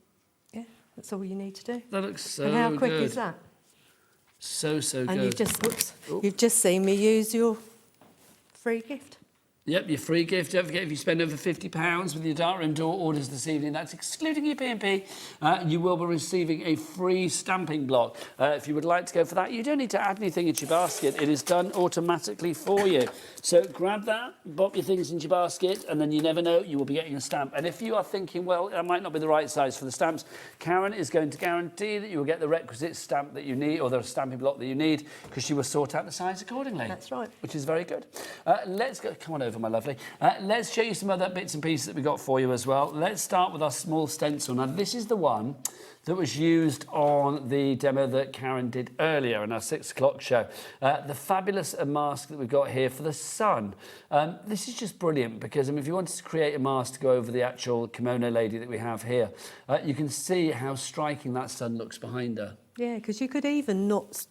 yeah, that's all you need to do.
That looks so
And how quick
good.
is that?
So good.
And you've just seen me use your free gift.
Yep, your free gift. Don't forget, if you spend over £50 with your Darkroom Door orders this evening, that's excluding your P&P, you will be receiving a free stamping block. If you would like to go for that, you don't need to add anything into your basket. It is done automatically for you. So grab that, bop your things into your basket, and then you never know, you will be getting a stamp. And if you are thinking, well, that might not be the right size for the stamps, Karen is going to guarantee that you will get the requisite stamp that you need, or the stamping block that you need, because she will sort out the size accordingly.
That's right.
Which is very good. Let's go. Come on over, my lovely. Let's show you some other bits and pieces that we got for you as well. Let's start with our small stencil. Now, this is the one that was used on the demo that Karen did earlier in our 6 o'clock show. The fabulous mask that we've got here for the sun. This is just brilliant because, I mean, if you wanted to create a mask to go over the actual kimono lady that we have here, you can see how striking that sun looks behind her.
Yeah, because you could even not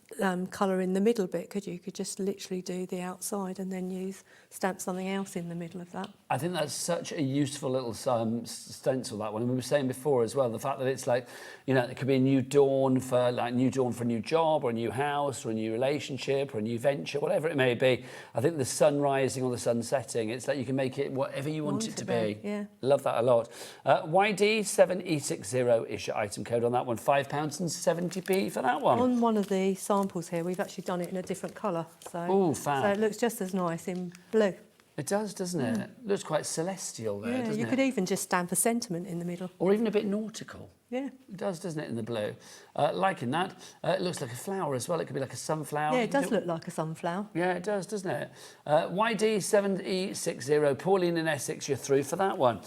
colour in the middle bit, could you? You could just literally do the outside and then stamp something else in the middle of that.
I think that's such a useful little stencil, that one. And we were saying before as well, the fact that it's like, you know, it could be a new dawn for a new job or a new house or a new relationship or a new venture, whatever it may be. I think the sun rising or the sun setting, it's like you can make it whatever you want it to be.
Yeah.
Love that a lot. YD7E60 is your item code on that one. £5.70 for that one.
On one of the samples here, we've actually done it in a different colour.
Ooh, fab.
So it looks just as nice in blue.
It does, doesn't it? It looks quite celestial there, doesn't it?
You could even just stamp a sentiment in the middle.
Or even a bit nautical.
Yeah.
It does, doesn't it, in the blue? Liking that. It looks like a flower as well. It could be like a sunflower.
Yeah, it does look like a sunflower.
Yeah, it does, doesn't it? YD7E60, Pauline in Essex, you're through for that one.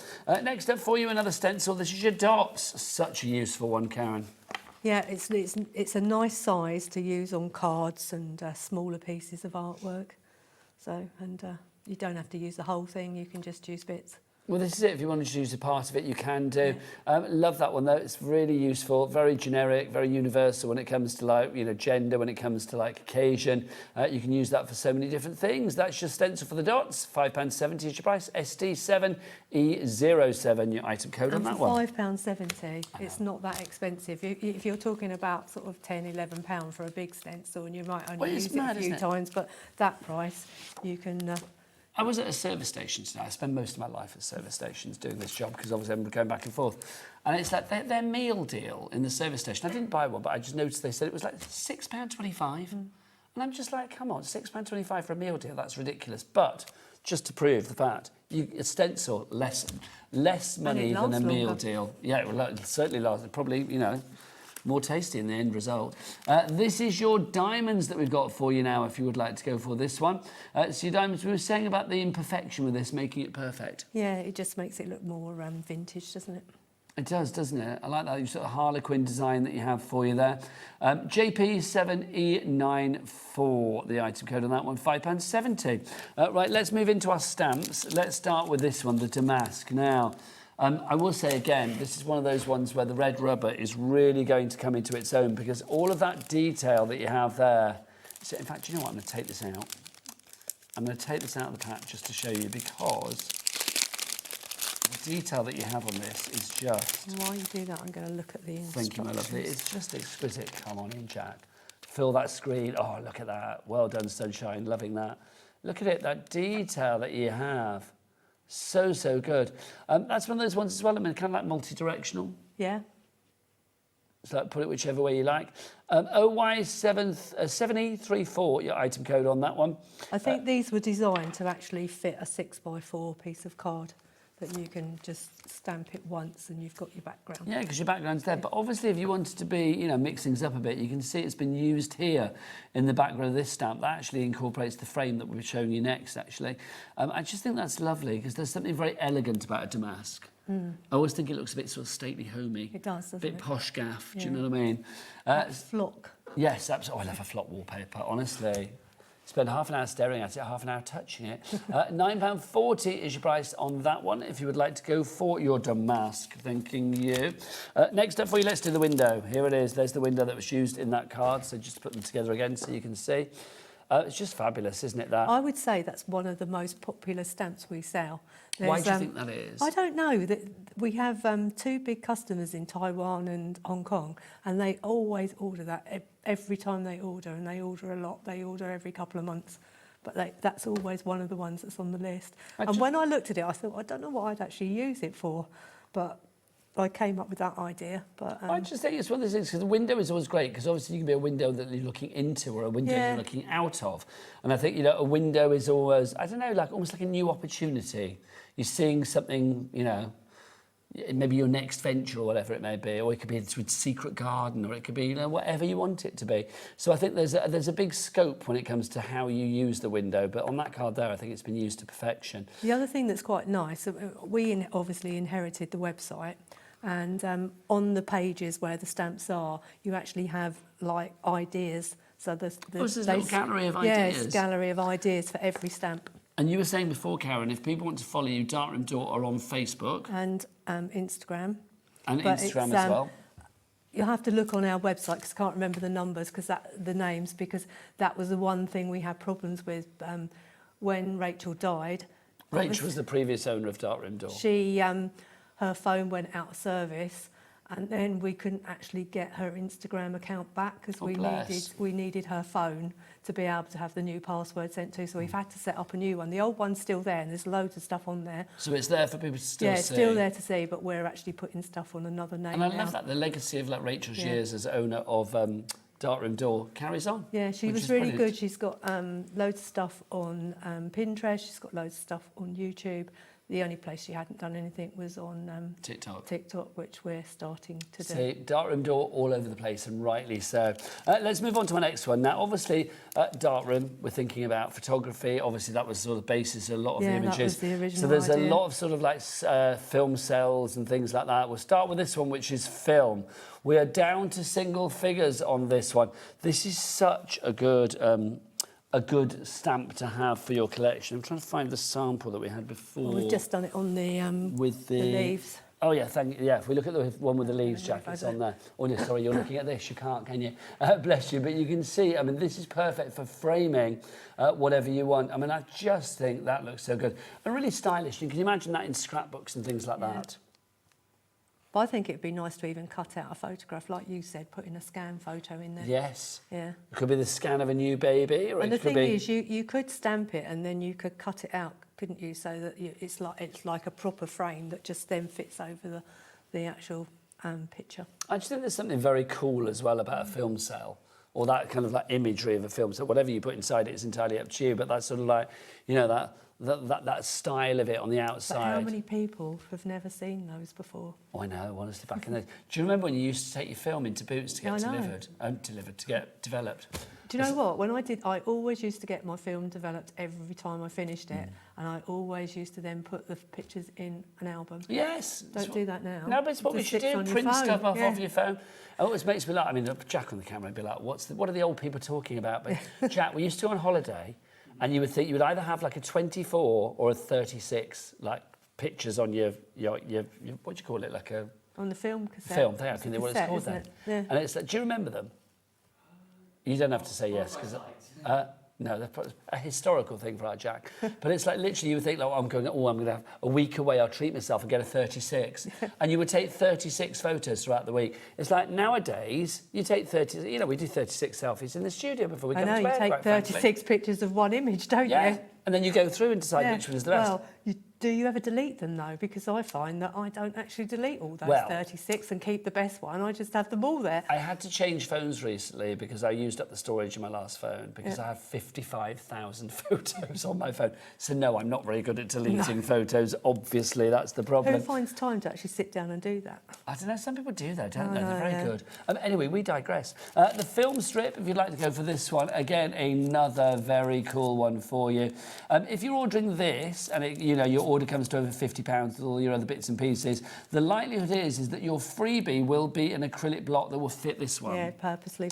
Next up for you, another stencil. This is your dots. Such a useful one, Karen.
Yeah, it's a nice size to use on cards and smaller pieces of artwork. So, you don't have to use the whole thing, you can just use bits.
Well, this is it. If you wanted to use a part of it, you can do. Love that one, though. It's really useful, very generic, very universal when it comes to, like, you know, gender, when it comes to, like, occasion. You can use that for so many different things. That's your stencil for the dots. £5.70 is your price. ST7E07, your item code on that one.
£5.70, it's not that expensive. If you're talking about sort of £10, £11 for a big stencil, and you might only use it a few times, but that price, you can...
I was at a service station today. I spend most of my life at service stations doing this job because obviously I'm going back and forth. And it's like their meal deal in the service station. I didn't buy one, but I just noticed they said it was like £6.25. And I'm just like, come on, £6.25 for a meal deal? That's ridiculous. But just to prove the fact, a stencil, less money than a meal deal. Yeah, it will certainly last. Probably, you know, more tasty in the end result. This is your diamonds that we've got for you now, if you would like to go for this one. So your diamonds, we were saying about the imperfection with this, making it perfect.
Yeah, it just makes it look more vintage, doesn't it?
It does, doesn't it? I like that sort of Harlequin design that you have for you there. JP7E94, the item code on that one, £5.70. Right, let's move into our stamps. Let's start with this one, the Damask. Now, I will say again, this is one of those ones where the red rubber is really going to come into its own, because all of that detail that you have there... So in fact, you know what? I'm going to take this out. I'm going to take this out of the pack just to show you, because the detail that you have on this is just...
While you do that, I'm going to look at the instructions.
Thank you, my lovely. It's just exquisite. Come on in, Jack. Fill that screen. Oh, look at that. Well done, Sunshine. Loving that. Look at it, that detail that you have. So good. That's one of those ones as well, I mean, kind of like multi-directional.
Yeah.
So like, put it whichever way you like. OY7E34, your item code on that one.
I think these were designed to actually fit a 6x4 piece of card. that you can just stamp it once and you've got your background.
Yeah, because your background's there. But obviously, if you wanted to be, you know, mix things up a bit, you can see it's been used here in the background of this stamp. That actually incorporates the frame that we're showing you next, actually. I just think that's lovely because there's something very elegant about a damask. I always think it looks a bit sort of stately, homey.
It does, doesn't
a bit
it?
posh gaff, do you
Yeah.
know what I mean?
Flock.
Yes, absolutely. Oh, I love a flock wallpaper, honestly. Spend half an hour staring at it, half an hour touching it. £9.40 is your price on that one if you would like to go for your damask. Thanking you. Next up for you, let's do the window. Here it is. There's the window that was used in that card. So just put them together again so you can see. It's just fabulous, isn't it, that?
I would say that's one of the most popular stamps we sell.
Why do you think that is?
I don't know. We have 2 big customers in Taiwan and Hong Kong, and they always order that every time they order, and they order a lot. They order every couple of months. But that's always one of the ones that's on the list. And when I looked at it, I thought, I don't know what I'd actually use it for, but I came up with that idea. But
I just think it's one of those things, because the window is always great, because obviously you can be a window that you're looking into or a window you're looking out of. And I think, you know, a window is always, I don't know, like almost like a new opportunity. You're seeing something, you know, maybe your next venture or whatever it may be, or it could be a secret garden, or it could be, you know, whatever you want it to be. So I think there's a big scope when it comes to how you use the window, but on that card there, I think it's been used to perfection.
the other thing that's quite nice, we obviously inherited the website, and on the pages where the stamps are, you actually have like ideas. So there's
a little gallery of ideas.
Yes, gallery of ideas for every stamp.
And you were saying before, Karen, if people want to follow you, Darkroom Door are on Facebook.
And Instagram.
And Instagram as well.
You'll have to look on our website, because I can't remember the numbers, the names, because that was the one thing we had problems with when Rachel died.
Rachel was the previous owner of Darkroom Door.
She, her phone went out of service, and then we couldn't actually get her Instagram account back, because we needed her phone to be able to have the new password sent to. So we've had to set up a new one. The old one's still there, and there's loads of stuff on there.
So it's there for people to still see.
Yeah, it's still there to see, but we're actually putting stuff on another name
And I
now.
love that, the legacy of like Rachel's years as owner of Darkroom Door carries on.
Yeah, she was really good. She's got loads of stuff on Pinterest. She's got loads of stuff on YouTube. The only place she hadn't done anything was on TikTok, which we're starting to do.
See, Darkroom Door all over the place, and rightly so. Let's move on to our next one. Now, obviously, Darkroom, we're thinking about photography. Obviously, that was sort of the basis of a lot of the images.
That was the original
So there's
idea.
a lot of sort of like film cells and things like that. We'll start with this one, which is film. We are down to single figures on this one. This is such a good stamp to have for your collection. I'm trying to find the sample that we had before.
Well, we've just done it on the
with the
leaves.
Oh yeah, thank you. Yeah, if we look at the one with the leaves, Jack, it's on there. Oh no, sorry, you're looking at this. You can't, can you? Bless you. But you can see. I mean, this is perfect for framing whatever you want. I mean, I just think that looks so good and really stylish. You can imagine that in scrapbooks and things like that.
But I think it'd be nice to even cut out a photograph, like you said, putting a scan photo in there.
Yes.
Yeah.
It could be the scan of a new baby, or
And the
it could
thing
be.
is, you could stamp it and then you could cut it out, couldn't you? So that it's like a proper frame that just then fits over the actual picture.
I just think there's something very cool as well about a film cell, or that kind of like imagery of a film. So whatever you put inside it is entirely up to you. But that's sort of like, you know, that style of it on the outside.
But how many people have never seen those before?
Oh, I know, honestly, back in the... Do you remember when you used to take your film into Boots to get
I know.
to get developed?
Do you know what? When I always used to get my film developed every time I finished it, and I always used to then put the pictures in an album.
Yes.
Don't do that now.
No, but it's what we
Just
should
sits
do.
on your
Print
phone,
stuff off
yeah.
of your phone. It always makes me laugh. I mean, Jack on the camera would be like, what are the old people talking about? But Jack, we used to go on holiday, and you would think you would either have like a 24 or a 36 like pictures on your what do you call it, like a
on the film cassette.
film. I think what it's
Cassette,
called
isn't
then.
it? Yeah.
And it's like, do you remember them? You don't have to say yes because no, they're probably a historical thing for our Jack. But it's like literally you would think, like, I'm going to have a week away. I'll treat myself and get a 36, and you would take 36 photos throughout the week. It's like nowadays you take 30. You know, we do 36 selfies in the studio before we
I
come
know,
to bed.
you take
quite
36
frankly.
pictures of one image, don't
Yeah.
you?
And then you go through and decide
Yeah.
which one is the best.
Well, Do you ever delete them though? Because I find that I don't actually delete all those
Well-
36 and keep the best one. I just have them all there.
I had to change phones recently because I used up the storage in my last phone because I have 55,000 photos on my phone. So no, I'm not very good at deleting photos. Obviously, that's the problem.
Who finds time to actually sit down and do that?
I don't know, some people do though, don't
I
they?
know,
They're very
yeah.
good. Anyway, we digress. The film strip, if you'd like to go for this one, again, another very cool one for you. If you're ordering this and your order comes to over £50 with all your other bits and pieces, the likelihood is that your freebie will be an acrylic block that will fit this one.
Yeah, purposely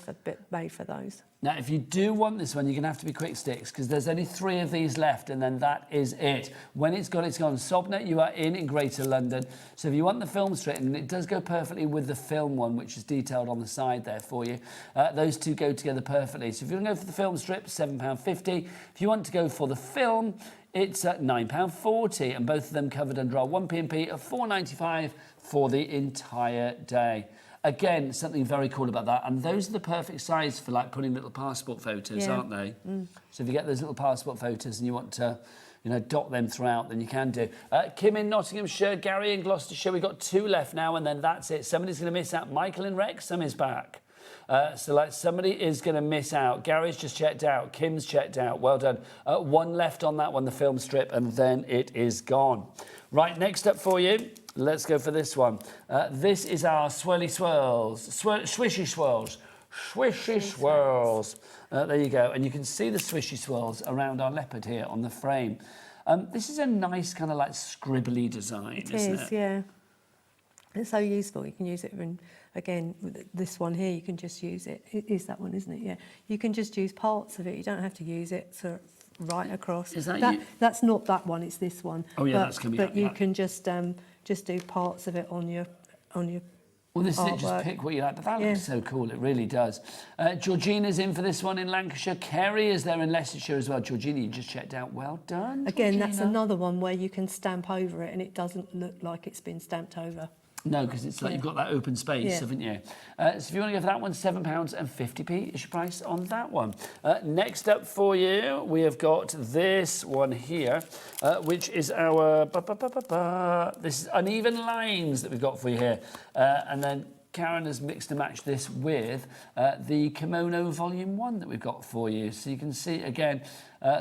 made for those.
Now, if you do want this one, you're going to have to be quick sticks because there's only 3 of these left and then that is it. When it's gone, it's gone. Sobnet, you are in Greater London. So if you want the film strip, and it does go perfectly with the film one, which is detailed on the side there for you, those two go together perfectly. So if you want to go for the film strip, £7.50. If you want to go for the film, it's at £9.40, and both of them covered under our 1P&P of £4.95 for the entire day. Again, something very cool about that, and those are the perfect size for like putting little passport photos, aren't they? So if you get those little passport photos and you want to, dot them throughout, then you can do. Kim in Nottinghamshire, Gary in Gloucestershire. We've got 2 left now, and then that's it. Somebody's going to miss out. Michael in Wrexham is back. Somebody is going to miss out. Gary's just checked out. Kim's checked out. Well done. 1 left on that one, the film strip, and then it is gone. Right, next up for you. Let's go for this one. This is our swirly swirls. Swishy swirls. Swishy swirls. There you go. And you can see the swishy swirls around our leopard here on the frame. This is a nice kind of like scribbly design, isn't it?
Yeah. It's so useful. You can use it when, again, with this one here, you can just use it. It is that one, isn't it? Yeah. You can just use parts of it. You don't have to use it right across.
Is that you?
That's not that one. It's this one.
Oh yeah, that's going to be.
But you can just do parts of it on your.
Well, this is it.
artwork.
Just pick what you like. But that looks so cool. It really does. Georgina's in for this one in Lancashire. Kerry is there in Leicestershire as well. Georgina, you just checked out. Well done.
Again, that's
Georgina.
another one where you can stamp over it and it doesn't look like it's been stamped over.
No, because it's like you've got that open space, haven't you? So if you want to go for that one, £7.50 is your price on that one. Next up for you, we have got this one here, which is our... This is Uneven Lines that we've got for you here. And then Karen has mixed and matched this with the Kimono Volume 1 that we've got for you. So you can see, again,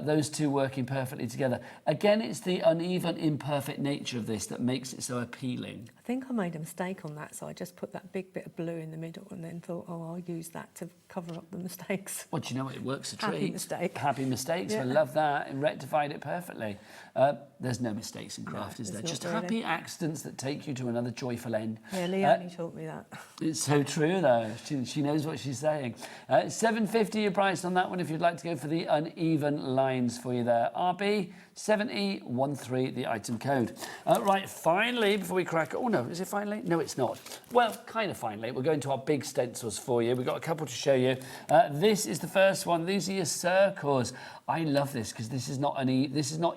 those two working perfectly together. Again, it's the uneven, imperfect nature of this that makes it so appealing.
I think I made a mistake on that, so I just put that big bit of blue in the middle and then thought, oh, I'll use that to cover up the mistakes.
Well, do you know what? It works a treat.
Happy mistake.
Happy mistakes.
Yeah.
I love that. And rectified it perfectly. There's no mistakes in craft, is there?
there's
Just
not really.
happy accidents that take you to another joyful end.
Yeah, Leonie taught me that.
It's so true, though. She knows what she's saying. £7.50 your price on that one if you'd like to go for the uneven lines for you there. RB 7013, the item code. Right, finally, before we crack... Oh, no, is it finally? No, it's not. Well, kind of finally. We're going to our big stencils for you. We've got a couple to show you. This is the first one. These are your circles. I love this because this is not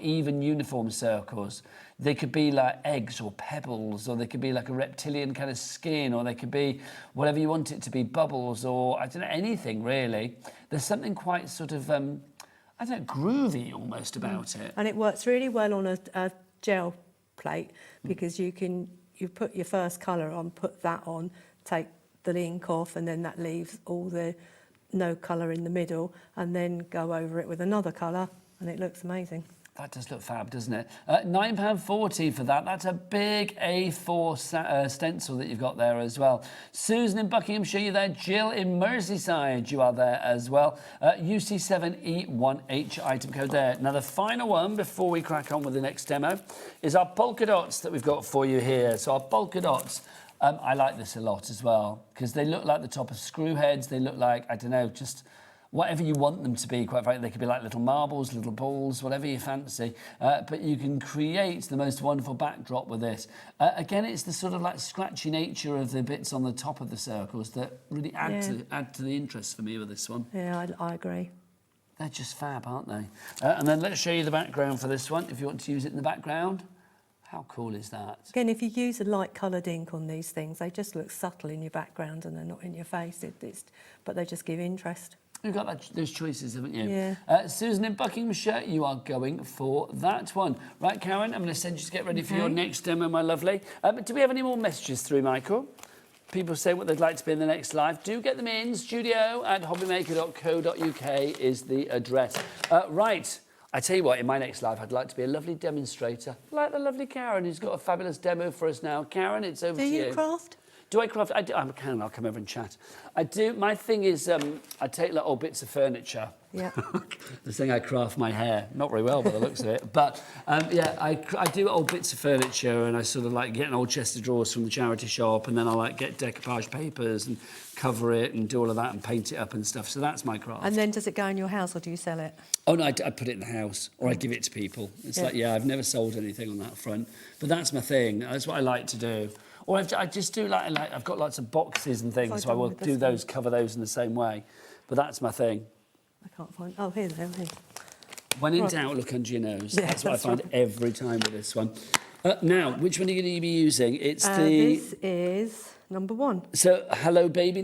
even uniform circles. They could be like eggs or pebbles, or they could be like a reptilian kind of skin, or they could be whatever you want it to be, bubbles, or I don't know, anything really. There's something quite sort of, I don't know, groovy almost about it.
And it works really well on a gel plate because you put your first colour on, put that on, take the ink off, and then that leaves all the no colour in the middle, and then go over it with another colour, and it looks amazing.
That does look fab, doesn't it? £9.40 for that. That's a big A4 stencil that you've got there as well. Susan in Buckinghamshire, you're there. Jill in Merseyside, you are there as well. UC7E1H item code there. Now, the final one, before we crack on with the next demo, is our polka dots that we've got for you here. So our polka dots, I like this a lot as well, because they look like the top of screw heads. They look like, I don't know, just... whatever you want them to be, quite frankly. They could be like little marbles, little balls, whatever you fancy. But you can create the most wonderful backdrop with this. Again, it's the sort of like scratchy nature of the bits on the top of the circles that really add to the interest for me with this one.
Yeah, I agree.
They're just fab, aren't they? And then let's show you the background for this one, if you want to use it in the background. How cool is that?
Again, if you use a light coloured ink on these things, they just look subtle in your background and they're not in your face, but they just give interest.
You've got those choices, haven't you?
Yeah.
Susan in Buckinghamshire, you are going for that one. Right, Karen, I'm going to send you to get ready for your next demo, my lovely. Do we have any more messages through, Michael? People say what they'd like to be in the next live. Do get them in. studio@hobbymaker.co.uk is the address. Right. I tell you what, in my next live, I'd like to be a lovely demonstrator, like the lovely Karen, who's got a fabulous demo for us now. Karen, it's over to you.
Do you craft?
Do I craft? I do. I can. I'll come over and chat. I do. My thing is, I take little bits of furniture.
Yeah.
The thing I craft my hair, not very well by the looks of it, but yeah, I do old bits of furniture, and I sort of like get an old chest of drawers from the charity shop, and then I like get decoupage papers and cover it and do all of that and paint it up and stuff. So that's my craft.
And then does it go in your house or do you sell it?
Oh no, I put it in the house, or I give it to people. It's like, yeah, I've never sold anything on that front, but that's my thing. That's what I like to do. Or I just do like I've got lots of boxes and things, so I will do those, cover those in the same way. But that's my thing.
I can't find. Oh, here they are. Here.
When in doubt, look under your nose.
Yeah,
that's what I find every time with this one. Now, which one are you going to be using? It's
This is number 1.
So, hello, baby,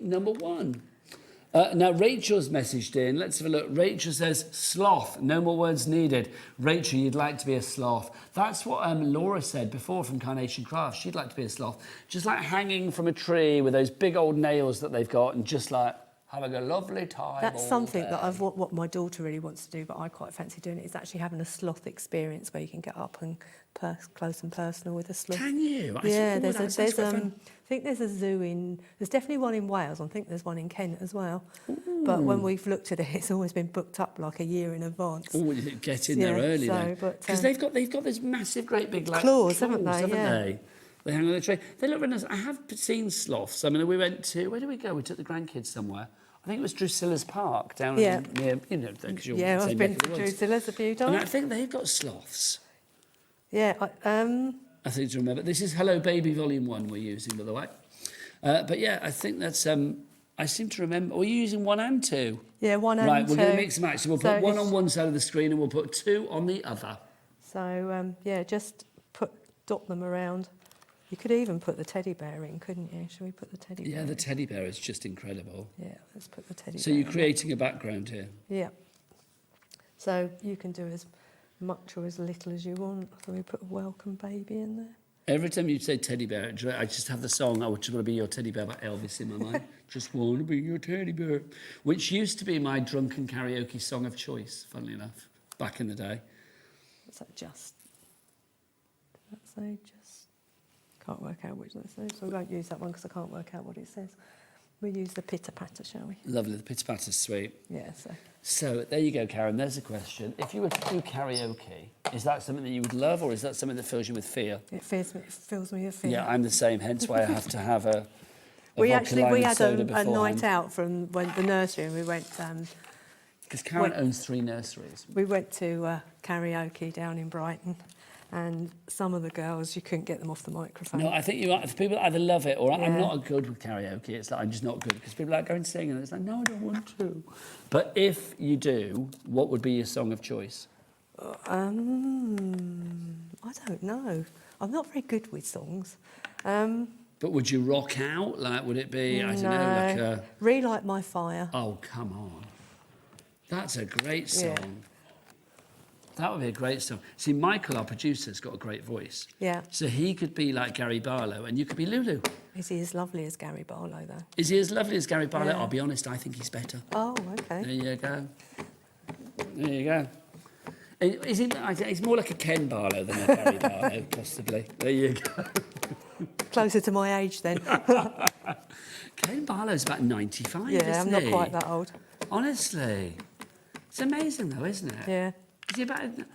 number 1. Now, Rachel's messaged in. Let's have a look. Rachel says, sloth, no more words needed. Rachel, you'd like to be a sloth. That's what Laura said before from Carnation Crafts. She'd like to be a sloth. Just like hanging from a tree with those big old nails that they've got and just like having a lovely time.
That's something that what my daughter really wants to do, but I quite fancy doing it, is actually having a sloth experience where you can get up and close and personal with a sloth.
Can you?
Yeah, I think there's a zoo there's definitely one in Wales. I think there's one in Kent as well. Ooh. But when we've looked at it, it's always been booked up like a year in advance.
Oh, get in there early then. Because they've got this massive, great big
claws, haven't they?
They hang on the tree. They look really nice. I have seen sloths. I mean, we went to, where did we go? We took the grandkids somewhere. I think it was Drusilla's Park down near, you know, because you're
I've been to Drusilla's a few times.
And I think they've got sloths.
Yeah,
I think to remember. This is Hello Baby Volume 1 we're using, by the way. But yeah, I think that's, I seem to remember, are you using 1 and 2?
Yeah, 1 and 2.
Right, we're going to mix and match. So we'll put 1 on one side of the screen and we'll put 2 on the other.
So, yeah, just dot them around. You could even put the teddy bear in, couldn't you? Should we put the teddy bear in?
Yeah, the teddy bear is just incredible.
Yeah, let's put the teddy bear in.
So you're creating a background here?
Yeah. So you can do as much or as little as you want. So we put a welcome baby in there.
Every time you say teddy bear, I just have the song, I Just Want to Be Your Teddy Bear by Elvis in my mind. Just want to be your teddy bear. Which used to be my drunken karaoke song of choice, funnily enough, back in the day.
What's that just? Did that say just? Can't work out which that says, so we won't use that one because I can't work out what it says. We'll use the pitter-patter, shall we?
Lovely, the pitter-patter's sweet.
Yeah,
So there you go, Karen, there's a question. If you were to do karaoke, is that something that you would love, or is that something that fills you with fear?
It fills me with fear.
Yeah, I'm the same, hence why I have to have a
we had
a
night out from the nursery, and we went...
Because Karen owns 3 nurseries.
We went to karaoke down in Brighton, and some of the girls, you couldn't get them off the microphone.
No, I think people either love it or I'm not good with karaoke. It's like I'm just not good because people like go and sing and it's like, no, I don't want to. But if you do, what would be your song of choice?
I don't know. I'm not very good with songs.
But would you rock out? Like, would it be, I don't know, like a...
Relight My Fire.
Oh, come on. That's a great song. Yeah. That would be a great song. See, Michael, our producer, has got a great voice.
Yeah.
So he could be like Gary Barlow and you could be Lulu.
Is he as lovely as Gary Barlow, though?
Is he as lovely as Gary Barlow?
Yeah.
I'll be honest, I think he's better.
Oh, OK.
There you go. There you go. He's more like a Ken Barlow than a Gary Barlow, possibly. There you go.
Closer to my age, then.
Ken Barlow's about 95,
yeah,
isn't
I'm not quite that old.
Honestly. It's amazing, though, isn't it?
Yeah.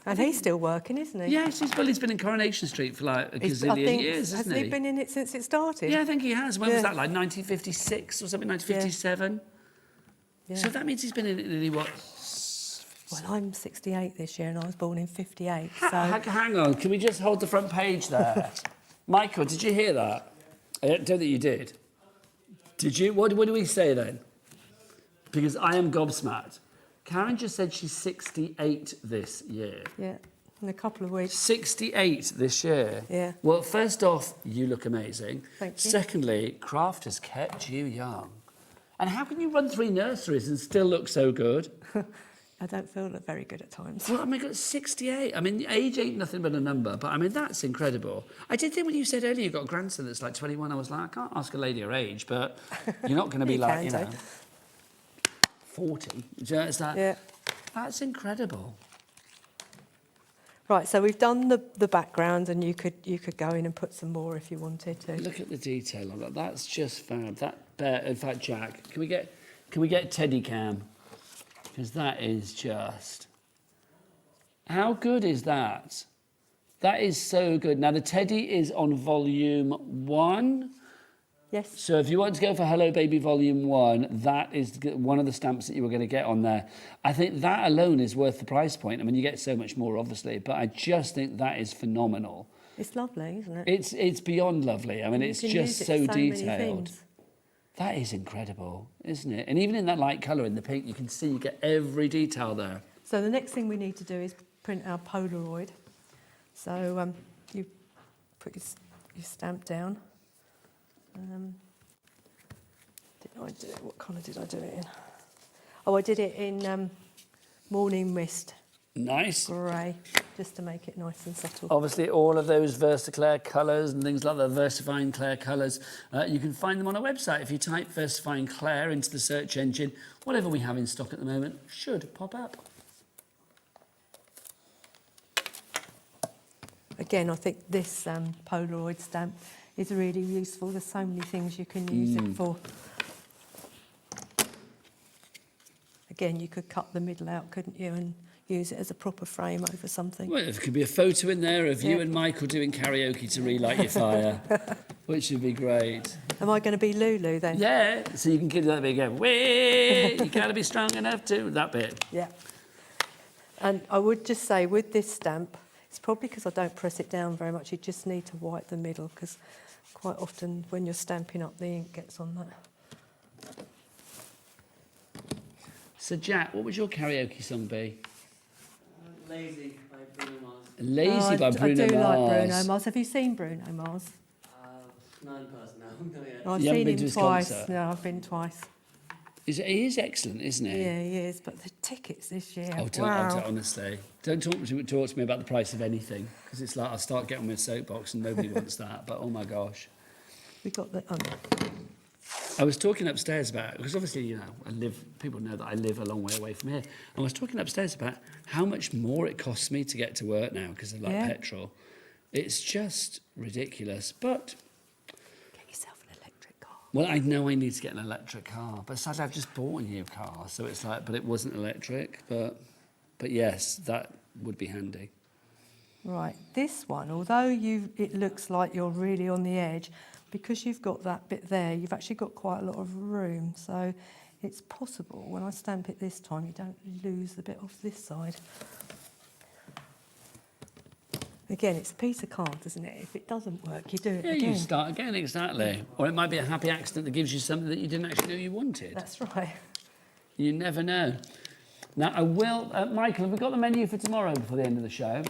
And he's still working, isn't he?
Yes, he's been in Coronation Street for like a gazillion years, hasn't he?
Has he been in it since it started?
Yeah, I think he has. When was that, like 1956 or something, 1957? Yeah. So that means he's been in it nearly, what?
Well, I'm 68 this year and I was born in 58, so...
Hang on, can we just hold the front page there? Michael, did you hear that? I don't think you did. Did you? What do we say then? Because I am gobsmacked. Karen just said she's 68 this year.
Yeah, in a couple of weeks.
68 this year?
Yeah.
Well, first off, you look amazing.
Thank you.
Secondly, craft has kept you young. And how can you run 3 nurseries and still look so good?
I don't feel very good at times.
Well, I mean, got 68. I mean, age ain't nothing but a number, but I mean, that's incredible. I did think when you said earlier you got a grandson that's like 21, I was like, I can't ask a lady her age, but you're not going to be like, you know, 40. It's like,
Yeah.
That's incredible.
Right, so we've done the background, and you could go in and put some more if you wanted to.
Look at the detail on that. That's just fab. That bear, in fact, Jack, can we get Teddy Cam? Because that is just... How good is that? That is so good. Now, the Teddy is on volume 1.
Yes.
So if you want to go for Hello Baby Volume 1, that is one of the stamps that you were going to get on there. I think that alone is worth the price point. I mean, you get so much more, obviously, but I just think that is phenomenal.
It's lovely, isn't it?
It's beyond lovely. I mean,
You
it's
can
just
use it
so
for so many
detailed.
things.
That is incredible, isn't it? And even in that light colour, in the pink, you can see you get every detail there.
So the next thing we need to do is print our Polaroid. So you put your stamp down. What colour did I do it in? Oh, I did it in Morning Mist.
Nice.
Grey, just to make it nice and subtle.
Obviously, all of those VersaClair colours and things like that, VersaFine Clair colours, you can find them on our website. If you type VersaFine Clair into the search engine, whatever we have in stock at the moment should pop up.
Again, I think this Polaroid stamp is really useful. There's so many things you can use it for. Again, you could cut the middle out, couldn't you, and use it as a proper frame over something.
Well, there could be a photo in there of you and Michael doing karaoke to relight your fire, which would be great.
Am I going to be Lulu then?
Yeah, so you can give that bit again. Wait, you got to be strong enough to that bit.
Yeah. And I would just say with this stamp, it's probably because I don't press it down very much. You just need to wipe the middle, because quite often when you're stamping up, the ink gets on that.
So, Jack, what would your karaoke song be?
Lazy by Bruno Mars.
Lazy by Bruno
I do
Mars.
like Bruno Mars. Have you seen Bruno Mars?
Not in person, no. No, yeah.
I've
You haven't
seen
been
him
to his
twice.
concert?
No, I've been twice.
He is excellent, isn't he?
Yeah, he is. But the tickets this year,
Oh, honestly, don't talk to me about the price of anything, because it's like I'll start getting on my soapbox and nobody wants that. But oh my gosh,
we got the.
I was talking upstairs about, because obviously, you know, people know that I live a long way away from here. I was talking upstairs about how much more it costs me to get to work now because of petrol. It's just ridiculous. But
get yourself an electric car.
Well, I know I need to get an electric car, but sadly I've just bought a new car, so it's like, but it wasn't electric. But yes, that would be handy.
Right, this one, although it looks like you're really on the edge, because you've got that bit there, you've actually got quite a lot of room. So it's possible when I stamp it this time, you don't lose the bit off this side. Again, it's a piece of card, isn't it? If it doesn't work, you do it again.
You start again, exactly. Or it might be a happy accident that gives you something that you didn't actually know you wanted.
That's right.
You never know. Now, I will... Michael, have we got the menu for tomorrow before the end of the show?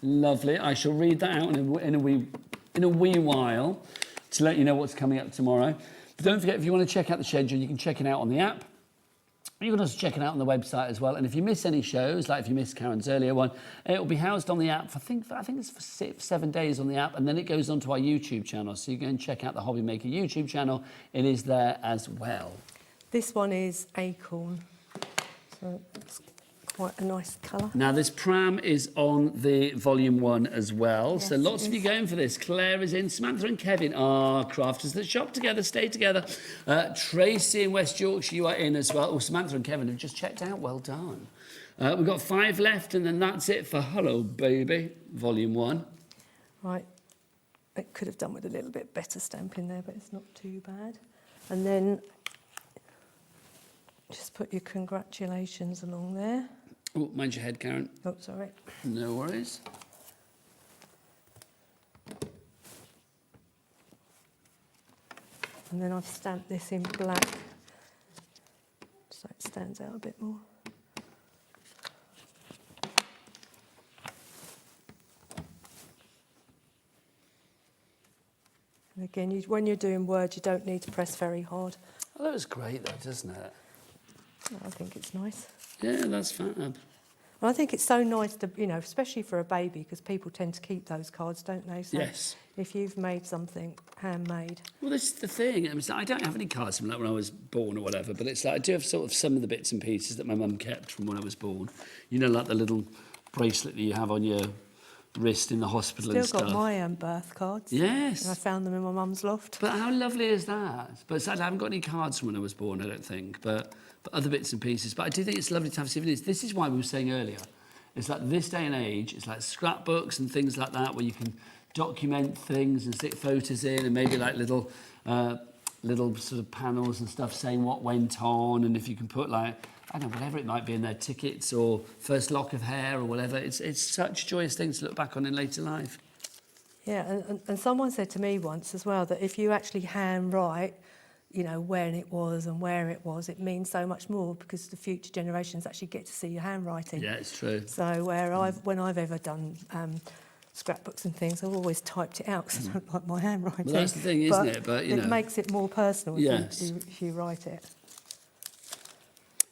Lovely. I shall read that out in a wee while to let you know what's coming up tomorrow. But don't forget, if you want to check out the schedule, you can check it out on the app. You can also check it out on the website as well. And if you miss any shows, like if you missed Karen's earlier one, it will be housed on the app for, I think it's for 7 days on the app, and then it goes onto our YouTube channel. So you go and check out the Hobby Maker YouTube channel. It is there as well.
This one is Acorn. So it's quite a nice colour.
Now, this pram is on the volume 1 as well.
Yes,
so lots of you going for this. Claire is in, Samantha and Kevin are crafters that shop together, stay together. Tracy in West Yorkshire, you are in as well. Oh, Samantha and Kevin have just checked out. Well done. We've got 5 left, and then that's it for Hello Baby, volume 1.
Right. It could have done with a little bit better stamping there, but it's not too bad. And then just put your congratulations along there.
Oh, mind your head, Karen.
Oh, sorry.
No worries.
And then I've stamped this in black, so it stands out a bit more. And again, when you're doing words, you don't need to press very hard.
Well, that was great, though, doesn't it?
I think it's nice.
Yeah, that's fab.
And I think it's so nice to, you know, especially for a baby, because people tend to keep those cards, don't they? So
Yes.
if you've made something handmade.
Well, this is the thing. I mean, I don't have any cards from like when I was born or whatever, but it's like I do have sort of some of the bits and pieces that my mum kept from when I was born. You know, like the little bracelet that you have on your wrist in the hospital and
Still
stuff.
got my birth cards.
Yes.
And I found them in my mum's loft.
But how lovely is that? But sadly, I haven't got any cards from when I was born, I don't think, but other bits and pieces. But I do think it's lovely to have souvenirs. This is why we were saying earlier, it's like this day and age, it's like scrapbooks and things like that where you can document things and stick photos in and maybe like little sort of panels and stuff saying what went on, and if you can put like, I don't know, whatever it might be in there, tickets or first lock of hair or whatever. It's such a joyous thing to look back on in later life.
Yeah, and someone said to me once as well that if you actually handwrite, you know, when it was and where it was, it means so much more because the future generations actually get to see your handwriting.
Yeah, it's true.
So when I've ever done scrapbooks and things, I've always typed it out because I don't like my handwriting.
Well, that's the thing, isn't it? But, you know,
it makes it more personal
yes.
if you write it.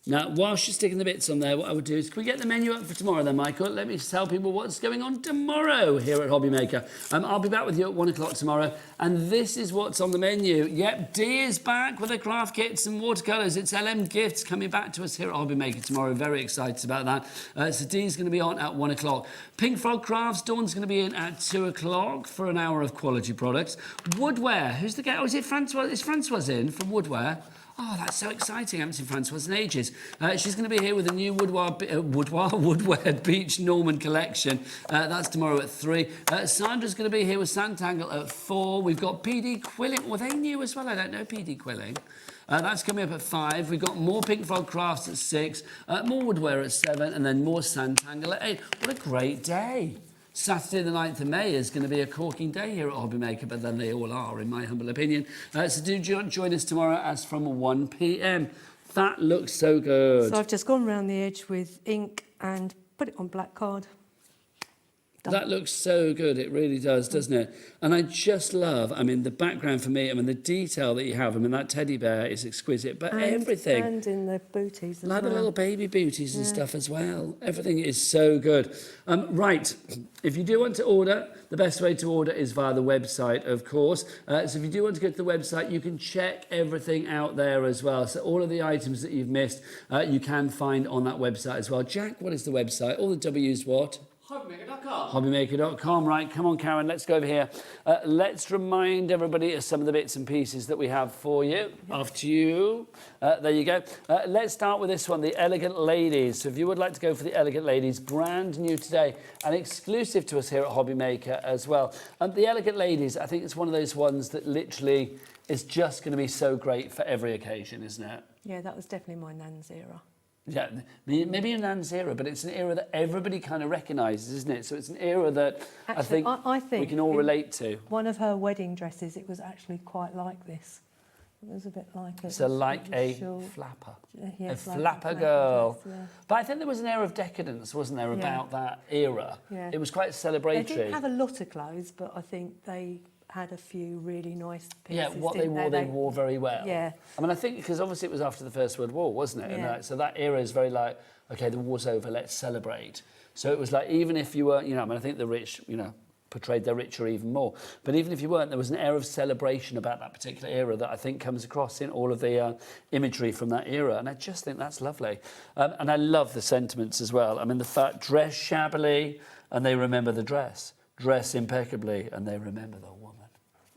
Now, whilst you're sticking the bits on there, what I would do is, can we get the menu up for tomorrow then, Michael? Let me tell people what's going on tomorrow here at Hobby Maker. I'll be back with you at 1 o'clock tomorrow, and this is what's on the menu. Yep, Dee is back with the craft kits and watercolours. It's LM Gifts coming back to us here at Hobby Maker tomorrow. Very excited about that. So Dee's going to be on at 1 o'clock. Pink Frog Crafts, Dawn's going to be in at 2 o'clock for an hour of quality products. Woodware, who's the guy? Oh, is it Francois? Is Francois in from Woodware? Oh, that's so exciting. I haven't seen Francois in ages. She's going to be here with a new Woodware Beach Norman collection. That's tomorrow at 3. Sandra's going to be here with Santangle at 4. We've got PD Quilling. Well, they new as well. I don't know PD Quilling. That's coming up at 5. We've got more Pink Frog Crafts at 6, more Woodware at 7, and then more Santangle at 8. What a great day. Saturday the 9th of May is going to be a corking day here at Hobby Maker, but then they all are, in my humble opinion. So do join us tomorrow as from 1 p.m. That looks so good.
So I've just gone around the edge with ink and put it on black card.
That looks so good, it really does, doesn't it? And I just love, I mean, the background for me, I mean, the detail that you have, I mean, that teddy bear is exquisite, but everything.
And in the booties as
like
well.
the little baby booties and stuff as well. Everything is so good. Right, if you do want to order, the best way to order is via the website, of course. So if you do want to go to the website, you can check everything out there as well. So all of the items that you've missed, you can find on that website as well. Jack, what is the website? All the W's what?
Hobbymaker.com.
Hobbymaker.com, right. Come on, Karen, let's go over here. Let's remind everybody of some of the bits and pieces that we have for you. After you. There you go. Let's start with this one, the Elegant Ladies. So if you would like to go for the Elegant Ladies, brand new today and exclusive to us here at Hobby Maker as well. The Elegant Ladies, I think it's one of those ones that literally is just going to be so great for every occasion, isn't it?
Yeah, that was definitely my nan's era.
Yeah, maybe a Nan's era, but it's an era that everybody kind of recognises, isn't it? So it's an era that
Actually,
I think we can all relate to.
One of her wedding dresses, it was actually quite like this. It was a bit like it.
So like a flapper. Yes, a flapper girl.
Dress, yeah.
But I think there was an air of decadence, wasn't there, about that era?
Yeah.
It was quite celebratory.
They didn't have a lot of clothes, but I think they had a few really nice pieces.
Yeah, what they wore very well.
Yeah.
I mean, I think because obviously it was after the First World War, wasn't it?
Yeah.
And so that era is very like, okay, the war's over, let's celebrate. So it was like, even if you were, you know, I mean, I think the rich, you know, portrayed their richer even more. But even if you weren't, there was an air of celebration about that particular era that I think comes across in all of the imagery from that era. And I just think that's lovely. And I love the sentiments as well. I mean, the fact, dress shabbily, and they remember the dress. Dress impeccably, and they remember the woman.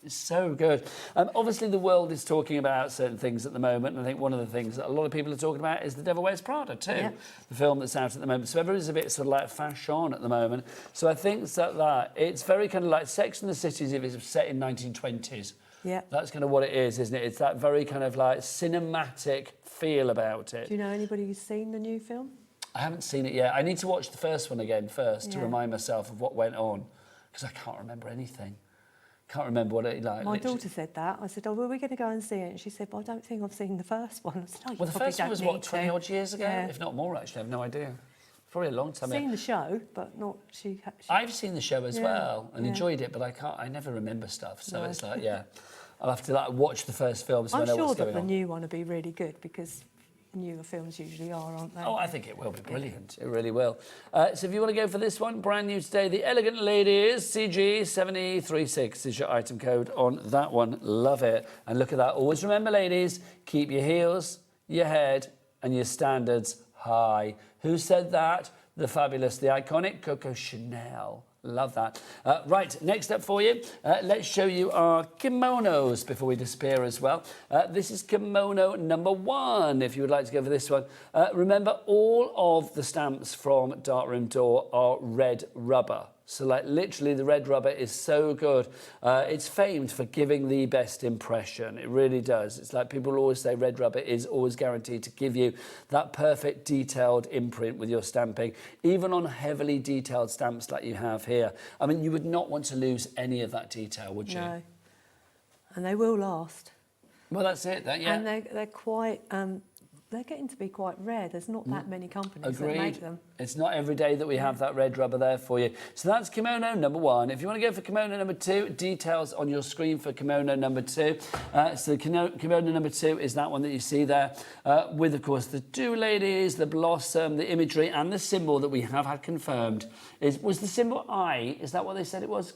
It's so good. Obviously, the world is talking about certain things at the moment, and I think one of the things that a lot of people are talking about is The Devil Wears Prada too, the film that's out at the moment. So everybody's a bit sort of like fashion at the moment. So I think that it's very kind of like Sex and the City if it's set in 1920s.
Yeah.
That's kind of what it is, isn't it? It's that very kind of like cinematic feel about it.
Do you know anybody who's seen the new film?
I haven't seen it yet. I need to watch the first one again first to remind myself of what went on, because I can't remember anything. Can't remember what it like.
My daughter said that. I said, "Oh, well, we're going to go and see it." And she said, "Well, I don't think I've seen the first one." I said, "Oh, you
well, the
probably
first one
don't
was
need
what,
to."
20 odd years ago,
Yeah.
if not more. Actually, I have no idea. Probably a long time.
Seen the show, but not
I've seen the show as
Yeah,
well and
yeah.
enjoyed it, but I never remember stuff. So
No.
it's like, yeah. I'll have to like watch the first film so I
I'm
know
sure
what's
that
going
the
on.
new one will be really good because newer films usually are, aren't they?
Oh, I think it will be brilliant. It really will. So if you want to go for this one, brand new today, the Elegant Ladies CG7E36 is your item code on that one. Love it. And look at that. Always remember, ladies, keep your heels, your head and your standards high. Who said that? The fabulous, the iconic Coco Chanel. Love that. Right, next up for you, let's show you our kimonos before we disappear as well. This is kimono number 1, if you would like to go for this one. Remember, all of the stamps from Darkroom Door are red rubber. So like literally the red rubber is so good. It's famed for giving the best impression. It really does. It's like people always say red rubber is always guaranteed to give you that perfect detailed imprint with your stamping, even on heavily detailed stamps like you have here. I mean, you would not want to lose any of that detail, would you?
No. And they will last.
Well, that's it. Yeah.
And they're quite... they're getting to be quite rare. There's not that many companies that make them.
It's not every day that we have that red rubber there for you. So that's kimono number 1. If you want to go for kimono number 2, details on your screen for kimono number 2. So kimono number 2 is that one that you see there with, of course, the 2 ladies, the blossom, the imagery, and the symbol that we have had confirmed. Was the symbol I? Is that what they said it was?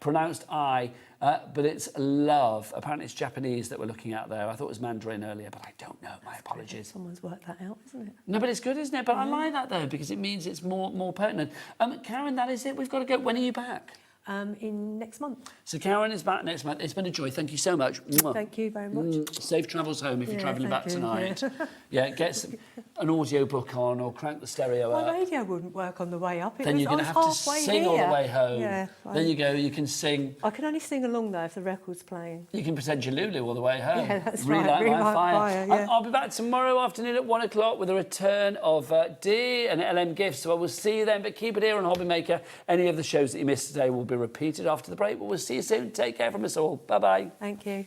Pronounced I, but it's love. Apparently it's Japanese that we're looking at there. I thought it was Mandarin earlier, but I don't know. My apologies.
Someone's worked that out, isn't it?
No, but it's good, isn't it? But I like that, though, because it means it's more pertinent. Karen, that is it. We've got to go. When are you back?
In next month.
So Karen is back next month. It's been a joy. Thank you so much. Mwah.
Thank you very much.
Safe travels home if you're travelling back
thank you,
tonight. Yeah, get an audio book on or crank the stereo up.
My radio wouldn't work on the way up.
Then you're going to have to sing all the way home.
Yeah,
then you go, you can sing.
I can only sing along though if the record's playing.
You can pretend you're Lulu all the way home.
Yeah, that's
Relight
right. Relight
my fire.
yeah.
I'll be back tomorrow afternoon at 1 o'clock with a return of D and LM Gifts. So I will see you then. But keep it here on Hobby Maker. Any of the shows that you missed today will be repeated after the break. But we'll see you soon. Take care from us all. Bye-bye.
Thank you.